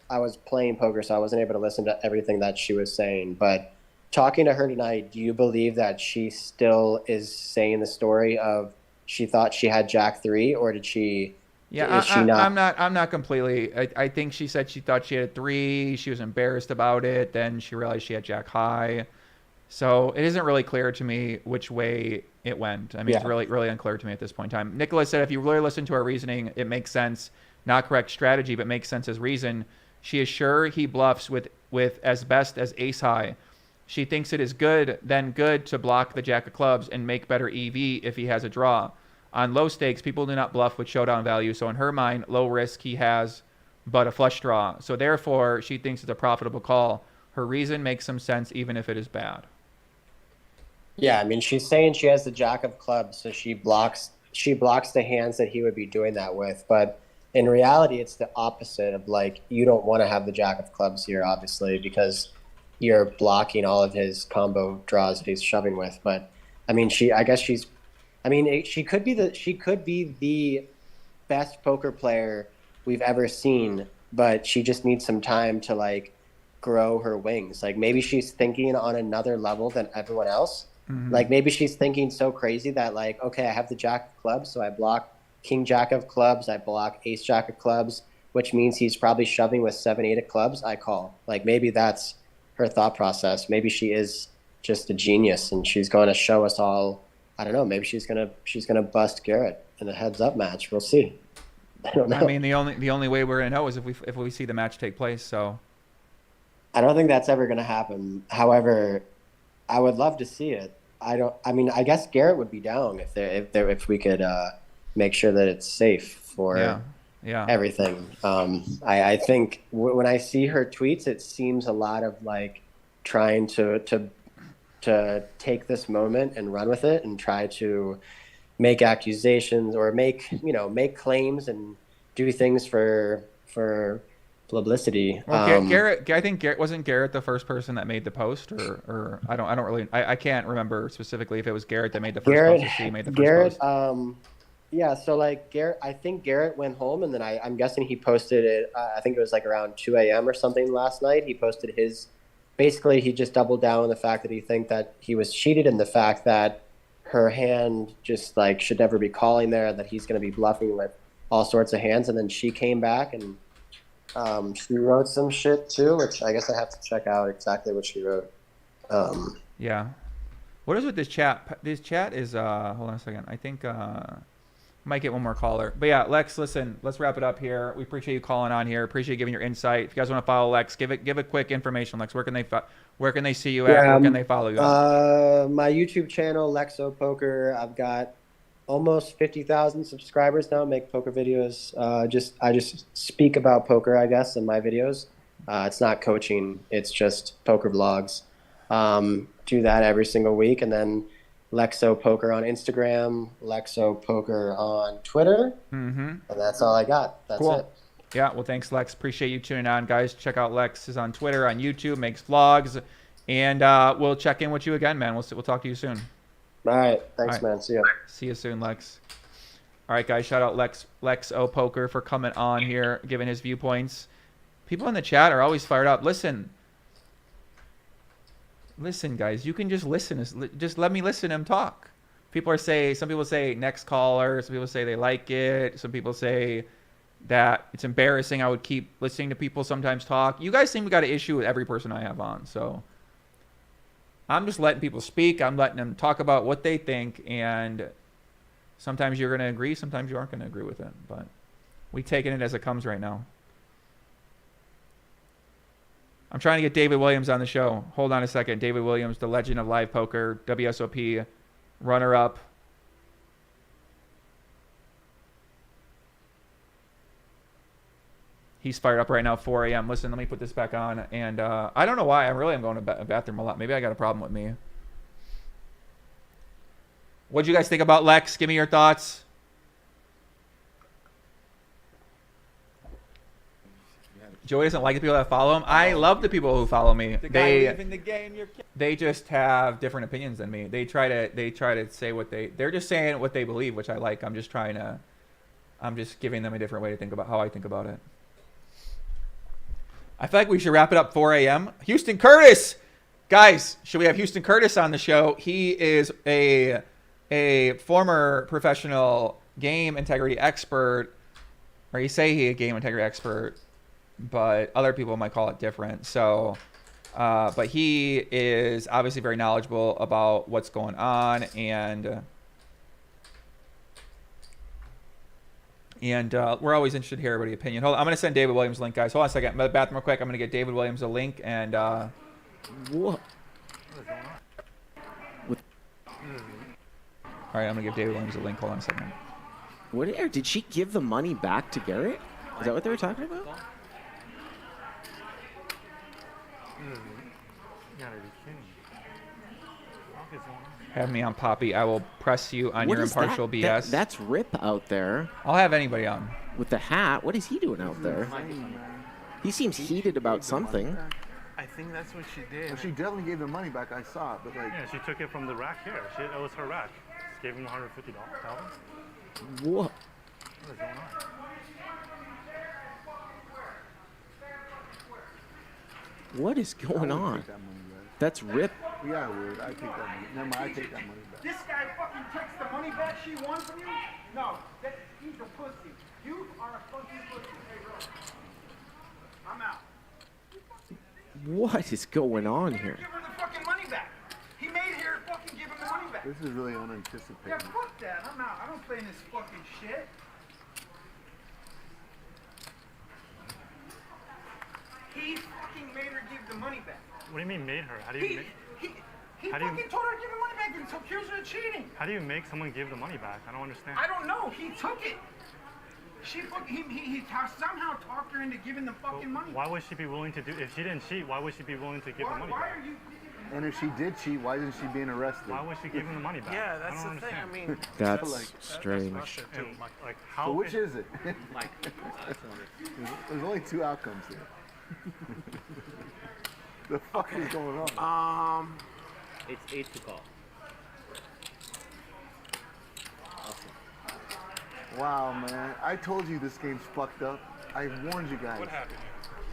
S12: playing poker, so I wasn't able to listen to everything that she was saying, but. talking to her tonight, do you believe that she still is saying the story of she thought she had Jack 3, or did she?
S1: Yeah,
S12: is she not?
S1: I'm not completely. I think she said she thought she had a 3. She was embarrassed about it. Then she realized she had Jack high. So it isn't really clear to me which way it went. I mean, it's really unclear to me at this point in time. Nicholas said, if you really listen to her reasoning, it makes sense. Not correct strategy, but makes sense as reason. She is sure he bluffs with as best as ace high. She thinks it is good to block the Jack of clubs and make better EV if he has a draw. On low stakes, people do not bluff with showdown value. So in her mind, low risk he has, but a flush draw. So therefore, she thinks it's a profitable call. Her reason makes some sense, even if it is bad.
S12: Yeah, I mean, she's saying she has the Jack of clubs, so she blocks the hands that he would be doing that with. But in reality, it's the opposite of, like, you don't want to have the Jack of clubs here, obviously, because you're blocking all of his combo draws that he's shoving with. But I mean, she could be the best poker player we've ever seen, but she just needs some time to, like, grow her wings. Like, maybe she's thinking on another level than everyone else.
S1: Mm-hmm.
S12: Like, maybe she's thinking so crazy that, like, okay, I have the Jack of clubs, so I block King Jack of clubs, I block Ace Jack of clubs, which means he's probably shoving with 7-8 of clubs, I call. Like, maybe that's her thought process. Maybe she is just a genius and she's going to show us all. I don't know, maybe she's gonna bust Garrett in a heads-up match. We'll see. I don't know.
S1: I mean, the only way we're gonna know is if we see the match take place. So
S12: I don't think that's ever gonna happen. However, I would love to see it. I mean, I guess Garrett would be down if we could make sure that it's safe for everything. I think when I see her tweets, it seems a lot of, like, trying to take this moment and run with it and try to make accusations or make claims and do things for publicity.
S1: Well, Garrett, I think wasn't Garrett the first person that made the post, or I don't really, I can't remember specifically if it was Garrett that made the first post or she made the first post.
S12: Yeah, so, like, Garrett, I think Garrett went home, and then I'm guessing he posted it, I think it was like around 2 a.m. or something last night. He posted basically he just doubled down on the fact that he think that he was cheated, and the fact that her hand just, like, should never be calling there, that he's going to be bluffing with all sorts of hands. And then she came back and she wrote some shit too, which I guess I have to check out exactly what she wrote.
S1: Yeah. What is with this chat? This chat is, hold on a second. I think, might get one more caller. But yeah, Lex, listen, let's wrap it up here. We appreciate you calling on here. Appreciate you giving your insight. If you guys want to follow Lex, give a quick information. Lex, where can they see you at? Where can they follow you at?
S12: My YouTube channel, Lex-O Poker. I've got almost 50,000 subscribers now. Make poker videos. I just speak about poker, I guess, in my videos. It's not coaching. It's just poker vlogs. Do that every single week, and then Lex-O Poker on Instagram, Lex-O Poker on Twitter, and that's all I got. That's it.
S1: Yeah, well, thanks, Lex. Appreciate you tuning on, guys. Check out Lex. Is on Twitter, on YouTube, makes vlogs, and we'll check in with you again, man. We'll talk to you soon.
S12: All right, thanks, man. See ya.
S1: See you soon, Lex. All right, guys. Shout out Lex-O Poker for coming on here, giving his viewpoints. People in the chat are always fired up. Listen, guys, you can just listen. Just let me listen to him talk. Some people say next caller. Some people say they like it. Some people say that it's embarrassing. I would keep listening to people sometimes talk. You guys seem to got an issue with every person I have on. So I'm just letting people speak. I'm letting them talk about what they think. And sometimes you're going to agree. Sometimes you aren't going to agree with it. But we taking it as it comes right now. I'm trying to get David Williams on the show. Hold on a second. David Williams, the legend of live poker, WSOP runner-up. He's fired up right now, 4 a.m. Listen, let me put this back on. And I don't know why. I really am going to the bathroom a lot. Maybe I got a problem with me. What'd you guys think about Lex? Give me your thoughts. Joey doesn't like the people that follow him. I love the people who follow me. They just have different opinions than me. They try to say they're just saying what they believe, which I like. I'm just giving them a different way to think about how I think about it. I feel like we should wrap it up 4 a.m. Houston Curtis, Guys, should we have Houston Curtis on the show? He is a former professional game integrity expert, or you say he a game integrity expert, but other people might call it different. So, but he is obviously very knowledgeable about what's going on, and we're always interested to hear everybody's opinion. Hold on, I'm going to send David Williams a link, guys. Hold on a second. I'm at the bathroom real quick. I'm going to get David Williams a link, and
S3: what?
S1: All right, I'm going to give David Williams a link. Hold on a second.
S3: What did she give the money back to Garrett? Is that what they were talking about?
S1: Have me on, Poppy. I will press you on
S3: What
S1: your
S3: is
S1: impartial
S3: that?
S1: BS.
S3: That's Rip out there.
S1: I'll have anybody on.
S3: With the hat. What is he doing out there? He seems heated about something.
S5: I think that's what she did. Well, she definitely gave the money back. I saw it, but like.
S16: Yeah, she took it from the rack here. It was her rack. Just gave him $150.
S3: What?
S16: What is going on?
S3: What is going on? That's Rip.
S5: Yeah, I would. I take that money. Never mind, I take that money back.
S13: This guy fucking takes the money back she won from you? No, he's a pussy. You are a fucking pussy. Hey, bro. I'm out.
S3: What is going on here?
S13: Give her the fucking money back. He made her fucking give him the money back.
S5: This is really unanticipated.
S13: Yeah, fuck that. I'm out. I don't play in this fucking shit. He fucking made her give the money back.
S16: What do you mean made her? How do you make?
S13: He fucking told her to give the money back and so accused her of cheating.
S16: How do you make someone give the money back? I don't understand.
S13: I don't know. He took it. He somehow talked her into giving the fucking money.
S16: Why would she be willing to do? If she didn't cheat, why would she be willing to give the money
S13: Why
S16: back?
S13: are you?
S5: And if she did cheat, why isn't she being arrested?
S16: Why would she give him the money back?
S13: Yeah, that's
S16: I don't
S13: the thing.
S16: understand.
S13: I mean,
S3: That's strange.
S16: And, like how?
S5: So which is it?
S18: Like,
S5: There's only two outcomes here. The fuck is going on?
S18: It's 8 to call.
S5: Wow, man. I told you this game's fucked up. I warned you guys.
S16: What happened?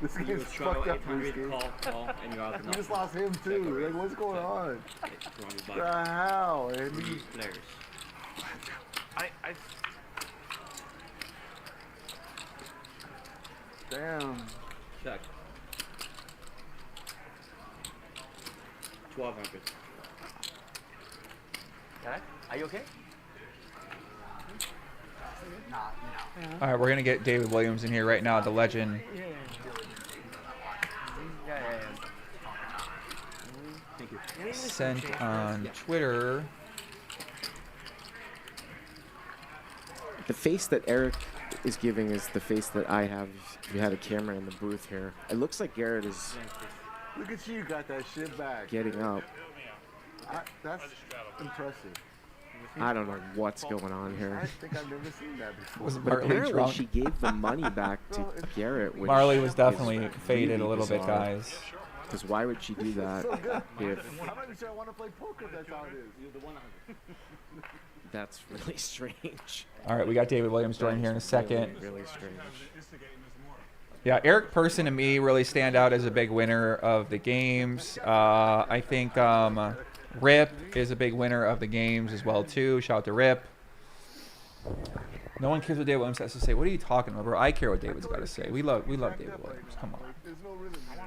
S5: This
S18: You
S5: game's fucked up, this game.
S18: call, and you're out.
S5: You just lost him too. Like, what's going on? What the hell, Andy?
S18: Players.
S5: Damn.
S18: Check. 1200.
S13: Are you okay?
S1: All right, we're going to get David Williams in here right now, the legend.
S18: Thank you.
S1: Sent on Twitter.
S3: The face that Eric is giving is the face that I have. We had a camera in the booth here. It looks like Garrett is
S5: Look at you, got that shit back.
S3: getting up.
S5: That's impressive.
S3: I don't know what's going on
S5: I
S3: here.
S5: think I've never seen that before.
S1: Was
S3: But
S1: Marley
S3: apparently
S1: drunk?
S3: she gave the money back to Garrett. Which
S1: Marley was
S3: is
S1: definitely faded
S3: really
S1: a little bit,
S3: bizarre.
S1: guys.
S3: Because why would she do that
S5: So good.
S3: if
S5: I'm not even sure I want to play poker. That's how it is.
S18: You're the 100.
S3: that's really strange?
S1: All right, we got David Williams joining here in a second.
S3: Really strange.
S1: Yeah, Eric Person and me really stand out as a big winner of the games. I think Rip is a big winner of the games as well too. Shout out to Rip. No one cares what David Williams has to say. What are you talking about, bro? I care what David's got to say. We love David Williams. Come on.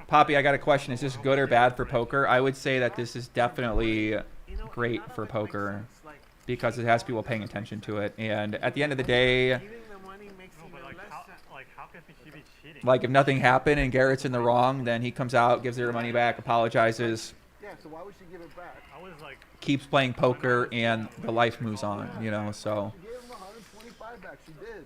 S1: Poppy, I got a question. Is this good or bad for poker? I would say that this is definitely great for poker because it has people paying attention to it. And at the end of the day, like if nothing happened and Garrett's in the wrong, then he comes out, gives her money back, apologizes,
S5: Yeah, so why would she give it back?
S16: I was like,
S1: keeps playing poker, and the life moves on, you know, so.
S5: She gave him 125 back. She did.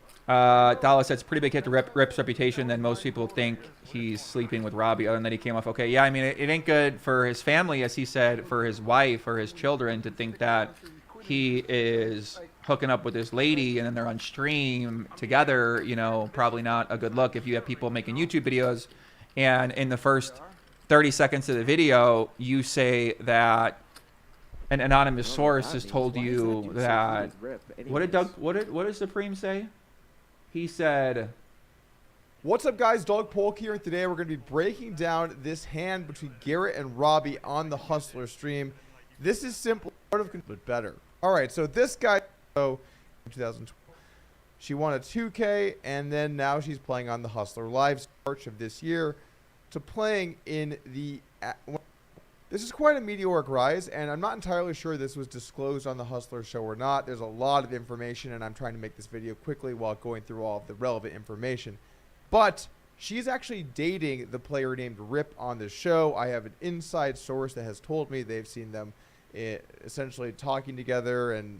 S1: Dallas said it's a pretty big hit to Rip's reputation. Then most people think he's sleeping with Robbi. Other than that, he came off okay. Yeah, I mean, it ain't good for his family, as he said, for his wife or his children to think that he is hooking up with this lady and then they're on stream together. You know, probably not a good look if you have people making YouTube videos and in the first 30 seconds of the video, you say that an anonymous source has told you that. What did Supreme say? He said,
S8: What's up, guys? Dog Polk here, and today we're going to be breaking down this hand between Garrett and Robbi on the Hustler stream. This is simple, but better. All right, so this guy, in 2012, she won a 2K, and then now she's playing on the Hustler Live March of this year to playing in the... This is quite a meteoric rise, and I'm not entirely sure this was disclosed on the Hustler show or not. There's a lot of information, and I'm trying to make this video quickly while going through all of the relevant information. But she's actually dating the player named Rip on the show. I have an inside source that has told me they've seen them essentially talking together and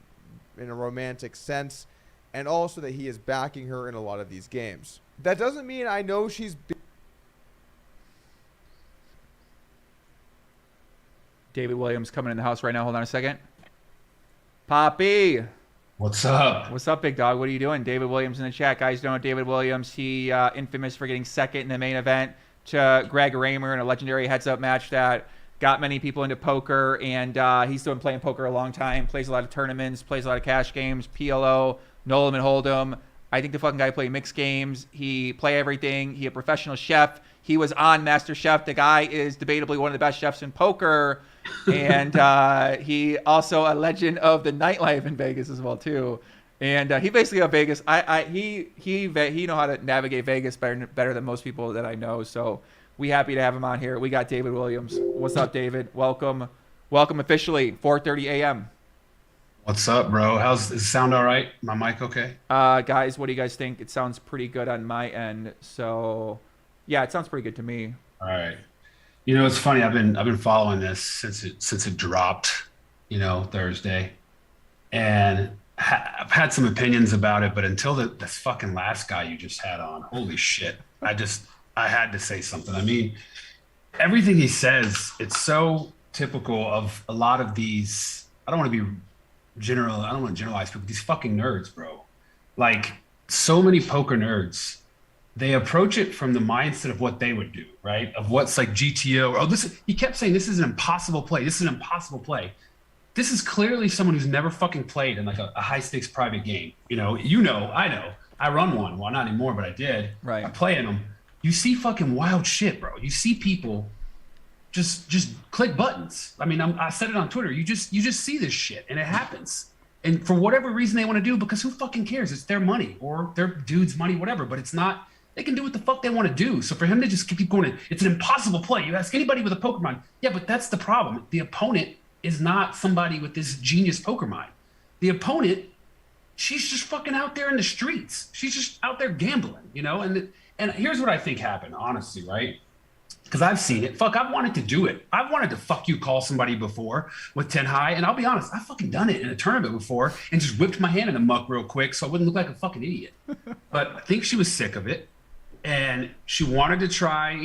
S8: in a romantic sense, and also that he is backing her in a lot of these games. That doesn't mean I know she's...
S1: David Williams coming in the house right now. Hold on a second. Poppy.
S22: What's up?
S1: What's up, big dog? What are you doing? David Williams in the chat. Guys don't know David Williams. He infamous for getting second in the main event to Greg Raymer in a legendary heads-up match that got many people into poker. And he's been playing poker a long time. Plays a lot of tournaments. Plays a lot of cash games. PLO, no limit hold'em. I think the fucking guy played mixed games. He play everything. He a professional chef. He was on Master Chef. The guy is debatably one of the best chefs in poker. And he also a legend of the nightlife in Vegas as well too. And he basically got Vegas. He know how to navigate Vegas better than most people that I know. So we happy to have him on here. We got David Williams. What's up, David? Welcome officially. 4:30 a.m.
S22: What's up, bro? Does it sound all right? My mic okay?
S1: Guys, what do you guys think? It sounds pretty good on my end. So yeah, it sounds pretty good to me.
S22: All right. You know, it's funny. I've been following this since it dropped, Thursday, and I've had some opinions about it. But until this fucking last guy you just had on, holy shit! I had to say something. I mean, everything he says, it's so typical of a lot of these. I don't want to generalize people. These fucking nerds, bro. Like so many poker nerds. They approach it from the mindset of what they would do, right? Of what's like GTO. He kept saying, this is an impossible play. This is an impossible play. This is clearly someone who's never fucking played in like a high stakes private game. I know. I run one. Well, not anymore, but I did.
S1: Right.
S22: I play in them. You see fucking wild shit, bro. You see people just click buttons. I mean, I said it on Twitter. You just see this shit and it happens. And for whatever reason they want to do, because who fucking cares? It's their money or their dude's money, whatever. But it's not. They can do what the fuck they want to do. So for him to just keep going, it's an impossible play. You ask anybody with a poker mind. Yeah, but that's the problem. The opponent is not somebody with this genius poker mind. The opponent, she's just fucking out there in the streets. She's just out there gambling, And here's what I think happened, honestly, right? Because I've seen it. Fuck, I've wanted to do it. I've wanted to fuck you call somebody before with 10 high. And I'll be honest, I've fucking done it in a tournament before and just whipped my hand in the muck real quick so I wouldn't look like a fucking idiot. But I think she was sick of it. And she wanted to try,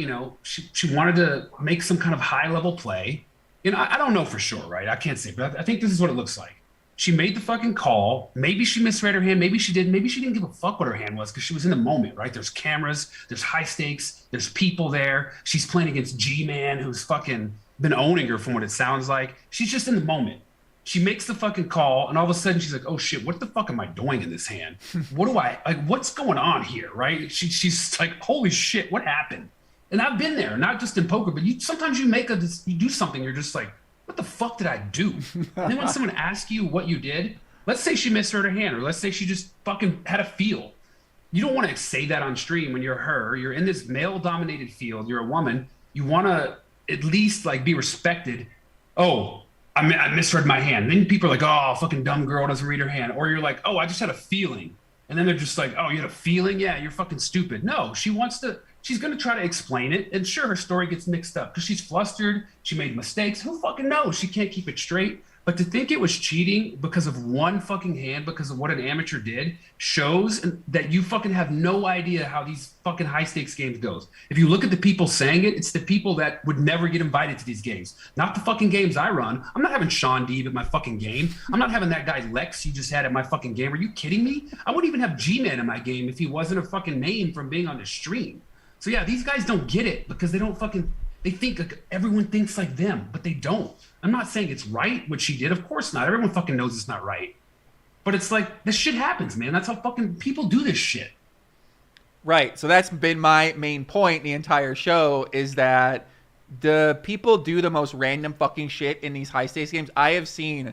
S22: she wanted to make some kind of high level play. I don't know for sure, right? I can't say, but I think this is what it looks like. She made the fucking call. Maybe she misread her hand. Maybe she did. Maybe she didn't give a fuck what her hand was because she was in the moment, right? There's cameras. There's high stakes. There's people there. She's playing against G-Man, who's fucking been owning her from what it sounds like. She's just in the moment. She makes the fucking call, and all of a sudden she's like, "Oh shit, what the fuck am I doing in this hand? What's going on here?" Right? She's like, "Holy shit, what happened?" And I've been there, not just in poker, but sometimes you do something, you're just like, "What the fuck did I do?" And then when someone asks you what you did, let's say she misheard her hand, or let's say she just fucking had a feel. You don't want to say that on stream when you're her. You're in this male-dominated field. You're a woman. You want to at least like be respected. Oh. I misread my hand. Then people are like, "Oh, fucking dumb girl doesn't read her hand." Or you're like, "Oh, I just had a feeling." And then they're just like, "Oh, you had a feeling? Yeah, you're fucking stupid." No, she's going to try to explain it. And sure, her story gets mixed up because she's flustered. She made mistakes. Who fucking knows? She can't keep it straight. But to think it was cheating because of one fucking hand, because of what an amateur did, shows that you fucking have no idea how these fucking high stakes games goes. If you look at the people saying it, it's the people that would never get invited to these games. Not the fucking games I run. I'm not having Sean Deeb at my fucking game. I'm not having that guy Lex you just had at my fucking game. Are you kidding me? I wouldn't even have G-Man in my game if he wasn't a fucking name from being on the stream. So yeah, these guys don't get it because they don't fucking... They think like everyone thinks like them, but they don't. I'm not saying it's right what she did. Of course not. Everyone fucking knows it's not right. But it's like, this shit happens, man. That's how fucking people do this shit.
S1: Right. So that's been my main point the entire show, is that the people do the most random fucking shit in these high stakes games. I have seen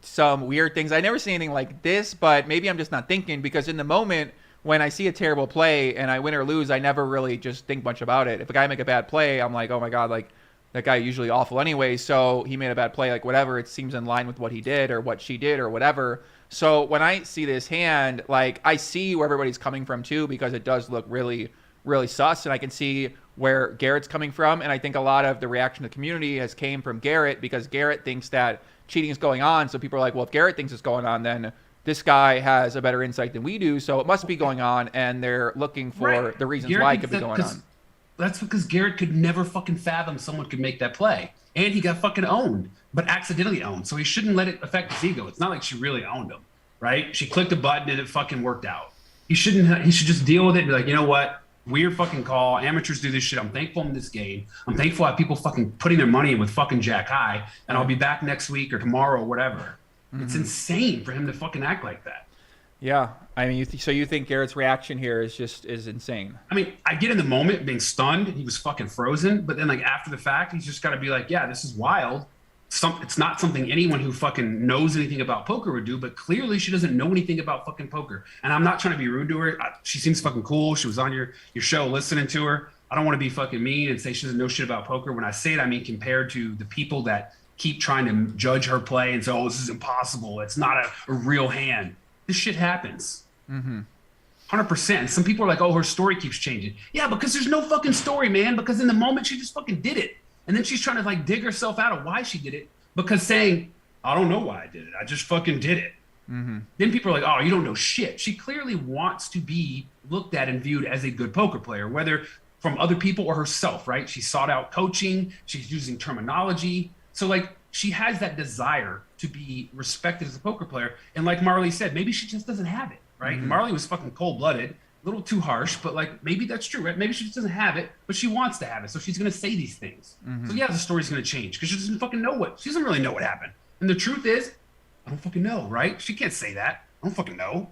S1: some weird things. I never seen anything like this, but maybe I'm just not thinking, because in the moment when I see a terrible play and I win or lose, I never really just think much about it. If a guy make a bad play, I'm like, oh my God, like that guy usually awful anyway. So he made a bad play, like whatever, it seems in line with what he did or what she did or whatever. So when I see this hand, like I see where everybody's coming from too, because it does look really, really sus. And I can see where Garrett's coming from. And I think a lot of the reaction to the community has came from Garrett, because Garrett thinks that cheating is going on. So people are like, well, if Garrett thinks it's going on, then this guy has a better insight than we do. So it must be going on. And they're looking for the reasons why it could be going on.
S22: That's because Garrett could never fucking fathom someone could make that play. And he got fucking owned, but accidentally owned. So he shouldn't let it affect his ego. It's not like she really owned him, right? She clicked a button and it fucking worked out. He should just deal with it and be like, you know what? Weird fucking call. Amateurs do this shit. I'm thankful in this game. I'm thankful I have people fucking putting their money in with fucking Jack High, and I'll be back next week or tomorrow or whatever. It's insane for him to fucking act like that.
S1: Yeah. I mean, so you think Garrett's reaction here is insane?
S22: I mean, I get in the moment being stunned. He was fucking frozen. But then, like, after the fact, he's just got to be like, yeah, this is wild. It's not something anyone who fucking knows anything about poker would do, but clearly she doesn't know anything about fucking poker. And I'm not trying to be rude to her. She seems fucking cool. She was on your show listening to her. I don't want to be fucking mean and say she doesn't know shit about poker. When I say it, I mean compared to the people that keep trying to judge her play and say, oh, this is impossible. It's not a real hand. This shit happens. 100%. Some people are like, oh, her story keeps changing. Yeah, because there's no fucking story, man. Because in the moment, she just fucking did it. And then she's trying to like dig herself out of why she did it. Because saying, I don't know why I did it. I just fucking did it. Then people are like, oh, you don't know shit. She clearly wants to be looked at and viewed as a good poker player, whether from other people or herself, right? She sought out coaching. She's using terminology. So like she has that desire to be respected as a poker player. And like Marle said, maybe she just doesn't have it, right? Marle was fucking cold-blooded, a little too harsh, but like maybe that's true, right? Maybe she just doesn't have it, but she wants to have it. So she's going to say these things. So yeah, the story's going to change because she doesn't fucking know she doesn't really know what happened. And the truth is, I don't fucking know, right? She can't say that. I don't fucking know.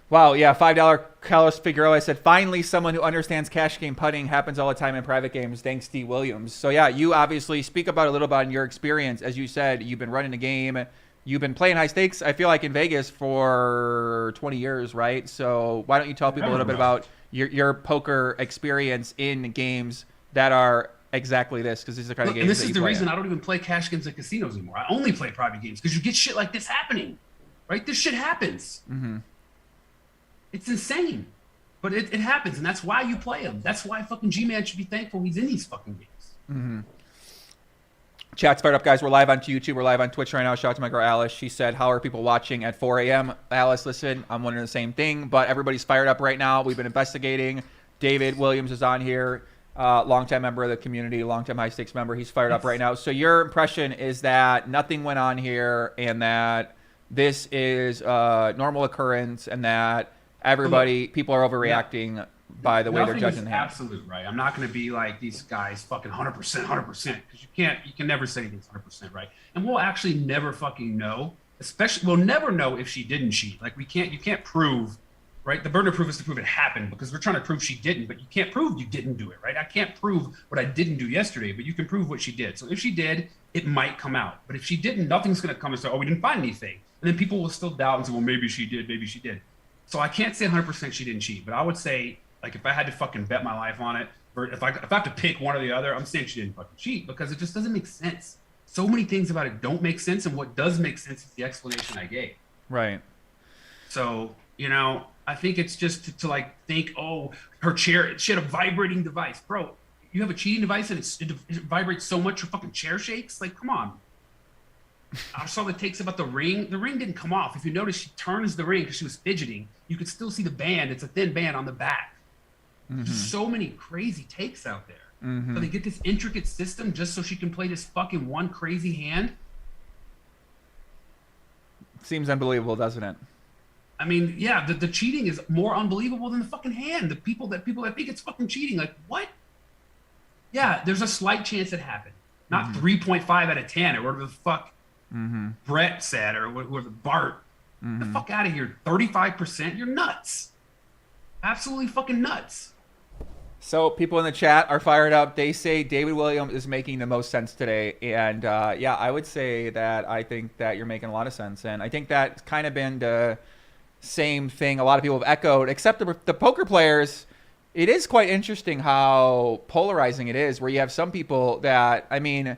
S1: Wow, yeah, $5 Carlos Figueroa said, finally someone who understands cash game putting. Happens all the time in private games. Thanks, D. Williams. So yeah, you obviously speak about a little bit in your experience. As you said, you've been running a game. You've been playing high stakes, I feel like, in Vegas for 20 years, right? So why don't you tell people a little bit about your poker experience in games that are exactly this, because these are the kind of games
S22: and this
S1: that
S22: is
S1: you
S22: the
S1: play
S22: reason
S1: in.
S22: I don't even play cash games at casinos anymore. I only play private games because you get shit like this happening, right? This shit happens. It's insane, but it happens, and that's why you play them. That's why fucking G-Man should be thankful he's in these fucking games.
S1: Chat's fired up, guys. We're live on YouTube. We're live on Twitch right now. Shout out to my girl Alice. She said, how are people watching at 4 a.m.? Alice, listen, I'm wondering the same thing, but everybody's fired up right now. We've been investigating. David Williams is on here, longtime member of the community, longtime high stakes member. He's fired up right now. So your impression is that nothing went on here and that this is a normal occurrence and that people are overreacting by the way they're judging the hand.
S22: Absolute, right? I'm not going to be like these guys fucking 100%, because you can never say anything's 100%, right? And we'll actually never fucking know. Especially, we'll never know if she didn't cheat. Like you can't prove, right? The burden of proof is to prove it happened because we're trying to prove she didn't, but you can't prove you didn't do it, right? I can't prove what I didn't do yesterday, but you can prove what she did. So if she did, it might come out. But if she didn't, nothing's going to come and say, oh, we didn't find anything. And then people will still doubt and say, well, maybe she did, maybe she did. So I can't say 100% she didn't cheat, but I would say, like, if I had to fucking bet my life on it, or if I have to pick one or the other, I'm saying she didn't fucking cheat because it just doesn't make sense. So many things about it don't make sense, and what does make sense is the explanation I gave.
S1: Right.
S22: So, I think it's just to like think, oh, her chair, she had a vibrating device. Bro, you have a cheating device and it vibrates so much your fucking chair shakes? Like, come on. I saw the takes about the ring. The ring didn't come off. If you notice, she turns the ring because she was fidgeting. You could still see the band. It's a thin band on the back. Just so many crazy takes out there. So they get this intricate system just so she can play this fucking one crazy hand.
S1: Seems unbelievable, doesn't it?
S22: I mean, yeah, the cheating is more unbelievable than the fucking hand. The people that think it's fucking cheating, like, what? Yeah, there's a slight chance it happened. Not 3.5 out of 10 or whatever the fuck Brett said or whatever Bart. The fuck out of here. 35%? You're nuts. Absolutely fucking nuts.
S1: So people in the chat are fired up. They say David Williams is making the most sense today. And yeah, I would say that I think that you're making a lot of sense. And I think that's kind of been the same thing a lot of people have echoed, except the poker players. It is quite interesting how polarizing it is, where you have some people that, I mean,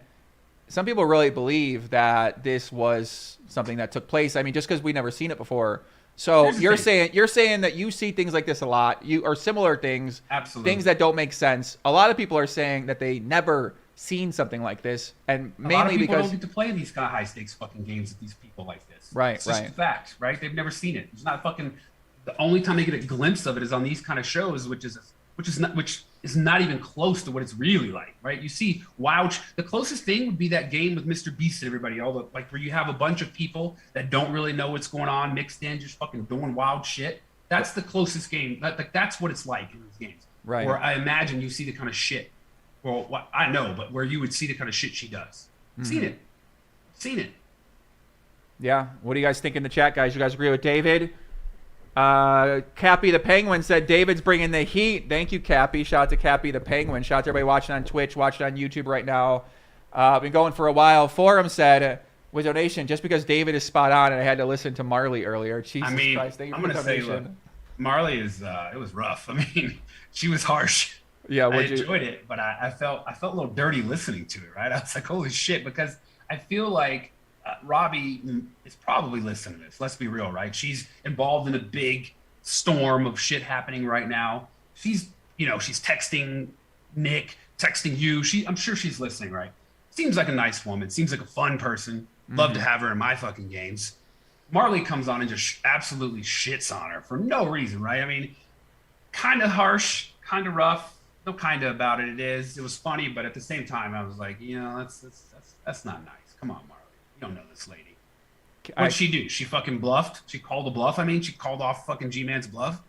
S1: some people really believe that this was something that took place. I mean, just because we've never seen it before. So you're saying that you see things like this a lot, or similar things,
S22: absolutely,
S1: things that don't make sense. A lot of people are saying that they never seen something like this, and mainly
S22: a lot of people
S1: because
S22: don't get to play these kind of high stakes fucking games with these people like this.
S1: Right,
S22: it's just
S1: right.
S22: a fact, right? They've never seen it. It's not fucking. The only time they get a glimpse of it is on these kind of shows, which is not even close to what it's really like, right? You see, the closest thing would be that game with Mr. Beast and everybody, where you have a bunch of people that don't really know what's going on, mixed in, just fucking doing wild shit. That's the closest game. That's what it's like in these games.
S1: Right.
S22: Where I imagine you see the kind of shit. Well, I know, but where you would see the kind of shit she does. Seen it.
S1: Yeah. What do you guys think in the chat, guys? You guys agree with David? Cappy the Penguin said David's bringing the heat. Thank you, Cappy. Shout out to Cappy the Penguin. Shout out to everybody watching on Twitch, watching on YouTube right now. Been going for a while. Forum said with donation, just because David is spot on, and I had to listen to Marle earlier. Jesus Christ! Thank you
S22: I'm
S1: for the
S22: gonna say,
S1: donation.
S22: look, Marle is it was rough. I mean, she was harsh.
S1: Yeah,
S22: I enjoyed it, but I felt a little dirty listening to it. Right? I was like, holy shit, because I feel like Robbi is probably listening to this. Let's be real, right? She's involved in a big storm of shit happening right now. She's texting Nick, texting you. I'm sure she's listening, right? Seems like a nice woman. Seems like a fun person. Love to have her in my fucking games. Marle comes on and just absolutely shits on her for no reason, right? I mean, kind of harsh, kind of rough. No kind of about it. It was funny, but at the same time, I was like, that's not nice. Come on, Marle. You don't know this lady. What'd she do? She fucking bluffed? She called a bluff? I mean, she called off fucking G-Man's bluff?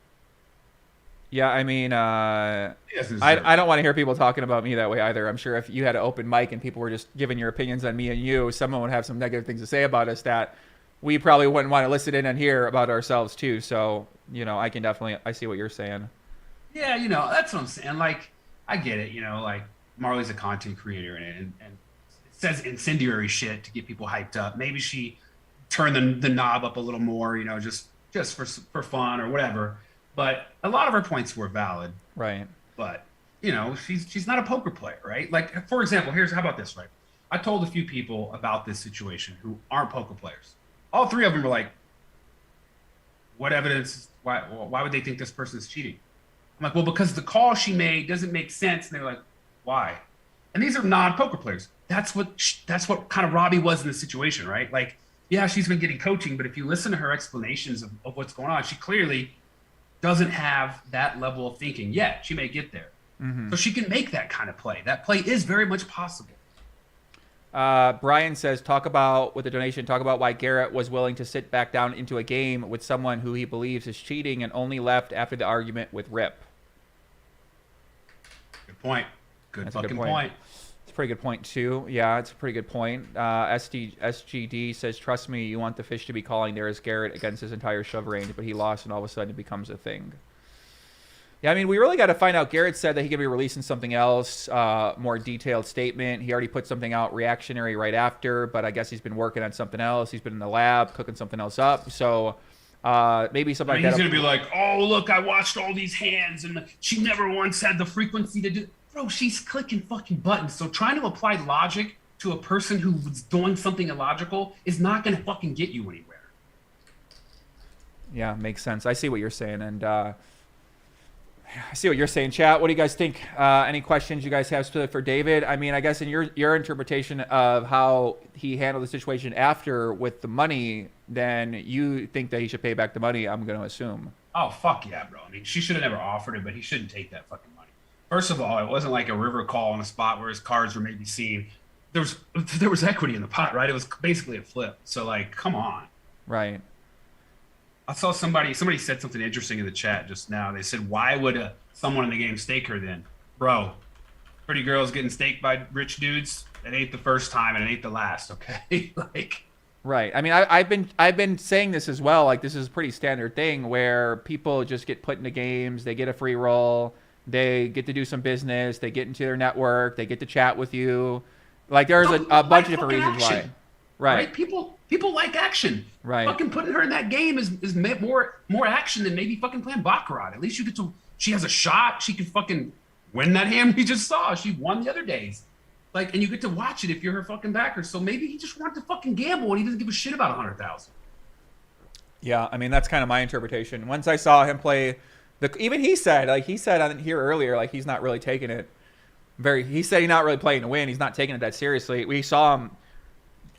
S1: Yeah, I mean, I don't want to hear people talking about me that way either. I'm sure if you had an open mic and people were just giving your opinions on me and you, someone would have some negative things to say about us that we probably wouldn't want to listen in and hear about ourselves too. So, I see what you're saying.
S22: Yeah, that's what I'm saying. Like, I get it, like Marle's a content creator and says incendiary shit to get people hyped up. Maybe she turned the knob up a little more, just for fun or whatever. But a lot of her points were valid.
S1: Right.
S22: But, she's not a poker player, right? Like, for example, how about this, right? I told a few people about this situation who aren't poker players. All three of them were like, what evidence? Why would they think this person is cheating? I'm like, well, because the call she made doesn't make sense. And they're like, why? And these are non-poker players. That's what kind of Robbi was in the situation, right? Like, yeah, she's been getting coaching, but if you listen to her explanations of what's going on, she clearly doesn't have that level of thinking yet. She may get there. So she can make that kind of play. That play is very much possible.
S1: Brian says, talk about why Garrett was willing to sit back down into a game with someone who he believes is cheating and only left after the argument with Rip.
S22: Good point. That's fucking point.
S1: It's a pretty good point too. Yeah, it's a pretty good point. SGD says, trust me, you want the fish to be calling there is Garrett against his entire shove range, but he lost and all of a sudden it becomes a thing. Yeah, I mean, we really got to find out. Garrett said that he could be releasing something else, more detailed statement. He already put something out reactionary right after, but I guess he's been working on something else. He's been in the lab cooking something else up. So maybe something like that.
S22: He's going to be like, oh, look, I watched all these hands and she never once had the frequency to do. Bro, she's clicking fucking buttons. So trying to apply logic to a person who was doing something illogical is not going to fucking get you anywhere.
S1: Yeah, makes sense. I see what you're saying. And I see what you're saying, chat. What do you guys think? Any questions you guys have for David? I mean, I guess in your interpretation of how he handled the situation after with the money, then you think that he should pay back the money, I'm going to assume.
S22: Oh, fuck yeah, bro. I mean, she should have never offered it, but he shouldn't take that fucking money. First of all, it wasn't like a river call on a spot where his cards were maybe seen. There was equity in the pot, right? It was basically a flip. So, like, come on.
S1: Right.
S22: I saw somebody said something interesting in the chat just now. They said, why would someone in the game stake her then? Bro, pretty girls getting staked by rich dudes, it ain't the first time and it ain't the last, okay? Like,
S1: Right. I mean, I've been saying this as well. Like, this is a pretty standard thing where people just get put into games, they get a free roll, they get to do some business, they get into their network, they get to chat with you. Like, there's a bunch of different reasons why. Right.
S22: People like action.
S1: Right.
S22: Fucking putting her in that game is more action than maybe fucking playing baccarat. At least you get to. She has a shot. She can fucking win that hand we just saw. She won the other days. Like, and you get to watch it if you're her fucking backer. So maybe he just wanted to fucking gamble and he doesn't give a shit about 100,000.
S1: Yeah, I mean, that's kind of my interpretation. Once I saw him play, even he said on here earlier, like, he's not really taking it he said he's not really playing to win. He's not taking it that seriously. We saw him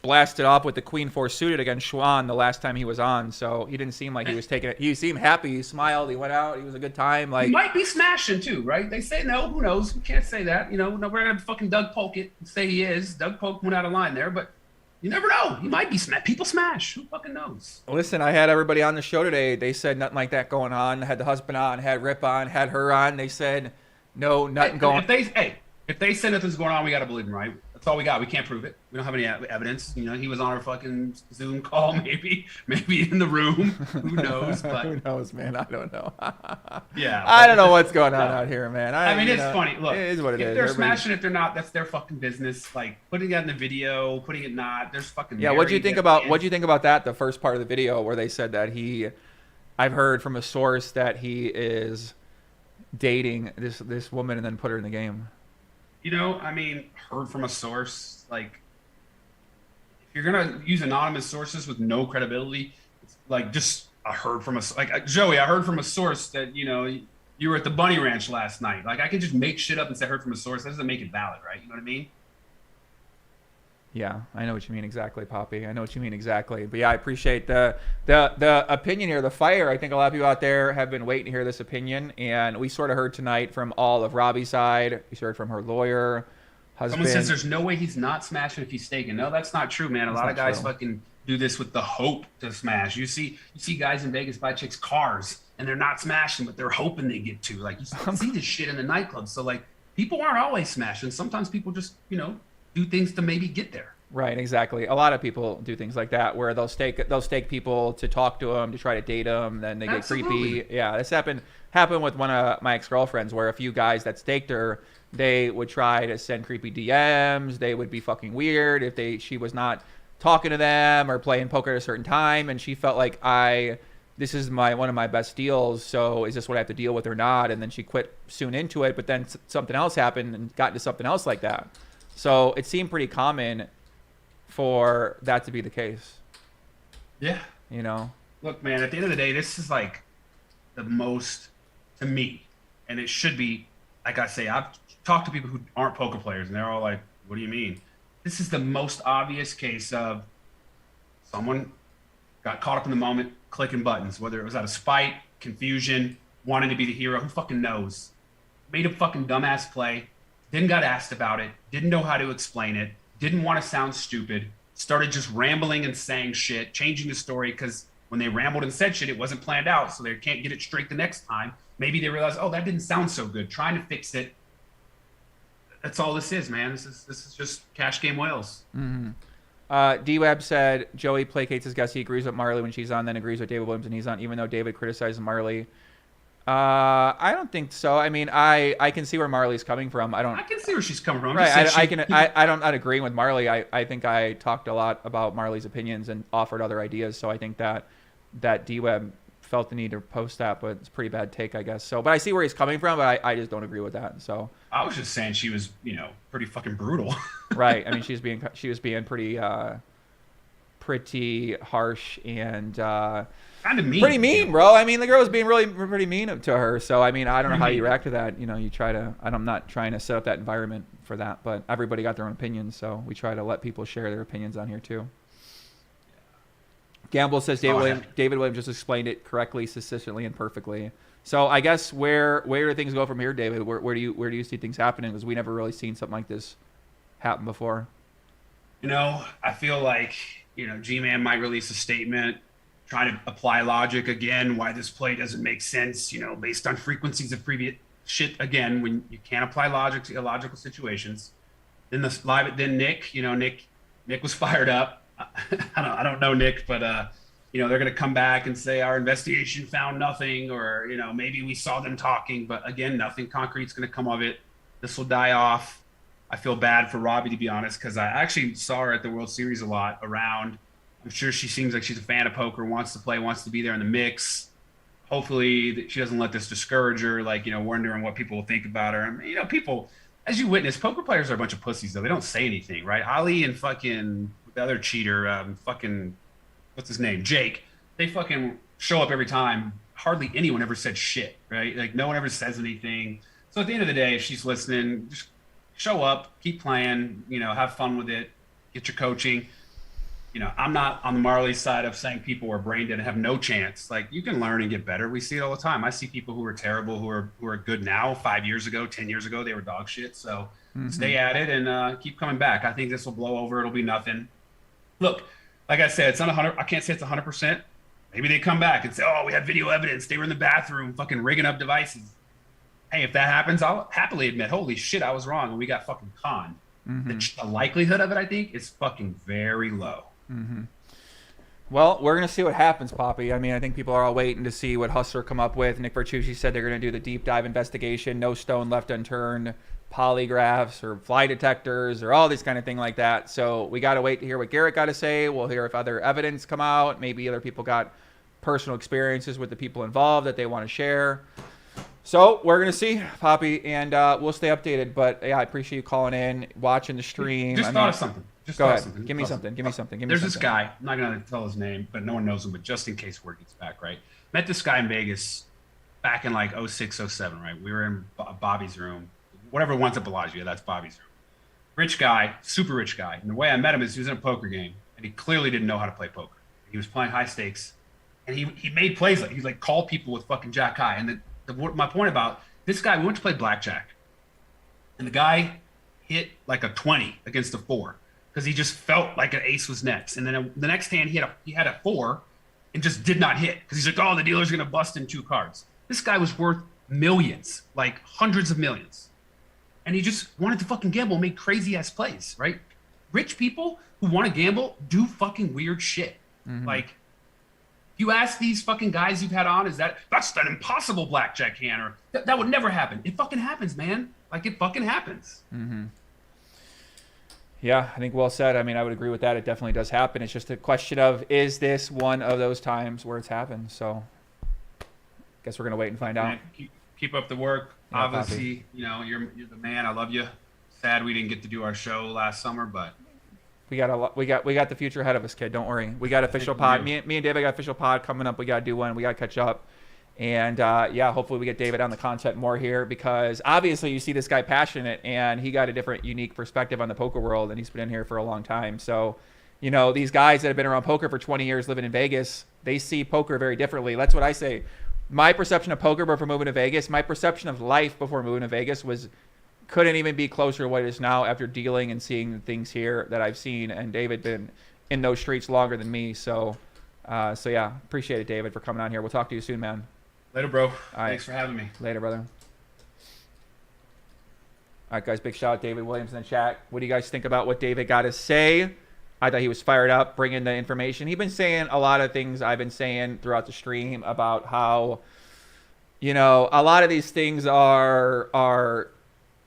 S1: blast it off with the Queen 4 suited against Schwan the last time he was on, so he didn't seem like he was taking it. He seemed happy. He smiled. He went out. He was a good time. Like,
S22: he might be smashing too, right? They say no. Who knows? We can't say that. You know, we're gonna fucking Doug Polk it and say he is. Doug Polk went out of line there, but you never know. He might be People smash. Who fucking knows?
S1: Listen, I had everybody on the show today. They said nothing like that going on. Had the husband on, had Rip on, had her on. They said no, nothing going.
S22: If they say nothing's going on, we gotta believe them, right? That's all we got. We can't prove it. We don't have any evidence. You know, he was on our fucking Zoom call, maybe in the room. Who knows? But
S1: who knows, man? I don't know.
S22: Yeah,
S1: I don't know what's going on out here, man.
S22: I mean, it's funny. Look,
S1: it is what it is.
S22: If they're smashing, if they're not, that's their fucking business. Like putting it in the video, putting it not. There's fucking.
S1: Yeah. What'd you think about that? The first part of the video where they said that I've heard from a source that he is dating this woman and then put her in the game.
S22: You know, I mean, heard from a source, like, if you're going to use anonymous sources with no credibility, it's like just I heard from Joey, I heard from a source that, you know, you were at the Bunny Ranch last night. Like, I can just make shit up and say I heard from a source. That doesn't make it valid, right? You know what I mean?
S1: Yeah, I know what you mean exactly, Poppy. I know what you mean exactly. But yeah, I appreciate the opinion here, the fire. I think a lot of people out there have been waiting to hear this opinion, and we sort of heard tonight from all of Robbi's side. We heard from her lawyer, husband.
S22: Someone says there's no way he's not smashing if he's staking. No, that's not true, man. A lot of guys fucking do this with the hope to smash. You see guys in Vegas buy chicks cars, and they're not smashing, but they're hoping they get to. Like, you see this shit in the nightclub. So, like, people aren't always smashing. Sometimes people just, you know, do things to maybe get there.
S1: Right, exactly. A lot of people do things like that where they'll stake people to talk to them, to try to date them, then they get creepy. Yeah, this happened with one of my ex-girlfriends where a few guys that staked her, they would try to send creepy DMs. They would be fucking weird if she was not talking to them or playing poker at a certain time, and she felt like this is one of my best deals, so is this what I have to deal with or not? And then she quit soon into it, but then something else happened and got into something else like that. So it seemed pretty common for that to be the case.
S22: Yeah.
S1: You know?
S22: Look, man, at the end of the day, this is like the most, to me, and it should be, like I say, I've talked to people who aren't poker players, and they're all like, what do you mean? This is the most obvious case of someone got caught up in the moment, clicking buttons, whether it was out of spite, confusion, wanting to be the hero, who fucking knows? Made a fucking dumbass play, then got asked about it, didn't know how to explain it, didn't want to sound stupid, started just rambling and saying shit, changing the story, because when they rambled and said shit, it wasn't planned out, so they can't get it straight the next time. Maybe they realize, oh, that didn't sound so good, trying to fix it. That's all this is, man. This is just cash game whales.
S1: Mm-hmm. D-Web said, Joey placates his guest. He agrees with Marley when she's on, then agrees with David Williams when he's on, even though David criticizes Marley. I don't think so. I mean, I can see where Marley's coming from.
S22: I can see where she's coming from.
S1: Right. I'm not agreeing with Marley. I think I talked a lot about Marley's opinions and offered other ideas. So I think that D-Web felt the need to post that, but it's a pretty bad take, I guess. So, but I see where he's coming from, but I just don't agree with that. So
S22: I was just saying she was, pretty fucking brutal.
S1: Right. I mean, she was being pretty harsh and
S22: kind of mean.
S1: Pretty mean, bro. I mean, the girl was being really pretty mean to her. So, I mean, I don't know how you react to that. You try to, and I'm not trying to set up that environment for that, but everybody got their own opinions. So we try to let people share their opinions on here too. Gamble says David Williams just explained it correctly, succinctly, and perfectly. So I guess where do things go from here, David? Where do you see things happening? Because we never really seen something like this happen before.
S22: I feel like G-Man might release a statement trying to apply logic again, why this play doesn't make sense, based on frequencies of previous shit. Again, when you can't apply logic to illogical situations. Then Nick was fired up. I don't know, Nick, but you know, they're going to come back and say our investigation found nothing, or you know, maybe we saw them talking, but again, nothing concrete's going to come of it. This will die off. I feel bad for Robbi, to be honest, because I actually saw her at the World Series a lot around. I'm sure she seems like she's a fan of poker, wants to play, wants to be there in the mix. Hopefully she doesn't let this discourage her, like, you know, wondering what people will think about her. I mean, you know, people, as you witness, poker players are a bunch of pussies, though. They don't say anything, right? Ali and fucking the other cheater, fucking, what's his name? Jake. They fucking show up every time. Hardly anyone ever said shit, right? Like, no one ever says anything. So at the end of the day, if she's listening, just show up, keep playing, you know, have fun with it, get your coaching. You know, I'm not on the Marley side of saying people are brain dead and have no chance. Like, you can learn and get better. We see it all the time. I see people who are terrible, who are good now. 5 years ago, 10 years ago, they were dog shit. So stay at it and keep coming back. I think this will blow over. It'll be nothing. Look, like I said, it's not 100. I can't say it's 100%. Maybe they come back and say, oh, we have video evidence. They were in the bathroom fucking rigging up devices. Hey, if that happens, I'll happily admit, holy shit, I was wrong and we got fucking conned. The likelihood of it, I think, is fucking very low.
S1: Well, we're going to see what happens, Poppy. I mean, I think people are all waiting to see what Hustler come up with. Nick Vertucci said they're going to do the deep dive investigation, no stone left unturned, polygraphs or fly detectors or all this kind of thing like that. So we got to wait to hear what Garrett got to say. We'll hear if other evidence come out. Maybe other people got personal experiences with the people involved that they want to share. So we're going to see, Poppy, and we'll stay updated. But, yeah, I appreciate you calling in, watching the stream.
S22: Just thought of something.
S1: Go ahead. Give me something.
S22: There's this guy. I'm not going to tell his name, but no one knows him. But just in case word gets back, right? Met this guy in Vegas back in like 06, 07, right? We were in Bobby's room. Whatever one's at Bellagio, that's Bobby's room. Rich guy, super rich guy. And the way I met him is he was in a poker game, and he clearly didn't know how to play poker. He was playing high stakes, and he made plays like he like called people with fucking jack high. And my point about this guy, we went to play blackjack, and the guy hit like a 20 against a 4. Because he just felt like an ace was next. And then the next hand, he had a 4 and just did not hit. Because he's like, oh, the dealer's going to bust in 2 cards. This guy was worth millions, like hundreds of millions. And he just wanted to fucking gamble and make crazy-ass plays, right? Rich people who want to gamble do fucking weird shit. Like, you ask these fucking guys you've had on, that's an impossible blackjack hand, or that would never happen. It fucking happens, man. Like, it fucking happens.
S1: Yeah, I think well said. I mean, I would agree with that. It definitely does happen. It's just a question of, is this one of those times where it's happened? So I guess we're going to wait and find out.
S22: Keep up the work.
S1: Yeah,
S22: Obviously, you know, you're the man. I love you. Sad we didn't get to do our show last summer, but
S1: we got the future ahead of us, kid. Don't worry. We got official pod. Me and David got official pod coming up. We got to do one. We got to catch up. And, yeah, hopefully we get David on the content more here, because obviously you see this guy passionate, and he got a different, unique perspective on the poker world, and he's been in here for a long time. So, you know, these guys that have been around poker for 20 years living in Vegas, they see poker very differently. That's what I say. My perception of poker before moving to Vegas, my perception of life before moving to Vegas couldn't even be closer to what it is now after dealing and seeing things here that I've seen. And David been in those streets longer than me. So yeah, appreciate it, David, for coming on here. We'll talk to you soon, man.
S22: Later, bro.
S1: All right.
S22: Thanks for having me.
S1: Later, brother. All right, guys, big shout out David Williams in the chat. What do you guys think about what David got to say? I thought he was fired up, bringing the information. He's been saying a lot of things I've been saying throughout the stream about how, you know, a lot of these things are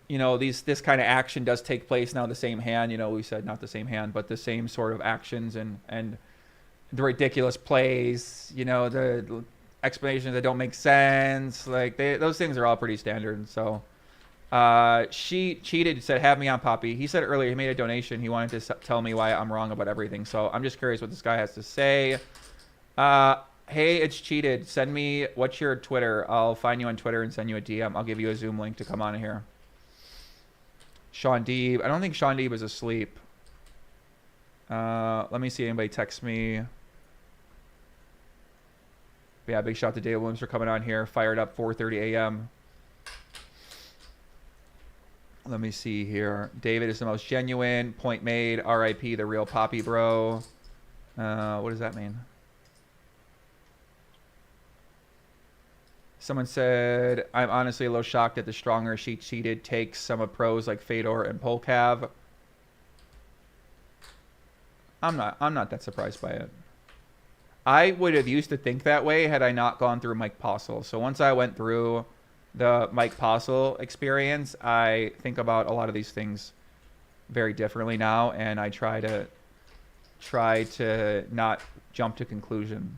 S1: you know, this kind of action does take place now the same hand. You know, we said not the same hand, but the same sort of actions and the ridiculous plays, you know, the explanations that don't make sense, like those things are all pretty standard. So she cheated, said have me on, Poppy. He said earlier he made a donation, he wanted to tell me why I'm wrong about everything. So I'm just curious what this guy has to say. Hey, it's cheated, send me what's your Twitter. I'll find you on Twitter and send you a DM. I'll give you a Zoom link to come on here. Sean Deeb, I don't think Sean Deeb is asleep. Let me see anybody text me. Yeah, big shout out to David Williams for coming on here. Fired up 4:30 a.m. Let me see here. David is the most genuine. Point made. R.I.P. the real Poppy bro. What does that mean? Someone said, I'm honestly a little shocked that the stronger she cheated takes some of pros like Fedor and Polk have. I'm not that surprised by it. I would have used to think that way had I not gone through Mike Postle. So once I went through the Mike Postle experience, I think about a lot of these things very differently now, and I try to not jump to conclusion.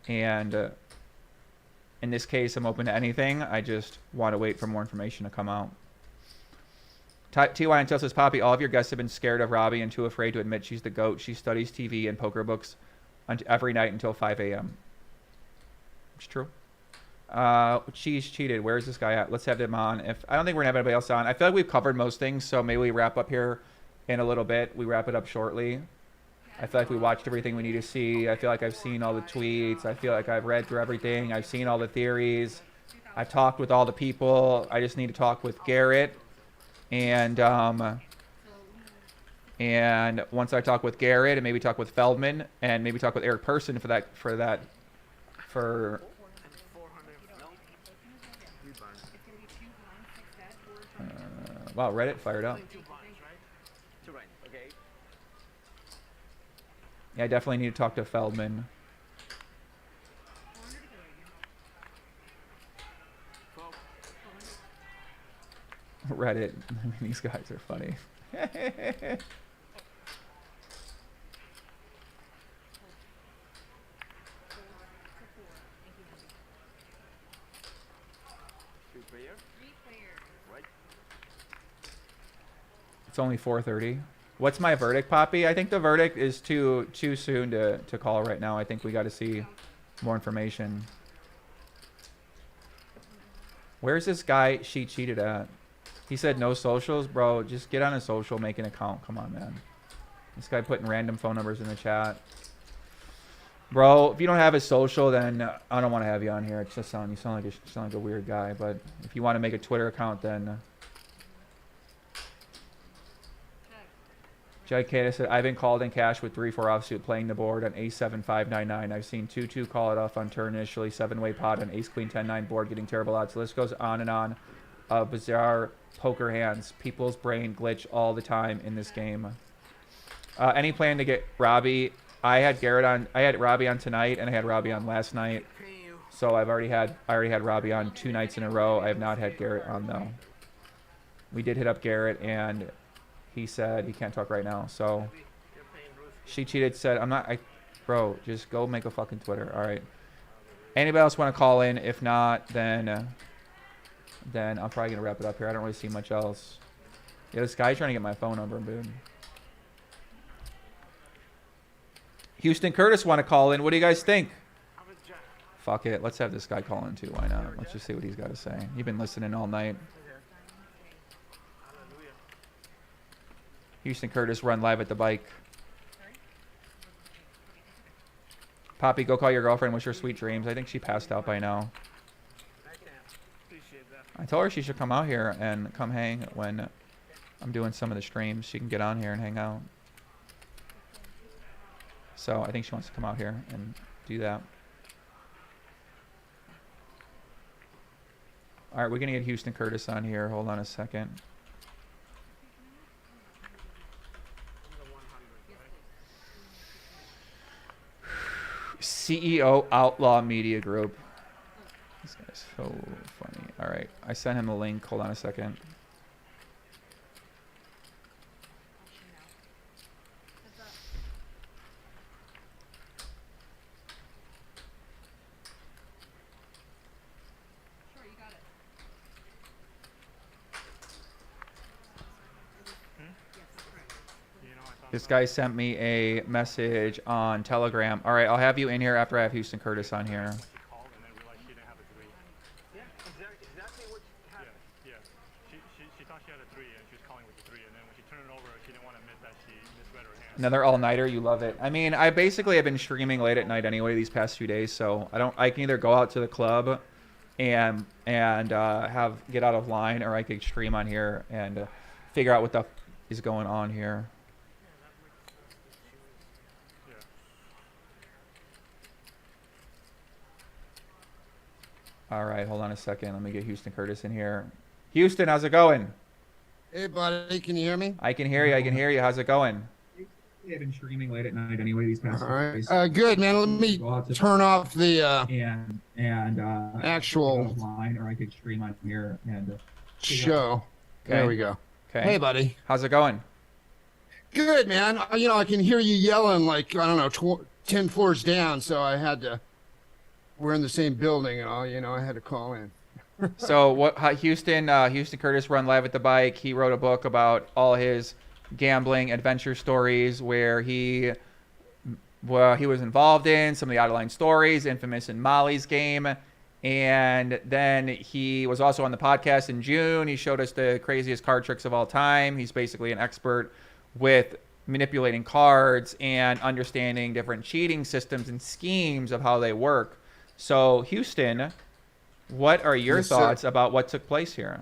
S1: And in this case, I'm open to anything. I just want to wait for more information to come out. TY and says, Poppy, all of your guests have been scared of Robbi and too afraid to admit she's the GOAT. She studies TV and poker books every night until 5 a.m. It's true. She's cheated. Where's this guy at? Let's have him on. I don't think we're going to have anybody else on. I feel like we've covered most things, so maybe we wrap up here in a little bit. We wrap it up shortly. I feel like we watched everything we need to see. I feel like I've seen all the tweets. I feel like I've read through everything. I've seen all the theories. I've talked with all the people. I just need to talk with Garrett. And once I talk with Garrett and maybe talk with Feldman and maybe talk with Eric Person wow, Reddit fired up. Yeah, I definitely need to talk to Feldman. Reddit. I mean, these guys are funny. It's only 4:30. What's my verdict, Poppy? I think the verdict is too soon to call right now. I think we got to see more information. Where's this guy she cheated at? He said no socials. Bro, just get on a social, make an account. Come on, man. This guy putting random phone numbers in the chat. Bro, if you don't have a social, then I don't want to have you on here. It's just you sound like a weird guy. But if you want to make a Twitter account, then... Jake said, I've been called in cash with 3-4 offsuit playing the board on ace-7-5-9-9. I've seen 2-2 call it off on turn initially, 7-way pot on ace-queen-10-9 board getting terrible odds. The list goes on and on. Bizarre poker hands. People's brain glitch all the time in this game. Any plan to get Robbi? I had Robbi on tonight, and I had Robbi on last night. So I already had Robbi on 2 nights in a row. I have not had Garrett on though. We did hit up Garrett, and he said he can't talk right now. So she cheated. Said bro, just go make a fucking Twitter. All right. Anybody else want to call in? If not, then I'm probably gonna wrap it up here. I don't really see much else. Yeah, this guy's trying to get my phone number, dude. Houston Curtis want to call in. What do you guys think? Fuck it. Let's have this guy call in too. Why not? Let's just see what he's got to say. You've been listening all night. Houston Curtis run live at the bike. Poppy, go call your girlfriend. Wish her sweet dreams. I think she passed out by now. I told her she should come out here and come hang when I'm doing some of the streams. She can get on here and hang out. So I think she wants to come out here and do that. All right, we're going to get Houston Curtis on here. Hold on a second. CEO Outlaw Media Group. This guy's so funny. All right, I sent him a link. Hold on a second. This guy sent me a message on Telegram. All right, I'll have you in here after I have Houston Curtis on here. Another all-nighter, you love it. I mean, I basically have been streaming late at night anyway these past few days, so I can either go out to the club and get out of line, or I could stream on here and figure out what the is going on here. All right, hold on a second. Let me get Houston Curtis in here. Houston, how's it going?
S11: Hey, buddy, can you hear me?
S1: I can hear you. I can hear you. How's it going? I've been streaming late at night anyway these past
S11: All right.
S1: days.
S11: Good, man. Let me turn off the
S1: and
S11: actual
S1: line, or I could stream on here and
S11: show.
S1: Okay.
S11: There we go.
S1: Okay.
S11: Hey, buddy.
S1: How's it going?
S11: Good, man. You know, I can hear you yelling like, I don't know, 10 floors down, so I had to, we're in the same building and all, you know, I had to call in.
S1: So how Houston Curtis run live at the bike. He wrote a book about all his gambling adventure stories where he was involved in some of the out-of-line stories, infamous in Molly's game. And then he was also on the podcast in June. He showed us the craziest card tricks of all time. He's basically an expert with manipulating cards and understanding different cheating systems and schemes of how they work. So, Houston, what are your thoughts about what took place here?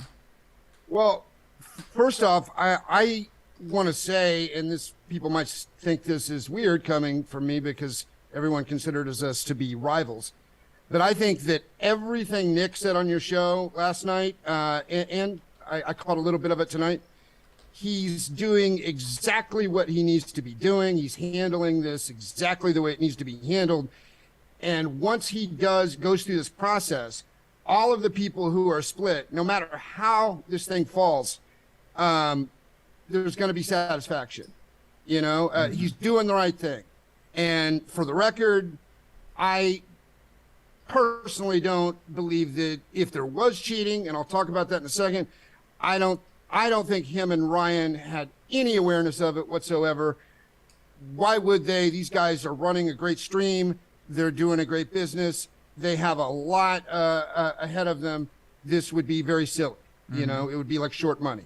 S11: Well, first off, I want to say, and this people might think this is weird coming from me because everyone considers us to be rivals, but I think that everything Nick said on your show last night, and I caught a little bit of it tonight, he's doing exactly what he needs to be doing. He's handling this exactly the way it needs to be handled. And once he goes through this process, all of the people who are split, no matter how this thing falls, there's going to be satisfaction. You know, he's doing the right thing. And for the record, I personally don't believe that if there was cheating, and I'll talk about that in a second, I don't think him and Ryan had any awareness of it whatsoever. Why would they? These guys are running a great stream. They're doing a great business. They have a lot ahead of them. This would be very silly. You know, it would be like short money.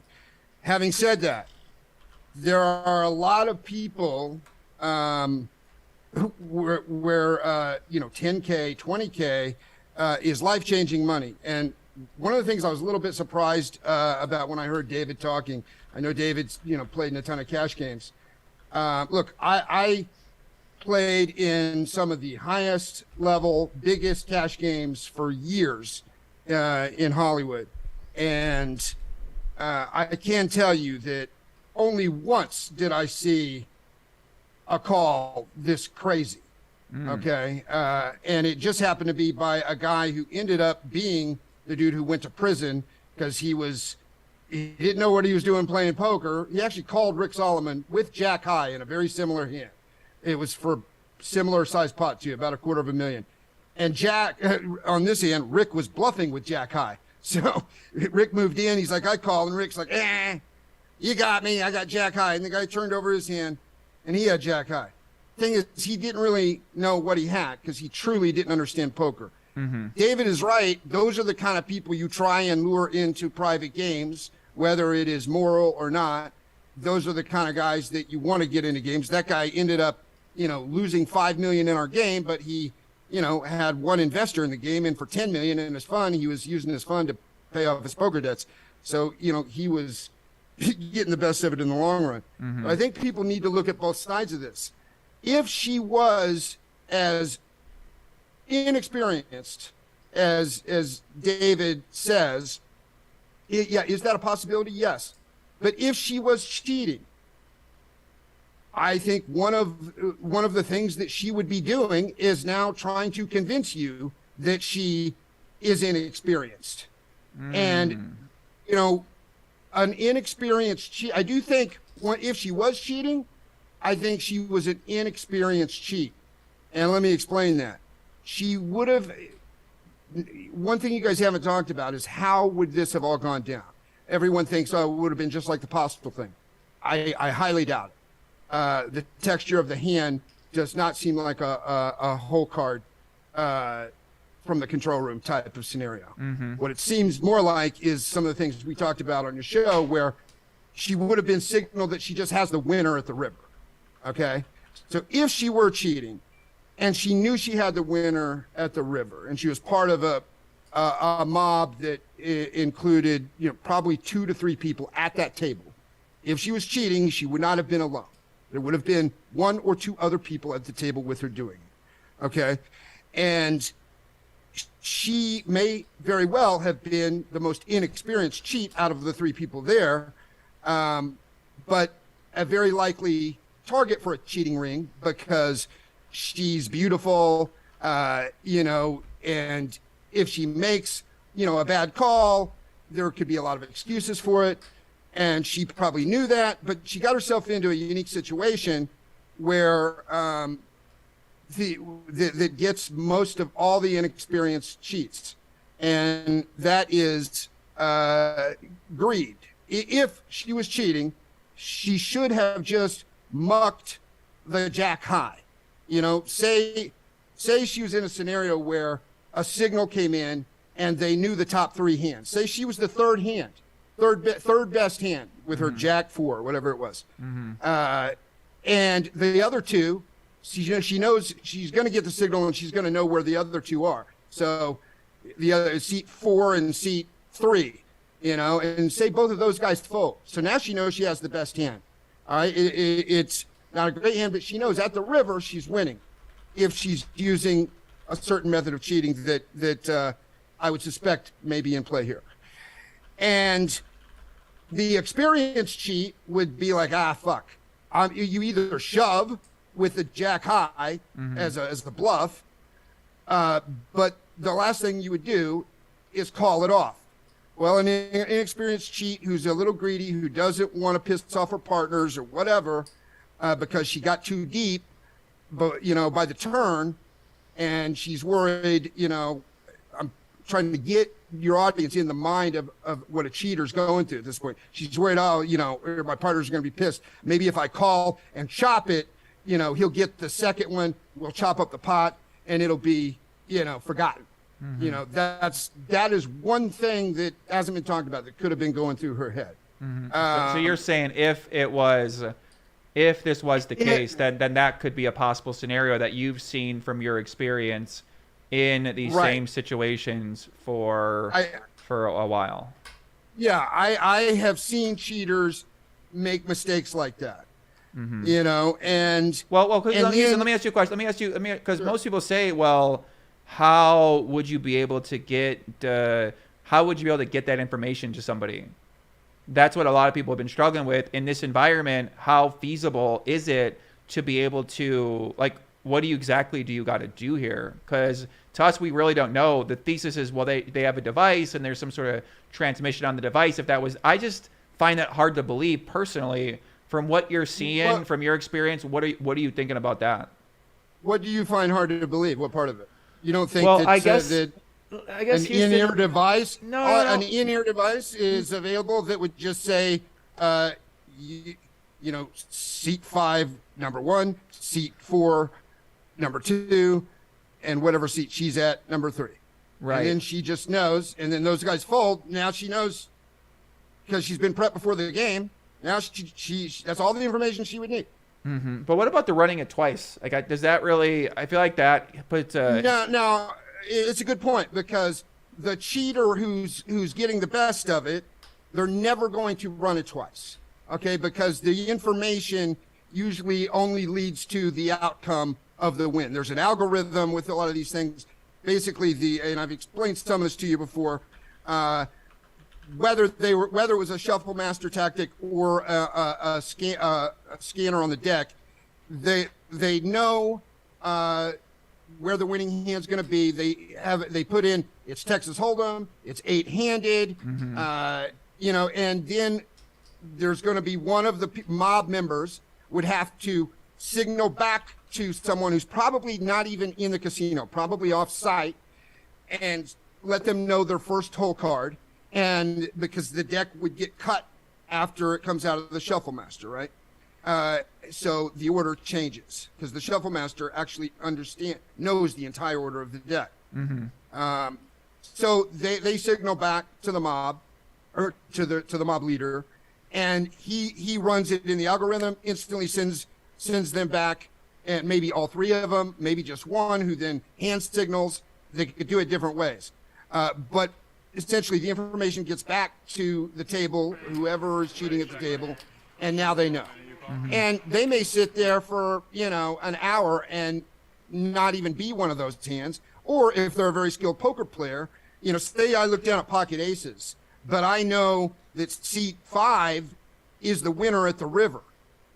S11: Having said that, there are a lot of people where you know, 10K, 20K is life-changing money. And one of the things I was a little bit surprised about when I heard David talking, I know David's, you know, played in a ton of cash games. Look, I played in some of the highest level, biggest cash games for years in Hollywood. And I can tell you that only once did I see a call this crazy. Okay. And it just happened to be by a guy who ended up being the dude who went to prison because he didn't know what he was doing playing poker. He actually called Rick Solomon with Jack High in a very similar hand. It was for similar size pot too, about $250,000. And Jack, on this hand, Rick was bluffing with Jack High. So Rick moved in. He's like, I called, and Rick's like, you got me. I got Jack High. And the guy turned over his hand, and he had Jack High. Thing is, he didn't really know what he had because he truly didn't understand poker. David is right. Those are the kind of people you try and lure into private games, whether it is moral or not. Those are the kind of guys that you want to get into games. That guy ended up, you know, losing $5 million in our game, but he, you know, had one investor in the game, and for $10 million in his fund, he was using his fund to pay off his poker debts. So, you know, he was getting the best of it in the long run. But I think people need to look at both sides of this. If she was as inexperienced as David says, is that a possibility? Yes. But if she was cheating, I think one of the things that she would be doing is now trying to convince you that she is inexperienced. And, you know, an inexperienced cheat, I do think if she was cheating, I think she was an inexperienced cheat. And let me explain that. She would have, one thing you guys haven't talked about is how would this have all gone down? Everyone thinks, oh, it would have been just like the postal thing. I highly doubt it. The texture of the hand does not seem like a whole card from the control room type of scenario. What it seems more like is some of the things we talked about on your show where she would have been signaled that she just has the winner at the river. Okay? So if she were cheating and she knew she had the winner at the river and she was part of a mob that included, you know, probably 2 to 3 people at that table, if she was cheating, she would not have been alone. There would have been 1 or 2 other people at the table with her doing it. Okay? And she may very well have been the most inexperienced cheat out of the 3 people there, but a very likely target for a cheating ring because she's beautiful, you know, and if she makes, you know, a bad call, there could be a lot of excuses for it. And she probably knew that, but she got herself into a unique situation where that gets most of all the inexperienced cheats. And that is greed. If she was cheating, she should have just mucked the jack high. You know, say she was in a scenario where a signal came in and they knew the top three hands. Say she was the third hand, third best hand with her jack four, whatever it was. And the other two, she knows she's going to get the signal and she's going to know where the other two are. So the other seat 4 and seat 3, you know, and say both of those guys fold. So now she knows she has the best hand. All right, it's not a great hand, but she knows at the river she's winning if she's using a certain method of cheating that I would suspect may be in play here. And the experienced cheat would be like, fuck. You either shove with the jack high as the bluff, but the last thing you would do is call it off. Well, an inexperienced cheat who's a little greedy, who doesn't want to piss off her partners or whatever, because she got too deep, but you know, by the turn, and she's worried. You know, I'm trying to get your audience in the mind of what a cheater's going through at this point. She's worried, oh, you know, my partner's going to be pissed. Maybe if I call and chop it, you know, he'll get the second one. We'll chop up the pot, and it'll be, you know, forgotten. You know, that is one thing that hasn't been talked about that could have been going through her head.
S1: So you're saying if this was the case, then that could be a possible scenario that you've seen from your experience in these same situations for a while.
S11: Yeah, I have seen cheaters make mistakes like that. You know, and
S1: let me ask you a question. Because most people say, well, how would you be able to get that information to somebody? That's what a lot of people have been struggling with in this environment. How feasible is it to be able to, like, what do you got to do here? Because to us, we really don't know. The thesis is, well, they have a device and there's some sort of transmission on the device. I just find that hard to believe personally. From what you're seeing, from your experience, what are you thinking about that?
S11: What do you find hard to believe? What part of it? You don't think
S1: that
S11: an in-ear device? No. An in-ear device is available that would just say, you know, seat 5, number 1, seat 4, number 2, and whatever seat she's at, number 3. Right. And then she just knows, and then those guys fold. Now she knows because she's been prepped before the game. Now she that's all the information she would need.
S1: But what about the running it twice? Like, does that really? I feel like that puts.
S11: No, it's a good point because the cheater who's getting the best of it, they're never going to run it twice. Okay, because the information usually only leads to the outcome of the win. There's an algorithm with a lot of these things. Basically, and I've explained some of this to you before. Whether it was a shuffle master tactic or a scanner on the deck, they know where the winning hand's going to be. They put in it's Texas Hold'em, it's 8-handed, you know, and then there's going to be one of the mob members would have to signal back to someone who's probably not even in the casino, probably off site, and let them know their first hole card. And because the deck would get cut after it comes out of the shuffle master, right? So the order changes because the shuffle master actually knows the entire order of the deck. So they signal back to the mob or to the mob leader, and he runs it in the algorithm, instantly sends them back, and maybe all 3 of them, maybe just one, who then hand signals. They could do it different ways, but essentially the information gets back to the table, whoever is cheating at the table, and now they know. And they may sit there for, you know, an hour and not even be one of those hands. Or if they're a very skilled poker player, you know, say I look down at pocket aces, but I know that seat 5 is the winner at the river.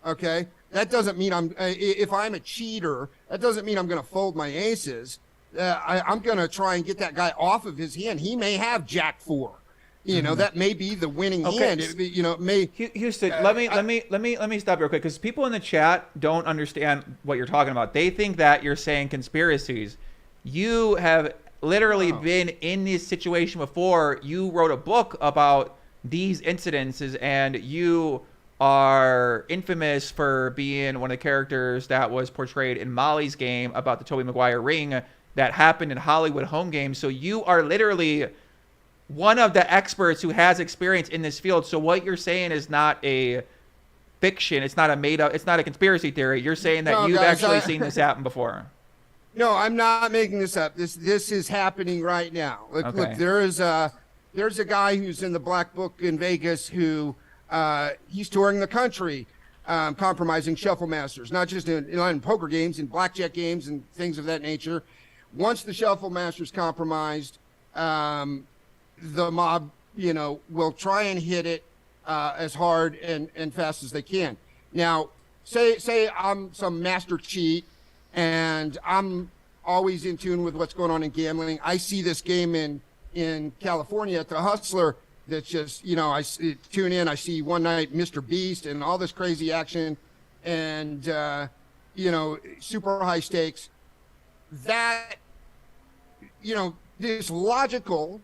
S11: Okay. That doesn't mean if I'm a cheater, that doesn't mean I'm going to fold my aces. I'm going to try and get that guy off of his hand. He may have Jack 4. That may be the winning hand. It may.
S1: Houston, let me stop real quick, because people in the chat don't understand what you're talking about. They think that you're saying conspiracies. You have literally been in this situation before. You wrote a book about these incidences, and you are infamous for being one of the characters that was portrayed in Molly's game about the Tobey Maguire ring that happened in Hollywood home games. So you are literally one of the experts who has experience in this field. So what you're saying is not a fiction. It's not a made up. It's not a conspiracy theory. You're saying that you've actually seen this happen before.
S11: No, I'm not making this up. This is happening right now. Look, there's a guy who's in the Black Book in Vegas who he's touring the country, compromising shuffle masters, not just in poker games, in blackjack games and things of that nature. Once the shuffle master's compromised, the mob, will try and hit it as hard and fast as they can. Now, say I'm some master cheat and I'm always in tune with what's going on in gambling. I see this game in California at the Hustler that's just, I tune in, I see one night Mr. Beast and all this crazy action and, super high stakes. That, it's logical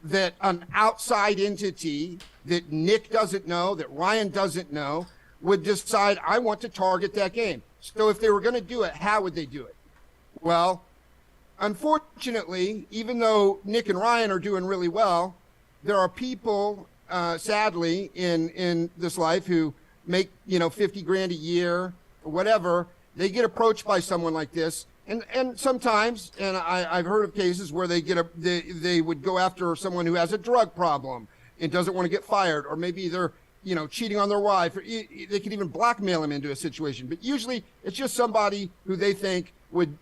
S11: that an outside entity that Nick doesn't know, that Ryan doesn't know, would decide, I want to target that game. So if they were going to do it, how would they do it? Well, unfortunately, even though Nick and Ryan are doing really well, there are people, sadly, in this life who make, 50 grand a year or whatever. They get approached by someone like this. And sometimes, and I've heard of cases where they would go after someone who has a drug problem and doesn't want to get fired, or maybe they're, cheating on their wife, or they could even blackmail him into a situation. But usually it's just somebody who they think would,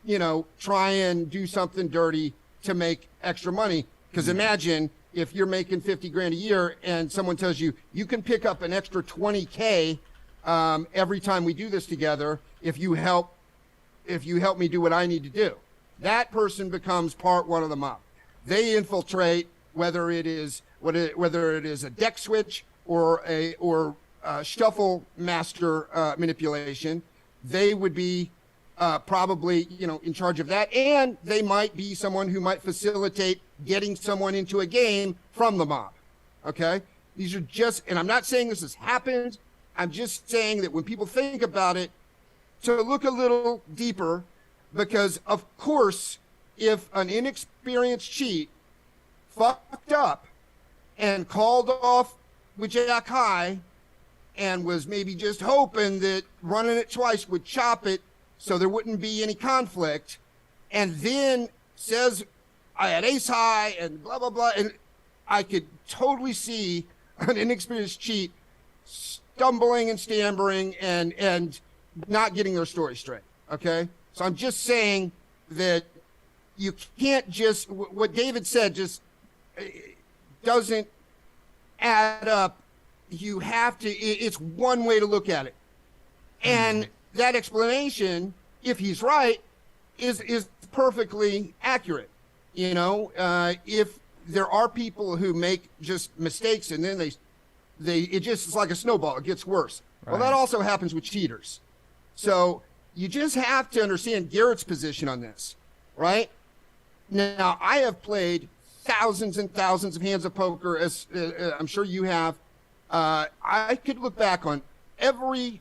S11: try and do something dirty to make extra money. Because imagine if you're making 50 grand a year and someone tells you, you can pick up an extra 20K every time we do this together if you help me do what I need to do. That person becomes part one of the mob. They infiltrate, whether it is a deck switch or a shuffle master manipulation. They would be probably in charge of that, and they might be someone who might facilitate getting someone into a game from the mob. Okay, these are just, and I'm not saying this has happened. I'm just saying that when people think about it, to look a little deeper, because of course, if an inexperienced cheat fucked up and called off with Jack High and was maybe just hoping that running it twice would chop it so there wouldn't be any conflict, and then says, I had ace high and blah, blah, blah, and I could totally see an inexperienced cheat stumbling and stammering and not getting their story straight, okay? So I'm just saying that you can't just, what David said just doesn't add up. You have to, it's one way to look at it. And that explanation, if he's right, is perfectly accurate. If there are people who make just mistakes and then it just is like a snowball, it gets worse. Right. Well, that also happens with cheaters. So you just have to understand Garrett's position on this, right? Now, I have played thousands and thousands of hands of poker, as I'm sure you have. I could look back on every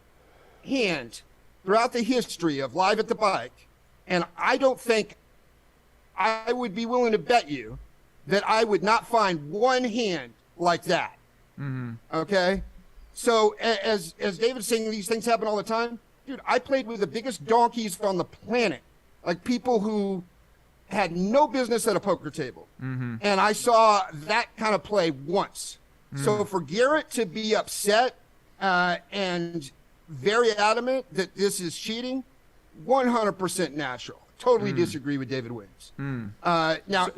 S11: hand throughout the history of Live at the Bike, and I don't think I would be willing to bet you that I would not find one hand like that. Mm-hmm. Okay? So as David's saying, these things happen all the time. Dude, I played with the biggest donkeys on the planet, like people who had no business at a poker table. Mm-hmm. And I saw that kind of play once. Mm-hmm. So for Garrett to be upset and very adamant that this is cheating, 100% natural, totally disagree with David Williams. Now,
S1: let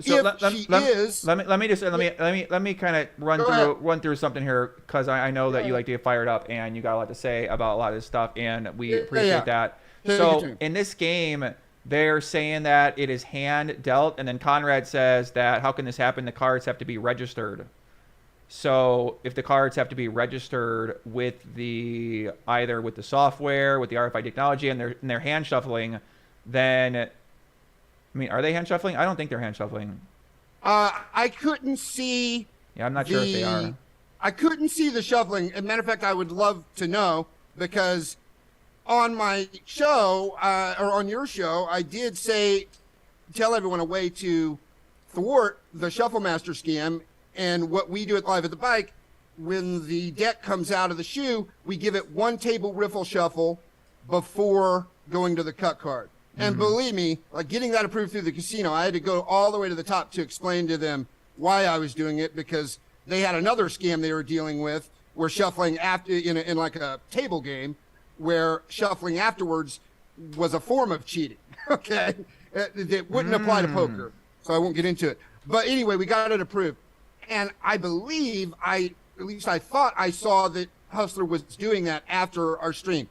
S1: me kind of run through something here, because I know that you like to get fired up and you got a lot to say about a lot of this stuff, and we appreciate that. So in this game, they're saying that it is hand dealt, and then Conrad says that how can this happen? The cards have to be registered. So if the cards have to be registered with either with the software, with the RFID technology, and they're hand shuffling, then, I mean, are they hand shuffling? I don't think they're hand shuffling.
S11: I couldn't see.
S1: Yeah, I'm not sure if they are.
S11: I couldn't see the shuffling. As a matter of fact, I would love to know, because on my show, or on your show, I did tell everyone a way to thwart the Shuffle Master scam. And what we do at Live at the Bike, when the deck comes out of the shoe, we give it one table riffle shuffle before going to the cut card. And believe me, like getting that approved through the casino, I had to go all the way to the top to explain to them why I was doing it, because they had another scam they were dealing with, where shuffling after in like a table game, where shuffling afterwards was a form of cheating. Okay, that wouldn't apply to poker, so I won't get into it. But anyway, we got it approved. And I believe at least I thought I saw that Hustler was doing that after our stream,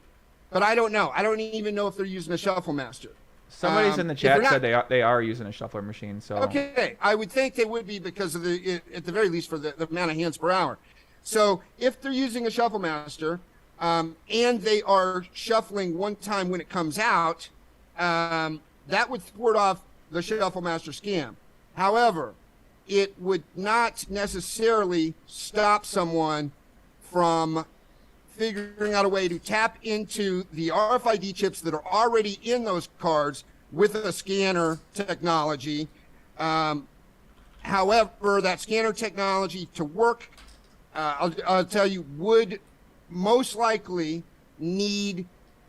S11: but I don't know. I don't even know if they're using a Shuffle Master.
S1: Somebody's in the chat said they are using a shuffler machine. So
S11: okay, I would think they would be, because of at the very least for the amount of hands per hour. So if they're using a Shuffle Master, and they are shuffling one time when it comes out, that would thwart off the Shuffle Master scam. However, it would not necessarily stop someone from figuring out a way to tap into the RFID chips that are already in those cards with a scanner technology. However, that scanner technology to work, I'll tell you, would most likely the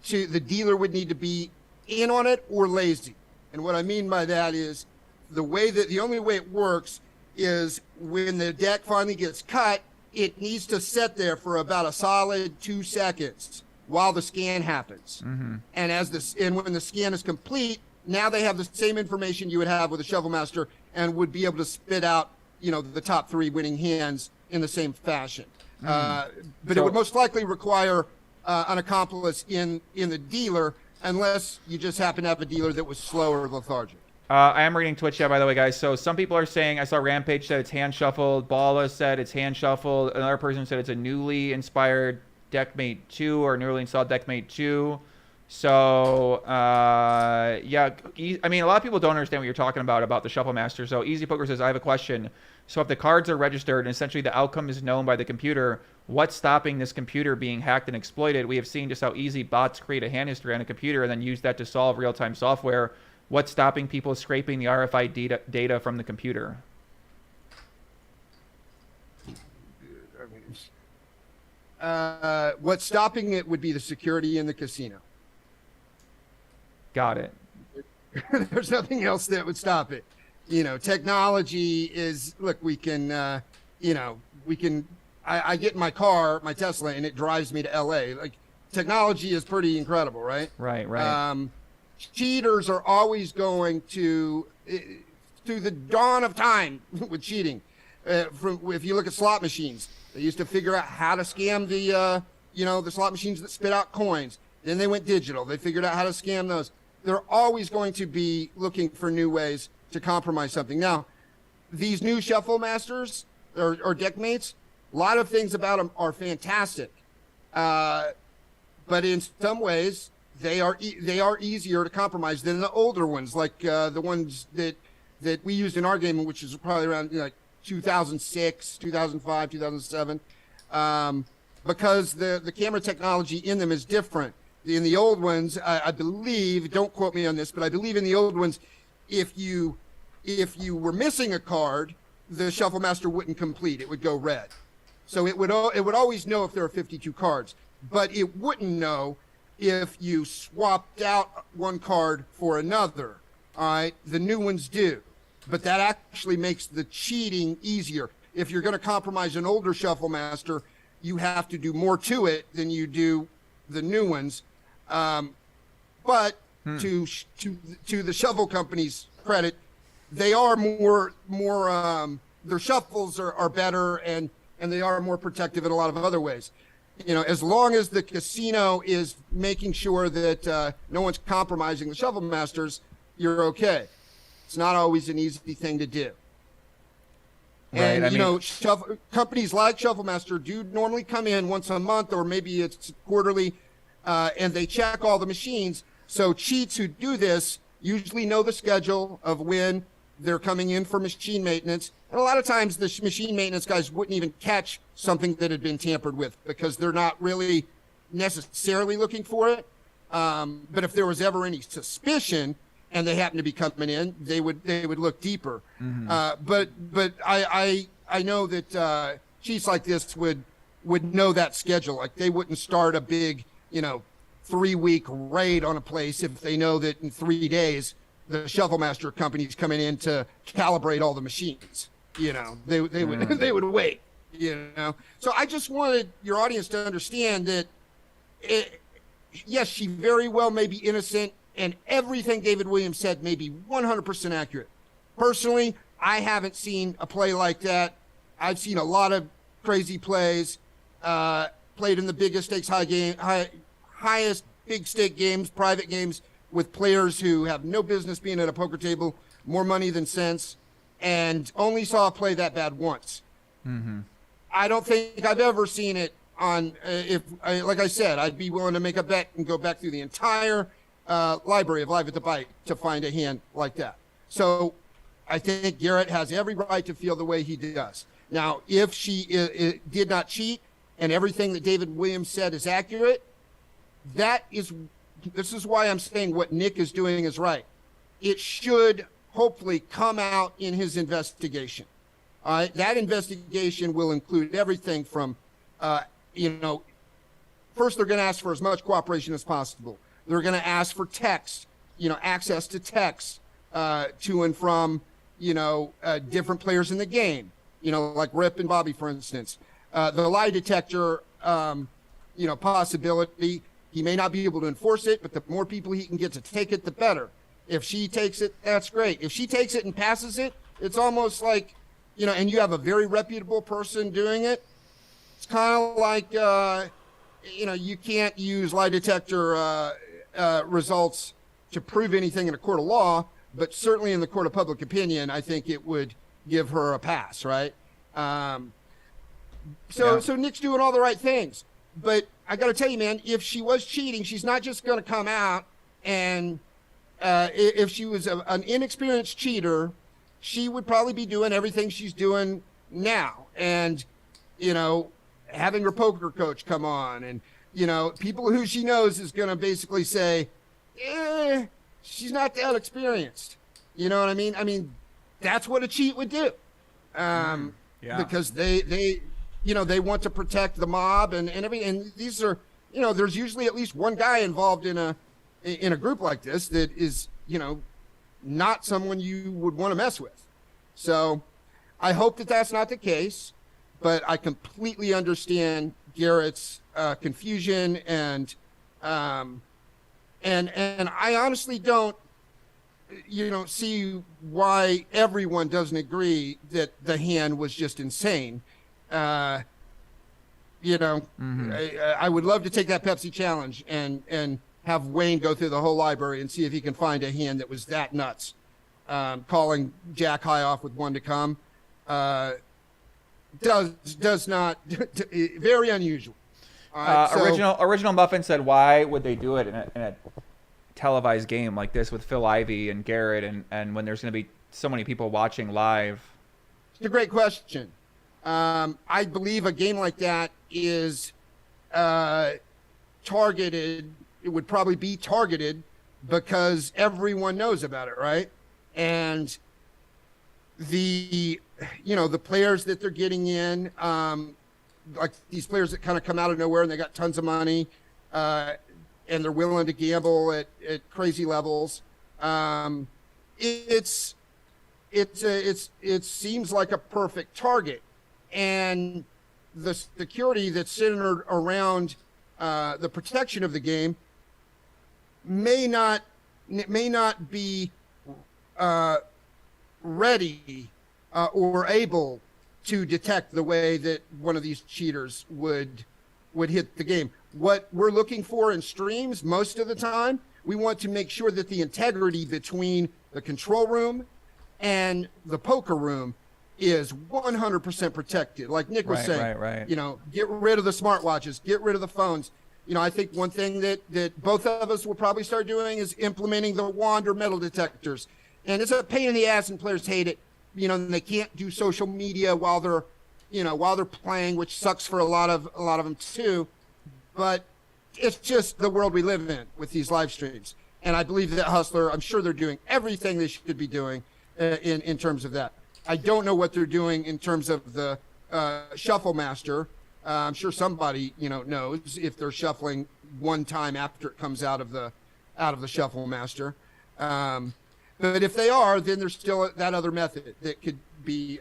S11: dealer would need to be in on it or lazy. And what I mean by that is, the only way it works is when the deck finally gets cut, it needs to sit there for about a solid 2 seconds while the scan happens. And when the scan is complete, now they have the same information you would have with a Shuffle Master, and would be able to spit out, the top 3 winning hands in the same fashion. But it would most likely require an accomplice in the dealer, unless you just happen to have a dealer that was slow or lethargic.
S1: I am reading Twitch chat, by the way, guys. So some people are saying, I saw Rampage said it's hand shuffled. Bala said it's hand shuffled. Another person said it's a newly inspired Deckmate 2 or newly installed Deckmate 2. So, yeah, I mean, a lot of people don't understand what you're talking about the Shuffle Master. So Easy Poker says, I have a question. So if the cards are registered and essentially the outcome is known by the computer, what's stopping this computer being hacked and exploited? We have seen just how easy bots create a hand history on a computer and then use that to solve real-time software. What's stopping people scraping the RFID data from the computer?
S11: What's stopping it would be the security in the casino.
S1: Got it.
S11: There's nothing else that would stop it. Technology is, look, we can, I get in my car, my Tesla, and it drives me to LA. Like, technology is pretty incredible, right?
S1: Right.
S11: Cheaters are always going to the dawn of time with cheating. If you look at slot machines, they used to figure out how to scam the slot machines that spit out coins. Then they went digital. They figured out how to scam those. They're always going to be looking for new ways to compromise something. Now, these new Shuffle Masters or Deckmates, a lot of things about them are fantastic. But in some ways, they are easier to compromise than the older ones, like the ones that we used in our game, which is probably around 2006, 2005, 2007, because the camera technology in them is different. In the old ones, I believe, don't quote me on this, but I believe in the old ones, if you were missing a card, the Shuffle Master wouldn't complete; it would go red. So it would always know if there are 52 cards, but it wouldn't know if you swapped out one card for another. All right, the new ones do, but that actually makes the cheating easier. If you're going to compromise an older Shuffle Master, you have to do more to it than you do the new ones. But to the shovel company's credit, they are more their shuffles are better and they are more protective in a lot of other ways. You know, as long as the casino is making sure that no one's compromising the shovel masters, you're okay. It's not always an easy thing to do. And,
S1: Right,
S11: you know, companies like Shuffle Master do normally come in once a month or maybe it's quarterly, and they check all the machines. So cheats who do this usually know the schedule of when they're coming in for machine maintenance. And a lot of times the machine maintenance guys wouldn't even catch something that had been tampered with because they're not really necessarily looking for it. But if there was ever any suspicion and they happen to be coming in, they would look deeper. But I know that cheats like this would know that schedule. Like they wouldn't start a big, 3-week raid on a place if they know that in 3 days the Shuffle Master company's coming in to calibrate all the machines. They would wait. So I just wanted your audience to understand that, yes, she very well may be innocent, and everything David Williams said may be 100% accurate. Personally, I haven't seen a play like that. I've seen a lot of crazy plays played in the biggest stakes highest big stake games, private games, with players who have no business being at a poker table, more money than sense, and only saw a play that bad once. I don't think I've ever seen it on, like I said, I'd be willing to make a bet and go back through the entire library of Live at the Bite to find a hand like that. So I think Garrett has every right to feel the way he does. Now, if she did not cheat and everything that David Williams said is accurate, this is why I'm saying what Nick is doing is right. It should hopefully come out in his investigation. All right, that investigation will include everything from, first they're going to ask for as much cooperation as possible. They're going to ask for text, access to text to and from, different players in the game, like Rip and Bobby, for instance. The lie detector, possibility. He may not be able to enforce it, but the more people he can get to take it, the better. If she takes it, that's great. If she takes it and passes it, it's almost like, and you have a very reputable person doing it. It's kind of like, you can't use lie detector results to prove anything in a court of law, but certainly in the court of public opinion, I think it would give her a pass, right? So Nick's doing all the right things. But I got to tell you, man, if she was cheating, she's not just going to come out and if she was an inexperienced cheater, she would probably be doing everything she's doing now. And, having her poker coach come on and, people who she knows is going to basically say, she's not that experienced. You know what I mean? I mean, that's what a cheat would do. Because they want to protect the mob and everything. And these are, there's usually at least one guy involved in a group like this that is, not someone you would want to mess with. So I hope that that's not the case, but I completely understand Garrett's confusion and I honestly don't, see why everyone doesn't agree that the hand was just insane. I would love to take that Pepsi challenge and have Wayne go through the whole library and see if he can find a hand that was that nuts. Calling Jack high off with one to come does not very unusual.
S1: Original Muffin said, why would they do it in a televised game like this with Phil Ivey and Garrett and when there's going to be so many people watching live?
S11: It's a great question. I believe a game like that is targeted. It would probably be targeted because everyone knows about it, right? And the players that they're getting in, like these players that kind of come out of nowhere and they got tons of money, and they're willing to gamble at crazy levels. It seems like a perfect target. And the security that's centered around the protection of the game may not may not be ready or able to detect the way that one of these cheaters would hit the game. What we're looking for in streams most of the time, we want to make sure that the integrity between the control room and the poker room is 100% protected. Like Nick was saying,
S1: right.
S11: you know, get rid of the smartwatches, get rid of the phones. You know, I think one thing that both of us will probably start doing is implementing the wand or metal detectors. And it's a pain in the ass and players hate it. You know, and they can't do social media while they're playing, which sucks for a lot of them too. But it's just the world we live in with these live streams. And I believe that Hustler, I'm sure they're doing everything they should be doing in terms of that. I don't know what they're doing in terms of the Shuffle Master. I'm sure somebody, you know, knows if they're shuffling one time after it comes out of the Shuffle Master. But if they are, then there's still that other method that could be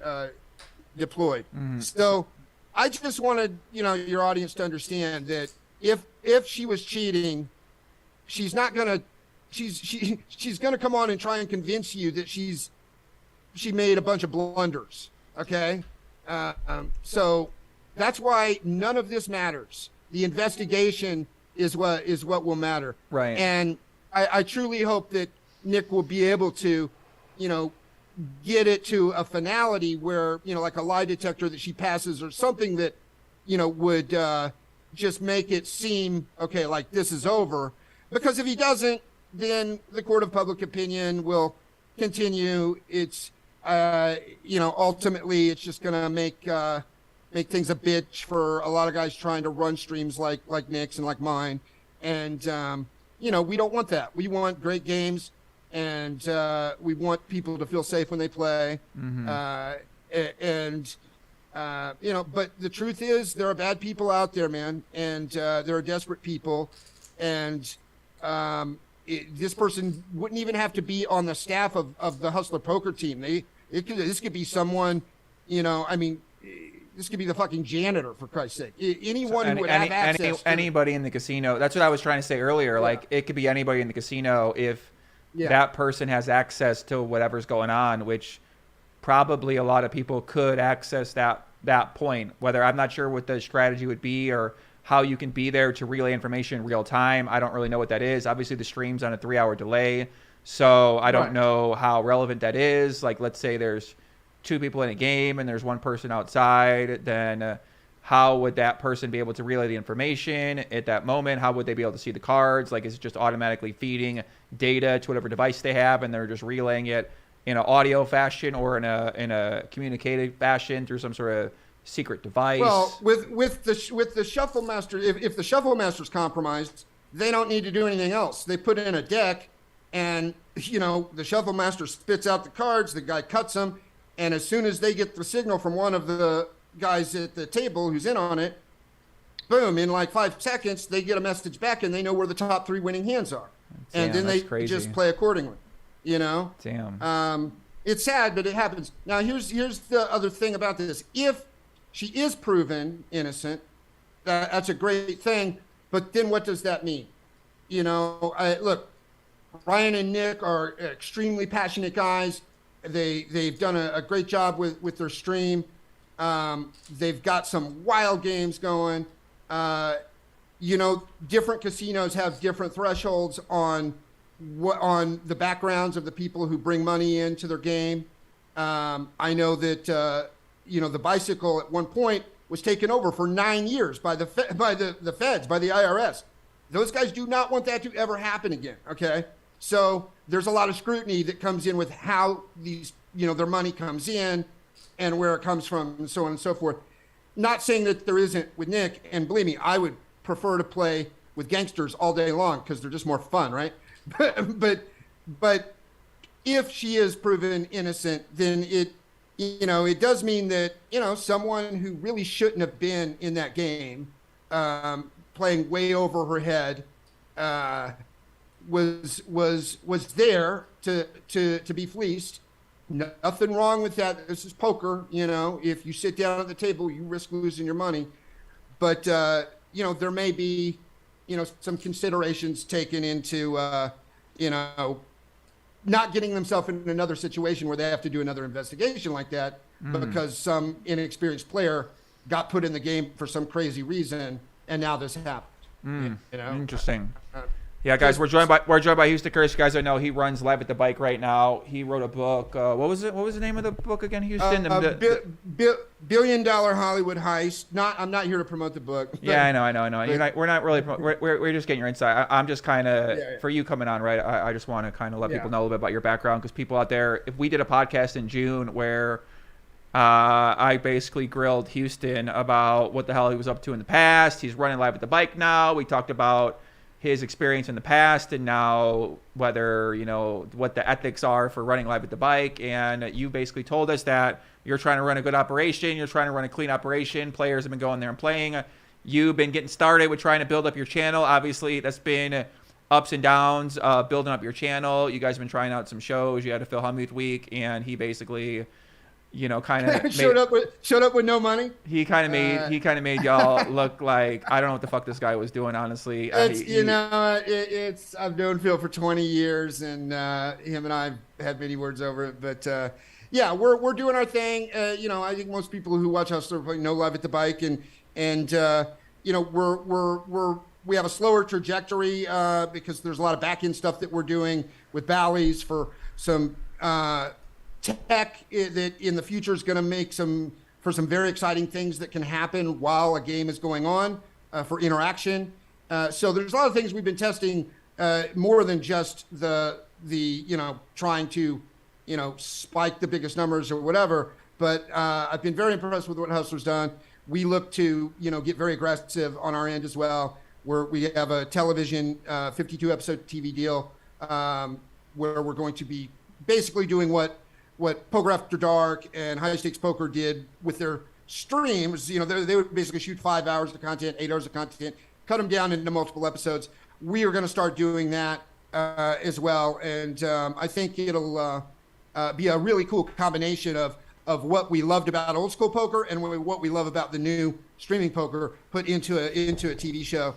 S11: deployed. So I just wanted, you know, your audience to understand that if she was cheating, she's not gonna she's gonna come on and try and convince you that she made a bunch of blunders. Okay, so that's why none of this matters. The investigation is what will matter.
S1: Right.
S11: And I truly hope that Nick will be able to, you know, get it to a finality where, you know, like a lie detector that she passes or something that, you know, would just make it seem, okay, like this is over. Because if he doesn't, then the court of public opinion will continue. It's, you know, ultimately it's just going to make things a bitch for a lot of guys trying to run streams like Nick's and like mine. And, you know, we don't want that. We want great games. And we want people to feel safe when they play. You know, but the truth is there are bad people out there, man. And there are desperate people. And this person wouldn't even have to be on the staff of the Hustler Poker team. This could be someone, you know, I mean, this could be the fucking janitor, for Christ's sake. Anyone who would have access.
S1: Anybody in the casino. That's what I was trying to say earlier. Yeah. Like, it could be anybody in the casino if that person has access to whatever's going on, which probably a lot of people could access that point. Whether, I'm not sure what the strategy would be or how you can be there to relay information in real time. I don't really know what that is. Obviously, the stream's on a 3-hour delay, so I don't know how relevant that is. Like, let's say there's 2 people in a game and there's 1 person outside, then how would that person be able to relay the information at that moment? How would they be able to see the cards? Like, is it just automatically feeding data to whatever device they have and they're just relaying it in an audio fashion or in a communicative fashion through some sort of secret device?
S11: Well, with the Shuffle Master, if the Shuffle Master's compromised, they don't need to do anything else. They put in a deck and, you know, the Shuffle Master spits out the cards, the guy cuts them, and as soon as they get the signal from one of the guys at the table who's in on it, boom, in like 5 seconds, they get a message back and they know where the top 3 winning hands are.
S1: Damn,
S11: and then they just play accordingly, you know?
S1: Damn.
S11: It's sad, but it happens. Now, here's the other thing about this. If she is proven innocent, that's a great thing, but then what does that mean? You know, look, Ryan and Nick are extremely passionate guys. They've done a great job with their stream. They've got some wild games going. You know, different casinos have different thresholds on the backgrounds of the people who bring money into their game. I know that you know, the bicycle at one point was taken over for 9 years by the feds, by the IRS. Those guys do not want that to ever happen again. Okay, so there's a lot of scrutiny that comes in with how these, you know, their money comes in and where it comes from and so on and so forth. Not saying that there isn't with Nick, and believe me, I would prefer to play with gangsters all day long because they're just more fun, right? But if she is proven innocent, then it, you know, it does mean that, you know, someone who really shouldn't have been in that game, playing way over her head, was there to be fleeced. Nothing wrong with that. This is poker, you know. If you sit down at the table, you risk losing your money. But you know, there may be, you know, some considerations taken into not getting themselves in another situation where they have to do another investigation like that because some inexperienced player got put in the game for some crazy reason, and now this happened.
S1: Interesting. Yeah, guys, we're joined by Houston Curtis. You guys, I know he runs Live at the Bike right now. He wrote a book. What was it? What was the name of the book again, Houston?
S11: $1 billion Hollywood Heist. I'm not here to promote the book.
S1: Yeah, I know. We're not really. We're just getting your insight. I'm just kind of for you coming on, right? I just want to kind of let people know a little bit about your background, because people out there, if we did a podcast in June where I basically grilled Houston about what the hell he was up to in the past. He's running Live at the Bike now. We talked about his experience in the past and now whether, what the ethics are for running Live at the Bike. And you basically told us that you're trying to run a good operation. You're trying to run a clean operation. Players have been going there and playing. You've been getting started with trying to build up your channel. Obviously, that's been ups and downs, building up your channel. You guys have been trying out some shows. You had a Phil Hellmuth week, and he basically, kind of
S11: showed up with no money.
S1: He kind of made y'all look like, I don't know what the fuck this guy was doing, honestly.
S11: I've known Phil for 20 years, and him and I had many words over it. But yeah, we're doing our thing. I think most people who watch Hustler know Live at the Bike, and we have a slower trajectory because there's a lot of back end stuff that we're doing with Bally's for some tech that in the future is going to make some very exciting things that can happen while a game is going on for interaction. So there's a lot of things we've been testing more than just the trying to spike the biggest numbers or whatever. But I've been very impressed with what Hustler's done. We look to get very aggressive on our end as well, where we have a television 52 episode TV deal where we're going to be basically doing what Poker After Dark and High Stakes Poker did with their streams. They would basically shoot 5 hours of content, 8 hours of content, cut them down into multiple episodes. We are going to start doing that as well. And I think it'll be a really cool combination of what we loved about old school poker and what we love about the new streaming poker put into a TV show.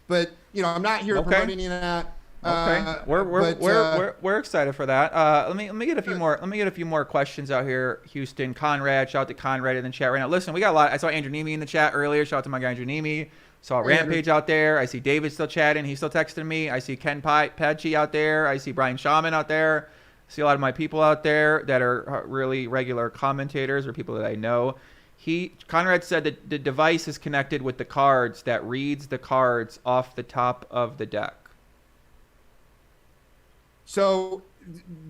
S11: But, I'm not here promoting any of that.
S1: Okay, we're excited for that. Let me get a few more. Let me get a few more questions out here. Houston, Conrad, shout out to Conrad in the chat right now. Listen, we got a lot. I saw Andrew Nemi in the chat earlier. Shout out to my guy Andrew Nemi. Saw Rampage out there. I see David still chatting. He's still texting me. I see Ken Padgey out there. I see Brian Shaman out there. I see a lot of my people out there that are really regular commentators or people that I know. Conrad said that the device is connected with the cards that reads the cards off the top of the deck.
S11: So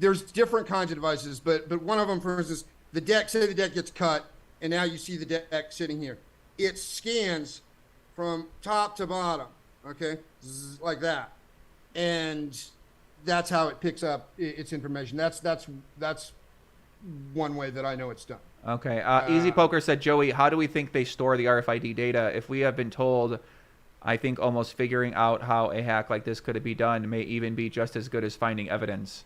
S11: there's different kinds of devices, but one of them, for instance, the deck gets cut, and now you see the deck sitting here. It scans from top to bottom, okay, like that, and that's how it picks up its information. That's one way that I know it's done.
S1: Okay. Easy Poker said, Joey, how do we think they store the RFID data? If we have been told, I think almost figuring out how a hack like this could be done may even be just as good as finding evidence.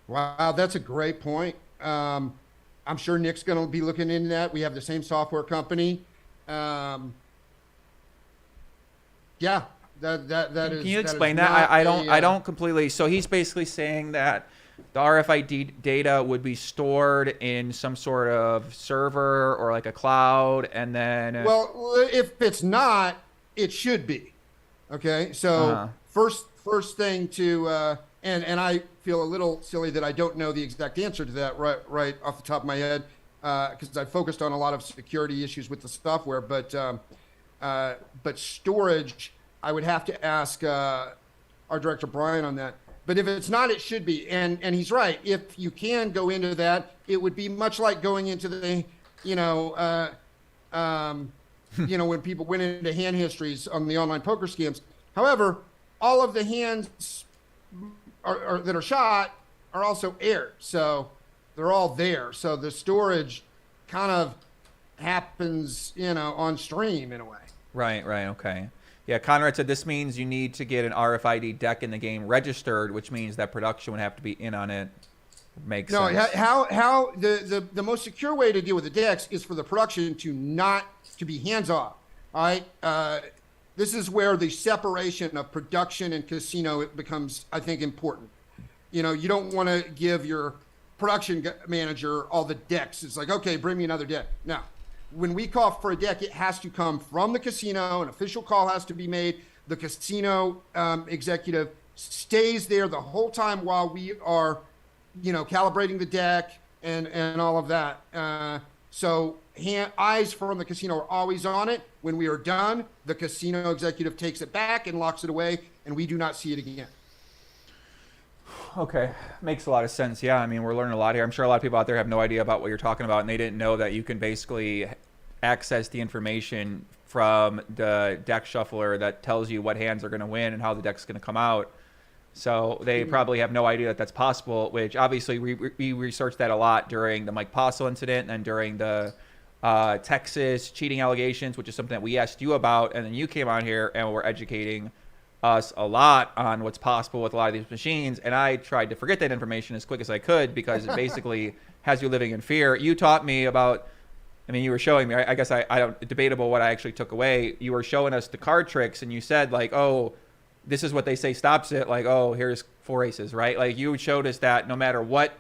S11: Wow, that's a great point. I'm sure Nick's going to be looking into that. We have the same software company. Yeah, that is.
S1: Can you explain that? I don't completely. So he's basically saying that the RFID data would be stored in some sort of server or like a cloud, and then.
S11: Well, if it's not, it should be. Okay, so first thing to and I feel a little silly that I don't know the exact answer to that right off the top of my head because I focused on a lot of security issues with the software, but storage, I would have to ask our director Brian on that. But if it's not, it should be. And he's right. If you can go into that, it would be much like going into the when people went into hand histories on the online poker scams. However, all of the hands that are shot are also aired, so they're all there. So the storage kind of happens, on stream in a way.
S1: Right. Okay. Yeah, Conrad said this means you need to get an RFID deck in the game registered, which means that production would have to be in on it. Makes sense.
S11: No, how the most secure way to deal with the decks is for the production to be hands off. All right. this is where the separation of production and casino becomes, I think, important. You know, you don't want to give your production manager all the decks. It's like, okay, bring me another deck. No, when we call for a deck, it has to come from the casino. An official call has to be made. The casino executive stays there the whole time while we are, you know, calibrating the deck and all of that. So eyes from the casino are always on it. When we are done, the casino executive takes it back and locks it away, and we do not see it again.
S1: Okay, makes a lot of sense. Yeah, I mean, we're learning a lot here. I'm sure a lot of people out there have no idea about what you're talking about, and they didn't know that you can basically access the information from the deck shuffler that tells you what hands are going to win and how the deck's going to come out. So they probably have no idea that that's possible, which obviously we researched that a lot during the Mike Postle incident and during the Texas cheating allegations, which is something that we asked you about, and then you came on here and were educating us a lot on what's possible with a lot of these machines, and I tried to forget that information as quick as I could because it basically has you living in fear. You taught me about, I mean, you were showing me, I guess I don't, debatable what I actually took away. You were showing us the card tricks, and you said, like, oh, this is what they say stops it, like, oh, here's 4 aces, right? Like, you showed us that no matter what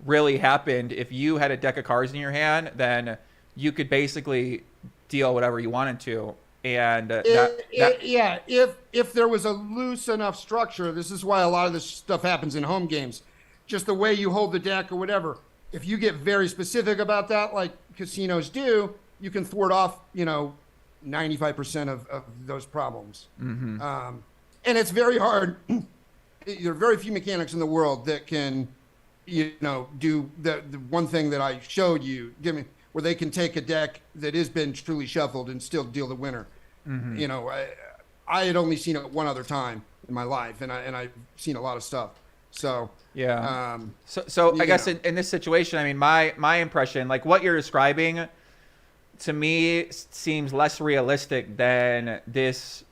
S1: really happened, if you had a deck of cards in your hand, then you could basically deal whatever you wanted to. And
S11: if there was a loose enough structure, this is why a lot of this stuff happens in home games, just the way you hold the deck or whatever. If you get very specific about that, like casinos do, you can thwart off, you know, 95% of those problems.
S1: Mm-hmm.
S11: And it's very hard. There are very few mechanics in the world that can, you know, do the one thing that I showed you, where they can take a deck that has been truly shuffled and still deal the winner.
S1: Mm-hmm.
S11: You know, I had only seen it one other time in my life, and I've seen a lot of stuff. So
S1: yeah. So I guess in this situation, I mean, my impression, like what you're describing, to me seems less realistic than this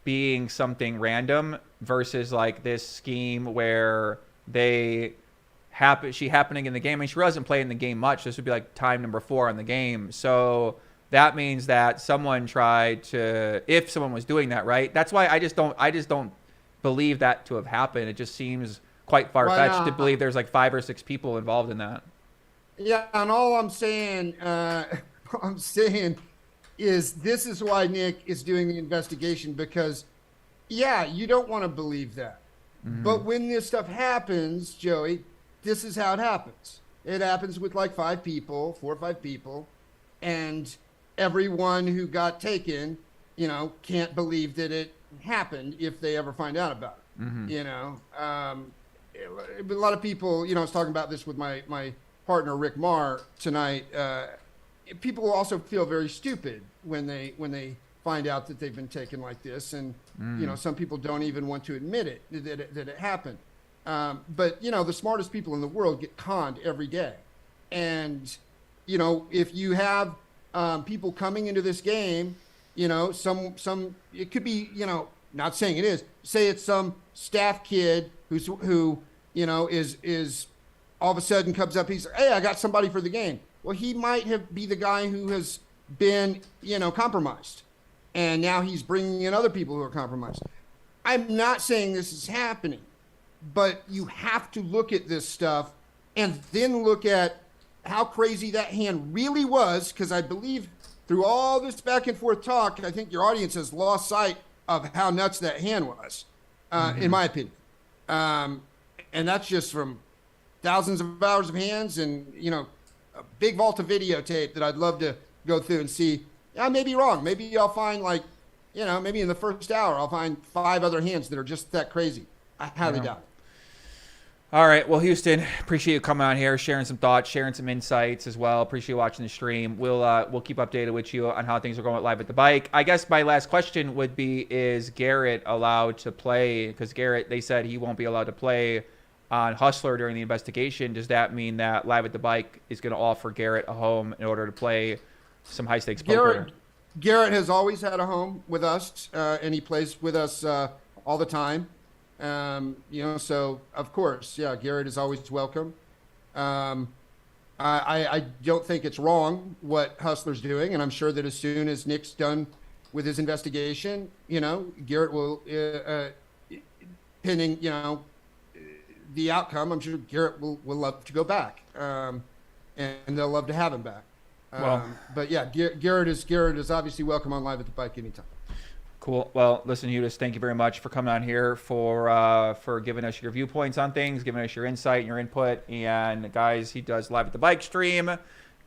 S1: being something random versus like this scheme where she happening in the game. I mean, she wasn't playing the game much. This would be like time number 4 in the game. So that means that someone tried to, if someone was doing that, right? That's why I just don't believe that to have happened. It just seems quite far-fetched to believe there's like 5 or 6 people involved in that.
S11: Yeah, and all I'm saying, is this is why Nick is doing the investigation, because, yeah, you don't want to believe that. Mm-hmm. But when this stuff happens, Joey, this is how it happens. It happens with like 4 or 5 people, and everyone who got taken, you know, can't believe that it happened if they ever find out about it.
S1: Mm-hmm.
S11: You know, a lot of people, you know, I was talking about this with my partner Rick Marr tonight. People also feel very stupid when they find out that they've been taken like this, and you know, some people don't even want to admit it that it happened. But you know, the smartest people in the world get conned every day, and you know, if you have people coming into this game, you know, some it could be, you know, not saying it is, say it's some staff kid who you know is all of a sudden comes up, he's like, hey, I got somebody for the game. Well, he might be the guy who has been, you know, compromised, and now he's bringing in other people who are compromised. I'm not saying this is happening, but you have to look at this stuff and then look at how crazy that hand really was, because I believe through all this back and forth talk, I think your audience has lost sight of how nuts that hand was, in my opinion. And that's just from thousands of hours of hands and, you know, a big vault of videotape that I'd love to go through and see. I may be wrong. Maybe I'll find, like, you know, maybe in the first hour I'll find 5 other hands that are just that crazy. I highly doubt it.
S1: All right. Well, Houston, appreciate you coming on here, sharing some thoughts, sharing some insights as well. Appreciate you watching the stream. We'll keep updated with you on how things are going live at the bike. I guess my last question would be, is Garrett allowed to play? Because Garrett, they said he won't be allowed to play on Hustler during the investigation. Does that mean that Live at the Bike is going to offer Garrett a home in order to play some high stakes poker?
S11: Garrett has always had a home with us, and he plays with us all the time. You know, so of course, yeah, Garrett is always welcome. I don't think it's wrong what Hustler's doing, and I'm sure that as soon as Nick's done with his investigation, Garrett will, pending, the outcome, I'm sure Garrett will love to go back, and they'll love to have him back. But yeah, Garrett is obviously welcome on Live at the Bike anytime.
S1: Cool. Well, listen, Eudes, thank you very much for coming on here, for giving us your viewpoints on things, giving us your insight and your input. And guys, he does Live at the Bike stream,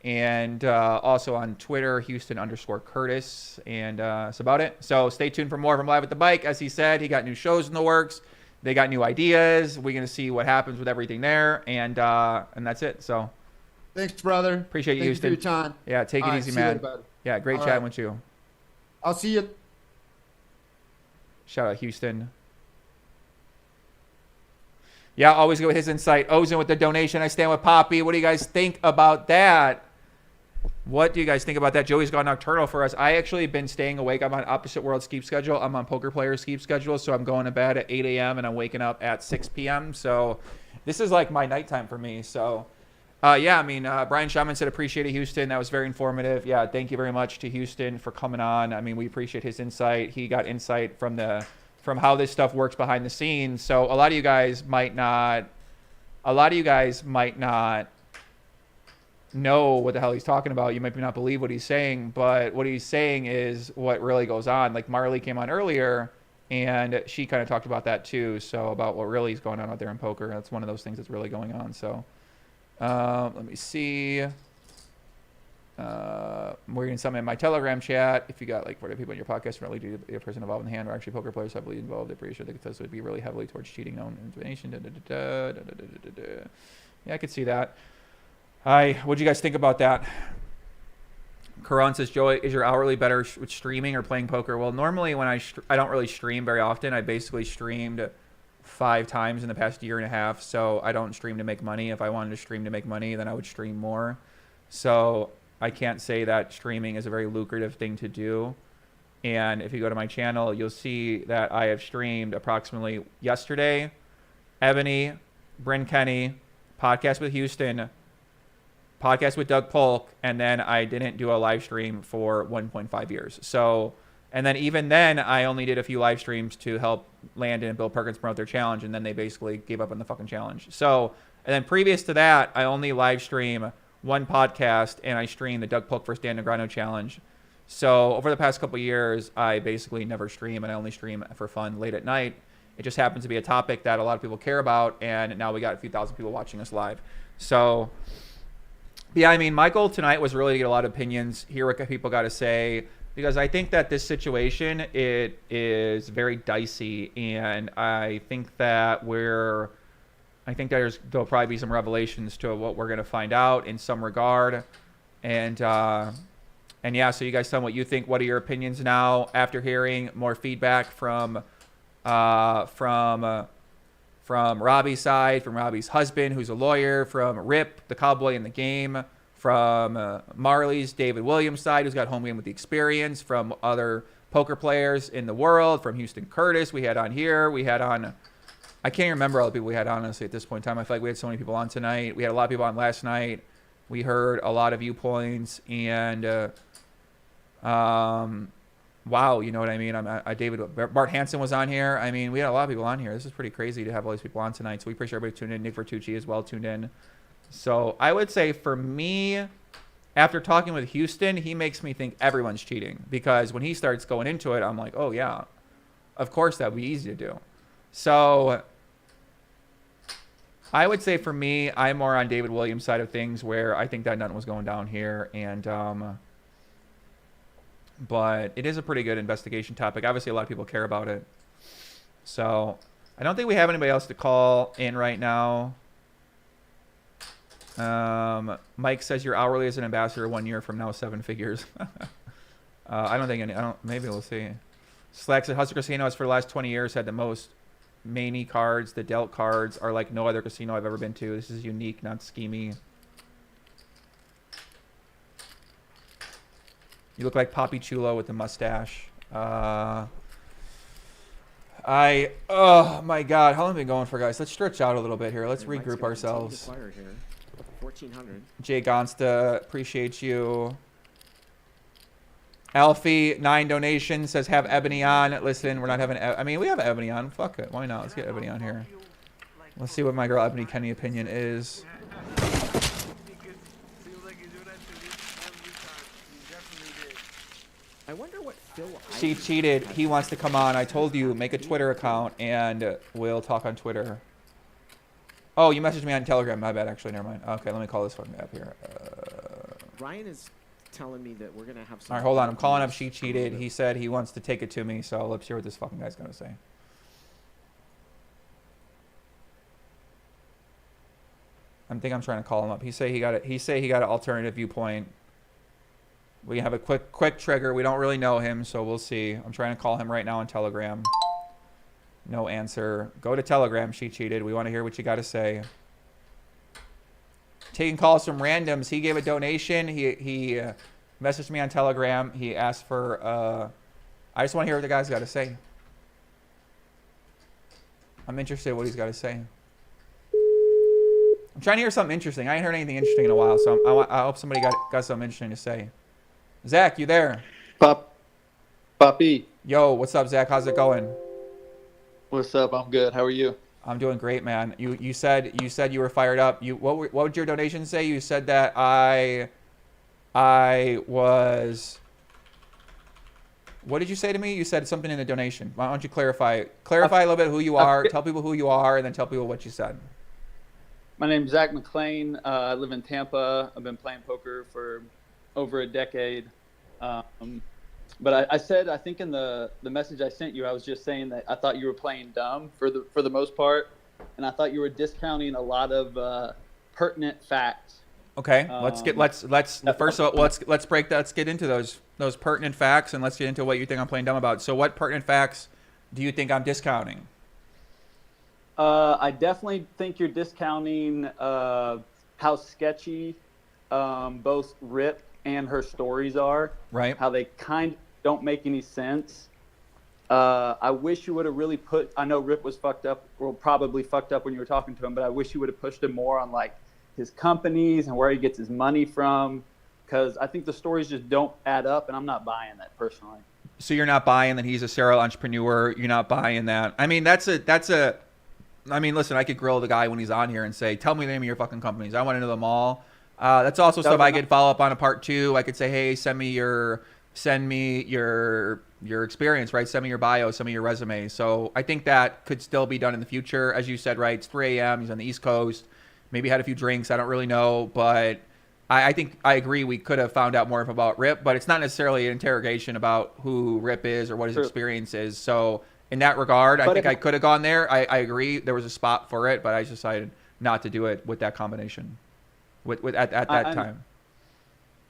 S1: and also on Twitter, Houston_Curtis. And that's about it. So stay tuned for more from Live at the Bike. As he said, he got new shows in the works. They got new ideas. We're going to see what happens with everything there. And that's it. So
S11: thanks, brother.
S1: Appreciate you,
S11: Houston.
S1: Houston.
S11: For your time.
S1: Yeah, take it easy, man. Yeah, great chatting with you.
S11: I'll see you.
S1: Shout out Houston. Yeah, always go with his insight. Ozone with the donation. I stand with Poppy. What do you guys think about that? What do you guys think about that? Joey's gone nocturnal for us. I actually been staying awake. I'm on opposite world sleep schedule. I'm on Poker Player sleep schedule, so I'm going to bed at 8 a.m. and I'm waking up at 6 p.m. So this is like my nighttime for me. So yeah, I mean, Brian Shaman said appreciate it, Houston. That was very informative. Yeah, thank you very much to Houston for coming on. I mean, we appreciate his insight. He got insight from how this stuff works behind the scenes. So a lot of you guys might not know what the hell he's talking about. You might not believe what he's saying, but what he's saying is what really goes on. Like Marle came on earlier, and she kind of talked about that too. So about what really is going on out there in poker. That's one of those things that's really going on. So let me see. We're going to summon in my Telegram chat. If you got like 40 people in your podcast, really do a person involved in the hand or actually poker players heavily involved. I'm pretty sure the contest would be really heavily towards cheating, known information. Yeah, I could see that. Hi, what do you guys think about that? Karan says, Joey, is your hourly better with streaming or playing poker? Well, normally when I don't really stream very often. I basically streamed 5 times in the past year and a half, so I don't stream to make money. If I wanted to stream to make money, then I would stream more. So I can't say that streaming is a very lucrative thing to do. And if you go to my channel, you'll see that I have streamed approximately yesterday, Ebony, Bryn Kenny, Podcast with Houston, Podcast with Doug Polk, and then I didn't do a live stream for 1.5 years. So, and then even then, I only did a few live streams to help Landon and Bill Perkins promote their challenge, and then they basically gave up on the fucking challenge. So, and then previous to that, I only live stream one podcast, and I stream the Doug Polk vs. Dan Negreanu challenge. So over the past couple of years, I basically never stream, and I only stream for fun late at night. It just happens to be a topic that a lot of people care about, and now we got a few thousand people watching us live. So, yeah, I mean, my goal tonight was really to get a lot of opinions, hear what people got to say, because I think that this situation, it is very dicey, and I think that there'll probably be some revelations to what we're going to find out in some regard. And yeah, so you guys tell me what you think. What are your opinions now after hearing more feedback from Robbi's side, from Robbi's husband, who's a lawyer, from Rip, the cowboy in the game, from Marley's David Williams side, who's got home game with the experience, from other poker players in the world, from Houston Curtis we had on here. We had on, I can't even remember all the people we had on, honestly, at this point in time. I feel like we had so many people on tonight. We had a lot of people on last night. We heard a lot of viewpoints, and wow, you know what I mean? Bart Hanson was on here. I mean, we had a lot of people on here. This is pretty crazy to have all these people on tonight. So we appreciate everybody tuning in. Nick Vertucci as well tuned in. So I would say for me, after talking with Houston, he makes me think everyone's cheating, because when he starts going into it, I'm like, oh yeah, of course that would be easy to do. So I would say for me, I'm more on David Williams' side of things, where I think that nothing was going down here. And but it is a pretty good investigation topic. Obviously, a lot of people care about it. So I don't think we have anybody else to call in right now. Mike says your hourly as an ambassador 1 year from now, 7 figures. I don't think any. Maybe we'll see. Slack said Hustler Casino has for the last 20 years had the most Maney cards. The dealt cards are like no other casino I've ever been to. This is unique, not schemy. You look like Poppy Chulo with the mustache. Oh my God, how long have we been going for, guys? Let's stretch out a little bit here. Let's regroup ourselves.
S3: 1400.
S1: Jay Gonsta, appreciate you. Alfie, 9 donations, says have Ebony on. Listen, we're not having. I mean, we have Ebony on. Fuck it. Why not? Let's get Ebony on here. Let's see what my girl Ebony Kenny opinion is.
S3: I wonder what Phil.
S1: She cheated. He wants to come on. I told you, make a Twitter account and we'll talk on Twitter. Oh, you messaged me on Telegram. My bad, actually. Never mind. Okay, let me call this fucking app here.
S3: Ryan is telling me that we're gonna have some.
S1: All right, hold on. I'm calling up She Cheated. He said he wants to take it to me, so let's hear what this fucking guy's gonna say. I'm trying to call him up. He say he got an alternative viewpoint. We have a quick trigger. We don't really know him, so we'll see. I'm trying to call him right now on Telegram. No answer. Go to Telegram. She Cheated. We want to hear what you got to say. Taking calls from randoms. He gave a donation. He messaged me on Telegram. He asked for. I just want to hear what the guy's got to say. I'm interested in what he's got to say. I'm trying to hear something interesting. I ain't heard anything interesting in a while, so I hope somebody got something interesting to say. Zach, you there?
S14: Poppy.
S1: Yo, what's up, Zach? How's it going?
S14: What's up? I'm good. How are you?
S1: I'm doing great, man. You said you were fired up. What would your donation say? You said that I was. What did you say to me? You said something in the donation. Why don't you clarify? Clarify a little bit who you are. Tell people who you are, and then tell people what you said.
S14: My name's Zach McClain. I live in Tampa. I've been playing poker for over a decade. But I said, I think in the message I sent you, I was just saying that I thought you were playing dumb for the most part, and I thought you were discounting a lot of pertinent facts.
S1: Okay, let's get into those pertinent facts, and let's get into what you think I'm playing dumb about. So, what pertinent facts do you think I'm discounting?
S14: I definitely think you're discounting how sketchy both Rip and her stories are.
S1: Right.
S14: How they kind of don't make any sense. I wish you would have really put. I know Rip was fucked up, or probably fucked up when you were talking to him, but I wish you would have pushed him more on like his companies and where he gets his money from, because I think the stories just don't add up, and I'm not buying that personally.
S1: So you're not buying that he's a serial entrepreneur. You're not buying that. I mean, that's a. I mean, listen, I could grill the guy when he's on here and say, "Tell me the name of your fucking companies. I want to know them all." That's also stuff I could follow up on a part 2. I could say, "Hey, send me your experience, right? Send me your bio, send me your resume." So I think that could still be done in the future. As you said, right? It's 3 a.m. He's on the East Coast. Maybe had a few drinks. I don't really know, but I think I agree. We could have found out more about Rip, but it's not necessarily an interrogation about who Rip is or what his experience is. So in that regard, I think I could have gone there. I agree. There was a spot for it, but I decided not to do it with that combination. At that time.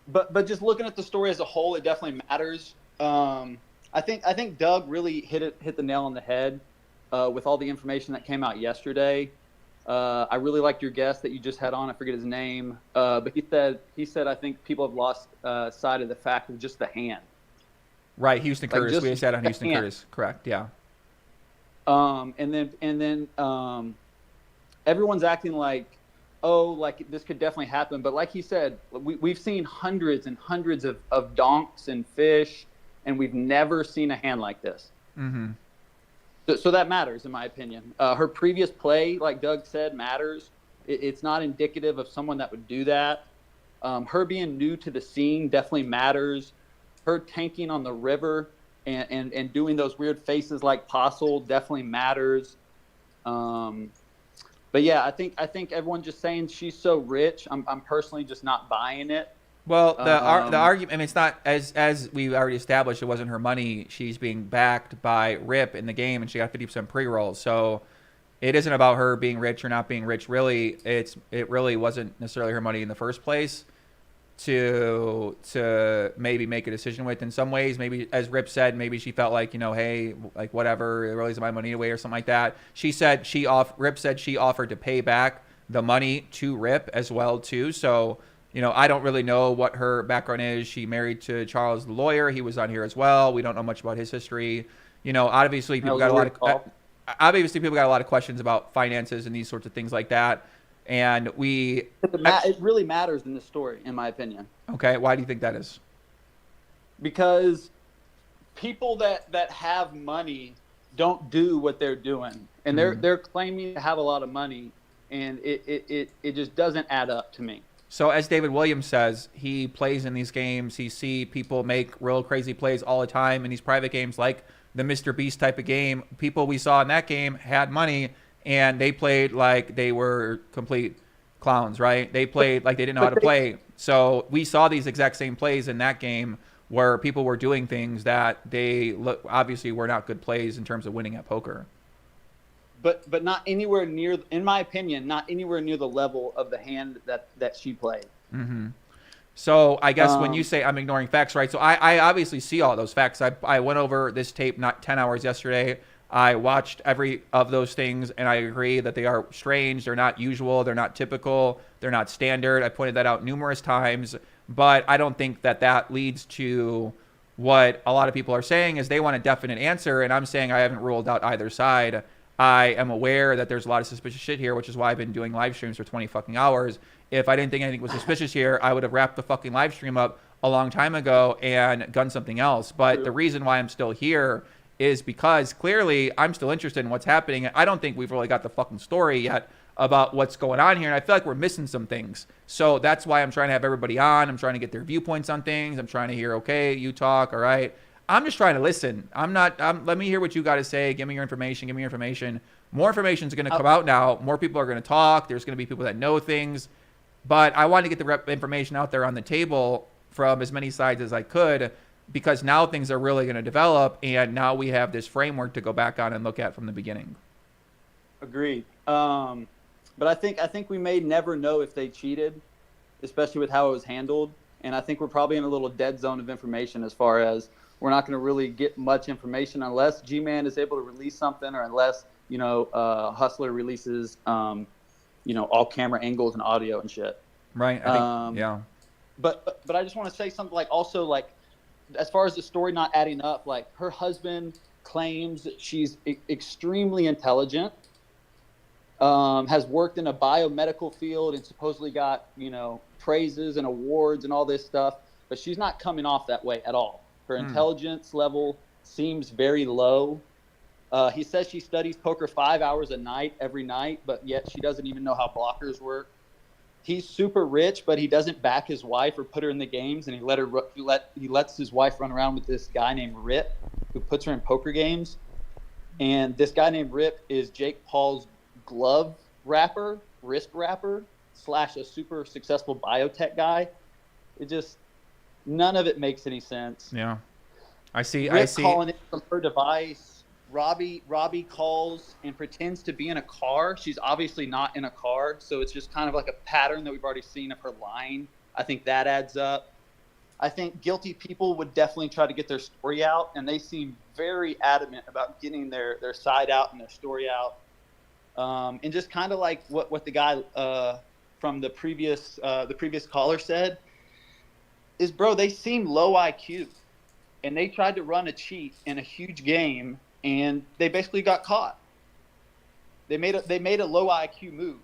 S14: But just looking at the story as a whole, it definitely matters. I think Doug really hit the nail on the head with all the information that came out yesterday. I really liked your guest that you just had on. I forget his name, but he said I think people have lost sight of the fact of just the hand.
S1: Right, Houston Curtis. We said on Houston Curtis. Correct. Yeah.
S14: And then everyone's acting like, oh, like this could definitely happen. But like he said, we've seen hundreds and hundreds of donks and fish, and we've never seen a hand like this.
S1: Mm-hmm.
S14: So that matters, in my opinion. Her previous play, like Doug said, matters. It's not indicative of someone that would do that. Her being new to the scene definitely matters. Her tanking on the river and doing those weird faces like Postle definitely matters. But yeah, I think everyone just saying she's so rich. I'm personally just not buying it.
S1: Well, the argument. I mean, it's not as we already established. It wasn't her money. She's being backed by Rip in the game, and she got 50% pre-roll. So it isn't about her being rich or not being rich. Really, it really wasn't necessarily her money in the first place to maybe make a decision with. In some ways, maybe as Rip said, maybe she felt like, hey, like whatever, it really isn't my money away or something like that. Rip said she offered to pay back the money to Rip as well too. So I don't really know what her background is. She married to Charles the lawyer. He was on here as well. We don't know much about his history. Obviously people got a lot of questions about finances and these sorts of things like that. And
S14: it really matters in this story, in my opinion.
S1: Okay, why do you think that is?
S14: because people that have money don't do what they're doing, and they're claiming to have a lot of money, and it just doesn't add up to me.
S1: So as David Williams says, he plays in these games. He see people make real crazy plays all the time in these private games, like the Mr. Beast type of game. People we saw in that game had money, and they played like they were complete clowns, right? They played like they didn't know how to play. So we saw these exact same plays in that game where people were doing things that they obviously were not good plays in terms of winning at poker.
S14: But not anywhere near, in my opinion, not anywhere near the level of the hand that she played.
S1: Mm-hmm. So I guess when you say I'm ignoring facts, right? So I obviously see all those facts. I went over this tape not 10 hours yesterday. I watched every of those things, and I agree that they are strange. They're not usual. They're not typical. They're not standard. I pointed that out numerous times, but I don't think that leads to what a lot of people are saying is they want a definite answer, and I'm saying I haven't ruled out either side. I am aware that there's a lot of suspicious shit here, which is why I've been doing live streams for 20 fucking hours. If I didn't think anything was suspicious here, I would have wrapped the fucking live stream up a long time ago and done something else. But the reason why I'm still here is because clearly I'm still interested in what's happening. I don't think we've really got the fucking story yet about what's going on here, and I feel like we're missing some things. So that's why I'm trying to have everybody on. I'm trying to get their viewpoints on things. I'm trying to hear, okay, you talk, all right. I'm just trying to listen. Let me hear what you got to say. Give me your information. Give me your information. More information is going to come out now. More people are going to talk. There's going to be people that know things. But I wanted to get the information out there on the table from as many sides as I could, because now things are really going to develop, and now we have this framework to go back on and look at from the beginning.
S14: Agreed. But I think we may never know if they cheated, especially with how it was handled. And I think we're probably in a little dead zone of information as far as we're not going to really get much information unless G-Man is able to release something, or unless, Hustler releases, all camera angles and audio and shit.
S1: Right. I think, yeah.
S14: But I just want to say something as far as the story not adding up, like her husband claims that she's extremely intelligent, has worked in a biomedical field and supposedly got, praises and awards and all this stuff, but she's not coming off that way at all. Her intelligence level seems very low. He says she studies poker 5 hours a night, every night, but yet she doesn't even know how blockers work. He's super rich, but he doesn't back his wife or put her in the games, and he lets his wife run around with this guy named Rip, who puts her in poker games. And this guy named Rip is Jake Paul's glove wrapper, wrist wrapper, / a super successful biotech guy. None of it makes any sense.
S1: Yeah, I see.
S14: Calling it from her device. Robbi calls and pretends to be in a car. She's obviously not in a car, so it's just kind of like a pattern that we've already seen of her lying. I think that adds up. I think guilty people would definitely try to get their story out, and they seem very adamant about getting their side out and their story out. And just kind of like what the guy from the previous caller said is, bro, they seem low IQ, and they tried to run a cheat in a huge game, and they basically got caught. They made a low IQ move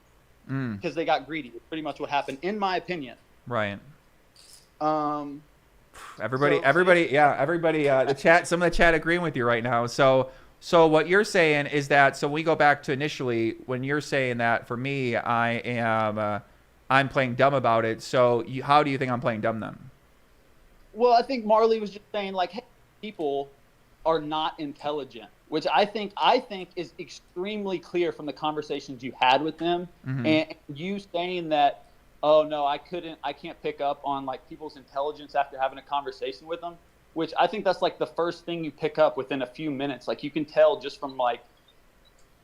S14: because they got greedy. It's pretty much what happened, in my opinion.
S1: Right.
S14: Everybody,
S1: the chat, some of the chat agreeing with you right now. So what you're saying is that, so we go back to initially when you're saying that, for me, I'm playing dumb about it. So how do you think I'm playing dumb then?
S14: Well, I think Marley was just saying, like, hey, people are not intelligent, which I think is extremely clear from the conversations you had with them.
S1: Mm-hmm.
S14: And you saying that, oh no, I can't pick up on like people's intelligence after having a conversation with them, which I think that's like the first thing you pick up within a few minutes. Like you can tell just from like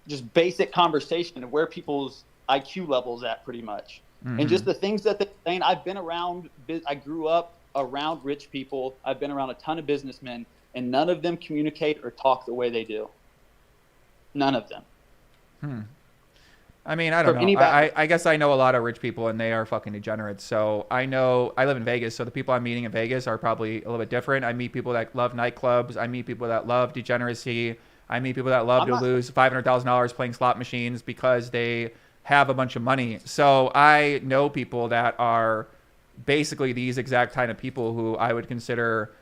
S14: just basic conversation of where people's IQ levels at pretty much.
S1: Mm-hmm.
S14: And just the things that they're saying. I grew up around rich people. I've been around a ton of businessmen, and none of them communicate or talk the way they do. None of them.
S1: I mean, I don't know. I guess I know a lot of rich people, and they are fucking degenerates. So I live in Vegas, so the people I'm meeting in Vegas are probably a little bit different. I meet people that love nightclubs. I meet people that love degeneracy. I meet people that love to lose $500,000 playing slot machines because they have a bunch of money. So I know people that are basically these exact kind of people who I would consider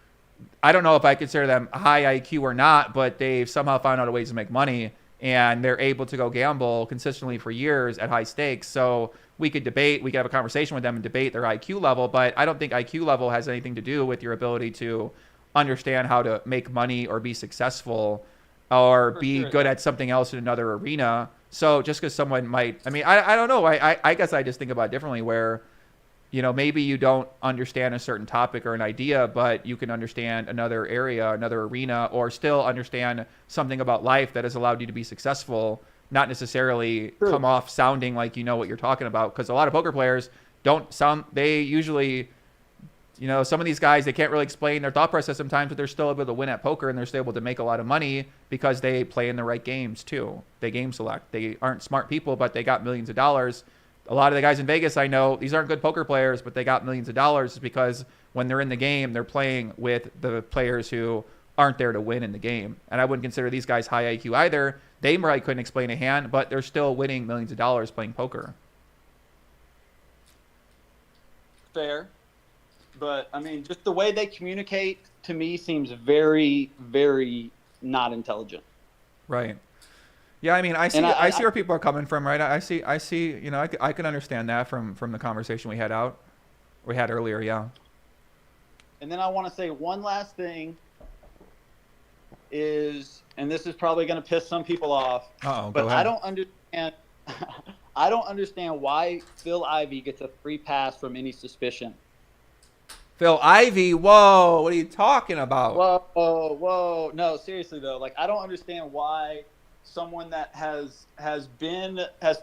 S1: I don't know if I consider them high IQ or not, but they've somehow found out ways to make money, and they're able to go gamble consistently for years at high stakes. So we could have a conversation with them and debate their IQ level, but I don't think IQ level has anything to do with your ability to understand how to make money or be successful or be good at something else in another arena. So just because someone might, I don't know. I guess I just think about it differently where, maybe you don't understand a certain topic or an idea, but you can understand another area, another arena, or still understand something about life that has allowed you to be successful, not necessarily come off sounding like you know what you're talking about. Because a lot of poker players they usually, some of these guys, they can't really explain their thought process sometimes, but they're still able to win at poker and they're still able to make a lot of money because they play in the right games too. They game select. They aren't smart people, but they got millions of dollars. A lot of the guys in Vegas, I know, these aren't good poker players, but they got millions of dollars because when they're in the game, they're playing with the players who aren't there to win in the game. And I wouldn't consider these guys high IQ either. They probably couldn't explain a hand, but they're still winning millions of dollars playing poker.
S14: Fair. But, just the way they communicate to me seems very, very not intelligent.
S1: Right. Yeah, I see where people are coming from, right? I see, I can understand that from the conversation we had earlier, yeah.
S14: And then I want to say one last thing is, and this is probably going to piss some people off, but I don't understand why Phil Ivey gets a free pass from any suspicion.
S1: Phil Ivey, whoa, what are you talking about?
S14: Whoa. No, seriously though, I don't understand why someone that has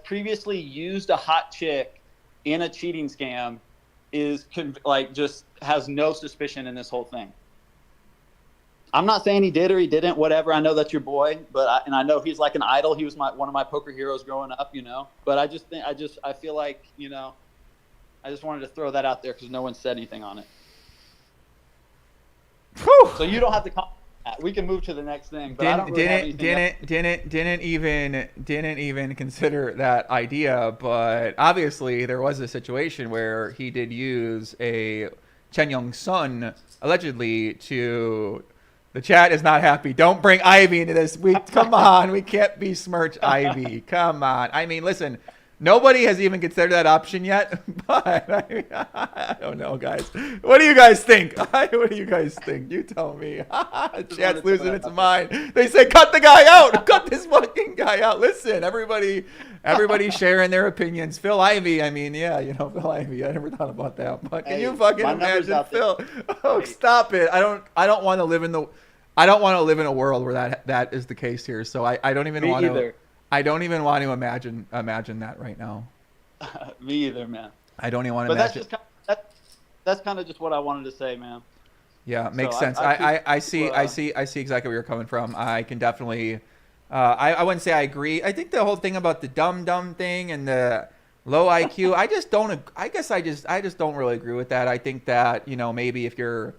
S14: previously used a hot chick in a cheating scam just has no suspicion in this whole thing. I'm not saying he did or he didn't, whatever. I know that's your boy, but I know he's like an idol. He was one of my poker heroes growing up, But I feel like, I just wanted to throw that out there because no one said anything on it.
S1: Whew.
S14: So you don't have to comment. We can move to the next thing. But
S1: didn't even consider that idea. But obviously there was a situation where he did use a Chen Yong Sun allegedly to. The chat is not happy. Don't bring Ivy into this. Come on, we can't besmirch Ivy. Come on. Listen. Nobody has even considered that option yet, but I don't know, guys. What do you guys think? What do you guys think? You tell me. Chat's losing its mind. They say, cut the guy out. Cut this fucking guy out. Listen, everybody sharing their opinions. Phil Ivey, Phil Ivey. I never thought about that. But can you fucking imagine Phil? Oh, stop it. I don't want to live in a world where that is the case here. So I don't even want to. I don't even want to imagine that right now.
S14: Me either, man.
S1: I don't even want to imagine.
S14: That's kind of just what I wanted to say, man.
S1: Yeah, makes sense. I see exactly where you're coming from. I can definitely. I wouldn't say I agree. I think the whole thing about the dumb thing and the low IQ. I just don't. I guess I just don't really agree with that. I think that maybe if you're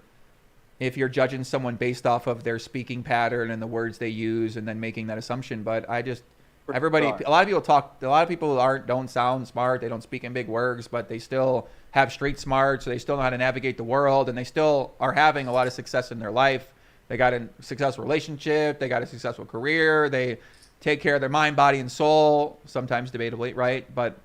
S1: judging someone based off of their speaking pattern and the words they use and then making that assumption, but a lot of people don't sound smart. They don't speak in big words, but they still have street smart. So they still know how to navigate the world and they still are having a lot of success in their life. They got a successful relationship. They got a successful career. They take care of their mind, body, and soul, sometimes debatably, right? But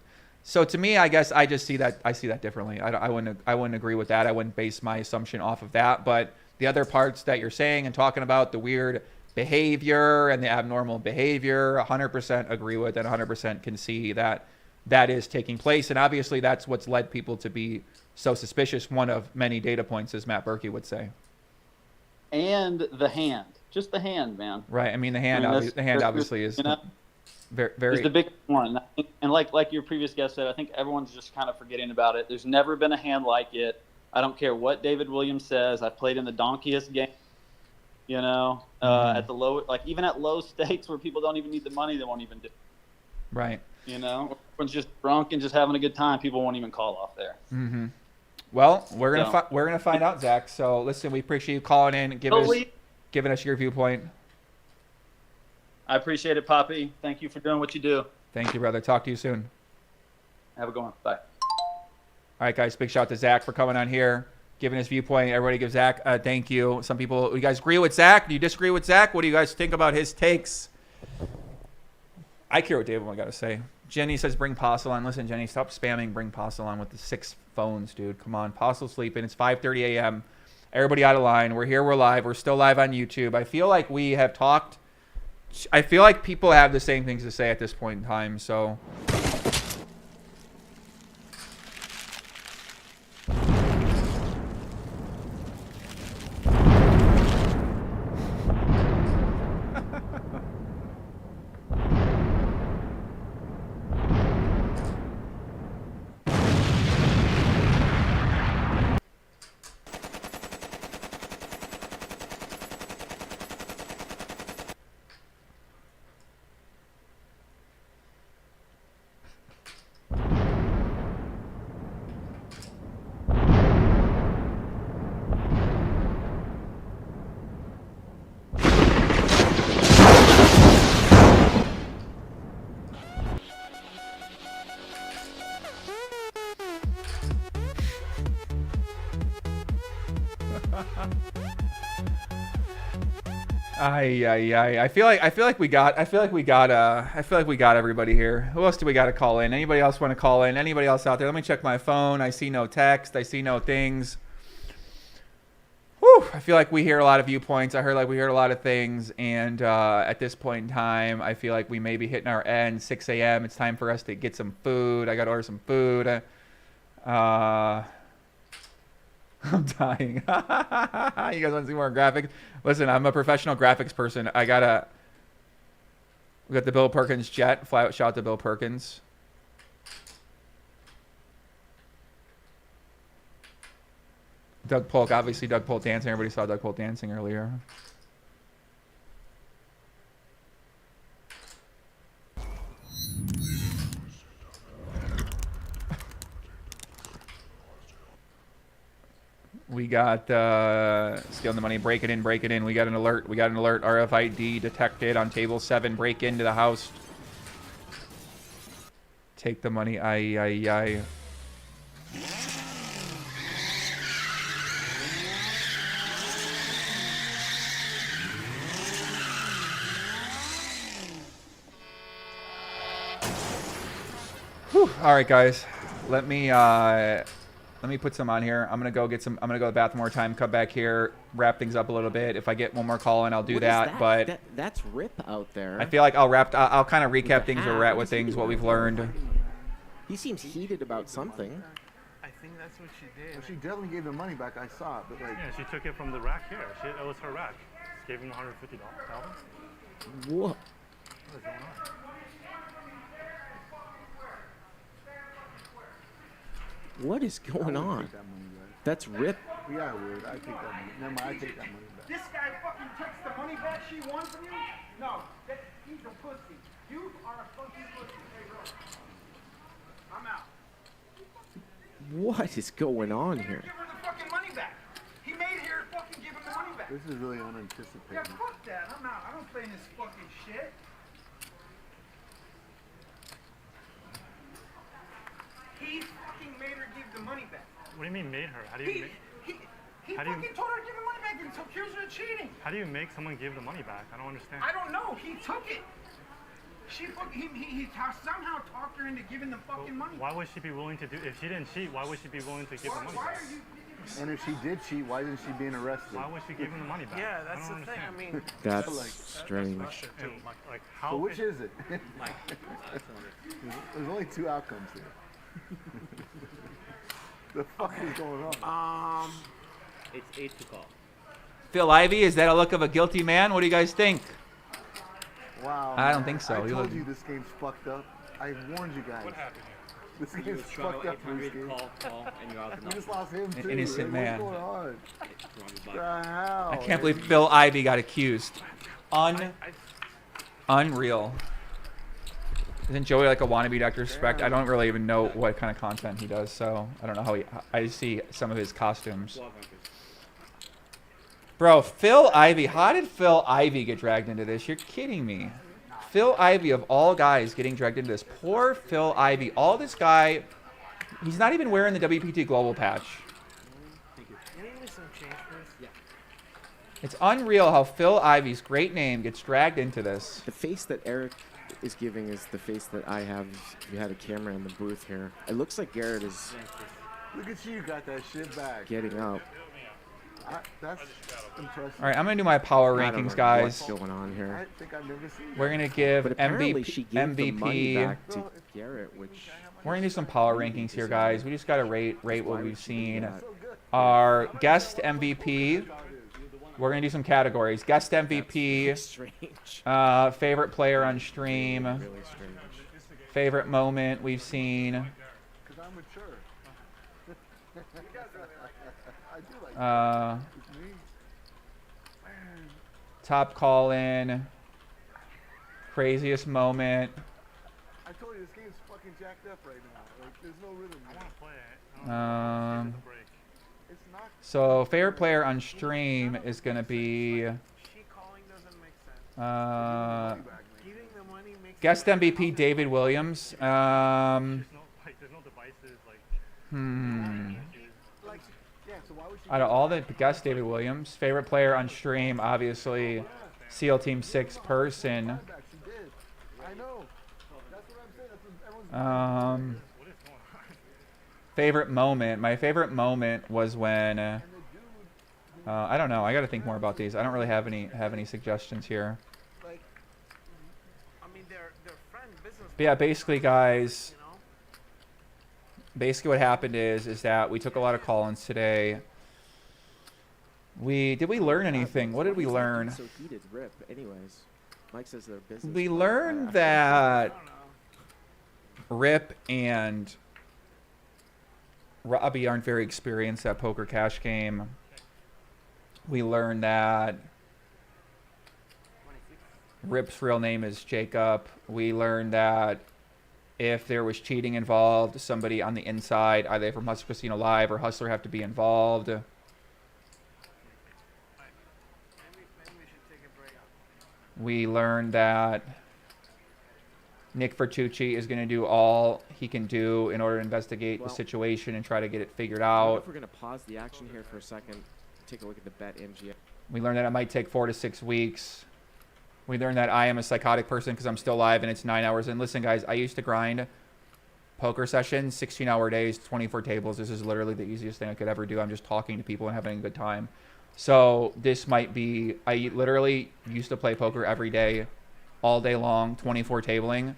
S1: so to me, I guess I see that differently. I wouldn't agree with that. I wouldn't base my assumption off of that. But the other parts that you're saying and talking about, the weird behavior and the abnormal behavior, 100% agree with and 100% can see that is taking place. And obviously that's what's led people to be so suspicious. One of many data points, as Matt Berkey would say.
S14: And the hand, just the hand, man.
S1: Right. The hand obviously is very
S14: is the big one. And like your previous guest said, I think everyone's just kind of forgetting about it. There's never been a hand like it. I don't care what David Williams says. I played in the donkiest game. At the low, even at low stakes where people don't even need the money, they won't even do it.
S1: Right.
S14: Everyone's just drunk and just having a good time. People won't even call off there.
S1: Mm-hmm. Well, we're gonna find out, Zach. So listen, we appreciate you calling in and giving us your viewpoint.
S14: I appreciate it, Poppy. Thank you for doing what you do.
S1: Thank you, brother. Talk to you soon.
S14: Have a good one. Bye.
S1: All right, guys. Big shout out to Zach for coming on here, giving his viewpoint. Everybody give Zach thank you. Some people, you guys agree with Zach? Do you disagree with Zach? What do you guys think about his takes? I care what David I got to say. Jenny says bring Postle on. Listen, Jenny, stop spamming bring Postle on with the 6 phones, dude. Come on. Postle's sleeping. It's 5:30 a.m. Everybody out of line. We're here. We're live. We're still live on YouTube. I feel like we have talked. I feel like people have the same things to say at this point in time, so... I feel like we got everybody here. Who else do we got to call in? Anybody else want to call in? Anybody else out there? Let me check my phone. I see no text. I see no things. Whew, I feel like we hear a lot of viewpoints. I heard like we heard a lot of things, and at this point in time, I feel like we may be hitting our end. 6 a.m. It's time for us to get some food. I got to order some food. I'm dying. You guys want to see more graphics? Listen, I'm a professional graphics person. We got the Bill Perkins jet. Fly out, shout out to Bill Perkins. Doug Polk, obviously Doug Polk dancing. Everybody saw Doug Polk dancing earlier. We got stealing the money, break it in. We got an alert. RFID detected on table 7. Break into the house. Take the money. Aye. Whew. All right, guys. Let me put some on here. I'm gonna go get some. I'm gonna go to the bathroom more time. Come back here, wrap things up a little bit. If I get one more call in, I'll do that. But
S3: that's Rip out there.
S1: I feel like I'll kind of recap things where we're at with things, what we've learned.
S3: He seems heated about something.
S5: I think that's what she did. Well, she definitely gave the money back. I saw it, but like.
S16: Yeah, she took it from the rack here. It was her rack. Gave him $150.
S3: What?
S16: What is going on?
S3: What is going on? That's Rip.
S5: Yeah, I would. I take that money. Never mind, I take that money back.
S13: This guy fucking takes the money back she won from you? No, he's a pussy. You are a fucking pussy. Hey, bro. I'm out.
S3: What is going on here?
S13: Give her the fucking money back. He made her fucking give him the money back.
S5: This is really unanticipated.
S13: Yeah, fuck that. I'm out. I don't play in this fucking shit. He fucking made her give the money back.
S16: What do you mean made her? How do you
S13: He fucking told her to give the money back and accused her of cheating.
S16: How do you make someone give the money back? I don't understand.
S13: I don't know. He took it. She fucking he somehow talked her into giving the fucking money.
S16: Why would she be willing to do? If she didn't cheat, why would she be willing to give the money back?
S5: And if she did cheat, why isn't she being arrested?
S16: Why would she give him the money back?
S13: Yeah, that's the thing. I mean,
S3: that's strange.
S16: Like how?
S5: So which is it? There's only 2 outcomes here. The fuck is going on?
S18: It's 8 to call.
S1: Phil Ivey, is that a look of a guilty man? What do you guys think?
S5: Wow.
S1: I don't think so.
S5: I told you this game's fucked up. I warned you guys.
S16: What happened here?
S5: This game's fucked up.
S18: Call, and you're out.
S5: You just lost him too.
S1: An innocent man.
S5: What's going on? What the hell?
S1: I can't believe Phil Ivey got accused. Unreal. Isn't Joey like a wannabe Dr. Speck? I don't really even know what kind of content he does, so I don't know how I see some of his costumes. Bro, Phil Ivey. How did Phil Ivey get dragged into this? You're kidding me. Phil Ivey, of all guys, getting dragged into this. Poor Phil Ivey. All this guy, he's not even wearing the WPT Global patch. It's unreal how Phil Ivey's great name gets dragged into this.
S3: The face that Eric is giving is the face that I have if you had a camera in the booth here. It looks like Garrett is
S5: Look at you, got that shit back.
S3: getting up.
S5: That's impressive.
S1: All right, I'm going to do my power
S3: I don't
S1: rankings,
S3: know
S1: guys.
S3: What's going on here?
S5: I think I've never seen
S1: We're going to give
S3: But apparently she
S1: MVP.
S3: gave the money back to Garrett, which
S1: We're going to do some power rankings here, guys. We just got to rate what we've seen. Our guest MVP. We're going to do some categories. Guest MVP. Favorite player on stream.
S3: really strange.
S1: Favorite moment we've seen.
S5: Because I'm mature. I do like that. It's me. Man.
S1: Top call-in. Craziest moment.
S5: I told you this game's fucking jacked up right now. Like, there's no rhythm. I want to play it. It's not.
S1: So favorite player on stream is going to be guest MVP David Williams. Out of all the guests, David Williams. Favorite player on stream, obviously, SEAL Team 6 person.
S5: I know. That's what I'm saying. That's what everyone's
S1: Favorite moment. My favorite moment was when I don't know. I got to think more about these. I don't really have any suggestions here. But yeah, basically, guys. Basically, what happened is that we took a lot of call-ins today. Did we learn anything? What did we learn?
S3: So heated, Rip. Anyways, Mike says they're business.
S1: We learned that Rip and Robbi aren't very experienced at poker cash game. We learned that Rip's real name is Jacob. We learned that if there was cheating involved, somebody on the inside, either from Hustler Casino Live or Hustler, have to be involved. We learned that Nick Vertucci is going to do all he can do in order to investigate the situation and try to get it figured
S3: I don't know
S1: out.
S3: if we're gonna pause the action here for a second. Take a look at the bet MGM.
S1: We learned that it might take 4 to 6 weeks. We learned that I am a psychotic person because I'm still live and it's 9 hours. And listen, guys, I used to grind poker sessions, 16-hour days, 24 tables. This is literally the easiest thing I could ever do. I'm just talking to people and having a good time. So this might be, I literally used to play poker every day, all day long, 24 tabling.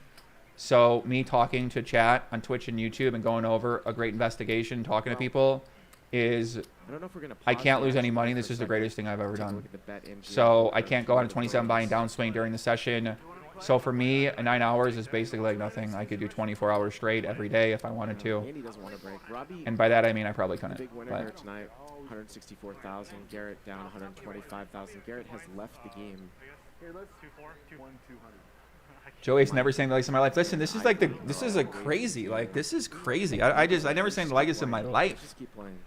S1: So me talking to chat on Twitch and YouTube and going over a great investigation, talking to people is,
S3: I don't know if we're gonna
S1: I
S3: pause
S1: can't
S3: the
S1: lose any
S3: action
S1: money.
S3: for a
S1: This is the
S3: second.
S1: greatest thing I've ever
S3: Take a
S1: done.
S3: look at the bet MGM.
S1: So I can't go on a 27 buy and downswing during the session. So for me, 9 hours is basically like nothing. I could do 24 hours straight every day if I wanted to.
S3: Andy doesn't want to break. Robbi,
S1: And by that I mean I probably
S3: the
S1: couldn't.
S3: big winner
S1: But
S3: here tonight, 164,000. Garrett down 125,000. Garrett has left the game.
S5: Here, let's 200.
S1: Joey's never sang the legacy of my life. Listen, this is like this is a crazy, like this is crazy. I never sang the legacy of my life.
S3: Just keep playing.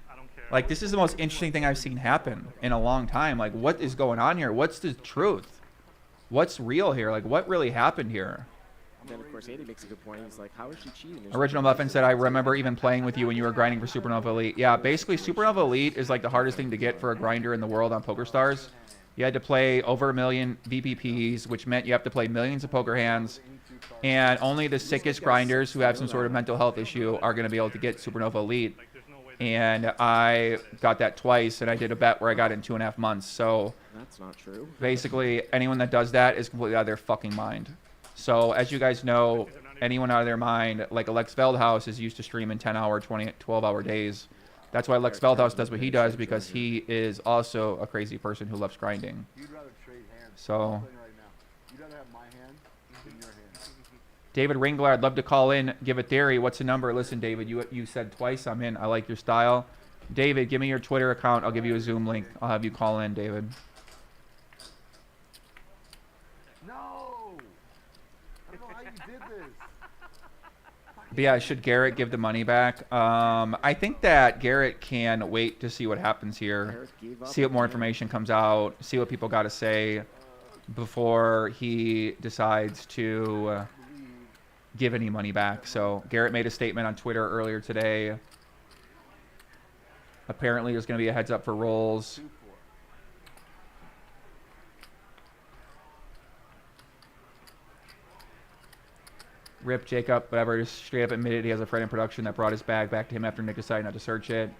S1: Like this is the most interesting thing I've seen happen in a long time. Like what is going on here? What's the truth? What's real here? Like what really happened here?
S3: And then of course Andy makes a good point. He's like, how is she cheating?
S1: Original Muffin said, I remember even playing with you when you were grinding for Supernova Elite. Yeah, basically Supernova Elite is like the hardest thing to get for a grinder in the world on PokerStars. You had to play over 1 million VPPs, which meant you have to play millions of poker hands. And only the sickest grinders who have some sort of mental health issue are going to be able to get Supernova Elite. And I got that twice, and I did a bet where I got it in 2.5 months. So
S3: That's not true.
S1: basically, anyone that does that is completely out of their fucking mind. So as you guys know, anyone out of their mind, like Lex Veldhouse is used to streaming 10-hour, 12-hour days. That's why Lex Veldhouse does what he does, because he is also a crazy person who loves grinding.
S5: You'd rather trade hands.
S1: So,
S5: I'm telling you right now. You'd rather have my hand than your hand.
S1: David Ringler, I'd love to call in, give a theory. What's the number? Listen, David, you said twice. I'm in. I like your style. David, give me your Twitter account. I'll give you a Zoom link. I'll have you call in, David.
S5: No! I don't know how you did this.
S1: But yeah, should Garrett give the money back? I think that Garrett can wait to see what happens here, see what more information comes out, see what people got to say before he decides to give any money back. So Garrett made a statement on Twitter earlier today. Apparently there's going to be a heads up for rolls. Rip Jacob, whatever, just straight up admitted he has a friend in production that brought his bag back to him after Nick decided not to search it.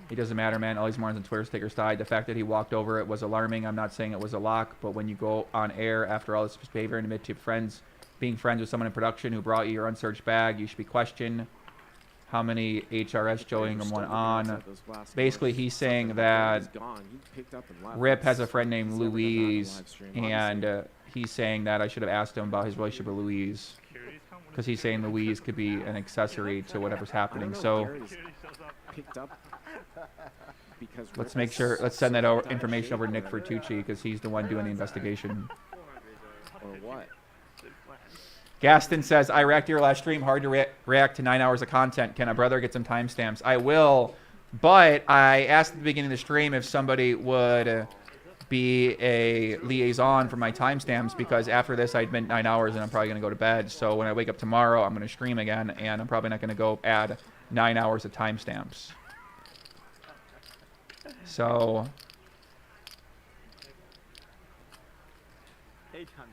S1: It doesn't matter, man. All these morons on Twitter stickers died. The fact that he walked over it was alarming. I'm not saying it was a lock, but when you go on air after all this behavior and admit to being friends with someone in production who brought you your unsearched bag, you should be questioned. How many HRS Joey Ingram went on? Basically, he's saying that Rip has a friend named Louise, and he's saying that I should have asked him about his relationship with Louise, because he's saying Louise could be an accessory to whatever's happening. So let's make sure, let's send that information over to Nick Vertucci, because he's the one doing the investigation.
S3: Or what?
S1: Gaston says, I react to your last stream. Hard to react to 9 hours of content. Can a brother get some timestamps? I will, but I asked at the beginning of the stream if somebody would be a liaison for my timestamps, because after this I'd been 9 hours and I'm probably going to go to bed. So when I wake up tomorrow, I'm going to stream again, and I'm probably not going to go add 9 hours of timestamps. So
S18: 800.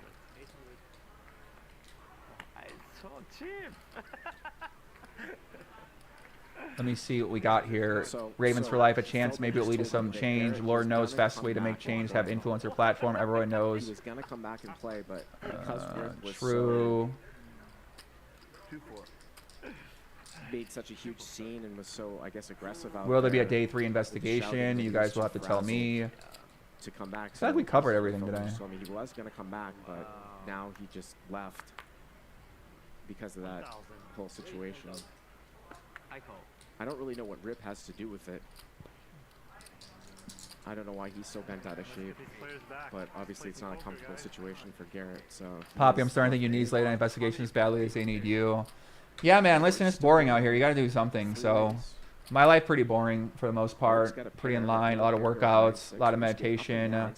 S18: It's so cheap.
S1: let me see what we got here. Ravens for life, a chance. Maybe it'll lead to some change. Lord knows, fastest way to make change, have influencer platform. Everyone knows.
S3: He was gonna come back and play, but because Rip was
S1: true.
S3: made such a huge scene and was so, I guess, aggressive out
S1: Will there be a day 3 investigation? You guys will have to tell me.
S3: To come back.
S1: I feel like we covered everything today.
S3: So, I mean, he was going to come back, but now he just left because of that whole situation. I don't really know what Rip has to do with it. I don't know why he's so bent out of shape, but obviously it's not a comfortable situation for Garrett. So
S1: Poppy, I'm starting to think you need late night investigations as badly as they need you. Yeah, man, listen, it's boring out here. You got to do something. So my life pretty boring for the most part. Pretty in line. A lot of workouts, a lot of meditation, a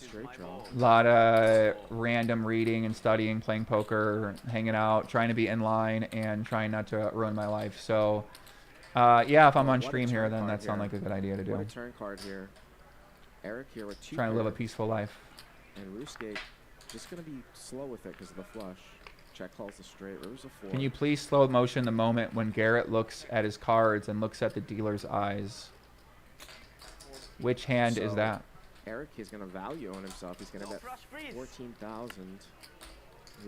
S1: lot of random reading and studying, playing poker, hanging out, trying to be in line, and trying not to ruin my life. So yeah, if I'm on stream here, then that sounds like a good idea to do.
S3: What a turn card here. Eric here with 2
S1: Trying to live a peaceful life.
S3: And Ruskate just going to be slow with it because of the flush. Check calls the straight. River's a 4.
S1: Can you please slow motion the moment when Garrett looks at his cards and looks at the dealer's eyes? Which hand is that?
S3: Eric is going to value on himself. He's going to bet 14,000.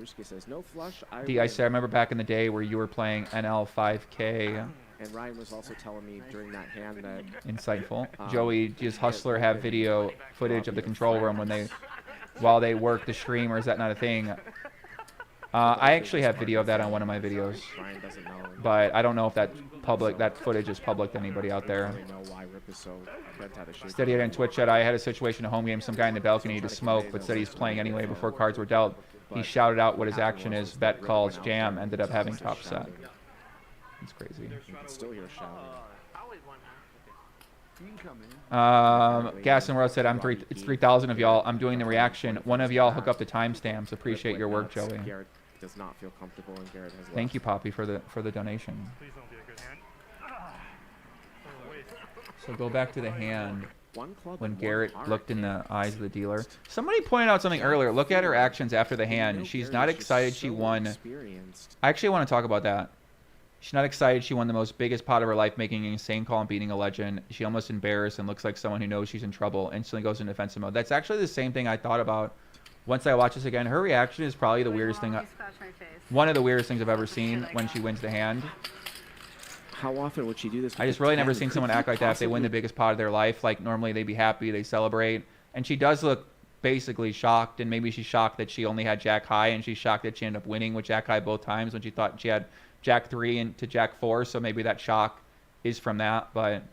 S3: Ruskate says, no flush.
S1: I remember back in the day where you were playing NL 5K.
S3: And Ryan was also telling me during that hand that...
S1: Insightful. Joey, does Hustler have video footage of the control room while they work the stream, or is that not a thing? I actually have video of that on one of my videos, but I don't know if that footage is public to anybody out there. Steady on Twitch chat. I had a situation at home game. Some guy in the balcony to smoke, but said he's playing anyway before cards were dealt. He shouted out what his action is. Bet calls jam. Ended up having top set. It's crazy.
S3: You can still hear shouting.
S1: Gaston World said, it's 3,000 of y'all. I'm doing the reaction. One of y'all hook up the timestamps. Appreciate your work, Joey.
S3: Garrett does not feel comfortable, and Garrett has
S1: Thank you, Poppy, for the donation. So go back to the hand when Garrett looked in the eyes of the dealer. Somebody pointed out something earlier. Look at her actions after the hand. She's not excited she won. I actually want to talk about that. She's not excited she won the most biggest pot of her life, making an insane call and beating a legend. She almost embarrassed and looks like someone who knows she's in trouble. Instantly goes into defensive mode. That's actually the same thing I thought about once I watch this again. Her reaction is probably the weirdest thing. One of the weirdest things I've ever seen when she wins the hand.
S3: How often would she do this?
S1: I just really never seen someone act like that if they win the biggest pot of their life. Like normally they'd be happy, they celebrate. And she does look basically shocked, and maybe she's shocked that she only had Jack High, and she's shocked that she ended up winning with Jack High both times when she thought she had Jack 3 into Jack 4, so maybe that shock is from that, but...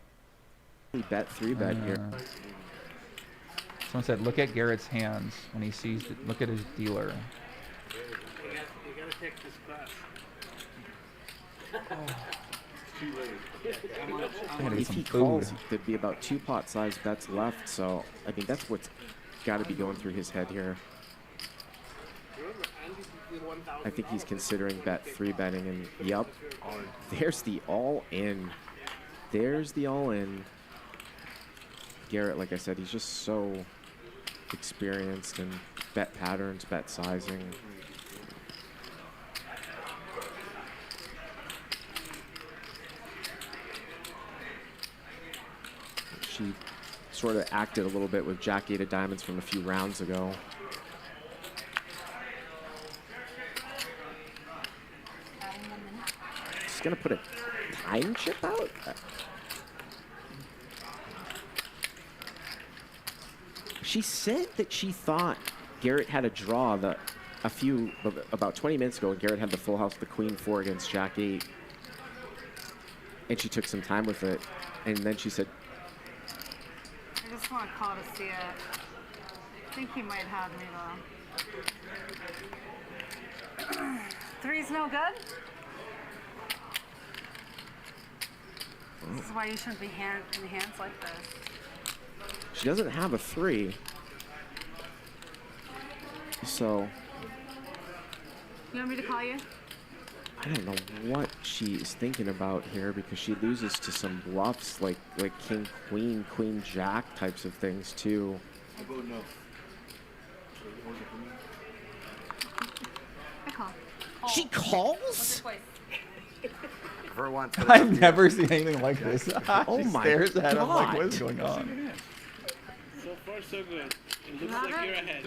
S3: He bet 3-bet here.
S1: Someone said, look at Garrett's hands when he sees... look at his dealer.
S13: You gotta take this class.
S3: If he calls, there'd be about 2 pot-sized bets left, so, I mean, that's what's got to be going through his head here. I think he's considering bet 3-betting, and yep, there's the all-in. There's the all-in. Garrett, like I said, he's just so experienced in bet patterns, bet sizing. sort of acted a little bit with Jack-8 of diamonds from a few rounds ago. She's going to put a time chip out? She said that she thought Garrett had a draw about 20 minutes ago, and Garrett had the full house, the Queen 4 against Jack-8. And she took some time with it. And then she said,
S4: I just want to call to see it. I think he might have me though. Three's no good? This is why you shouldn't be in hands like this.
S3: she doesn't have a 3. So
S4: You want me to call you?
S3: I don't know what she's thinking about here, because she loses to some bluffs like king, queen, queen, jack types of things too.
S5: I vote no.
S4: I call.
S3: She calls?
S20: For once.
S1: I've never seen anything like this.
S3: Oh
S1: She
S3: my
S1: stares at him like,
S3: God.
S1: what is going on?
S2: So far, so good. It looks like you're ahead.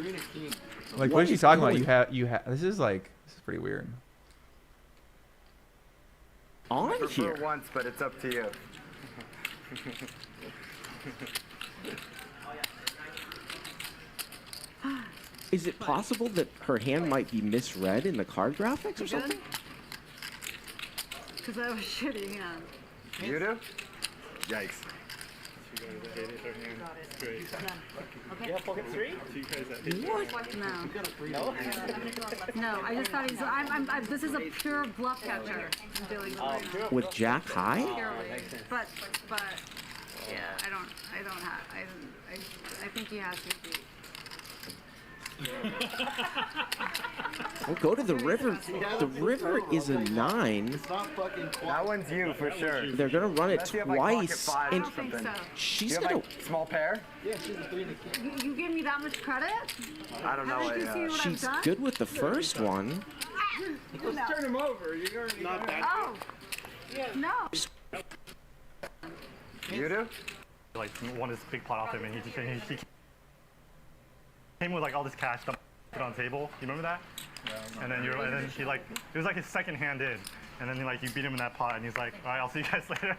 S1: Like, what is she talking about? You have. This is pretty weird.
S3: On
S20: I prefer
S3: here.
S20: once, but it's up to you.
S3: Is it possible that her hand might be misread in the card graphics or
S4: You
S3: something?
S4: Because I was shitty hand.
S20: You do? Yikes.
S4: Okay.
S2: Yeah, pocket 3?
S4: What? No. No, I just thought he's. This is a pure bluff catcher. I'm dealing with right now.
S3: With Jack high?
S4: Purely. But yeah, I think he has me beat.
S3: We'll go to the river. The river is a 9.
S20: That one's you for sure.
S3: They're gonna run it
S20: Unless you have, like, pocket
S3: twice,
S20: five
S3: and
S20: or something.
S3: she's
S20: You have,
S3: gonna.
S20: like, small pair?
S4: Yeah, she's a 3 and a king. You give me that much credit?
S20: I don't know.
S4: Haven't you seen what I've
S3: She's
S4: done?
S3: good with the first one.
S5: Let's turn him over. You're already
S2: Not that
S4: Oh. No.
S20: You do?
S16: Like won this big pot off him, and he came with like all this cash stuff put on the table. You remember that? Yeah. And then he like it was like his second hand in, and then you beat him in that pot, and he's like, all right, I'll see you guys later.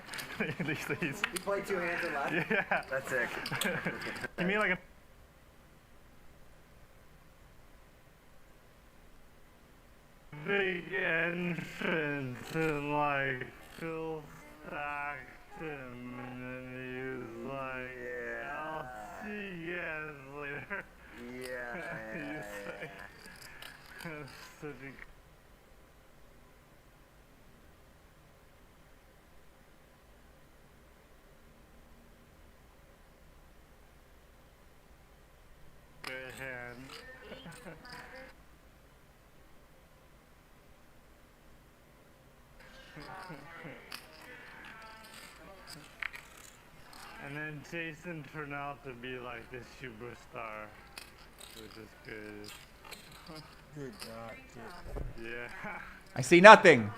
S16: He leaves.
S20: You played 2 hands in left?
S16: Yeah.
S20: That's sick.
S16: You mean like a big entrance and like Phil stacked him, and then he was like, yeah, I'll see you guys later.
S20: Yeah.
S16: Such a good hand. And then Jason turned out to be like this superstar, which is good. Good God. Yeah.
S1: I see nothing.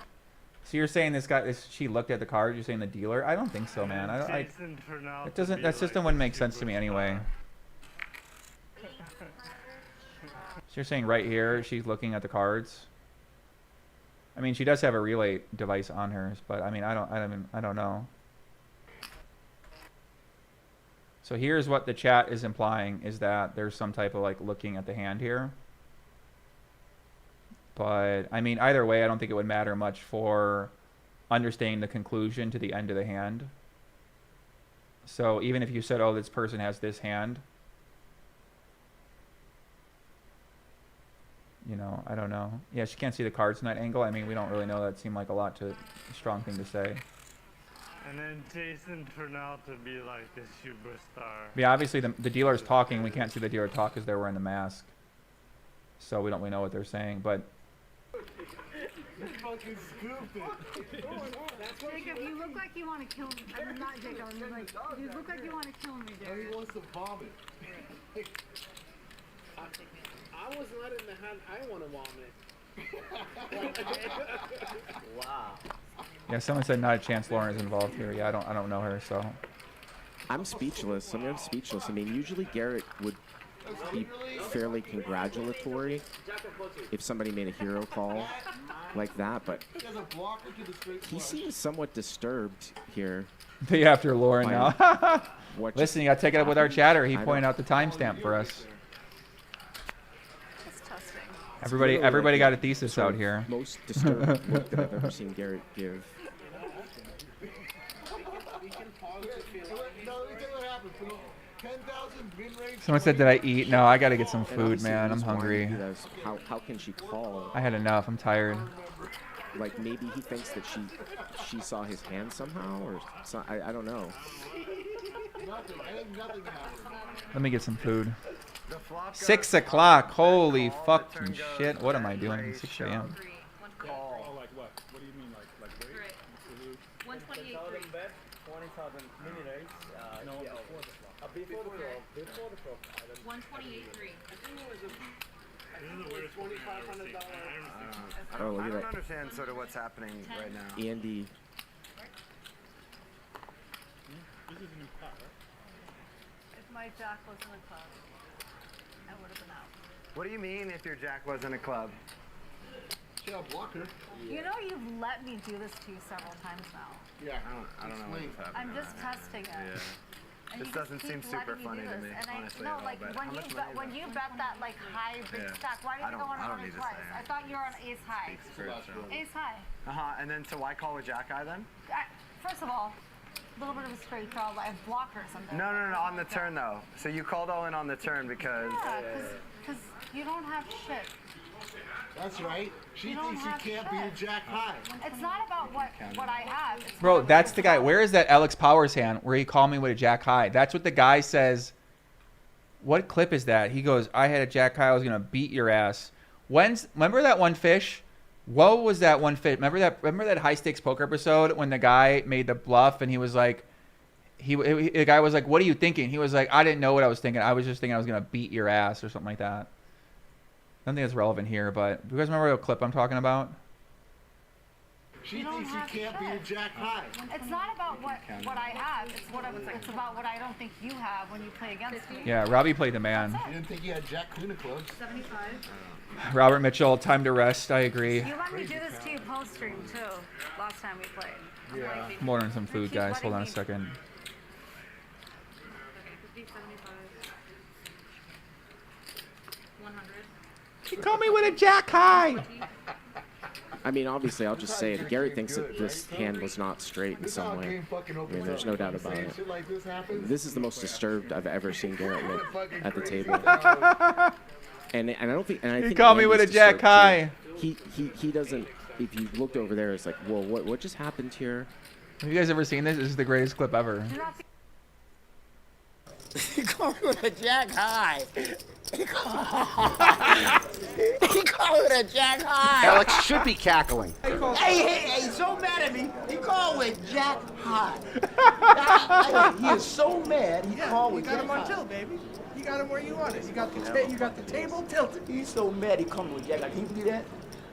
S1: So you're saying this guy? She looked at the card. You're saying the dealer? I don't think so, man.
S16: Jason turned out
S1: It doesn't.
S16: to be
S1: That system
S16: like
S1: wouldn't
S16: this
S1: make sense to me anyway. So you're saying right here, she's looking at the cards. I mean, she does have a relay device on hers, but I mean, I don't know. So here's what the chat is implying, is that there's some type of like looking at the hand here. But I mean, either way, I don't think it would matter much for understanding the conclusion to the end of the hand. So even if you said, oh, this person has this hand, you know, I don't know. Yeah, she can't see the cards in that angle. I mean, we don't really know. That seemed like a strong thing to say.
S16: And then Jason turned out to be like this superstar.
S1: Yeah, obviously the dealer's talking. We can't see the dealer talk because they're wearing the mask. So we don't really know what they're saying. But
S5: You're fucking stupid.
S4: Jacob, you look like you want to kill me. I'm not Jacob. I'm like, you look like you want to kill me, dude.
S5: He wants to vomit.
S2: I wasn't letting the hand. I want to vomit.
S20: Wow.
S1: yeah, someone said not a chance Lauren is involved here. Yeah, I don't know her, so.
S3: I'm speechless. I mean, I'm speechless. I mean, usually Garrett would be fairly congratulatory if somebody made a hero call like that, but he seems somewhat disturbed here.
S1: Be after Lauren now. Listen, you got to take it up with our chatter. He
S3: I
S1: pointed
S3: don't-
S1: out the timestamp for us. Everybody got a thesis
S3: Sort
S1: out
S3: of
S1: here.
S3: Most disturbed look that I've ever seen Garrett give.
S1: Someone said, "Did I eat?" No, I got to get some
S3: And
S1: food,
S3: obviously
S1: man. I'm
S3: he's wanting to
S1: hungry.
S3: do this. How can she call?
S1: I had enough. I'm tired.
S3: Like maybe he thinks that she saw his hand somehow, or I don't know.
S1: Let me get some food. 6 o'clock. Holy fucking shit. What am I doing? 6 a.m.
S5: Call. Like what? What do you mean? Like wait?
S15: 128.3.
S5: No, before the flop. Before the flop.
S15: 128.3.
S3: Oh, look
S20: I
S3: at
S20: don't
S3: that.
S20: understand sort of what's happening right now.
S3: Andy.
S4: If my jack was in the club, I would have been out.
S20: What do you mean if your jack was in a club?
S5: Yeah, blocker.
S4: You know you've let me do this to you several times now.
S5: Yeah.
S20: I don't know what's happening.
S4: I'm just testing it.
S20: Yeah.
S4: And
S20: This
S4: you just
S20: doesn't
S4: keep
S20: seem super
S4: letting
S20: funny
S4: do
S20: to
S4: this.
S20: me,
S4: And
S20: honestly,
S4: no,
S20: at all,
S4: like
S20: but
S4: when
S20: how
S4: you
S20: much
S4: bet,
S20: money
S4: when
S20: is
S4: you
S20: it?
S4: bet that like high big
S20: Yeah.
S4: stack, why did
S20: I
S4: you go
S20: don't-
S4: on
S20: I don't need to
S4: twice?
S20: say.
S4: I thought you were on ace high. Ace high.
S20: And then so why call with jack eye then?
S4: First of all, a little bit of a straight draw. I have blockers in there.
S20: No, on the turn though. So you called all in on the turn because.
S4: Yeah, because you don't have shit.
S5: That's right. She
S4: You don't
S5: thinks you
S4: have
S5: can't beat a
S4: shit.
S5: jack high.
S4: It's not about what I have. It's
S1: Bro, that's the guy. Where is that Alex Powers hand where he called me with a jack high? That's what the guy says. What clip is that? He goes, I had a jack high. I was going to beat your ass. Remember that one fish? What was that one fish? Remember that high stakes poker episode when the guy made the bluff and he was like, the guy was like, what are you thinking? He was like, I didn't know what I was thinking. I was just thinking I was going to beat your ass or something like that. I don't think it's relevant here, but do you guys remember what clip I'm talking about?
S5: She thinks you can't beat a jack high.
S4: It's not about what I have. It's about what I don't think you have when you play against me.
S1: Yeah, Robbi played the man.
S5: You didn't think you had jack queen of clubs.
S4: 75.
S1: Robert Mitchell, time to rest. I agree.
S4: You let me do this to you post stream too. Last time we played.
S5: Yeah.
S1: I'm ordering some food, guys. Hold on a second. He called me with a jack high.
S3: I mean, obviously, I'll just say it. Garrett thinks that this hand was not straight in some way. I mean, there's no doubt about it. This is the most disturbed I've ever seen Garrett look at the table. And I don't think. And I
S1: He
S3: think
S1: called me with a
S3: Andy's
S1: jack
S3: disturbed,
S1: high.
S3: too. He doesn't. If you looked over there, it's like, whoa, what just happened here?
S1: Have you guys ever seen this? This is the greatest clip ever.
S19: He called me with a jack high. He called with a jack high.
S23: Alex should be cackling.
S19: Hey, he's so mad at me. He called with jack high. He is so mad. He called with jack high.
S13: You got him on tilt, baby. You got him where you want it. You got the table tilted.
S19: He's so mad. He called me with jack high. Can you believe that?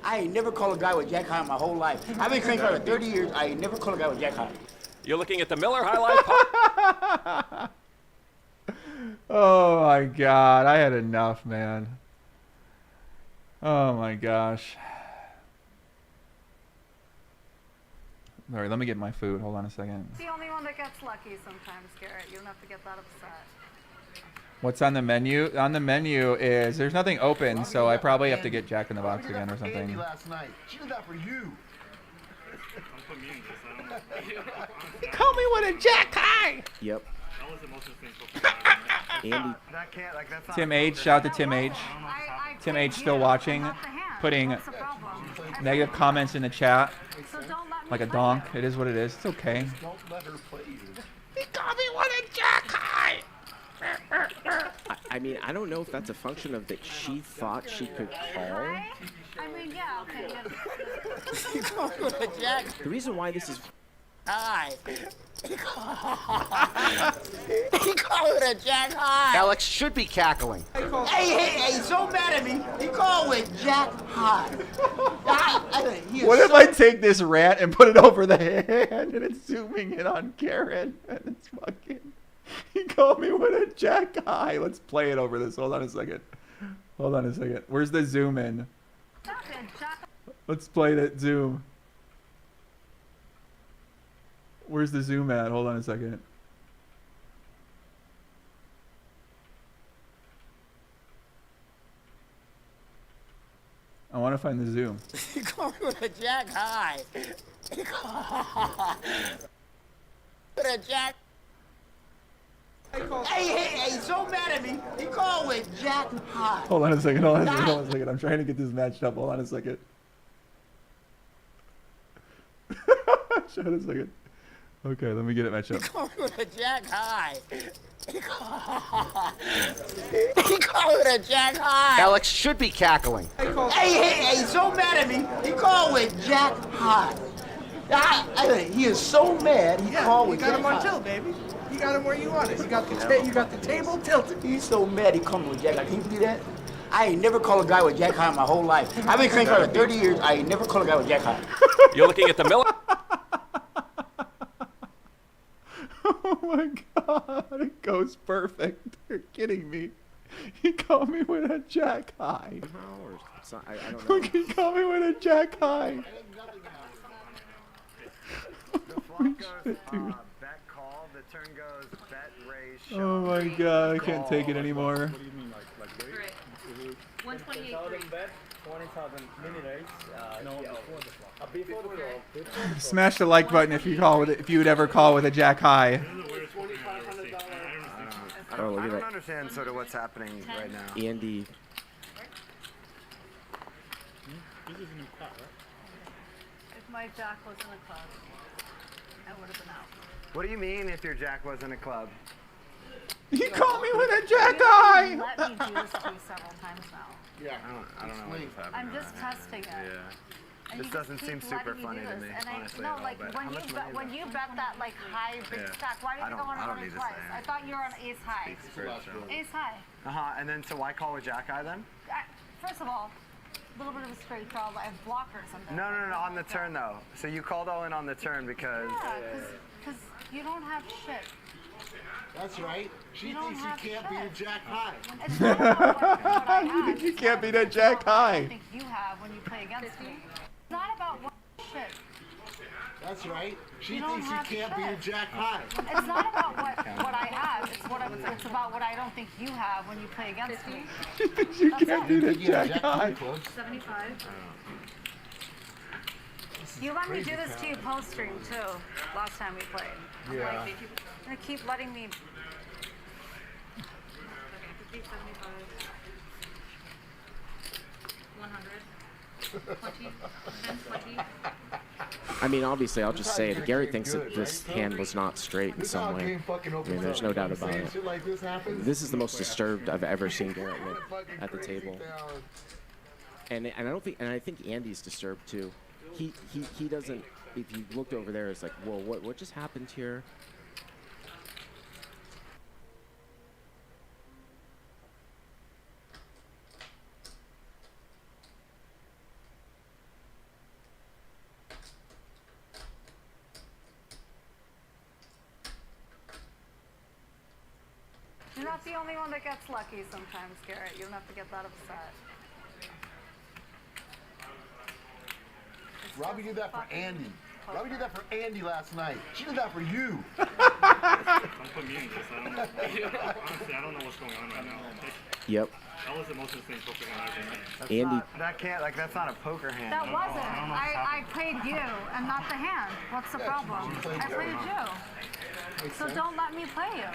S19: I ain't never called a guy with jack high in my whole life. I've been playing for 30 years. I ain't never called a guy with jack high.
S24: You're looking at the Miller Highlight.
S1: Oh my god, I had enough, man. Oh my gosh. Alright, let me get my food. Hold on a second.
S4: It's the only one that gets lucky sometimes, Garrett. You don't have to get that upset.
S1: What's on the menu? On the menu is there's nothing open, so I probably have to get Jack in the Box again or
S5: Andy
S1: something.
S5: last night. She did that for you.
S1: Call me with a jack high.
S3: Yep. Andy.
S20: That can't, like, that's not
S1: Tim H, shout out to Tim H. Tim H still watching, putting negative comments in the chat. Like a donk. It is what it is. It's okay.
S5: Don't let her play you.
S19: He called me with a jack high.
S3: I mean, I don't know if that's a function of that she thought she could call.
S4: I mean, yeah, okay.
S19: He called me with a jack
S3: The reason why this is
S19: high. He called with a jack high.
S23: Alex should be cackling.
S19: Hey, he's so mad at me. He called with jack high.
S1: What if I take this rant and put it over the hand and it's zooming in on Garrett and it's fucking He called me with a jack high. Let's play it over this. Hold on a second. Where's the zoom in? Let's play that zoom. Where's the zoom at? Hold on a second. I want to find the zoom.
S19: He called me with a jack high. With a jack. Hey, he's so mad at me. He called with jack high.
S1: Hold on a second. I'm trying to get this matched up. Hold on a second. Shut a second. Okay, let me get it matched up.
S19: He called me with a jack high. He called with a jack high.
S23: Alex should be cackling.
S19: Hey, he's so mad at me. He called with jack high. He is so mad. He called with jack high. You got him on tilt, baby. You got him where you want it. You got the table tilted. He's so mad. He called me with jack high. Can you believe that? I ain't never called a guy with jack high in my whole life. I've been cranking for 30 years. I ain't never called a guy with jack high.
S24: You're looking at the Miller.
S1: Oh my god, it goes perfect. You're kidding me. He called me with a jack high.
S3: I don't know.
S1: Look, he called me with a jack high.
S20: The flop goes bet call. The turn goes bet raise.
S1: Oh my god, I can't take it anymore.
S15: What do you mean, like wait? 128.3.
S6: 20,000 mini raise. Before the flop.
S1: Smash the like button if you would ever call with a jack high.
S3: Oh, look
S20: I
S3: at
S20: don't
S3: that.
S20: understand sort of what's happening right now.
S3: Andy.
S4: If my jack was in a club, I would have been out.
S20: What do you mean if your jack was in a club?
S1: He called me with a jack high.
S4: Let me do this to you several times now.
S20: Yeah. I don't know what's happening.
S4: I'm just testing it.
S20: Yeah.
S4: And
S20: This
S4: you just
S20: doesn't
S4: keep
S20: seem super
S4: letting
S20: funny
S4: do
S20: to
S4: this.
S20: me,
S4: And
S20: honestly.
S4: no,
S20: at all,
S4: like
S20: but
S4: when
S20: how
S4: you
S20: much
S4: bet,
S20: money is
S4: when
S20: it?
S4: you bet that like high big
S20: Yeah.
S4: stack, why did you go on
S20: I
S4: it
S20: don't
S4: only
S20: need to
S4: twice?
S20: say.
S4: I thought you were on ace high.
S20: Speaks for itself.
S4: Ace high.
S20: And then so why call with jack eye then?
S4: First of all, a little bit of a straight draw. I have blockers on that.
S20: No, on the turn though. So you called all in on the turn because.
S4: Yeah, because you don't have shit.
S5: That's right. She
S4: You don't
S5: thinks you
S4: have
S5: can't beat a
S4: shit.
S5: jack high.
S4: It's not about what I have.
S1: You think you can't beat a jack
S4: I
S1: high?
S4: think you have when you play against me. It's not about what shit.
S5: That's right. She
S4: You don't
S5: thinks you
S4: have
S5: can't beat a
S4: shit.
S5: jack high.
S4: It's not about what I have. It's about what I don't think you have when you play against me.
S1: You can't beat a jack high.
S4: 75. You let me do this to you post stream too. Last time we played. I'm
S5: Yeah.
S4: like, they keep letting me. 50, 75. 100. 20. 10, 20.
S3: I mean, obviously, I'll just say it. Garrett thinks that this hand was not straight in some way. I mean, there's no doubt about it.
S5: Shit like this happens.
S3: This is the most disturbed I've ever seen Garrett look at the table. And I think Andy's disturbed too. He doesn't. If you looked over there, it's like, whoa, what just happened here?
S4: You're not the only one that gets lucky sometimes, Garrett. You don't have to get that upset.
S5: Robbi did that for Andy. Robbi did that for Andy last night. She did that for you.
S16: Don't put me in this. Honestly, I don't know what's going on right now.
S3: Yep.
S16: That was the most insane poker hand I've ever
S20: That's
S16: seen.
S3: Andy.
S20: That can't that's not a poker hand.
S4: That wasn't. I played you and not the hand. What's the problem? I played you. So don't let me play you.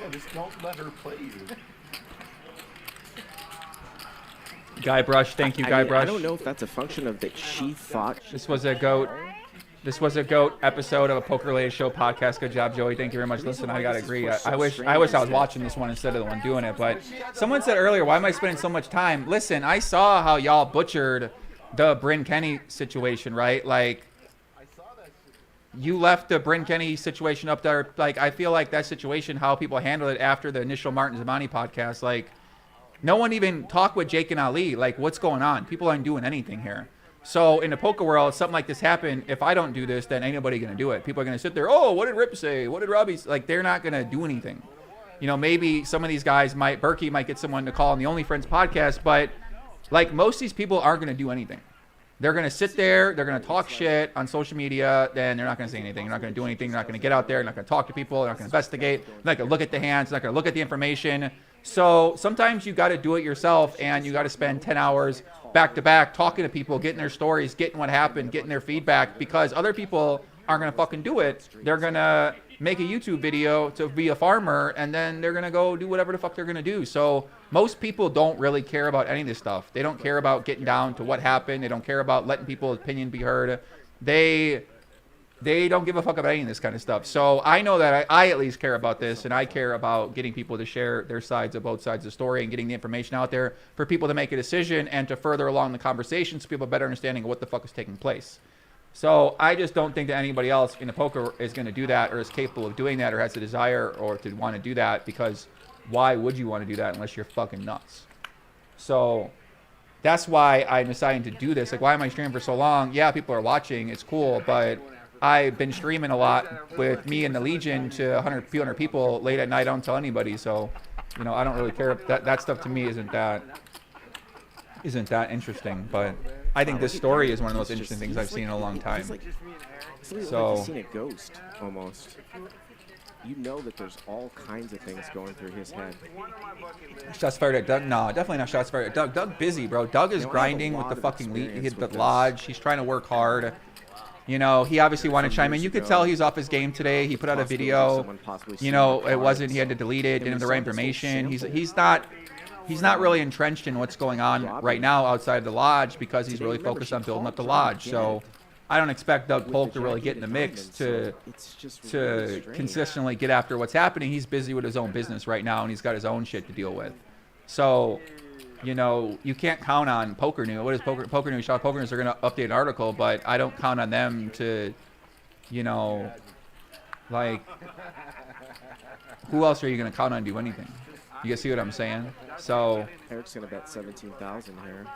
S5: Yeah, just don't let her play you.
S1: Guybrush, thank you,
S3: I
S1: Guybrush.
S3: don't know if that's a function of that she thought.
S1: This was a goat. This was a goat episode of a Poker Related Show podcast. Good job, Joey. Thank you very much. Listen, I gotta agree. I wish I was watching this one instead of the one doing it. But someone said earlier, why am I spending so much time? Listen, I saw how y'all butchered the Bryn Kenny situation, right? Like, you left the Bryn Kenny situation up there. Like, I feel like that situation, how people handled it after the initial Martin Zamani podcast, like, no one even talked with Jake and Ali. Like, what's going on? People aren't doing anything here. So in the poker world, something like this happen. If I don't do this, then ain't nobody gonna do it. People are gonna sit there. Oh, what did Rip say? What did Robbi say? Like, they're not gonna do anything. You know, maybe some of these guys Berkey might get someone to call on the Only Friends podcast, but like most of these people aren't gonna do anything. They're gonna sit there. They're gonna talk shit on social media. Then they're not gonna say anything. They're not gonna do anything. They're not gonna get out there. They're not gonna talk to people. They're not gonna investigate. They're not gonna look at the hands. They're not gonna look at the information. So sometimes you got to do it yourself, and you got to spend 10 hours back to back talking to people, getting their stories, getting what happened, getting their feedback, because other people aren't going to fucking do it. They're going to make a YouTube video to be a farmer, and then they're going to go do whatever the fuck they're going to do. So most people don't really care about any of this stuff. They don't care about getting down to what happened. They don't care about letting people's opinion be heard. They don't give a fuck about any of this kind of stuff. So I know that I at least care about this, and I care about getting people to share their sides of both sides of the story and getting the information out there for people to make a decision and to further along the conversation so people have a better understanding of what the fuck is taking place. So I just don't think that anybody else in the poker is going to do that or is capable of doing that or has a desire or to want to do that, because why would you want to do that unless you're fucking nuts? So that's why I'm deciding to do this. Like, why am I streaming for so long? Yeah, people are watching. It's cool, but I've been streaming a lot with me and the Legion to a few hundred people late at night. I don't tell anybody, so you know I don't really care. That stuff to me isn't that interesting. But I think this story is one of the most interesting things I've seen in a long time.
S3: It's like you've seen a ghost almost. You know that there's all kinds of things going through his head.
S1: Shots fired at Doug? No, definitely not shots fired at Doug. Doug busy, bro. Doug is grinding with the fucking lead. He hit the lodge. He's trying to work hard. You know, he obviously wanted to chime in. You could tell he's off his game today. He put out a video. You know, it wasn't. He had to delete it. Didn't have the right information. He's not really entrenched in what's going on right now outside the lodge because he's really focused on building up the lodge. So I don't expect Doug Polk to really get in the mix to consistently get after what's happening. He's busy with his own business right now, and he's got his own shit to deal with. So, you know, you can't count on Poker News. What is Poker News? Poker News are going to update an article, but I don't count on them to, you know, like, who else are you going to count on to do anything? You guys see what I'm saying? So
S3: Eric's going to bet 17,000 here.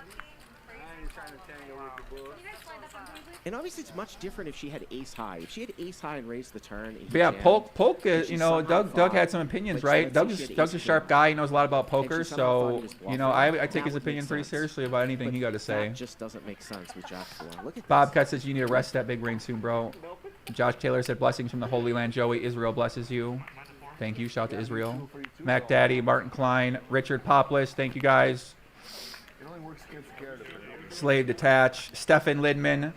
S3: And obviously, it's much different if she had ace high. If she had ace high and raised the turn.
S1: But yeah, Polk, you know, Doug had some opinions, right? Doug's a sharp guy. He knows a lot about poker, so you know, I take his opinion pretty seriously about anything he got to say.
S3: That just doesn't make sense with Jack 4. Look at
S1: Bobcat says you need to rest that big rain soon, bro. Josh Taylor said blessings from the Holy Land. Joey, Israel blesses you. Thank you. Shout out to Israel. Mac Daddy, Martin Klein, Richard Poplis. Thank you guys. Slave Detach, Stefan Lidman.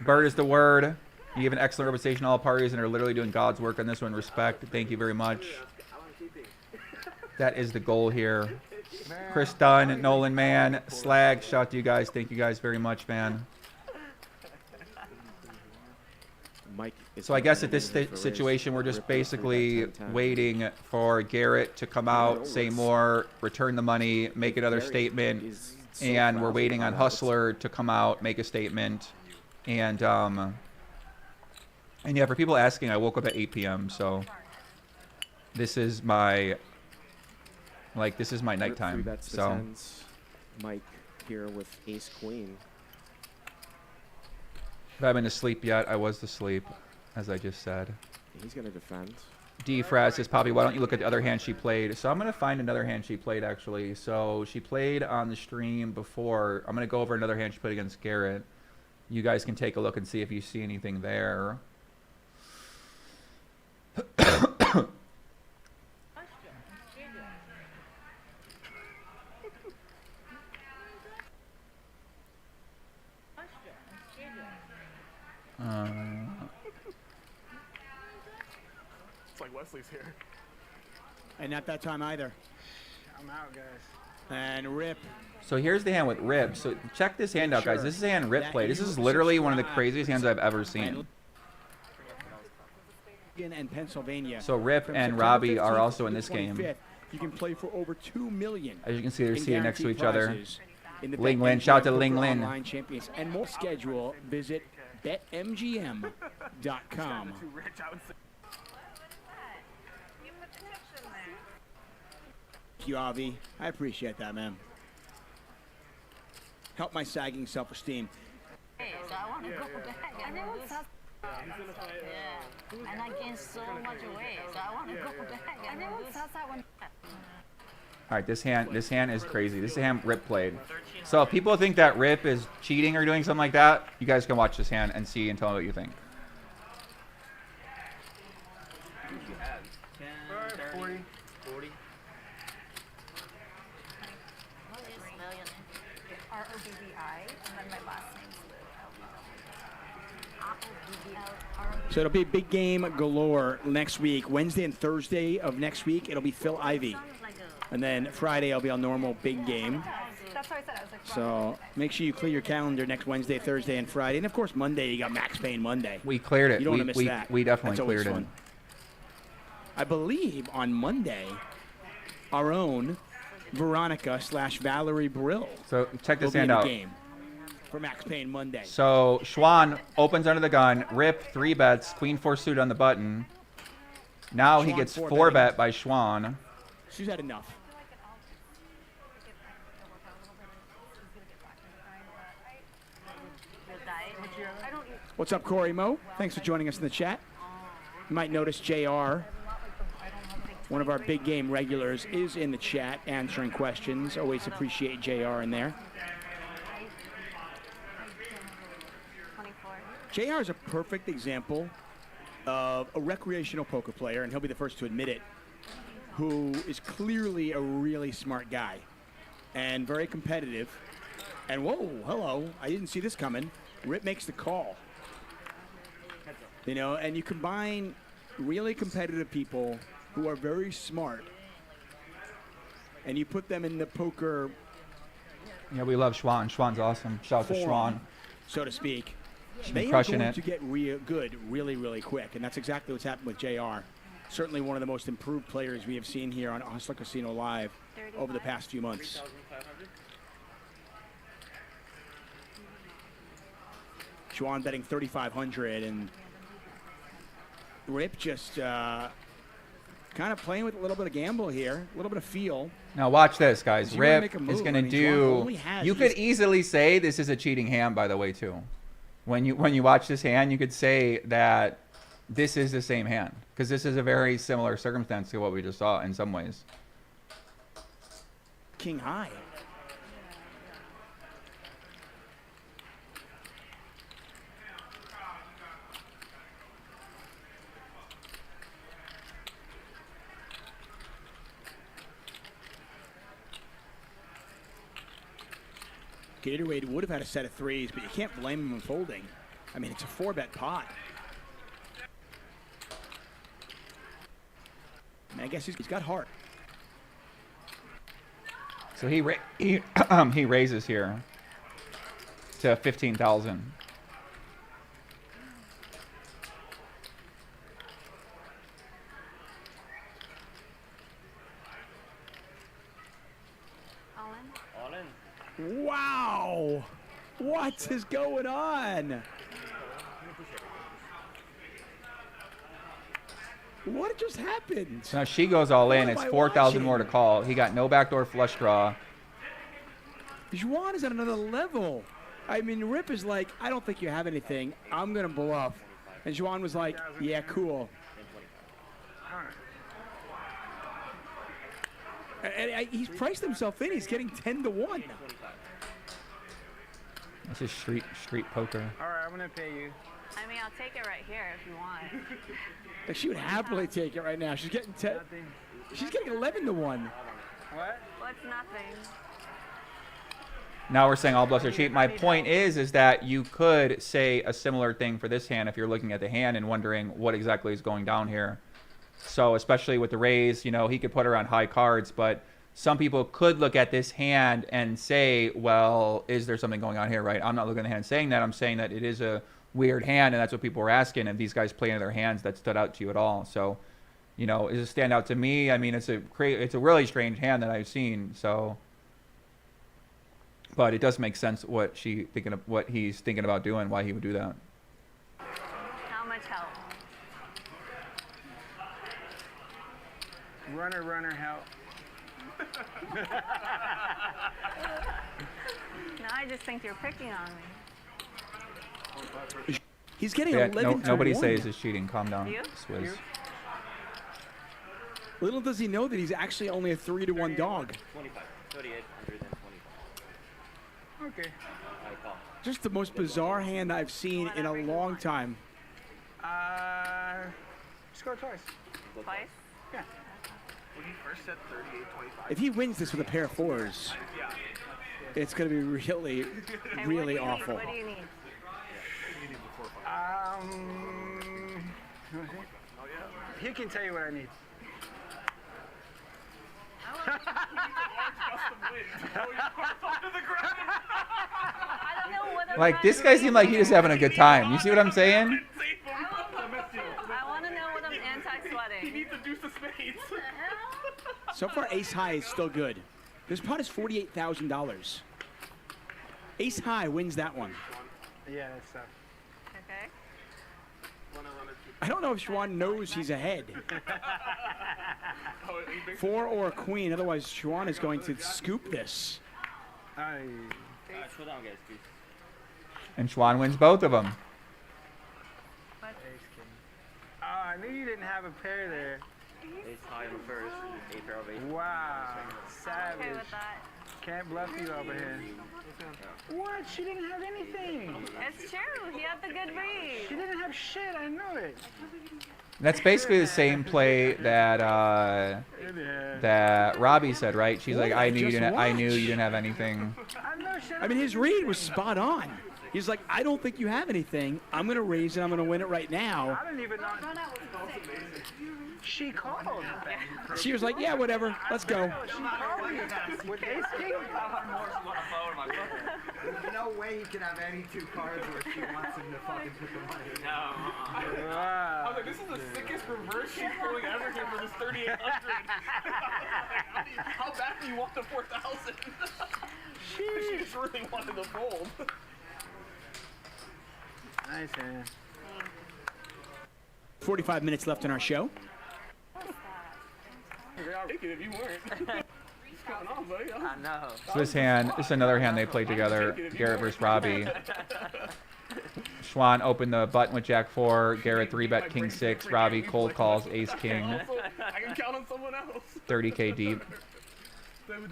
S1: Bird is the word. You give an excellent representation to all parties and are literally doing God's work on this one. Respect. Thank you very much. That is the goal here. Chris Dunn, Nolan Man, Slag. Shout out to you guys. Thank you guys very much, man. So I guess at this situation, we're just basically waiting for Garrett to come out, say more, return the money, make another statement, and we're waiting on Hustler to come out, make a statement. And yeah, for people asking, I woke up at 8 p.m. So this is my nighttime. So
S3: Mike here with Ace Queen.
S1: If I haven't been to sleep yet, I was to sleep, as I just said.
S3: He's gonna defend.
S1: D. Fraz says, Poppy, why don't you look at the other hand she played? So I'm gonna find another hand she played actually. So she played on the stream before. I'm gonna go over another hand she played against Garrett. You guys can take a look and see if you see anything there.
S5: It's like Wesley's here.
S13: And not that time either. I'm out, guys. And Rip.
S1: So here's the hand with Rip. So check this hand out, guys. This is the hand Rip played. This is literally one of the craziest hands I've ever seen.
S13: And Pennsylvania.
S1: So Rip and Robbi are also in this game.
S13: You can play for over $2 million.
S1: As you can see, they're seated next to each other. Ling Lin, shout out to Ling Lin.
S13: And more schedule, visit betmgm.com. Thank you, Avi. I appreciate that, man. Help my sagging self-esteem.
S15: so I want to go back and lose. Yeah, and I gained so much weight, so I want to go back and lose.
S1: All right, this hand is crazy. This hand Rip played. So if people think that Rip is cheating or doing something like that, you guys can watch this hand and see and tell me what you think.
S6: You have 10, 30, 40.
S4: R-O-B-B-I, and then my last name's
S7: So it'll be a big game galore next week. Wednesday and Thursday of next week, it'll be Phil Ivey. And then Friday, I'll be on normal big game.
S4: That's what I said. I was like,
S7: So make sure you clear your calendar next Wednesday, Thursday, and Friday. And, of course, Monday, you got Max Payne Monday.
S1: We cleared it.
S7: You don't want to miss that.
S1: We definitely
S7: That's always
S1: cleared it.
S7: fun. I believe on Monday, our own Veronica/Valerie Brill.
S1: So check this
S7: will be
S1: hand
S7: in the
S1: out.
S7: game for Max Payne Monday.
S1: So Schwan opens under the gun. Rip 3 bets. Queen 4 suit on the button. Now he
S7: Schwan
S1: gets
S7: 4
S1: 4
S7: betting.
S1: bet by Schwan.
S7: She's had enough. What's up, Corey Mo? Thanks for joining us in the chat. You might notice JR, one of our big game regulars, is in the chat answering questions. Always appreciate JR in there. JR is a perfect example of a recreational poker player, and he'll be the first to admit it, who is clearly a really smart guy and very competitive. And whoa, hello, I didn't see this coming. Rip makes the call. You know, and you combine really competitive people who are very smart, and you put them in the poker
S1: Yeah, we love Schwan. Schwan's awesome. Shout out to
S7: forum,
S1: Schwan.
S7: so to speak.
S1: She's
S7: They
S1: been
S7: are
S1: crushing
S7: going
S1: it.
S7: to get real good really, really quick, and that's exactly what's happened with JR. Certainly one of the most improved players we have seen here on Hustler Casino Live over the past few months. Schwan betting 3,500, and Rip just kind of playing with a little bit of gamble here, a little bit of feel.
S1: Now watch this, guys.
S7: If you wanna
S1: Rip
S7: make a
S1: is
S7: move,
S1: going
S7: I
S1: to
S7: mean, Schwan
S1: do.
S7: only has
S1: You could easily say this is a cheating hand, by the way, too. When you watch this hand, you could say that this is the same hand because this is a very similar circumstance to what we just saw in some ways.
S7: King high. Gatorade would have had a set of threes, but you can't blame him on folding. I mean, it's a 4-bet pot. I mean, I guess he's got heart.
S1: So he raises here to 15,000.
S6: All in.
S7: Wow! What is going on? What just happened?
S1: So now she goes all in.
S7: What
S1: It's
S7: am I
S1: 4,000 more to
S7: watching?
S1: call. He got no backdoor flush draw.
S7: Juan is at another level. I mean, Rip is like, I don't think you have anything. I'm going to bluff. And Juan was like, yeah, cool. And he's priced himself in. He's getting 10-1.
S1: This is street poker.
S6: All right, I'm gonna pay you.
S15: I mean, I'll take it right here if you want.
S7: Like, she would happily take it right now. She's getting 10. She's getting 11-1.
S6: What?
S15: What's nothing?
S1: Now we're saying all bluffs are cheap. My point is that you could say a similar thing for this hand if you're looking at the hand and wondering what exactly is going down here. So especially with the raise, you know, he could put her on high cards, but some people could look at this hand and say, well, is there something going on here, right? I'm not looking at the hand saying that. I'm saying that it is a weird hand, and that's what people were asking. If these guys play into their hands, that stood out to you at all. So, you know, does it stand out to me? I mean, it's a really strange hand that I've seen. So, but it does make sense what he's thinking about doing, why he would do that.
S15: How much help?
S6: Runner, help.
S15: No, I just think you're picking on me.
S7: He's getting
S1: Yeah,
S7: 11 to
S1: nobody
S7: 1.
S1: says it's cheating. Calm down,
S15: You?
S1: Swizz.
S7: Little does he know that he's actually only a 3-to-1 dog.
S18: 25. 3825.
S6: Okay.
S18: I call.
S7: Just the most bizarre hand I've seen in a long time.
S6: Score twice.
S15: Twice?
S6: Yeah.
S5: When he first said 38-25.
S7: If he wins this with a pair of 4s, it's going to be really,
S15: Okay,
S7: really
S15: what
S7: awful.
S15: What do you need?
S6: He can tell you what I need.
S15: I don't know what I'm
S1: Like, this guy seemed like he just having a good time. You see what I'm saying?
S15: I want to know what I'm anti-sweating. He needs
S5: a deuce of spades.
S7: So far, ace high is still good. This pot is $48,000. Ace high wins that one.
S6: Yeah, that's tough.
S15: Okay.
S7: I don't know if Schwan knows he's ahead. 4 or a queen, otherwise Schwan is going to scoop this.
S18: Slow down, guys, please.
S1: And Schwan wins both of them.
S6: I knew you didn't have a pair there.
S18: Ace high on the first. 8 pair of ace.
S6: Wow, savage.
S15: Okay with that.
S6: Can't bluff you over here. What? She didn't have anything.
S15: It's true. He had the good read.
S6: She didn't have shit. I know it.
S1: That's basically the same play that that Robbi said, right? She's like, I knew you didn't have anything.
S7: I mean, his read was spot on. He's like, I don't think you have anything. I'm going to raise it. I'm going to win it right now.
S6: I didn't even know. She called.
S7: She was like, yeah, whatever. Let's go.
S6: She called me with ace king.
S19: There's no way he can have any 2 cards where she wants him to fucking put the money.
S5: I was like, this is the sickest reverse she's pulling ever here for this 3,800. How bad do you want the 4,000? She just really wanted to fold.
S6: Nice hand.
S7: 45 minutes left in our show.
S5: Take it if you weren't. What's going on, buddy?
S18: I know.
S1: So this is another hand they played together. Garrett versus Robbi. Schwan opened the button with Jack 4. Garrett 3-bet King 6. Robbi cold calls Ace King.
S5: I can count on someone else.
S1: 30K deep.
S15: I don't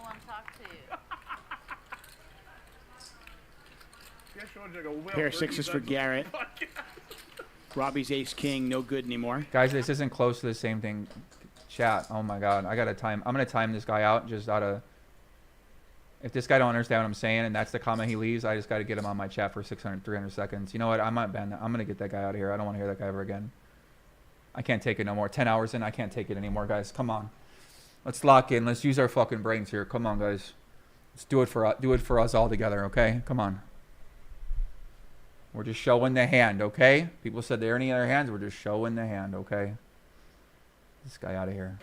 S15: want to talk to you.
S7: Pair of 6s for Garrett. Robbi's ace king, no good anymore.
S1: Guys, this isn't close to the same thing. Chat. Oh my God, I gotta time. I'm gonna time this guy out just out of. If this guy don't understand what I'm saying and that's the comment he leaves, I just gotta get him on my chat for 300 seconds. You know what? I might ban that. I'm gonna get that guy out of here. I don't want to hear that guy ever again. I can't take it no more. 10 hours in, I can't take it anymore, guys. Come on, let's lock in. Let's use our fucking brains here. Come on, guys. Let's do it for us all together. Okay? Come on. We're just showing the hand, okay? People said there are any other hands. We're just showing the hand, okay? This guy out of here.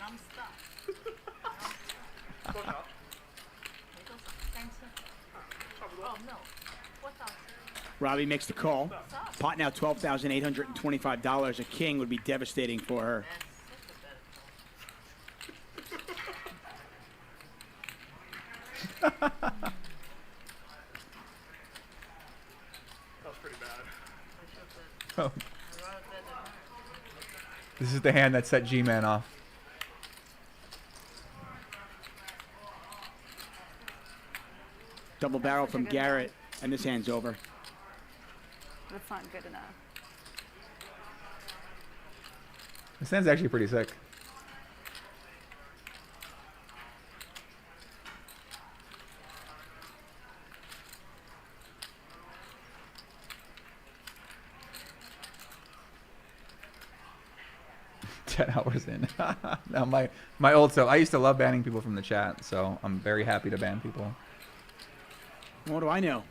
S7: Robbi makes the call. Pot now $12,825. A king would be devastating for her.
S1: Oh. This is the hand that set G-Man off.
S7: Double barrel from Garrett, and this hand's over.
S4: That's not good enough.
S1: This hand's actually pretty sick. $10 in. Now my old self. I used to love banning people from the chat, so I'm very happy to ban people.
S7: What do I know?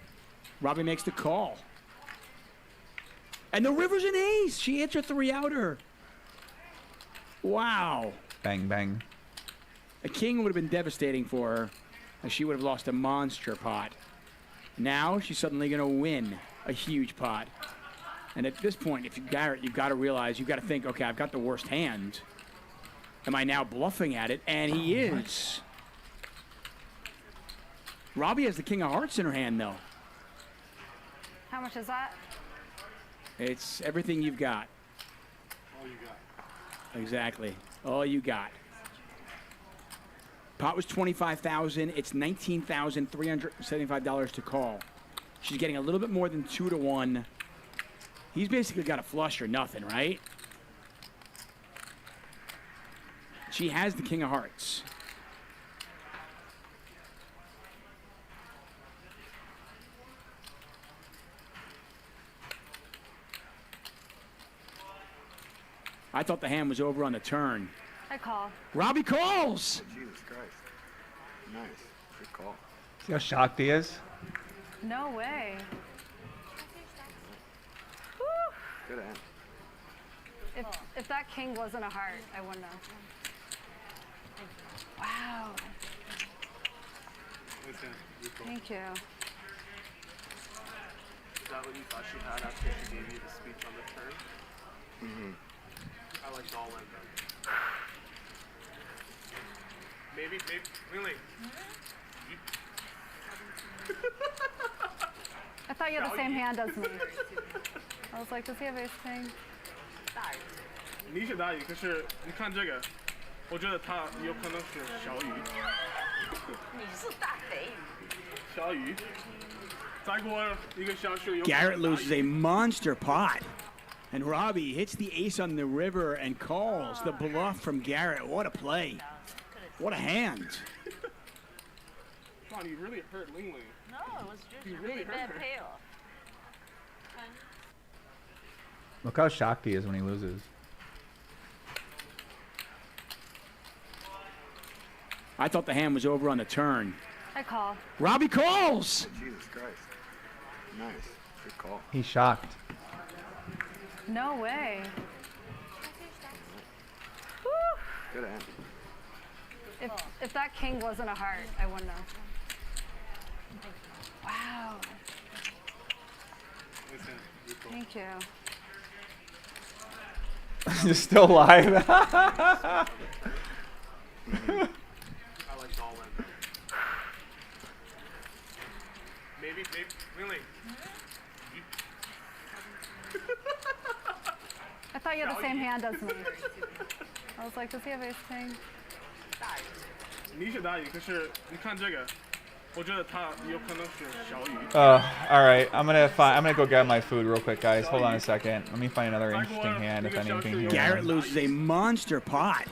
S7: Robbi makes the call. And the river's an ace. She answered 3-outer. Wow.
S1: Bang, bang.
S7: A king would have been devastating for her, as she would have lost a monster pot. Now she's suddenly going to win a huge pot. And at this point, if you're Garrett, you've got to realize, you've got to think, okay, I've got the worst hand. Am I now bluffing at it? And he is. Robbi has the king of hearts in her hand, though.
S4: How much is that?
S7: It's everything you've got.
S2: All you got.
S7: Exactly. All you got. Pot was $25,000. It's $19,375 to call. She's getting a little bit more than 2 to 1. He's basically got a flush or nothing, right? She has the king of hearts. I thought the hand was over on the turn.
S4: I call.
S7: Robbi calls.
S20: Jesus Christ. Nice. Good call.
S1: See how shocked he is?
S4: No way.
S20: Good hand.
S4: If that king wasn't a heart, I wouldn't have. Wow. Thank you.
S2: Is that what you thought she had after she gave you the speech on the turn?
S20: Mm-hmm.
S2: I liked all in them. Maybe, really?
S4: I thought you had the same hand as me. I was like, does he have ace king?
S2: 你选大鱼，可是你看这个，我觉得他有可能是小鱼。你是大肥鱼。小鱼，再过一个小时有。
S7: Garrett loses a monster pot. And Robbi hits the ace on the river and calls the bluff from Garrett. What a play. What a hand.
S2: Wow, you really hurt Ling Ling.
S15: No, it was just
S2: You
S15: a
S2: really
S15: really bad
S2: hurt her.
S15: payoff.
S1: Look how shocked he is when he loses.
S7: I thought the hand was over on the turn.
S4: I call.
S7: Robbi calls.
S20: Jesus Christ. Nice. Good call.
S1: He's shocked.
S4: No way.
S20: Good hand.
S4: If that king wasn't a heart, I wouldn't have. Wow. Thank you.
S1: You're still alive.
S2: I liked all in them. Maybe, really?
S4: I thought you had the same hand as me. I was like, does he have ace king?
S2: 你选大鱼，可是你看这个，我觉得他有可能是小鱼。
S1: All right. I'm gonna go grab my food real quick, guys. Hold on a second. Let me find another interesting hand, if anything here.
S7: Garrett loses a monster pot.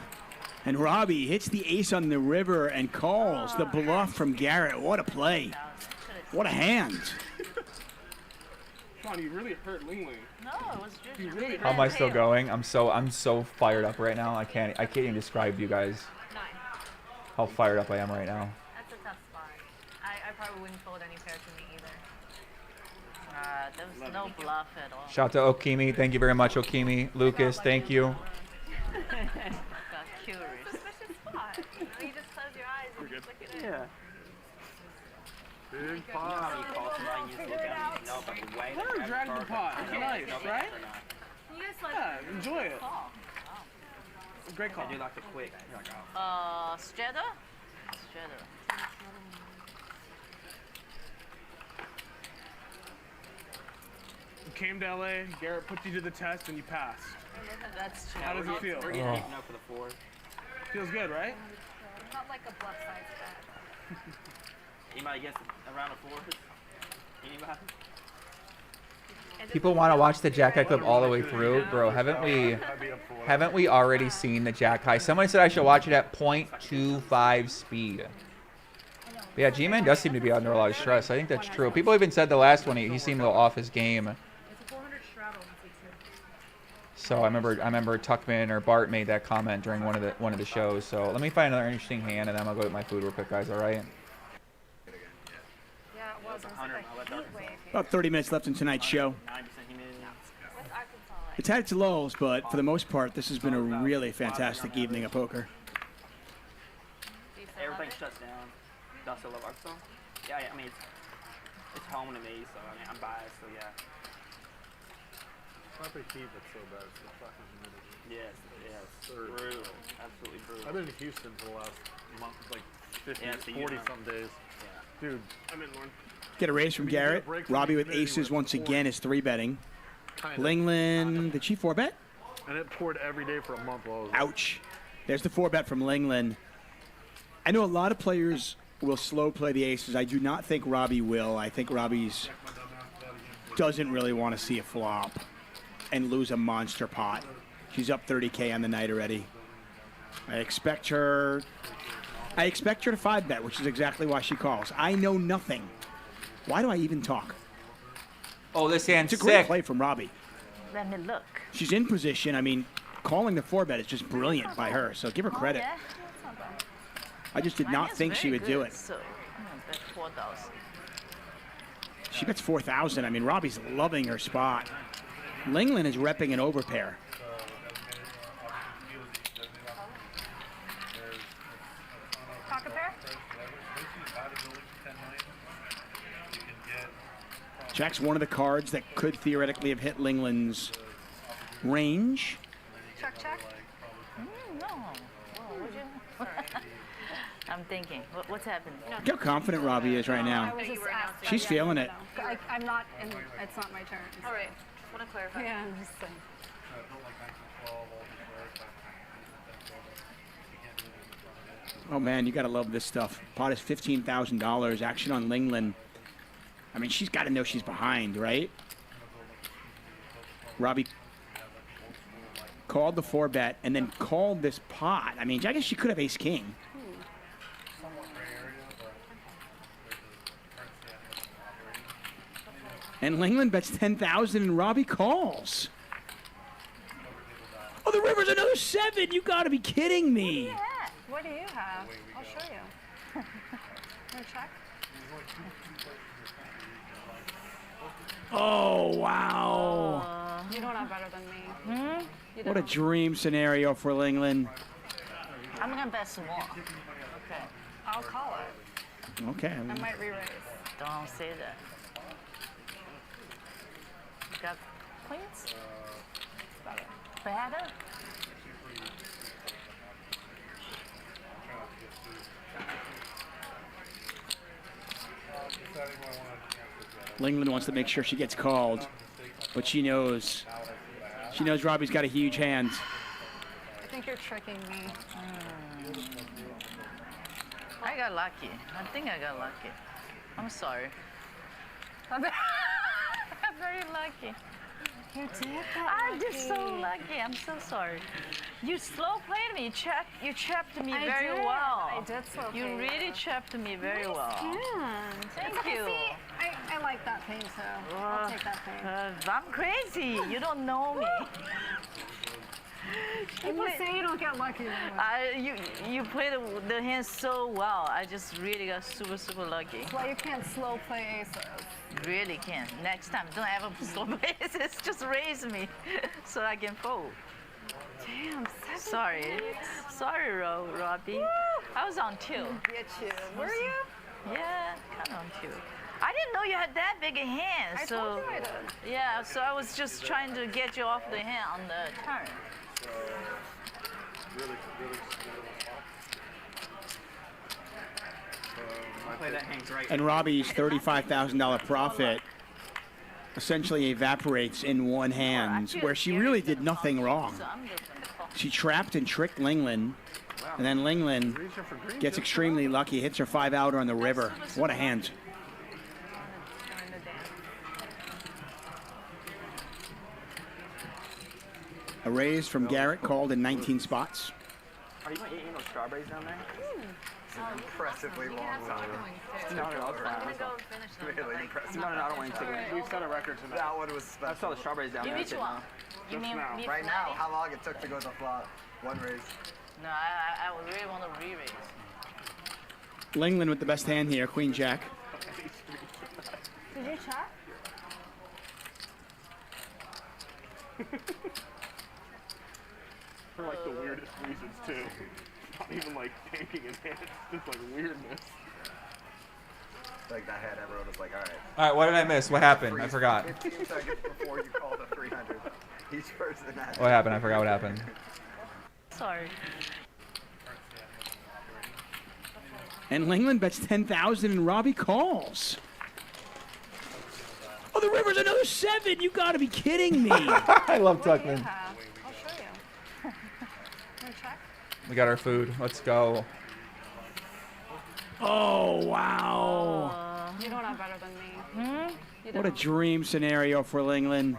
S7: And Robbi hits the ace on the river and calls the bluff from Garrett. What a play. What a hand.
S2: Wow, you really hurt Ling Ling.
S15: No, it was just
S2: You really
S1: How am I still going? I'm so fired up right now. I can't even describe to you guys how fired up I am right now.
S15: That's a tough spot. I probably wouldn't fold any pair to me either. There was no bluff at all.
S1: Shout out to Okimi. Thank you very much, Okimi. Lucas, thank you.
S15: Got curious. Suspicious spot. You know, you just close your eyes and just look at it.
S2: Yeah. Big pot. Never dragged the pot. It's nice, right?
S15: You guys like
S2: Yeah, enjoy it.
S15: call.
S2: Great call.
S18: I do like the quick.
S15: Strata? Strata.
S2: You came to LA, Garrett put you to the test, and you passed.
S15: That's true.
S2: How does it feel?
S18: We're getting taken out for the 4.
S2: Feels good, right?
S4: Not like a bluff size bet.
S18: Anybody gets around a 4? Anybody?
S1: People want to watch the Jack High clip all the way through, bro. Haven't we already seen the Jack High? Somebody said I should watch it at 0.25 speed. But yeah, G-Man does seem to be under a lot of stress. I think that's true. People even said the last one he seemed a little off his game. So I remember Tuckman or Bart made that comment during one of the shows. So let me find another interesting hand, and then I'll go get my food real quick, guys. All right.
S4: Yeah, it was. It was like a heat wave.
S7: About 30 minutes left in tonight's show.
S4: With Arkansas.
S7: It's had its lows, but for the most part, this has been a really fantastic evening of poker.
S18: Everything shuts down. Do I still love Arkansas? Yeah, I mean, it's home to me, so I mean, I'm biased, so yeah.
S5: Not the heat that's so bad, it's the fucking humidity.
S18: Yes, brutal. Absolutely brutal.
S5: I've been in Houston for the last month, like 50,
S18: Yeah, so
S5: 40 some days.
S18: Yeah.
S5: Dude,
S2: I'm in one.
S7: Get a raise from Garrett. Robbi with aces once again is 3-betting. Lingland, did she 4-bet?
S2: And it poured every day for a month. While I was
S7: Ouch. There's the 4-bet from Lingland. I know a lot of players will slow play the aces. I do not think Robbi will. I think Robbie's doesn't really want to see a flop and lose a monster pot. She's up 30K on the night already. I expect her to 5-bet, which is exactly why she calls. I know nothing. Why do I even talk?
S1: Oh, this hand's
S7: It's a great
S1: sick.
S7: play from Robbi.
S15: Let me look.
S7: She's in position. I mean, calling the 4-bet is just brilliant by her, so give her credit.
S15: Yeah, that's not bad.
S7: I just did not think she would do it.
S15: So I'm gonna bet 4,000.
S7: She bets 4,000. I mean, Robbie's loving her spot. Lingland is repping an overpair.
S4: Pocket pair?
S7: Jack's one of the cards that could theoretically have hit Lingland's range.
S4: Check.
S15: No. Whoa, would you? I'm thinking. What's happening?
S7: Look how confident Robbie is right now.
S4: I was just asking.
S7: She's feeling it.
S4: I'm not, and it's not my turn.
S15: All right. Want to clarify?
S4: Yeah, I'm just saying.
S7: Oh man, you gotta love this stuff. Pot is $15,000. Action on Lingland. I mean, she's got to know she's behind, right? Robbi called the 4-bet and then called this pot. I mean, I guess she could have ace-king. And Lingland bets 10,000 and Robbi calls. Oh, the river's another 7. You got to be kidding me.
S4: Yeah. What do you have? I'll show you. No check?
S7: Oh, wow.
S4: You don't have better than me. You
S7: What a
S4: don't.
S7: dream scenario for Lingland.
S15: I'm gonna bet some more. Okay.
S4: I'll call it.
S7: Okay.
S4: I might re-raise.
S15: Don't say that. Got queens? Better?
S7: Lingland wants to make sure she gets called, but she knows Robbie's got a huge hand.
S4: I think you're tricking me.
S15: I got lucky. I think I got lucky. I'm sorry.
S4: I'm very lucky. You did
S15: I'm just so lucky. I'm so sorry. You slow played me. You trapped me very well.
S4: I did slow play.
S15: You really trapped me very well. Thank
S4: It's okay.
S15: you.
S4: See, I like that pain, so I'll take that pain.
S15: I'm crazy. You don't know me.
S4: People say you don't get lucky.
S15: You played the hand so well. I just really got super lucky.
S4: That's why you can't slow play aces.
S15: Really can. Next time, don't ever slow play aces. Just raise me so I can fold.
S4: Damn,
S15: Sorry, Robbi. I was on 2.
S4: Get you. Were you?
S15: Yeah, kind of on 2. I didn't know you had that big a hand.
S4: I
S15: so
S4: told you I did.
S15: Yeah, so I was just trying to get you off the hand on the turn.
S7: And Robbie's $35,000 profit essentially evaporates in one hand, where she really did nothing wrong. She trapped and tricked Lingland, and then Lingland gets extremely lucky, hits her 5-outer on the river. What a hand. A raise from Garrett, called in 19 spots.
S18: Are you going to eat no strawberries down there?
S20: It's an impressively long line.
S18: No, it's fine.
S20: Really impressive.
S18: No, I don't want to take it.
S2: We've set a record tonight.
S20: That one was special.
S18: I saw the strawberries down there.
S15: Which one? You mean beef
S20: Right now,
S15: patty?
S20: how long it took to go to flop? One raise.
S15: No, I would really want to re-raise.
S7: Lingland with the best hand here, Queen Jack.
S4: Did you check?
S2: For like the weirdest reasons too. Not even like tanking in hand, just like weirdness.
S20: Like that hand, everyone was like, all right.
S1: All right, what did I miss? What happened? I forgot.
S20: 15 seconds before you call the 300. Each person has.
S1: What happened? I forgot what happened.
S15: Sorry.
S7: And Lingland bets 10,000 and Robbi calls. Oh, the river's another 7. You got to be kidding me.
S1: I love Tuckman.
S4: I'll show you. Wanna check?
S1: We got our food. Let's go.
S7: Oh, wow.
S4: You don't have better than me. You
S7: What a dream scenario for Lingland.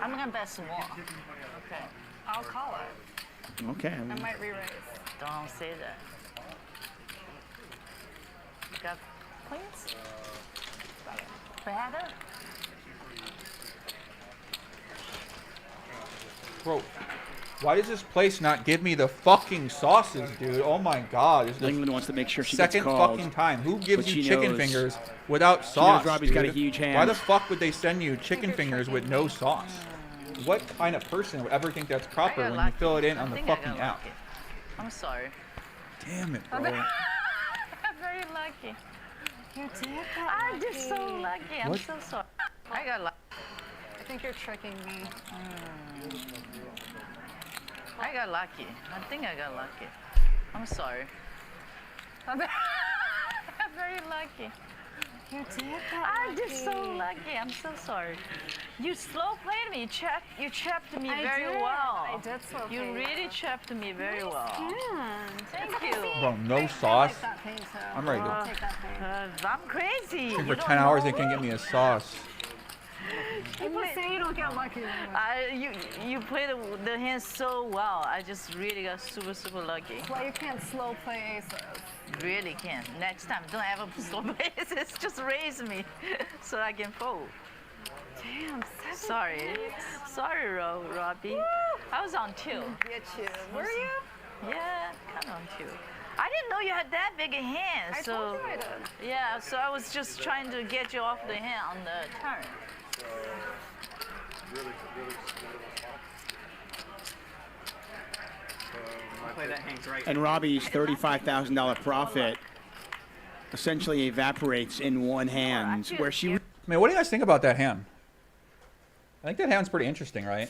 S15: I'm gonna bet some more. Okay.
S4: I'll call it.
S7: Okay.
S4: I might re-raise.
S15: Don't say that. You got queens? Better?
S1: Bro, why does this place not give me the fucking sauces, dude? Oh my god. This is
S7: England wants to make sure she
S1: second
S7: gets called.
S1: fucking time. Who gives
S7: But
S1: you
S7: she
S1: chicken
S7: knows-
S1: fingers without
S7: she
S1: sauce?
S7: knows Robbie's got a
S1: dude?
S7: huge hand.
S1: Why the fuck would they send you chicken fingers with no sauce? What kind of person would ever think that's proper when you fill it in on the fucking app?
S15: I'm sorry.
S1: Damn it, bro.
S15: I'm very lucky.
S4: You did
S15: I'm just so lucky. I'm
S1: What?
S15: so sorry. I got lucky.
S4: I think you're tricking me.
S15: I got lucky. I think I got lucky. I'm sorry. I'm very lucky.
S4: You did
S15: I'm just so lucky. I'm so sorry. You slow played me. You trapped me
S4: I
S15: very
S4: did.
S15: well.
S4: I did slow play
S15: You
S4: you.
S15: really trapped me very well.
S4: hand.
S15: Thank you.
S1: Bro, no sauce.
S4: That pain too.
S1: I'm ready to go.
S4: I'll take that pain.
S15: I'm crazy.
S1: For
S15: You
S1: 10
S15: don't
S1: hours,
S15: know.
S1: they can't get me a sauce.
S4: People say you don't get lucky.
S15: You played the hand so well. I just really got super lucky.
S4: That's why you can't slow play aces.
S15: Really can. Next time, don't ever slow play aces. Just raise me so I can fold.
S4: Damn,
S15: Sorry, Robbi. I was on 2.
S4: Get you. Were you?
S15: Yeah, kind of on 2. I didn't know you had that big a hand.
S4: I
S15: so
S4: told you I did.
S15: yeah, so I was just trying to get you off the hand on the turn.
S18: Play that hangs right.
S7: And Robbie's $35,000 profit essentially evaporates in one hand, where she.
S1: Man, what do you guys think about that hand? I think that hand's pretty interesting, right?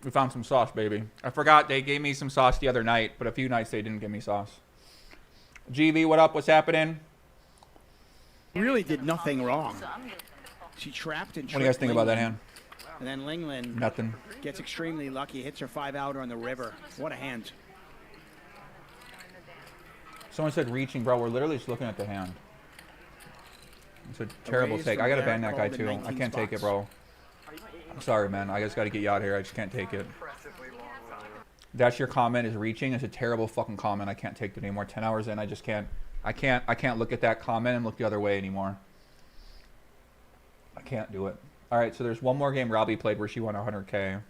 S1: We found some sauce, baby. I forgot they gave me some sauce the other night, but a few nights they didn't give me sauce. GV, what up? What's happening?
S7: Really did nothing wrong. She trapped and
S1: What do you guys think about that hand?
S7: And then Lingland
S1: Nothing.
S7: gets extremely lucky, hits her 5-outer on the river. What a hand.
S1: Someone said reaching, bro. We're literally just looking at the hand. It's a terrible
S7: raise
S1: take.
S7: from
S1: I gotta
S7: Garrett
S1: ban that guy
S7: called
S1: too.
S7: in
S1: I
S7: 19
S1: can't take it,
S7: spots.
S1: bro. I'm sorry, man. I just gotta get you out here. I just can't take it. That's your comment, is reaching. It's a terrible fucking comment. I can't take it anymore. 10 hours in, I just can't. I can't look at that comment and look the other way anymore. I can't do it. All right, so there's one more game Robbi played where she won 100K.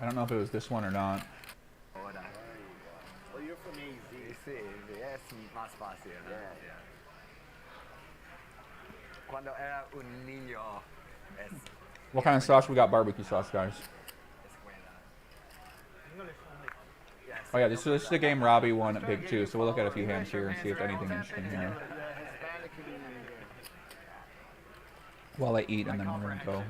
S1: I don't know if it was this one or not.
S20: Well, you're from AZ. Sí, es más fácil, ¿no? Yeah. Cuando era un niño, es
S1: What kind of sauce? We got barbecue sauce, guys. Oh yeah, this is the game Robbi won at Big 2, so we'll look at a few hands here and see if anything interesting here. While I eat, and then we're gonna go.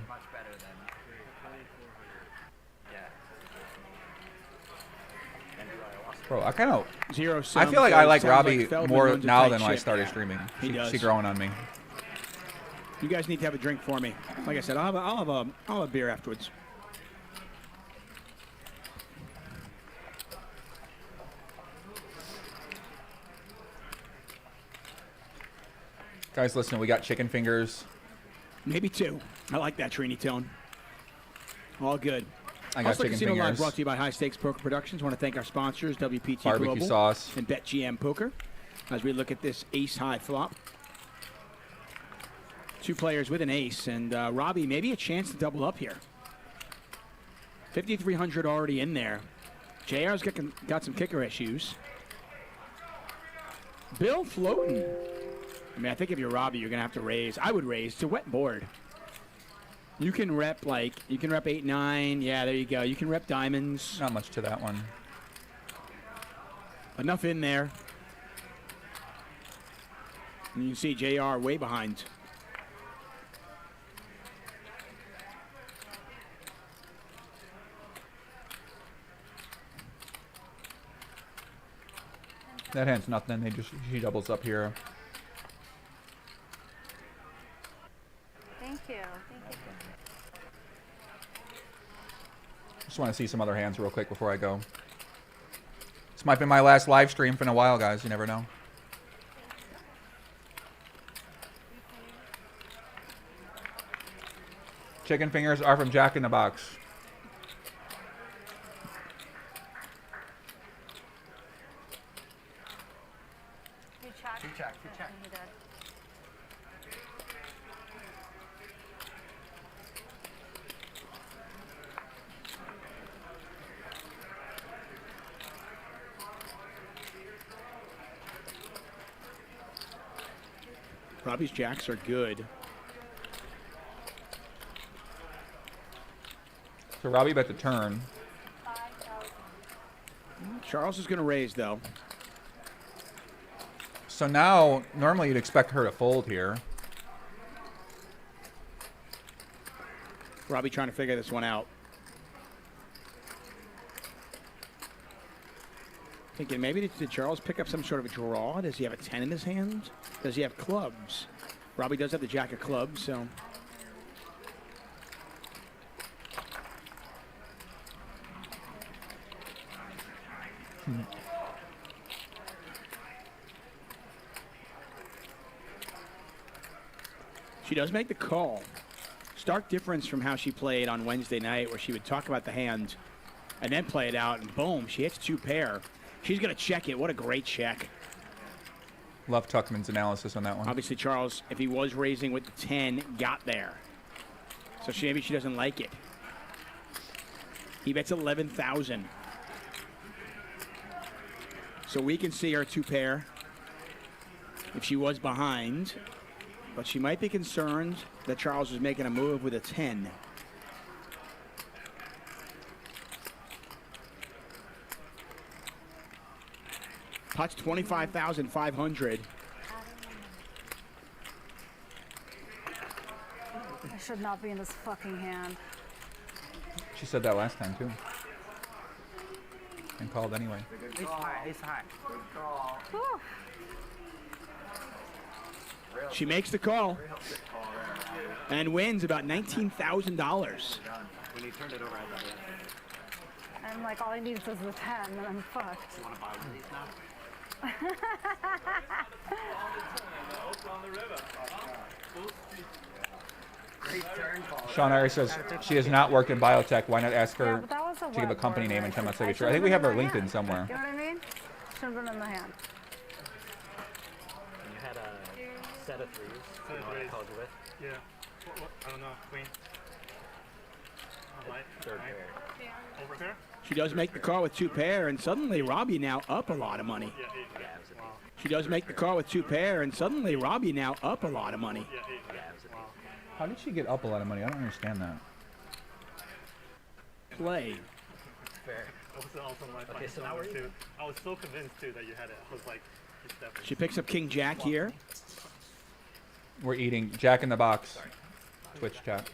S1: Bro, I kind of.
S7: Zero
S1: I
S7: sum,
S1: feel like
S7: so
S1: I
S7: it
S1: like
S7: sounds
S1: Robbi
S7: like Feldman
S1: more
S7: runs a
S1: now
S7: tight
S1: than when I
S7: ship.
S1: started
S7: Yeah,
S1: streaming.
S7: he does.
S1: She growing on me.
S7: You guys need to have a drink for me. Like I said, I'll have a beer afterwards.
S1: Guys, listen, we got chicken fingers.
S7: Maybe 2. I like that Trini tone. All good.
S1: I got chicken
S7: Casino Live
S1: fingers.
S7: brought to you by High Stakes Poker Productions. Want to thank our sponsors, WPT
S1: Barbecue
S7: Global
S1: sauce.
S7: and BetGM Poker. As we look at this ace-high flop. 2 players with an ace, and Robbi, maybe a chance to double up here. 5,300 already in there. JR's got some kicker issues. Bill floating. I mean, I think if you're Robbi, you're going to have to raise. I would raise to wet board. You can rep 8, 9. Yeah, there you go. You can rep diamonds.
S1: Not much to that one.
S7: Enough in there. And you can see JR way behind.
S1: That hand's nothing. She doubles up here.
S4: Thank you.
S1: Just want to see some other hands real quick before I go. This might be my last live stream for a while, guys. You never know. Chicken fingers are from Jack in the Box.
S4: You check.
S20: Two check.
S4: He did.
S7: Robbie's jacks are good.
S1: So Robbi bet the turn.
S7: Charles is going to raise, though.
S1: So now, normally you'd expect her to fold here.
S7: Robbi trying to figure this one out. Thinking maybe did Charles pick up some sort of a draw? Does he have a 10 in his hand? Does he have clubs? Robbi does have the jack of clubs, so. She does make the call. Stark difference from how she played on Wednesday night, where she would talk about the hand and then play it out, and boom, she hits two pair. She's going to check it. What a great check.
S1: Love Tuckman's analysis on that one.
S7: Obviously, Charles, if he was raising with the 10, got there. So maybe she doesn't like it. He bets 11,000. So we can see her two pair if she was behind. But she might be concerned that Charles was making a move with a 10. Pot's 25,500.
S4: I should not be in this fucking hand.
S1: She said that last time, too. And called anyway.
S18: Ace high, ace high.
S20: Good call.
S4: Whew.
S7: She makes the call and wins about $19,000.
S18: When he turned it over, I thought, yeah.
S4: And like all I need is the 10, and I'm fucked.
S18: You want to buy one of these now?
S1: Sean Irie says she has not worked in biotech. Why not ask her
S4: but that was a
S1: to give a
S4: web
S1: company
S4: word,
S1: name
S4: right?
S1: and tell me
S4: I
S1: I think we have her LinkedIn somewhere.
S4: You know what I mean? Should have been in the hand.
S18: And you had a set of threes. You know what I called you with?
S16: Yeah. I don't know. Queen.
S18: Third pair.
S16: Over pair?
S7: She does make the call with two pair, and suddenly Robbi now up a lot of money.
S16: Yeah, eight.
S18: Yeah, it was an ace.
S7: She does make the call with two pair, and suddenly Robbi now up a lot of money.
S16: Yeah, eight.
S18: Yeah, it was an ace.
S1: How did she get up a lot of money? I don't understand that.
S7: Play.
S16: Fair. Also my
S18: Okay, so now we're
S16: too. I was so convinced too that you had it. I was like, it's definitely.
S7: She picks up King Jack here.
S1: We're eating Jack in the Box. Twitch chat.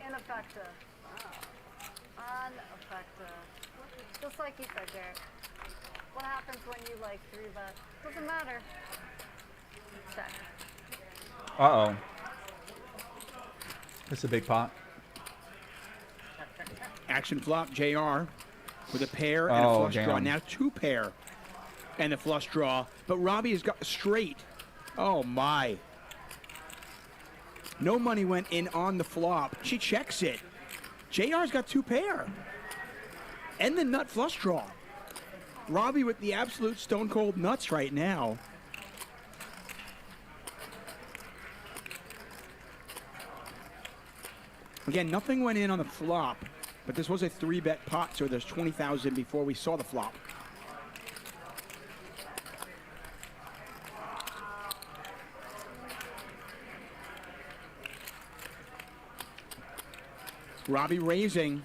S4: Ineffective. Ineffective. Just like you said, Garrett. What happens when you like 3-bet? Doesn't matter. Check.
S1: Uh-oh. It's a big pot.
S7: Action flop, JR, with a pair and a flush draw. Now two pair and a flush draw. But Robbi has got straight. Oh, my. No money went in on the flop. She checks it. JR's got two pair. And the nut flush draw. Robbi with the absolute stone cold nuts right now. Again, nothing went in on the flop, but this was a 3-bet pot, so there's 20,000 before we saw the flop. Robbi raising.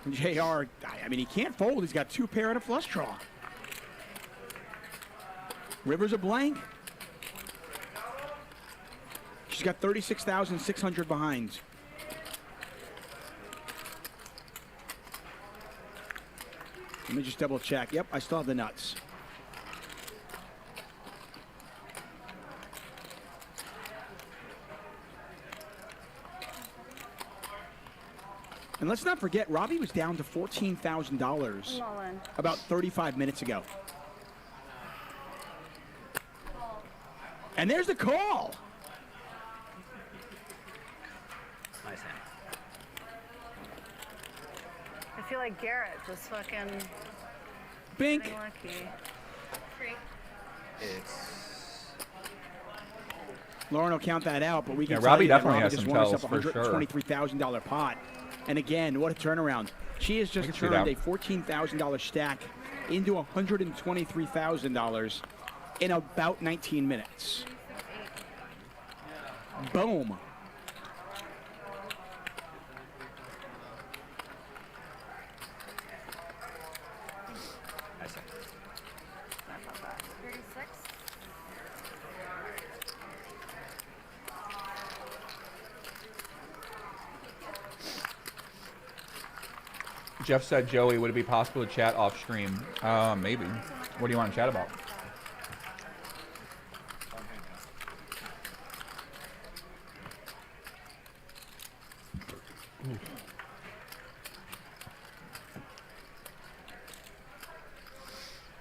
S7: JR, I mean, he can't fold. He's got 2 pair and a flush draw. River's a blank. She's got 36,600 behind. Let me just double check. Yep, I still have the nuts. And let's not forget, Robbi was down to $14,000 about 35 minutes ago. And there's the call.
S18: Nice hand.
S4: I feel like Garrett just fucking
S7: Bink.
S4: getting lucky.
S7: Lauren will count that out, but we can
S1: Yeah,
S7: tell
S1: Robbi
S7: you that
S1: definitely
S7: Robbi
S1: has
S7: just
S1: some
S7: won
S1: tells
S7: herself a
S1: for sure.
S7: $123,000 pot. And again, what a turnaround. She has just turned a $14,000 stack into $123,000 in about 19 minutes. Boom.
S1: Jeff said, Joey, would it be possible to chat off stream? Maybe. What do you want to chat about?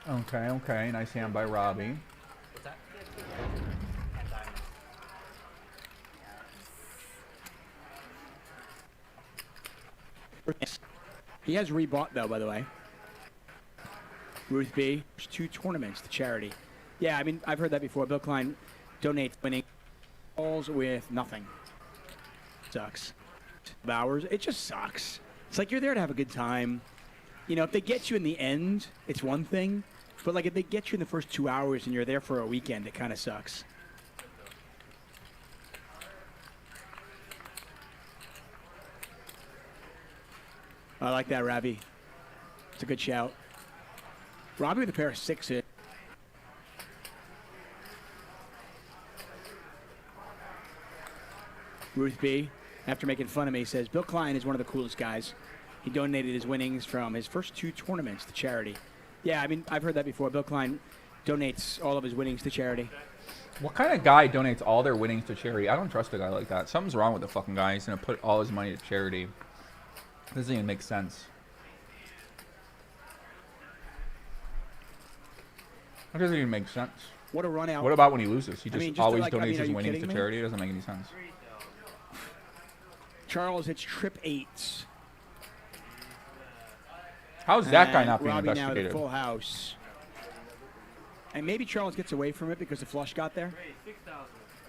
S1: Okay, okay. Nice hand by Robbi.
S18: What's that?
S7: He has rebought, though, by the way. Ruth B. 2 tournaments to charity. Yeah, I mean, I've heard that before. Bill Klein donates winning balls with nothing. Sucks. Hours, it just sucks. It's like you're there to have a good time. You know, if they get you in the end, it's one thing. But, like, if they get you in the first 2 hours and you're there for a weekend, it kind of sucks. I like that, Robbi. It's a good shout. Robbi with a pair of 6s. Ruth B., after making fun of me, says, Bill Klein is one of the coolest guys. He donated his winnings from his first 2 tournaments to charity. Yeah, I mean, I've heard that before. Bill Klein donates all of his winnings to charity.
S1: What kind of guy donates all their winnings to charity? I don't trust a guy like that. Something's wrong with the fucking guy. He's going to put all his money to charity. Doesn't even make sense. That doesn't even make sense.
S7: What a run out.
S1: What about when he loses? He just
S7: just
S1: always
S7: like,
S1: donates
S7: are
S1: his
S7: you
S1: winnings
S7: kidding
S1: to
S7: me?
S1: charity. It doesn't make any sense.
S7: Charles hits trip 8s.
S1: How's that guy not being
S7: Robbi now with a
S1: investigated?
S7: full house. And maybe Charles gets away from it because the flush got there.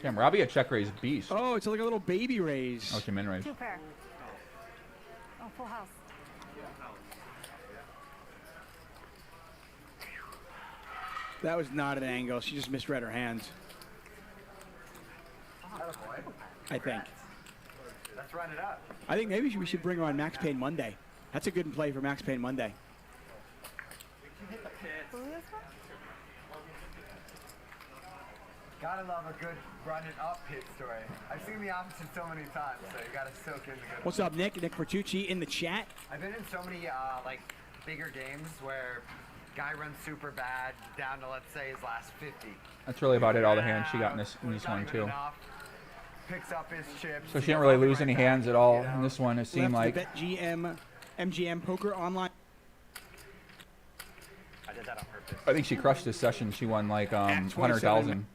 S1: Damn, Robbi a check raise beast.
S7: Oh, it's like a little baby raise.
S1: Oh, it's a min raise.
S4: 2 pair. Oh, full house.
S7: That was not an angle. She just misread her hand. I think.
S20: Let's run it up.
S7: I think maybe we should bring her on Max Payne Monday. That's a good play for Max Payne Monday.
S20: Gotta love a good run it up hit story. I've seen the opposite so many times, so you gotta soak in the good.
S7: What's up, Nick? Nick Vertucci in the chat.
S20: I've been in so many like bigger games where guy runs super bad down to, let's say, his last 50.
S1: That's really about it. All the hands she got in this one too.
S20: Picks up his chips.
S1: So she didn't really lose any hands at all in this one. It seemed like.
S7: Left to Bet MGM Poker online.
S18: I did that on purpose.
S1: I think she crushed this session. She won like 100,000.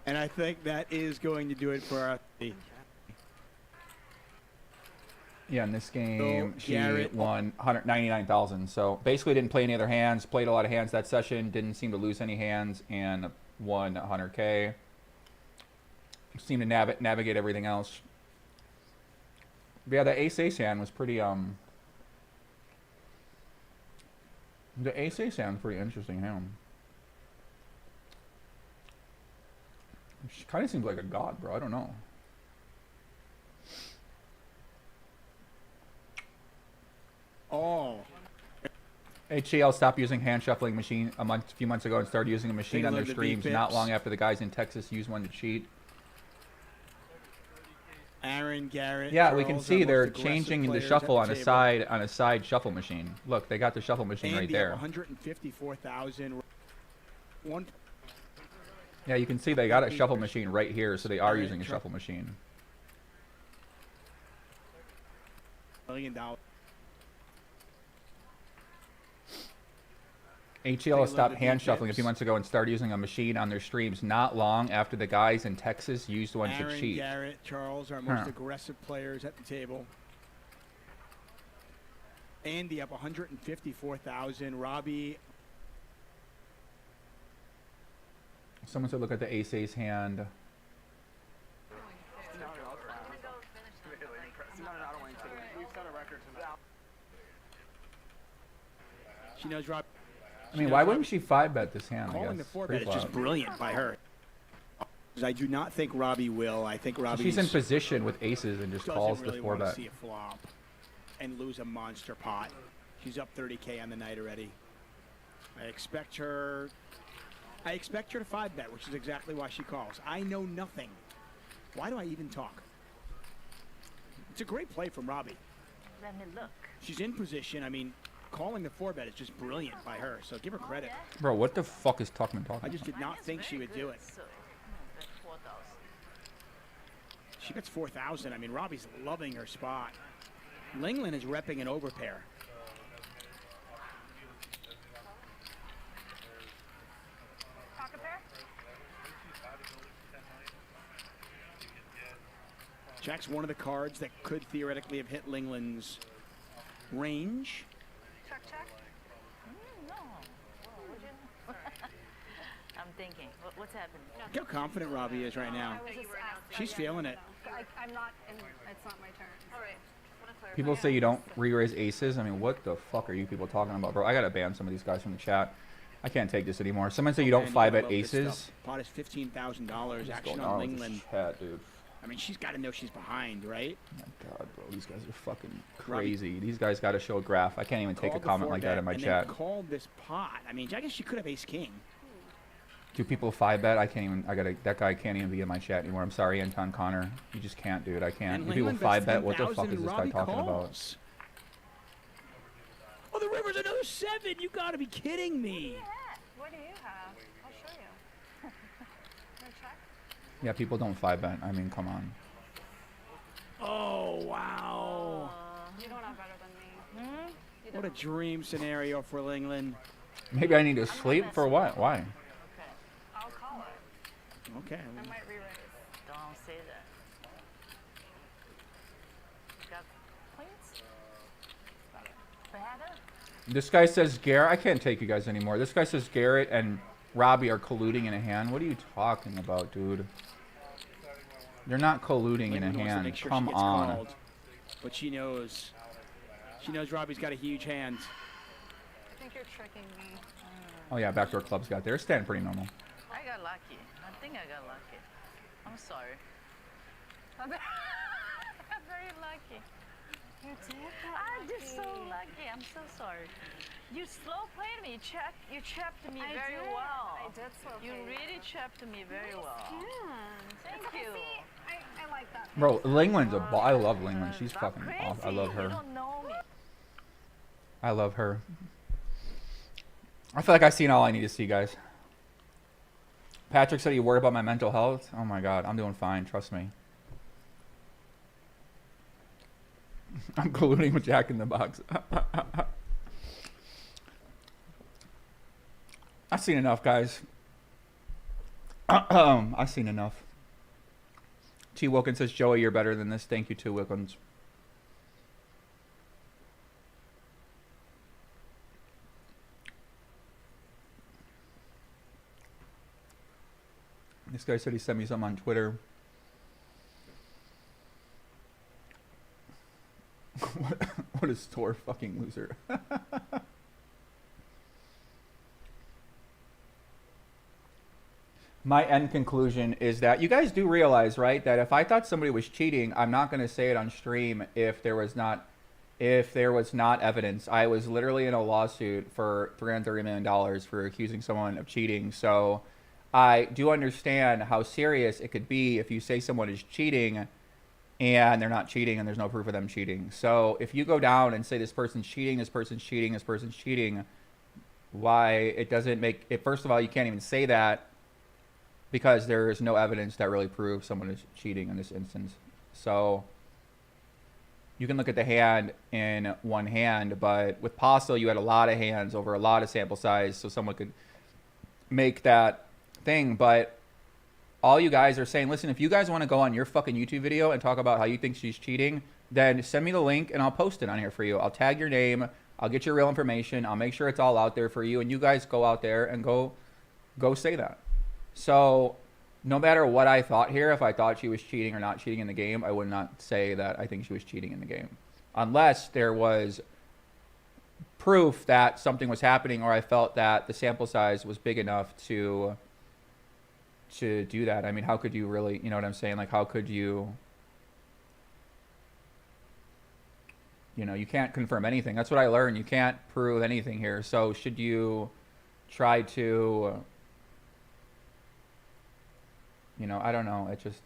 S7: And I think that is going to do it for our.
S1: Yeah, in this game, she
S7: Garrett.
S1: won 199,000. So basically didn't play any other hands, played a lot of hands that session, didn't seem to lose any hands, and won 100K. seem to navigate everything else. But yeah, the ace-ace hand was pretty, the ace-ace hand was pretty interesting hand. She kind of seems like a god, bro. I don't know.
S7: Oh.
S1: HCL stopped using hand shuffling machine a few months ago and started using a machine
S7: Take a
S1: on their
S7: look at the
S1: streams.
S7: VPIPs.
S1: Not long after the guys in Texas used one to cheat.
S7: Aaron, Garrett.
S1: Yeah, we can
S7: Charles,
S1: see
S7: our
S1: they're
S7: most aggressive
S1: changing the
S7: players at
S1: shuffle on a
S7: table.
S1: side shuffle machine. Look, they got the shuffle machine right
S7: Andy
S1: there.
S7: up 154,000. One.
S1: Yeah, you can see they got a shuffle machine right here, so they are
S7: Alright,
S1: using a
S7: try-
S1: shuffle machine.
S7: $1 million.
S1: HCL stopped hand shuffling a few months ago and started using a machine on their streams not long after the guys in Texas used one
S7: Aaron,
S1: to cheat.
S7: Garrett, Charles, our most
S1: Huh.
S7: aggressive players at the table. Andy up 154,000. Robbi.
S1: Someone said look at the ace-ace hand.
S7: She knows Rob.
S1: I mean, why wouldn't she 5-bet this hand, I
S7: Calling the
S1: guess?
S7: 4-bet is just brilliant by her. I do not think Robbi will. I think Robbi.
S1: She's in position with aces and just calls
S7: really
S1: the
S7: want to
S1: 4-bet.
S7: see a flop and lose a monster pot. She's up 30K on the night already. I expect her to 5-bet, which is exactly why she calls. I know nothing. Why do I even talk? It's a great play from Robbi.
S15: Let me look.
S7: She's in position. I mean, calling the 4-bet is just brilliant by her, so give her credit.
S1: Bro, what the fuck is Tuckman talking
S7: I just
S1: about?
S7: did not think she would do it. She gets 4,000. I mean, Robbie's loving her spot. Lingland is repping an overpair.
S4: Pocket pair?
S7: Jack's one of the cards that could theoretically have hit Lingland's range.
S4: Check, check.
S15: No. I'm thinking. What's happening?
S7: Look how confident Robbie is right now. She's feeling it.
S4: I'm not in, it's not my turn. All right.
S1: People say you don't re-raise aces. I mean, what the fuck are you people talking about, bro? I gotta ban some of these guys from the chat. I can't take this anymore. Someone say you don't
S7: And
S1: 5-bet
S7: love this
S1: aces.
S7: stuff. Pot is $15,000.
S1: What's
S7: Action
S1: going
S7: on
S1: on with this
S7: Lingland.
S1: chat, dude?
S7: I mean, she's got to know she's behind, right?
S1: Oh my God, bro, these guys are fucking crazy. These guys got to show a graph. I can't even take a
S7: Called the
S1: comment like that
S7: 4-bet
S1: in my
S7: and
S1: chat.
S7: then called this pot. I mean, I guess she could have ace king.
S1: Do people 5-bet? I can't even. That guy can't even be in my chat anymore. I'm sorry, Anton Connor. You just can't, dude. I can't.
S7: And
S1: Do people
S7: Lingland bets
S1: 5-bet? What the
S7: 10,000
S1: fuck is
S7: and
S1: this guy
S7: Robbie
S1: talking about?
S7: calls. Oh, the river's another 7. You got to be kidding me.
S4: What do you have? I'll show you. No check?
S1: Yeah, people don't 5-bet. I mean, come on.
S7: Oh, wow.
S4: You don't have better than me.
S7: What a dream scenario for Lingland.
S1: Maybe I need to sleep for what? Why?
S4: I'll call it.
S7: Okay.
S4: I might re-raise.
S15: Don't say that. Got points? Better?
S1: This guy says Garrett. I can't take you guys anymore. This guy says Garrett and Robbi are colluding in a hand. What are you talking about, dude? They're not colluding in a
S7: Lingland wants to
S1: hand.
S7: make sure
S1: Come
S7: she gets
S1: on.
S7: called, but she knows Robbie's got a huge hand.
S4: I think you're tricking me.
S1: Oh yeah, backdoor clubs got there. Standing pretty normal.
S15: I got lucky. I think I got lucky. I'm sorry. I'm very lucky.
S4: You did
S15: I'm just so lucky. I'm so sorry. You slow played me. You trapped me
S4: I
S15: very
S4: did.
S15: well.
S4: I did slow
S15: You
S4: play you.
S15: really trapped me very well. Thank
S4: Okay,
S15: you.
S4: see, I like that.
S1: Bro, Lingland's a ball. I love Lingland. She's fucking awesome. I love
S15: You
S1: her.
S15: don't know me.
S1: I love her. I feel like I've seen all I need to see, guys. Patrick said you worried about my mental health. Oh my God, I'm doing fine. Trust me. I'm colluding with Jack in the Box. I've seen enough, guys. I've seen enough. T. Wilkins says, Joey, you're better than this. Thank you, T. Wilkins. This guy said he sent me something on Twitter. Sore fucking loser. My end conclusion is that you guys do realize, right, that if I thought somebody was cheating, I'm not going to say it on stream if there was not evidence. I was literally in a lawsuit for $330 million for accusing someone of cheating. So I do understand how serious it could be if you say someone is cheating and they're not cheating and there's no proof of them cheating. So if you go down and say this person's cheating, this person's cheating, this person's cheating, why it doesn't make it, first of all, you can't even say that because there is no evidence that really proves someone is cheating in this instance. So you can look at the hand in one hand, but with Postel, you had a lot of hands over a lot of sample size, so someone could make that thing. But all you guys are saying, listen, if you guys want to go on your fucking YouTube video and talk about how you think she's cheating, then send me the link and I'll post it on here for you. I'll tag your name. I'll get your real information. I'll make sure it's all out there for you. And you guys go out there and go say that. So no matter what I thought here, if I thought she was cheating or not cheating in the game, I would not say that I think she was cheating in the game. Unless there was proof that something was happening or I felt that the sample size was big enough to do that. I mean, how could you really, you know what I'm saying? Like, how could you, you know, you can't confirm anything. That's what I learned. You can't prove anything here. So should you try to, you know, I don't know. It just,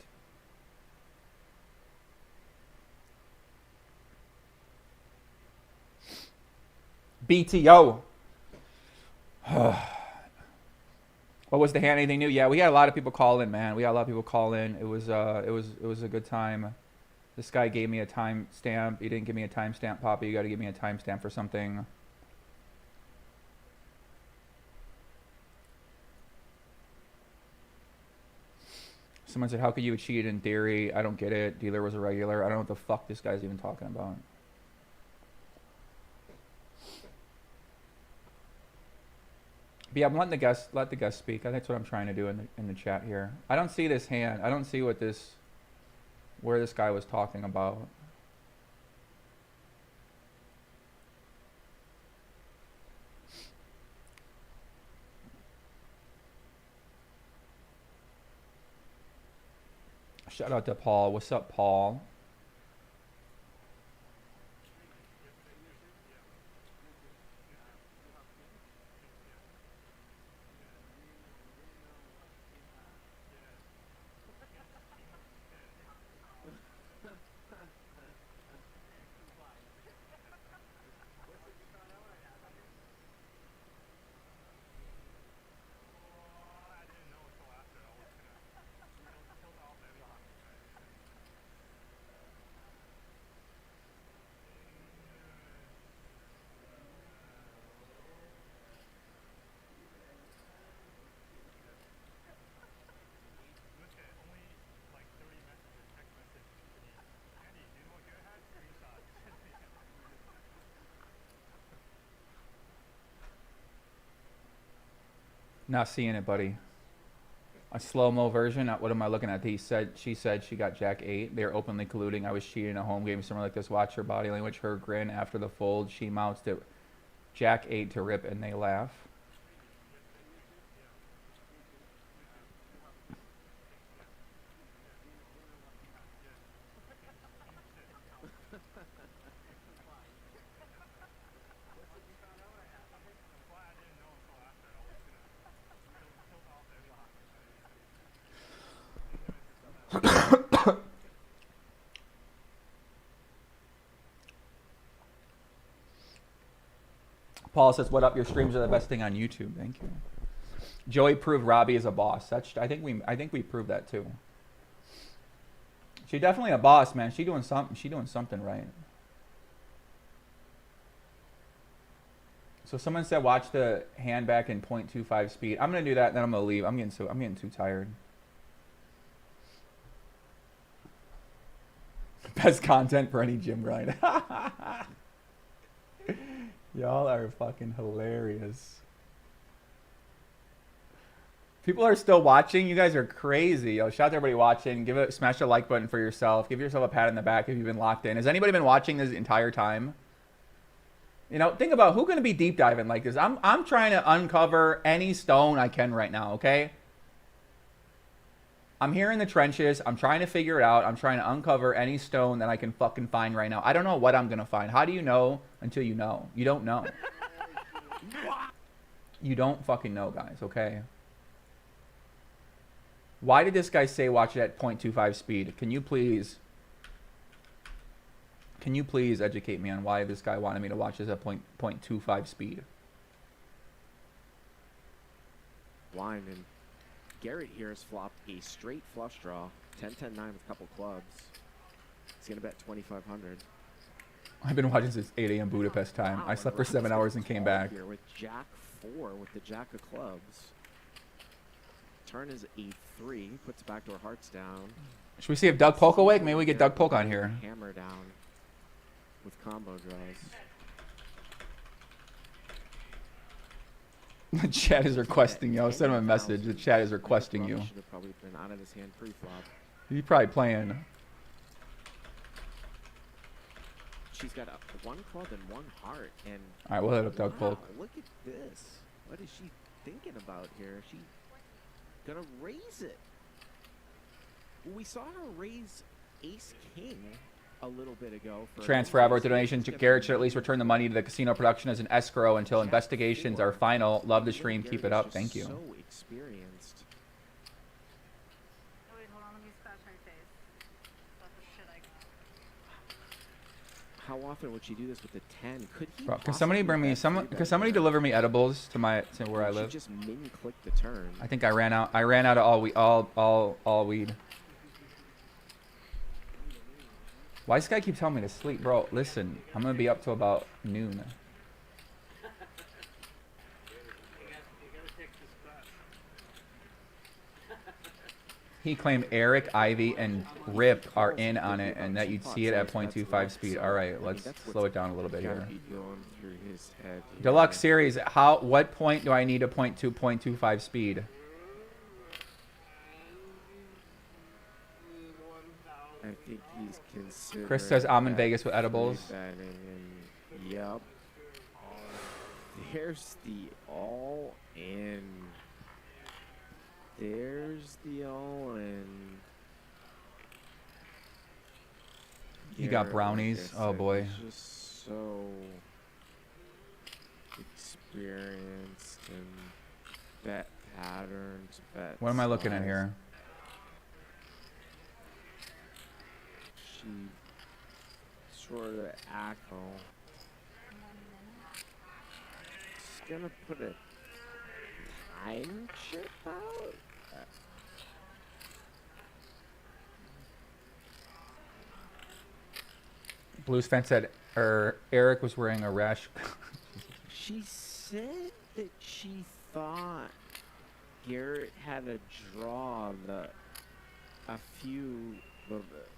S1: BTO. What was the hand? Anything new? Yeah, we had a lot of people call in, man. We had a lot of people call in. It was a good time. This guy gave me a timestamp. He didn't give me a timestamp, Poppy. You got to give me a timestamp for something. Someone said, how could you cheat in theory? I don't get it. Dealer was a regular. I don't know what the fuck this guy's even talking about. But yeah, I'm letting let the guest speak. That's what I'm trying to do in the chat here. I don't see this hand. I don't see where this guy was talking about. Shout out to Paul. What's up, Paul? Not seeing it, buddy. A slow-mo version. What am I looking at? She said she got Jack 8. They're openly colluding. I was cheating in a home game. Somewhere like this. Watch her body language. Her grin after the fold. She mounts to Jack 8 to rip, and they laugh. Paul says, "What up? Your streams are the best thing on YouTube." Thank you. Joey proved Robbi is a boss. I think we proved that too. She's definitely a boss, man. She doing something. She doing something right. So someone said, "Watch the hand back in 0.25 speed." I'm gonna do that. Then I'm gonna leave. I'm getting too tired. Best content for any gym grind. Y'all are fucking hilarious. People are still watching. You guys are crazy. Yo, shout out to everybody watching. Smash the like button for yourself. Give yourself a pat on the back if you've been locked in. Has anybody been watching this entire time? You know, think about who's going to be deep diving like this. I'm trying to uncover any stone I can right now, okay? I'm here in the trenches. I'm trying to figure it out. I'm trying to uncover any stone that I can fucking find right now. I don't know what I'm going to find. How do you know until you know? You don't know. You don't fucking know, guys, okay? Why did this guy say watch it at 0.25 speed? Can you please educate me on why this guy wanted me to watch this at 0.25 speed?
S3: Blind, and Garrett here has flopped a straight flush draw, 10-10-9 with a couple clubs. He's gonna bet 2,500.
S1: I've been watching since 8 a.m. Budapest time.
S3: Wow,
S1: I slept for
S3: Robbie's
S1: 7 hours and came back.
S3: Here with Jack 4 with the Jack of clubs. Turn is a 3, puts backdoor hearts down.
S1: Should we see if Doug Polk awake? Maybe we get Doug Polk on here.
S3: Hammer down with combo draws.
S1: The chat is requesting you. Send him a message. The chat is requesting you.
S3: Should have probably been out of his hand pre-flop.
S1: He's probably playing.
S3: She's got one club and one heart, and
S1: All right, we'll hit up Doug Polk.
S3: Look at this. What is she thinking about here? Is she gonna raise it? Well, we saw her raise Ace King a little bit ago.
S1: Transfer Albert donation. Garrett should at least return the money to the casino production as an escrow until investigations are final. Love the stream. Keep it up. Thank you.
S3: So experienced.
S4: Oh, wait, hold on. Let me scratch my face. That's the shit I got.
S3: How often would she do this with the 10? Could he?
S1: Bro, can somebody bring me Can somebody deliver me edibles to where I live?
S3: She just min-click the turn.
S1: I think I ran out. I ran out of all weed. Why this guy keep telling me to sleep, bro? Listen, I'm gonna be up till about noon. He claimed Eric, Ivy, and Rip are in on it, and that you'd see it at 0.25 speed. All right, let's slow it down a little bit here. Deluxe series. What point do I need a 0.25 speed?
S3: I think he's considering.
S1: Chris says I'm in Vegas with edibles.
S3: Yep. There's the all in. There's the all in.
S1: You got brownies. Oh boy.
S3: Just so experienced in bet patterns. Bet.
S1: What am I looking at here?
S3: She sort of acto. Just gonna put a time chip out.
S1: Blues fan said, Eric was wearing a rash.
S3: She said that she thought Garrett had a draw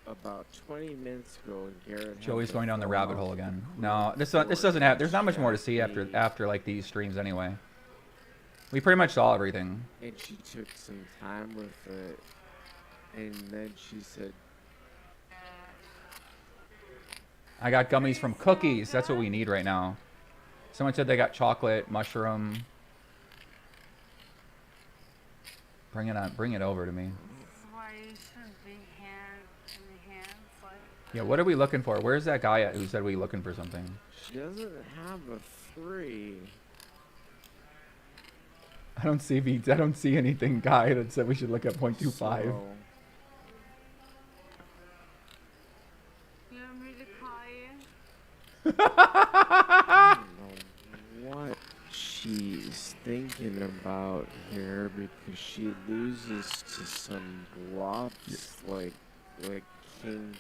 S3: about 20 minutes ago. Garrett
S1: Joey's going down the rabbit hole again. No, this doesn't have. There's not much more to see after like these streams anyway. We pretty much saw everything.
S3: And she took some time with it, and then she said,
S1: I got gummies from Cookies. That's what we need right now. Someone said they got chocolate, mushroom. Bring it on. Bring it over to me.
S4: Why you shouldn't be in the hands like.
S1: Yeah, what are we looking for? Where's that guy at who said we looking for something?
S3: she doesn't have a 3.
S1: I don't see anything, guy, that said we should look at 0.25.
S3: So,
S4: You want me to call you?
S3: I don't know what she's thinking about here, because she loses to some bluffs like king,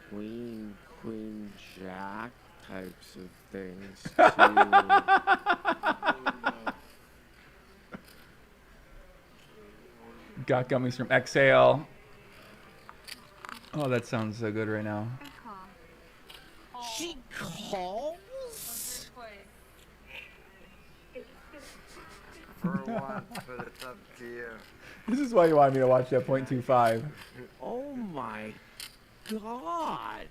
S3: queen, queen, jack types of things too.
S1: Got gummies from Exhale. Oh, that sounds so good right now.
S3: She calls?
S20: For once, but it's up to you.
S1: This is why you wanted me to watch that 0.25.
S3: Oh my god.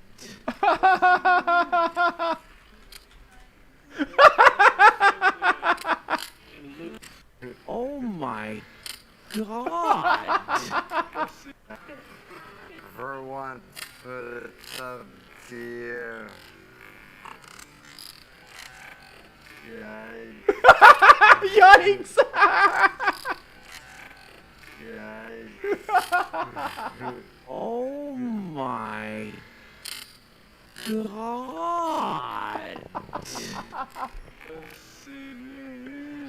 S3: Oh my God.
S20: For once, but it's up to you.
S1: Yikes!
S3: Oh my God.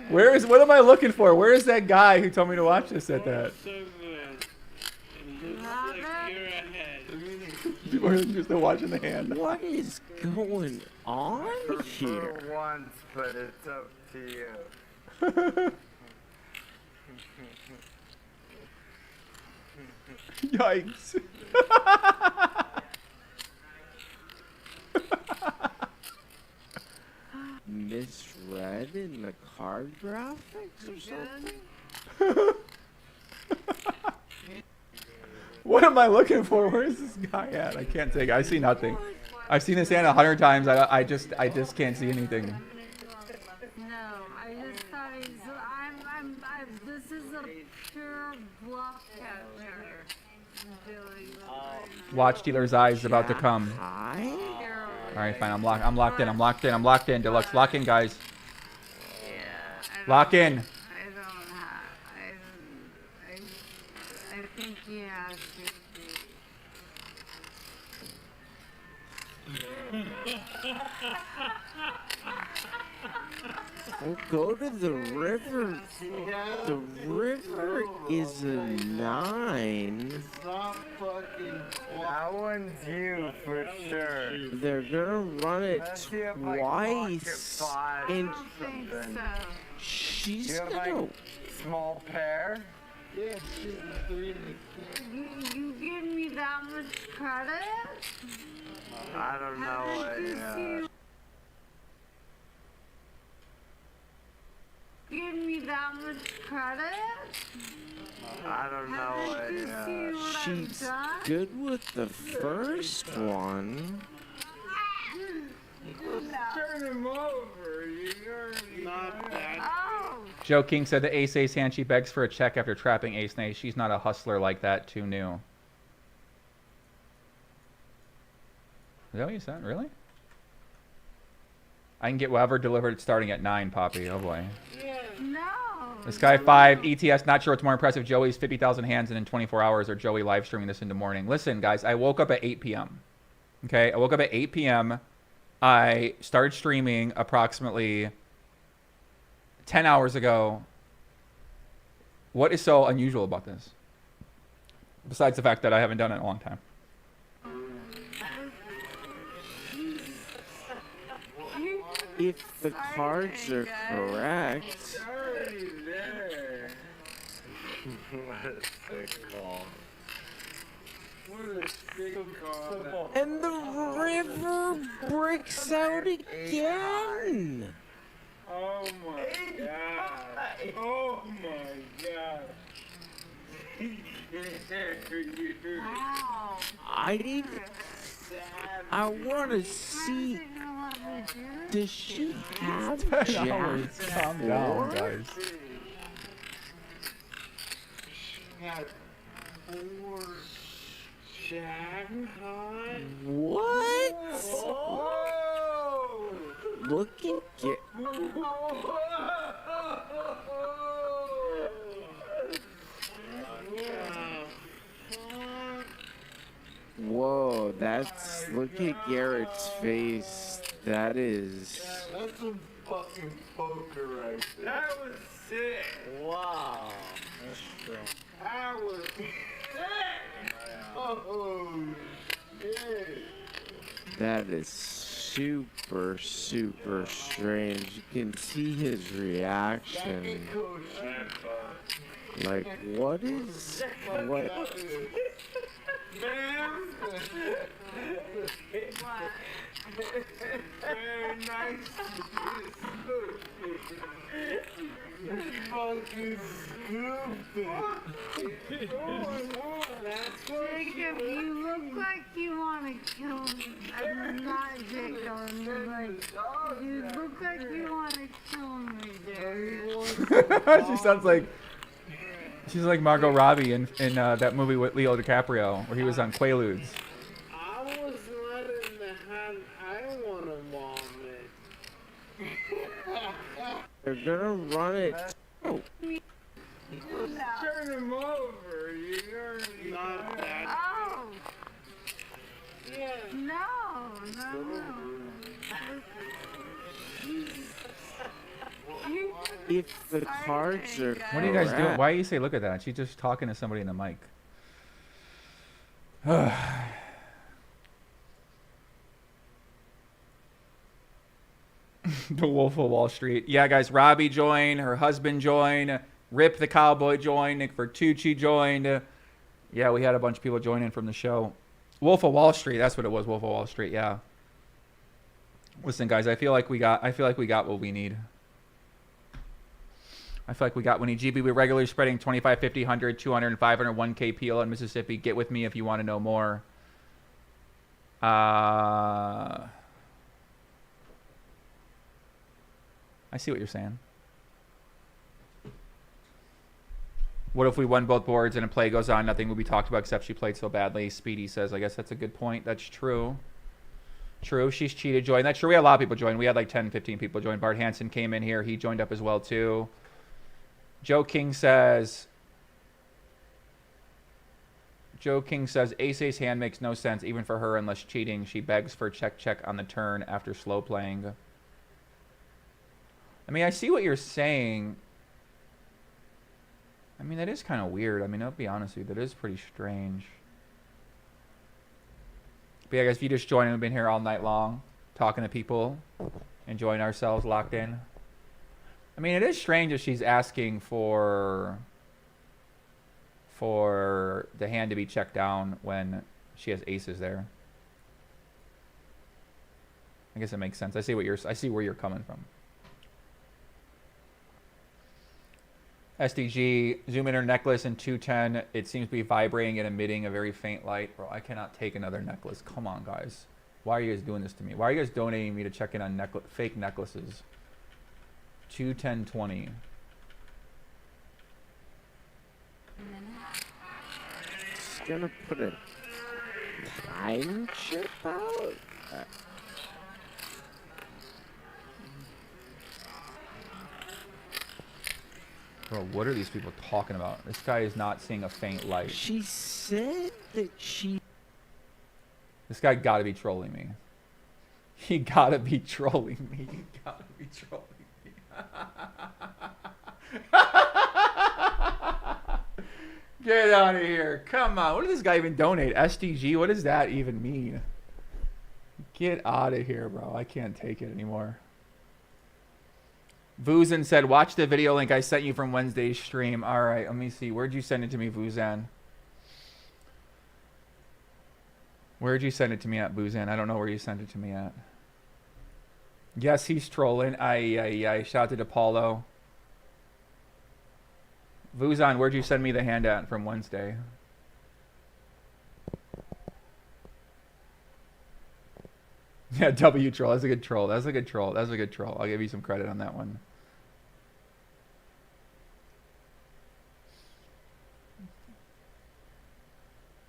S1: What am I looking for? Where is that guy who told me to watch this at that? People are just watching the hand.
S3: What is going on here?
S20: For once, but it's up to you.
S1: Yikes.
S3: Misread in the card graphics or something?
S1: What am I looking for? Where is this guy at? I can't take it. I see nothing. I've seen this hand 100 times. I just can't see anything.
S4: No, I just thought this is a pure bluff catcher.
S1: Watch dealer's eyes about to come. All right, fine. I'm locked in. Deluxe, lock in, guys. Lock in.
S4: I think he has to.
S3: We'll go to the river. The river is a 9.
S20: It's not fucking. That one's you for sure.
S3: They're gonna run it twice, and she's gonna.
S20: Small pair.
S4: You give me that much credit?
S20: I don't know what.
S4: Give me that much credit?
S20: I don't know what.
S3: She's good with the first one.
S20: Turn him over. You're not that.
S1: Joe King said the ace hand. She begs for a check after trapping ace and ace. She's not a hustler like that. Too new. Is that what you said? Really? I can get whatever delivered starting at 9, Poppy. Oh boy.
S4: No.
S1: This guy 5 ETS. Not sure what's more impressive. Joey's 50,000 hands in 24 hours, or Joey live streaming this into morning. Listen, guys. I woke up at 8 p.m. Okay, I woke up at 8 p.m. I started streaming approximately 10 hours ago. What is so unusual about this? Besides the fact that I haven't done it in a long time.
S3: If the cards are correct.
S20: What a sick call.
S5: What a sick call.
S3: And the river breaks out again.
S5: Oh my God. Oh my God.
S4: Wow.
S3: I want to see. Does she have Jack?
S1: Calm down, guys.
S3: What?
S5: Oh.
S3: Look at it. Whoa, that's. Look at Garrett's face. That is.
S5: That's some fucking poker right there. That was sick.
S20: Wow. That's true.
S5: That was sick. Oh, shit.
S3: That is super, super strange. You can see his reaction. Like, what is. What?
S5: Very nice.
S2: fucking stupid.
S4: Jacob, you look like you want to kill me. I'm not Jacob. You look like you want to kill me, Jacob.
S1: She sounds like she's like Margot Robbie in that movie with Leo DiCaprio where he was on Quaaludes.
S2: I was not in the hand. I want to vomit.
S3: They're gonna run it. Oh.
S2: Turn him over. You're not that.
S4: Oh.
S2: Yeah.
S4: No.
S3: If the cards are
S1: What are you guys doing? Why do you say look at that? She's just talking to somebody in the mic. The Wolf of Wall Street. Yeah, guys, Robbi joined, her husband joined, Rip the Cowboy joined, Nick Vertucci joined. Yeah, we had a bunch of people join in from the show. Wolf of Wall Street, that's what it was, Wolf of Wall Street, yeah. Listen, guys, I feel like we got what we need. I feel like we got what we need. GB, we're regularly spreading 25, 50, 100, 200, and 500, 1K PL in Mississippi. Get with me if you want to know more. I see what you're saying. What if we won both boards and a play goes on? Nothing will be talked about except she played so badly. Speedy says, I guess that's a good point. That's true. True. She's cheated. Join. That's true. We had a lot of people join. We had like 10, 15 people join. Bart Hanson came in here. He joined up as well, too. Joe King says, Ace hand makes no sense, even for her, unless cheating. She begs for check on the turn after slow playing. I mean, I see what you're saying. I mean, that is kind of weird. I mean, I'll be honest with you. That is pretty strange. But yeah, guys, if you just joined, we've been here all night long, talking to people, enjoying ourselves, locked in. I mean, it is strange if she's asking for the hand to be checked down when she has aces there. I guess it makes sense. I see where you're coming from. SDG, zoom in her necklace in 210. It seems to be vibrating and emitting a very faint light. Bro, I cannot take another necklace. Come on, guys. Why are you guys doing this to me? Why are you guys donating me to check in on fake necklaces? 21020.
S3: Just gonna put a time chip out.
S1: Bro, what are these people talking about? This guy is not seeing a faint light.
S3: She said that she...
S1: This guy gotta be trolling me. He gotta be trolling me. He gotta be trolling me. Get out of here. Come on. What did this guy even donate? SDG? What does that even mean? Get out of here, bro. I can't take it anymore. Vuzan said, watch the video link I sent you from Wednesday's stream. All right, let me see. Where'd you send it to me, Vuzan? Where'd you send it to me at, Vuzan? I don't know where you sent it to me at. Yes, he's trolling. I shouted to Paulo. Vuzan, where'd you send me the hand at from Wednesday? Yeah, W troll. That's a good troll. That's a good troll. That's a good troll. I'll give you some credit on that one.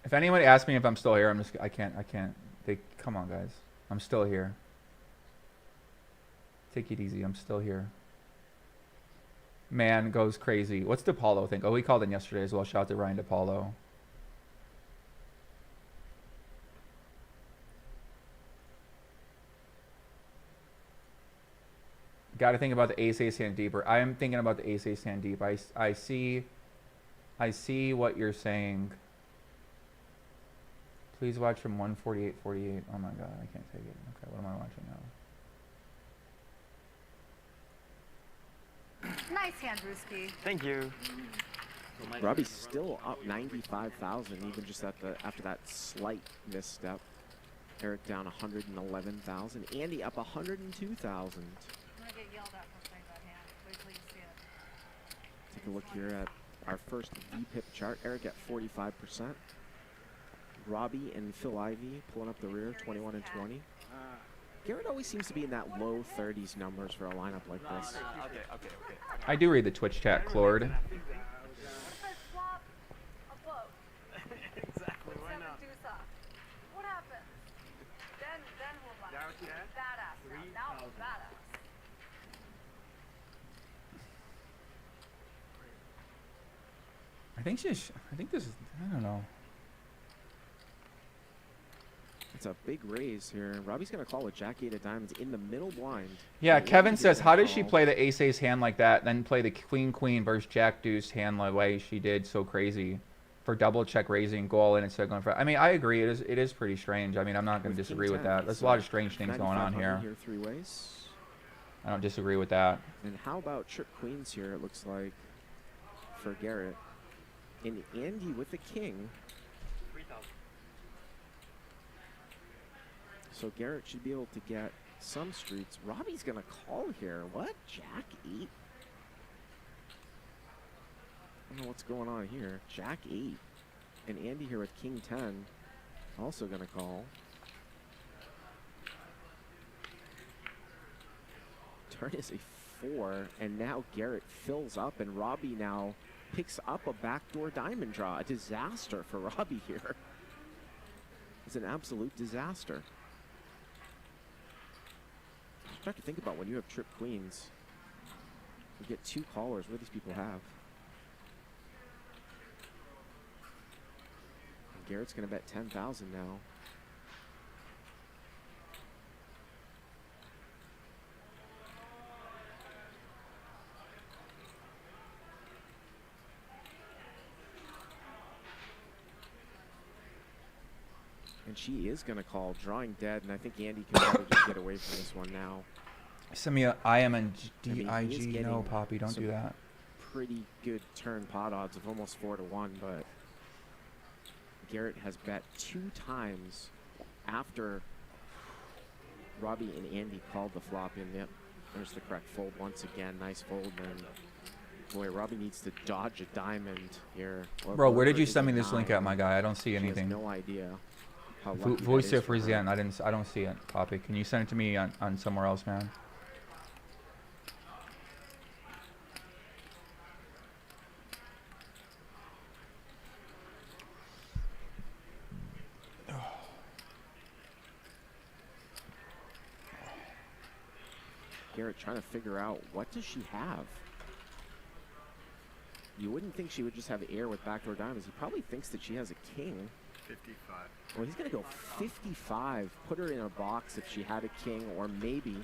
S1: If anybody asks me if I'm still here, I can't. Come on, guys. I'm still here. Take it easy. I'm still here. Man goes crazy. What's DePaulo think? Oh, he called in yesterday as well. Shout out to Ryan DePaulo. Got to think about the ace hand deeper. I am thinking about the ace hand deep. I see what you're saying. Please watch from 148.48. Oh my god, I can't take it. Okay, what am I watching now?
S4: Nice hand, Ruski.
S23: Thank you.
S3: Robbi's still up 95,000 even just after that slight misstep. Eric down 111,000. Andy up 102,000.
S4: I'm gonna get yelled at for playing that hand. Wait till you see it.
S3: a look here at our first VPIP chart. Eric at 45%. Robbi and Phil Ivey pulling up the rear, 21 and 20. Garrett always seems to be in that low 30s numbers for a lineup like this.
S18: Okay.
S1: I do read the Twitch chat, Claude.
S2: Exactly. Why not?
S4: What happened? Then we'll run. Badass now. Now we're badass.
S1: I think this is, I don't know.
S3: It's a big raise here. Robbie's going to call with Jack-8 of diamonds in the middle blind.
S1: Yeah, Kevin says, how does she
S3: call.
S1: play the ace-ace hand like that, then play the queen-queen versus jack-deuce hand the way she did so crazy for double check raising goal and instead of going for... I mean, I agree. It is pretty strange. I mean, I'm not going to disagree with that. There's a lot of strange things going on here.
S3: Three ways.
S1: I don't disagree with that.
S3: And how about trip queens here, it looks like, for Garrett. And Andy with the king.
S18: 3,000.
S3: So Garrett should be able to get some streets. Robbie's going to call here. What? Jack-8? I don't know what's going on here. Jack-8. And Andy here with king-10. Also going to call. Turn is a 4. And now Garrett fills up. And Robbi now picks up a backdoor diamond draw. A disaster for Robbi here. It's an absolute disaster. Try to think about when you have trip queens. You get 2 callers. What do these people have? And Garrett's going to bet 10,000 now. And she is going to call, drawing dead, and I think Andy can probably just get away from this one now.
S1: Send me a IMNDIG.
S3: He is
S1: No,
S3: getting
S1: Poppy, don't
S3: some
S1: do that.
S3: Pretty good turn pot odds of almost 4 to 1, but Garrett has bet 2 times after Robbi and Andy called the flop in. Yep, there's the correct fold once again. Nice fold, and boy, Robbi needs to dodge a diamond here.
S1: Bro, where did you send me this link at, my guy? I don't see anything.
S3: She has no idea. How lucky that
S1: Voice
S3: is
S1: it
S3: for
S1: for
S3: her.
S1: Zen. I don't see it, Poppy. Can you send it to me on somewhere else, man?
S3: Garrett trying to figure out, what does she have? You wouldn't think she would just have air with backdoor diamonds. He probably thinks that she has a king.
S20: 55.
S3: Well, he's going to go 55. Put her in a box if she had a king, or maybe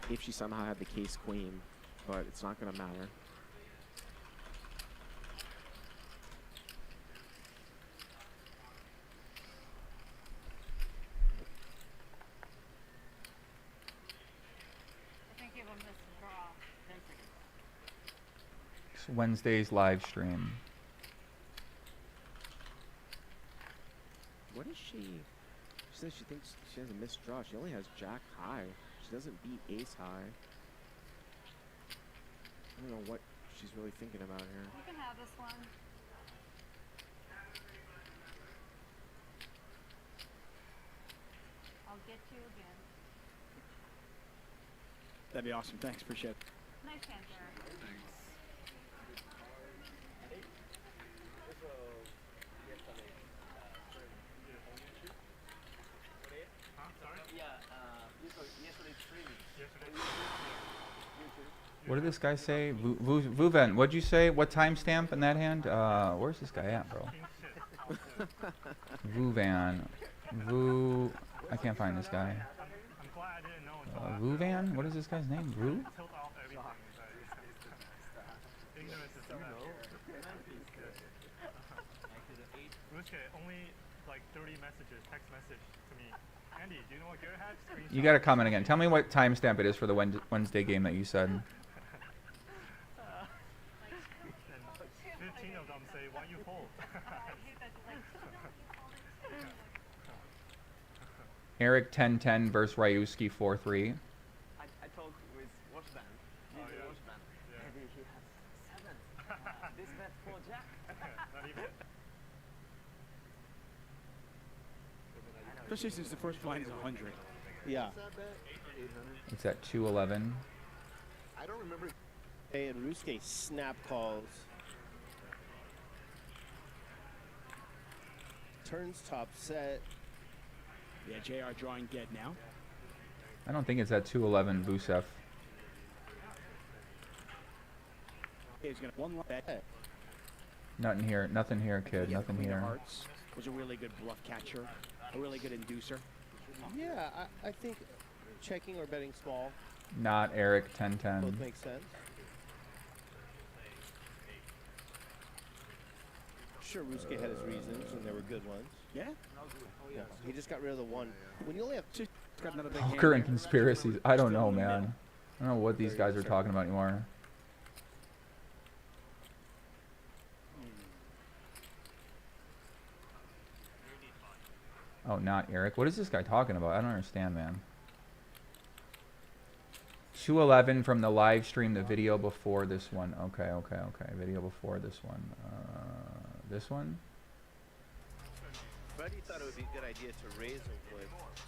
S3: if she somehow had the case queen. But it's not going to matter.
S1: It's Wednesday's live stream.
S3: What is she? She says she thinks she has a missed draw. She only has jack high. She doesn't beat ace high. I don't know what she's really thinking about here.
S4: You can have this one. I'll get you again.
S7: That'd be awesome. Thanks. Appreciate it.
S4: Nice hand, Garrett.
S1: What did this guy say? Vuven, what'd you say? What timestamp in that hand? Where's this guy at, bro? Vuvan. I can't find this guy. Vuvan? What is this guy's name? Vu?
S16: Only like 30 messages, text message to me. Andy, do you know what Garrett had?
S1: You got to comment again. Tell me what timestamp it is for the Wednesday game that you said.
S16: 15 of them say, why you fold?
S1: Eric 1010 versus Ryuski 4-3.
S18: I talked with Watchband. Watchband. Maybe he has 7.
S7: Especially since the first blind is 100.
S9: Yeah.
S1: It's at 211.
S9: I don't remember. Hey, and Rusuke snap calls. Turns top set.
S7: Yeah, JR drawing dead now.
S1: I don't think it's at 211 Vucev.
S7: He's gonna one bet.
S1: Nothing here. Nothing here, kid.
S7: Yeah,
S1: Nothing
S7: Queen of
S1: here.
S7: Hearts was a really good bluff catcher, a really good inducer.
S9: Yeah, I think checking or betting small.
S1: Not Eric. 10-10.
S9: Both make sense. Sure, Rusuke had his reasons, and they were good ones.
S7: Yeah?
S9: Yeah. He just got rid of the one. When you only have two,
S7: got another big
S1: Poker and conspiracies. I don't know, man. I don't know what these guys are talking about anymore. Oh, not Eric. What is this guy talking about? I don't understand, man. 211 from the live stream, the video before this one. Okay. Video before this one. This one?
S9: Freddie thought it would be a good idea to raise him with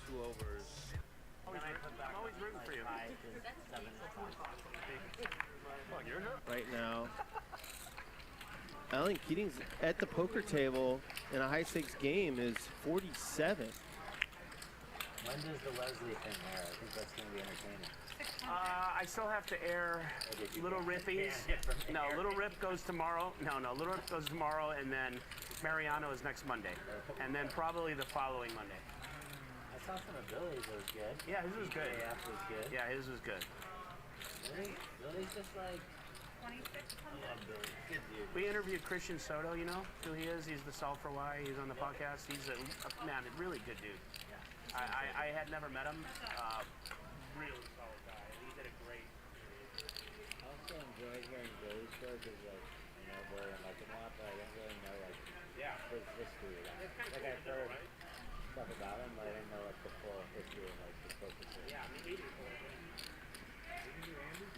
S9: 2 overs.
S18: I'm always rooting for you.
S9: Right now, Alan Keating's at the poker table in a high-stakes game is 47.
S10: When does the Leslie thing air? I think that's going to be entertaining.
S18: I still have to air Little Rippies. No, Little Rip goes tomorrow. No, Little Rip goes tomorrow, and then Mariano is next Monday. And then probably the following Monday.
S10: I saw some of Billy's that was good.
S18: Yeah, his was good.
S10: Yeah, was good.
S18: Yeah, his was good.
S10: Billy's just like...
S4: 26.
S10: Good dude.
S18: We interviewed Christian Soto, you know who he is? He's the Solve for Why. He's on the podcast. He's a man, a really good dude. I had never met him. Really solid guy. He did a great.
S10: I also enjoy hearing Billy's show because, like, I know Billy and like him a lot, but I don't really know, like, his history. Like I've heard stuff about him, but I didn't know, like, the full history of, like, the poker scene.
S18: Yeah, me neither.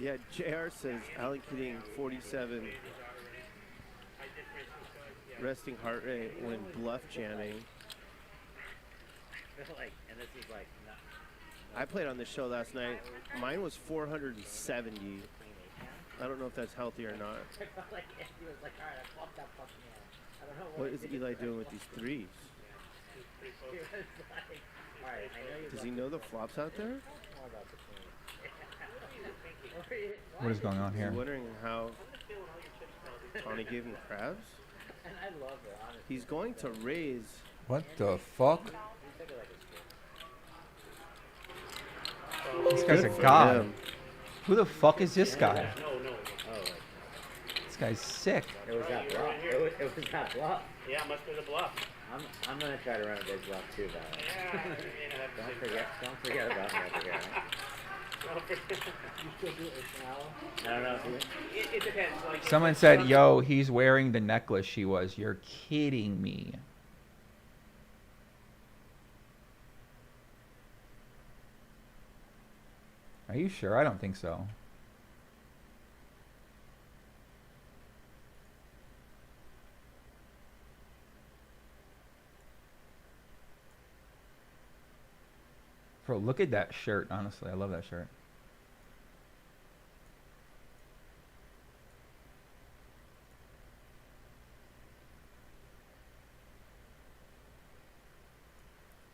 S9: Yeah, JR says Alan Keating 47 resting heart rate when bluff jamming.
S10: Like, and this is like not,
S9: I played on this show last night. Mine was 470. I don't know if that's healthy or not.
S10: like, he was like, all right, I fucked that fucking hand. I don't know
S9: What is Eli doing with these threes?
S10: He was like, all right, I know you
S9: Does he know the flops out there?
S10: more about the queen.
S1: What is going on here?
S9: He's wondering how Tawny gave him crabs.
S10: And I love it, honestly.
S9: He's going to raise.
S1: What the fuck? This guy's a
S9: Good for
S1: god.
S9: him.
S1: Who the fuck is this guy?
S10: No. Oh,
S1: This guy's sick.
S10: it was that bluff. It was that bluff.
S18: Yeah, it must be the bluff.
S10: I'm gonna try to run a big bluff too, though. Don't forget about me over here. You still do it now? I don't know.
S18: It depends. Like,
S1: Someone said, yo, he's wearing the necklace she was. You're kidding me. Are you sure? I don't think so. Bro, look at that shirt, honestly. I love that shirt.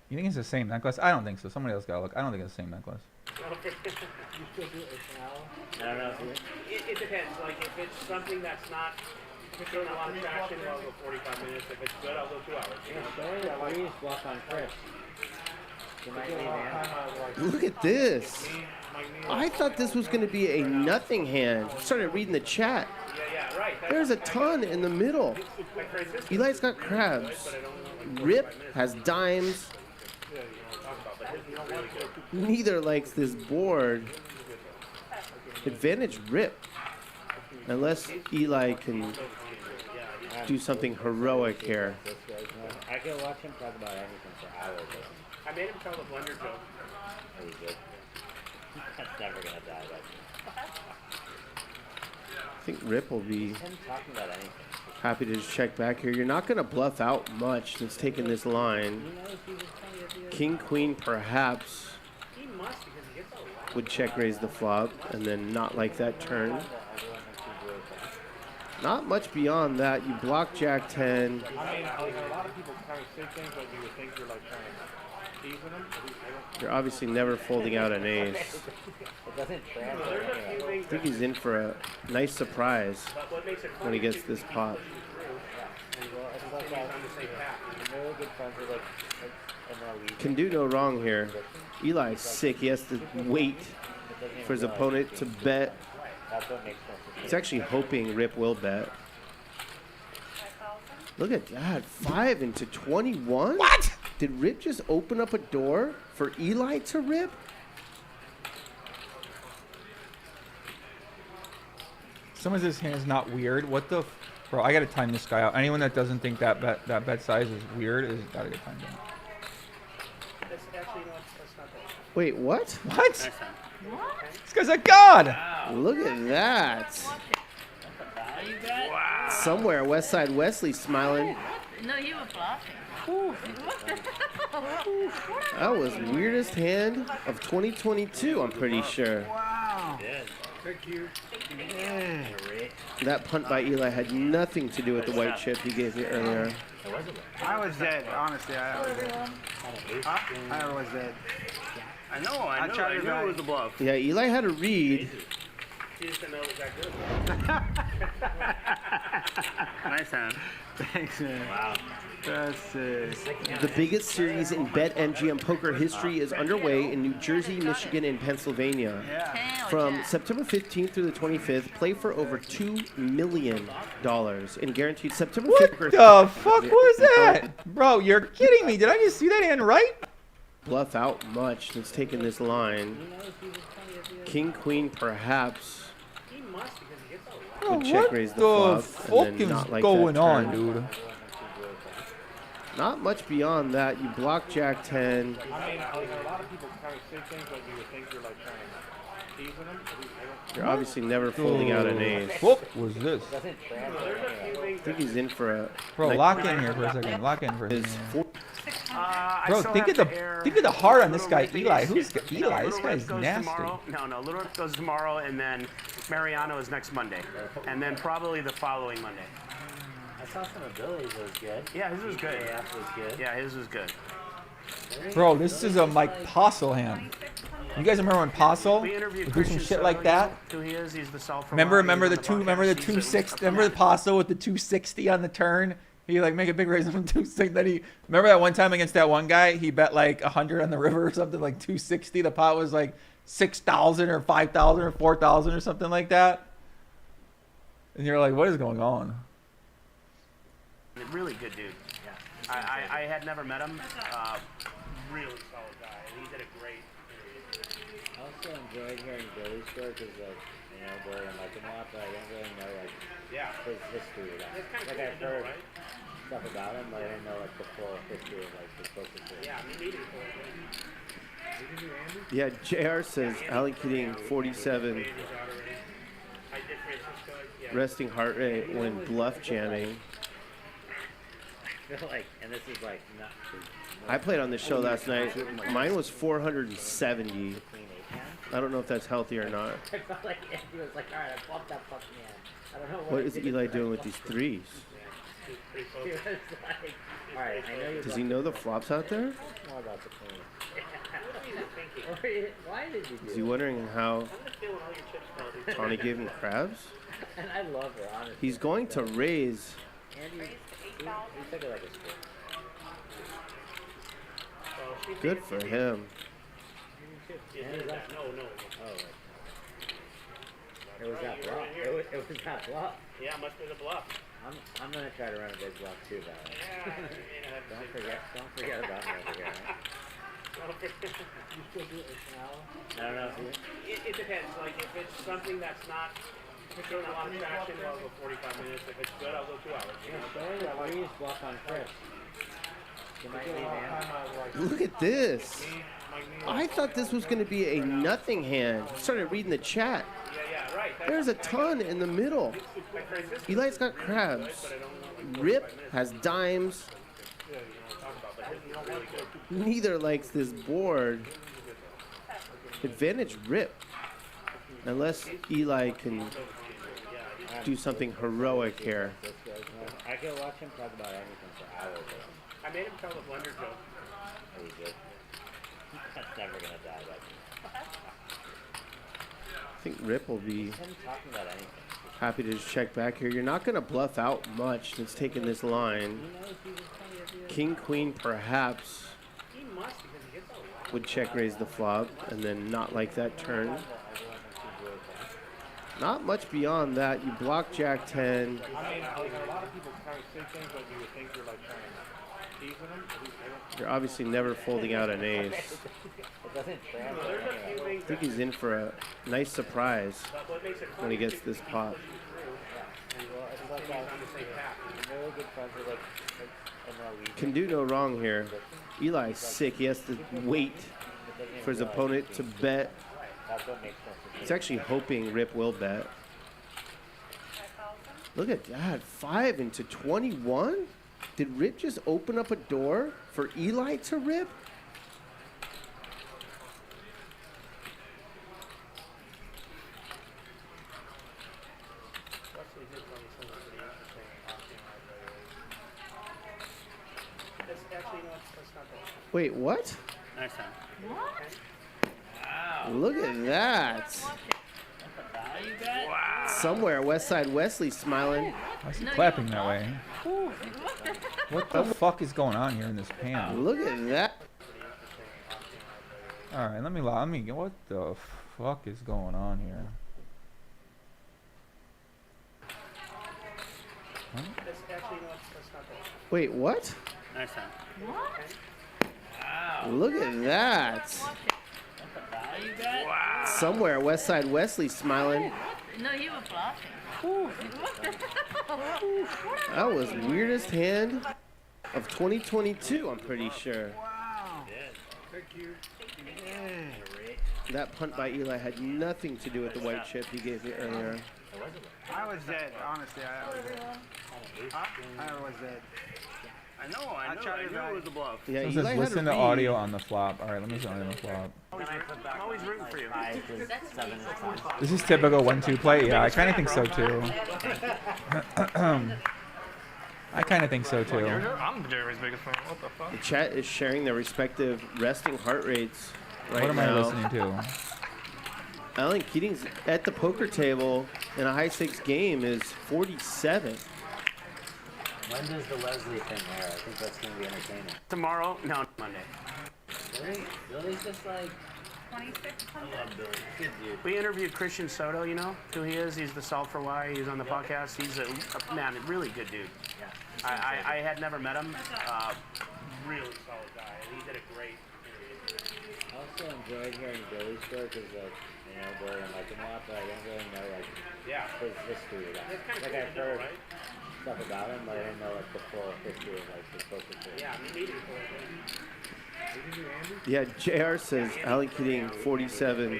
S1: You think it's the same necklace? I don't think so. Somebody else gotta look. I don't think it's the same necklace.
S10: You still do it now? I don't know.
S18: It depends. Like, if it's something that's not showing a lot of traction, I'll go 45 minutes. If it's good, I'll go 2 hours. You know?
S10: Please bluff on Chris. You might be, man.
S9: Look at this. I thought this was going to be a nothing hand. Started reading the chat.
S18: Yeah, right.
S9: There's a ton in the middle. Eli's got crabs. Rip has dimes. Neither likes this board. Advantage Rip. Unless Eli can do something heroic here.
S10: I could watch him talk about anything for hours.
S18: I made him tell the blender joke.
S10: That was good. That's never gonna die, but
S9: I think Rip will be happy to just check back here. You're not going to bluff out much since taking this line. King, queen, perhaps would check raise the flop and then not like that turn. Not much beyond that. You block Jack 10.
S2: I mean, like, a lot of people kind of say things like you would think you're like trying to tease them.
S9: You're obviously never folding out an ace. I think he's in for a nice surprise when he gets this pot. Can do no wrong here. Eli's sick. He has to wait for his opponent to bet. He's actually hoping Rip will bet. Look at that. 5 into 21?
S1: What?
S9: Did Rip just open up a door for Eli to rip?
S1: Some of this hand is not weird. What the... Bro, I got to time this guy out. Anyone that doesn't think that bet size is weird is got to get timed out.
S9: Wait, what?
S1: What? This guy's a god!
S9: Look at that.
S15: Wow.
S9: Somewhere, Westside Wesley smiling.
S15: No, you were bluffing.
S9: That was weirdest hand of 2022, I'm pretty sure.
S6: Wow. Thank you. Yeah.
S9: That punt by Eli had nothing to do with the white chip he gave me earlier.
S6: I was dead, honestly. I was dead.
S18: I know. I knew it was a bluff.
S9: Yeah, Eli had a read.
S18: He just didn't know it was that good. Nice hand.
S6: Thanks, man.
S18: Wow.
S6: That's
S9: The biggest series in BetMGM poker history is underway in New Jersey, Michigan, and Pennsylvania. From September 15th through the 25th, play for over $2 million in guaranteed September 5th.
S1: What the fuck was that? Bro, you're kidding me. Did I just see that hand right?
S9: Bluff out much since taking this line. King, queen, perhaps.
S1: Bro,
S9: Would check
S1: what
S9: raise the
S1: the
S9: flop and
S1: fuck
S9: then
S1: is
S9: not like
S1: going
S9: that
S1: on,
S9: turn.
S1: dude?
S9: Not much beyond that. You block Jack 10.
S2: I mean, like, a lot of people kind of say things like you would think you're like trying to tease them.
S9: You're obviously never folding out an ace.
S1: What was this?
S9: I think he's in for a...
S1: Bro, lock in here for a second. Lock in for a
S9: His
S1: second.
S18: I
S1: Bro,
S18: still
S1: think
S18: have
S1: of
S18: to air
S1: the heart on this guy,
S18: Little
S1: Eli.
S18: Rip
S1: Who's
S18: goes-
S1: Eli? This
S18: Little
S1: guy's
S18: Rip goes
S1: nasty.
S18: tomorrow. No, Little Rip goes tomorrow, and then Mariano is next Monday, and then probably the following Monday.
S10: I saw some abilities that was good.
S18: Yeah, his was good.
S10: Yeah, was good.
S18: Yeah, his was good.
S1: Bro, this is a Mike Postle hand. You guys remember when Postle would do some shit like that?
S18: Who he is? He's the self.
S1: Remember the 260. Remember the Postle with the 260 on the turn? He like make a big raise from 260. Then he remember that one time against that one guy. He bet like 100 on the river or something, like 260. The pot was like 6,000 or 5,000 or 4,000 or something like that. And you're like, what is going on?
S18: Really good dude. Yeah. I had never met him. Really solid guy, and he did a great interview.
S10: I also enjoyed hearing Billy's story because, like, you know, Billy and like him a lot, but I don't really know, like, his history. Like, I've heard stuff about him, but I didn't know, like, the full history of, like, his poker career.
S18: Yeah, me neither.
S9: Yeah, JR says Allen Keating 47. Resting heart rate when bluff jamming.
S10: I feel like, and this is, like, not...
S9: I played on this show last night. Mine was 470. I don't know if that's healthy or not.
S10: I felt like he was like, all right, I bumped that fucking man. I don't know
S9: What is Eli doing with these threes?
S10: He was like, all right, I know you're
S9: Does he know the flops out there?
S10: more about the queen. Why did you do
S9: Is he wondering how Tawny gave him crabs?
S10: And I love her, honestly.
S9: He's going to raise.
S10: Andy, he took it like a sport.
S9: Good for him.
S10: No. Oh, it was that bluff. It was that bluff.
S18: Yeah, it must be the bluff.
S10: I'm gonna try to run a big bluff too, by the way. Don't forget about me over here. You still do it now? I don't know.
S18: It depends. Like if it's something that's not showing a lot of traction, I'll go 45 minutes. If it's good, I'll go 2 hours.
S10: Please bluff on Chris. You might leave, man.
S9: Look at this. I thought this was going to be a nothing hand. Started reading the chat.
S18: Yeah, right.
S9: There's a ton in the middle. Eli's got crabs. Rip has dimes. Neither likes this board. Advantage Rip. Unless Eli can do something heroic here.
S10: I can watch him talk about anything for hours.
S18: I made him tell the blender joke.
S10: Oh, you did? That's never gonna die, but
S9: I think Rip will be
S10: him talking about anything.
S9: happy to just check back here. You're not going to bluff out much that's taking this line. King, queen, perhaps
S18: He must because he gets a lot.
S9: would check raise the flop and then not like that turn. Not much beyond that. You block Jack 10.
S18: I mean, a lot of people kind of say things like you would think you're like trying to tease them.
S9: You're obviously never folding out an ace. I think he's in for a nice surprise when he gets this pot. Can do no wrong here. Eli's sick. He has to wait for his opponent to bet. He's actually hoping Rip will bet. Look at that. 5 into 21? Did Rip just open up a door for Eli to rip? Wait, what?
S18: Nice time.
S15: What?
S9: Look at that.
S15: Wow.
S9: Somewhere Westside Wesley's smiling.
S1: Why is he clapping that way? What the fuck is going on here in this pan?
S9: Look at that.
S1: All right, let me what the fuck is going on here? Huh?
S9: Wait, what?
S18: Nice time.
S15: What?
S9: Look at that.
S15: Wow.
S9: Somewhere Westside Wesley's smiling.
S15: No, you were bluffing.
S9: That was weirdest hand of 2022, I'm pretty sure.
S6: Wow. Thank you.
S9: That punt by Eli had nothing to do with the white chip he gave me earlier.
S6: I was dead, honestly. I was dead.
S18: I knew it was a bluff.
S9: Yeah,
S1: So it
S9: Eli
S1: says
S9: had
S1: listen
S9: a
S1: to
S9: read.
S1: audio on the flop. All right, let me listen on the flop.
S18: I'm always rooting for you.
S1: This is typical 1-2 play. Yeah, I kind of think so too. I kind of think so too.
S16: I'm Jerry's biggest fan. What the fuck?
S9: The chat is sharing their respective resting heart rates right
S1: What am
S9: now.
S1: I listening to?
S9: Alan Keating's at the poker table in a high-stakes game is 47.
S10: When does the Leslie thing air? I think that's going to be entertaining.
S18: Tomorrow? No, Monday.
S10: Really? Billy's just like...
S4: 2600.
S10: Good dude.
S18: We interviewed Christian Soto, you know who he is? He's the Solve for Why. He's on the podcast. He's a man, a really good dude. I had never met him. Really solid guy. He did a great interview.
S10: I also enjoyed hearing Billy's story because, like, you know, Billy and like him a lot, but I don't really know, like, his history. Like I've heard stuff about him, but I didn't know, like, the full history of, like, his poker career.
S18: Yeah, me neither.
S9: Yeah, JR says Alan Keating 47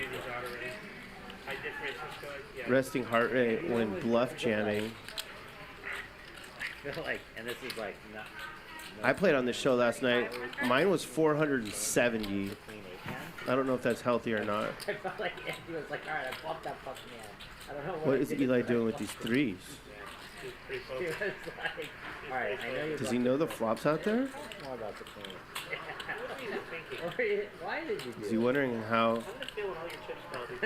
S9: resting heart rate when bluff jamming.
S10: I feel like, and this is like not.
S9: I played on this show last night. Mine was 470. I don't know if that's healthy or not.
S10: I felt like he was like, all right, I bumped that fuck man. I don't know
S9: What is Eli doing with these threes?
S10: He was like, all right, I know you.
S9: Does he know the flops out there?
S10: More about the queen. Why did you do
S9: Is he wondering how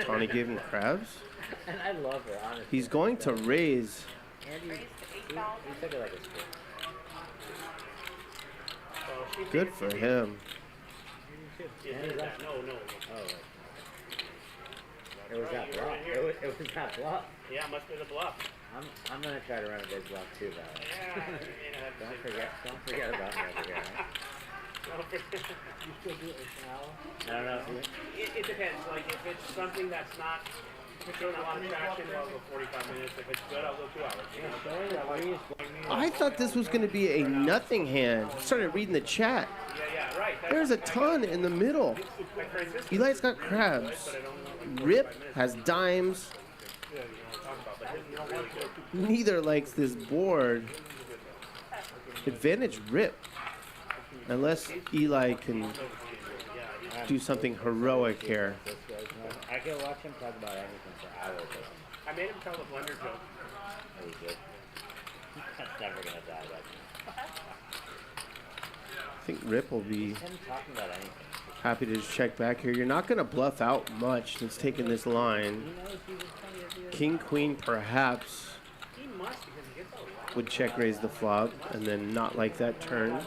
S9: Tawny gave him crabs?
S10: And I love her, honestly.
S9: He's going to raise.
S10: Andy, he took it like a sport.
S9: Good for him.
S18: No.
S10: Oh. It was that bluff. It was that bluff.
S18: Yeah, must be the bluff.
S10: I'm gonna try to run a big bluff too, though. Don't forget about me over here. Right? You still do it now? I don't know.
S18: It depends. Like if it's something that's not showing a lot of traction, I'll go 45 minutes. If it's good, I'll go 2 hours.
S9: I thought this was going to be a nothing hand. I started reading the chat.
S18: Yeah, right.
S9: There's a ton in the middle. Eli's got crabs. Rip has dimes. Neither likes this board. Advantage rip. Unless Eli can do something heroic here.
S10: I can watch him talk about anything for hours.
S18: I made him tell the blender joke.
S10: Oh, he did? That's never gonna die, but
S9: I think Rip will be
S10: him talking about anything.
S9: happy to just check back here. You're not going to bluff out much since taking this line. King, queen, perhaps
S18: He must because he gets a lot.
S9: would check raise the flop and then not like that turn.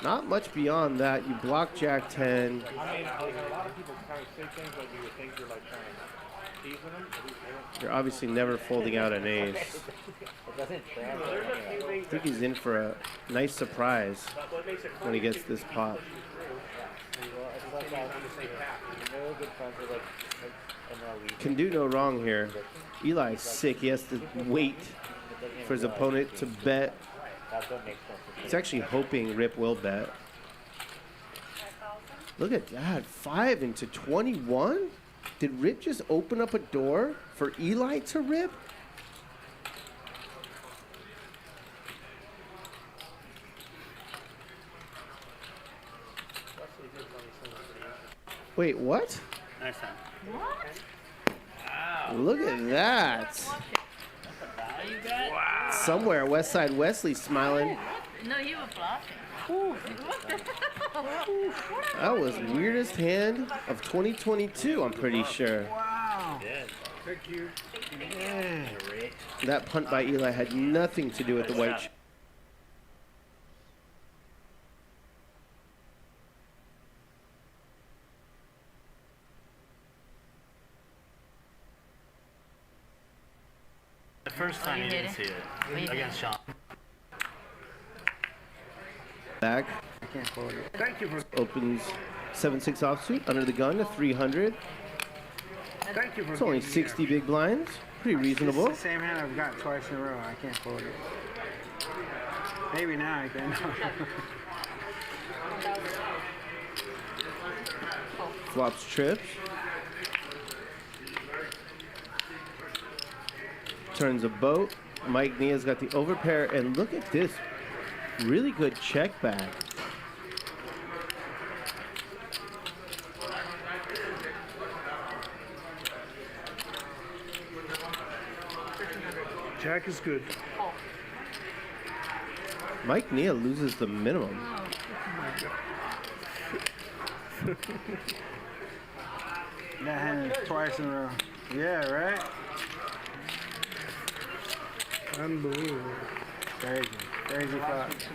S9: Not much beyond that. You block Jack 10.
S5: I mean, a lot of people kind of say things like you would think you're like trying to tease them.
S9: You're obviously never folding out an ace.
S10: It doesn't
S9: I think he's in for a nice surprise when he gets this pot. Can do no wrong here. Eli's sick. He has to wait for his opponent to bet. He's actually hoping Rip will bet. Look at that. 5 into 21? Did Rip just open up a door for Eli to rip? Wait, what?
S18: Nice time.
S15: What?
S9: Look at that.
S15: Wow.
S9: Somewhere Westside Wesley smiling.
S15: No, you were bluffing.
S9: That was weirdest hand of 2022, I'm pretty sure.
S6: Wow. Thank you. Yeah.
S9: That punt by Eli had nothing to do with the white.
S18: The first time you didn't see it against Sean.
S9: Back.
S6: I can't quote it. Thank you for.
S9: Opens 7-6 offsuit under the gun to 300.
S6: Thank you for.
S9: It's only 60 big blinds. Pretty reasonable.
S6: It's the same hand I've got twice in a row. I can't quote it. Maybe now I can.
S9: Flops trips. Turns a boat. Mike Nia's got the overpair, and look at this. Really good check back.
S6: Jack is good.
S9: Mike Nia loses the minimum.
S6: That hand is twice in a row. Yeah, right? Unbelievable. Crazy. Crazy thought.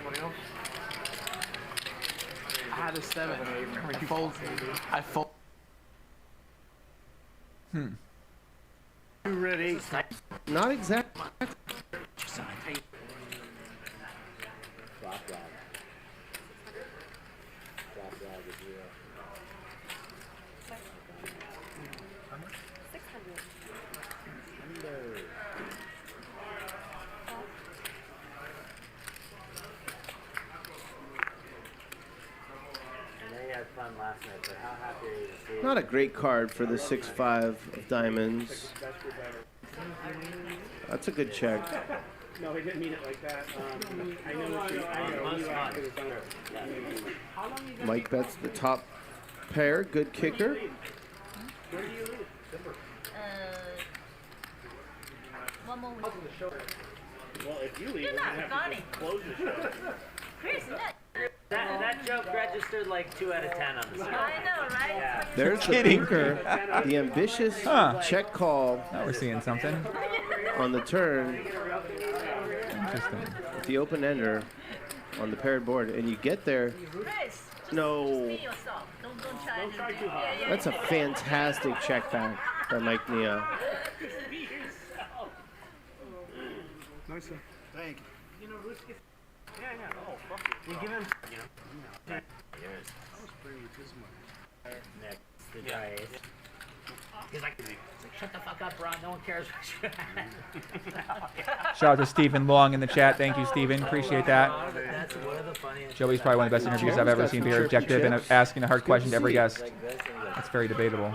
S1: I had a 7. I fold.
S6: You ready?
S9: Not exactly. Not a great card for the 6-5 of diamonds. That's a good check.
S18: No, he didn't mean it like that. I know what you
S9: Mike bets the top pair. Good kicker.
S18: Where do you leave?
S15: One more week.
S18: Well, if you leave,
S15: You're
S18: we're
S15: not
S18: gonna have
S15: funny.
S18: to just close the show.
S15: Chris, that.
S10: That joke registered like 2 out of 10 on the screen.
S15: I know, right?
S10: Yeah.
S9: There's the pinker. The ambitious check call.
S1: Now we're seeing something.
S9: On the turn.
S1: Interesting.
S9: With the open ender on the paired board. And you get there.
S15: Chris,
S9: No.
S15: be yourself. Don't try too hard.
S9: That's a fantastic check back by Mike Nia.
S15: Be yourself.
S6: Nice. Thank you.
S18: You know, Bruce gets. Yeah. Oh, fuck it. You give him. You know.
S10: Yours.
S6: I was playing with this money.
S10: Next, the dry ace. He's like, shut the fuck up, Ron. No one cares what you
S1: Shout out to Stephen Long in the chat. Thank you, Stephen. Appreciate that.
S10: That's one of the funniest.
S1: Joey's probably one of the best interviews I've ever seen. Very objective and asking a hard question to every guest. That's very debatable.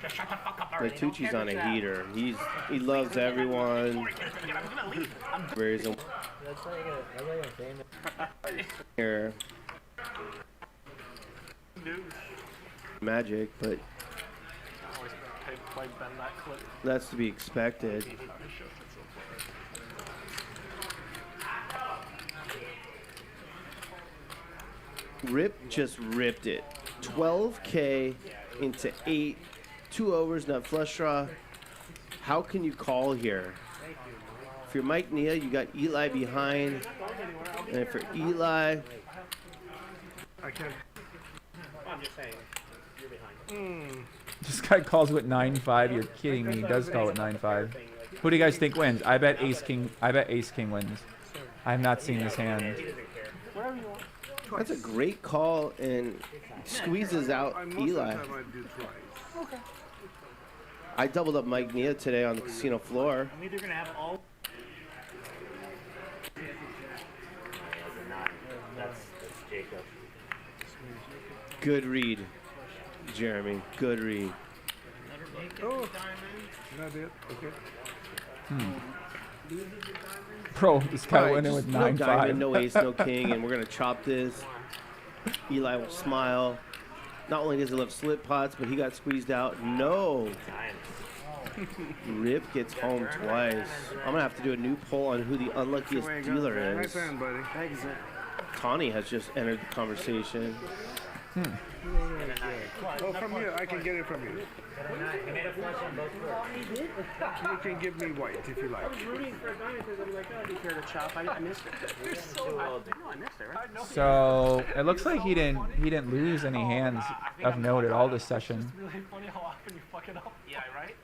S10: Just shut the fuck up
S9: Vertucci's on a heater. He loves everyone. Here. Magic, but that's to be expected. Rip just ripped it. 12K into 8, 2 overs, nut flush draw. How can you call here? If you're Mike Nia, you got Eli behind. And for Eli,
S6: I can't. I'm just saying, you're behind.
S1: This guy calls with 9-5. You're kidding me. He does call with 9-5. Who do you guys think wins? I bet Ace King. I bet Ace King wins. I have not seen this hand.
S9: that's a great call and squeezes out Eli. I doubled up Mike Nia today on the casino floor.
S18: I'm either gonna have all.
S10: That's Jacob.
S9: Good read, Jeremy. Good read.
S6: Oh, not it. Okay.
S1: Bro, this guy
S9: All right,
S1: went in
S9: just
S1: with
S9: no
S1: 9-5.
S9: diamond, no ace, no king, and we're gonna chop this. Eli will smile. Not only does he love slip pots, but he got squeezed out. No. Rip gets home twice. I'm gonna have to do a new poll on who the unluckiest dealer is. Tawny has just entered the conversation.
S6: Well, from you, I can get it from you. You can give me white if you like.
S18: I was rooting for a diamond because I'm like, oh, be fair to chop. I missed it. You're so old. I missed it, right?
S1: So it looks like he didn't lose any hands of note at all this session.
S16: It's really funny how often you fuck it up.
S18: Yeah, right?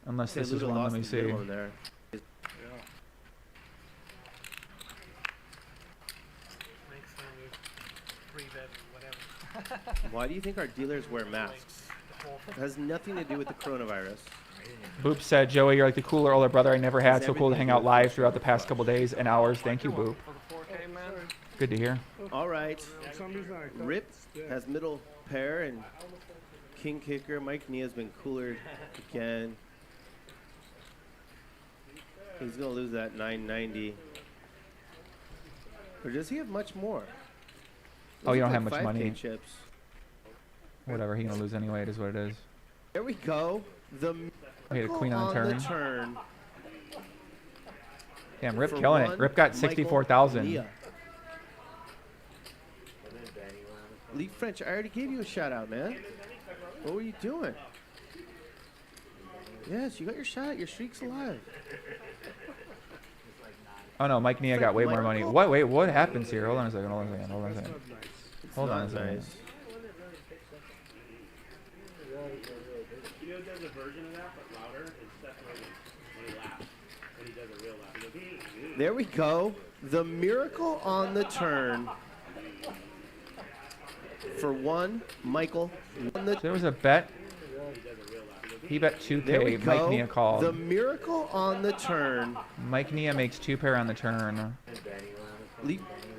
S1: Unless this
S9: They
S1: is
S9: lose a
S1: one.
S9: loss
S1: Let me
S9: in the
S1: see.
S9: middle there. Why do you think our dealers wear masks? It has nothing to do with the coronavirus.
S1: Boop said, Joey, you're like the cooler older brother I never had. So cool to hang out live throughout the past couple days and hours. Thank you, Boop. Good to hear.
S9: All right. Rip has middle pair and king kicker. Mike Nia has been cooler again. He's going to lose that 990. Or does he have much more?
S1: Oh, you don't
S9: Those
S1: have
S9: look
S1: much
S9: like 5K
S1: money.
S9: Chips.
S1: Whatever, he's gonna lose anyway. It is what it is.
S9: There we go. The
S1: I hit a queen on the
S9: miracle
S1: turn. Damn, Rip
S9: For
S1: killing it.
S9: one,
S1: Rip got
S9: Michael
S1: 64,000.
S9: Nia. Lee French, I already gave you a shout out, man. What were you doing? Yes, you got your shot. Your streak's alive.
S1: Oh no, Mike Nia got way more money. What? Wait, what happens here? Hold on a second. Hold on a second. Hold on a second. Hold on a second.
S9: Nice.
S18: You know, there's a version of that, but louder. It's definitely when he laughs. When he does a real laugh. He goes,
S9: There we go. The miracle on the turn. For one, Michael.
S1: There was a bet. He bet
S9: There we
S1: 2K. Mike
S9: go.
S1: Nia called.
S9: The miracle on the turn.
S1: Mike Nia makes 2 pair on the turn.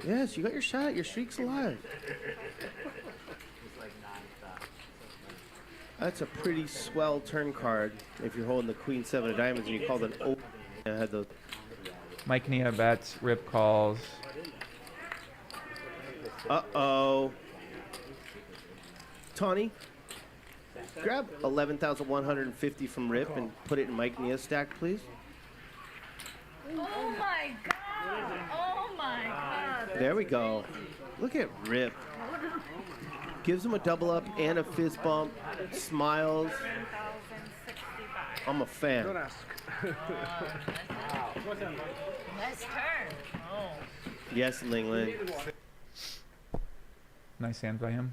S9: Yes, you got your shot. Your streak's alive. That's a pretty swell turn card if you're holding the queen 7 of diamonds and you called an open. I had the
S1: Mike Nia bets. Rip calls.
S9: Uh-oh. Tawny, grab 11,150 from Rip and put it in Mike Nia's stack, please.
S15: Oh my god! Oh my god!
S9: There we go. Look at Rip. Gives him a double up and a fist bump. Smiles. I'm a fan.
S6: Don't ask.
S15: Nice turn. Oh.
S9: Yes, Lingland.
S1: Nice hand by him.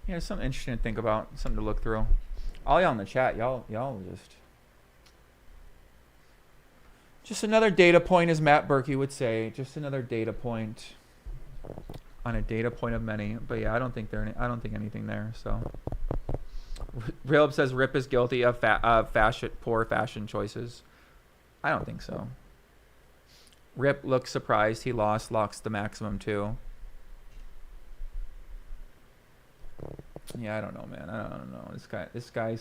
S1: Yeah, something interesting to think about, something to look through. All y'all in the chat, y'all just another data point, as Matt Berkey would say. Just another data point on a data point of many. But yeah, I don't think anything there. So, Realb says Rip is guilty of poor fashion choices. I don't think so. Rip looks surprised. He lost the maximum too. Yeah, I don't know, man. I don't know. This guy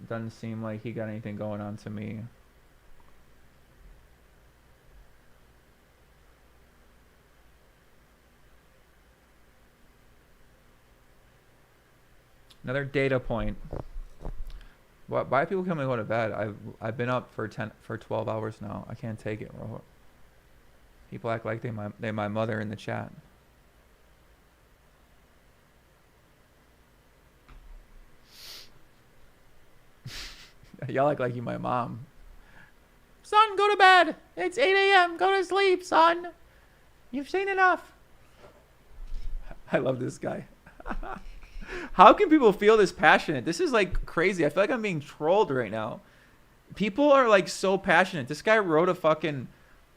S1: doesn't seem like he got anything going on to me. Another data point. Why are people coming to go to bed? I've been up for 12 hours now. I can't take it, bro. People act like they my mother in the chat. Y'all act like you my mom. Son, go to bed. It's 8 a.m. Go to sleep, son. You've seen enough. I love this guy. How can people feel this passionate? This is like crazy. I feel like I'm being trolled right now. People are like so passionate. This guy wrote a fucking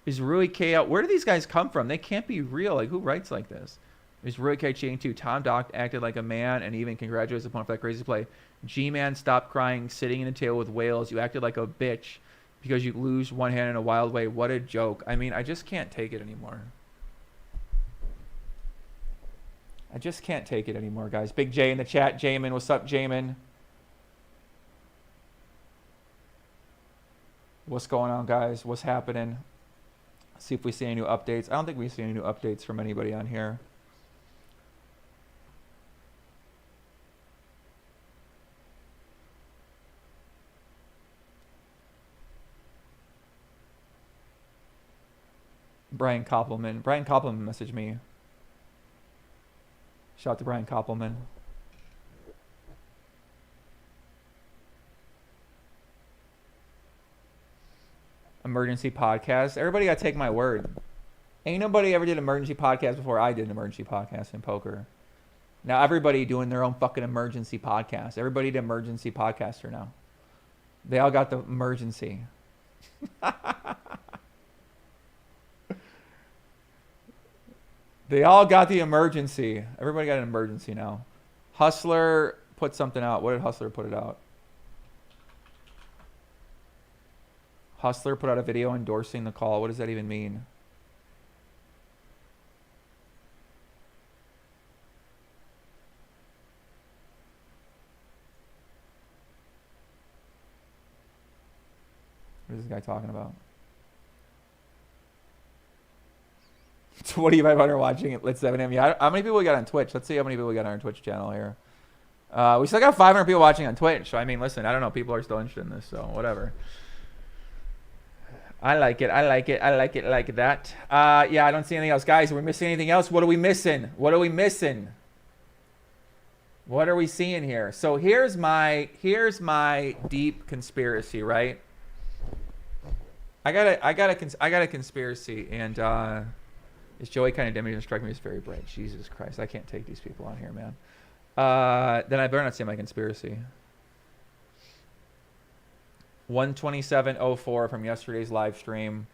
S1: is Rui K out. Where do these guys come from? They can't be real. Like, who writes like this? Is Rui K chain 2? Tom Dock acted like a man and even congratulates upon for that crazy play. G-Man, stop crying, sitting in the table with whales. You acted like a bitch because you lose one hand in a wild way. What a joke. I mean, I just can't take it anymore. I just can't take it anymore, guys. Big J in the chat. Jamin, what's up, Jamin? What's going on, guys? What's happening? See if we see any new updates. I don't think we see any new updates from anybody on here. Brian Koppelman. Brian Koppelman messaged me. Shout out to Brian Koppelman. Emergency podcast. Everybody got to take my word. Ain't nobody ever did emergency podcast before I did an emergency podcast in poker. Now everybody doing their own fucking emergency podcast. Everybody did emergency podcaster now. They all got the emergency. They all got the emergency. Everybody got an emergency now. Hustler put something out. What did Hustler put it out? Hustler put out a video endorsing the call. What does that even mean? What is this guy talking about? 2,500 watching at 7 a.m. Yeah, how many people we got on Twitch? Let's see how many people we got on our Twitch channel here. We still got 500 people watching on Twitch. So, I mean, listen, I don't know. People are still interested in this, so whatever. I like it. I like it. I like it like that. Yeah, I don't see anything else. Guys, are we missing anything else? What are we missing? What are we missing? What are we seeing here? So here's my deep conspiracy, right? I got a conspiracy, and is Joey kind of didn't strike me as very bright? Jesus Christ, I can't take these people on here, man. Then I better not say my conspiracy. 127.04 from yesterday's live stream.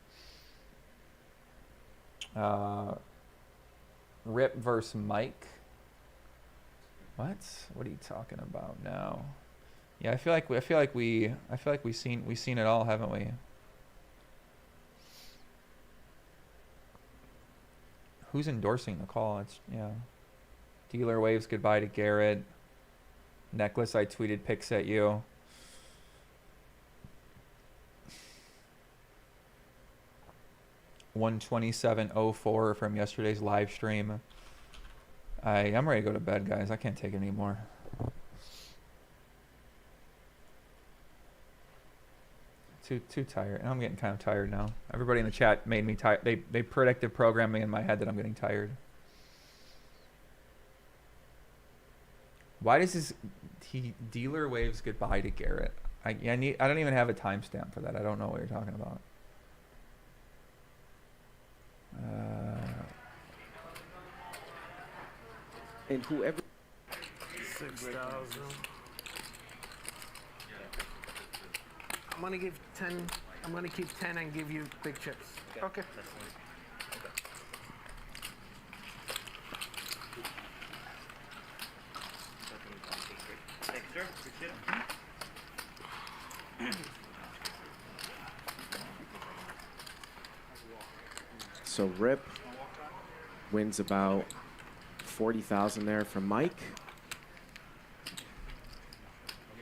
S1: Rip versus Mike. What? What are you talking about now? Yeah, I feel like we've seen it all, haven't we? Who's endorsing the call? It's yeah. Dealer waves goodbye to Garrett. Necklace, I tweeted pics at you. $127.04 from yesterday's live stream. I'm ready to go to bed, guys. I can't take it anymore. Too tired. And I'm getting kind of tired now. Everybody in the chat made me tired. They predicted programming in my head that I'm getting tired. Why does this dealer waves goodbye to Garrett? I don't even have a timestamp for that. I don't know what you're talking about.
S3: And whoever
S18: 6,000. I'm gonna give 10. I'm gonna keep 10 and give you big chips. Okay.
S10: Thanks, sir. Appreciate it.
S3: So Rip wins about 40,000 there from Mike.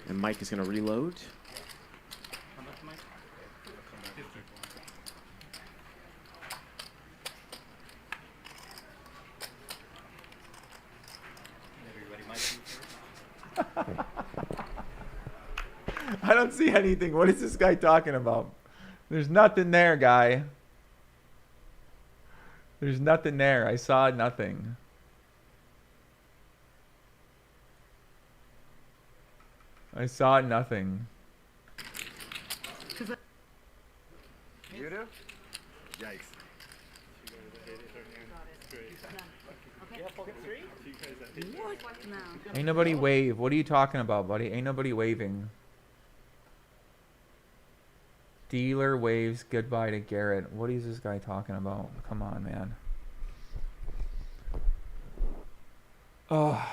S3: And Mike is going to reload.
S1: I don't see anything. What is this guy talking about? There's nothing there, guy. There's nothing there. I saw nothing. I saw nothing.
S20: You do? Yikes.
S1: Ain't nobody wave. What are you talking about, buddy? Ain't nobody waving. Dealer waves goodbye to Garrett. What is this guy talking about? Come on, man. Oh.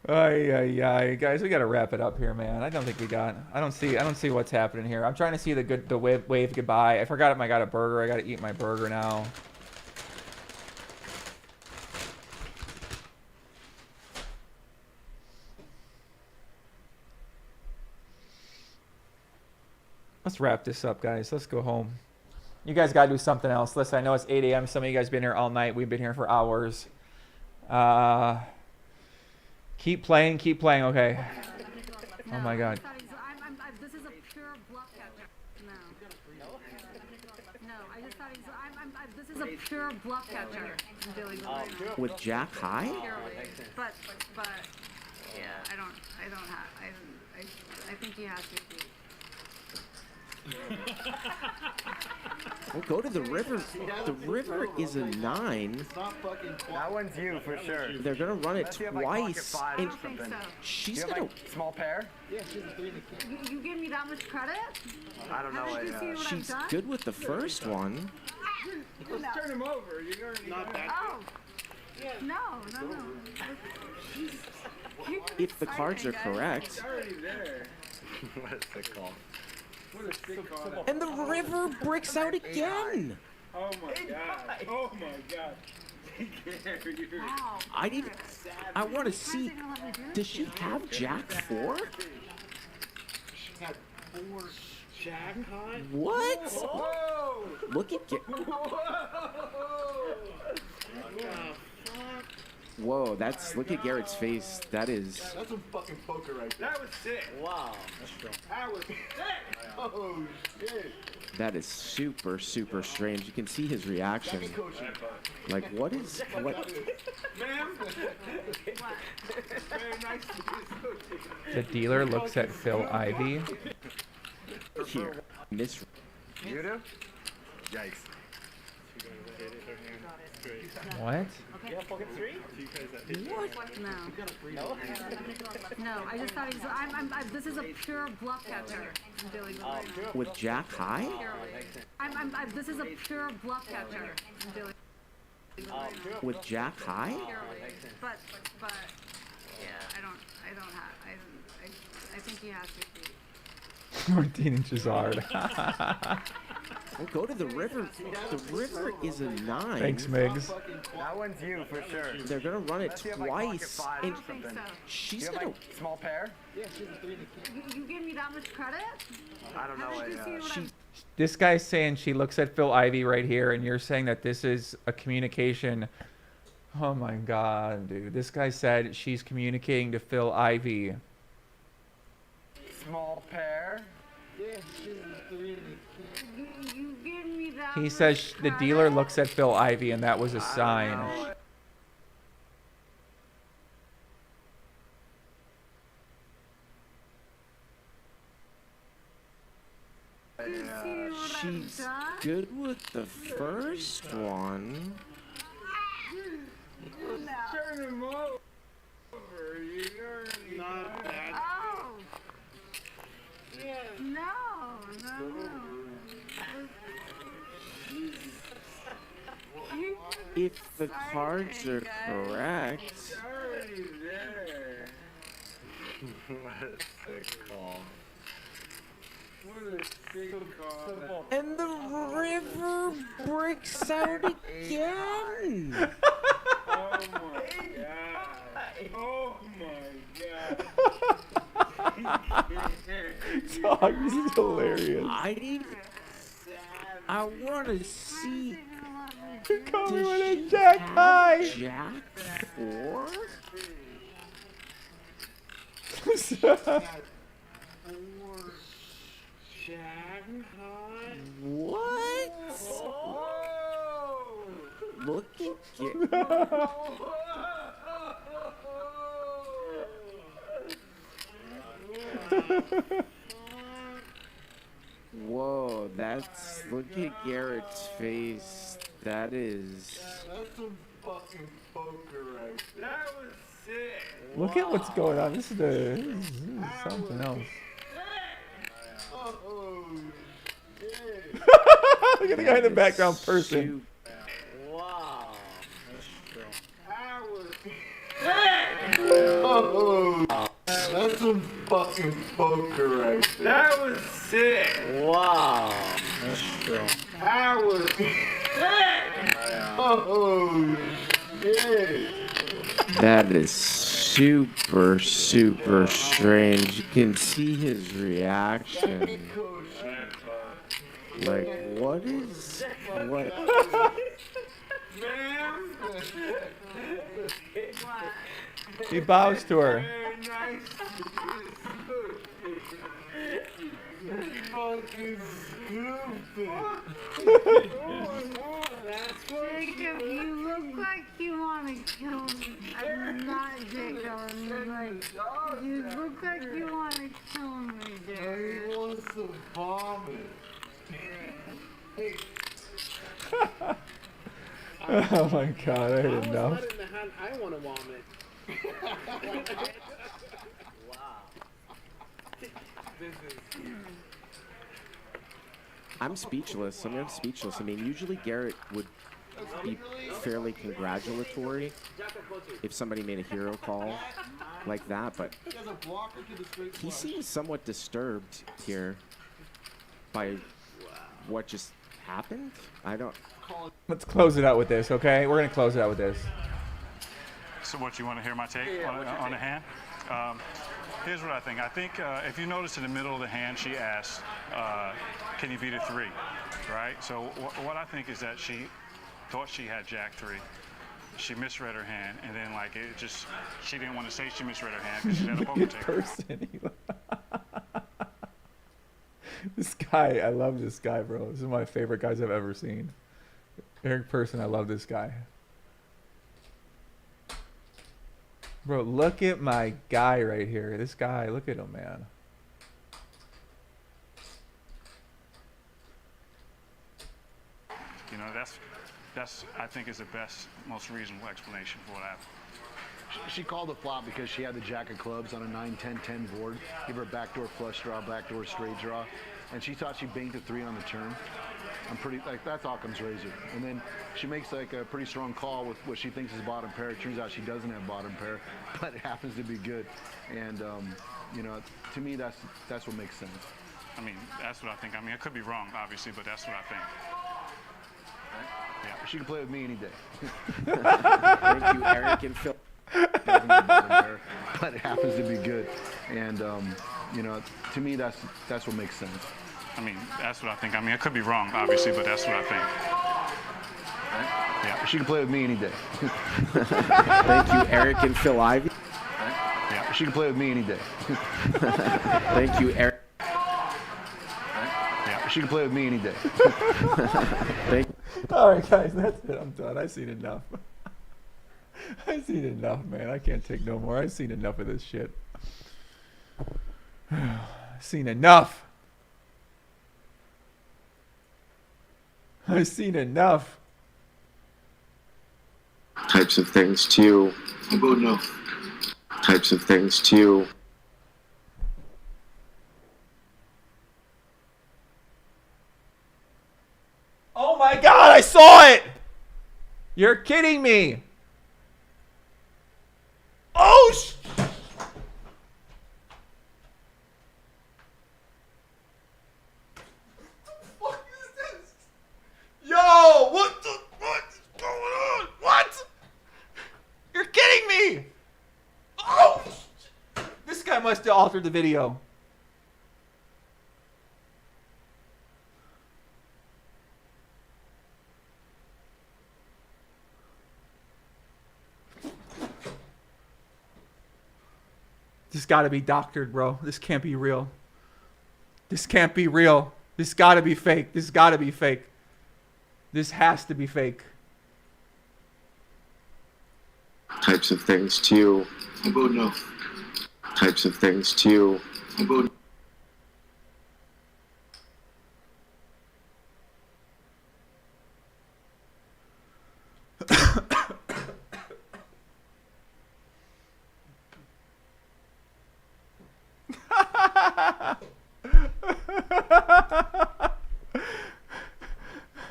S1: Ay, guys, we gotta wrap it up here, man. I don't think we got. I don't see what's happening here. I'm trying to see the wave goodbye. I forgot I got a burger. I gotta eat my burger now. Let's wrap this up, guys. Let's go home. You guys got to do something else. Listen, I know it's 8 a.m. Some of you guys been here all night. We've been here for hours. Keep playing. Okay. Oh, my God.
S4: This is a pure bluff catcher. No, I just thought this is a pure bluff catcher. I'm dealing with right now.
S3: With Jack high?
S4: But yeah, I think he has to be.
S3: We'll go to the river. The river is a 9.
S20: That one's you for sure.
S3: They're gonna run it twice. And she's gonna.
S20: Small pair?
S4: Yeah, she's a 3 You give me that much credit?
S20: I don't know.
S3: She's good with the first one.
S5: Let's turn him over. You're not that.
S4: Oh. No.
S3: If the cards are correct.
S5: It's already there.
S20: What is it called?
S5: What a sick card.
S3: And the river bricks out again.
S5: Oh my god. Oh my god.
S4: Wow.
S3: I want to see. Does she have Jack 4?
S5: She got 4 Jack high?
S3: What?
S5: Whoa!
S3: Look at Garrett. Whoa, look at Garrett's face. That's
S5: some fucking poker right there. That was sick. Wow. That was sick. Oh shit.
S3: That is super, super strange. You can see his reaction. Like, what?
S5: Ma'am? Very nice to be
S1: The dealer looks at Phil Ivey.
S3: Here, Miss.
S20: You do? Yikes.
S1: What?
S4: No, I just thought this is a pure bluff catcher. I'm dealing with right now.
S3: With Jack high?
S4: This is a pure bluff catcher. I'm dealing with right now.
S3: With Jack high?
S4: But yeah, I think he has to be.
S1: Martin inches hard.
S3: We'll go to the river. The river is a 9.
S1: Thanks, Migs.
S20: That one's you for sure.
S3: They're gonna run it twice. And she's gonna.
S20: Small pair?
S5: Yeah, she's a 3
S4: You give me that much credit?
S20: I don't know.
S1: This guy's saying she looks at Phil Ivey right here, and you're saying that this is a communication. Oh my God, dude. This guy said she's communicating to Phil Ivey.
S20: Small pair?
S5: Yeah, she's a 3
S4: You give me that
S1: He
S4: much
S1: says the
S4: credit?
S1: dealer looks at Phil Ivey, and that was a sign.
S3: She's good with the first one.
S5: Turn him over. You're not that.
S4: Oh.
S5: Yeah.
S4: No.
S3: If the cards are correct.
S5: It's already there.
S20: What a sick call.
S5: What a sick call.
S3: And the river breaks out again.
S5: Oh
S2: Oh my god.
S1: Dog, this is hilarious.
S3: I want to see.
S1: Call me with a jack high.
S3: Jack 4? What? Look at Whoa, that's. Look at Garrett's face. That is.
S5: That's some fucking poker right there. That was sick.
S1: Look at what's going on. This is something else.
S5: Oh, shit.
S1: Look at the guy in the background person.
S5: Wow. Oh, that's some fucking poker right there. That was sick. Wow. That's strong. That was sick. Oh, shit.
S3: That is super, super strange. You can see his reaction. Like, what is. What?
S1: He bows to her.
S5: Fucking stupid.
S4: Jacob, you look like you want to kill me. I'm not Jacob. You look like you want to kill me,
S5: He
S4: dude.
S5: wants to vomit.
S1: Oh my god, I didn't know.
S18: Not in the hand. I want to vomit.
S5: Wow.
S3: I'm speechless. I'm speechless. I mean, usually Garrett would be fairly congratulatory if somebody made a hero call like that, but he seems somewhat disturbed here by what just happened. I don't.
S1: Let's close it out with this, okay? We're gonna close it out with this.
S16: So what, you want to hear my take on the hand? Here's what I think. I think if you notice in the middle of the hand, she asked, can you beat a 3, right? So what I think is that she thought she had Jack 3. She misread her hand, and then like it just, she didn't want to say she misread her hand because she had a poker table.
S1: Person. This guy, I love this guy, bro. This is one of my favorite guys I've ever seen. Eric Person, I love this guy. Bro, look at my guy right here. This guy, look at him, man.
S16: You know, that's I think is the best, most reasonable explanation for what happened.
S8: She called a flop because she had the jack of clubs on a 9-10-10 board. Give her a backdoor flush draw, backdoor straight draw, and she thought she banked a 3 on the turn. I'm pretty like that's Occam's razor. And then she makes like a pretty strong call with what she thinks is bottom pair. It turns out she doesn't have bottom pair, but it happens to be good. And you know, to me that's what makes sense.
S16: I mean, that's what I think. I mean, I could be wrong, obviously, but that's what I think.
S8: Yeah, she can play with me any day.
S3: Thank you, Eric and Phil.
S8: But it happens to be good, and you know, to me that's what makes sense.
S16: I mean, that's what I think. I mean, I could be wrong, obviously, but that's what I think.
S8: Yeah, she can play with me any day.
S3: Thank you, Eric and Phil Ivey.
S8: Yeah, she can play with me any day.
S3: Thank you, Eric.
S8: Yeah, she can play with me any day.
S1: All right, guys, that's it. I'm done. I've seen enough. I've seen enough, man. I can't take no more. I've seen enough of this shit. I've seen enough. I've seen enough.
S3: Types of things too.
S5: I'll go no.
S3: Types of things too.
S1: Oh my god, I saw it! You're kidding me! Oh Yo, what's going on? What? guy must have altered the video. This got to be doctored, bro. This can't be real. This can't be real. This got to be fake. This got to be fake. This has to be fake.
S12: Types of things to you. I vote no. Types of things to you. I vote.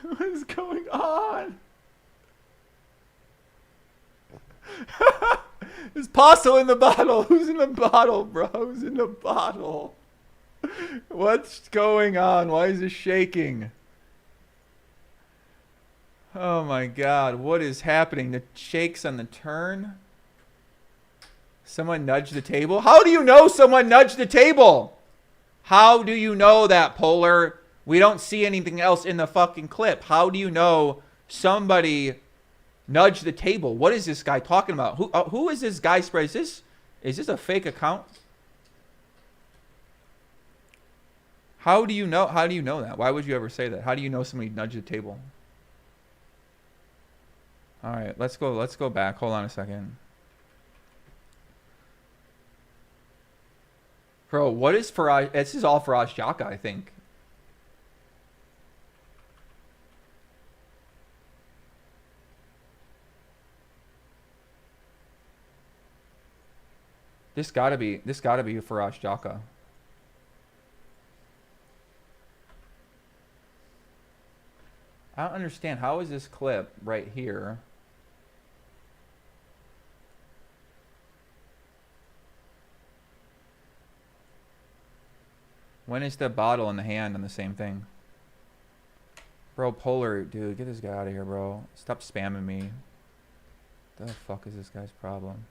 S1: What is going on? Is Paso in the bottle? Who's in the bottle, bro? Who's in the bottle? What's going on? Why is it shaking? Oh my God, what is happening? The shakes on the turn? Someone nudged the table? How do you know someone nudged the table? How do you know that, Polar? We don't see anything else in the fucking clip. How do you know somebody nudged the table? What is this guy talking about? Who is this guy spread? Is this a fake account? How do you know? How do you know that? Why would you ever say that? How do you know somebody nudged the table? All right, let's go back. Hold on a second. Bro, what is Faraz? This is all Faraz Jaka, I think. This gotta be Faraz Jaka. I don't understand. How is this clip right here? When is the bottle in the hand on the same thing? Bro, Polar, dude, get this guy out of here, bro. Stop spamming me. The fuck is this guy's problem?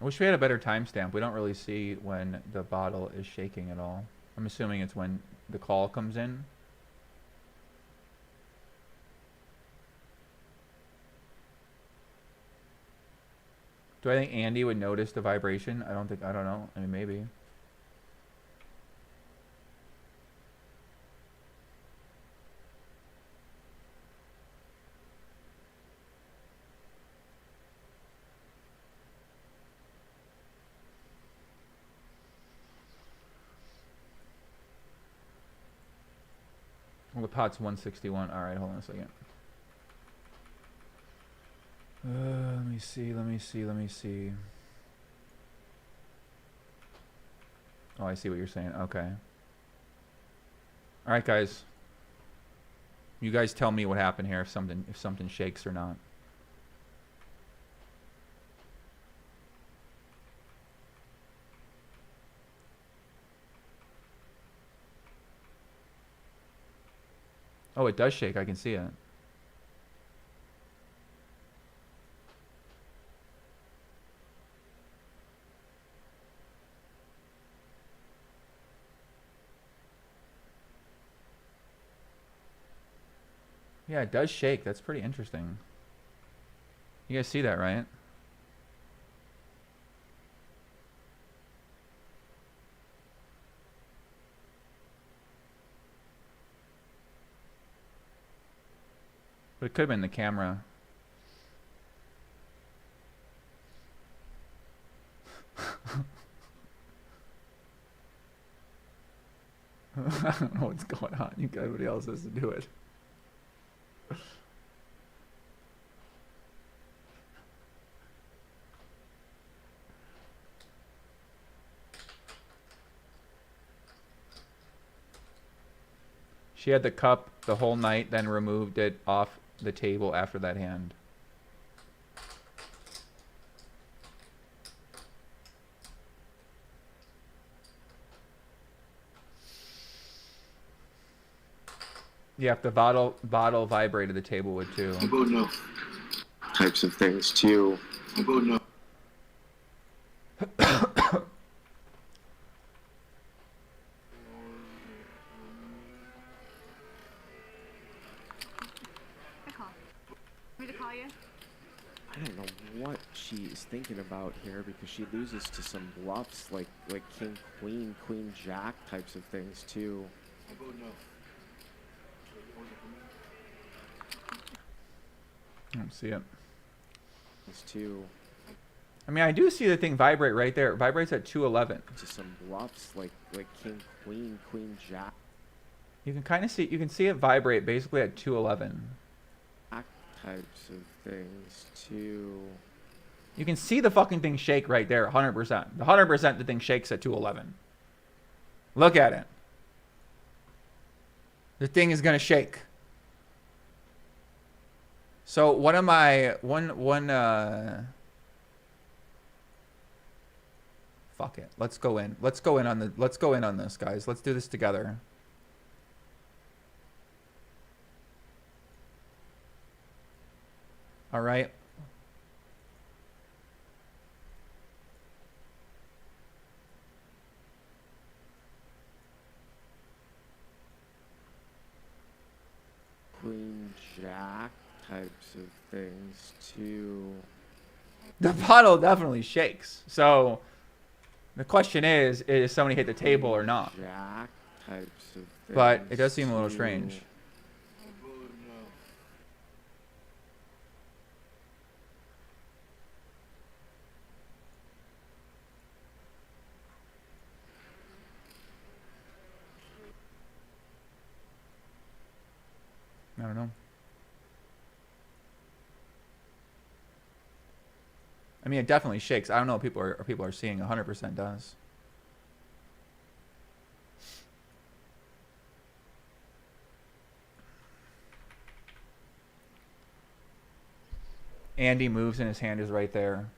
S1: I wish we had a better timestamp. We don't really see when the bottle is shaking at all. I'm assuming it's when the call comes in. Do I think Andy would notice the vibration? I don't know. I mean, maybe. Well, the pot's 161. All right, hold on a second. Let me see. Oh, I see what you're saying. Okay. All right, guys. You guys tell me what happened here, if something shakes or not. Oh, it does shake. I can see it. Yeah, it does shake. That's pretty interesting. You guys see that, right? But it could have been the camera. I don't know what's going on. Everybody else has to do it. She had the cup the whole night, then removed it off the table after that hand. Yeah, if the bottle vibrated, the table would too.
S12: I vote no. Types of things too. I vote no.
S3: I don't know what she is thinking about here because she loses to some bluffs like king, queen, jack types of things too.
S12: I vote no.
S1: I don't see it.
S3: These two.
S1: I mean, I do see the thing vibrate right there. It vibrates at 211.
S3: To some bluffs like king, queen, jack.
S1: You can kind of see. You can see it vibrate basically at 211.
S3: Types of things too.
S1: You can see the fucking thing shake right there, 100%. The 100% the thing shakes at 211. Look at it. The thing is gonna shake. So what am I? Fuck it. Let's go in. Let's go in on this, guys. Let's do this together. All right.
S3: Queen, jack types of things too.
S1: The bottle definitely shakes. So the question is somebody hit the table or not?
S3: Jack types of things.
S1: But it does seem a little strange. I don't know. I mean, it definitely shakes. I don't know what people are seeing. 100% does. Andy moves and his hand is right there.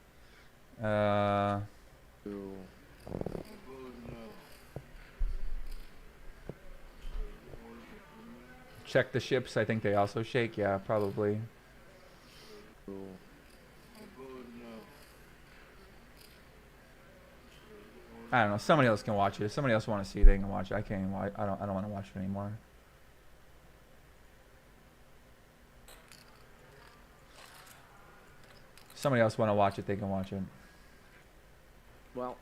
S1: Check the ships. I think they also shake. Yeah, probably. I don't know. Somebody else can watch it. If somebody else want to see it, they can watch it. I can't even watch. I don't want to watch it anymore. Somebody else want to watch it, they can watch it.
S3: Well,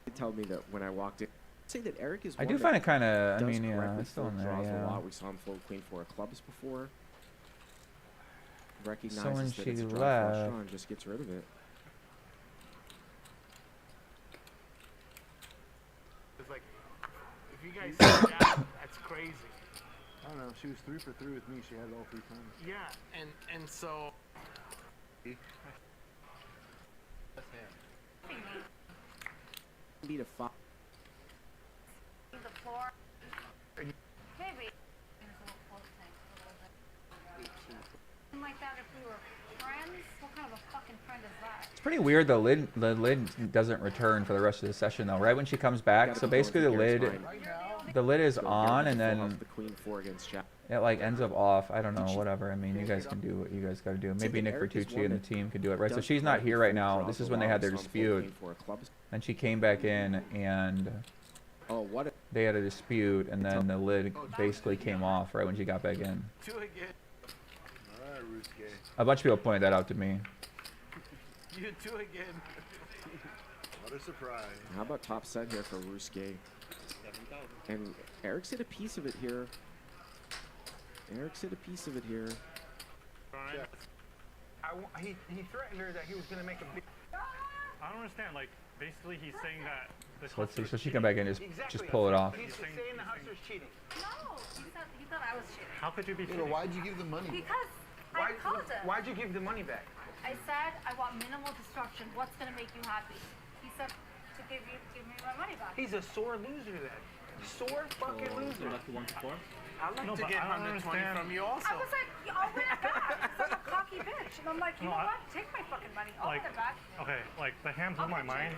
S3: they tell me that when I walked in, say that Eric is.
S1: I
S3: one
S1: do
S3: that
S1: find it kind of. I
S3: does
S1: mean, yeah,
S3: correctly
S1: it's still in
S3: fold
S1: there.
S3: draws a
S1: Yeah.
S3: lot. We saw him fold queen four of clubs before. Recognizes
S1: So when
S3: that it's
S1: she
S3: a draw flush
S1: left-
S3: draw and just gets rid of it.
S6: It's like, if you guys see that, that's crazy.
S8: I don't know. She was 3 for 3 with me. She had it all 3 times.
S6: Yeah, and so.
S3: Beat a 5.
S4: The floor. Maybe. Like that if we were friends? What kind of a fucking friend is that?
S1: It's pretty weird. The lid doesn't return for the rest of the session though. Right when she comes back, so basically the lid is on and then
S3: the queen 4 against jack.
S1: it like ends up off. I don't know. Whatever. I mean, you guys can do what you guys got to do. Maybe Nick Vertucci and the team could do it. Right. So she's not here right now. This is when they had their dispute. And she came back in and they had a dispute, and then the lid basically came off right when she got back in.
S6: Two again.
S8: Alright, Ruske.
S1: A bunch of people pointed that out to me.
S6: You two again.
S8: What a surprise.
S3: How about top set here for Ruske? And Eric's hit a piece of it here. Eric's hit a piece of it here.
S6: He threatened her that he was going to make a big.
S16: I don't understand. Like, basically, he's saying that.
S1: So let's see. So she come back in, just pull it off.
S6: He's saying the hustler's cheating.
S4: No, he thought I was cheating.
S16: How could you be
S8: cheating? Why'd you give the money?
S4: Because I called him.
S6: Why'd you give the money back?
S4: I said I want minimal destruction. What's gonna make you happy? He said to give me my money back.
S6: He's a sore loser then. Sore fucking loser. I'd like
S16: No,
S6: to
S16: but
S6: get
S16: I don't
S6: 120
S16: understand.
S6: from you also.
S4: I was like, I'll win it back. Because I'm a cocky bitch. And I'm like, you
S16: No,
S4: know
S16: I-
S4: what? Take my fucking money. I'll
S16: Like,
S4: win it back.
S16: okay, like the hand blew my mind.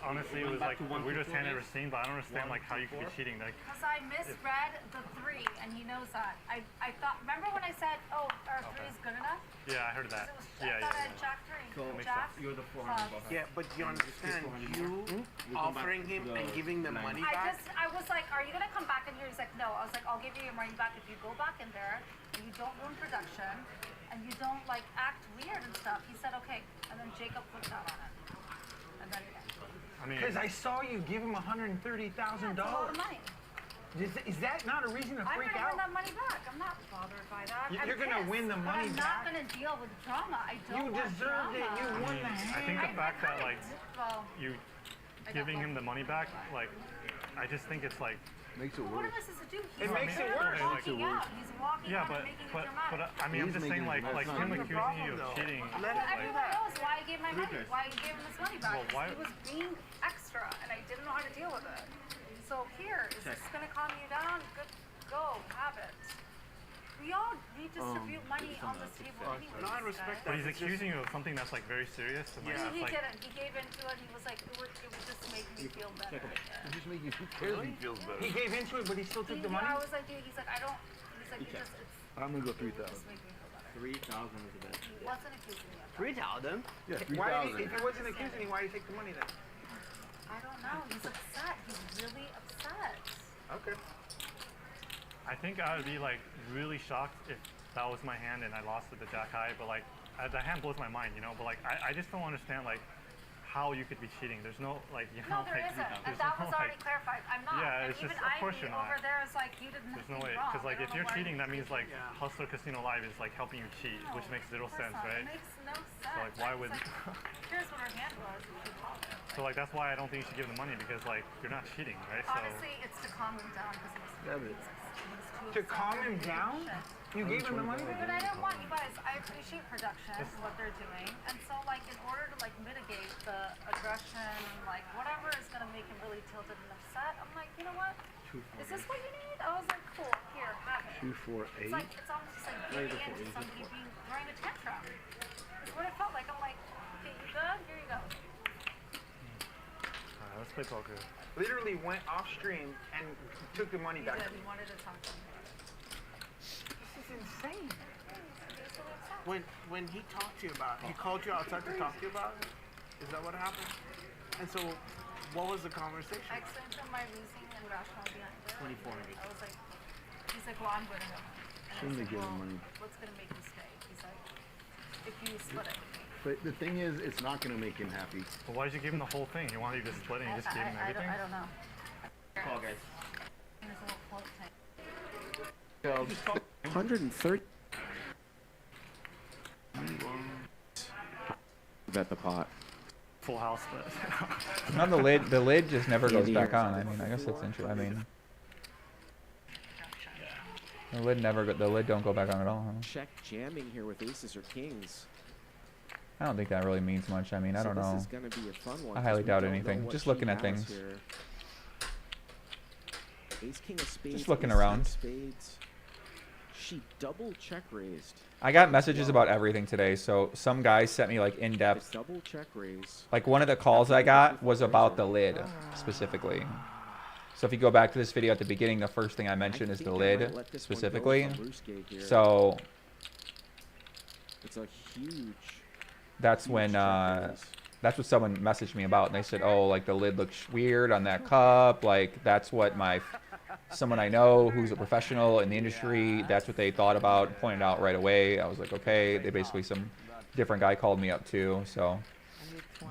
S16: Honestly, it was like the weirdest hand I've ever seen, but I don't understand like how you could be cheating. Like,
S4: Because I misread the 3, and he knows that. I thought, remember when I said, oh, our 3 is good enough?
S16: yeah, I heard that.
S4: I thought I had Jack 3. Jack,
S6: You're the
S4: clubs.
S6: Yeah, but you understand, you offering him and giving the money back.
S4: I was like, are you going to come back in here? He's like, no. I was like, I'll give you your money back if you go back in there and you don't ruin production and you don't like act weird and stuff. He said, okay. And then Jacob flipped out on it. And then he
S6: Because I saw you give him $130,000.
S4: That's a lot of money.
S6: Is that not a reason to
S4: I'm
S6: freak
S4: going to
S6: out?
S4: win that money back. I'm not bothered by that.
S6: You're
S4: I'm
S6: gonna
S4: pissed,
S6: win the
S4: but
S6: money
S4: I'm
S6: back.
S4: not going to deal with drama. I don't
S6: You
S4: want
S6: deserved it.
S4: drama.
S6: You won the
S16: I think the fact that like
S4: Well,
S16: you giving him the money back, like, I just think it's like
S8: makes it
S4: what
S8: worse.
S4: am I supposed to do?
S6: It makes it worse.
S4: Walking out. He's walking
S16: yeah,
S4: out
S16: but
S4: and making
S16: but
S4: it dramatic.
S16: but I mean, I'm
S8: He's
S16: just saying
S8: making
S16: like
S8: it
S16: him
S8: worse.
S16: accusing you of cheating.
S4: Well, everyone knows why I gave my money, why I gave him his money back.
S16: Well, why-
S4: He was being extra, and I didn't know how to deal with it. So here, is this going to calm you down? Good, go, have it. We all redistribute money on this table anyway.
S6: No, I respect
S16: But
S6: that.
S16: he's accusing you of something that's like very serious. And, like,
S4: He
S16: like,
S4: didn't. He gave into it. He was like, it would just make me feel better.
S8: It just make you, who cares if he feels better?
S6: He gave into it, but he still took the money?
S4: I was like, dude, he's like, I don't. He's like, it's
S8: I'm gonna go 3,000.
S4: just make me feel better.
S11: 3,000 is the best.
S4: He wasn't accusing me of that.
S6: 3,000?
S8: Yeah,
S6: Why did
S8: 3,000.
S6: if he wasn't accusing you, why did he take the money then?
S4: I don't know. He's upset. He's really upset.
S6: Okay.
S16: I think I would be like really shocked if that was my hand and I lost with the jack high. But like, the hand blows my mind, you know. But like, I just don't understand like how you could be cheating. There's no like, you know,
S4: No, there
S16: like,
S4: isn't. And
S16: there's
S4: that
S16: no,
S4: was already
S16: like,
S4: clarified. I'm not.
S16: Yeah,
S4: and
S16: it's
S4: even
S16: just, of course
S4: Ivy
S16: you're not.
S4: over there is like, you did
S16: There's
S4: nothing
S16: no way,
S4: wrong.
S16: because like
S4: I
S16: if
S4: don't
S16: you're
S4: know why
S16: cheating, that means like
S4: Yeah.
S16: Hustler Casino Live is like helping you cheat,
S4: No,
S16: which makes zero
S4: of course
S16: sense,
S4: not.
S16: right?
S4: It makes no sense.
S16: So like, why would?
S4: It's like, here's what our hand was. You should call it.
S16: So like that's why I don't think you should give the money because like you're not cheating, right?
S4: Honestly, it's to calm him down because he was
S6: To calm him down? You gave him the money?
S4: But I don't want you guys. I appreciate production, what they're doing, and so like in order to like mitigate the aggression, like whatever is gonna make him really tilted and upset, I'm like, you know what? Is this what you need? I was like, cool. Here, have it.
S8: 248.
S4: It's like it's almost just like giving in to somebody being throwing a tantrum. It's what it felt like. I'm like, okay, you good? Here you go.
S16: Alright, let's play poker.
S6: Literally went off stream and took the money
S4: He
S6: back.
S4: did. He wanted to talk to me.
S6: This is insane. When he talked to you about it, he called you outside to talk to you about it? Is that what happened? And so, what was the conversation?
S4: I explained to him my reasoning and rationale behind it.
S11: 2,400.
S4: I was like, he's like, well, I'm going to go. And I
S8: Shouldn't
S4: was
S8: they
S4: like,
S8: give him
S4: well,
S8: money?
S4: what's going to make you stay? He's like, if you split it.
S8: But the thing is, it's not gonna make him happy.
S16: Well, why did you give him the whole thing? You wanted you to split it and you just gave him everything?
S4: I don't know.
S11: Call, guys.
S4: There's a little Polk tank.
S3: 130. Bet the pot.
S16: Full house, but
S1: Not the lid. The lid just never goes
S3: Yeah,
S1: back on. I mean, I guess that's interesting. I mean, the lid never. The lid don't go back on at all. Huh?
S3: Check jamming here with aces or kings.
S1: I don't think that really means much. I mean, I
S3: So
S1: don't know.
S3: This is gonna be a fun one.
S1: I highly
S3: 'cause we
S1: doubt
S3: don't know
S1: anything.
S3: what
S1: Just
S3: she
S1: looking at
S3: has
S1: things.
S3: here. Ace king of spades.
S1: Just looking
S3: ace ten
S1: around.
S3: Spades. She double check raised.
S1: I got messages about everything today. So some guys sent me like in depth.
S3: Double check raise.
S1: Like one of the calls I got was about the lid specifically. So if you go back to this video at the beginning, the first thing I mentioned is the lid specifically. So
S3: It's a huge.
S1: that's when that's what someone messaged me about, and they said, oh, like the lid looks weird on that cup. Like that's what someone I know who's a professional in the industry, that's what they thought about, pointed out right away. I was like, okay. They basically, some different guy called me up too. So,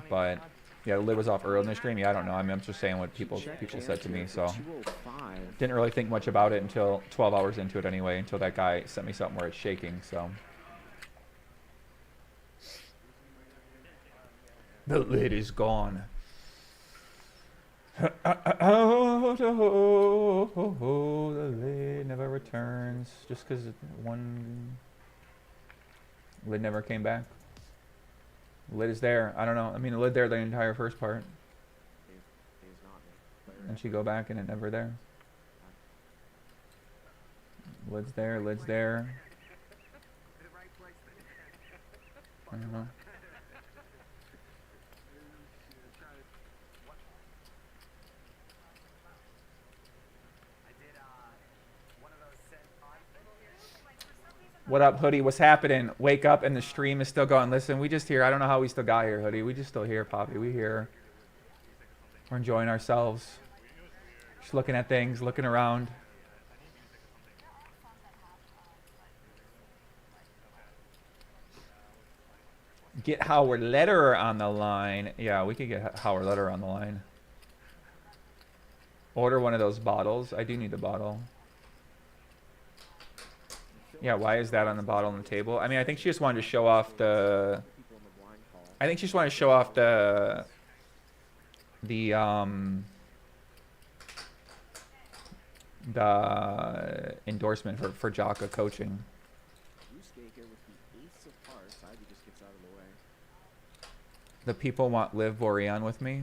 S1: but yeah, the lid was off early in the stream. Yeah, I don't know. I mean, I'm just saying what people said to me. So didn't really think much about it until 12 hours into it anyway, until that guy sent me something where it's shaking. So. The lid is gone. The lid never returns. Just because one lid never came back. Lid is there. I don't know. I mean, the lid there the entire first part. And she go back and it never there. Lids there, lids there. I don't know. What up, Hoodie? What's happening? Wake up and the stream is still going. Listen, we just here. I don't know how we still got here, Hoodie. We just still here, Poppy. We here. We're enjoying ourselves. Just looking at things, looking around. Get Howard Lederer on the line. Yeah, we could get Howard Lederer on the line. Order one of those bottles. I do need a bottle. Yeah, why is that on the bottle on the table? I mean, I think she just wanted to show off the... I think she just wanted to show off the endorsement for Jaka coaching. The people want Liv Borean with me.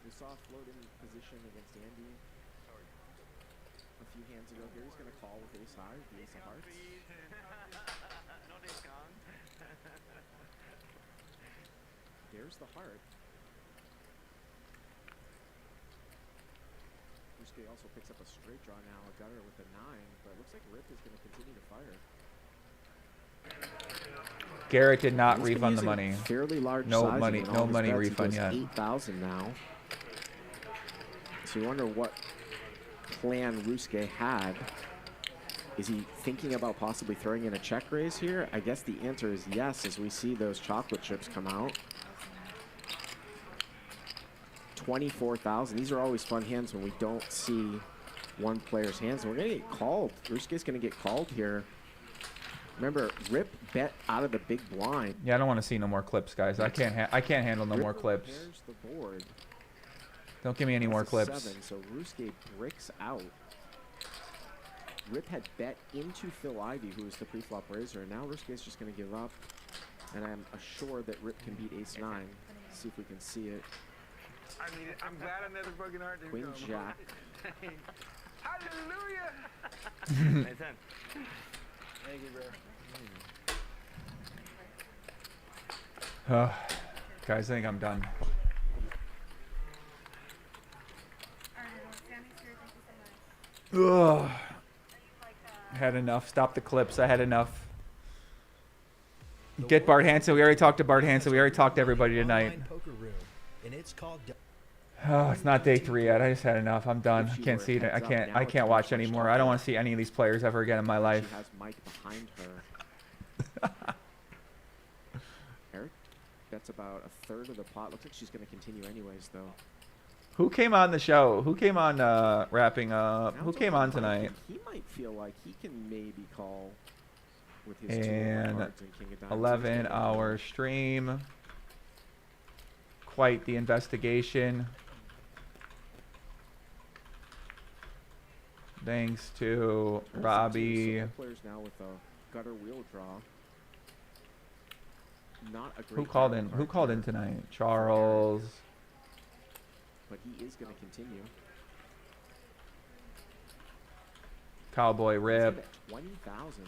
S3: We saw a float in position against Andy a few hands ago. Here he's going to call with ace high, the ace of hearts. There's the heart. Ruski also picks up a straight draw now, a gutter with a 9, but it looks like Rip is going to continue to fire.
S1: Garrett did not refund the money.
S3: Fairly large
S1: no
S3: sizing
S1: money,
S3: on
S1: no
S3: all his
S1: money
S3: bets.
S1: refund
S3: He
S1: yet.
S3: goes 8,000 now. So you wonder what plan Ruske had. Is he thinking about possibly throwing in a check raise here? I guess the answer is yes, as we see those chocolate chips come out. 24,000. These are always fun hands when we don't see one player's hands. And we're going to get called. Ruske's going to get called here. Remember, Rip bet out of the big blind.
S1: Yeah, I don't want to see no more clips, guys. I can't handle no more clips.
S3: Repairs the board.
S1: Don't give me any more
S3: That's a
S1: clips.
S3: 7, so Ruske bricks out. Rip had bet into Phil Ivey, who was the pre-flop raiser, and now Ruske's just going to give up. And I'm assured that Rip can beat ace 9. See if we can see it.
S5: I mean, I'm glad I never fucking heard this.
S3: Queen Jack.
S5: Hallelujah!
S11: Nice hand.
S5: Thank you, bro.
S1: Guys, I think I'm done. Ugh. I had enough. Stop the clips. I had enough. Get Bart Hanson. We already talked to Bart Hanson. We already talked to everybody tonight.
S14: Poker room, and it's called.
S1: Oh, it's not day 3 yet. I just had enough. I'm done. I can't see it. I can't watch anymore. I don't want to see any of these players ever again in my life.
S3: She has Mike behind her. Eric, that's about a third of the pot. Looks like she's going to continue anyways, though.
S1: Who came on the show? Who came on wrapping up?
S3: Now
S1: Who
S3: it's
S1: came
S3: over
S1: on
S3: to
S1: tonight?
S3: Mike. He might feel like he can maybe call with his
S1: And
S3: 2 cards and King of Diamonds.
S1: 11-hour stream. Quite the investigation. Thanks to Robbi.
S3: So players now with a gutter wheel draw. Not a great
S1: Who called
S3: draw
S1: in?
S3: card
S1: Who called
S3: here.
S1: in tonight? Charles.
S3: But he is going to continue.
S1: Cowboy
S3: He's
S1: Rip.
S3: at 20,000.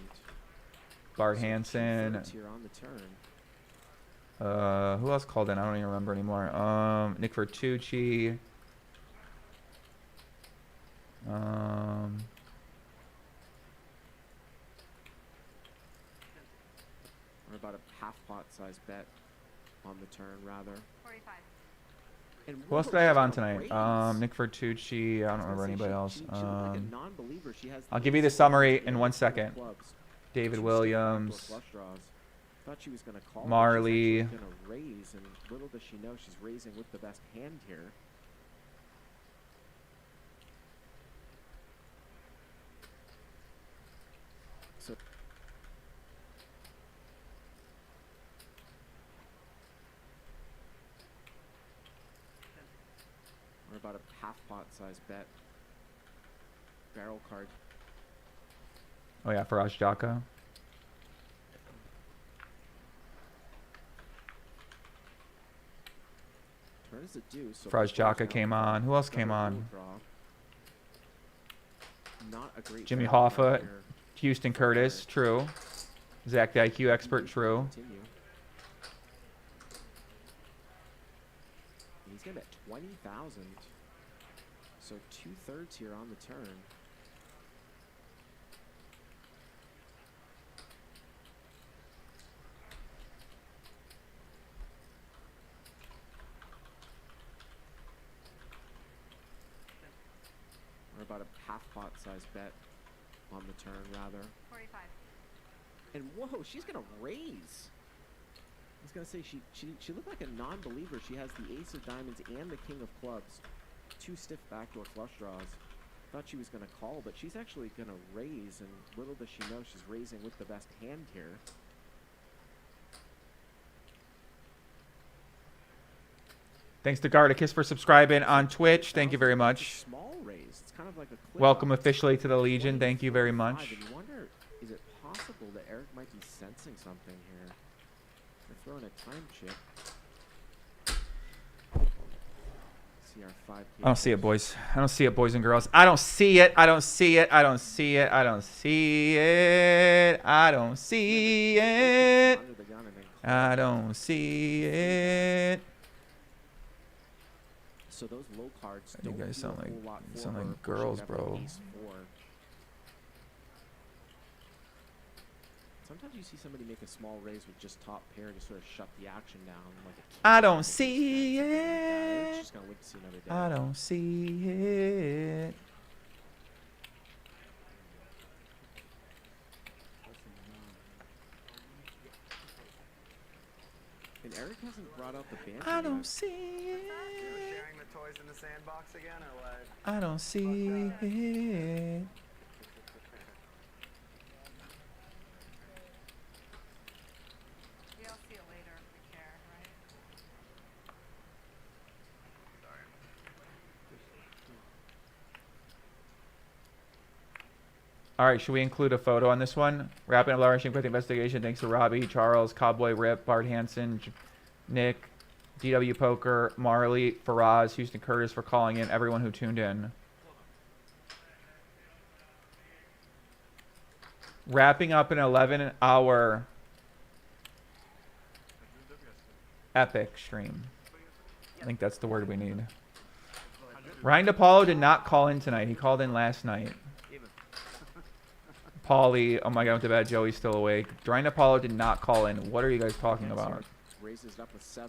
S1: Bart
S3: So
S1: Hanson.
S3: 2/3 here on the turn.
S1: Who else called in? I don't even remember anymore. Nick Vertucci.
S3: Or about a half pot size bet on the turn, rather.
S4: 45.
S3: And
S1: Who else did I have on tonight? Nick Vertucci. I don't remember anybody else.
S3: She looked like a non-believer. She has
S1: I'll
S3: the
S1: give you the
S3: ace of
S1: summary
S3: clubs
S1: in
S3: and
S1: 1
S3: the
S1: second.
S3: clubs.
S1: David
S3: Two
S1: Williams.
S3: backdoor flush draws. Thought she was going to call.
S1: Marle.
S3: She's going to raise, and little does she know she's raising with the best hand here. So. Or about a half pot size bet. Barrel card.
S1: Oh yeah, Faraz Jaka.
S3: Turn is a deuce. So
S1: Faraz Jaka came on. Who else came on?
S3: not a great
S1: Jimmy
S3: bet right
S1: Hoffa,
S3: here.
S1: Houston Curtis, true. Zach the IQ expert, true.
S3: Continue. He's gonna bet 20,000. So 2/3 here on the turn. Or about a half pot size bet on the turn, rather.
S4: 45.
S3: And whoa, she's gonna raise. I was gonna say she looked like a non-believer. She has the ace of diamonds and the king of clubs. 2 stiff backdoor flush draws. Thought she was gonna call, but she's actually gonna raise, and little does she know she's raising with the best hand here.
S1: Thanks to Garticus for subscribing on Twitch. Thank you very much.
S3: Small raise. It's kind of like a click
S1: Welcome
S3: up.
S1: officially to the Legion. Thank you very much.
S3: And you wonder, is it possible that Eric might be sensing something here? They're throwing a time chip. See our 5K.
S1: I don't see it, boys. I don't see it, boys and girls. I don't see it. I don't see it. I don't see it. I don't see it. I don't see it. I don't see it.
S3: So those low cards
S1: You
S3: don't
S1: guys
S3: do
S1: sound
S3: a
S1: like
S3: whole lot for
S1: sound
S3: her.
S1: like girls,
S3: She's got
S1: bro.
S3: ace-4. Sometimes you see somebody make a small raise with just top pair to sort of shut the action down. Like a
S1: I don't see it.
S3: She's gonna wait to see another day.
S1: I don't see it.
S3: And Eric hasn't brought out the band.
S1: I don't see it.
S20: Sharing the toys in the sandbox again, or what?
S1: I don't see it.
S4: We'll see it later if we care, right?
S1: All right, should we include a photo on this one? Wrapping up Larry with the investigation. Thanks to Robbi, Charles, Cowboy Rip, Bart Hanson, Nick, DW Poker, Marley, Faraz, Houston Curtis for calling in. Everyone who tuned in. Wrapping up an 11-hour epic stream. I think that's the word we need. Ryan DePaulo did not call in tonight. He called in last night. Paulie, oh my god, went to bed. Joey's still awake. Ryan DePaulo did not call in. What are you guys talking about?
S3: Raises it up with 7s.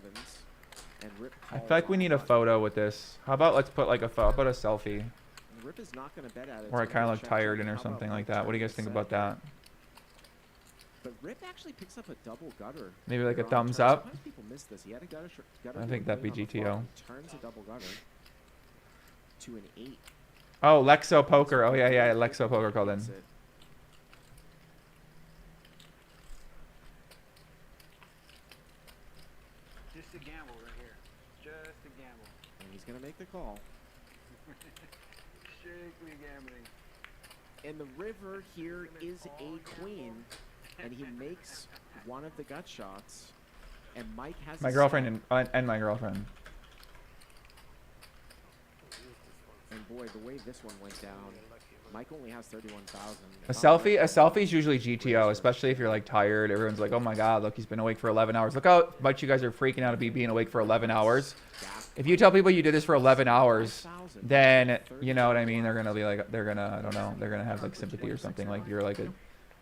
S3: And Rip
S1: I feel like we need a photo with this. How about let's put like a photo, how about a selfie?
S3: Rip is not going to bet at it.
S1: Or I kind of look tired in or something like that. What do you guys think about that?
S3: But Rip actually picks up a double gutter.
S1: Maybe like a
S3: here on
S1: thumbs
S3: turn.
S1: up?
S3: Sometimes people miss this. He had a gutter
S1: I think that'd be
S3: on the
S1: GTO.
S3: flop. He turns a double gutter to an 8.
S1: Oh, Lex-O Poker. Oh yeah, yeah, Lex-O Poker called in.
S5: Just a gamble right here. Just a gamble.
S3: And he's going to make the call.
S5: Strictly gambling.
S3: And the river here is a queen. And he makes one of the gut shots. And Mike has
S1: My
S3: a
S1: girlfriend and my girlfriend.
S3: And boy, the way this one went down, Mike only has 31,000.
S1: A selfie is usually GTO, especially if you're like tired. Everyone's like, oh my god, look, he's been awake for 11 hours. Look how much you guys are freaking out of being awake for 11 hours. If you tell people you did this for 11 hours, then you know what I mean. They're gonna be like, they're gonna, I don't know, they're gonna have like sympathy or something. Like you're like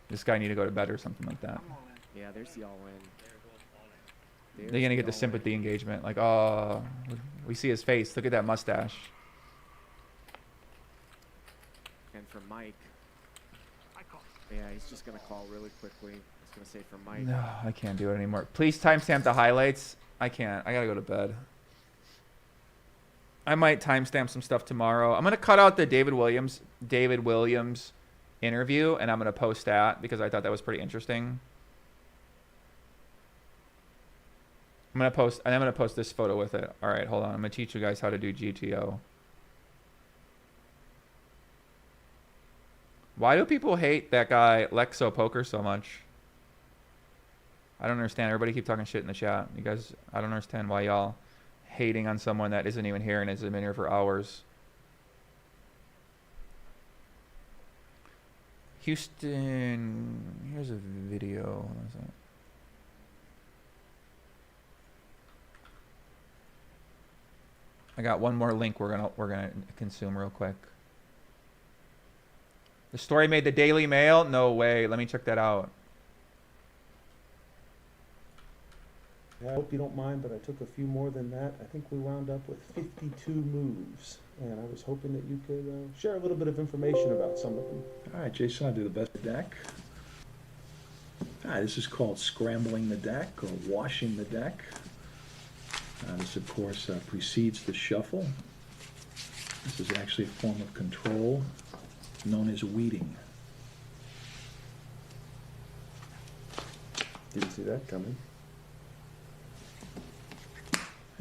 S1: this guy need to go to bed or something like that.
S3: Yeah, there's the all-in.
S1: They're gonna get the sympathy engagement. Like, oh, we see his face. Look at that mustache.
S3: And for Mike, yeah, he's just going to call really quickly. He's going to say for Mike.
S1: No, I can't do it anymore. Please timestamp the highlights. I can't. I gotta go to bed. I might timestamp some stuff tomorrow. I'm gonna cut out the David Williams interview, and I'm gonna post that because I thought that was pretty interesting. I'm gonna post this photo with it. All right, hold on. I'm gonna teach you guys how to do GTO. Why do people hate that guy Lex-O Poker so much? I don't understand. Everybody keep talking shit in the chat. You guys, I don't understand why y'all hating on someone that isn't even here and has been here for hours. Houston. Here's a video. What is that? I got one more link we're gonna consume real quick. The story made the Daily Mail? No way. Let me check that out.
S17: I hope you don't mind, but I took a few more than that. I think we wound up with 52 moves, and I was hoping that you could share a little bit of information about some of them.
S21: All right, Jason, I'll do the best deck. All right, this is called scrambling the deck or washing the deck. This, of course, precedes the shuffle. This is actually a form of control known as weeding.
S17: Didn't see that coming.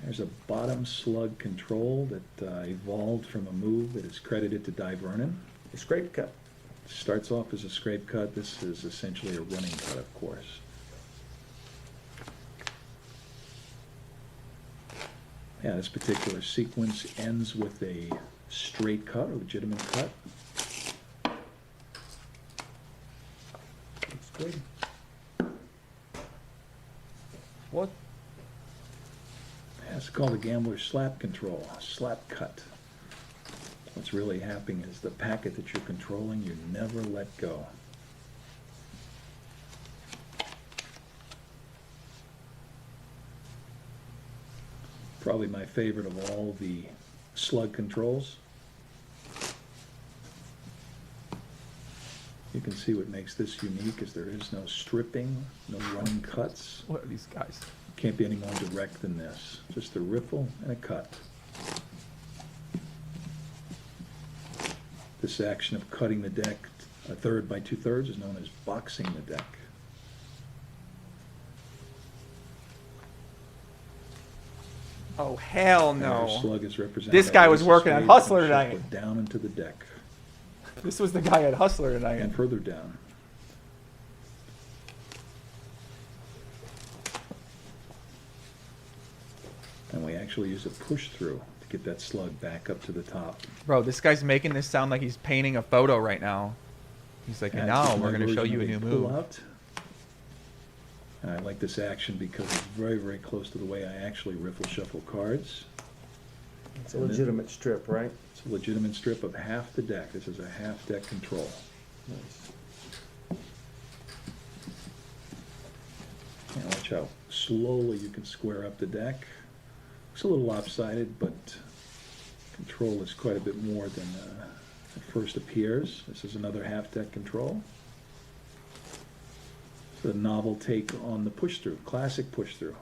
S21: There's a bottom slug control that evolved from a move that is credited to Di Vernon.
S17: A scrape cut.
S21: Starts off as a scrape cut. This is essentially a running cut, of course. Yeah, this particular sequence ends with a straight cut, a legitimate cut.
S17: Looks good.
S1: What?
S21: It's called a gambler's slap control, slap cut. What's really happening is the packet that you're controlling, you never let go. Probably my favorite of all the slug controls. You can see what makes this unique is there is no stripping, no running cuts.
S1: What are these guys?
S21: Can't be any more direct than this. Just a riffle and a cut. This action of cutting the deck a third by 2/3 is known as boxing the deck.
S1: Oh, hell
S21: Our
S1: no.
S21: slug is represented
S1: This
S21: by
S1: guy
S21: ace
S1: was
S21: of
S1: working at
S21: spades
S1: Hustler
S21: and
S1: tonight.
S21: shuffle down into the deck
S1: This was the guy at Hustler tonight.
S21: and further down. And we actually use a push through to get that slug back up to the top.
S1: Bro, this guy's making this sound like he's painting a photo right now. He's like, and
S21: And
S1: now
S21: this is
S1: we're
S21: my
S1: going to show
S21: version
S1: you a
S21: of
S1: new
S21: pull
S1: move.
S21: out. And I like this action because it's very, very close to the way I actually riffle shuffle cards.
S17: It's a legitimate strip, right?
S21: It's a legitimate strip of half the deck. This is a half deck control.
S17: Nice.
S21: And watch how slowly you can square up the deck. It's a little lopsided, but control is quite a bit more than at first appears. This is another half deck control. It's a novel take on the push through, classic push through.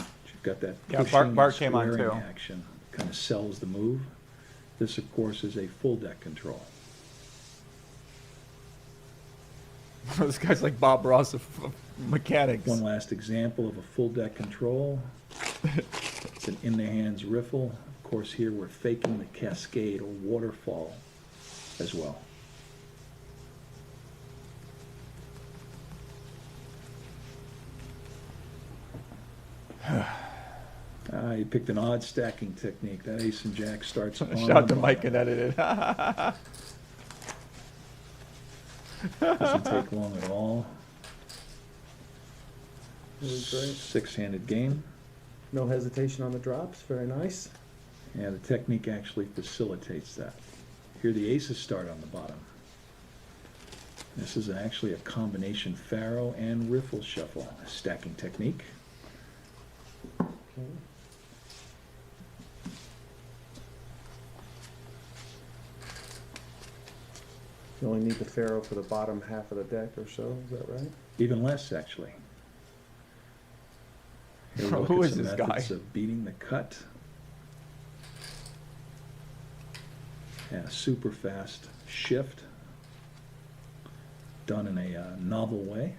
S21: You've got that
S1: Yeah,
S21: pushing
S1: Bart
S21: and
S1: came on
S21: squaring
S1: too.
S21: action, kind of sells the move. This, of course, is a full deck control.
S1: This guy's like Bob Ross of mechanics.
S21: One last example of a full deck control. It's an in the hands riffle. Of course, here we're faking the cascade or waterfall as well. You picked an odd stacking technique. That ace and jack starts on
S1: Shout
S21: the
S1: to Mike
S21: bottom.
S1: and edited.
S21: Doesn't take long at all.
S17: Really great.
S21: Six-handed game.
S17: No hesitation on the drops. Very nice.
S21: Yeah, the technique actually facilitates that. Here the aces start on the bottom. This is actually a combination faro and riffle shuffle stacking technique.
S17: Okay. You only need the faro for the bottom half of the deck or so, is that right?
S21: Even less, actually. Here we look
S1: Who
S21: at
S1: is
S21: some
S1: this guy?
S21: methods of beating the cut. And a super fast shift done in a novel way.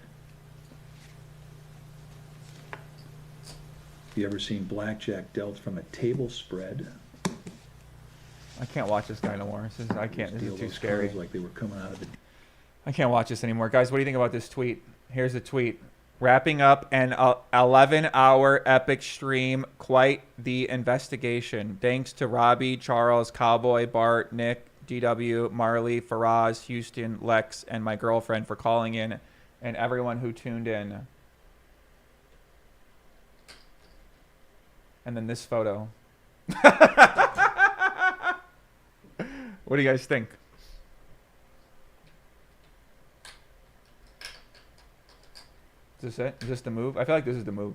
S21: Have you ever seen blackjack dealt from a table spread?
S1: I can't watch this guy no more. I can't. This
S21: Deal
S1: is too
S21: those
S1: scary.
S21: cards like they were coming out of the.
S1: I can't watch this anymore. Guys, what do you think about this tweet? Here's the tweet. Wrapping up an 11-hour epic stream. Quite the investigation. Thanks to Robbi, Charles, Cowboy, Bart, Nick, DW, Marley, Faraz, Houston, Lex, and my girlfriend for calling in, and everyone who tuned in. And then this photo. What do you guys think? Is this it? Is this the move? I feel like this is the move.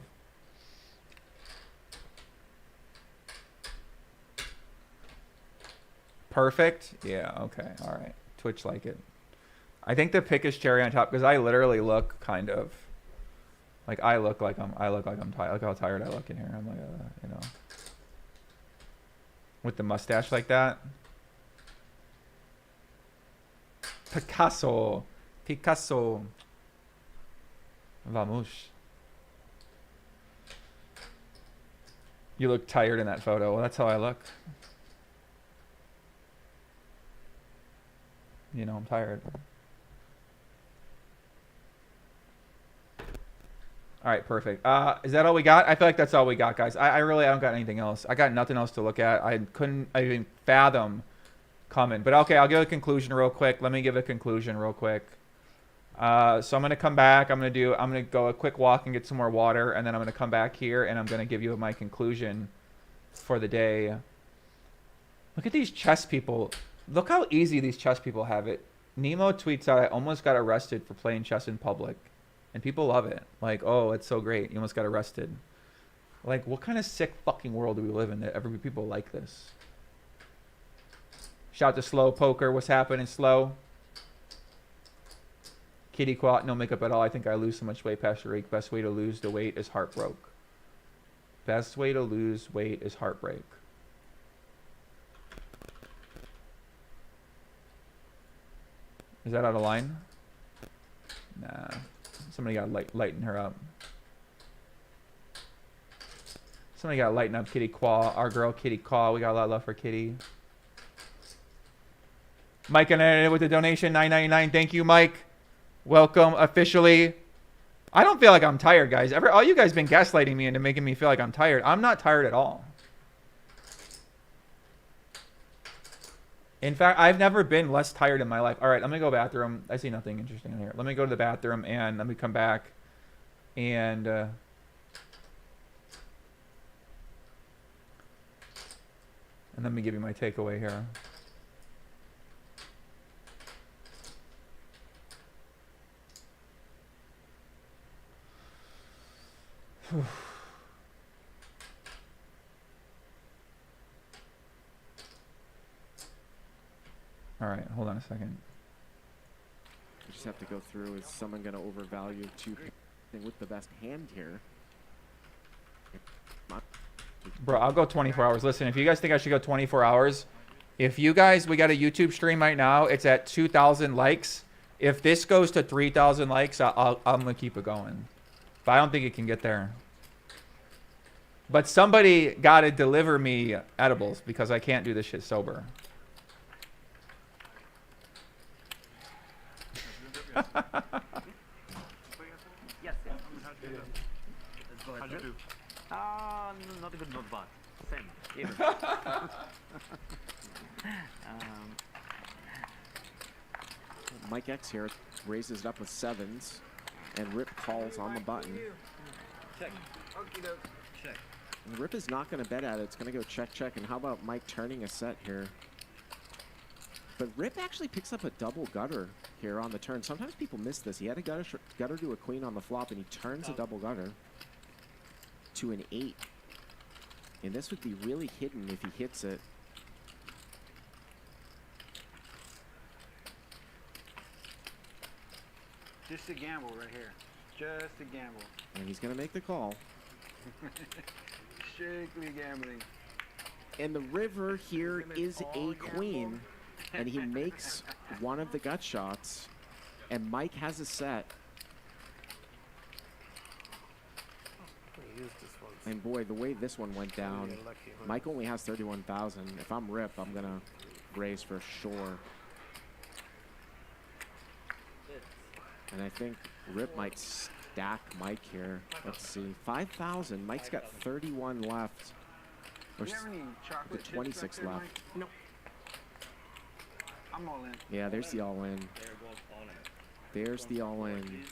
S1: Perfect? Yeah, okay. All right. Twitch like it. I think the pick is cherry on top because I literally look kind of like I look like I'm tired. Look how tired I look in here. I'm like, you know, with the mustache like that. Picasso. Vamos. You look tired in that photo. Well, that's how I look. You know, I'm tired. All right, perfect. Is that all we got? I feel like that's all we got, guys. I don't got anything else. I got nothing else to look at. I even fathom coming. But okay, I'll give a conclusion real quick. Let me give a conclusion real quick. So I'm gonna come back. I'm gonna go a quick walk and get some more water, and then I'm gonna come back here and I'm gonna give you my conclusion for the day. Look at these chess people. Look how easy these chess people have it. Nemo tweets out, I almost got arrested for playing chess in public. And people love it. Like, oh, it's so great. You almost got arrested. Like, what kind of sick fucking world do we live in that every people like this? Shout out to Slow Poker. What's happening, Slow? Kitty Quat, no makeup at all. I think I lose so much weight past your week. Best way to lose the weight is heartbreak. Best way to lose weight is heartbreak. Is that out of line? Nah. Somebody got to lighten her up. Somebody got to lighten up Kitty Quaw. Our girl, Kitty Quaw. We got a lot of love for Kitty. Mike and with the donation, $9.99. Thank you, Mike. Welcome officially. I don't feel like I'm tired, guys. All you guys been gaslighting me into making me feel like I'm tired. I'm not tired at all. In fact, I've never been less tired in my life. All right, let me go to the bathroom. I see nothing interesting in here. Let me go to the bathroom and let me come back. And let me give you my takeaway here. All right, hold on a second.
S3: You just have to go through. Is someone going to overvalue with the best hand here?
S1: Bro, I'll go 24 hours. Listen, if you guys think I should go 24 hours, if you guys, we got a YouTube stream right now. It's at 2,000 likes. If this goes to 3,000 likes, I'm going to keep it going. But I don't think it can get there. But somebody got to deliver me edibles because I can't do this shit sober.
S11: Yes, yes. How'd you do? Not a good, not bad. Same. Even.
S3: Mike X here raises it up with sevens, and Rip calls on the button.
S20: Check. Check.
S3: And Rip is not going to bet at it. It's going to go check, check. And how about Mike turning a set here? But Rip actually picks up a double gutter here on the turn. Sometimes people miss this. He had a gutter to a queen on the flop, and he turns a double gutter to an 8. And this would be really hidden if he hits it.
S6: Just a gamble right here. Just a gamble.
S3: And he's going to make the call.
S6: Strictly gambling.
S3: And the river here is a queen. And he makes one of the gut shots. And Mike has a set. And boy, the way this one went down, Mike only has 31,000. If I'm Rip, I'm going to raise for sure. And I think Rip might stack Mike here. Let's see. 5,000. Mike's got 31 left. Or
S6: Do you have any chocolate
S3: 26
S6: chips up there,
S3: left.
S6: Mike? Nope. I'm all in.
S3: Yeah, there's the all-in. There's the all-in.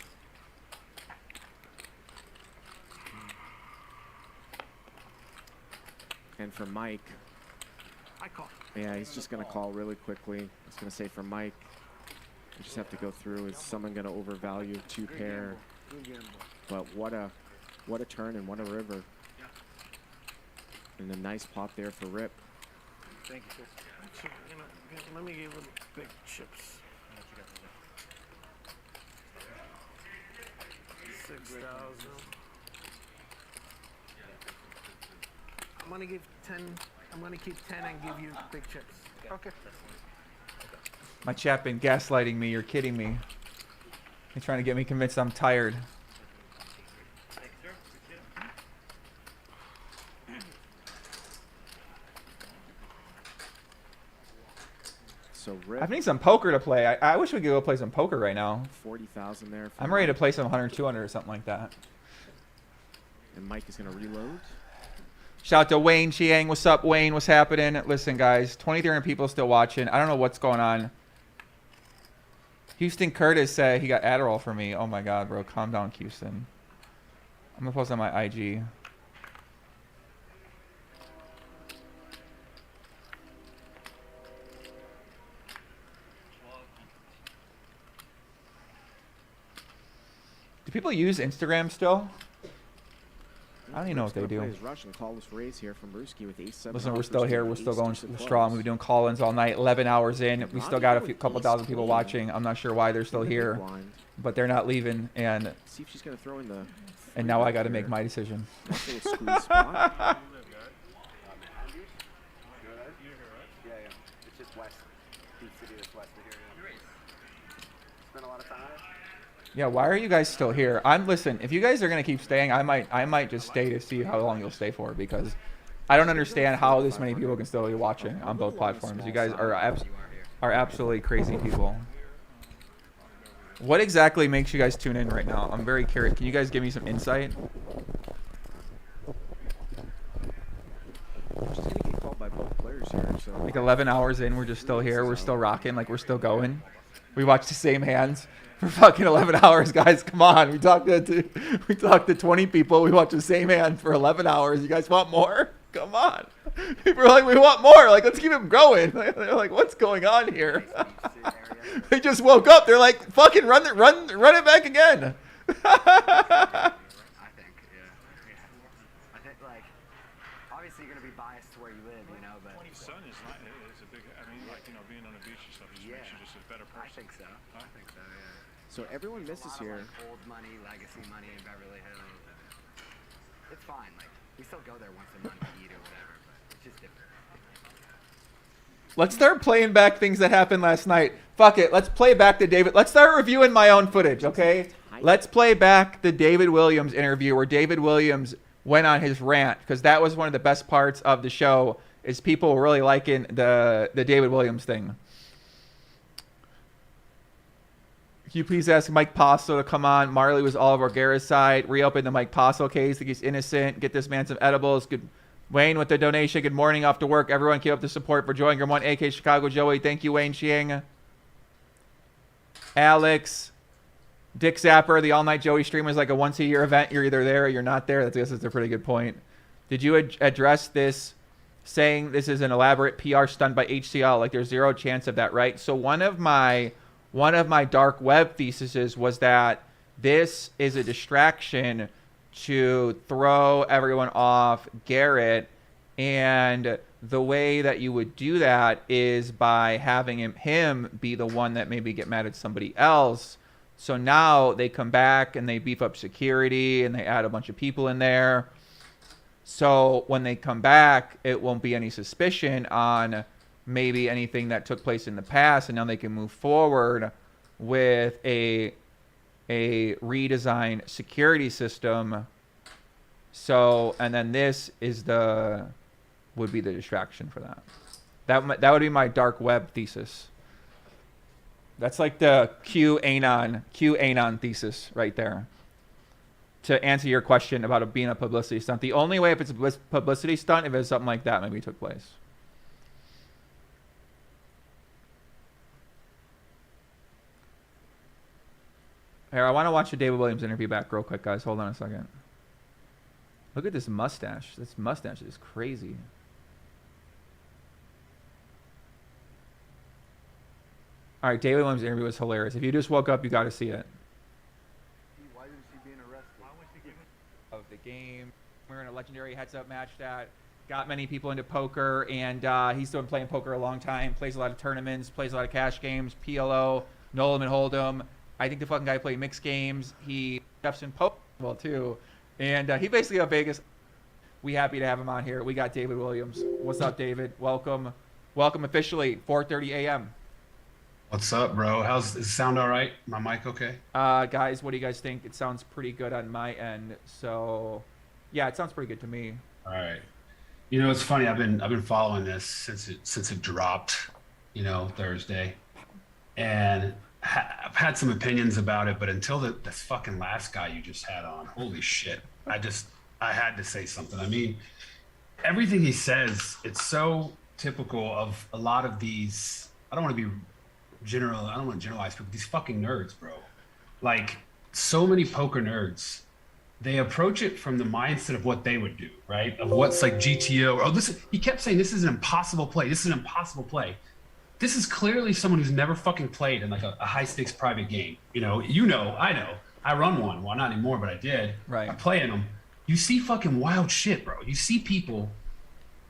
S3: And for Mike,
S6: I call.
S3: yeah, he's just going to call really quickly. I was going to say for Mike, we just have to go through. Is someone going to overvalue 2-pair? But what a turn and what a river. And a nice pot there for Rip.
S6: Thank you, sis. Let me give him big chips. 6,000. I'm gonna give 10. I'm gonna keep 10 and give you big chips. Okay.
S1: My chat been gaslighting me. You're kidding me. They're trying to get me convinced I'm tired.
S3: So Rip,
S1: I need some poker to play. I wish we could go play some poker right now.
S3: 40,000 there.
S1: I'm ready to play some 100, 200 or something like that.
S3: And Mike is going to reload.
S1: Shout out to Wayne Chiang. What's up, Wayne? What's happening? Listen, guys, 2,300 people still watching. I don't know what's going on. Houston Curtis said he got Adderall for me. Oh, my God, bro. Calm down, Houston. I'm going to post on my IG. Do people use Instagram still? I don't even know what they do.
S3: Russian call this raise here from Brewski with ace-7.
S1: Listen, we're still here. We're still going strong. We've been doing call-ins all night. 11 hours in. We still got a couple thousand people watching. I'm not sure why they're still here, but they're not leaving. And
S3: see if she's going to throw in the.
S1: And now I got to make my decision.
S3: Squeeze spot.
S20: Yeah, it's just west. Deep city that's west of here. Spent a lot of time.
S1: Yeah, why are you guys still here? Listen, if you guys are gonna keep staying, I might just stay to see how long you'll stay for, because I don't understand how this many people can still be watching on both platforms. You guys are absolutely crazy people. What exactly makes you guys tune in right now? I'm very curious. Can you guys give me some insight?
S3: She's going to get called by both players here. So.
S1: Like 11 hours in, we're just still here. We're still rocking. Like, we're still going. We watch the same hands for fucking 11 hours, guys. Come on. We talked to 20 people. We watch the same hand for 11 hours. You guys want more? Come on. People are like, we want more. Like, let's keep it going. They're like, what's going on here? They just woke up. They're like, fucking run it back again.
S20: I think, yeah. I think, like, obviously you're going to be biased to where you live, you know, but...
S13: Sun is not, it's a big, I mean, like, you know, being on the beach and stuff just makes you just a better person.
S20: I think so. I think so, yeah.
S3: So everyone misses here.
S20: Of, like, old money, legacy money in Beverly Hills. It's fine. Like, we still go there once a month to eat or whatever, but it's just different.
S1: Let's start playing back things that happened last night. Fuck it. Let's play back the David. Let's start reviewing my own footage, okay? Let's play back the David Williams interview where David Williams went on his rant, because that was one of the best parts of the show, is people really liking the David Williams thing. Can you please ask Mike Passo to come on? Marley was all over Garrett's side. Reopen the Mike Passo case. Think he's innocent. Get this man some edibles. Good. Wayne with the donation. Good morning. Off to work. Everyone keep up the support for Joey Grimont, AK Chicago Joey. Thank you, Wayne Chiang. Alex. Dick Zapper. The All Night Joey stream is like a once-a-year event. You're either there or you're not there. I guess that's a pretty good point. Did you address this saying this is an elaborate PR stunt by HCL? Like, there's zero chance of that, right? So one of my dark web theses was that this is a distraction to throw everyone off Garrett, and the way that you would do that is by having him be the one that maybe get mad at somebody else. So now they come back and they beef up security and they add a bunch of people in there. So when they come back, it won't be any suspicion on maybe anything that took place in the past, and now they can move forward with a redesigned security system. So, and then this is would be the distraction for that. That would be my dark web thesis. That's like the QAnon thesis right there. To answer your question about it being a publicity stunt, the only way if it's a publicity stunt, if it's something like that maybe took place. Here, I want to watch the David Williams interview back real quick, guys. Hold on a second. Look at this mustache. This mustache is crazy. All right, David Williams' interview was hilarious. If you just woke up, you got to see it.
S20: Why isn't she being arrested?
S1: Of the game. We're in a legendary heads-up match that got many people into poker, and he's been playing poker a long time. Plays a lot of tournaments, plays a lot of cash games, PLO, Nolan and Hold'em. I think the fucking guy played mixed games. He chefs in poker well too, and he basically got Vegas. We happy to have him on here. We got David Williams. What's up, David? Welcome officially. 4:30 a.m.
S19: What's up, bro? Does it sound all right? My mic okay?
S1: Guys, what do you guys think? It sounds pretty good on my end. So, yeah, it sounds pretty good to me.
S19: All right. You know, it's funny. I've been following this since it dropped, Thursday, and I've had some opinions about it. But until this fucking last guy you just had on, holy shit! I had to say something. I mean, everything he says, it's so typical of a lot of these. I don't want to generalize people. These fucking nerds, bro. Like, so many poker nerds, they approach it from the mindset of what they would do, right? Of what's like GTO. He kept saying this is an impossible play. This is an impossible play. This is clearly someone who's never fucking played in like a high stakes private game. I know. I run one. Well, not anymore, but I did.
S1: Right.
S19: I play in them. You see fucking wild shit, bro. You see people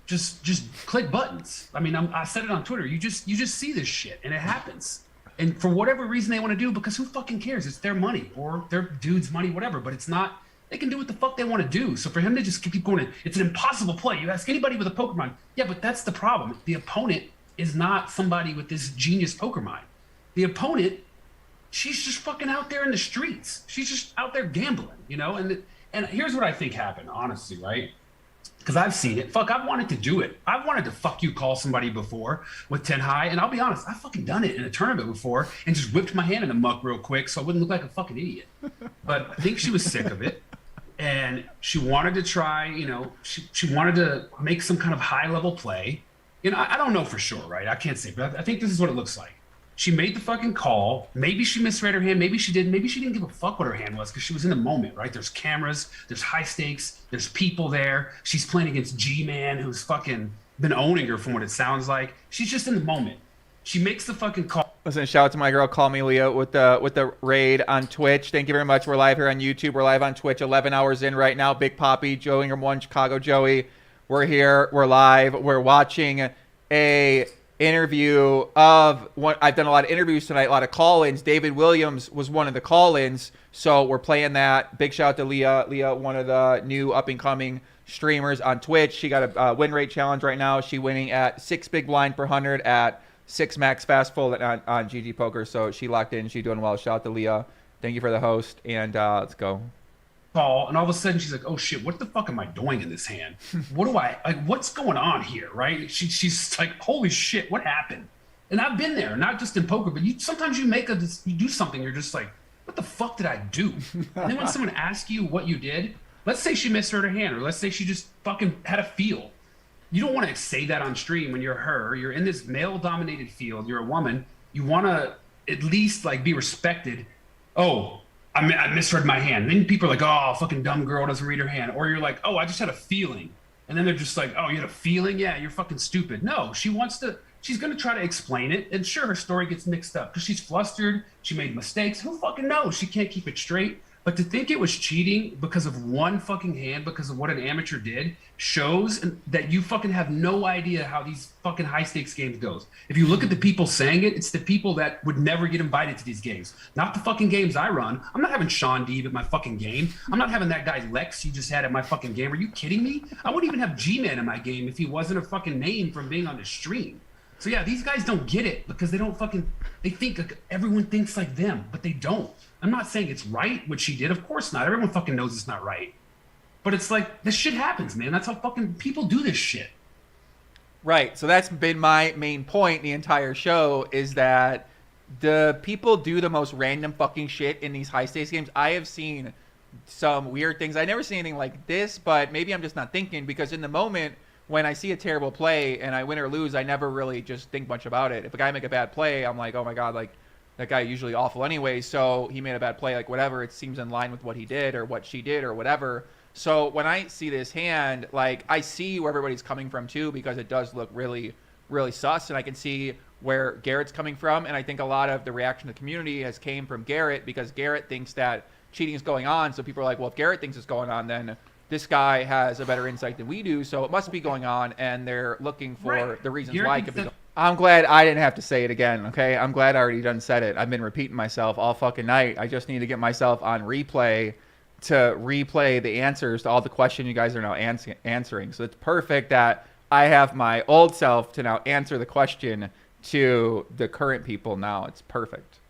S19: just click buttons. I mean, I said it on Twitter. You just see this shit, and it happens. And for whatever reason they want to do, because who fucking cares? It's their money or their dude's money, whatever. But it's not. They can do what the fuck they want to do. So for him to just keep going, it's an impossible play. You ask anybody with a poker mind, yeah, but that's the problem. The opponent is not somebody with this genius poker mind. The opponent, she's just fucking out there in the streets. She's just out there gambling, And here's what I think happened, honestly, right? Because I've seen it. Fuck, I've wanted to do it. I've wanted to fuck you call somebody before with 10 high. And I'll be honest, I've fucking done it in a tournament before and just whipped my hand in the muck real quick so I wouldn't look like a fucking idiot. But I think she was sick of it. And she wanted to try, she wanted to make some kind of high-level play. I don't know for sure, right? I can't say, but I think this is what it looks like. She made the fucking call. Maybe she misread her hand. Maybe she didn't. Maybe she didn't give a fuck what her hand was because she was in the moment, right? There's cameras. There's high stakes. There's people there. She's playing against G-Man, who's fucking been owning her from what it sounds like. She's just in the moment. She makes the fucking call.
S1: Listen, shout out to my girl, Call Me Leo, with the raid on Twitch. Thank you very much. We're live here on YouTube. We're live on Twitch, 11 hours in right now. Big Poppy, Joe Ingram 1, Chicago Joey. We're here. We're live. We're watching a interview of one. I've done a lot of interviews tonight, a lot of call-ins. David Williams was one of the call-ins, so we're playing that. Big shout out to Leah. Leah, one of the new up-and-coming streamers on Twitch. She got a win rate challenge right now. She winning at 6 big blind per 100 at 6 max fast full on GG Poker. So she locked in. She's doing well. Shout out to Leah. Thank you for the host, and let's go.
S19: Call, and all of a sudden she's like, oh shit, what the fuck am I doing in this hand? What's going on here, right? She's like, holy shit, what happened? And I've been there, not just in poker, but sometimes you do something, you're just like, what the fuck did I do? And then when someone asks you what you did, let's say she misheard her hand, or let's say she just fucking had a feel. You don't want to say that on stream when you're her. You're in this male-dominated field. You're a woman. You want to at least like be respected. Oh, I misread my hand. Then people are like, oh, fucking dumb girl doesn't read her hand. Or you're like, oh, I just had a feeling. And then they're just like, oh, you had a feeling? Yeah, you're fucking stupid. No, she's going to try to explain it. And sure, her story gets mixed up because she's flustered. She made mistakes. Who fucking knows? She can't keep it straight. But to think it was cheating because of one fucking hand, because of what an amateur did, shows that you fucking have no idea how these fucking high stakes games goes. If you look at the people saying it, it's the people that would never get invited to these games. Not the fucking games I run. I'm not having Sean Deeb at my fucking game. I'm not having that guy Lex you just had at my fucking game. Are you kidding me? I wouldn't even have G-Man in my game if he wasn't a fucking name from being on the stream. So yeah, these guys don't get it because they think like everyone thinks like them, but they don't. I'm not saying it's right what she did. Of course not. Everyone fucking knows it's not right. But it's like, this shit happens, man. That's how fucking people do this shit.
S1: Right. So that's been my main point the entire show, is that the people do the most random fucking shit in these high stakes games. I have seen some weird things. I never seen anything like this, but maybe I'm just not thinking, because in the moment when I see a terrible play and I win or lose, I never really just think much about it. If a guy make a bad play, I'm like, oh my God, like, that guy usually awful anyway, so he made a bad play, like whatever, it seems in line with what he did or what she did or whatever. So when I see this hand, like I see where everybody's coming from too, because it does look really, really sus, and I can see where Garrett's coming from, and I think a lot of the reaction of the community has came from Garrett, because Garrett thinks that cheating is going on, so people are like, well, if Garrett thinks it's going on, then this guy has a better insight than we do, so it must be going on, and they're looking for the reasons
S19: Garrett
S1: why it could be going on. I'm glad I didn't have to say it again, okay? I'm glad I already done said it. I've been repeating myself all fucking night. I just need to get myself on replay to replay the answers to all the questions you guys are now answering. So it's perfect that I have my old self to now answer the question to the current people now. It's perfect.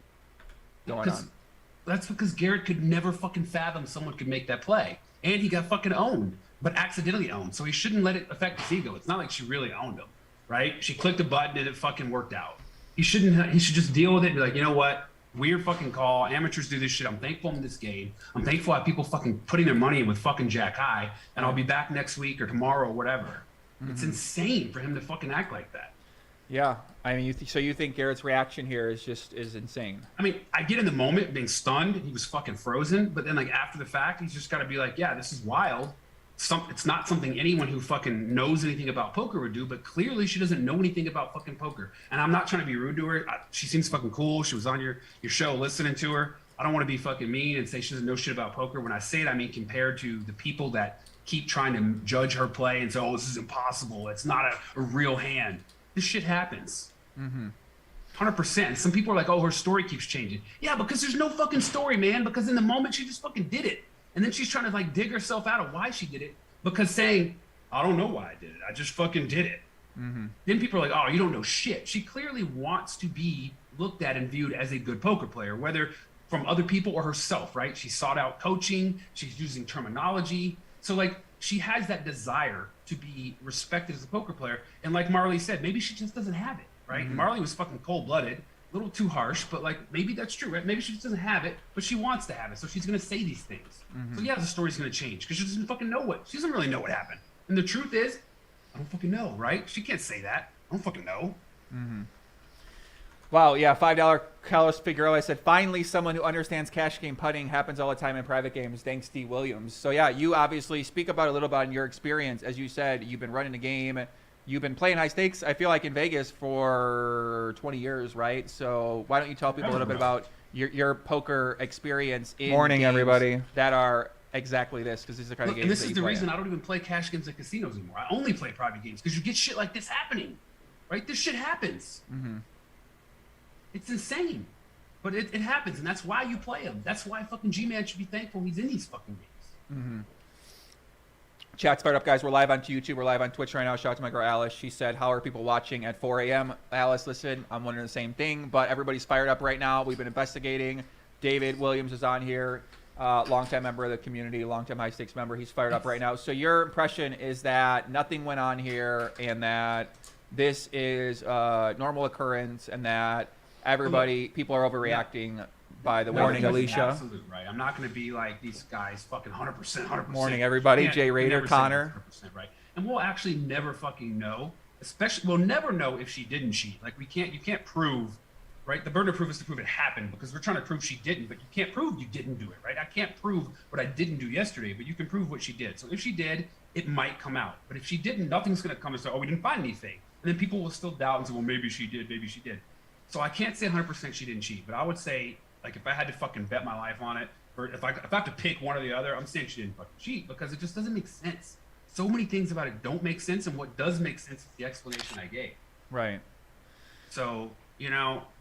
S1: Going on.
S19: That's because Garrett could never fucking fathom someone could make that play. And he got fucking owned, but accidentally owned. So he shouldn't let it affect his ego. It's not like she really owned him, right? She clicked a button and it fucking worked out. He should just deal with it and be like, you know what? Weird fucking call. Amateurs do this shit. I'm thankful in this game. I'm thankful I have people fucking putting their money in with fucking Jack High, and I'll be back next week or tomorrow or whatever. It's insane for him to fucking act like that.
S1: Yeah, I mean, so you think Garrett's reaction here is insane?
S19: I mean, I get in the moment being stunned. He was fucking frozen, but then like after the fact, he's just got to be like, yeah, this is wild. It's not something anyone who fucking knows anything about poker would do, but clearly she doesn't know anything about fucking poker. And I'm not trying to be rude to her. She seems fucking cool. She was on your show listening to her. I don't want to be fucking mean and say she doesn't know shit about poker. When I say it, I mean compared to the people that keep trying to judge her play and say, oh, this is impossible. It's not a real hand. This shit happens. 100%. Some people are like, oh, her story keeps changing. Yeah, because there's no fucking story, man. Because in the moment, she just fucking did it. And then she's trying to like dig herself out of why she did it. Because saying, I don't know why I did it. I just fucking did it. Then people are like, oh, you don't know shit. She clearly wants to be looked at and viewed as a good poker player, whether from other people or herself, right? She sought out coaching. She's using terminology. So like she has that desire to be respected as a poker player. And like Marle said, maybe she just doesn't have it, right? Marle was fucking cold-blooded, a little too harsh, but like maybe that's true, right? Maybe she just doesn't have it, but she wants to have it. So she's going to say these things. So yeah, the story's going to change because she doesn't fucking know she doesn't really know what happened. And the truth is, I don't fucking know, right? She can't say that. I don't fucking know.
S1: Wow, yeah, $5 Carlos Figueroa said, finally someone who understands cash game putting. Happens all the time in private games. Thanks, D. Williams. So yeah, you obviously speak about a little bit in your experience. As you said, you've been running the game. You've been playing high stakes, I feel like, in Vegas for 20 years, right? So why don't you tell people a little bit about your poker experience in games
S19: everybody
S1: that are exactly this, because these are the kind of games
S19: and this
S1: that
S19: is
S1: you
S19: the
S1: play
S19: reason
S1: in.
S19: I don't even play cash games at casinos anymore. I only play private games because you get shit like this happening, right? This shit happens. It's insane, but it happens, and that's why you play them. That's why fucking G-Man should be thankful he's in these fucking games.
S1: Chat's fired up, guys. We're live on YouTube. We're live on Twitch right now. Shout out to my girl Alice. She said, how are people watching at 4 a.m.? Alice, listen, I'm wondering the same thing, but everybody's fired up right now. We've been investigating. David Williams is on here, longtime member of the community, longtime high stakes member. He's fired up right now. So your impression is that nothing went on here and that this is a normal occurrence and that people are overreacting by the warning, Alicia.
S19: Absolute, right. I'm not going to be like these guys fucking 100%.
S1: Morning, everybody. Jay Rader, Connor.
S19: 100%, right. And we'll actually never fucking know. We'll never know if she didn't cheat. Like you can't prove, right? The burden of proof is to prove it happened because we're trying to prove she didn't, but you can't prove you didn't do it, right? I can't prove what I didn't do yesterday, but you can prove what she did. So if she did, it might come out. But if she didn't, nothing's going to come and say, oh, we didn't find anything. And then people will still doubt and say, well, maybe she did, maybe she did. So I can't say 100% she didn't cheat, but I would say, like, if I had to fucking bet my life on it, or if I have to pick one or the other, I'm saying she didn't fucking cheat because it just doesn't make sense. So many things about it don't make sense, and what does make sense is the explanation I gave.
S1: Right.
S19: So,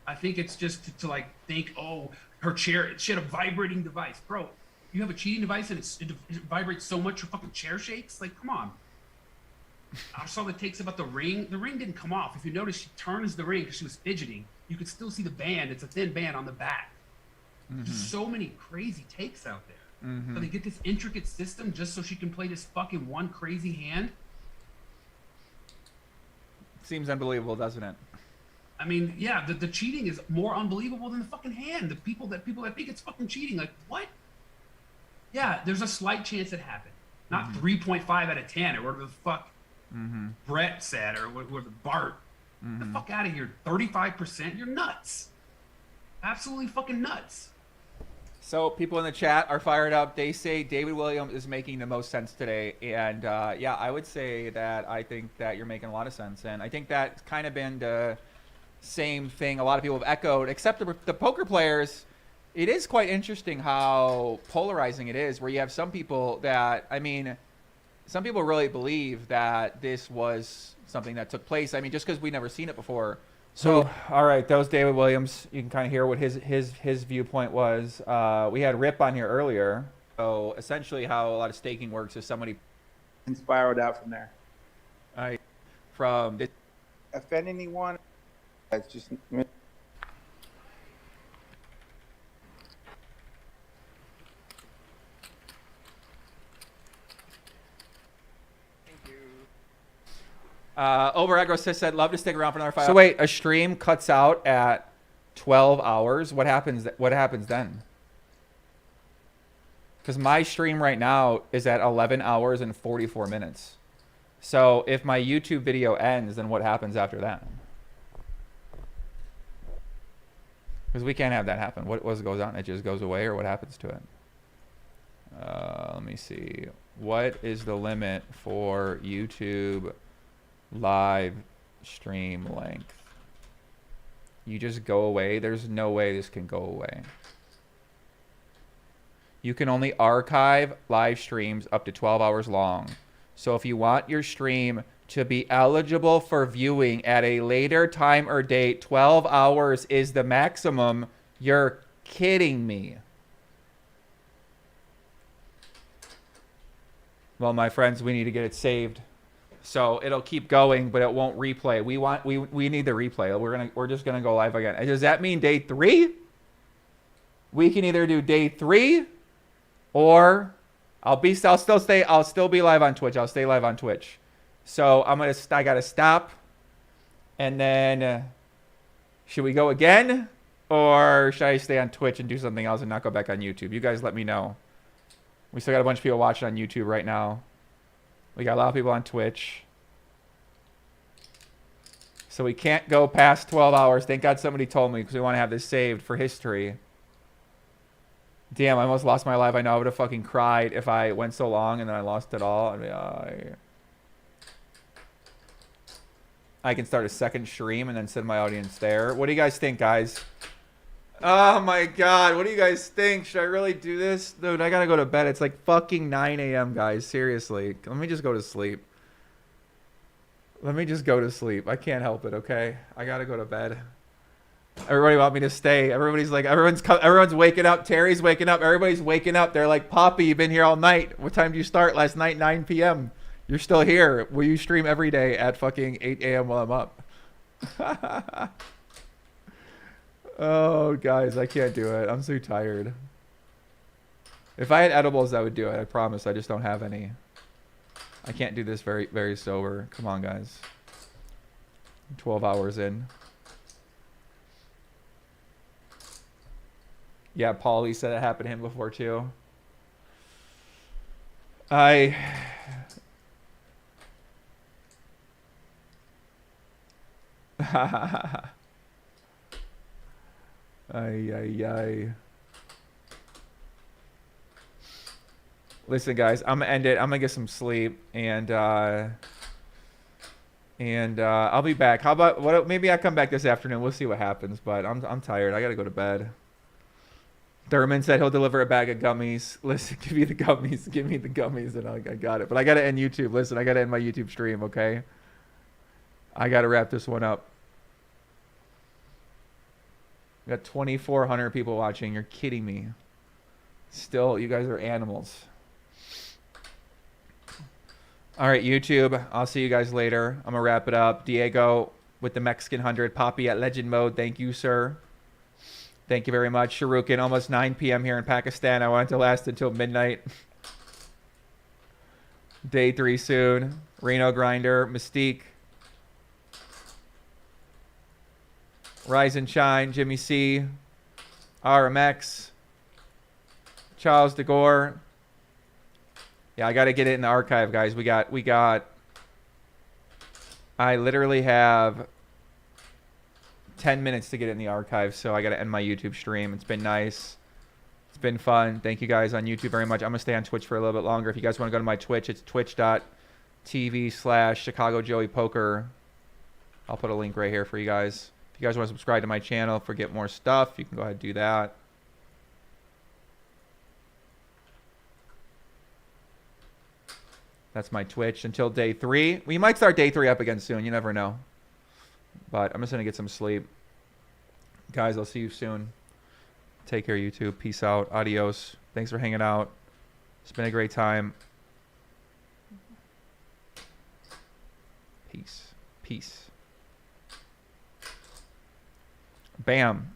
S19: I think it's just to like think, oh, her chair, she had a vibrating device. Bro, you have a cheating device and it vibrates so much your fucking chair shakes? Like, come on. I saw the takes about the ring. The ring didn't come off. If you notice, she turns the ring because she was fidgeting. You could still see the band. It's a thin band on the back. Just so many crazy takes out there. So they get this intricate system just so she can play this fucking one crazy hand.
S1: Seems unbelievable, doesn't it?
S19: I mean, yeah, the cheating is more unbelievable than the fucking hand. The people that think it's fucking cheating, like, what? Yeah, there's a slight chance it happened. Not 3.5 out of 10 or whatever the fuck Brett said or whatever Bart. Get the fuck out of here. 35%? You're nuts. Absolutely fucking nuts.
S1: So people in the chat are fired up. They say David Williams is making the most sense today. And yeah, I would say that I think that you're making a lot of sense. And I think that's kind of been the same thing a lot of people have echoed, except the poker players. It is quite interesting how polarizing it is, where you have some people that, I mean, some people really believe that this was something that took place. I mean, just because we never seen it before. So, all right, that was David Williams. You can kind of hear what his viewpoint was. We had Rip on here earlier. So essentially how a lot of staking works is somebody
S7: spiraled out from there.
S1: From this.
S7: Offend anyone? That's just.
S1: Over Aggro said, love to stick around for another 5 hours. So wait, a stream cuts out at 12 hours. What happens? What happens then? Because my stream right now is at 11 hours and 44 minutes. So if my YouTube video ends, then what happens after that? Because we can't have that happen. What goes on? It just goes away, or what happens to it? Let me see. What is the limit for YouTube live stream length? You just go away? There's no way this can go away. You can only archive live streams up to 12 hours long. So if you want your stream to be eligible for viewing at a later time or date, 12 hours is the maximum. You're kidding me. Well, my friends, we need to get it saved. So it'll keep going, but it won't replay. We need the replay. We're just gonna go live again. Does that mean day 3? We can either do day 3, or I'll still be live on Twitch. I'll stay live on Twitch. So I gotta stop, and then should we go again, or should I stay on Twitch and do something else and not go back on YouTube? You guys let me know. We still got a bunch of people watching on YouTube right now. We got a lot of people on Twitch. So we can't go past 12 hours. Thank God somebody told me, because we want to have this saved for history. Damn, I almost lost my life. I know I would have fucking cried if I went so long and then I lost it all. I can start a second stream and then send my audience there. What do you guys think, guys? Oh my God, what do you guys think? Should I really do this? Dude, I gotta go to bed. It's like fucking 9 a.m., guys. Seriously. Let me just go to sleep. Let me just go to sleep. I can't help it, okay? I gotta go to bed. Everybody want me to stay. Everybody's like, everyone's waking up. Terry's waking up. Everybody's waking up. They're like, Poppy, you've been here all night. What time did you start last night? 9 p.m. You're still here. Will you stream every day at fucking 8 a.m. while I'm up? Oh, guys, I can't do it. I'm so tired. If I had edibles, I would do it. I promise. I just don't have any. I can't do this very, very sober. Come on, guys. 12 hours in. Yeah, Paulie said it happened to him before, too. Ay, ay. Listen, guys, I'm gonna end it. I'm gonna get some sleep, and I'll be back. How about what? Maybe I come back this afternoon. We'll see what happens. But I'm tired. I gotta go to bed. Thurman said he'll deliver a bag of gummies. Listen, give me the gummies. Give me the gummies, and I got it. But I gotta end YouTube. Listen, I gotta end my YouTube stream. Okay. I gotta wrap this one up. We got 2,400 people watching. You're kidding me. Still, you guys are animals. All right, YouTube. I'll see you guys later. I'm gonna wrap it up. Diego with the Mexican 100. Poppy at Legend Mode. Thank you, sir. Thank you very much. Sharukin, almost 9 p.m. here in Pakistan. I want it to last until midnight. Day 3 soon. Reno Grinder. Mystique. Rise and Shine. Jimmy C. RMX. Charles DeGore. Yeah, I got to get it in the archive, guys. We got. I literally have 10 minutes to get it in the archive, so I got to end my YouTube stream. It's been nice. It's been fun. Thank you guys on YouTube very much. I'm going to stay on Twitch for a little bit longer. If you guys want to go to my Twitch, it's twitch.tv/Chicago Joey Poker. I'll put a link right here for you guys. If you guys want to subscribe to my channel for get more stuff, you can go ahead and do that. That's my Twitch until day 3. We might start day 3 up again soon. You never know. But I'm just going to get some sleep. Guys, I'll see you soon. Take care, YouTube. Peace out. Adios. Thanks for hanging out. It's been a great time. Peace. Peace. Bam.